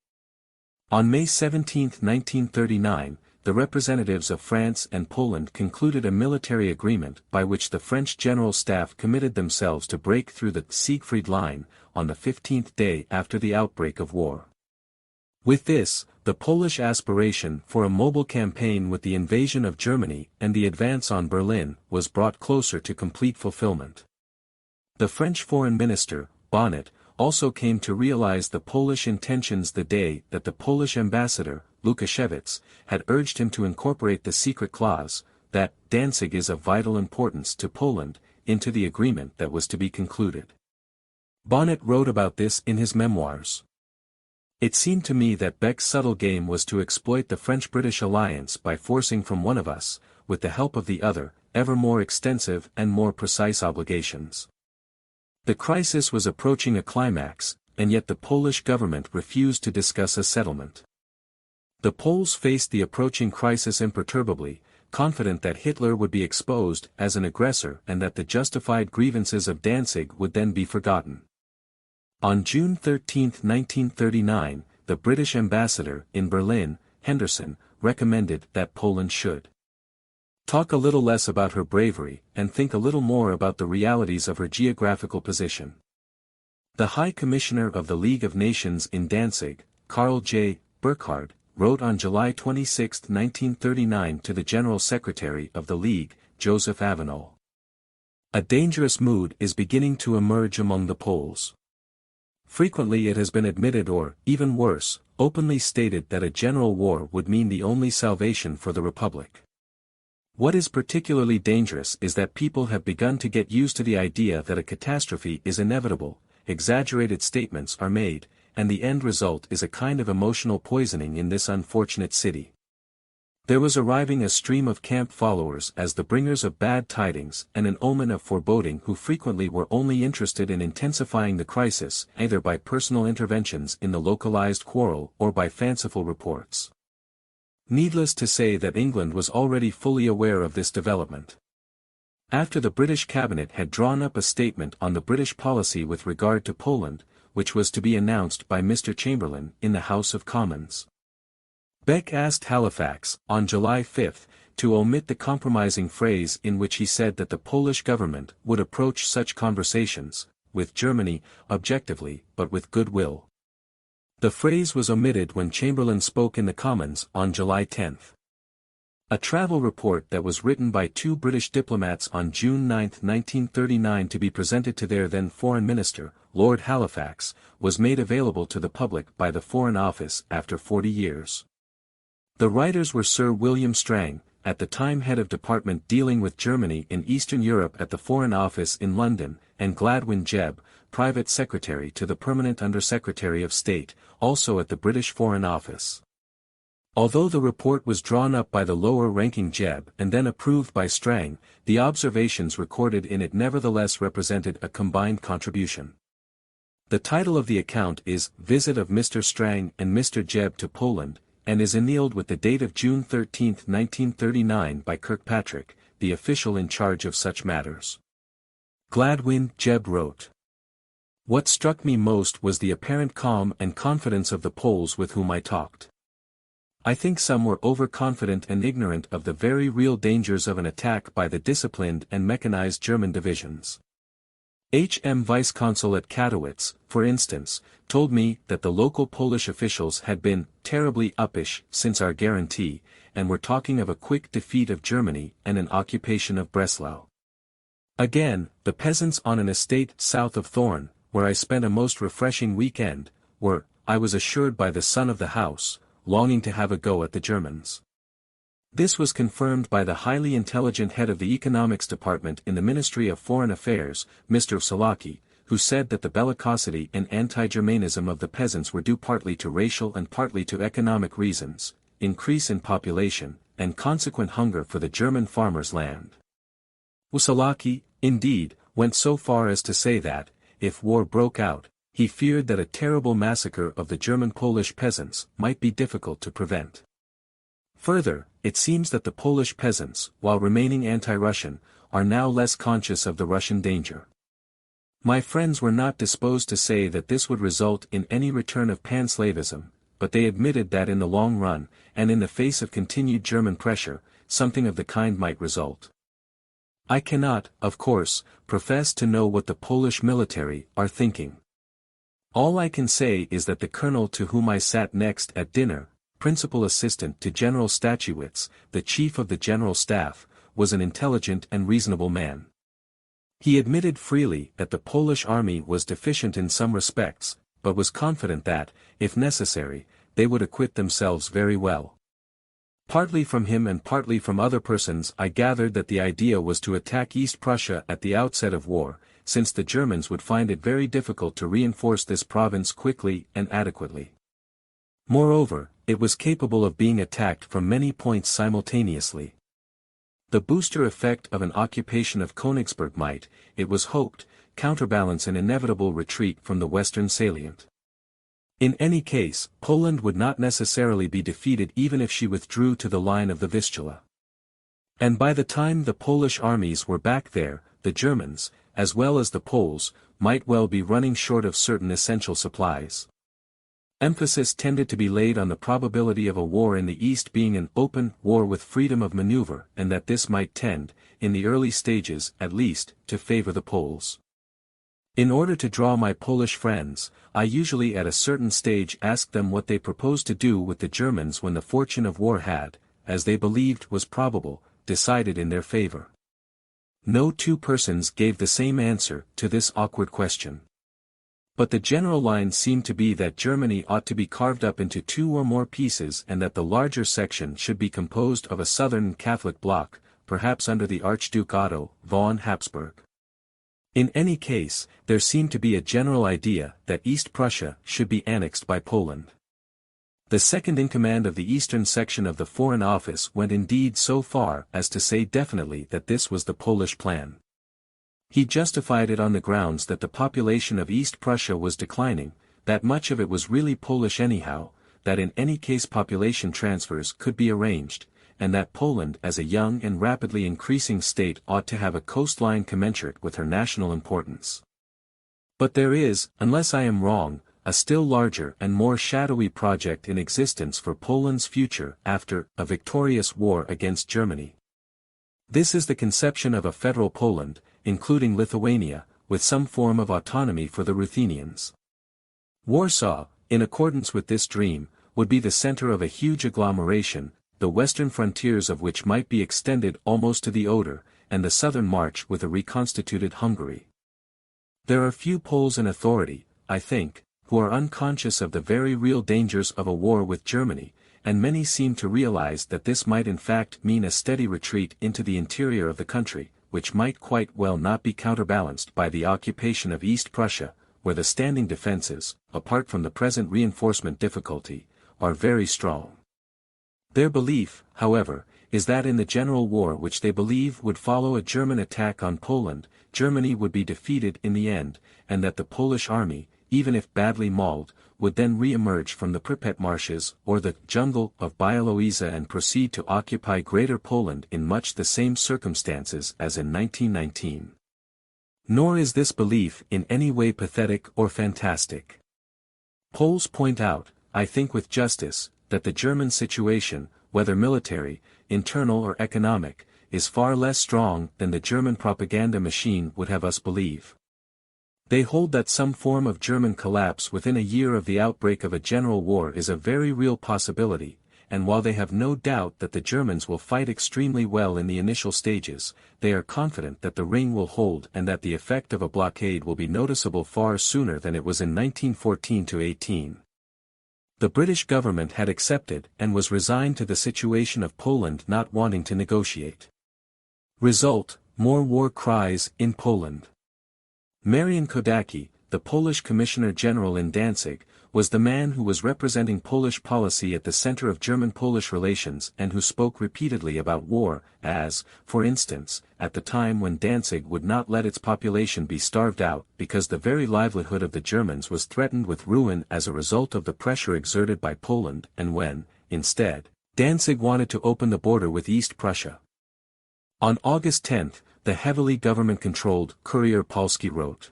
On May 17, 1939, the representatives of France and Poland concluded a military agreement by which the French General Staff committed themselves to break through the Siegfried Line, on the 15th day after the outbreak of war. With this, the Polish aspiration for a mobile campaign with the invasion of Germany and the advance on Berlin was brought closer to complete fulfillment. The French foreign minister, Bonnet, also came to realize the Polish intentions the day that the Polish ambassador, Lukasiewicz, had urged him to incorporate the secret clause, that Danzig is of vital importance to Poland, into the agreement that was to be concluded. Bonnet wrote about this in his memoirs. "It seemed to me that Beck's subtle game was to exploit the French-British alliance by forcing from one of us, with the help of the other, ever more extensive and more precise obligations. The crisis was approaching a climax, and yet the Polish government refused to discuss a settlement. The Poles faced the approaching crisis imperturbably, confident that Hitler would be exposed as an aggressor and that the justified grievances of Danzig would then be forgotten." On June 13, 1939, the British ambassador in Berlin, Henderson, recommended that Poland should talk a little less about her bravery and think a little more about the realities of her geographical position. The High Commissioner of the League of Nations in Danzig, Karl J. Burkhardt, wrote on July 26, 1939 to the General Secretary of the League, Joseph Avenel. A dangerous mood is beginning to emerge among the Poles. Frequently it has been admitted or, even worse, openly stated that a general war would mean the only salvation for the Republic. What is particularly dangerous is that people have begun to get used to the idea that a catastrophe is inevitable, exaggerated statements are made, and the end result is a kind of emotional poisoning in this unfortunate city. There was arriving a stream of camp followers as the bringers of bad tidings and an omen of foreboding who frequently were only interested in intensifying the crisis either by personal interventions in the localized quarrel or by fanciful reports. Needless to say that England was already fully aware of this development. After the British cabinet had drawn up a statement on the British policy with regard to Poland, which was to be announced by Mr. Chamberlain in the House of Commons, Beck asked Halifax, on July 5, to omit the compromising phrase in which he said that the Polish government would approach such conversations, with Germany, objectively, but with goodwill. The phrase was omitted when Chamberlain spoke in the Commons on July 10. A travel report that was written by two British diplomats on June 9, 1939 to be presented to their then Foreign Minister, Lord Halifax, was made available to the public by the Foreign Office after 40 years. The writers were Sir William Strang, at the time head of department dealing with Germany in Eastern Europe at the Foreign Office in London, and Gladwin Jebb, private secretary to the Permanent Under-Secretary of State, also at the British Foreign Office. Although the report was drawn up by the lower-ranking Jebb and then approved by Strang, the observations recorded in it nevertheless represented a combined contribution. The title of the account is Visit of Mr. Strang and Mr. Jebb to Poland, and is annealed with the date of June 13, 1939 by Kirkpatrick, the official in charge of such matters. Gladwin Jebb wrote, "What struck me most was the apparent calm and confidence of the Poles with whom I talked. I think some were overconfident and ignorant of the very real dangers of an attack by the disciplined and mechanized German divisions. H.M. Vice-Consul at Katowice, for instance, told me that the local Polish officials had been terribly uppish since our guarantee, and were talking of a quick defeat of Germany and an occupation of Breslau. Again, the peasants on an estate south of Thorn, where I spent a most refreshing week-end, were, I was assured by the son of the house, longing to have a go at the Germans." This was confirmed by the highly intelligent head of the economics department in the Ministry of Foreign Affairs, Mr. Salaki, who said that the bellicosity and anti-Germanism of the peasants were due partly to racial and partly to economic reasons, increase in population, and consequent hunger for the German farmers' land. Salaki, indeed, went so far as to say that, if war broke out, he feared that a terrible massacre of the German-Polish peasants might be difficult to prevent. Further, it seems that the Polish peasants, while remaining anti-Russian, are now less conscious of the Russian danger. My friends were not disposed to say that this would result in any return of pan-slavism, but they admitted that in the long run, and in the face of continued German pressure, something of the kind might result. I cannot, of course, profess to know what the Polish military are thinking. All I can say is that the colonel to whom I sat next at dinner, principal assistant to General Statuewitz, the chief of the General Staff, was an intelligent and reasonable man. He admitted freely that the Polish army was deficient in some respects, but was confident that, if necessary, they would acquit themselves very well. Partly from him and partly from other persons I gathered that the idea was to attack East Prussia at the outset of war, since the Germans would find it very difficult to reinforce this province quickly and adequately. Moreover, it was capable of being attacked from many points simultaneously. The booster effect of an occupation of Königsberg might, it was hoped, counterbalance an inevitable retreat from the western salient. In any case, Poland would not necessarily be defeated even if she withdrew to the line of the Vistula. And by the time the Polish armies were back there, the Germans, as well as the Poles, might well be running short of certain essential supplies. Emphasis tended to be laid on the probability of a war in the East being an open war with freedom of maneuver, and that this might tend, in the early stages at least, to favor the Poles. In order to draw my Polish friends, I usually at a certain stage asked them what they proposed to do with the Germans when the fortune of war had, as they believed was probable, decided in their favor. No two persons gave the same answer to this awkward question. But the general line seemed to be that Germany ought to be carved up into two or more pieces and that the larger section should be composed of a southern Catholic bloc, perhaps under the Archduke Otto von Habsburg. In any case, there seemed to be a general idea that East Prussia should be annexed by Poland. The second-in-command of the eastern section of the Foreign Office went indeed so far as to say definitely that this was the Polish plan. He justified it on the grounds that the population of East Prussia was declining, that much of it was really Polish anyhow, that in any case population transfers could be arranged, and that Poland as a young and rapidly increasing state ought to have a coastline commensurate with her national importance. But there is, unless I am wrong, a still larger and more shadowy project in existence for Poland's future after a victorious war against Germany. This is the conception of a federal Poland, including Lithuania, with some form of autonomy for the Ruthenians. Warsaw, in accordance with this dream, would be the center of a huge agglomeration, the western frontiers of which might be extended almost to the Oder, and the southern march with a reconstituted Hungary. There are few Poles in authority, I think, who are unconscious of the very real dangers of a war with Germany, and many seem to realize that this might in fact mean a steady retreat into the interior of the country, which might quite well not be counterbalanced by the occupation of East Prussia, where the standing defenses, apart from the present reinforcement difficulty, are very strong. Their belief, however, is that in the general war which they believe would follow a German attack on Poland, Germany would be defeated in the end, and that the Polish army, even if badly mauled, would then re-emerge from the Pripet marshes or the jungle of Białowieża and proceed to occupy Greater Poland in much the same circumstances as in 1919. Nor is this belief in any way pathetic or fantastic. Poles point out, I think with justice, that the German situation, whether military, internal or economic, is far less strong than the German propaganda machine would have us believe. They hold that some form of German collapse within a year of the outbreak of a general war is a very real possibility, and while they have no doubt that the Germans will fight extremely well in the initial stages, they are confident that the ring will hold and that the effect of a blockade will be noticeable far sooner than it was in 1914-18. The British government had accepted and was resigned to the situation of Poland not wanting to negotiate. Result, more war cries in Poland. Marian Kodacki, the Polish Commissioner General in Danzig, was the man who was representing Polish policy at the center of German-Polish relations and who spoke repeatedly about war, as, for instance, at the time when Danzig would not let its population be starved out because the very livelihood of the Germans was threatened with ruin as a result of the pressure exerted by Poland, and when, instead, Danzig wanted to open the border with East Prussia. On August 10, the heavily government-controlled Courier Polski wrote,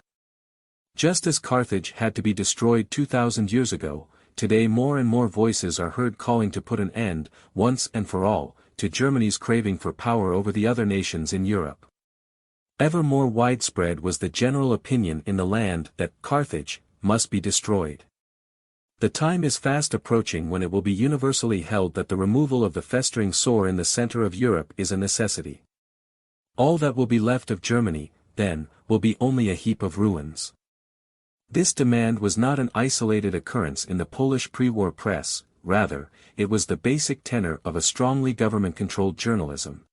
"Just as Carthage had to be destroyed 2,000 years ago, today more and more voices are heard calling to put an end, once and for all, to Germany's craving for power over the other nations in Europe." Ever more widespread was the general opinion in the land that Carthage must be destroyed. The time is fast approaching when it will be universally held that the removal of the festering sore in the center of Europe is a necessity. All that will be left of Germany, then, will be only a heap of ruins. This demand was not an isolated occurrence in the Polish pre-war press, rather, it was the basic tenor of a strongly government-controlled journalism.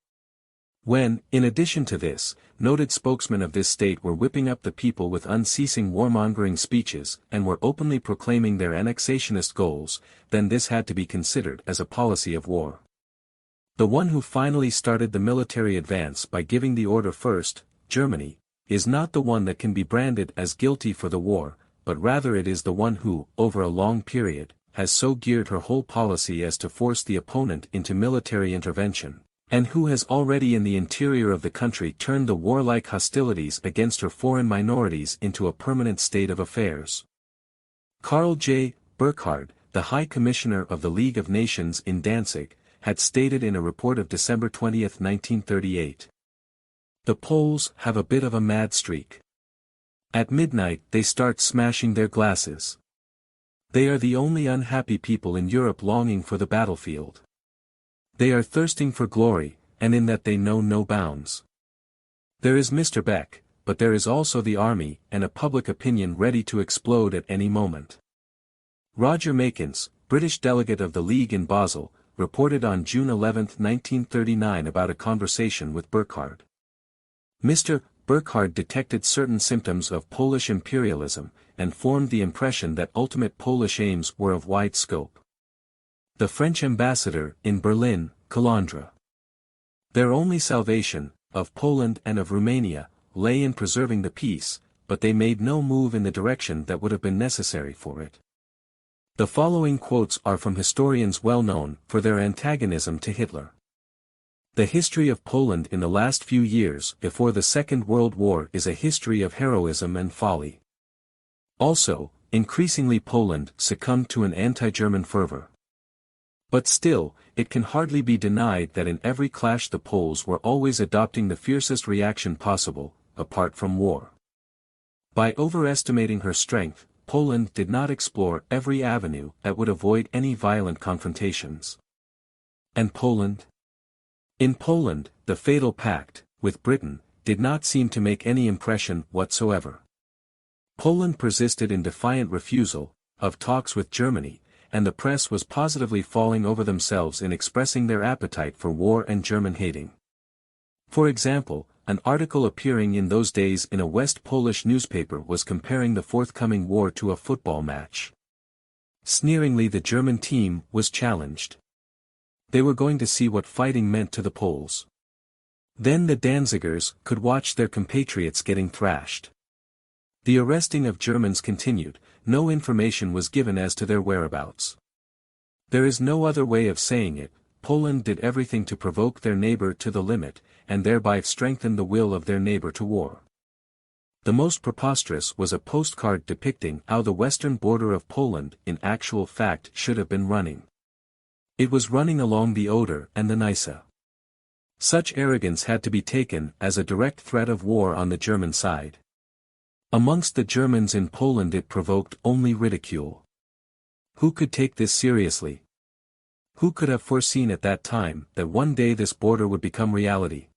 When, in addition to this, noted spokesmen of this state were whipping up the people with unceasing warmongering speeches and were openly proclaiming their annexationist goals, then this had to be considered as a policy of war. The one who finally started the military advance by giving the order first, Germany, is not the one that can be branded as guilty for the war, but rather it is the one who, over a long period, has so geared her whole policy as to force the opponent into military intervention, and who has already in the interior of the country turned the warlike hostilities against her foreign minorities into a permanent state of affairs. Karl J. Burckhardt, the High Commissioner of the League of Nations in Danzig, had stated in a report of December 20, 1938. The Poles have a bit of a mad streak. At midnight they start smashing their glasses. They are the only unhappy people in Europe longing for the battlefield. They are thirsting for glory, and in that they know no bounds. There is Mr. Beck, but there is also the army and a public opinion ready to explode at any moment. Roger Makins, British delegate of the League in Basel, reported on June 11, 1939 about a conversation with Burckhardt. Mr. Burckhardt detected certain symptoms of Polish imperialism, and formed the impression that ultimate Polish aims were of wide scope. The French ambassador, in Berlin, Calandra. Their only salvation, of Poland and of Romania, lay in preserving the peace, but they made no move in the direction that would have been necessary for it. The following quotes are from historians well known for their antagonism to Hitler. The history of Poland in the last few years before the Second World War is a history of heroism and folly. Also, increasingly Poland succumbed to an anti-German fervor. But still, it can hardly be denied that in every clash the Poles were always adopting the fiercest reaction possible, apart from war. By overestimating her strength, Poland did not explore every avenue that would avoid any violent confrontations. And Poland? In Poland, the fatal pact, with Britain, did not seem to make any impression whatsoever. Poland persisted in defiant refusal of talks with Germany, and the press was positively falling over themselves in expressing their appetite for war and German hating. For example, an article appearing in those days in a West Polish newspaper was comparing the forthcoming war to a football match. Sneeringly the German team was challenged. They were going to see what fighting meant to the Poles. Then the Danzigers could watch their compatriots getting thrashed. The arresting of Germans continued, no information was given as to their whereabouts. There is no other way of saying it, Poland did everything to provoke their neighbor to the limit, and thereby strengthen the will of their neighbor to war. The most preposterous was a postcard depicting how the western border of Poland in actual fact should have been running. It was running along the Oder and the Nysa. Such arrogance had to be taken as a direct threat of war on the German side. Amongst the Germans in Poland it provoked only ridicule. Who could take this seriously? Who could have foreseen at that time that one day this border would become reality?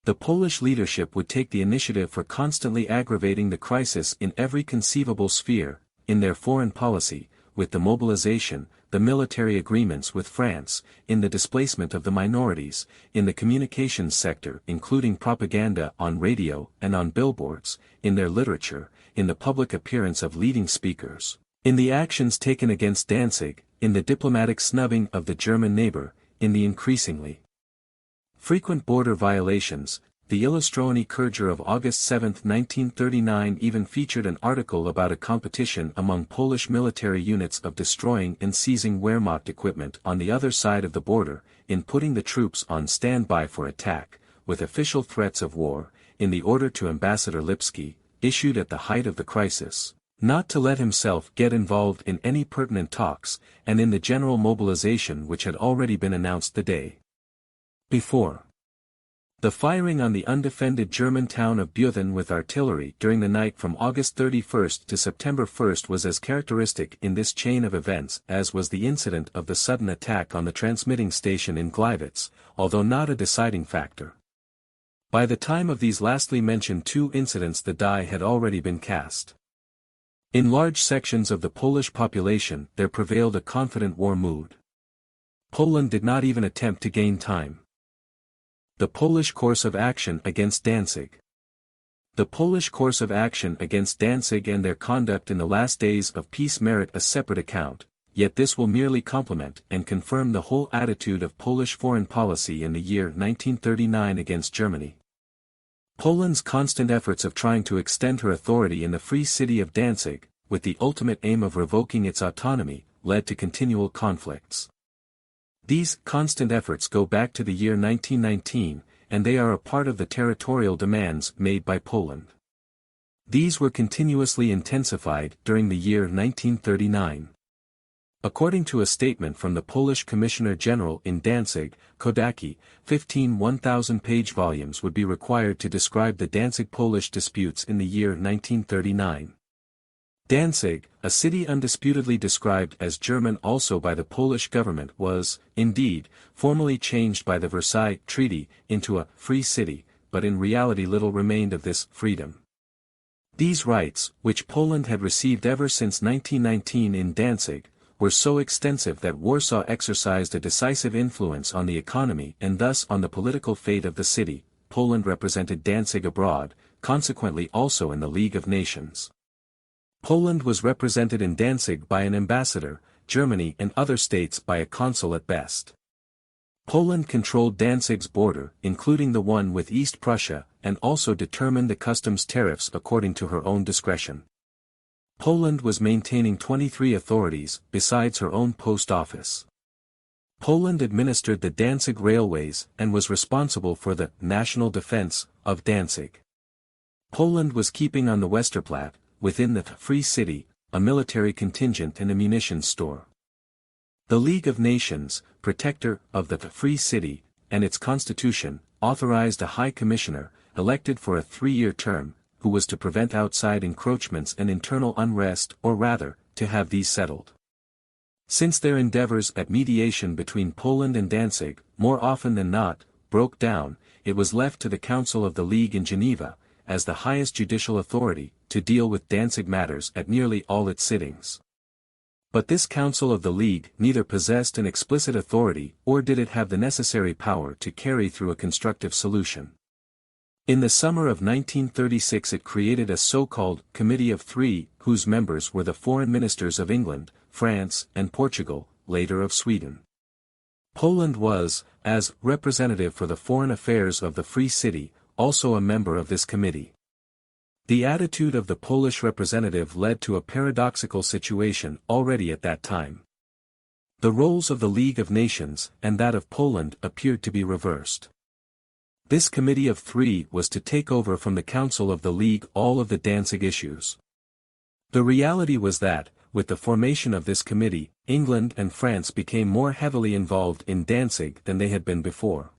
The Polish leadership would take the initiative for constantly aggravating the crisis in every conceivable sphere, in their foreign policy, with the mobilization, the military agreements with France, in the displacement of the minorities, in the communications sector including propaganda on radio and on billboards, in their literature, in the public appearance of leading speakers, in the actions taken against Danzig, in the diplomatic snubbing of the German neighbor, in the increasingly frequent border violations. The Illustroni Kurger of August 7, 1939 even featured an article about a competition among Polish military units of destroying and seizing Wehrmacht equipment on the other side of the border, in putting the troops on standby for attack, with official threats of war, in the order to Ambassador Lipski, issued at the height of the crisis, not to let himself get involved in any pertinent talks, and in the general mobilization which had already been announced the day before. The firing on the undefended German town of Buthen with artillery during the night from August 31 to September 1 was as characteristic in this chain of events as was the incident of the sudden attack on the transmitting station in Gliwice, although not a deciding factor. By the time of these lastly mentioned two incidents the die had already been cast. In large sections of the Polish population there prevailed a confident war mood. Poland did not even attempt to gain time. The Polish course of action against Danzig. The Polish course of action against Danzig and their conduct in the last days of peace merit a separate account, yet this will merely complement and confirm the whole attitude of Polish foreign policy in the year 1939 against Germany. Poland's constant efforts of trying to extend her authority in the free city of Danzig, with the ultimate aim of revoking its autonomy, led to continual conflicts. These constant efforts go back to the year 1919, and they are a part of the territorial demands made by Poland. These were continuously intensified during the year 1939. According to a statement from the Polish Commissioner General in Danzig, Kodaki, 15 1,000-page volumes would be required to describe the Danzig Polish disputes in the year 1939. Danzig, a city undisputedly described as German also by the Polish government, was, indeed, formally changed by the Versailles Treaty into a free city, but in reality little remained of this freedom. These rights, which Poland had received ever since 1919 in Danzig, were so extensive that Warsaw exercised a decisive influence on the economy and thus on the political fate of the city. Poland represented Danzig abroad, consequently also in the League of Nations. Poland was represented in Danzig by an ambassador, Germany and other states by a consul at best. Poland controlled Danzig's border, including the one with East Prussia, and also determined the customs tariffs according to her own discretion. Poland was maintaining 23 authorities, besides her own post office. Poland administered the Danzig railways and was responsible for the national defense of Danzig. Poland was keeping on the Westerplatte, within the Free City, a military contingent and a munitions store. The League of Nations, protector of the Free City, and its constitution, authorized a High Commissioner, elected for a 3-year term, who was to prevent outside encroachments and internal unrest, or rather, to have these settled. Since their endeavors at mediation between Poland and Danzig, more often than not, broke down, it was left to the Council of the League in Geneva, as the highest judicial authority, to deal with Danzig matters at nearly all its sittings. But this Council of the League neither possessed an explicit authority or did it have the necessary power to carry through a constructive solution. In the summer of 1936 it created a so-called Committee of Three, whose members were the foreign ministers of England, France, and Portugal, later of Sweden. Poland was, as representative for the foreign affairs of the Free City, also a member of this committee. The attitude of the Polish representative led to a paradoxical situation already at that time. The roles of the League of Nations and that of Poland appeared to be reversed. This Committee of Three was to take over from the Council of the League all of the Danzig issues. The reality was that, with the formation of this committee, England and France became more heavily involved in Danzig than they had been before.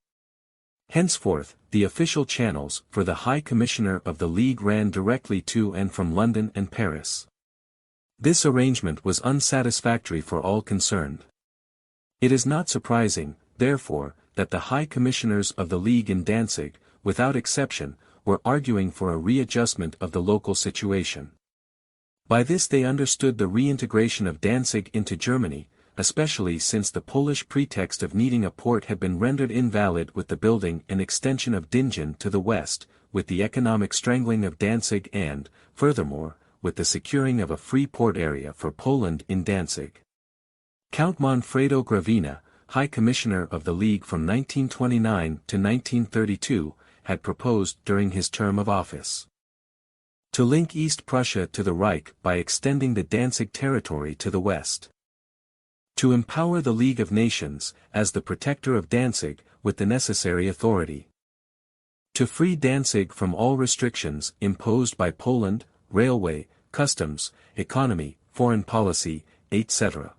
Henceforth, the official channels for the High Commissioner of the League ran directly to and from London and Paris. This arrangement was unsatisfactory for all concerned. It is not surprising, therefore, that the High Commissioners of the League in Danzig, without exception, were arguing for a readjustment of the local situation. By this they understood the reintegration of Danzig into Germany, especially since the Polish pretext of needing a port had been rendered invalid with the building and extension of Dingen to the west, with the economic strangling of Danzig and, furthermore, with the securing of a free port area for Poland in Danzig. Count Manfredo Gravina, High Commissioner of the League from 1929 to 1932, had proposed during his term of office to link East Prussia to the Reich by extending the Danzig territory to the west. To empower the League of Nations, as the protector of Danzig, with the necessary authority. To free Danzig from all restrictions imposed by Poland, railway, customs, economy, foreign policy, etc.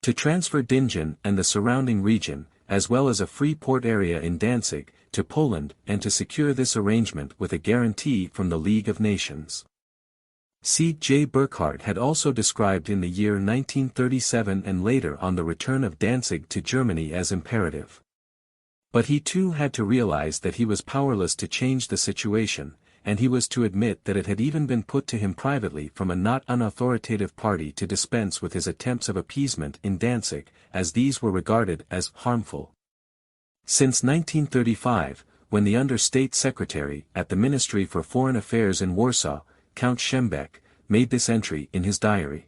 To transfer Dingen and the surrounding region, as well as a free port area in Danzig, to Poland and to secure this arrangement with a guarantee from the League of Nations. C. J. Burckhardt had also described in the year 1937 and later on the return of Danzig to Germany as imperative. But he too had to realize that he was powerless to change the situation, and he was to admit that it had even been put to him privately from a not unauthoritative party to dispense with his attempts of appeasement in Danzig, as these were regarded as harmful. Since 1935, when the Under-State Secretary at the Ministry for Foreign Affairs in Warsaw, Count Schembeck, made this entry in his diary.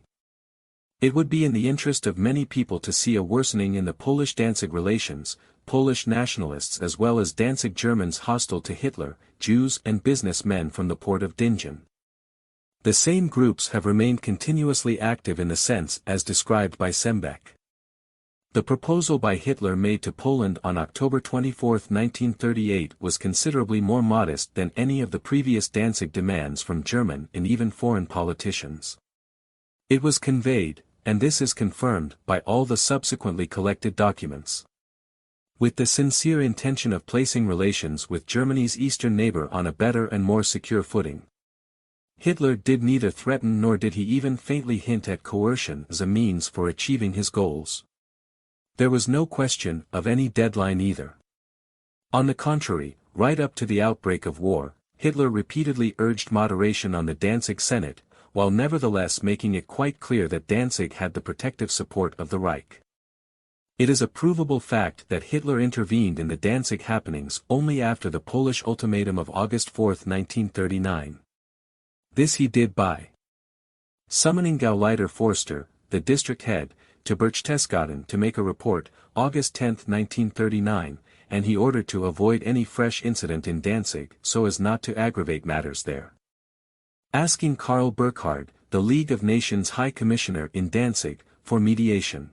It would be in the interest of many people to see a worsening in the Polish-Danzig relations, Polish nationalists as well as Danzig Germans hostile to Hitler, Jews and businessmen from the port of Dingen. The same groups have remained continuously active in the sense as described by Schembeck. The proposal by Hitler made to Poland on October 24, 1938 was considerably more modest than any of the previous Danzig demands from German and even foreign politicians. It was conveyed, and this is confirmed by all the subsequently collected documents. With the sincere intention of placing relations with Germany's eastern neighbor on a better and more secure footing, Hitler did neither threaten nor did he even faintly hint at coercion as a means for achieving his goals. There was no question of any deadline either. On the contrary, right up to the outbreak of war, Hitler repeatedly urged moderation on the Danzig Senate, while nevertheless making it quite clear that Danzig had the protective support of the Reich. It is a provable fact that Hitler intervened in the Danzig happenings only after the Polish ultimatum of August 4, 1939. This he did by summoning Gauleiter Forster, the district head, to Berchtesgaden to make a report, August 10, 1939, and he ordered to avoid any fresh incident in Danzig so as not to aggravate matters there. Asking Karl Burkhard, the League of Nations High Commissioner in Danzig, for mediation.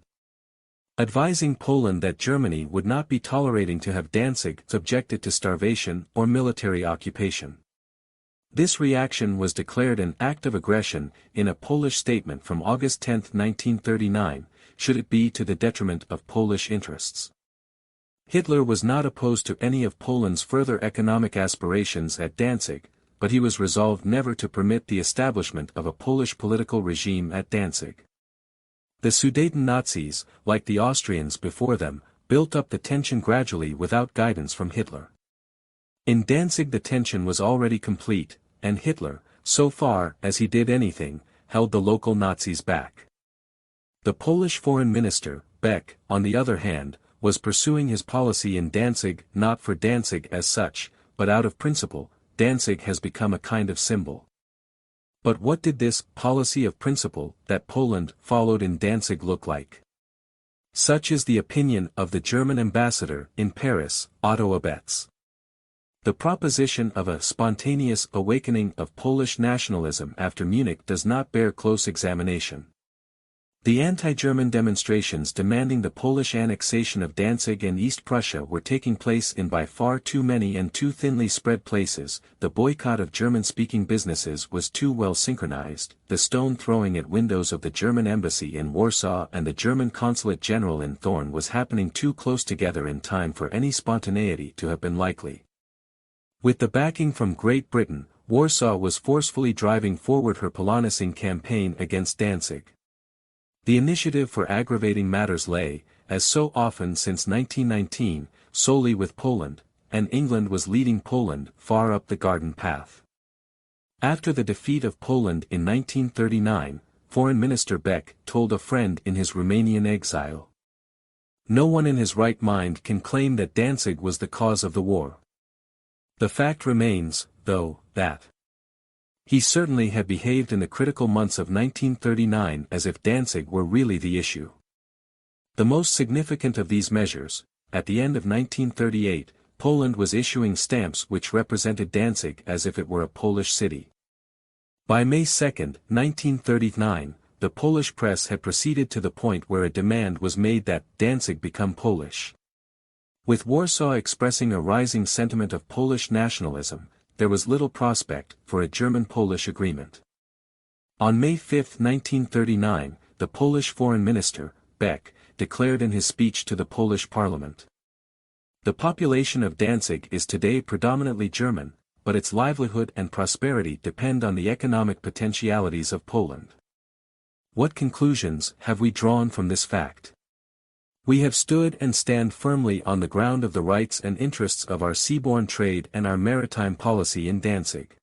Advising Poland that Germany would not be tolerating to have Danzig subjected to starvation or military occupation. This reaction was declared an act of aggression in a Polish statement from August 10, 1939, should it be to the detriment of Polish interests. Hitler was not opposed to any of Poland's further economic aspirations at Danzig, but he was resolved never to permit the establishment of a Polish political regime at Danzig. The Sudeten Nazis, like the Austrians before them, built up the tension gradually without guidance from Hitler. In Danzig the tension was already complete, and Hitler, so far as he did anything, held the local Nazis back. The Polish foreign minister, Beck, on the other hand, was pursuing his policy in Danzig not for Danzig as such, but out of principle. Danzig has become a kind of symbol. But what did this policy of principle that Poland followed in Danzig look like? Such is the opinion of the German ambassador in Paris, Otto Abetz. The proposition of a spontaneous awakening of Polish nationalism after Munich does not bear close examination. The anti-German demonstrations demanding the Polish annexation of Danzig and East Prussia were taking place in by far too many and too thinly spread places, the boycott of German-speaking businesses was too well synchronized, the stone-throwing at windows of the German embassy in Warsaw and the German consulate general in Thorn was happening too close together in time for any spontaneity to have been likely. With the backing from Great Britain, Warsaw was forcefully driving forward her Polonising campaign against Danzig. The initiative for aggravating matters lay, as so often since 1919, solely with Poland, and England was leading Poland far up the garden path. After the defeat of Poland in 1939, Foreign Minister Beck told a friend in his Romanian exile, "No one in his right mind can claim that Danzig was the cause of the war. The fact remains, though, that he certainly had behaved in the critical months of 1939 as if Danzig were really the issue." The most significant of these measures, at the end of 1938, Poland was issuing stamps which represented Danzig as if it were a Polish city. By May 2, 1939, the Polish press had proceeded to the point where a demand was made that Danzig become Polish. With Warsaw expressing a rising sentiment of Polish nationalism, there was little prospect for a German-Polish agreement. On May 5, 1939, the Polish foreign minister, Beck, declared in his speech to the Polish parliament, "The population of Danzig is today predominantly German, but its livelihood and prosperity depend on the economic potentialities of Poland. What conclusions have we drawn from this fact? We have stood and stand firmly on the ground of the rights and interests of our seaborne trade and our maritime policy in Danzig.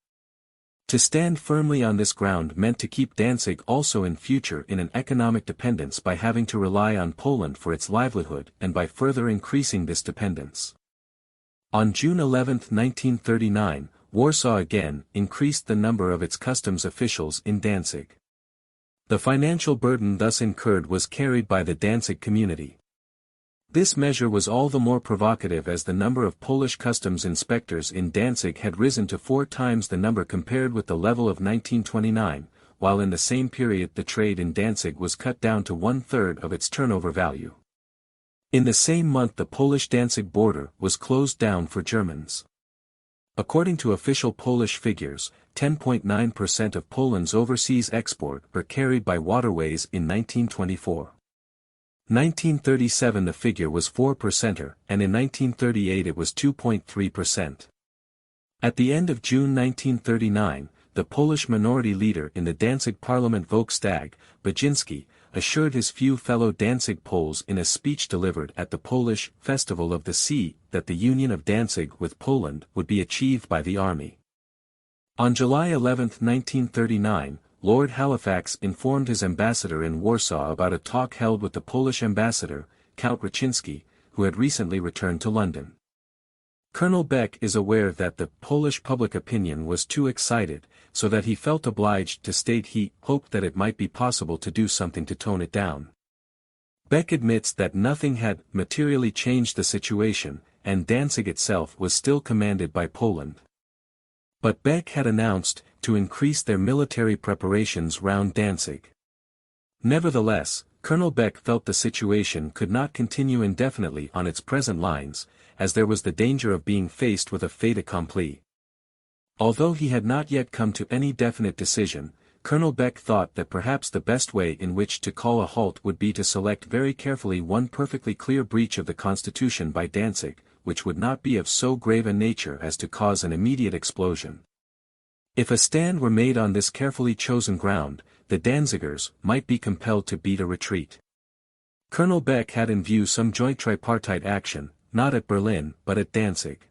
To stand firmly on this ground meant to keep Danzig also in future in an economic dependence by having to rely on Poland for its livelihood and by further increasing this dependence." On June 11, 1939, Warsaw again increased the number of its customs officials in Danzig. The financial burden thus incurred was carried by the Danzig community. This measure was all the more provocative as the number of Polish customs inspectors in Danzig had risen to 4 times the number compared with the level of 1929, while in the same period the trade in Danzig was cut down to 1/3 of its turnover value. In the same month the Polish-Danzig border was closed down for Germans. According to official Polish figures, 10.9% of Poland's overseas export were carried by waterways in 1924. 1937 the figure was 4%, and in 1938 it was 2.3%. At the end of June 1939, the Polish minority leader in the Danzig Parliament Volkstag, Baczynski, assured his few fellow Danzig Poles in a speech delivered at the Polish Festival of the Sea that the union of Danzig with Poland would be achieved by the army. On July 11, 1939, Lord Halifax informed his ambassador in Warsaw about a talk held with the Polish ambassador, Count Raczynski, who had recently returned to London. Colonel Beck is aware that the Polish public opinion was too excited, so that he felt obliged to state he hoped that it might be possible to do something to tone it down. Beck admits that nothing had materially changed the situation, and Danzig itself was still commanded by Poland. But Beck had announced to increase their military preparations round Danzig. Nevertheless, Colonel Beck felt the situation could not continue indefinitely on its present lines, as there was the danger of being faced with a fait accompli. Although he had not yet come to any definite decision, Colonel Beck thought that perhaps the best way in which to call a halt would be to select very carefully one perfectly clear breach of the Constitution by Danzig, which would not be of so grave a nature as to cause an immediate explosion. If a stand were made on this carefully chosen ground, the Danzigers might be compelled to beat a retreat. Colonel Beck had in view some joint tripartite action, not at Berlin but at Danzig.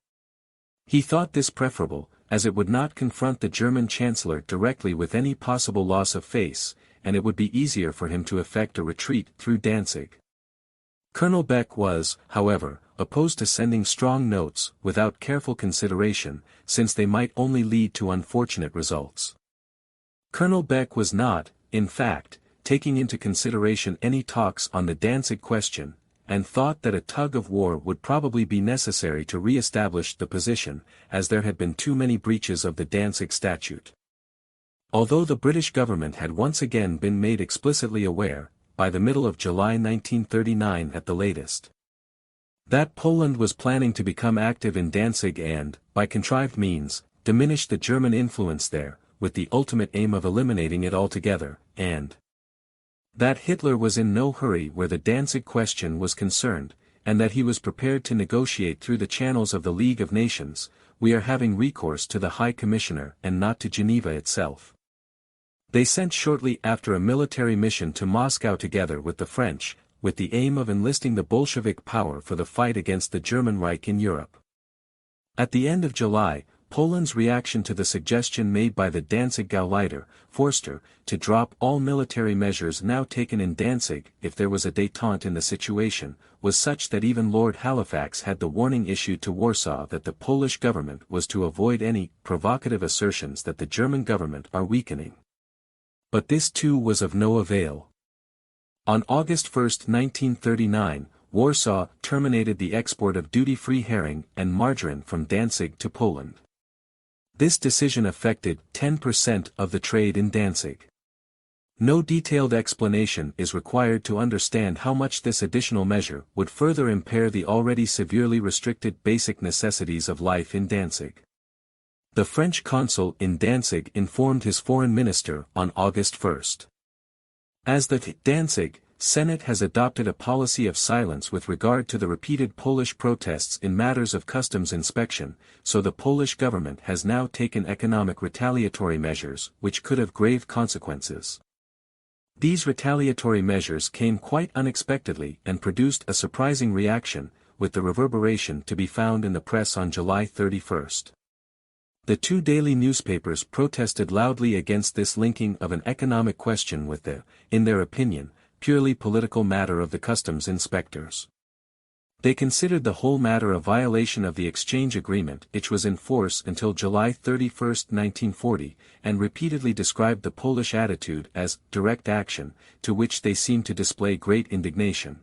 He thought this preferable, as it would not confront the German Chancellor directly with any possible loss of face, and it would be easier for him to effect a retreat through Danzig. Colonel Beck was, however, opposed to sending strong notes without careful consideration, since they might only lead to unfortunate results. Colonel Beck was not, in fact, taking into consideration any talks on the Danzig question, and thought that a tug of war would probably be necessary to re-establish the position, as there had been too many breaches of the Danzig Statute. Although the British government had once again been made explicitly aware, by the middle of July 1939 at the latest, that Poland was planning to become active in Danzig and, by contrived means, diminish the German influence there, with the ultimate aim of eliminating it altogether, and that Hitler was in no hurry where the Danzig question was concerned, and that he was prepared to negotiate through the channels of the League of Nations, we are having recourse to the High Commissioner and not to Geneva itself. They sent shortly after a military mission to Moscow together with the French, with the aim of enlisting the Bolshevik power for the fight against the German Reich in Europe. At the end of July, Poland's reaction to the suggestion made by the Danzig Gauleiter, Forster, to drop all military measures now taken in Danzig if there was a détente in the situation, was such that even Lord Halifax had the warning issued to Warsaw that the Polish government was to avoid any provocative assertions that the German government are weakening. But this too was of no avail. On August 1, 1939, Warsaw terminated the export of duty-free herring and margarine from Danzig to Poland. This decision affected 10% of the trade in Danzig. No detailed explanation is required to understand how much this additional measure would further impair the already severely restricted basic necessities of life in Danzig. The French consul in Danzig informed his foreign minister on August 1. As the Danzig Senate has adopted a policy of silence with regard to the repeated Polish protests in matters of customs inspection, so the Polish government has now taken economic retaliatory measures which could have grave consequences. These retaliatory measures came quite unexpectedly and produced a surprising reaction, with the reverberation to be found in the press on July 31. The two daily newspapers protested loudly against this linking of an economic question with the, in their opinion, purely political matter of the customs inspectors. They considered the whole matter a violation of the exchange agreement which was in force until July 31, 1940, and repeatedly described the Polish attitude as direct action, to which they seemed to display great indignation.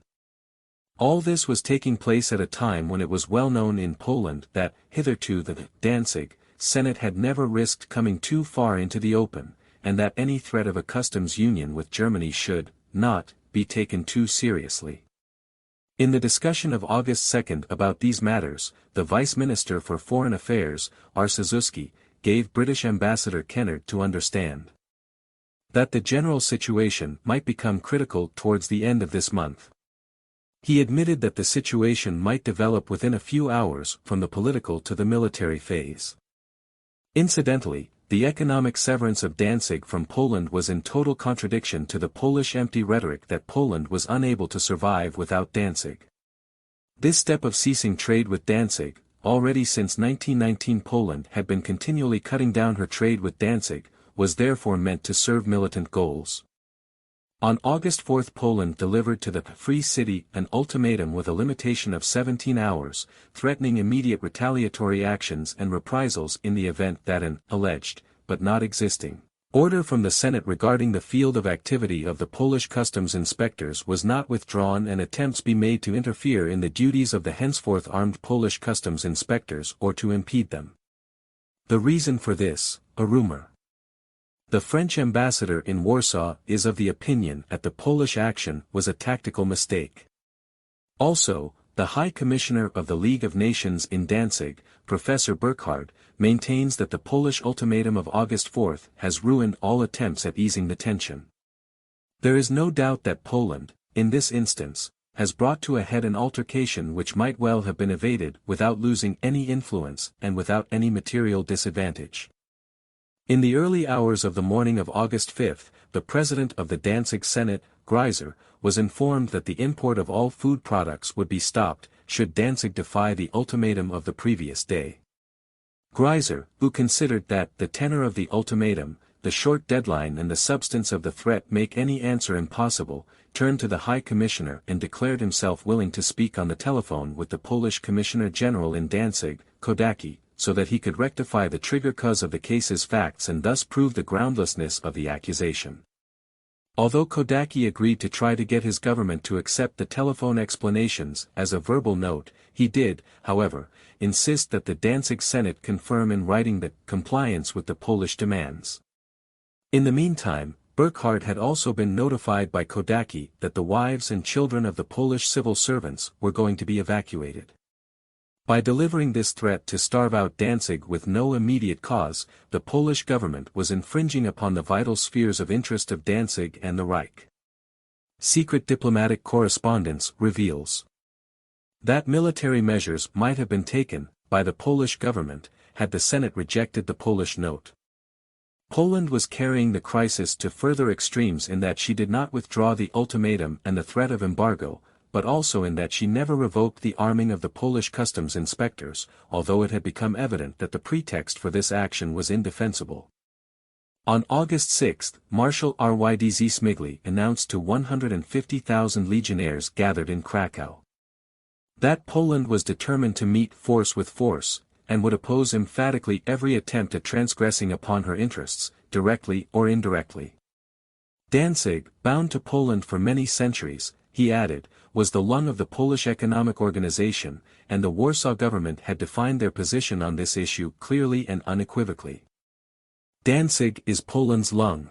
All this was taking place at a time when it was well known in Poland that, hitherto the Danzig Senate had never risked coming too far into the open, and that any threat of a customs union with Germany should not be taken too seriously. In the discussion of August 2 about these matters, the Vice Minister for Foreign Affairs, Arsazuski, gave British Ambassador Kennard to understand that the general situation might become critical towards the end of this month. He admitted that the situation might develop within a few hours from the political to the military phase. Incidentally, the economic severance of Danzig from Poland was in total contradiction to the Polish empty rhetoric that Poland was unable to survive without Danzig. This step of ceasing trade with Danzig, already since 1919 Poland had been continually cutting down her trade with Danzig, was therefore meant to serve militant goals. On August 4 Poland delivered to the Free City an ultimatum with a limitation of 17 hours, threatening immediate retaliatory actions and reprisals in the event that an alleged, but not existing, order from the Senate regarding the field of activity of the Polish customs inspectors was not withdrawn and attempts be made to interfere in the duties of the henceforth armed Polish customs inspectors or to impede them. The reason for this, a rumor. The French ambassador in Warsaw is of the opinion that the Polish action was a tactical mistake. Also, the High Commissioner of the League of Nations in Danzig, Professor Burkhardt, maintains that the Polish ultimatum of August 4 has ruined all attempts at easing the tension. There is no doubt that Poland, in this instance, has brought to a head an altercation which might well have been evaded without losing any influence and without any material disadvantage. In the early hours of the morning of August 5, the president of the Danzig Senate, Greiser, was informed that the import of all food products would be stopped, should Danzig defy the ultimatum of the previous day. Greiser, who considered that the tenor of the ultimatum, the short deadline and the substance of the threat make any answer impossible, turned to the High Commissioner and declared himself willing to speak on the telephone with the Polish Commissioner General in Danzig, Kodaki, so that he could rectify the trigger cause of the case's facts and thus prove the groundlessness of the accusation. Although Kodaki agreed to try to get his government to accept the telephone explanations as a verbal note, he did, however, insist that the Danzig Senate confirm in writing the compliance with the Polish demands. In the meantime, Burkhardt had also been notified by Kodaki that the wives and children of the Polish civil servants were going to be evacuated. By delivering this threat to starve out Danzig with no immediate cause, the Polish government was infringing upon the vital spheres of interest of Danzig and the Reich. Secret diplomatic correspondence reveals that military measures might have been taken, by the Polish government, had the Senate rejected the Polish note. Poland was carrying the crisis to further extremes in that she did not withdraw the ultimatum and the threat of embargo, but also in that she never revoked the arming of the Polish customs inspectors, although it had become evident that the pretext for this action was indefensible. On August 6, Marshal Rydz Smigli announced to 150,000 legionnaires gathered in Krakow that Poland was determined to meet force with force, and would oppose emphatically every attempt at transgressing upon her interests, directly or indirectly. Danzig, bound to Poland for many centuries, he added, was the lung of the Polish economic organization, and the Warsaw government had defined their position on this issue clearly and unequivocally. Danzig is Poland's lung.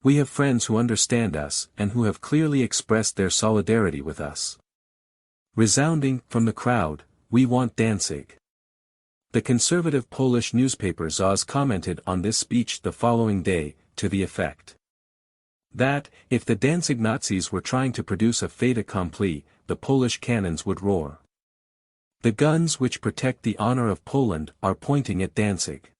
We have friends who understand us and who have clearly expressed their solidarity with us. Resounding from the crowd, we want Danzig. The conservative Polish newspaper ZOZ commented on this speech the following day, to the effect that, if the Danzig Nazis were trying to produce a fait accompli, the Polish cannons would roar. The guns which protect the honor of Poland are pointing at Danzig.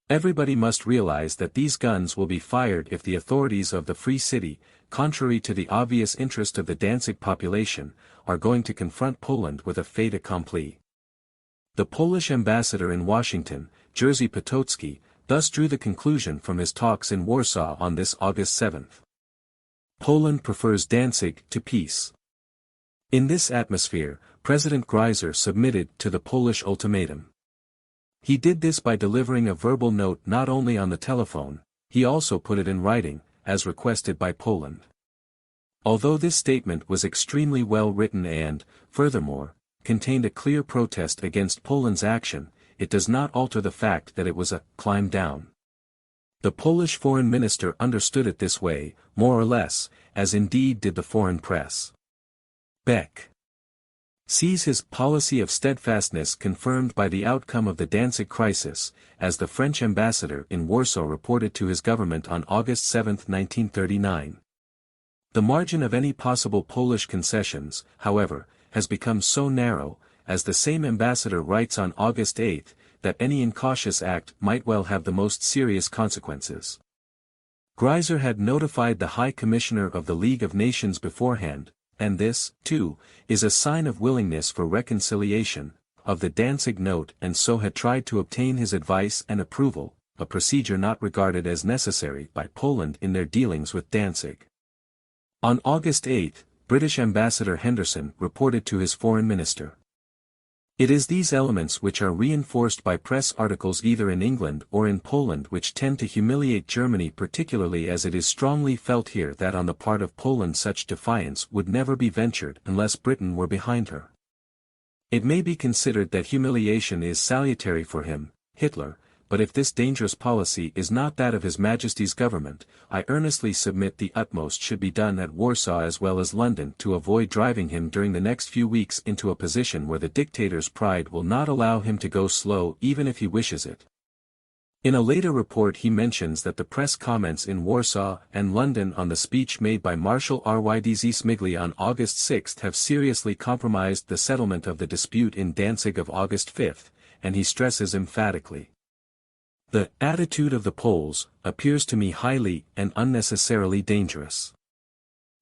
Everybody must realize that these guns will be fired if the authorities of the Free City, contrary to the obvious interest of the Danzig population, are going to confront Poland with a fait accompli. The Polish ambassador in Washington, Jerzy Potocki, thus drew the conclusion from his talks in Warsaw on this August 7. Poland prefers Danzig to peace. In this atmosphere, President Greiser submitted to the Polish ultimatum. He did this by delivering a verbal note not only on the telephone, he also put it in writing, as requested by Poland. Although this statement was extremely well written and, furthermore, contained a clear protest against Poland's action, it does not alter the fact that it was a climb down. The Polish foreign minister understood it this way, more or less, as indeed did the foreign press. Beck. sees his policy of steadfastness confirmed by the outcome of the Danzig crisis, as the French ambassador in Warsaw reported to his government on August 7, 1939. The margin of any possible Polish concessions, however, has become so narrow, as the same ambassador writes on August 8, that any incautious act might well have the most serious consequences. Greiser had notified the High Commissioner of the League of Nations beforehand, and this, too, is a sign of willingness for reconciliation, of the Danzig Note, and so had tried to obtain his advice and approval, a procedure not regarded as necessary by Poland in their dealings with Danzig. On August 8, British Ambassador Henderson reported to his foreign minister. It is these elements which are reinforced by press articles either in England or in Poland which tend to humiliate Germany, particularly as it is strongly felt here that on the part of Poland such defiance would never be ventured unless Britain were behind her. It may be considered that humiliation is salutary for him, Hitler, but if this dangerous policy is not that of His Majesty's government, I earnestly submit the utmost should be done at Warsaw as well as London to avoid driving him during the next few weeks into a position where the dictator's pride will not allow him to go slow even if he wishes it. In a later report he mentions that the press comments in Warsaw and London on the speech made by Marshal Rydz Smigli on August 6 have seriously compromised the settlement of the dispute in Danzig of August 5, and he stresses emphatically, "The attitude of the Poles appears to me highly and unnecessarily dangerous."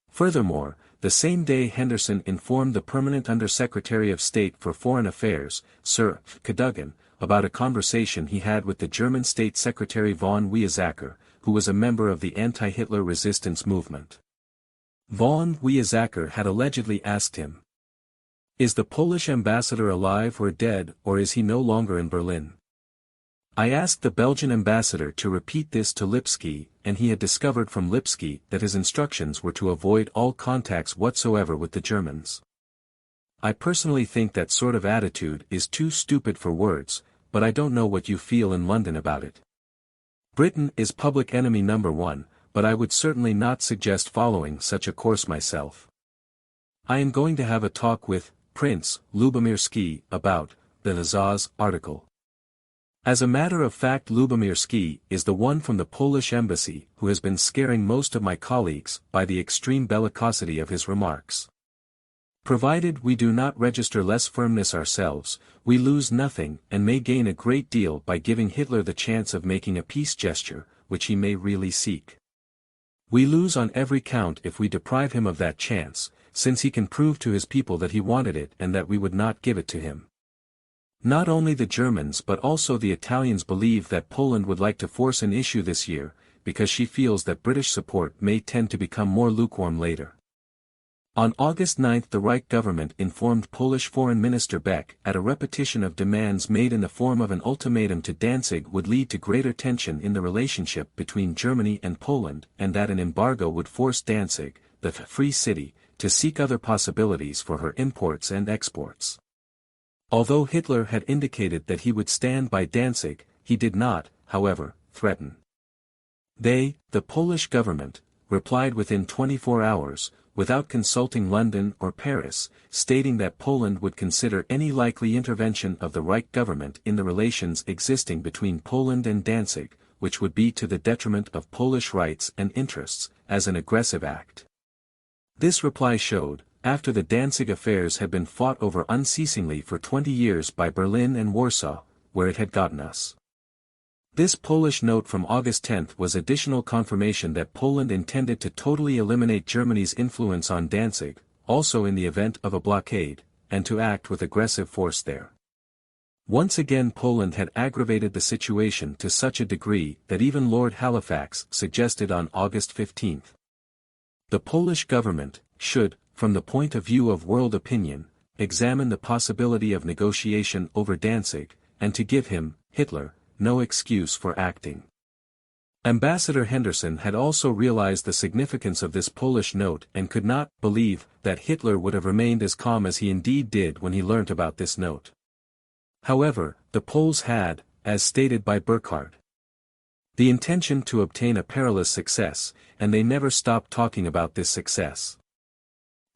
Furthermore, the same day Henderson informed the Permanent Under-Secretary of State for Foreign Affairs, Sir Cadogan, about a conversation he had with the German State Secretary von Weizsäcker, who was a member of the anti-Hitler resistance movement. Von Weizsäcker had allegedly asked him, "Is the Polish ambassador alive or dead, or is he no longer in Berlin?" I asked the Belgian ambassador to repeat this to Lipski, and he had discovered from Lipski that his instructions were to avoid all contacts whatsoever with the Germans. I personally think that sort of attitude is too stupid for words, but I don't know what you feel in London about it. Britain is public enemy number one, but I would certainly not suggest following such a course myself. I am going to have a talk with Prince Lubomirski about the Azaz article. As a matter of fact, Lubomirski is the one from the Polish embassy who has been scaring most of my colleagues by the extreme bellicosity of his remarks. Provided we do not register less firmness ourselves, we lose nothing and may gain a great deal by giving Hitler the chance of making a peace gesture, which he may really seek. We lose on every count if we deprive him of that chance, since he can prove to his people that he wanted it and that we would not give it to him. Not only the Germans but also the Italians believe that Poland would like to force an issue this year, because she feels that British support may tend to become more lukewarm later. On August 9 the Reich government informed Polish Foreign Minister Beck at a repetition of demands made in the form of an ultimatum to Danzig would lead to greater tension in the relationship between Germany and Poland, and that an embargo would force Danzig, the free city, to seek other possibilities for her imports and exports. Although Hitler had indicated that he would stand by Danzig, he did not, however, threaten. They, the Polish government, replied within 24 hours, without consulting London or Paris, stating that Poland would consider any likely intervention of the Reich government in the relations existing between Poland and Danzig, which would be to the detriment of Polish rights and interests, as an aggressive act. This reply showed, after the Danzig affairs had been fought over unceasingly for 20 years by Berlin and Warsaw, where it had gotten us. This Polish note from August 10 was additional confirmation that Poland intended to totally eliminate Germany's influence on Danzig, also in the event of a blockade, and to act with aggressive force there. Once again Poland had aggravated the situation to such a degree that even Lord Halifax suggested on August 15. The Polish government should, from the point of view of world opinion, examine the possibility of negotiation over Danzig, and to give him, Hitler, no excuse for acting. Ambassador Henderson had also realized the significance of this Polish note and could not believe that Hitler would have remained as calm as he indeed did when he learnt about this note. However, the Poles had, as stated by Burckhardt, the intention to obtain a perilous success, and they never stopped talking about this success.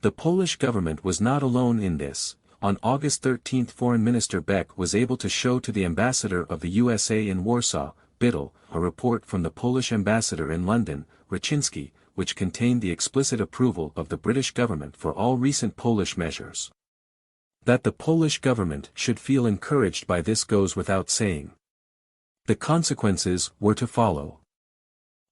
The Polish government was not alone in this, on August 13 Foreign Minister Beck was able to show to the ambassador of the USA in Warsaw, Biddle, a report from the Polish ambassador in London, Raczynski, which contained the explicit approval of the British government for all recent Polish measures. That the Polish government should feel encouraged by this goes without saying. The consequences were to follow.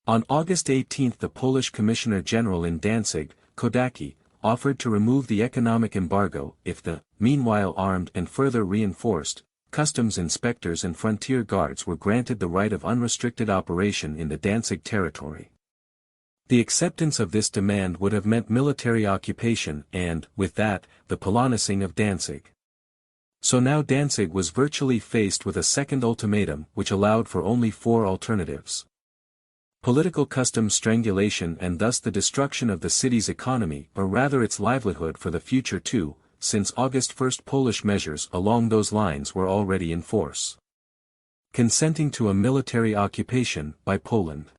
On August 18 the Polish Commissioner General in Danzig, Kodaki, offered to remove the economic embargo if the, meanwhile armed and further reinforced, customs inspectors and frontier guards were granted the right of unrestricted operation in the Danzig territory. The acceptance of this demand would have meant military occupation and, with that, the Polonising of Danzig. So now Danzig was virtually faced with a second ultimatum which allowed for only 4 alternatives. Political customs strangulation and thus the destruction of the city's economy or rather its livelihood for the future too, since August 1 Polish measures along those lines were already in force. Consenting to a military occupation by Poland.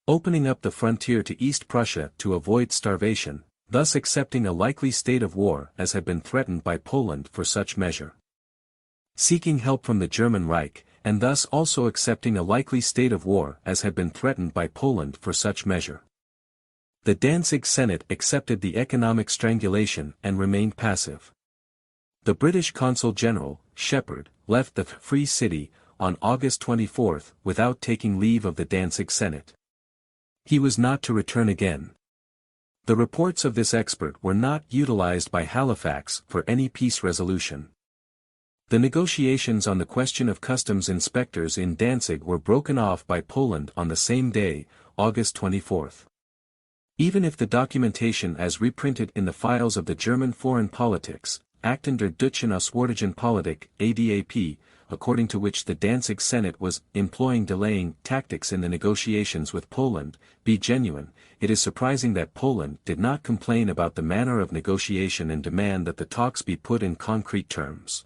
Opening up the frontier to East Prussia to avoid starvation, thus accepting a likely state of war as had been threatened by Poland for such measure. Seeking help from the German Reich, and thus also accepting a likely state of war as had been threatened by Poland for such measure. The Danzig Senate accepted the economic strangulation and remained passive. The British Consul General, Shepherd, left the Free City on August 24 without taking leave of the Danzig Senate. He was not to return again. The reports of this expert were not utilized by Halifax for any peace resolution. The negotiations on the question of customs inspectors in Danzig were broken off by Poland on the same day, August 24. Even if the documentation as reprinted in the files of the German Foreign Politics, Akten der Deutschen Auswärtigen Politik, ADAP, according to which the Danzig Senate was employing delaying tactics in the negotiations with Poland, be genuine, it is surprising that Poland did not complain about the manner of negotiation and demand that the talks be put in concrete terms.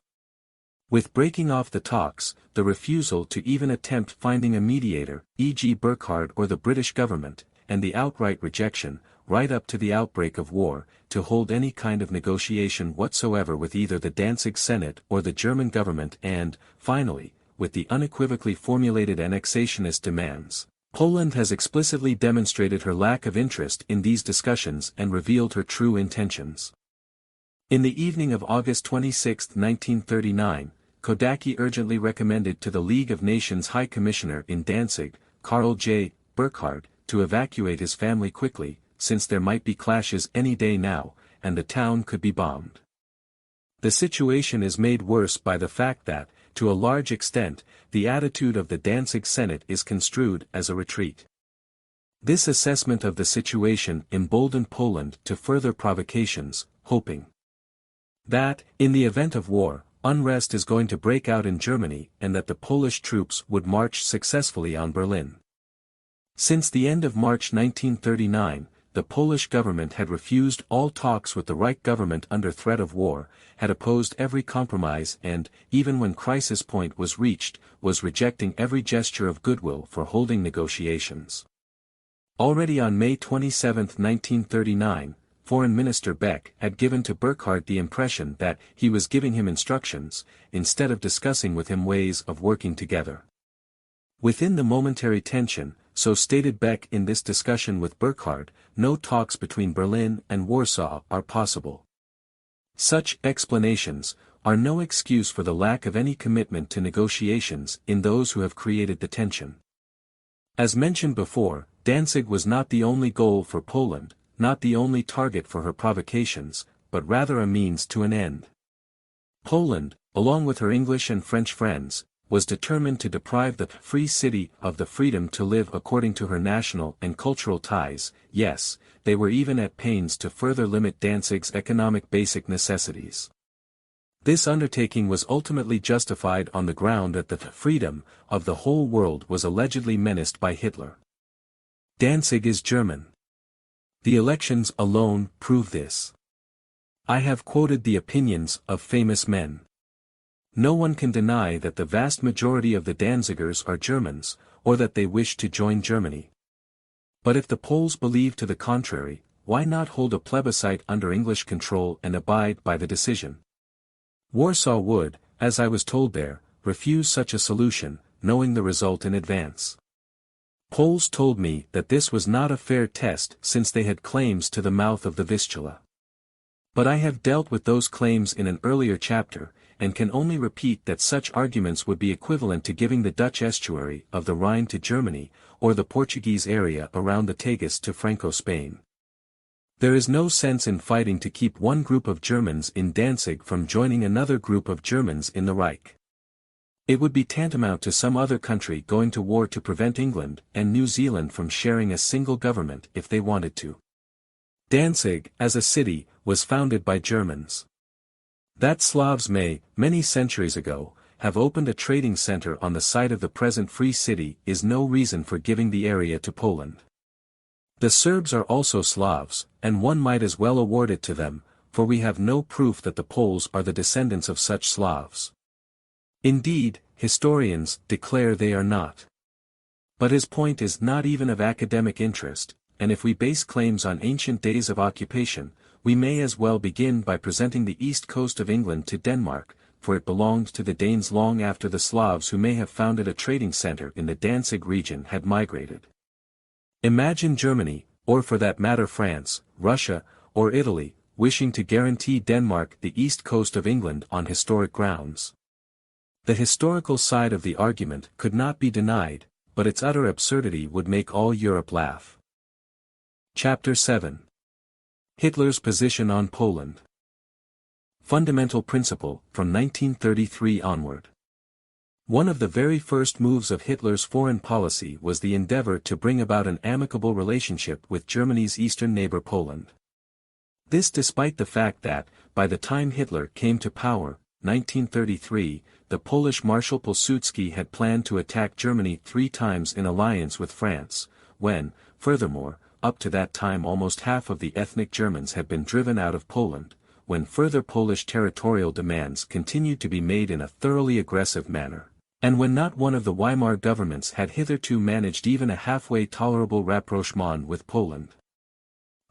With breaking off the talks, the refusal to even attempt finding a mediator, e.g. Burkhard or the British government, and the outright rejection, right up to the outbreak of war, to hold any kind of negotiation whatsoever with either the Danzig Senate or the German government and, finally, with the unequivocally formulated annexationist demands, Poland has explicitly demonstrated her lack of interest in these discussions and revealed her true intentions. In the evening of August 26, 1939, Kodaki urgently recommended to the League of Nations High Commissioner in Danzig, Karl J. Burkhard, to evacuate his family quickly, since there might be clashes any day now, and the town could be bombed. The situation is made worse by the fact that, to a large extent, the attitude of the Danzig Senate is construed as a retreat. This assessment of the situation emboldened Poland to further provocations, hoping that, in the event of war, unrest is going to break out in Germany and that the Polish troops would march successfully on Berlin. Since the end of March 1939, the Polish government had refused all talks with the Reich government under threat of war, had opposed every compromise and, even when crisis point was reached, was rejecting every gesture of goodwill for holding negotiations. Already on May 27, 1939, Foreign Minister Beck had given to Burkhard the impression that he was giving him instructions, instead of discussing with him ways of working together. Within the momentary tension, so stated Beck in this discussion with Burkhard, no talks between Berlin and Warsaw are possible. Such explanations are no excuse for the lack of any commitment to negotiations in those who have created the tension. As mentioned before, Danzig was not the only goal for Poland, not the only target for her provocations, but rather a means to an end. Poland, along with her English and French friends, was determined to deprive the Free City of the freedom to live according to her national and cultural ties. Yes, they were even at pains to further limit Danzig's economic basic necessities. This undertaking was ultimately justified on the ground that the freedom of the whole world was allegedly menaced by Hitler. Danzig is German. The elections alone prove this. I have quoted the opinions of famous men. No one can deny that the vast majority of the Danzigers are Germans, or that they wish to join Germany. But if the Poles believe to the contrary, why not hold a plebiscite under English control and abide by the decision? Warsaw would, as I was told there, refuse such a solution, knowing the result in advance. Poles told me that this was not a fair test since they had claims to the mouth of the Vistula. But I have dealt with those claims in an earlier chapter, and can only repeat that such arguments would be equivalent to giving the Dutch estuary of the Rhine to Germany, or the Portuguese area around the Tagus to Franco-Spain. There is no sense in fighting to keep one group of Germans in Danzig from joining another group of Germans in the Reich. It would be tantamount to some other country going to war to prevent England and New Zealand from sharing a single government if they wanted to. Danzig, as a city, was founded by Germans. That Slavs may, many centuries ago, have opened a trading center on the site of the present Free City is no reason for giving the area to Poland. The Serbs are also Slavs, and one might as well award it to them, for we have no proof that the Poles are the descendants of such Slavs. Indeed, historians declare they are not. But his point is not even of academic interest, and if we base claims on ancient days of occupation, we may as well begin by presenting the east coast of England to Denmark, for it belonged to the Danes long after the Slavs who may have founded a trading center in the Danzig region had migrated. Imagine Germany, or for that matter France, Russia, or Italy, wishing to guarantee Denmark the east coast of England on historic grounds. The historical side of the argument could not be denied, but its utter absurdity would make all Europe laugh. Chapter 7. Hitler's position on Poland. Fundamental principle, from 1933 onward. One of the very first moves of Hitler's foreign policy was the endeavor to bring about an amicable relationship with Germany's eastern neighbor Poland. This despite the fact that, by the time Hitler came to power, 1933, the Polish Marshal Pilsudski had planned to attack Germany 3 times in alliance with France, when, furthermore, up to that time almost half of the ethnic Germans had been driven out of Poland, when further Polish territorial demands continued to be made in a thoroughly aggressive manner, and when not one of the Weimar governments had hitherto managed even a halfway tolerable rapprochement with Poland.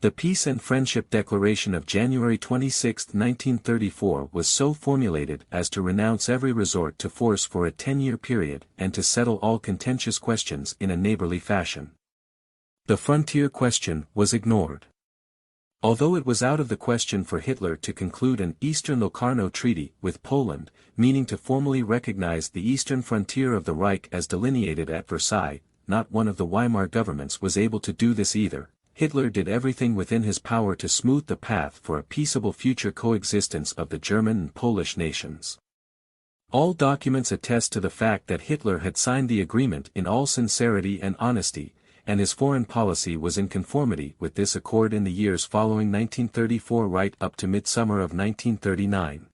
The Peace and Friendship Declaration of January 26, 1934 was so formulated as to renounce every resort to force for a 10-year period and to settle all contentious questions in a neighborly fashion. The frontier question was ignored. Although it was out of the question for Hitler to conclude an Eastern Locarno Treaty with Poland, meaning to formally recognize the eastern frontier of the Reich as delineated at Versailles, not one of the Weimar governments was able to do this either. Hitler did everything within his power to smooth the path for a peaceable future coexistence of the German and Polish nations. All documents attest to the fact that Hitler had signed the agreement in all sincerity and honesty, and his foreign policy was in conformity with this accord in the years following 1934 right up to midsummer of 1939.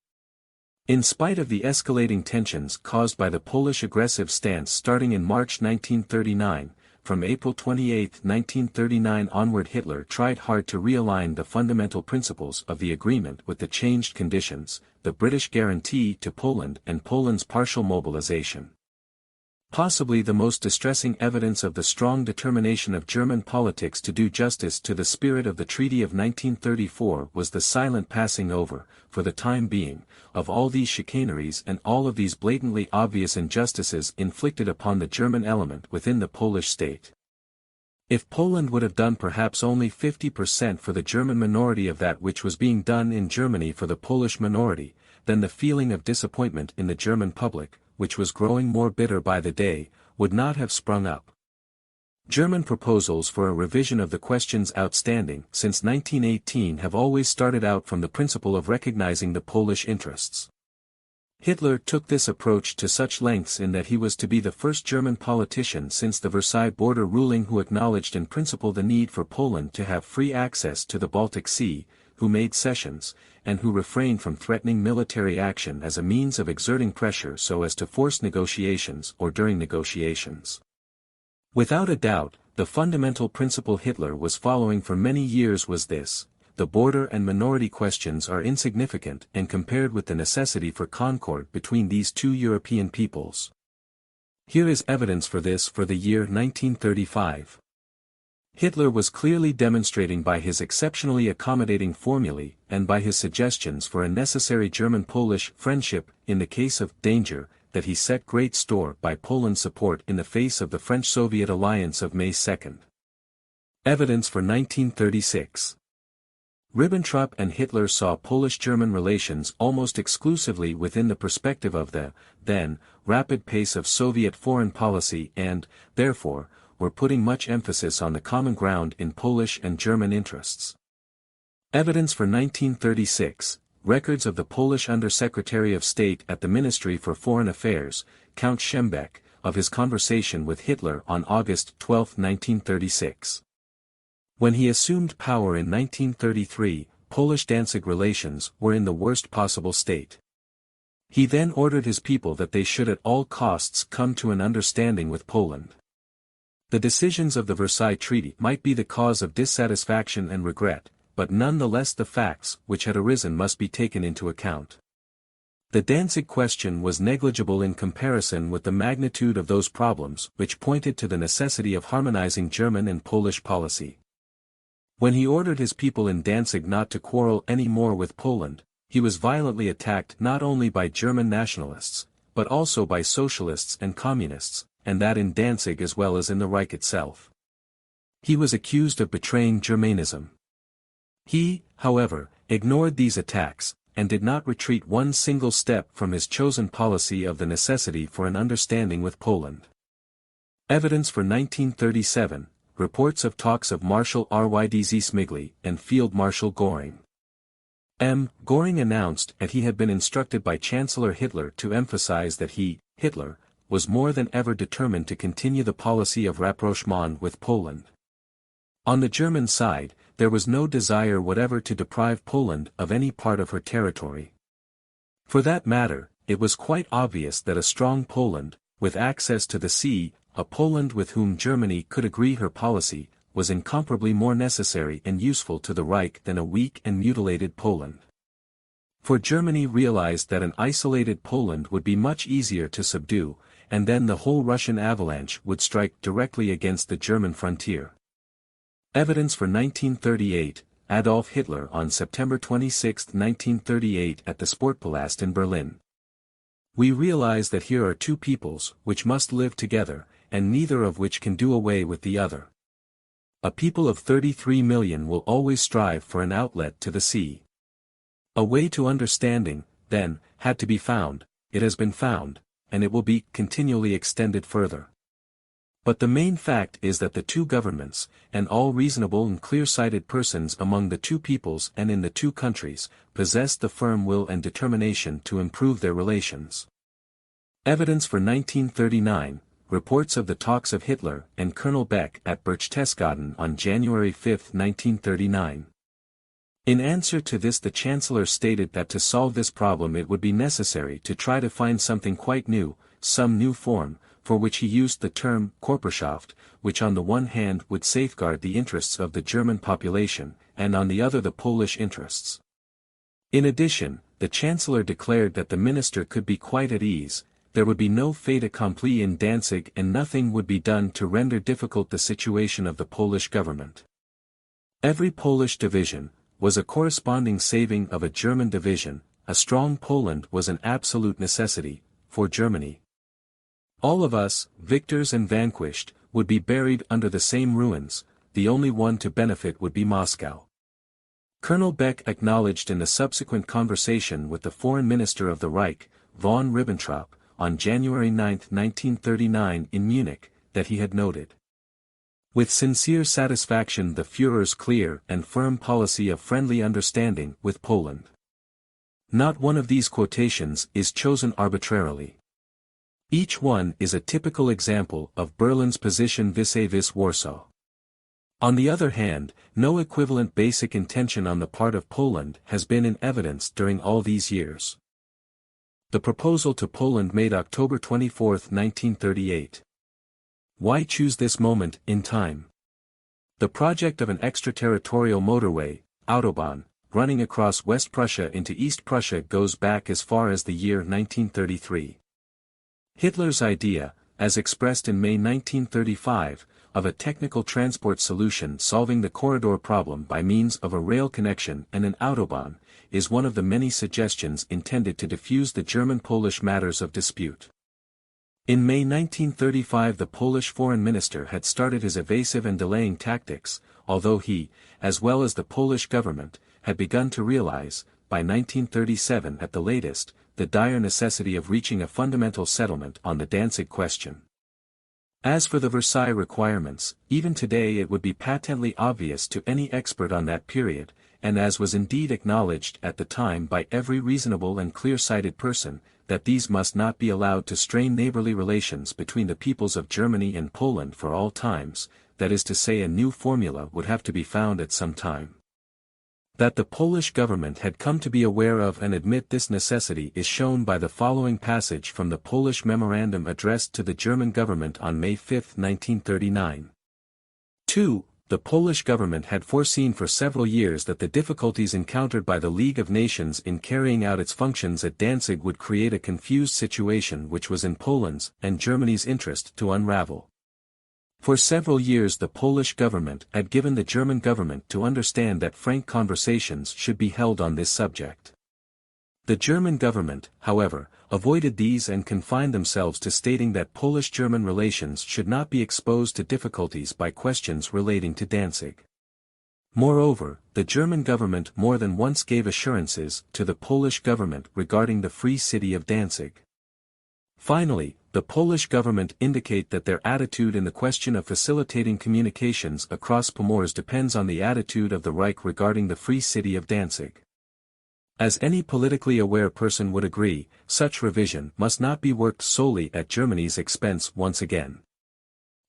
In spite of the escalating tensions caused by the Polish aggressive stance starting in March 1939, from April 28, 1939 onward Hitler tried hard to realign the fundamental principles of the agreement with the changed conditions, the British guarantee to Poland and Poland's partial mobilization. Possibly the most distressing evidence of the strong determination of German politics to do justice to the spirit of the Treaty of 1934 was the silent passing over, for the time being, of all these chicaneries and all of these blatantly obvious injustices inflicted upon the German element within the Polish state. If Poland would have done perhaps only 50% for the German minority of that which was being done in Germany for the Polish minority, then the feeling of disappointment in the German public, which was growing more bitter by the day, would not have sprung up. German proposals for a revision of the questions outstanding since 1918 have always started out from the principle of recognizing the Polish interests. Hitler took this approach to such lengths in that he was to be the first German politician since the Versailles border ruling who acknowledged in principle the need for Poland to have free access to the Baltic Sea, who made cessions, and who refrained from threatening military action as a means of exerting pressure so as to force negotiations or during negotiations. Without a doubt, the fundamental principle Hitler was following for many years was this: the border and minority questions are insignificant and compared with the necessity for concord between these two European peoples. Here is evidence for this for the year 1935. Hitler was clearly demonstrating by his exceptionally accommodating formulae and by his suggestions for a necessary German-Polish friendship in the case of danger that he set great store by Poland's support in the face of the French-Soviet alliance of May 2. Evidence for 1936. Ribbentrop and Hitler saw Polish-German relations almost exclusively within the perspective of the, then, rapid pace of Soviet foreign policy and, therefore, were putting much emphasis on the common ground in Polish and German interests. Evidence for 1936, records of the Polish Under-Secretary of State at the Ministry for Foreign Affairs, Count Schembeck, of his conversation with Hitler on August 12, 1936. When he assumed power in 1933, Polish-Danzig relations were in the worst possible state. He then ordered his people that they should at all costs come to an understanding with Poland. The decisions of the Versailles Treaty might be the cause of dissatisfaction and regret, but nonetheless the facts which had arisen must be taken into account. The Danzig question was negligible in comparison with the magnitude of those problems which pointed to the necessity of harmonizing German and Polish policy. When he ordered his people in Danzig not to quarrel any more with Poland, he was violently attacked not only by German nationalists, but also by socialists and communists, and that in Danzig as well as in the Reich itself. He was accused of betraying Germanism. He, however, ignored these attacks, and did not retreat one single step from his chosen policy of the necessity for an understanding with Poland. Evidence for 1937, reports of talks of Marshal Rydz Smigly and Field Marshal Göring. Göring announced that he had been instructed by Chancellor Hitler to emphasize that he, Hitler, was more than ever determined to continue the policy of rapprochement with Poland. On the German side, there was no desire whatever to deprive Poland of any part of her territory. For that matter, it was quite obvious that a strong Poland, with access to the sea, a Poland with whom Germany could agree her policy, was incomparably more necessary and useful to the Reich than a weak and mutilated Poland. For Germany realized that an isolated Poland would be much easier to subdue, and then the whole Russian avalanche would strike directly against the German frontier. Evidence for 1938, Adolf Hitler on September 26, 1938 at the Sportpalast in Berlin. We realize that here are two peoples which must live together, and neither of which can do away with the other. A people of 33 million will always strive for an outlet to the sea. A way to understanding, then, had to be found, it has been found, and it will be continually extended further. But the main fact is that the two governments, and all reasonable and clear-sighted persons among the two peoples and in the two countries, possess the firm will and determination to improve their relations. Evidence for 1939, reports of the talks of Hitler and Colonel Beck at Berchtesgaden on January 5, 1939. In answer to this, the Chancellor stated that to solve this problem it would be necessary to try to find something quite new, some new form, for which he used the term Körperschaft, which on the one hand would safeguard the interests of the German population, and on the other the Polish interests. In addition, the Chancellor declared that the minister could be quite at ease, there would be no fait accompli in Danzig and nothing would be done to render difficult the situation of the Polish government. Every Polish division was a corresponding saving of a German division. A strong Poland was an absolute necessity for Germany. All of us, victors and vanquished, would be buried under the same ruins, the only one to benefit would be Moscow. Colonel Beck acknowledged in the subsequent conversation with the foreign minister of the Reich, von Ribbentrop, on January 9, 1939 in Munich, that he had noted with sincere satisfaction the Führer's clear and firm policy of friendly understanding with Poland. Not one of these quotations is chosen arbitrarily. Each one is a typical example of Berlin's position vis-à-vis Warsaw. On the other hand, no equivalent basic intention on the part of Poland has been in evidence during all these years. The proposal to Poland made October 24, 1938. Why choose this moment in time? The project of an extraterritorial motorway, Autobahn, running across West Prussia into East Prussia goes back as far as the year 1933. Hitler's idea, as expressed in May 1935, of a technical transport solution solving the corridor problem by means of a rail connection and an autobahn, is one of the many suggestions intended to diffuse the German-Polish matters of dispute. In May 1935 the Polish foreign minister had started his evasive and delaying tactics, although he, as well as the Polish government, had begun to realize, by 1937 at the latest, the dire necessity of reaching a fundamental settlement on the Danzig question. As for the Versailles requirements, even today it would be patently obvious to any expert on that period, and as was indeed acknowledged at the time by every reasonable and clear-sighted person, that these must not be allowed to strain neighborly relations between the peoples of Germany and Poland for all times, that is to say a new formula would have to be found at some time. That the Polish government had come to be aware of and admit this necessity is shown by the following passage from the Polish memorandum addressed to the German government on May 5, 1939. 2. The Polish government had foreseen for several years that the difficulties encountered by the League of Nations in carrying out its functions at Danzig would create a confused situation which was in Poland's and Germany's interest to unravel. For several years the Polish government had given the German government to understand that frank conversations should be held on this subject. The German government, however, avoided these and confined themselves to stating that Polish-German relations should not be exposed to difficulties by questions relating to Danzig. Moreover, the German government more than once gave assurances to the Polish government regarding the Free City of Danzig. Finally, the Polish government indicate that their attitude in the question of facilitating communications across Pomorze depends on the attitude of the Reich regarding the Free City of Danzig. As any politically aware person would agree, such revision must not be worked solely at Germany's expense once again.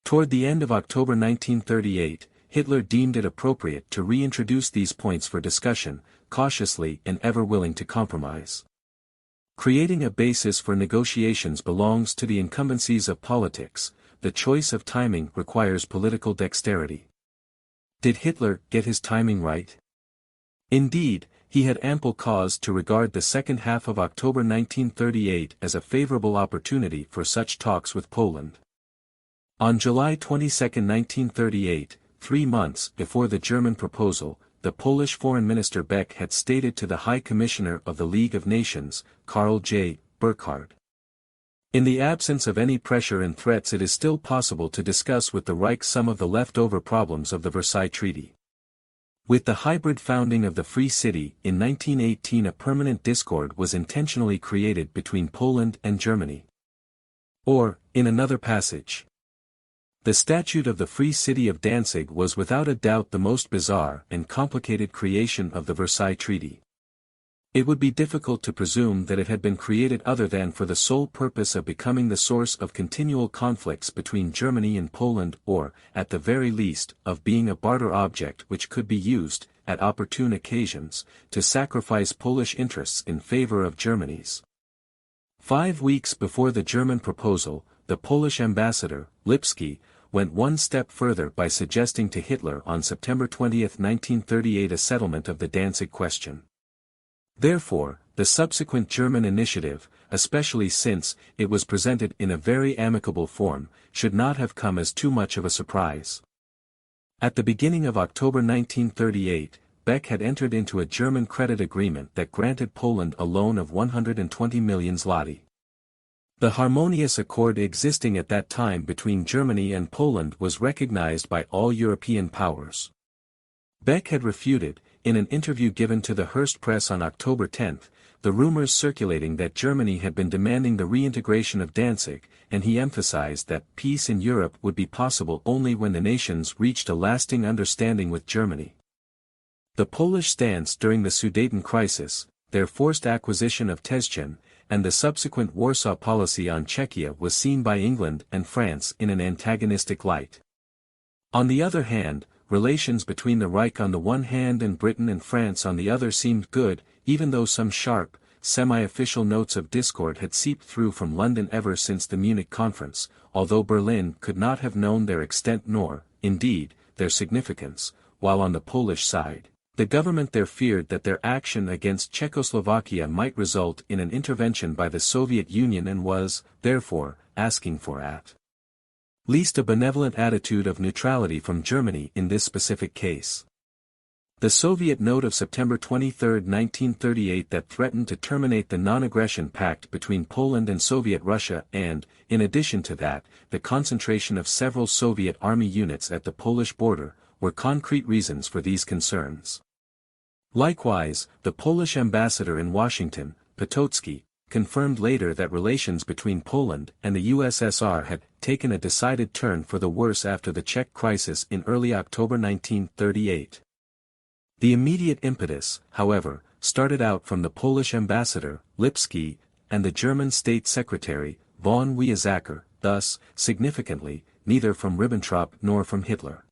Toward the end of October 1938, Hitler deemed it appropriate to reintroduce these points for discussion, cautiously and ever willing to compromise. Creating a basis for negotiations belongs to the incumbencies of politics, the choice of timing requires political dexterity. Did Hitler get his timing right? Indeed, he had ample cause to regard the second half of October 1938 as a favorable opportunity for such talks with Poland. On July 22, 1938, 3 months before the German proposal, the Polish Foreign Minister Beck had stated to the High Commissioner of the League of Nations, Karl J. Burckhardt. In the absence of any pressure and threats it is still possible to discuss with the Reich some of the leftover problems of the Versailles Treaty. With the hybrid founding of the Free City in 1918 a permanent discord was intentionally created between Poland and Germany. Or, in another passage, the Statute of the Free City of Danzig was without a doubt the most bizarre and complicated creation of the Versailles Treaty. It would be difficult to presume that it had been created other than for the sole purpose of becoming the source of continual conflicts between Germany and Poland or, at the very least, of being a barter object which could be used, at opportune occasions, to sacrifice Polish interests in favor of Germany's. 5 weeks before the German proposal, the Polish ambassador, Lipski, went one step further by suggesting to Hitler on September 20, 1938 a settlement of the Danzig question. Therefore, the subsequent German initiative, especially since it was presented in a very amicable form, should not have come as too much of a surprise. At the beginning of October 1938, Beck had entered into a German credit agreement that granted Poland a loan of 120 million zloty. The harmonious accord existing at that time between Germany and Poland was recognized by all European powers. Beck had refuted, in an interview given to the Hearst Press on October 10, the rumors circulating that Germany had been demanding the reintegration of Danzig, and he emphasized that peace in Europe would be possible only when the nations reached a lasting understanding with Germany. The Polish stance during the Sudeten crisis, their forced acquisition of Teschen, and the subsequent Warsaw policy on Czechia was seen by England and France in an antagonistic light. On the other hand, relations between the Reich on the one hand and Britain and France on the other seemed good, even though some sharp, semi-official notes of discord had seeped through from London ever since the Munich conference, although Berlin could not have known their extent nor, indeed, their significance, while on the Polish side, the government there feared that their action against Czechoslovakia might result in an intervention by the Soviet Union and was, therefore, asking for at least a benevolent attitude of neutrality from Germany in this specific case. The Soviet note of September 23, 1938 that threatened to terminate the non-aggression pact between Poland and Soviet Russia and, in addition to that, the concentration of several Soviet army units at the Polish border, were concrete reasons for these concerns. Likewise, the Polish ambassador in Washington, Potocki, confirmed later that relations between Poland and the USSR had taken a decided turn for the worse after the Czech crisis in early October 1938. The immediate impetus, however, started out from the Polish ambassador, Lipski, and the German State Secretary, von Weizsäcker, thus, significantly, neither from Ribbentrop nor from Hitler.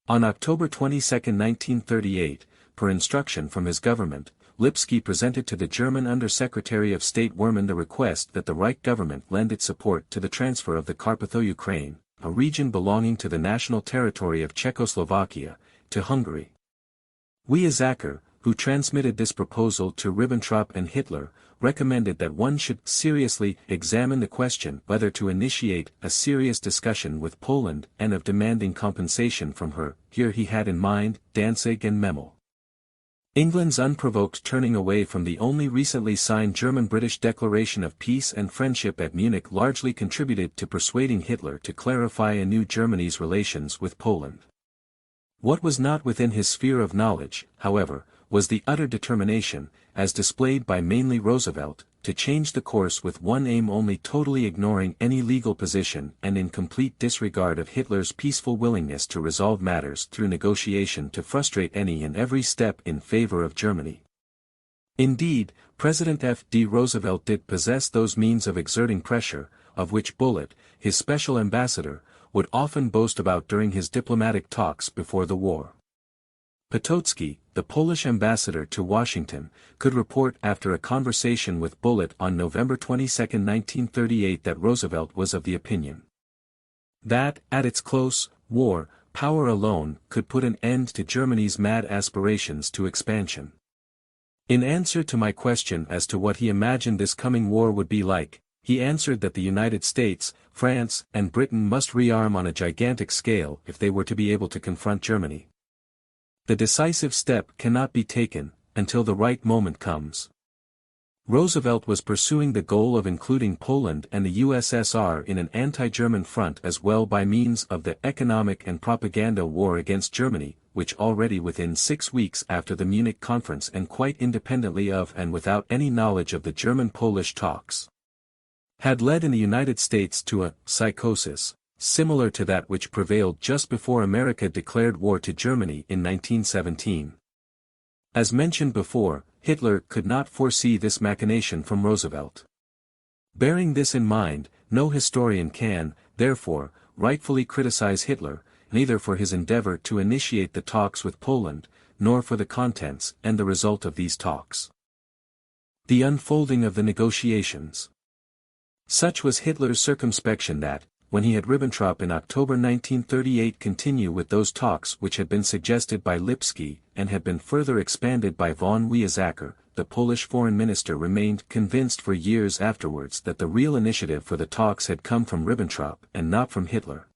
On October 22, 1938, per instruction from his government, Lipski presented to the German Under-Secretary of State Werman the request that the Reich government lend its support to the transfer of the Carpatho-Ukraine, a region belonging to the national territory of Czechoslovakia, to Hungary. Weizsäcker, who transmitted this proposal to Ribbentrop and Hitler, recommended that one should seriously examine the question whether to initiate a serious discussion with Poland and of demanding compensation from her. Here he had in mind Danzig and Memel. England's unprovoked turning away from the only recently signed German-British declaration of peace and friendship at Munich largely contributed to persuading Hitler to clarify anew Germany's relations with Poland. What was not within his sphere of knowledge, however, was the utter determination, as displayed by mainly Roosevelt, to change the course with one aim only, totally ignoring any legal position and in complete disregard of Hitler's peaceful willingness to resolve matters through negotiation to frustrate any and every step in favor of Germany. Indeed, President F.D. Roosevelt did possess those means of exerting pressure, of which Bullitt, his special ambassador, would often boast about during his diplomatic talks before the war. Potocki, the Polish ambassador to Washington, could report after a conversation with Bullitt on November 22, 1938 that Roosevelt was of the opinion that, at its close, war, power alone could put an end to Germany's mad aspirations to expansion. In answer to my question as to what he imagined this coming war would be like, he answered that the United States, France, and Britain must rearm on a gigantic scale if they were to be able to confront Germany. The decisive step cannot be taken until the right moment comes. Roosevelt was pursuing the goal of including Poland and the USSR in an anti-German front as well by means of the economic and propaganda war against Germany, which already within 6 weeks after the Munich conference and quite independently of and without any knowledge of the German-Polish talks, had led in the United States to a psychosis, similar to that which prevailed just before America declared war to Germany in 1917. As mentioned before, Hitler could not foresee this machination from Roosevelt. Bearing this in mind, no historian can, therefore, rightfully criticize Hitler, neither for his endeavor to initiate the talks with Poland, nor for the contents and the result of these talks. The unfolding of the negotiations. Such was Hitler's circumspection that, when he had Ribbentrop in October 1938 continue with those talks which had been suggested by Lipski and had been further expanded by von Weizsäcker, the Polish foreign minister remained convinced for years afterwards that the real initiative for the talks had come from Ribbentrop and not from Hitler.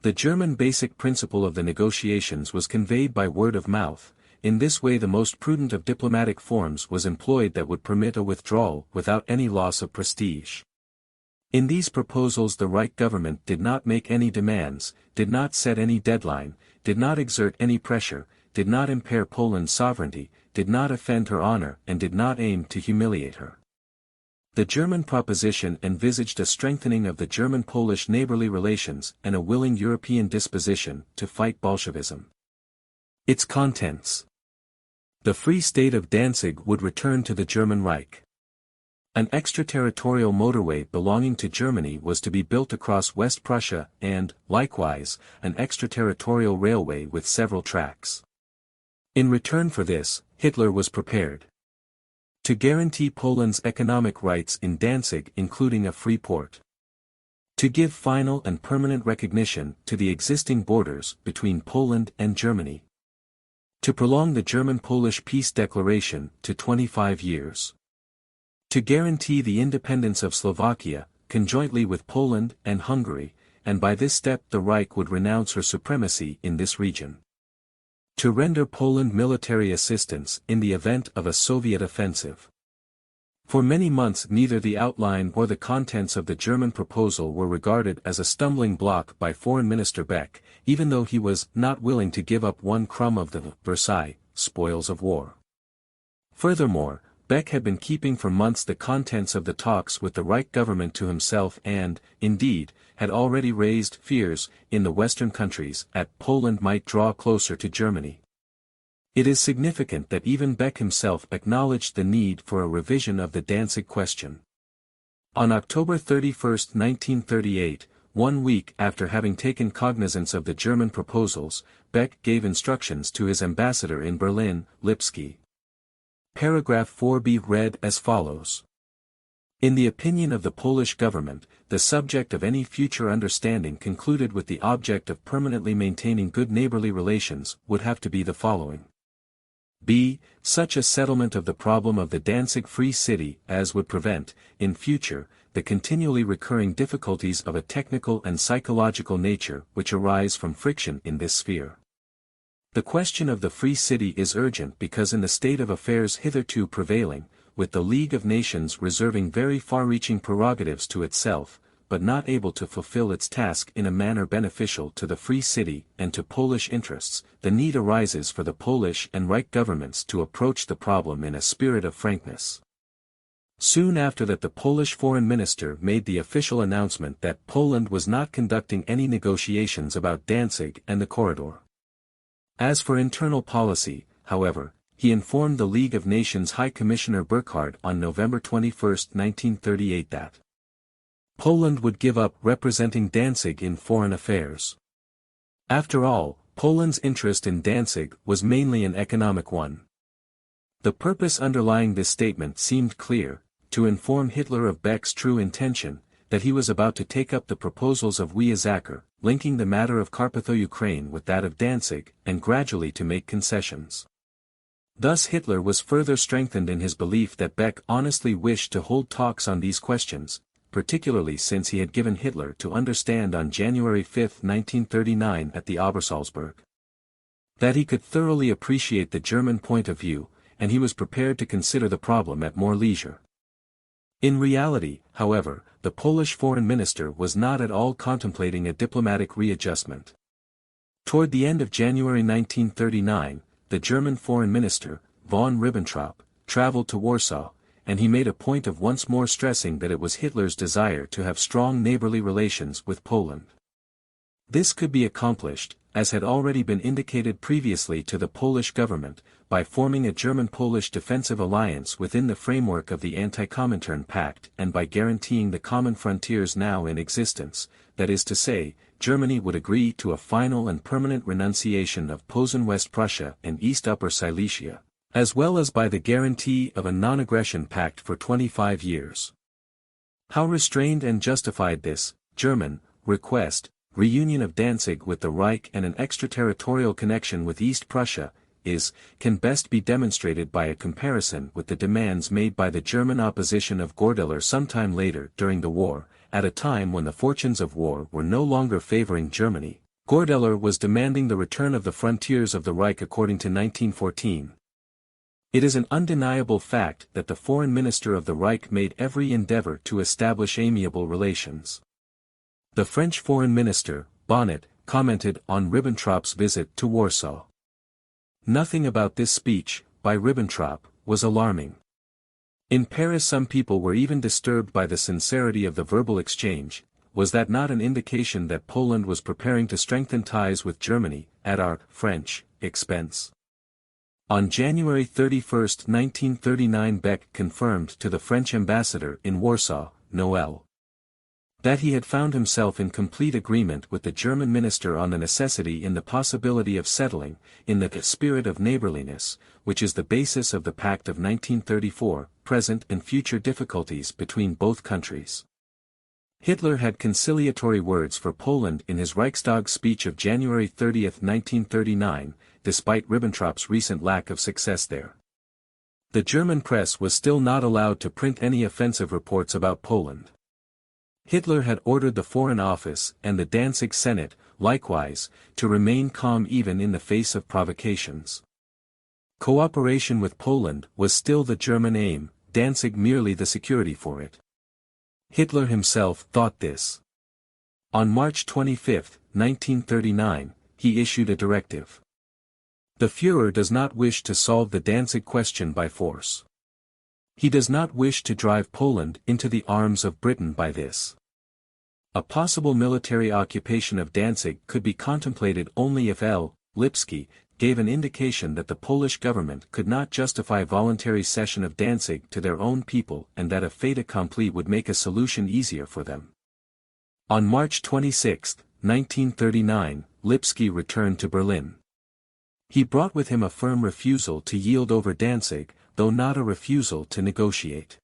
The German basic principle of the negotiations was conveyed by word of mouth. In this way the most prudent of diplomatic forms was employed that would permit a withdrawal without any loss of prestige. In these proposals the Reich government did not make any demands, did not set any deadline, did not exert any pressure, did not impair Poland's sovereignty, did not offend her honor and did not aim to humiliate her. The German proposition envisaged a strengthening of the German-Polish neighborly relations and a willing European disposition to fight Bolshevism. Its contents. The Free State of Danzig would return to the German Reich. An extraterritorial motorway belonging to Germany was to be built across West Prussia and, likewise, an extraterritorial railway with several tracks. In return for this, Hitler was prepared to guarantee Poland's economic rights in Danzig, including a free port, to give final and permanent recognition to the existing borders between Poland and Germany, to prolong the German-Polish peace declaration to 25 years, to guarantee the independence of Slovakia, conjointly with Poland and Hungary, and by this step the Reich would renounce her supremacy in this region. To render Poland military assistance in the event of a Soviet offensive. For many months neither the outline or the contents of the German proposal were regarded as a stumbling block by Foreign Minister Beck, even though he was not willing to give up one crumb of the Versailles spoils of war. Furthermore, Beck had been keeping for months the contents of the talks with the Reich government to himself and, indeed, had already raised fears in the Western countries that Poland might draw closer to Germany. It is significant that even Beck himself acknowledged the need for a revision of the Danzig question. On October 31, 1938, 1 week after having taken cognizance of the German proposals, Beck gave instructions to his ambassador in Berlin, Lipski. Paragraph 4b read as follows. In the opinion of the Polish government, the subject of any future understanding concluded with the object of permanently maintaining good neighborly relations would have to be the following. B. Such a settlement of the problem of the Danzig Free City as would prevent, in future, the continually recurring difficulties of a technical and psychological nature which arise from friction in this sphere. The question of the Free City is urgent because in the state of affairs hitherto prevailing, with the League of Nations reserving very far-reaching prerogatives to itself, but not able to fulfill its task in a manner beneficial to the Free City and to Polish interests, the need arises for the Polish and Reich governments to approach the problem in a spirit of frankness. Soon after that the Polish foreign minister made the official announcement that Poland was not conducting any negotiations about Danzig and the corridor. As for internal policy, however, he informed the League of Nations High Commissioner Burkhardt on November 21, 1938 that Poland would give up representing Danzig in foreign affairs. After all, Poland's interest in Danzig was mainly an economic one. The purpose underlying this statement seemed clear, to inform Hitler of Beck's true intention, that he was about to take up the proposals of Weizsäcker, linking the matter of Carpatho-Ukraine with that of Danzig, and gradually to make concessions. Thus Hitler was further strengthened in his belief that Beck honestly wished to hold talks on these questions, particularly since he had given Hitler to understand on January 5, 1939 at the Obersalzberg, that he could thoroughly appreciate the German point of view, and he was prepared to consider the problem at more leisure. In reality, however, the Polish foreign minister was not at all contemplating a diplomatic readjustment. Toward the end of January 1939, the German foreign minister, von Ribbentrop, traveled to Warsaw, and he made a point of once more stressing that it was Hitler's desire to have strong neighborly relations with Poland. This could be accomplished, as had already been indicated previously to the Polish government, by forming a German-Polish defensive alliance within the framework of the Anti-Comintern Pact and by guaranteeing the common frontiers now in existence, that is to say, Germany would agree to a final and permanent renunciation of Posen West Prussia and East Upper Silesia, as well as by the guarantee of a non-aggression pact for 25 years. How restrained and justified this, German, request, reunion of Danzig with the Reich and an extraterritorial connection with East Prussia, can best be demonstrated by a comparison with the demands made by the German opposition of Gordeler sometime later during the war, at a time when the fortunes of war were no longer favoring Germany. Gordeler was demanding the return of the frontiers of the Reich according to 1914. It is an undeniable fact that the foreign minister of the Reich made every endeavor to establish amiable relations. The French foreign minister, Bonnet, commented on Ribbentrop's visit to Warsaw. Nothing about this speech, by Ribbentrop, was alarming. In Paris some people were even disturbed by the sincerity of the verbal exchange. Was that not an indication that Poland was preparing to strengthen ties with Germany, at our French expense? On January 31, 1939 Beck confirmed to the French ambassador in Warsaw, Noël, that he had found himself in complete agreement with the German minister on the necessity in the possibility of settling, in the spirit of neighborliness, which is the basis of the Pact of 1934, present and future difficulties between both countries. Hitler had conciliatory words for Poland in his Reichstag speech of January 30, 1939, despite Ribbentrop's recent lack of success there. The German press was still not allowed to print any offensive reports about Poland. Hitler had ordered the Foreign Office and the Danzig Senate, likewise, to remain calm even in the face of provocations. Cooperation with Poland was still the German aim, Danzig merely the security for it. Hitler himself thought this. On March 25, 1939, he issued a directive. The Führer does not wish to solve the Danzig question by force. He does not wish to drive Poland into the arms of Britain by this. A possible military occupation of Danzig could be contemplated only if L. Lipski gave an indication that the Polish government could not justify voluntary cession of Danzig to their own people and that a fait accompli would make a solution easier for them. On March 26, 1939, Lipski returned to Berlin. He brought with him a firm refusal to yield over Danzig, though not a refusal to negotiate.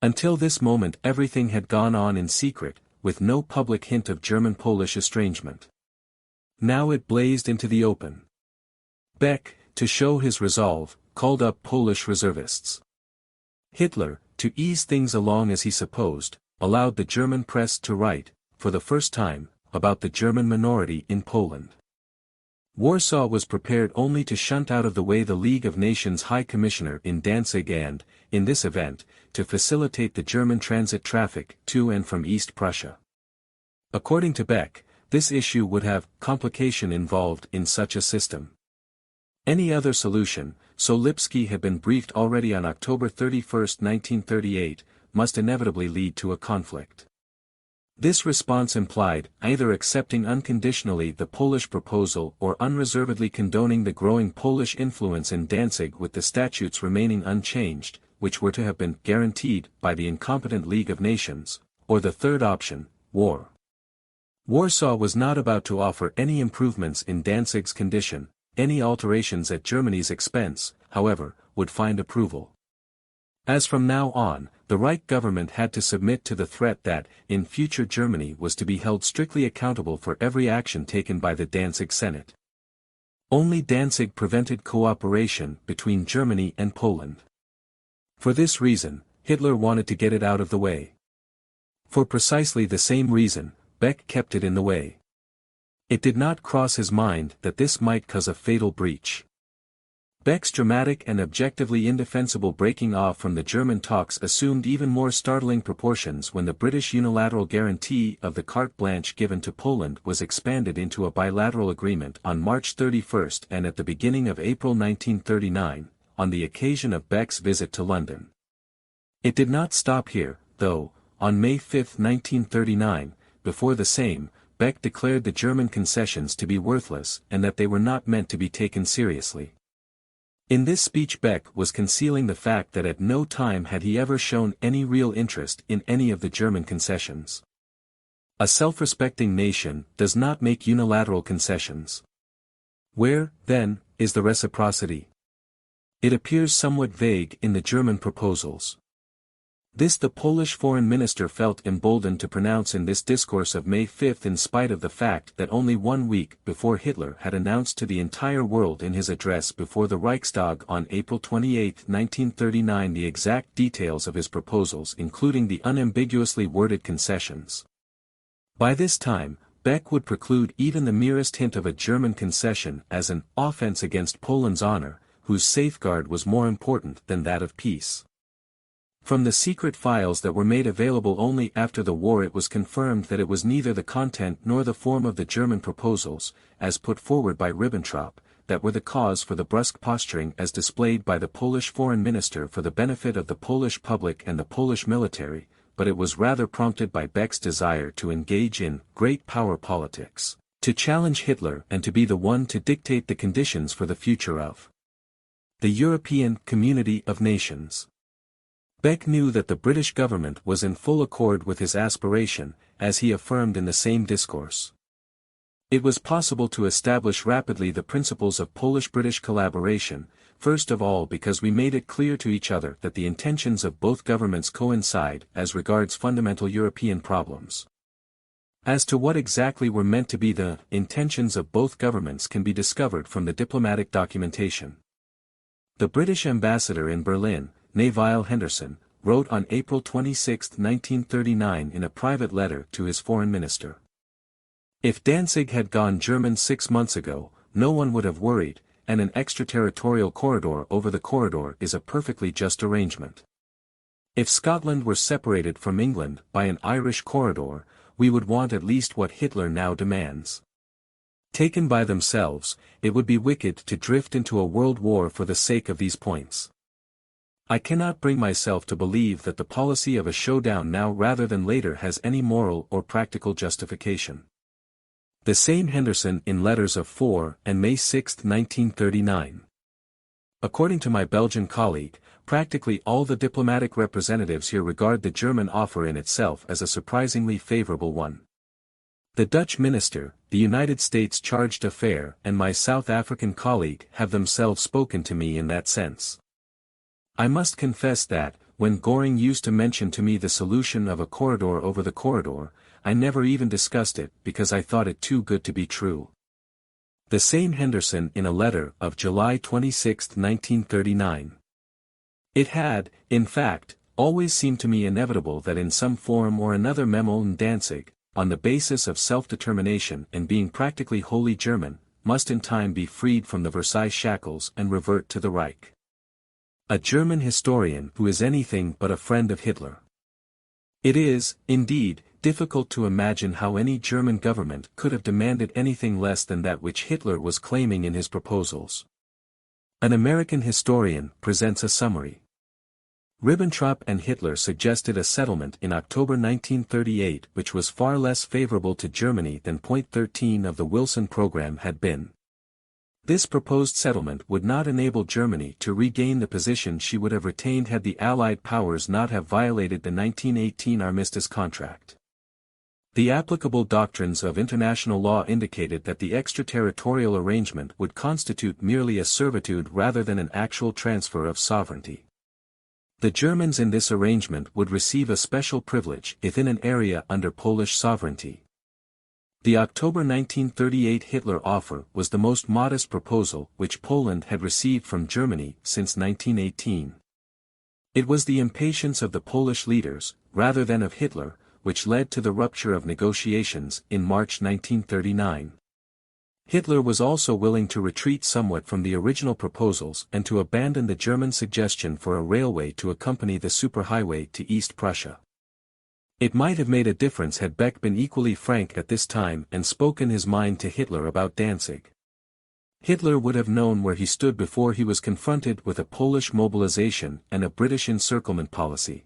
Until this moment everything had gone on in secret, with no public hint of German-Polish estrangement. Now it blazed into the open. Beck, to show his resolve, called up Polish reservists. Hitler, to ease things along as he supposed, allowed the German press to write, for the first time, about the German minority in Poland. Warsaw was prepared only to shunt out of the way the League of Nations High Commissioner in Danzig and, in this event, to facilitate the German transit traffic to and from East Prussia. According to Beck, this issue would have complication involved in such a system. Any other solution, so Lipski had been briefed already on October 31, 1938, must inevitably lead to a conflict. This response implied either accepting unconditionally the Polish proposal or unreservedly condoning the growing Polish influence in Danzig with the statutes remaining unchanged, which were to have been guaranteed by the incompetent League of Nations, or the third option, war. Warsaw was not about to offer any improvements in Danzig's condition. Any alterations at Germany's expense, however, would find approval. As from now on, the Reich government had to submit to the threat that, in future Germany was to be held strictly accountable for every action taken by the Danzig Senate. Only Danzig prevented cooperation between Germany and Poland. For this reason, Hitler wanted to get it out of the way. For precisely the same reason, Beck kept it in the way. It did not cross his mind that this might cause a fatal breach. Beck's dramatic and objectively indefensible breaking off from the German talks assumed even more startling proportions when the British unilateral guarantee of the carte blanche given to Poland was expanded into a bilateral agreement on March 31 and at the beginning of April 1939, on the occasion of Beck's visit to London. It did not stop here, though, on May 5, 1939, before the Sejm, Beck declared the German concessions to be worthless and that they were not meant to be taken seriously. In this speech Beck was concealing the fact that at no time had he ever shown any real interest in any of the German concessions. A self-respecting nation does not make unilateral concessions. Where, then, is the reciprocity? It appears somewhat vague in the German proposals. This the Polish foreign minister felt emboldened to pronounce in this discourse of May 5 in spite of the fact that only 1 week before Hitler had announced to the entire world in his address before the Reichstag on April 28, 1939 the exact details of his proposals including the unambiguously worded concessions. By this time, Beck would preclude even the merest hint of a German concession as an offense against Poland's honor, whose safeguard was more important than that of peace. From the secret files that were made available only after the war it was confirmed that it was neither the content nor the form of the German proposals, as put forward by Ribbentrop, that were the cause for the brusque posturing as displayed by the Polish foreign minister for the benefit of the Polish public and the Polish military, but it was rather prompted by Beck's desire to engage in great power politics, to challenge Hitler and to be the one to dictate the conditions for the future of the European Community of Nations. Beck knew that the British government was in full accord with his aspiration, as he affirmed in the same discourse. It was possible to establish rapidly the principles of Polish-British collaboration, first of all because we made it clear to each other that the intentions of both governments coincide as regards fundamental European problems. As to what exactly were meant to be the intentions of both governments can be discovered from the diplomatic documentation. The British ambassador in Berlin, Neville Henderson, wrote on April 26, 1939 in a private letter to his foreign minister. If Danzig had gone German 6 months ago, no one would have worried, and an extraterritorial corridor over the corridor is a perfectly just arrangement. If Scotland were separated from England by an Irish corridor, we would want at least what Hitler now demands. Taken by themselves, it would be wicked to drift into a world war for the sake of these points. I cannot bring myself to believe that the policy of a showdown now rather than later has any moral or practical justification. The same Henderson in letters of 4 and May 6, 1939. According to my Belgian colleague, practically all the diplomatic representatives here regard the German offer in itself as a surprisingly favorable one. The Dutch minister, the United States charge d'affaires and my South African colleague have themselves spoken to me in that sense. I must confess that, when Göring used to mention to me the solution of a corridor over the corridor, I never even discussed it because I thought it too good to be true. The same Henderson in a letter of July 26, 1939. It had, in fact, always seemed to me inevitable that in some form or another Memel and Danzig, on the basis of self-determination and being practically wholly German, must in time be freed from the Versailles shackles and revert to the Reich. A German historian who is anything but a friend of Hitler. It is, indeed, difficult to imagine how any German government could have demanded anything less than that which Hitler was claiming in his proposals. An American historian presents a summary. Ribbentrop and Hitler suggested a settlement in October 1938 which was far less favorable to Germany than Point 13 of the Wilson program had been. This proposed settlement would not enable Germany to regain the position she would have retained had the Allied powers not have violated the 1918 armistice contract. The applicable doctrines of international law indicated that the extraterritorial arrangement would constitute merely a servitude rather than an actual transfer of sovereignty. The Germans in this arrangement would receive a special privilege if in an area under Polish sovereignty. The October 1938 Hitler offer was the most modest proposal which Poland had received from Germany since 1918. It was the impatience of the Polish leaders, rather than of Hitler, which led to the rupture of negotiations in March 1939. Hitler was also willing to retreat somewhat from the original proposals and to abandon the German suggestion for a railway to accompany the superhighway to East Prussia. It might have made a difference had Beck been equally frank at this time and spoken his mind to Hitler about Danzig. Hitler would have known where he stood before he was confronted with a Polish mobilization and a British encirclement policy.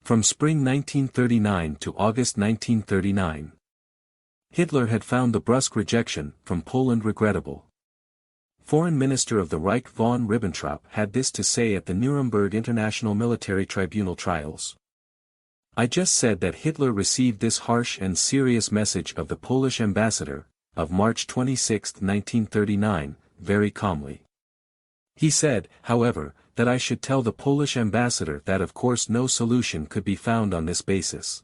From spring 1939 to August 1939. Hitler had found the brusque rejection from Poland regrettable. Foreign Minister of the Reich von Ribbentrop had this to say at the Nuremberg International Military Tribunal trials. I just said that Hitler received this harsh and serious message of the Polish ambassador, of March 26, 1939, very calmly. He said, however, that I should tell the Polish ambassador that of course no solution could be found on this basis.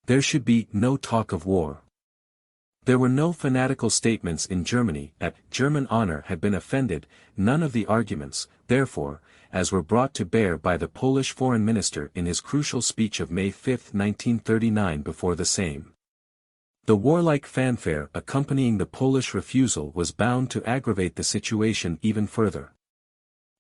There should be no talk of war. There were no fanatical statements in Germany that German honor had been offended, none of the arguments, therefore, as were brought to bear by the Polish foreign minister in his crucial speech of May 5, 1939 before the Sejm. The warlike fanfare accompanying the Polish refusal was bound to aggravate the situation even further.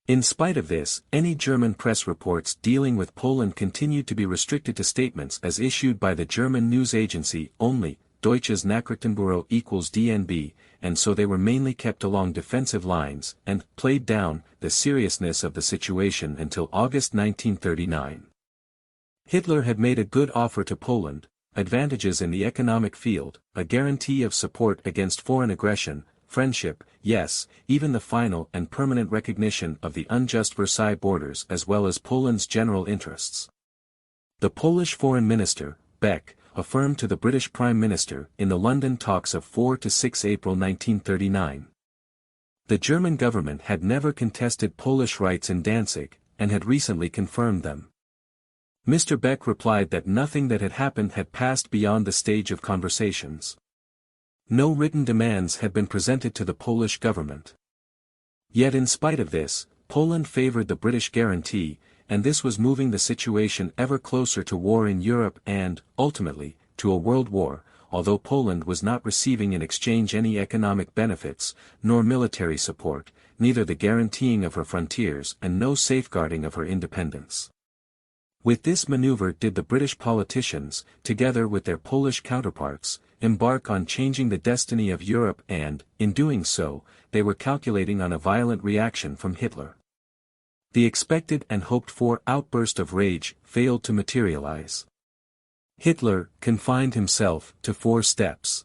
In spite of this, any German press reports dealing with Poland continued to be restricted to statements as issued by the German news agency only, Deutsches Nachrichtenbüro equals DNB, and so they were mainly kept along defensive lines and played down the seriousness of the situation until August 1939. Hitler had made a good offer to Poland, advantages in the economic field, a guarantee of support against foreign aggression, friendship, yes, even the final and permanent recognition of the unjust Versailles borders as well as Poland's general interests. The Polish foreign minister, Beck, affirmed to the British Prime Minister in the London talks of 4 to 6 April 1939. The German government had never contested Polish rights in Danzig, and had recently confirmed them. Mr. Beck replied that nothing that had happened had passed beyond the stage of conversations. No written demands had been presented to the Polish government. Yet in spite of this, Poland favored the British guarantee, and this was moving the situation ever closer to war in Europe and, ultimately, to a world war, although Poland was not receiving in exchange any economic benefits, nor military support, neither the guaranteeing of her frontiers and no safeguarding of her independence. With this maneuver did the British politicians, together with their Polish counterparts, embark on changing the destiny of Europe and, in doing so, they were calculating on a violent reaction from Hitler. The expected and hoped-for outburst of rage failed to materialize. Hitler confined himself to 4 steps.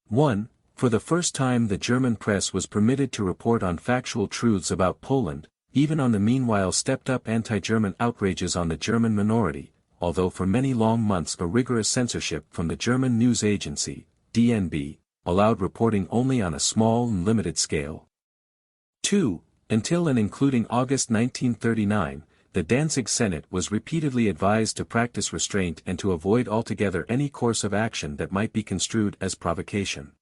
1. For the first time the German press was permitted to report on factual truths about Poland, even on the meanwhile stepped-up anti-German outrages on the German minority, although for many long months a rigorous censorship from the German news agency, DNB, allowed reporting only on a small and limited scale. 2. Until and including August 1939, the Danzig Senate was repeatedly advised to practice restraint and to avoid altogether any course of action that might be construed as provocation.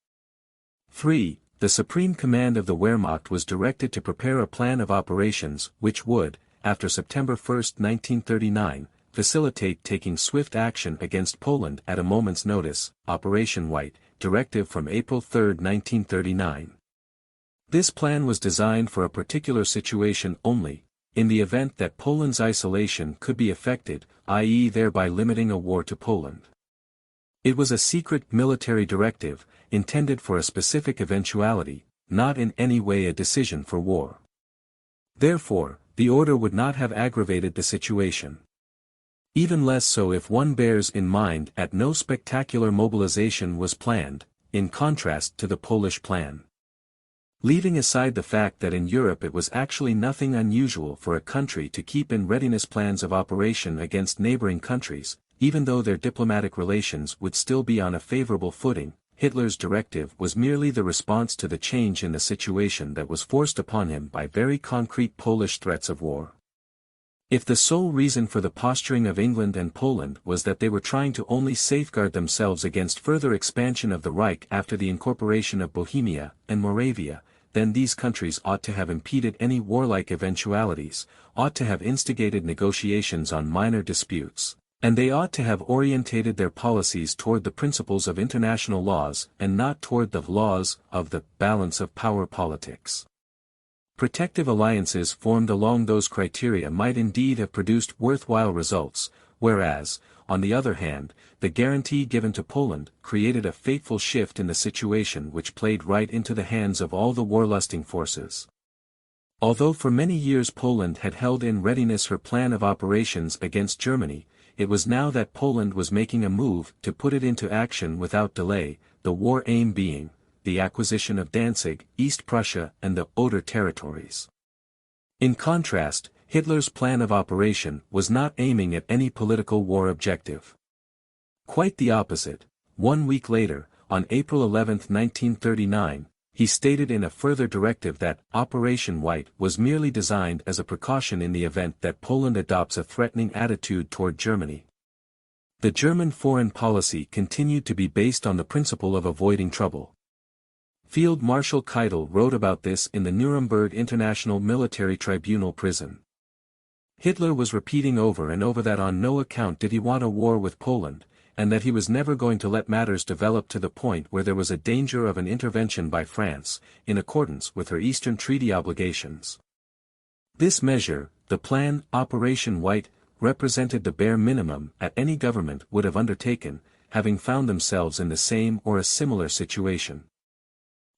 3. The Supreme Command of the Wehrmacht was directed to prepare a plan of operations which would, after September 1, 1939, facilitate taking swift action against Poland at a moment's notice, Operation White, directive from April 3, 1939. This plan was designed for a particular situation only, in the event that Poland's isolation could be effected, i.e. thereby limiting a war to Poland. It was a secret military directive, intended for a specific eventuality, not in any way a decision for war. Therefore, the order would not have aggravated the situation. Even less so if one bears in mind that no spectacular mobilization was planned, in contrast to the Polish plan. Leaving aside the fact that in Europe it was actually nothing unusual for a country to keep in readiness plans of operation against neighboring countries, even though their diplomatic relations would still be on a favorable footing, Hitler's directive was merely the response to the change in the situation that was forced upon him by very concrete Polish threats of war. If the sole reason for the posturing of England and Poland was that they were trying to only safeguard themselves against further expansion of the Reich after the incorporation of Bohemia and Moravia, then these countries ought to have impeded any warlike eventualities, ought to have instigated negotiations on minor disputes, and they ought to have orientated their policies toward the principles of international laws and not toward the laws of the balance of power politics. Protective alliances formed along those criteria might indeed have produced worthwhile results, whereas, on the other hand, the guarantee given to Poland created a fateful shift in the situation which played right into the hands of all the war-lusting forces. Although for many years Poland had held in readiness her plan of operations against Germany, it was now that Poland was making a move to put it into action without delay, the war aim being the acquisition of Danzig, East Prussia and the Oder territories. In contrast, Hitler's plan of operation was not aiming at any political war objective. Quite the opposite. 1 week later, on April 11, 1939, he stated in a further directive that Operation White was merely designed as a precaution in the event that Poland adopts a threatening attitude toward Germany. The German foreign policy continued to be based on the principle of avoiding trouble. Field Marshal Keitel wrote about this in the Nuremberg International Military Tribunal prison. Hitler was repeating over and over that on no account did he want a war with Poland, and that he was never going to let matters develop to the point where there was a danger of an intervention by France, in accordance with her Eastern Treaty obligations. This measure, the plan Operation White, represented the bare minimum that any government would have undertaken, having found themselves in the same or a similar situation.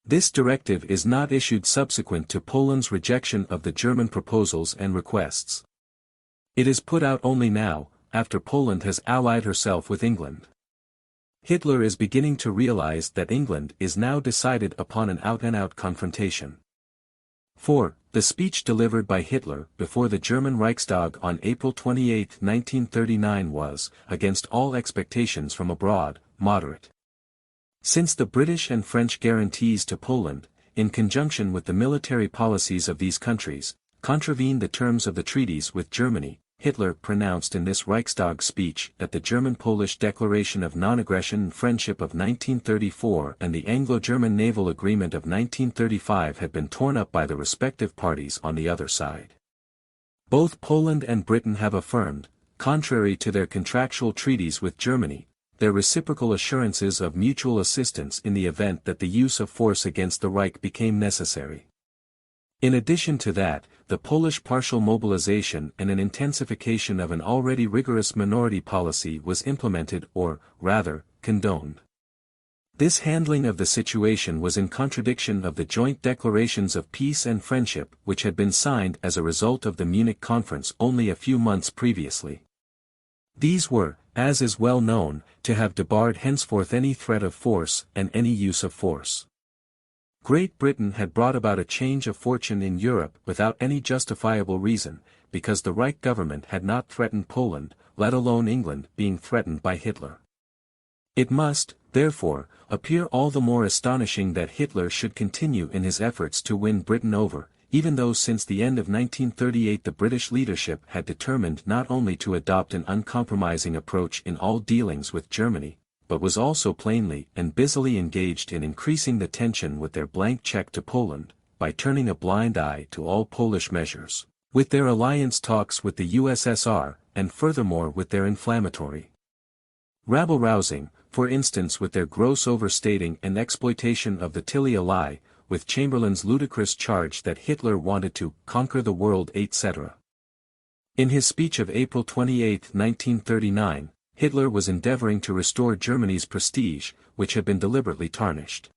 This directive is not issued subsequent to Poland's rejection of the German proposals and requests. It is put out only now, after Poland has allied herself with England. Hitler is beginning to realize that England is now decided upon an out-and-out confrontation. 4. The speech delivered by Hitler before the German Reichstag on April 28, 1939 was, against all expectations from abroad, moderate. Since the British and French guarantees to Poland, in conjunction with the military policies of these countries, contravened the terms of the treaties with Germany, Hitler pronounced in this Reichstag speech that the German-Polish Declaration of Non-Aggression and Friendship of 1934 and the Anglo-German Naval Agreement of 1935 had been torn up by the respective parties on the other side. Both Poland and Britain have affirmed, contrary to their contractual treaties with Germany, their reciprocal assurances of mutual assistance in the event that the use of force against the Reich became necessary. In addition to that, the Polish partial mobilization and an intensification of an already rigorous minority policy was implemented or, rather, condoned. This handling of the situation was in contradiction of the joint declarations of peace and friendship which had been signed as a result of the Munich conference only a few months previously. These were, as is well known, to have debarred henceforth any threat of force and any use of force. Great Britain had brought about a change of fortune in Europe without any justifiable reason, because the Reich government had not threatened Poland, let alone England being threatened by Hitler. It must, therefore, appear all the more astonishing that Hitler should continue in his efforts to win Britain over, even though since the end of 1938 the British leadership had determined not only to adopt an uncompromising approach in all dealings with Germany, but was also plainly and busily engaged in increasing the tension with their blank check to Poland, by turning a blind eye to all Polish measures, with their alliance talks with the USSR, and furthermore with their inflammatory, rabble-rousing, for instance with their gross overstating and exploitation of the Tilly lie, with Chamberlain's ludicrous charge that Hitler wanted to conquer the world etc. In his speech of April 28, 1939, Hitler was endeavoring to restore Germany's prestige, which had been deliberately tarnished.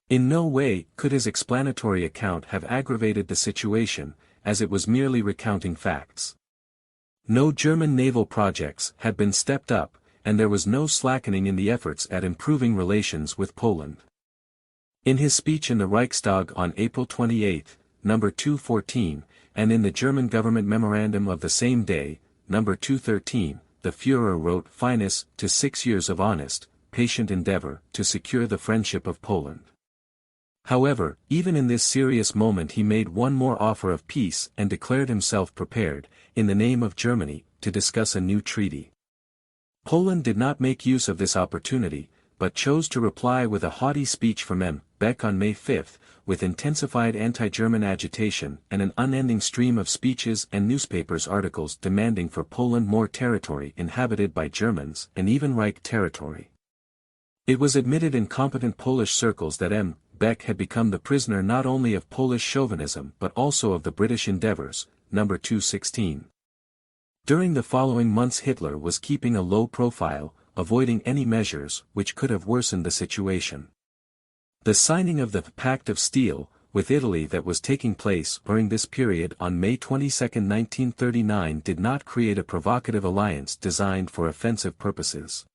In no way could his explanatory account have aggravated the situation, as it was merely recounting facts. No German naval projects had been stepped up, and there was no slackening in the efforts at improving relations with Poland. In his speech in the Reichstag on April 28, No. 214, and in the German government memorandum of the same day, No. 213, the Führer wrote "Finus" to 6 years of honest, patient endeavor to secure the friendship of Poland. However, even in this serious moment he made one more offer of peace and declared himself prepared, in the name of Germany, to discuss a new treaty. Poland did not make use of this opportunity, but chose to reply with a haughty speech from M. Beck on May 5, with intensified anti-German agitation and an unending stream of speeches and newspapers articles demanding for Poland more territory inhabited by Germans and even Reich territory. It was admitted in competent Polish circles that M. Beck had become the prisoner not only of Polish chauvinism but also of the British endeavors, No. 216. During the following months Hitler was keeping a low profile, avoiding any measures which could have worsened the situation. The signing of the Pact of Steel, with Italy that was taking place during this period on May 22, 1939 did not create a provocative alliance designed for offensive purposes.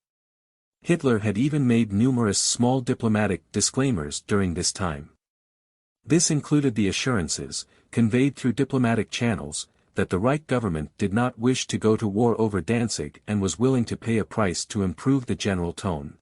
Hitler had even made numerous small diplomatic disclaimers during this time. This included the assurances, conveyed through diplomatic channels, that the Reich government did not wish to go to war over Danzig and was willing to pay a price to improve the general tone.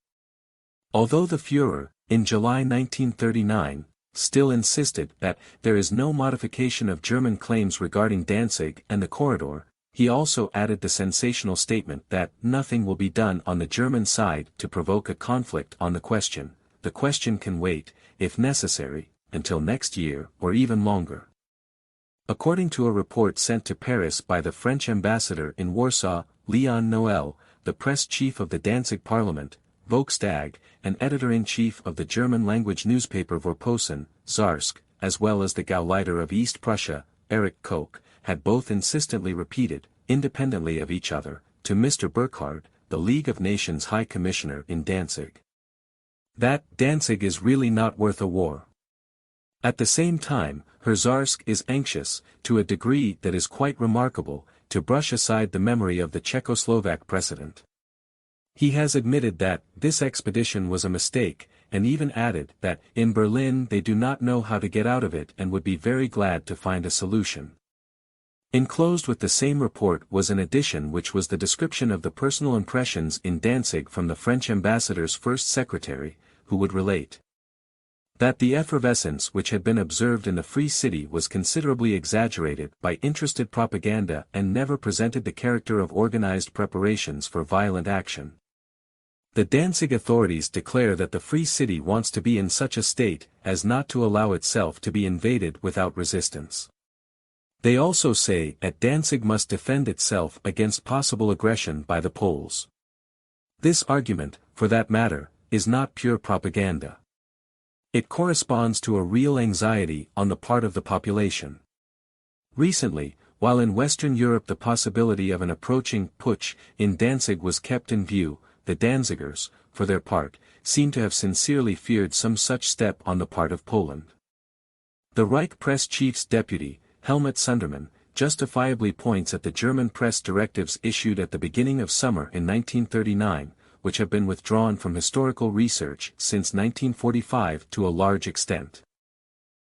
Although the Führer, in July 1939, still insisted that there is no modification of German claims regarding Danzig and the corridor, he also added the sensational statement that nothing will be done on the German side to provoke a conflict on the question can wait, if necessary, until next year or even longer. According to a report sent to Paris by the French ambassador in Warsaw, Leon Noël, the press chief of the Danzig Parliament, Volkstag, and editor-in-chief of the German-language newspaper Vorposen, Zarsk, as well as the Gauleiter of East Prussia, Erich Koch, had both insistently repeated, independently of each other, to Mr. Burckhardt, the League of Nations High Commissioner in Danzig, that Danzig is really not worth a war. At the same time, Herr Zarsk is anxious, to a degree that is quite remarkable, to brush aside the memory of the Czechoslovak precedent. He has admitted that this expedition was a mistake, and even added that in Berlin they do not know how to get out of it and would be very glad to find a solution. Enclosed with the same report was an addition which was the description of the personal impressions in Danzig from the French ambassador's first secretary, who would relate that the effervescence which had been observed in the Free City was considerably exaggerated by interested propaganda and never presented the character of organized preparations for violent action. The Danzig authorities declare that the Free City wants to be in such a state as not to allow itself to be invaded without resistance. They also say that Danzig must defend itself against possible aggression by the Poles. This argument, for that matter, is not pure propaganda. It corresponds to a real anxiety on the part of the population. Recently, while in Western Europe the possibility of an approaching putsch in Danzig was kept in view, the Danzigers, for their part, seem to have sincerely feared some such step on the part of Poland. The Reich Press Chief's deputy, Helmut Sundermann, justifiably points at the German press directives issued at the beginning of summer in 1939, which have been withdrawn from historical research since 1945 to a large extent.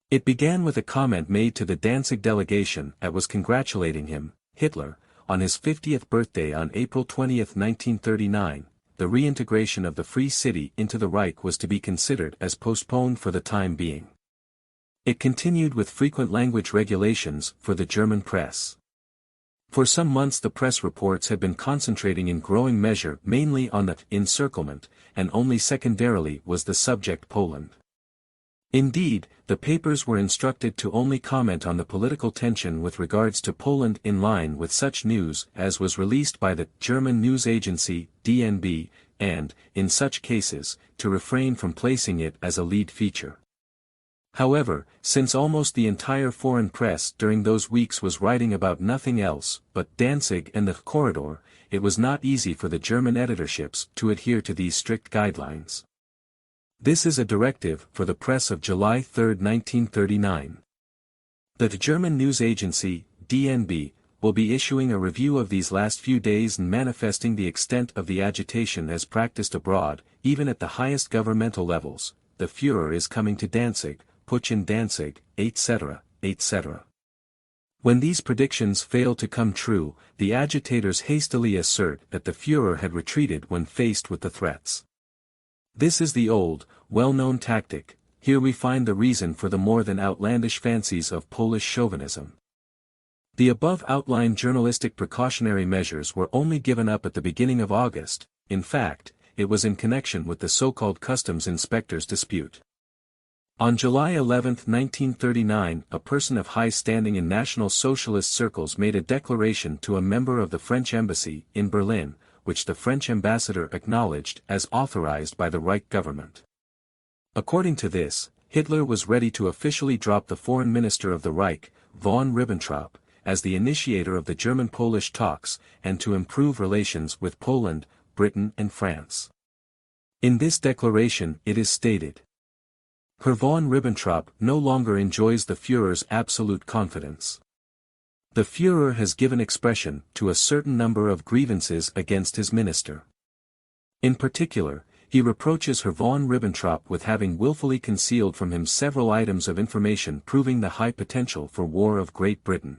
It began with a comment made to the Danzig delegation that was congratulating him, Hitler, on his 50th birthday on April 20, 1939. The reintegration of the Free City into the Reich was to be considered as postponed for the time being. It continued with frequent language regulations for the German press. For some months the press reports had been concentrating in growing measure mainly on the encirclement, and only secondarily was the subject Poland. Indeed, the papers were instructed to only comment on the political tension with regards to Poland in line with such news as was released by the German news agency, DNB, and, in such cases, to refrain from placing it as a lead feature. However, since almost the entire foreign press during those weeks was writing about nothing else but Danzig and the corridor, it was not easy for the German editorships to adhere to these strict guidelines. This is a directive for the press of July 3, 1939. The German news agency, DNB, will be issuing a review of these last few days and manifesting the extent of the agitation as practiced abroad, even at the highest governmental levels. The Führer is coming to Danzig, putsch in Danzig, etc., etc. When these predictions fail to come true, the agitators hastily assert that the Führer had retreated when faced with the threats. This is the old, well-known tactic. Here we find the reason for the more than outlandish fancies of Polish chauvinism. The above outlined journalistic precautionary measures were only given up at the beginning of August. In fact, it was in connection with the so-called customs inspectors' dispute. On July 11, 1939, a person of high standing in National Socialist circles made a declaration to a member of the French embassy in Berlin, which the French ambassador acknowledged as authorized by the Reich government. According to this, Hitler was ready to officially drop the foreign minister of the Reich, von Ribbentrop, as the initiator of the German-Polish talks, and to improve relations with Poland, Britain and France. In this declaration it is stated, Herr von Ribbentrop no longer enjoys the Führer's absolute confidence. The Führer has given expression to a certain number of grievances against his minister. In particular, he reproaches Herr von Ribbentrop with having willfully concealed from him several items of information proving the high potential for war of Great Britain.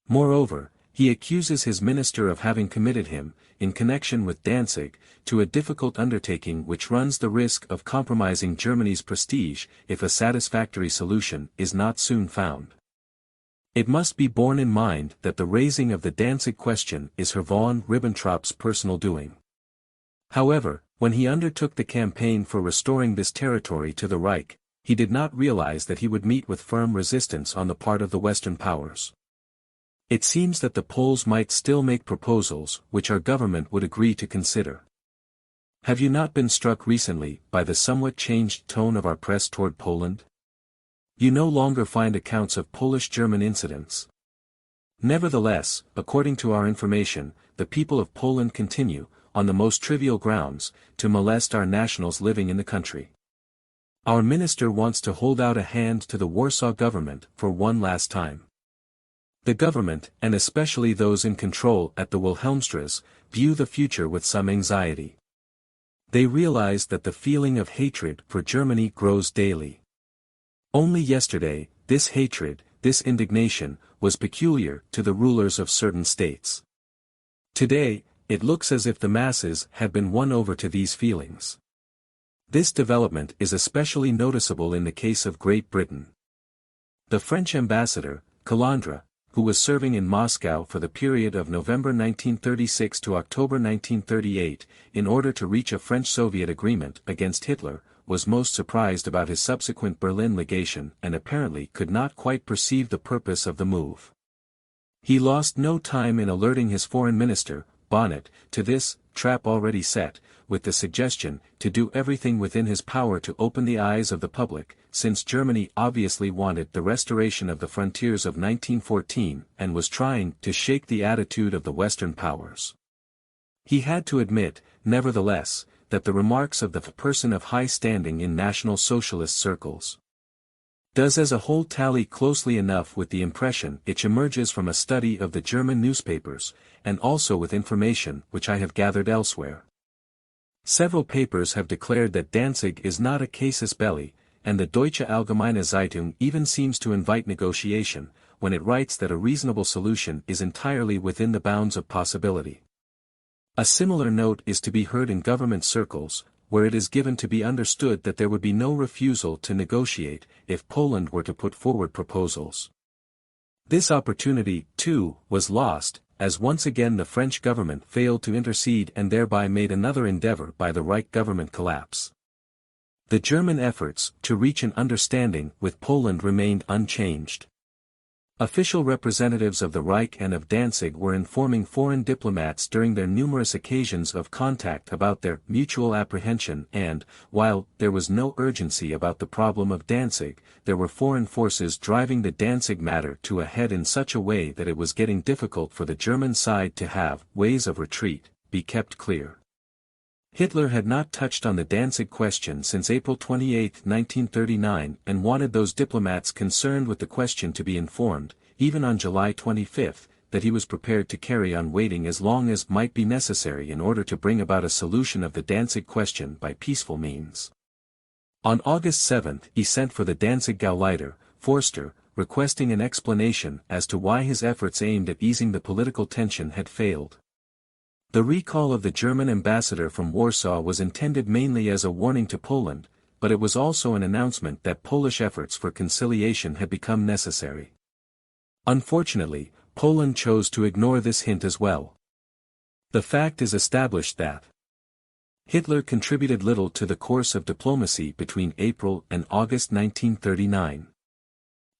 Moreover, he accuses his minister of having committed him, in connection with Danzig, to a difficult undertaking which runs the risk of compromising Germany's prestige if a satisfactory solution is not soon found. It must be borne in mind that the raising of the Danzig question is Herr von Ribbentrop's personal doing. However, when he undertook the campaign for restoring this territory to the Reich, he did not realize that he would meet with firm resistance on the part of the Western powers. It seems that the Poles might still make proposals which our government would agree to consider. Have you not been struck recently by the somewhat changed tone of our press toward Poland? You no longer find accounts of Polish-German incidents. Nevertheless, according to our information, the people of Poland continue, on the most trivial grounds, to molest our nationals living in the country. Our minister wants to hold out a hand to the Warsaw government for one last time. The government, and especially those in control at the Wilhelmstrasse, view the future with some anxiety. They realize that the feeling of hatred for Germany grows daily. Only yesterday, this hatred, this indignation, was peculiar to the rulers of certain states. Today, it looks as if the masses had been won over to these feelings. This development is especially noticeable in the case of Great Britain. The French ambassador, Calandra, who was serving in Moscow for the period of November 1936 to October 1938, in order to reach a French-Soviet agreement against Hitler, was most surprised about his subsequent Berlin legation and apparently could not quite perceive the purpose of the move. He lost no time in alerting his foreign minister, Bonnet, to this trap already set, with the suggestion to do everything within his power to open the eyes of the public, since Germany obviously wanted the restoration of the frontiers of 1914 and was trying to shake the attitude of the Western powers. He had to admit, nevertheless, that the remarks of the person of high standing in National Socialist circles does as a whole tally closely enough with the impression which emerges from a study of the German newspapers, and also with information which I have gathered elsewhere. Several papers have declared that Danzig is not a casus belli, and the Deutsche Allgemeine Zeitung even seems to invite negotiation, when it writes that a reasonable solution is entirely within the bounds of possibility. A similar note is to be heard in government circles, where it is given to be understood that there would be no refusal to negotiate, if Poland were to put forward proposals. This opportunity, too, was lost, as once again the French government failed to intercede and thereby made another endeavor by the Reich government collapse. The German efforts to reach an understanding with Poland remained unchanged. Official representatives of the Reich and of Danzig were informing foreign diplomats during their numerous occasions of contact about their mutual apprehension and, while there was no urgency about the problem of Danzig, there were foreign forces driving the Danzig matter to a head in such a way that it was getting difficult for the German side to have ways of retreat be kept clear. Hitler had not touched on the Danzig question since April 28, 1939, and wanted those diplomats concerned with the question to be informed, even on July 25, that he was prepared to carry on waiting as long as might be necessary in order to bring about a solution of the Danzig question by peaceful means. On August 7 he sent for the Danzig Gauleiter, Forster, requesting an explanation as to why his efforts aimed at easing the political tension had failed. The recall of the German ambassador from Warsaw was intended mainly as a warning to Poland, but it was also an announcement that Polish efforts for conciliation had become necessary. Unfortunately, Poland chose to ignore this hint as well. The fact is established that Hitler contributed little to the course of diplomacy between April and August 1939.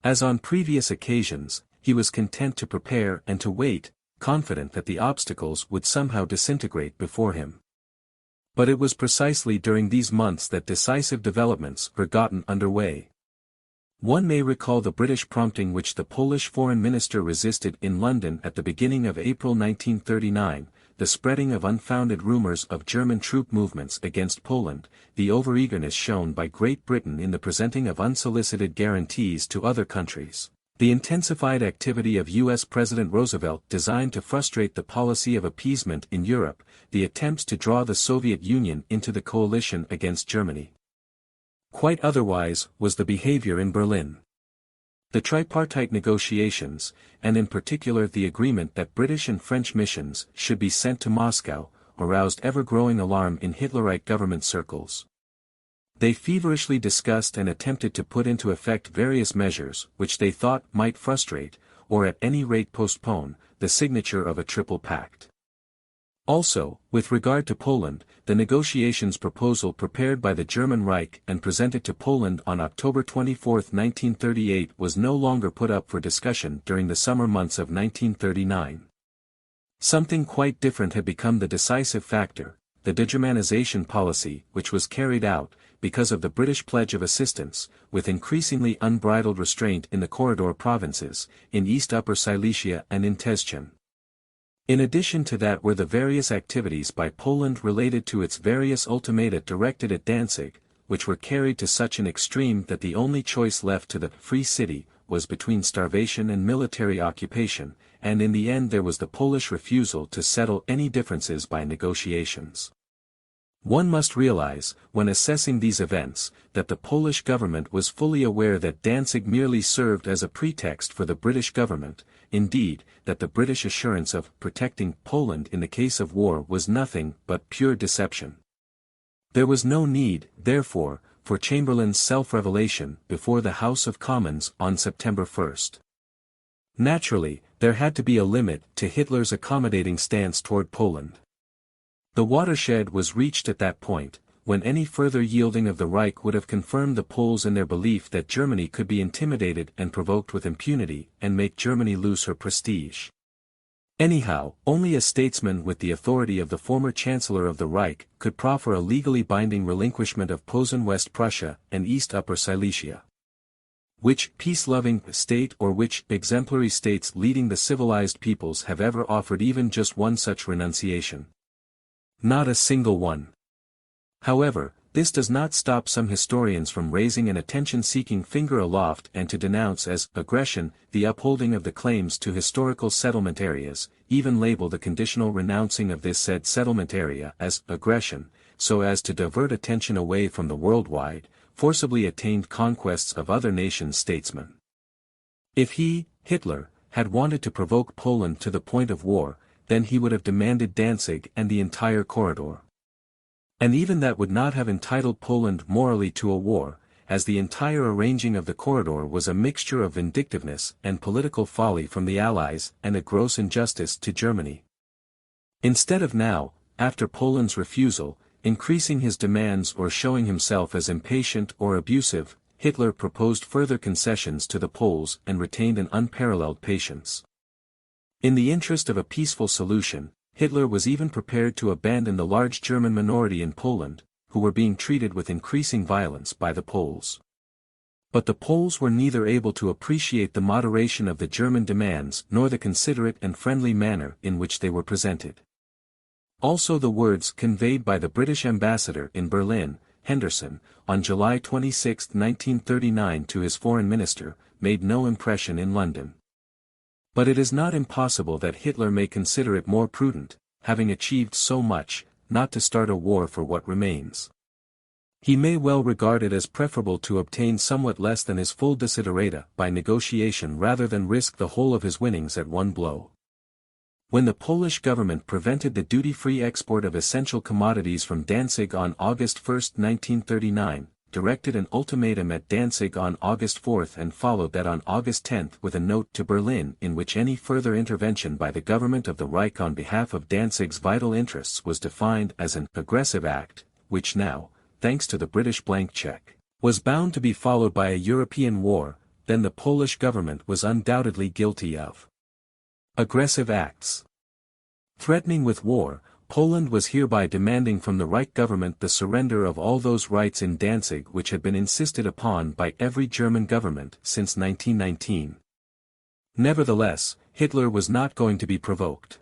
As on previous occasions, he was content to prepare and to wait, confident that the obstacles would somehow disintegrate before him. But it was precisely during these months that decisive developments were gotten underway. One may recall the British prompting which the Polish foreign minister resisted in London at the beginning of April 1939, the spreading of unfounded rumors of German troop movements against Poland, the overeagerness shown by Great Britain in the presenting of unsolicited guarantees to other countries. The intensified activity of U.S. President Roosevelt designed to frustrate the policy of appeasement in Europe, the attempts to draw the Soviet Union into the coalition against Germany. Quite otherwise was the behavior in Berlin. The tripartite negotiations, and in particular the agreement that British and French missions should be sent to Moscow, aroused ever-growing alarm in Hitlerite government circles. They feverishly discussed and attempted to put into effect various measures which they thought might frustrate, or at any rate postpone, the signature of a triple pact. Also, with regard to Poland, the negotiations proposal prepared by the German Reich and presented to Poland on October 24, 1938 was no longer put up for discussion during the summer months of 1939. Something quite different had become the decisive factor, the de-Germanization policy which was carried out, because of the British pledge of assistance, with increasingly unbridled restraint in the corridor provinces, in East Upper Silesia and in Teschen. In addition to that were the various activities by Poland related to its various ultimata directed at Danzig, which were carried to such an extreme that the only choice left to the Free City was between starvation and military occupation, and in the end there was the Polish refusal to settle any differences by negotiations. One must realize, when assessing these events, that the Polish government was fully aware that Danzig merely served as a pretext for the British government, indeed, that the British assurance of protecting Poland in the case of war was nothing but pure deception. There was no need, therefore, for Chamberlain's self-revelation before the House of Commons on September 1. Naturally, there had to be a limit to Hitler's accommodating stance toward Poland. The watershed was reached at that point, when any further yielding of the Reich would have confirmed the Poles in their belief that Germany could be intimidated and provoked with impunity and make Germany lose her prestige. Anyhow, only a statesman with the authority of the former Chancellor of the Reich could proffer a legally binding relinquishment of Posen, West Prussia, and East Upper Silesia. Which peace-loving state or which exemplary states leading the civilized peoples have ever offered even just one such renunciation? Not a single one. However, this does not stop some historians from raising an attention-seeking finger aloft and to denounce as aggression the upholding of the claims to historical settlement areas, even label the conditional renouncing of this said settlement area as aggression, so as to divert attention away from the worldwide, forcibly attained conquests of other nations' statesmen. If he, Hitler, had wanted to provoke Poland to the point of war, then he would have demanded Danzig and the entire corridor. And even that would not have entitled Poland morally to a war, as the entire arranging of the corridor was a mixture of vindictiveness and political folly from the Allies and a gross injustice to Germany. Instead of now, after Poland's refusal, increasing his demands or showing himself as impatient or abusive, Hitler proposed further concessions to the Poles and retained an unparalleled patience. In the interest of a peaceful solution, Hitler was even prepared to abandon the large German minority in Poland, who were being treated with increasing violence by the Poles. But the Poles were neither able to appreciate the moderation of the German demands nor the considerate and friendly manner in which they were presented. Also the words conveyed by the British ambassador in Berlin, Henderson, on July 26, 1939 to his foreign minister, made no impression in London. But it is not impossible that Hitler may consider it more prudent, having achieved so much, not to start a war for what remains. He may well regard it as preferable to obtain somewhat less than his full desiderata by negotiation rather than risk the whole of his winnings at one blow. When the Polish government prevented the duty-free export of essential commodities from Danzig on August 1, 1939, directed an ultimatum at Danzig on August 4 and followed that on August 10 with a note to Berlin in which any further intervention by the government of the Reich on behalf of Danzig's vital interests was defined as an aggressive act, which now, thanks to the British blank check, was bound to be followed by a European war, then the Polish government was undoubtedly guilty of aggressive acts. Threatening with war, Poland was hereby demanding from the Reich government the surrender of all those rights in Danzig which had been insisted upon by every German government since 1919. Nevertheless, Hitler was not going to be provoked.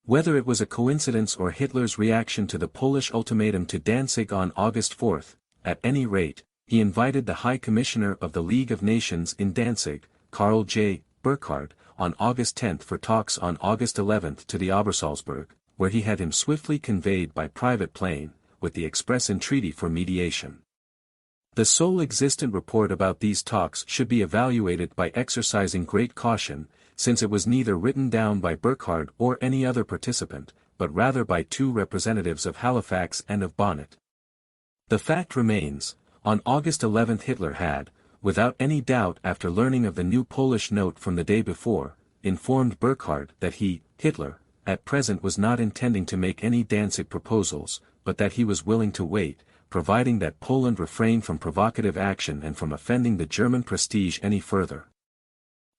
Whether it was a coincidence or Hitler's reaction to the Polish ultimatum to Danzig on August 4, at any rate, he invited the High Commissioner of the League of Nations in Danzig, Karl J. Burckhardt, on August 10 for talks on August 11 to the Obersalzberg, where he had him swiftly conveyed by private plane, with the express entreaty for mediation. The sole existent report about these talks should be evaluated by exercising great caution, since it was neither written down by Burckhardt or any other participant, but rather by two representatives of Halifax and of Bonnet. The fact remains, on August 11 Hitler had, without any doubt after learning of the new Polish note from the day before, informed Burckhardt that he, Hitler, at present was not intending to make any Danzig proposals, but that he was willing to wait, providing that Poland refrained from provocative action and from offending the German prestige any further.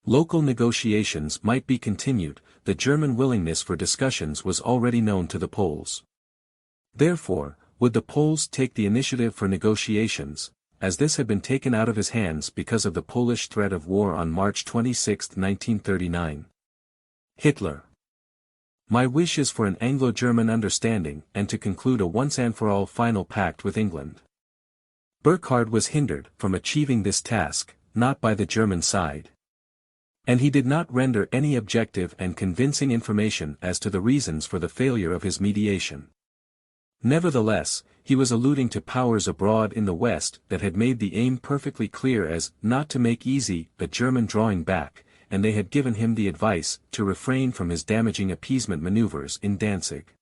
Local negotiations might be continued, the German willingness for discussions was already known to the Poles. Therefore, would the Poles take the initiative for negotiations, as this had been taken out of his hands because of the Polish threat of war on March 26, 1939. Hitler. My wish is for an Anglo-German understanding and to conclude a once-and-for-all final pact with England. Burckhardt was hindered from achieving this task, not by the German side. And he did not render any objective and convincing information as to the reasons for the failure of his mediation. Nevertheless, he was alluding to powers abroad in the West that had made the aim perfectly clear as not to make easy a German drawing back, and they had given him the advice to refrain from his damaging appeasement maneuvers in Danzig.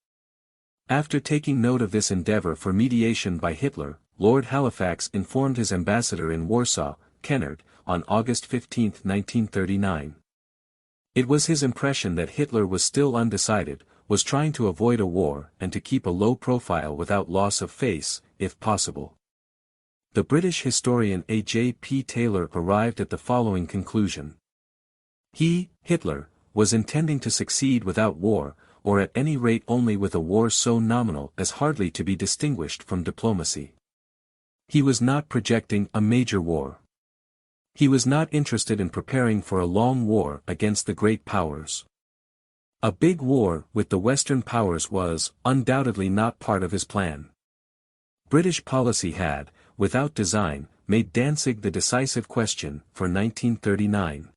After taking note of this endeavor for mediation by Hitler, Lord Halifax informed his ambassador in Warsaw, Kennard, on August 15, 1939. It was his impression that Hitler was still undecided, was trying to avoid a war and to keep a low profile without loss of face, if possible. The British historian A.J.P. Taylor arrived at the following conclusion. He, Hitler, was intending to succeed without war, or at any rate only with a war so nominal as hardly to be distinguished from diplomacy. He was not projecting a major war. He was not interested in preparing for a long war against the great powers. A big war with the Western powers was, undoubtedly, not part of his plan. British policy had, without design, made Danzig the decisive question for 1939.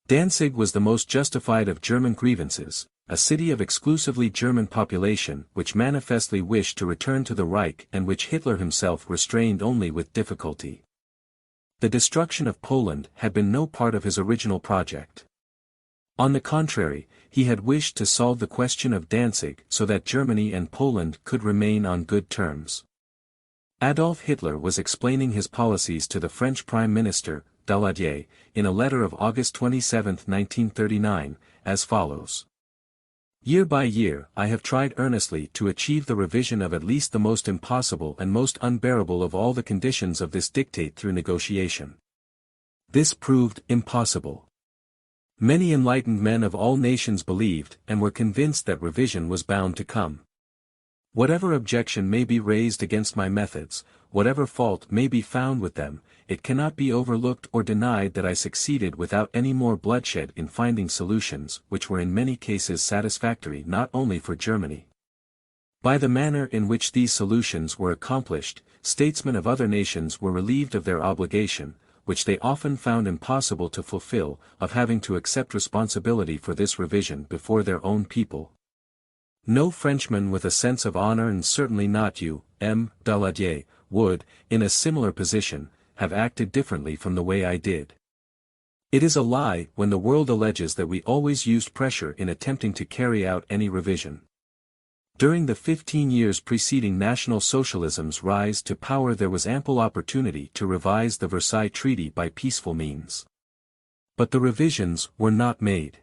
Danzig was the most justified of German grievances, a city of exclusively German population which manifestly wished to return to the Reich and which Hitler himself restrained only with difficulty. The destruction of Poland had been no part of his original project. On the contrary, he had wished to solve the question of Danzig so that Germany and Poland could remain on good terms. Adolf Hitler was explaining his policies to the French Prime Minister, Daladier, in a letter of August 27, 1939, as follows. Year by year I have tried earnestly to achieve the revision of at least the most impossible and most unbearable of all the conditions of this dictate through negotiation. This proved impossible. Many enlightened men of all nations believed and were convinced that revision was bound to come. Whatever objection may be raised against my methods, whatever fault may be found with them, it cannot be overlooked or denied that I succeeded without any more bloodshed in finding solutions which were in many cases satisfactory not only for Germany. By the manner in which these solutions were accomplished, statesmen of other nations were relieved of their obligation, which they often found impossible to fulfill, of having to accept responsibility for this revision before their own people. No Frenchman with a sense of honor, and certainly not you, M. Daladier, would, in a similar position, have acted differently from the way I did. It is a lie when the world alleges that we always used pressure in attempting to carry out any revision. During the 15 years preceding National Socialism's rise to power there was ample opportunity to revise the Versailles Treaty by peaceful means. But the revisions were not made.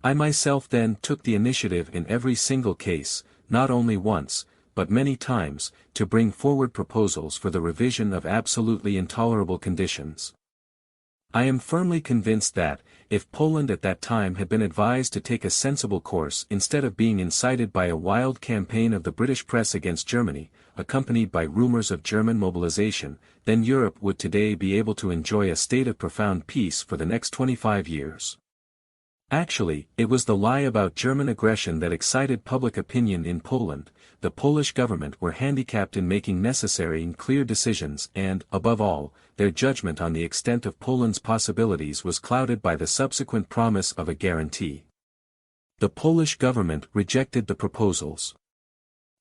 I myself then took the initiative in every single case, not only once, but many times, to bring forward proposals for the revision of absolutely intolerable conditions. I am firmly convinced that, if Poland at that time had been advised to take a sensible course instead of being incited by a wild campaign of the British press against Germany, accompanied by rumors of German mobilization, then Europe would today be able to enjoy a state of profound peace for the next 25 years. Actually, it was the lie about German aggression that excited public opinion in Poland. The Polish government were handicapped in making necessary and clear decisions and, above all, their judgment on the extent of Poland's possibilities was clouded by the subsequent promise of a guarantee. The Polish government rejected the proposals.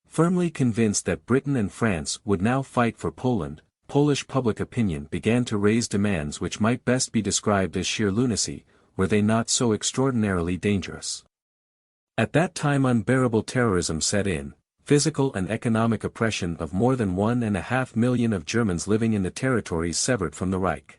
Firmly convinced that Britain and France would now fight for Poland, Polish public opinion began to raise demands which might best be described as sheer lunacy, were they not so extraordinarily dangerous. At that time unbearable terrorism set in, physical and economic oppression of more than 1.5 million of Germans living in the territories severed from the Reich.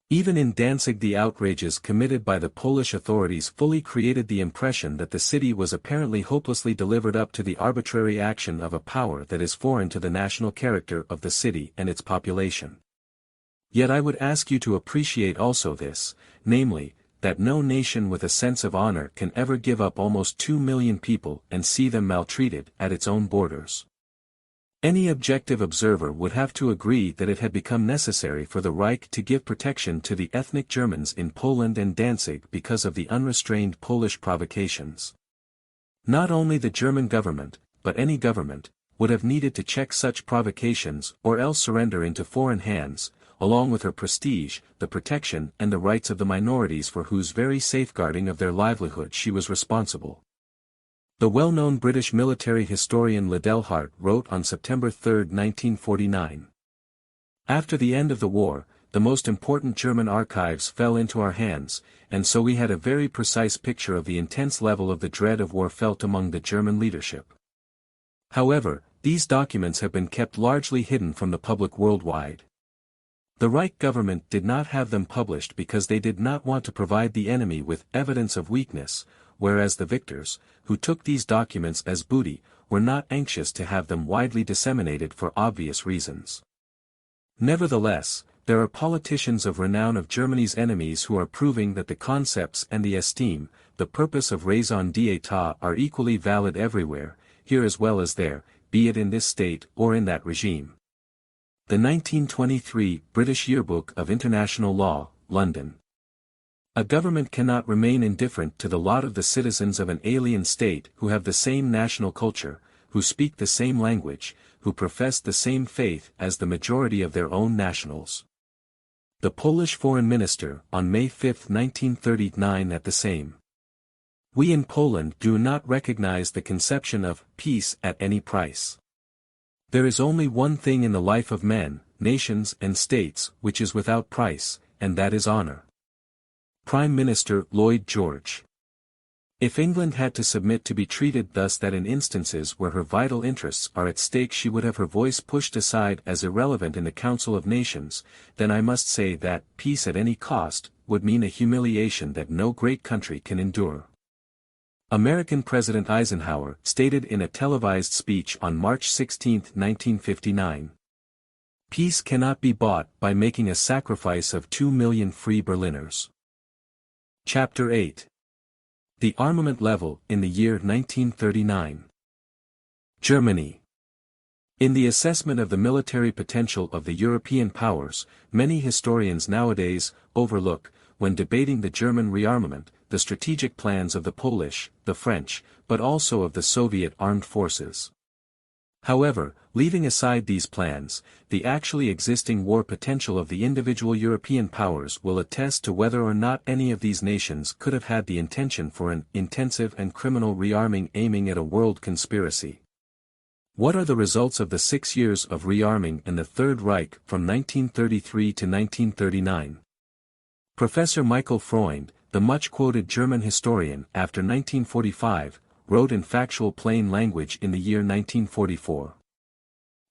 Even in Danzig the outrages committed by the Polish authorities fully created the impression that the city was apparently hopelessly delivered up to the arbitrary action of a power that is foreign to the national character of the city and its population. Yet I would ask you to appreciate also this, namely, that no nation with a sense of honor can ever give up almost 2 million people and see them maltreated at its own borders. Any objective observer would have to agree that it had become necessary for the Reich to give protection to the ethnic Germans in Poland and Danzig because of the unrestrained Polish provocations. Not only the German government, but any government, would have needed to check such provocations or else surrender into foreign hands, along with her prestige, the protection and the rights of the minorities for whose very safeguarding of their livelihood she was responsible. The well-known British military historian Liddell Hart wrote on September 3, 1949. After the end of the war, the most important German archives fell into our hands, and so we had a very precise picture of the intense level of the dread of war felt among the German leadership. However, these documents have been kept largely hidden from the public worldwide. The Reich government did not have them published because they did not want to provide the enemy with evidence of weakness, whereas the victors, who took these documents as booty, were not anxious to have them widely disseminated for obvious reasons. Nevertheless, there are politicians of renown of Germany's enemies who are proving that the concepts and the esteem, the purpose of raison d'etat are equally valid everywhere, here as well as there, be it in this state or in that regime. The 1923 British Yearbook of International Law, London. A government cannot remain indifferent to the lot of the citizens of an alien state who have the same national culture, who speak the same language, who profess the same faith as the majority of their own nationals. The Polish Foreign Minister, on May 5, 1939 at the same. We in Poland do not recognize the conception of peace at any price. There is only one thing in the life of men, nations and states which is without price, and that is honor. Prime Minister Lloyd George. If England had to submit to be treated thus that in instances where her vital interests are at stake she would have her voice pushed aside as irrelevant in the Council of Nations, then I must say that peace at any cost would mean a humiliation that no great country can endure. American President Eisenhower stated in a televised speech on March 16, 1959. Peace cannot be bought by making a sacrifice of 2 million free Berliners. Chapter 8. The armament level in the year 1939. Germany. In the assessment of the military potential of the European powers, many historians nowadays overlook, when debating the German rearmament, the strategic plans of the Polish, the French, but also of the Soviet armed forces. However, leaving aside these plans, the actually existing war potential of the individual European powers will attest to whether or not any of these nations could have had the intention for an intensive and criminal rearming aiming at a world conspiracy. What are the results of the 6 years of rearming in the Third Reich from 1933 to 1939? Professor Michael Freund, the much-quoted German historian after 1945, wrote in factual plain language in the year 1944.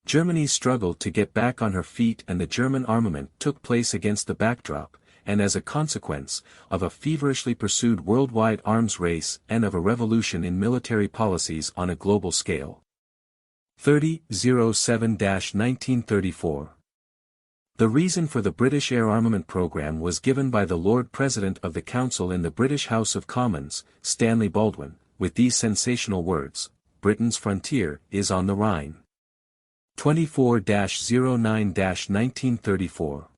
Germany struggled to get back on her feet and the German armament took place against the backdrop, and as a consequence, of a feverishly pursued worldwide arms race and of a revolution in military policies on a global scale. 30-07-1934. The reason for the British air armament program was given by the Lord President of the Council in the British House of Commons, Stanley Baldwin, with these sensational words: Britain's frontier is on the Rhine. 24-09-1934.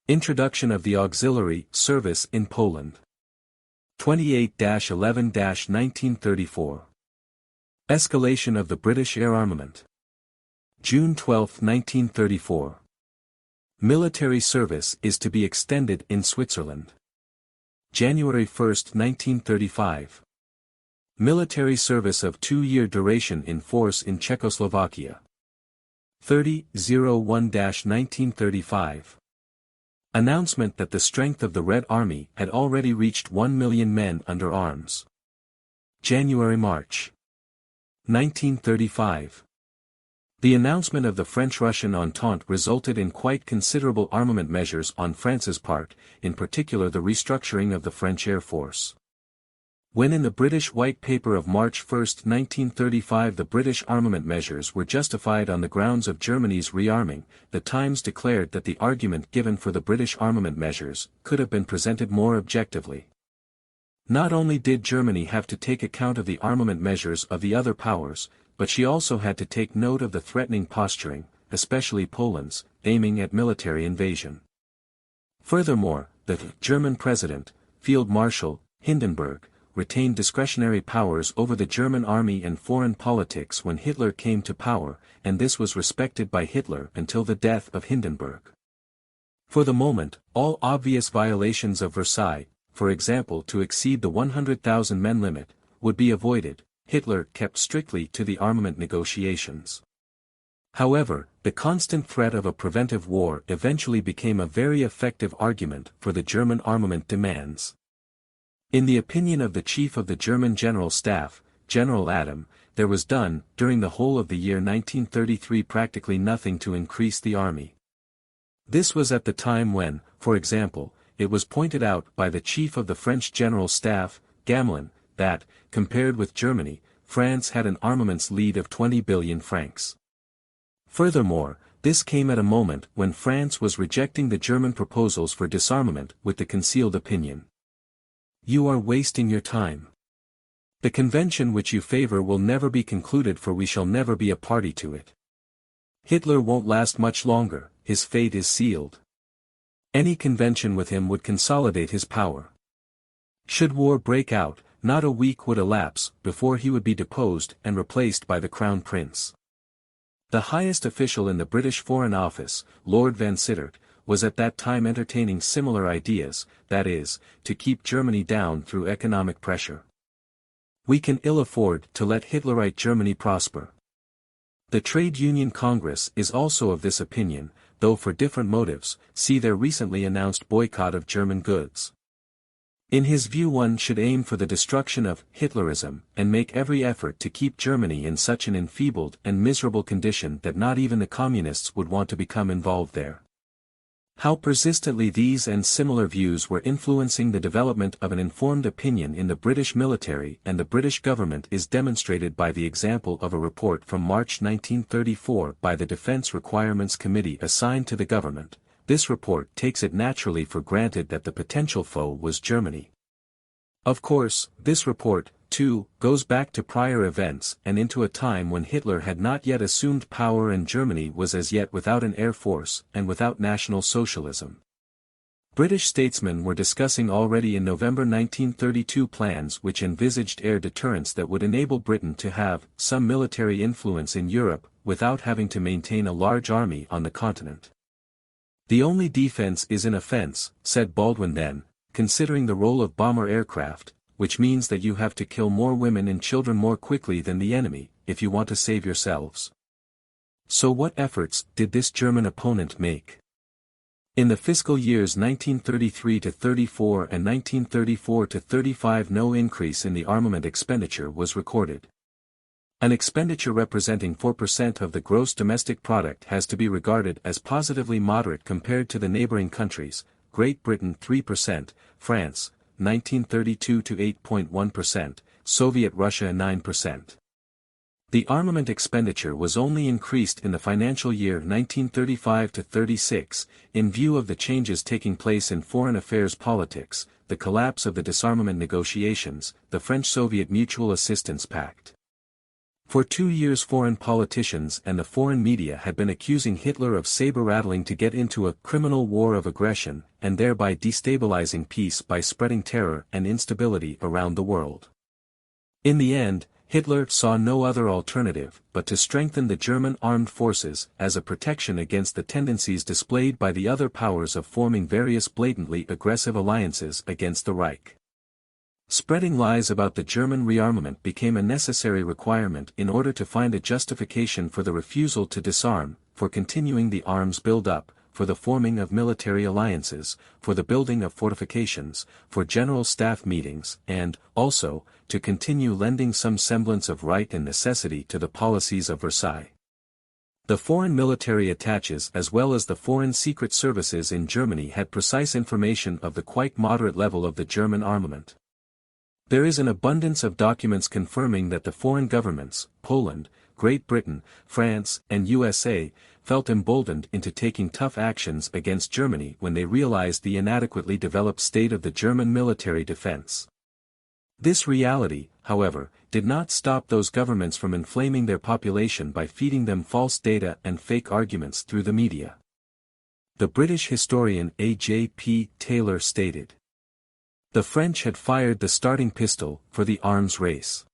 Introduction of the auxiliary service in Poland. 28-11-1934. Escalation of the British air armament. June 12, 1934. Military service is to be extended in Switzerland. January 1, 1935. Military service of 2-year duration in force in Czechoslovakia. 30-01-1935. Announcement that the strength of the Red Army had already reached 1 million men under arms. January-March 1935. The announcement of the French-Russian Entente resulted in quite considerable armament measures on France's part, in particular the restructuring of the French Air Force. When in the British White Paper of March 1, 1935 the British armament measures were justified on the grounds of Germany's rearming, the Times declared that the argument given for the British armament measures could have been presented more objectively. Not only did Germany have to take account of the armament measures of the other powers, but she also had to take note of the threatening posturing, especially Poland's, aiming at military invasion. Furthermore, the German President, Field Marshal Hindenburg, retained discretionary powers over the German army and foreign politics when Hitler came to power, and this was respected by Hitler until the death of Hindenburg. For the moment, all obvious violations of Versailles, for example to exceed the 100,000 men limit, would be avoided. Hitler kept strictly to the armament negotiations. However, the constant threat of a preventive war eventually became a very effective argument for the German armament demands. In the opinion of the chief of the German General Staff, General Adam, there was done, during the whole of the year 1933 practically nothing to increase the army. This was at the time when, for example, it was pointed out by the chief of the French General Staff, Gamelin, that, compared with Germany, France had an armaments lead of 20 billion francs. Furthermore, this came at a moment when France was rejecting the German proposals for disarmament with the concealed opinion: "You are wasting your time. The convention which you favor will never be concluded, for we shall never be a party to it. Hitler won't last much longer, his fate is sealed. Any convention with him would consolidate his power. Should war break out, not a week would elapse before he would be deposed and replaced by the Crown Prince." The highest official in the British Foreign Office, Lord Vansittart, was at that time entertaining similar ideas, that is, to keep Germany down through economic pressure. "We can ill afford to let Hitlerite Germany prosper." The Trade Union Congress is also of this opinion, though for different motives. See their recently announced boycott of German goods. In his view, one should aim for the destruction of Hitlerism and make every effort to keep Germany in such an enfeebled and miserable condition that not even the communists would want to become involved there. How persistently these and similar views were influencing the development of an informed opinion in the British military and the British government is demonstrated by the example of a report from March 1934 by the Defence Requirements Committee assigned to the government. This report takes it naturally for granted that the potential foe was Germany. Of course, this report, too, goes back to prior events and into a time when Hitler had not yet assumed power and Germany was as yet without an air force and without National Socialism. British statesmen were discussing already in November 1932 plans which envisaged air deterrence that would enable Britain to have some military influence in Europe without having to maintain a large army on the continent. "The only defense is an offense," said Baldwin then, "considering the role of bomber aircraft, which means that you have to kill more women and children more quickly than the enemy, if you want to save yourselves." So what efforts did this German opponent make? In the fiscal years 1933-34 and 1934-35 no increase in the armament expenditure was recorded. An expenditure representing 4% of the gross domestic product has to be regarded as positively moderate compared to the neighboring countries, Great Britain 3%, France, 1932 to 8.1%, Soviet Russia 9%. The armament expenditure was only increased in the financial year 1935-36, in view of the changes taking place in foreign affairs politics, the collapse of the disarmament negotiations, the French-Soviet Mutual Assistance Pact. For 2 years foreign politicians and the foreign media had been accusing Hitler of saber-rattling to get into a criminal war of aggression, and thereby destabilizing peace by spreading terror and instability around the world. In the end, Hitler saw no other alternative but to strengthen the German armed forces as a protection against the tendencies displayed by the other powers of forming various blatantly aggressive alliances against the Reich. Spreading lies about the German rearmament became a necessary requirement in order to find a justification for the refusal to disarm, for continuing the arms build-up, for the forming of military alliances, for the building of fortifications, for general staff meetings, and, also, to continue lending some semblance of right and necessity to the policies of Versailles. The foreign military attaches as well as the foreign secret services in Germany had precise information of the quite moderate level of the German armament. There is an abundance of documents confirming that the foreign governments, Poland, Great Britain, France, and USA, felt emboldened into taking tough actions against Germany when they realized the inadequately developed state of the German military defense. This reality, however, did not stop those governments from inflaming their population by feeding them false data and fake arguments through the media. The British historian A.J.P. Taylor stated, "The French had fired the starting pistol for the arms race.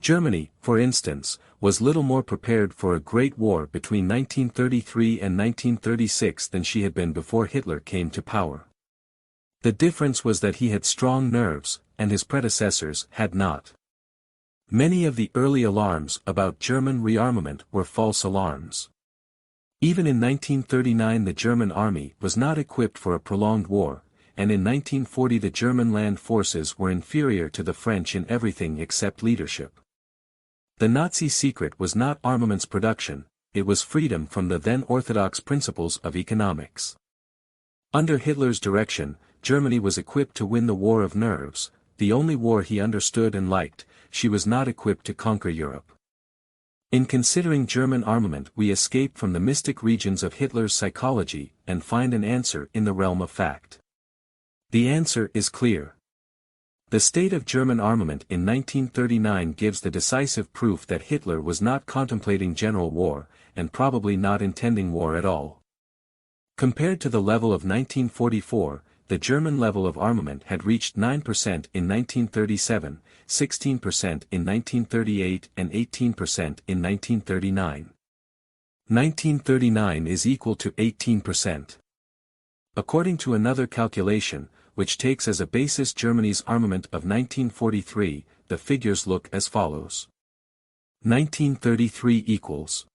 Germany, for instance, was little more prepared for a great war between 1933 and 1936 than she had been before Hitler came to power. The difference was that he had strong nerves, and his predecessors had not. Many of the early alarms about German rearmament were false alarms. Even in 1939 the German army was not equipped for a prolonged war, and in 1940 the German land forces were inferior to the French in everything except leadership. The Nazi secret was not armaments production, it was freedom from the then orthodox principles of economics. Under Hitler's direction, Germany was equipped to win the war of nerves, the only war he understood and liked, she was not equipped to conquer Europe. In considering German armament, we escape from the mystic regions of Hitler's psychology and find an answer in the realm of fact. The answer is clear. The state of German armament in 1939 gives the decisive proof that Hitler was not contemplating general war, and probably not intending war at all. Compared to the level of 1944, the German level of armament had reached 9% in 1937, 16% in 1938 and 18% in 1939. 1939 is equal to 18%. According to another calculation, which takes as a basis Germany's armament of 1943, the figures look as follows. 1933 equals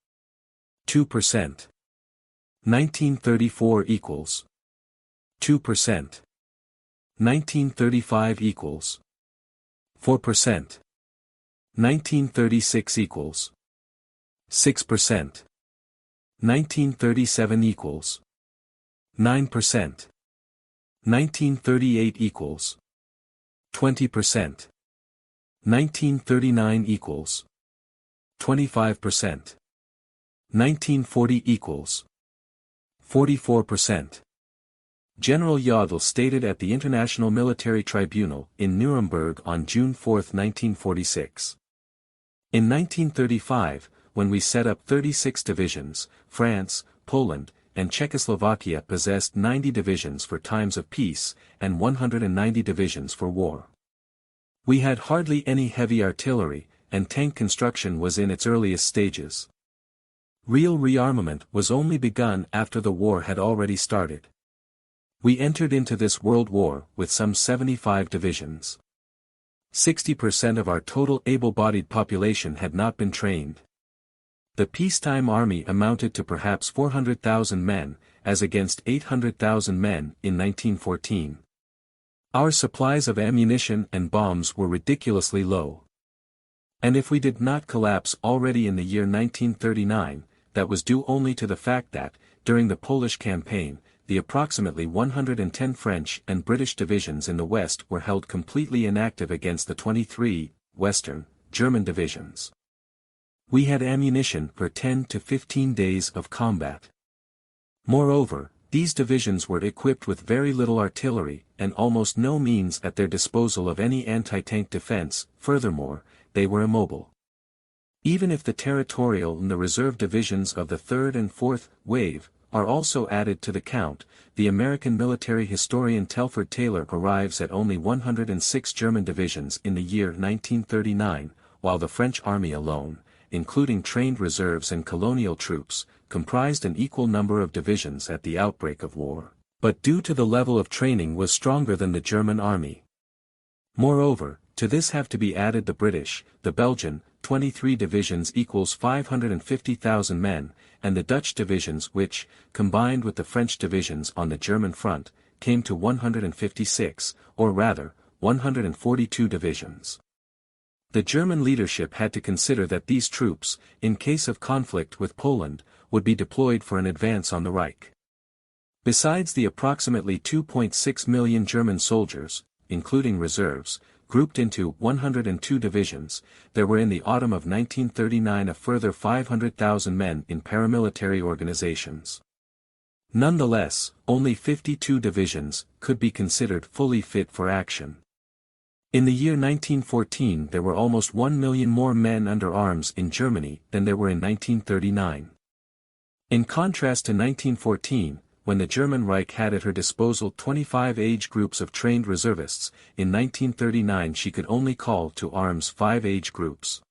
2%. 1934 equals 2%. 1935 equals 4%. 1936 equals 6%. 1937 equals 9%. 1938 equals 20%. 1939 equals 25%. 1940 equals 44%. General Jodl stated at the International Military Tribunal in Nuremberg on June 4, 1946. In 1935, when we set up 36 divisions, France, Poland, and Czechoslovakia possessed 90 divisions for times of peace, and 190 divisions for war. We had hardly any heavy artillery, and tank construction was in its earliest stages. Real rearmament was only begun after the war had already started. We entered into this World War with some 75 divisions. 60% of our total able-bodied population had not been trained. The peacetime army amounted to perhaps 400,000 men, as against 800,000 men in 1914. Our supplies of ammunition and bombs were ridiculously low. And if we did not collapse already in the year 1939, that was due only to the fact that, during the Polish campaign, the approximately 110 French and British divisions in the West were held completely inactive against the 23 Western German divisions. We had ammunition for 10 to 15 days of combat. Moreover, these divisions were equipped with very little artillery and almost no means at their disposal of any anti-tank defense. Furthermore, they were immobile. Even if the territorial and the reserve divisions of the 3rd and 4th wave are also added to the count, the American military historian Telford Taylor arrives at only 106 German divisions in the year 1939, while the French army alone, including trained reserves and colonial troops, comprised an equal number of divisions at the outbreak of war, but due to the level of training was stronger than the German army. Moreover, to this have to be added the British, the Belgian, 23 divisions equals 550,000 men, and the Dutch divisions which, combined with the French divisions on the German front, came to 156, or rather, 142 divisions. The German leadership had to consider that these troops, in case of conflict with Poland, would be deployed for an advance on the Reich. Besides the approximately 2.6 million German soldiers, including reserves, grouped into 102 divisions, there were in the autumn of 1939 a further 500,000 men in paramilitary organizations. Nonetheless, only 52 divisions could be considered fully fit for action. In the year 1914 there were almost 1 million more men under arms in Germany than there were in 1939. In contrast to 1914, when the German Reich had at her disposal 25 age groups of trained reservists, in 1939 she could only call to arms 5 age groups.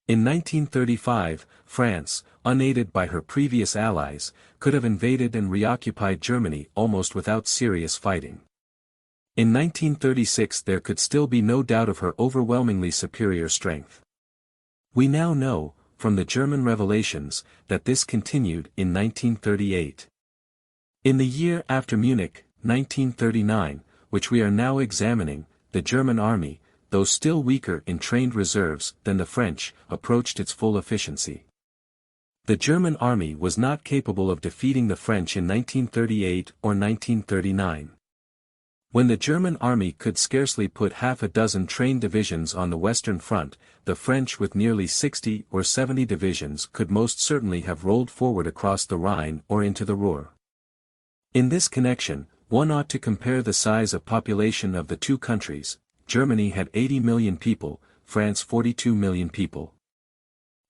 In 1935, France, unaided by her previous allies, could have invaded and reoccupied Germany almost without serious fighting. In 1936 there could still be no doubt of her overwhelmingly superior strength. We now know, from the German revelations, that this continued in 1938. In the year after Munich, 1939, which we are now examining, the German army, though still weaker in trained reserves than the French, approached its full efficiency. The German army was not capable of defeating the French in 1938 or 1939. When the German army could scarcely put half a dozen trained divisions on the Western Front, the French with nearly 60 or 70 divisions could most certainly have rolled forward across the Rhine or into the Ruhr. In this connection, one ought to compare the size of population of the two countries. Germany had 80 million people, France 42 million people.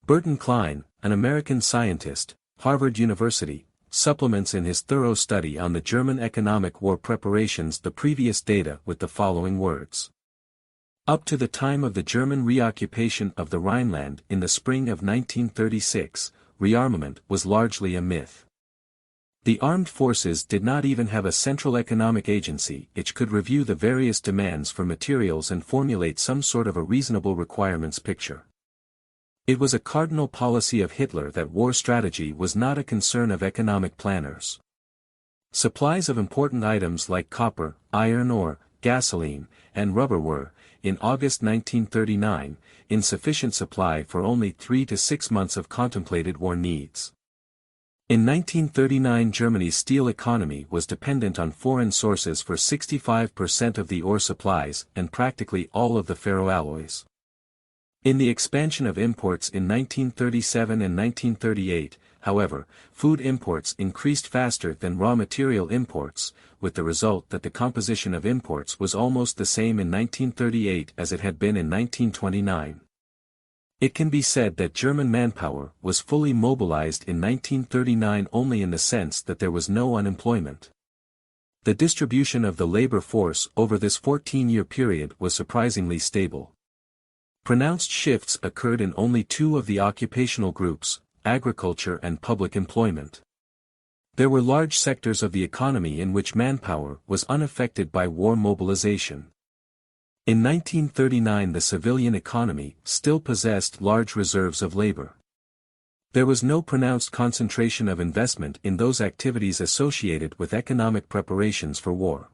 Burton Klein, an American scientist, Harvard University, supplements in his thorough study on the German economic war preparations the previous data with the following words. Up to the time of the German reoccupation of the Rhineland in the spring of 1936, rearmament was largely a myth. The armed forces did not even have a central economic agency which could review the various demands for materials and formulate some sort of a reasonable requirements picture. It was a cardinal policy of Hitler that war strategy was not a concern of economic planners. Supplies of important items like copper, iron ore, gasoline, and rubber were, in August 1939, in sufficient supply for only 3 to 6 months of contemplated war needs. In 1939 Germany's steel economy was dependent on foreign sources for 65% of the ore supplies and practically all of the ferroalloys. In the expansion of imports in 1937 and 1938, however, food imports increased faster than raw material imports, with the result that the composition of imports was almost the same in 1938 as it had been in 1929. It can be said that German manpower was fully mobilized in 1939 only in the sense that there was no unemployment. The distribution of the labor force over this 14-year period was surprisingly stable. Pronounced shifts occurred in only 2 of the occupational groups, agriculture and public employment. There were large sectors of the economy in which manpower was unaffected by war mobilization. In 1939 the civilian economy still possessed large reserves of labor. There was no pronounced concentration of investment in those activities associated with economic preparations for war.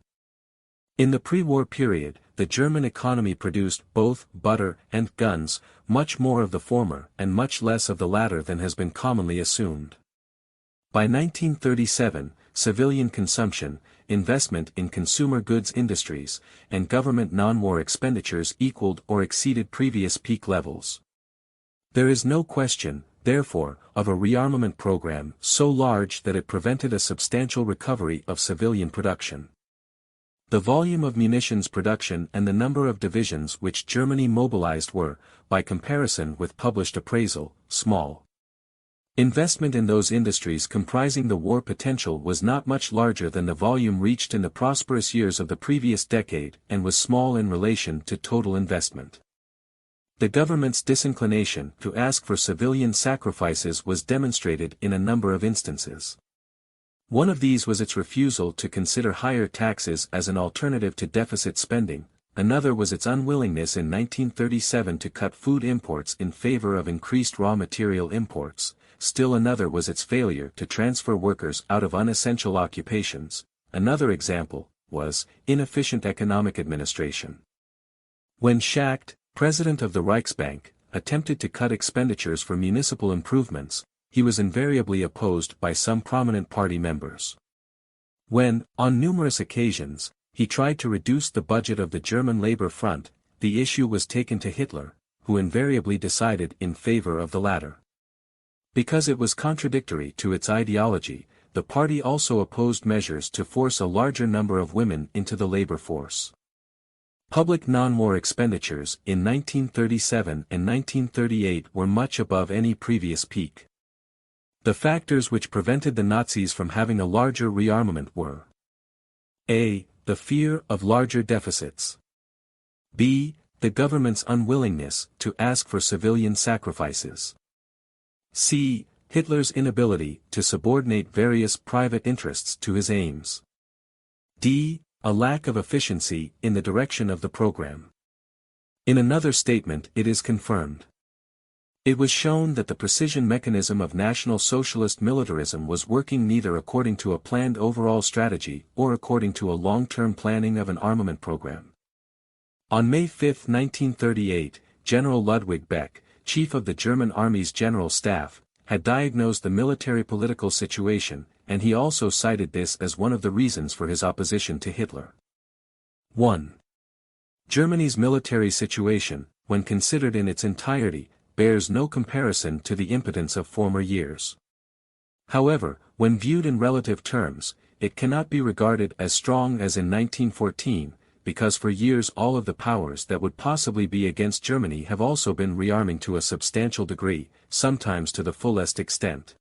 In the pre-war period, the German economy produced both butter and guns, much more of the former and much less of the latter than has been commonly assumed. By 1937, civilian consumption, investment in consumer goods industries, and government non-war expenditures equaled or exceeded previous peak levels. There is no question, therefore, of a rearmament program so large that it prevented a substantial recovery of civilian production. The volume of munitions production and the number of divisions which Germany mobilized were, by comparison with published appraisal, small. Investment in those industries comprising the war potential was not much larger than the volume reached in the prosperous years of the previous decade and was small in relation to total investment. The government's disinclination to ask for civilian sacrifices was demonstrated in a number of instances. One of these was its refusal to consider higher taxes as an alternative to deficit spending, another was its unwillingness in 1937 to cut food imports in favor of increased raw material imports, still another was its failure to transfer workers out of unessential occupations, another example was inefficient economic administration. When Schacht, president of the Reichsbank, attempted to cut expenditures for municipal improvements, he was invariably opposed by some prominent party members. When, on numerous occasions, he tried to reduce the budget of the German Labor Front, the issue was taken to Hitler, who invariably decided in favor of the latter. Because it was contradictory to its ideology, the party also opposed measures to force a larger number of women into the labor force. Public non-war expenditures in 1937 and 1938 were much above any previous peak. The factors which prevented the Nazis from having a larger rearmament were a. The fear of larger deficits. b. The government's unwillingness to ask for civilian sacrifices. c. Hitler's inability to subordinate various private interests to his aims. d. A lack of efficiency in the direction of the program. In another statement it is confirmed. It was shown that the precision mechanism of National Socialist militarism was working neither according to a planned overall strategy or according to a long-term planning of an armament program. On May 5, 1938, General Ludwig Beck, chief of the German Army's General Staff, had diagnosed the military-political situation, and he also cited this as one of the reasons for his opposition to Hitler. 1. Germany's military situation, when considered in its entirety, bears no comparison to the impotence of former years. However, when viewed in relative terms, it cannot be regarded as strong as in 1914, because for years all of the powers that would possibly be against Germany have also been rearming to a substantial degree, sometimes to the fullest extent.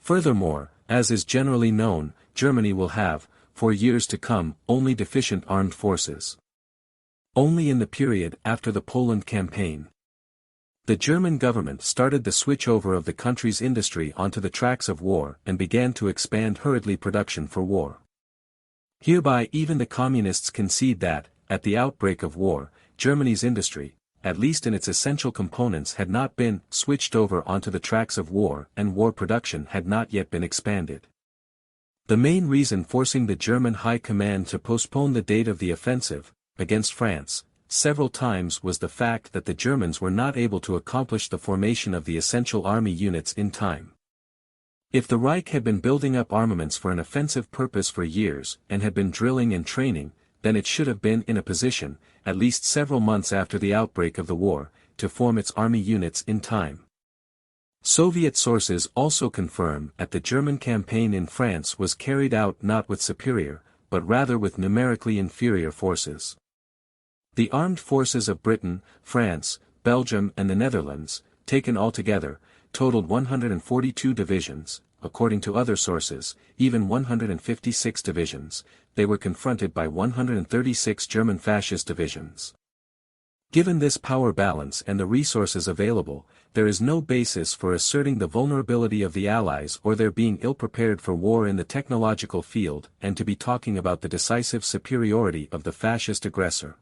Furthermore, as is generally known, Germany will have, for years to come, only deficient armed forces. Only in the period after the Poland campaign, the German government started the switchover of the country's industry onto the tracks of war and began to expand hurriedly production for war. Hereby even the communists concede that, at the outbreak of war, Germany's industry, at least in its essential components, had not been switched over onto the tracks of war and war production had not yet been expanded. The main reason forcing the German High Command to postpone the date of the offensive, against France, several times was the fact that the Germans were not able to accomplish the formation of the essential army units in time. If the Reich had been building up armaments for an offensive purpose for years and had been drilling and training, then it should have been in a position, at least several months after the outbreak of the war, to form its army units in time. Soviet sources also confirm that the German campaign in France was carried out not with superior, but rather with numerically inferior forces. The armed forces of Britain, France, Belgium and the Netherlands, taken altogether, totaled 142 divisions, according to other sources, even 156 divisions. They were confronted by 136 German fascist divisions. Given this power balance and the resources available, there is no basis for asserting the vulnerability of the Allies or their being ill-prepared for war in the technological field and to be talking about the decisive superiority of the fascist aggressor.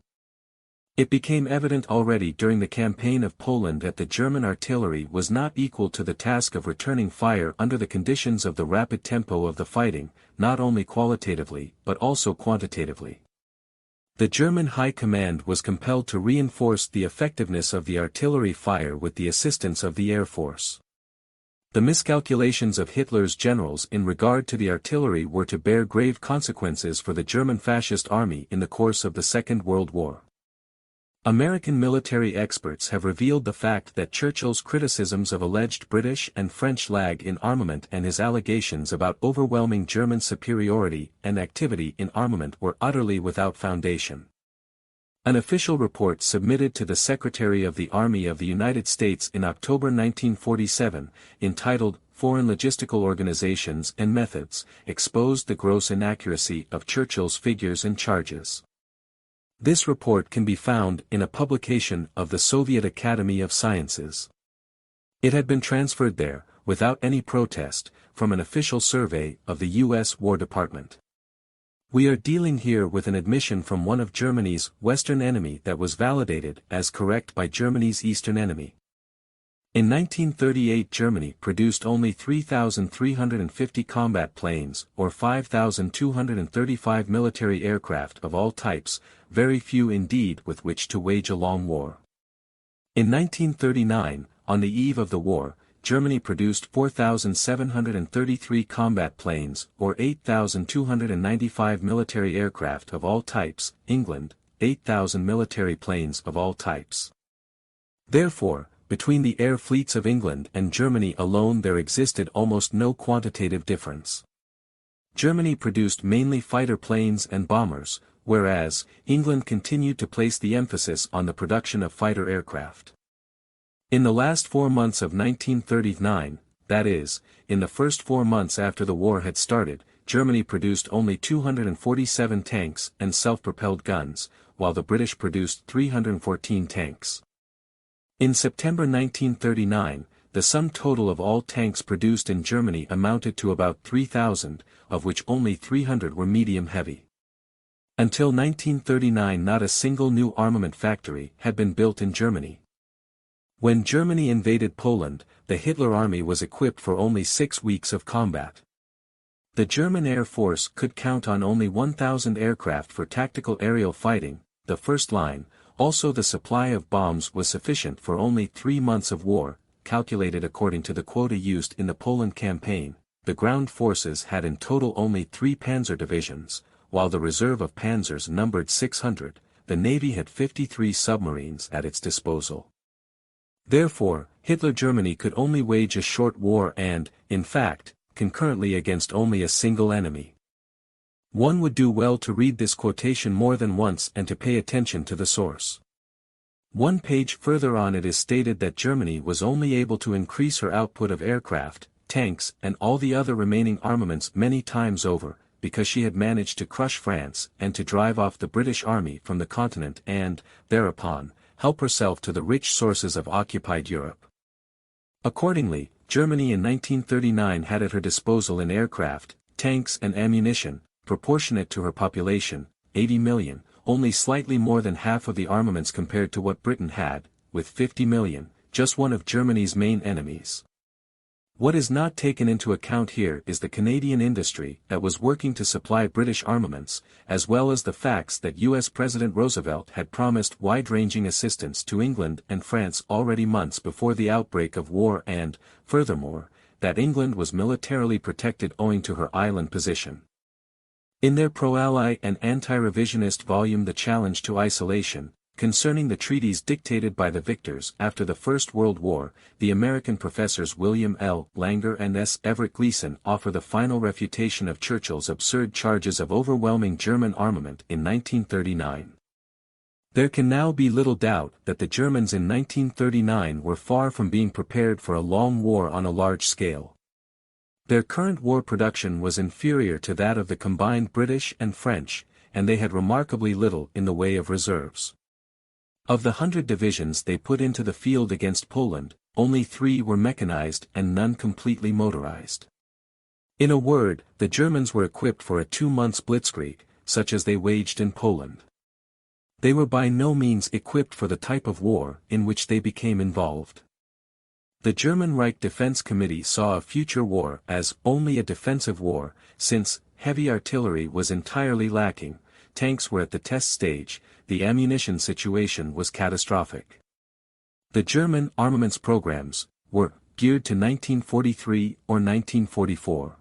It became evident already during the campaign of Poland that the German artillery was not equal to the task of returning fire under the conditions of the rapid tempo of the fighting, not only qualitatively but also quantitatively. The German High Command was compelled to reinforce the effectiveness of the artillery fire with the assistance of the Air Force. The miscalculations of Hitler's generals in regard to the artillery were to bear grave consequences for the German fascist army in the course of the Second World War. American military experts have revealed the fact that Churchill's criticisms of alleged British and French lag in armament and his allegations about overwhelming German superiority and activity in armament were utterly without foundation. An official report submitted to the Secretary of the Army of the United States in October 1947, entitled Foreign Logistical Organizations and Methods, exposed the gross inaccuracy of Churchill's figures and charges. This report can be found in a publication of the Soviet Academy of Sciences. It had been transferred there, without any protest, from an official survey of the U.S. War Department. We are dealing here with an admission from one of Germany's Western enemy that was validated as correct by Germany's Eastern enemy. In 1938 Germany produced only 3,350 combat planes or 5,235 military aircraft of all types, very few indeed with which to wage a long war. In 1939, on the eve of the war, Germany produced 4,733 combat planes or 8,295 military aircraft of all types, England, 8,000 military planes of all types. Therefore, between the air fleets of England and Germany alone there existed almost no quantitative difference. Germany produced mainly fighter planes and bombers, whereas England continued to place the emphasis on the production of fighter aircraft. In the last 4 months of 1939, that is, in the first 4 months after the war had started, Germany produced only 247 tanks and self-propelled guns, while the British produced 314 tanks. In September 1939, the sum total of all tanks produced in Germany amounted to about 3,000, of which only 300 were medium-heavy. Until 1939 not a single new armament factory had been built in Germany. When Germany invaded Poland, the Hitler Army was equipped for only 6 weeks of combat. The German Air Force could count on only 1,000 aircraft for tactical aerial fighting, the first line. Also the supply of bombs was sufficient for only 3 months of war, calculated according to the quota used in the Poland campaign. The ground forces had in total only 3 panzer divisions, while the reserve of panzers numbered 600, the Navy had 53 submarines at its disposal. Therefore, Hitler Germany could only wage a short war and, in fact, concurrently against only a single enemy. One would do well to read this quotation more than once and to pay attention to the source. One page further on it is stated that Germany was only able to increase her output of aircraft, tanks and all the other remaining armaments many times over, because she had managed to crush France and to drive off the British Army from the continent and, thereupon, help herself to the rich sources of occupied Europe. Accordingly, Germany in 1939 had at her disposal in aircraft, tanks and ammunition, proportionate to her population, 80 million, only slightly more than half of the armaments compared to what Britain had, with 50 million, just one of Germany's main enemies. What is not taken into account here is the Canadian industry that was working to supply British armaments, as well as the facts that U.S. President Roosevelt had promised wide-ranging assistance to England and France already months before the outbreak of war and, furthermore, that England was militarily protected owing to her island position. In their pro-Ally and anti-revisionist volume The Challenge to Isolation, concerning the treaties dictated by the victors after the First World War, the American professors William L. Langer and S. Everett Gleason offer the final refutation of Churchill's absurd charges of overwhelming German armament in 1939. There can now be little doubt that the Germans in 1939 were far from being prepared for a long war on a large scale. Their current war production was inferior to that of the combined British and French, and they had remarkably little in the way of reserves. Of the 100 divisions they put into the field against Poland, only 3 were mechanized and none completely motorized. In a word, the Germans were equipped for a 2-month blitzkrieg, such as they waged in Poland. They were by no means equipped for the type of war in which they became involved. The German Reich Defense Committee saw a future war as only a defensive war, since heavy artillery was entirely lacking, tanks were at the test stage, the ammunition situation was catastrophic. The German armaments programs were geared to 1943 or 1944.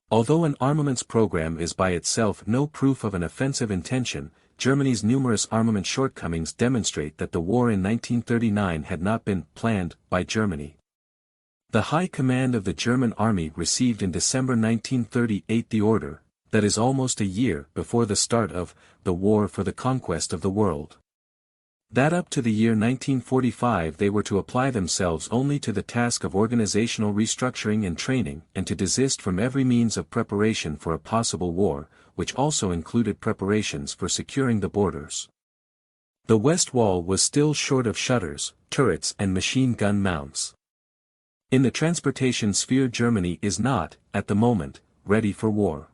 Although an armaments program is by itself no proof of an offensive intention, Germany's numerous armament shortcomings demonstrate that the war in 1939 had not been planned by Germany. The High Command of the German Army received in December 1938 the order, that is almost a year before the start of the War for the Conquest of the World, that up to the year 1945 they were to apply themselves only to the task of organizational restructuring and training and to desist from every means of preparation for a possible war, which also included preparations for securing the borders. The West Wall was still short of shutters, turrets and machine gun mounts. In the transportation sphere Germany is not, at the moment, ready for war.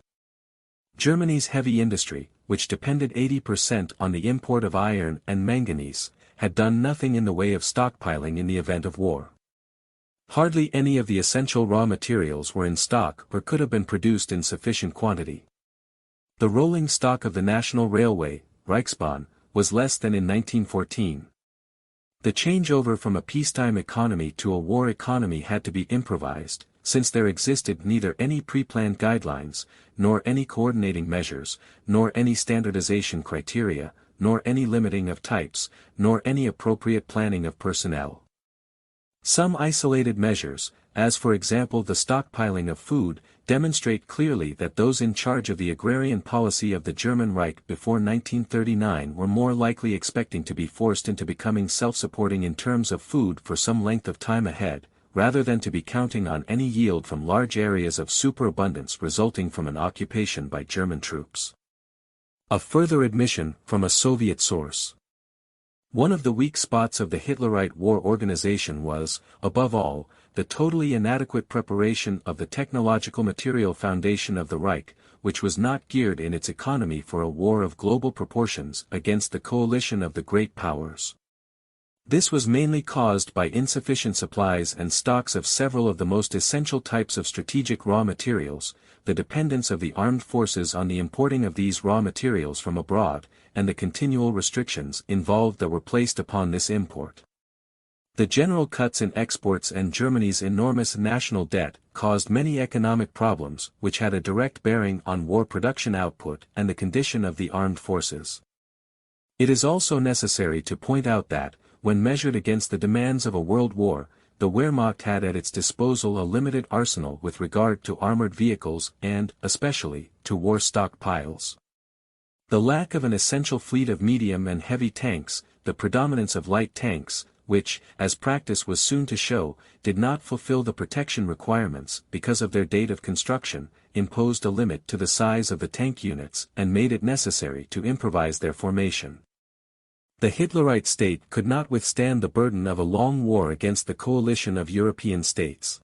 Germany's heavy industry, which depended 80% on the import of iron and manganese, had done nothing in the way of stockpiling in the event of war. Hardly any of the essential raw materials were in stock or could have been produced in sufficient quantity. The rolling stock of the National Railway, Reichsbahn, was less than in 1914. The changeover from a peacetime economy to a war economy had to be improvised, since there existed neither any pre-planned guidelines, nor any coordinating measures, nor any standardization criteria, nor any limiting of types, nor any appropriate planning of personnel. Some isolated measures, as for example the stockpiling of food, demonstrate clearly that those in charge of the agrarian policy of the German Reich before 1939 were more likely expecting to be forced into becoming self-supporting in terms of food for some length of time ahead, rather than to be counting on any yield from large areas of superabundance resulting from an occupation by German troops. A further admission from a Soviet source. One of the weak spots of the Hitlerite war organization was, above all, the totally inadequate preparation of the technological material foundation of the Reich, which was not geared in its economy for a war of global proportions against the coalition of the great powers. This was mainly caused by insufficient supplies and stocks of several of the most essential types of strategic raw materials, the dependence of the armed forces on the importing of these raw materials from abroad, and the continual restrictions involved that were placed upon this import. The general cuts in exports and Germany's enormous national debt caused many economic problems which had a direct bearing on war production output and the condition of the armed forces. It is also necessary to point out that, when measured against the demands of a world war, the Wehrmacht had at its disposal a limited arsenal with regard to armored vehicles and, especially, to war stockpiles. The lack of an essential fleet of medium and heavy tanks, the predominance of light tanks, which, as practice was soon to show, did not fulfill the protection requirements because of their date of construction, imposed a limit to the size of the tank units and made it necessary to improvise their formation. The Hitlerite state could not withstand the burden of a long war against the coalition of European states.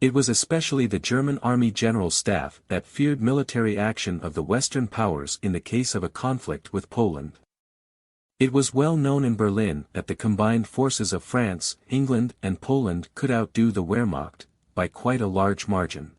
It was especially the German Army General Staff that feared military action of the Western powers in the case of a conflict with Poland. It was well known in Berlin that the combined forces of France, England and Poland could outdo the Wehrmacht, by quite a large margin.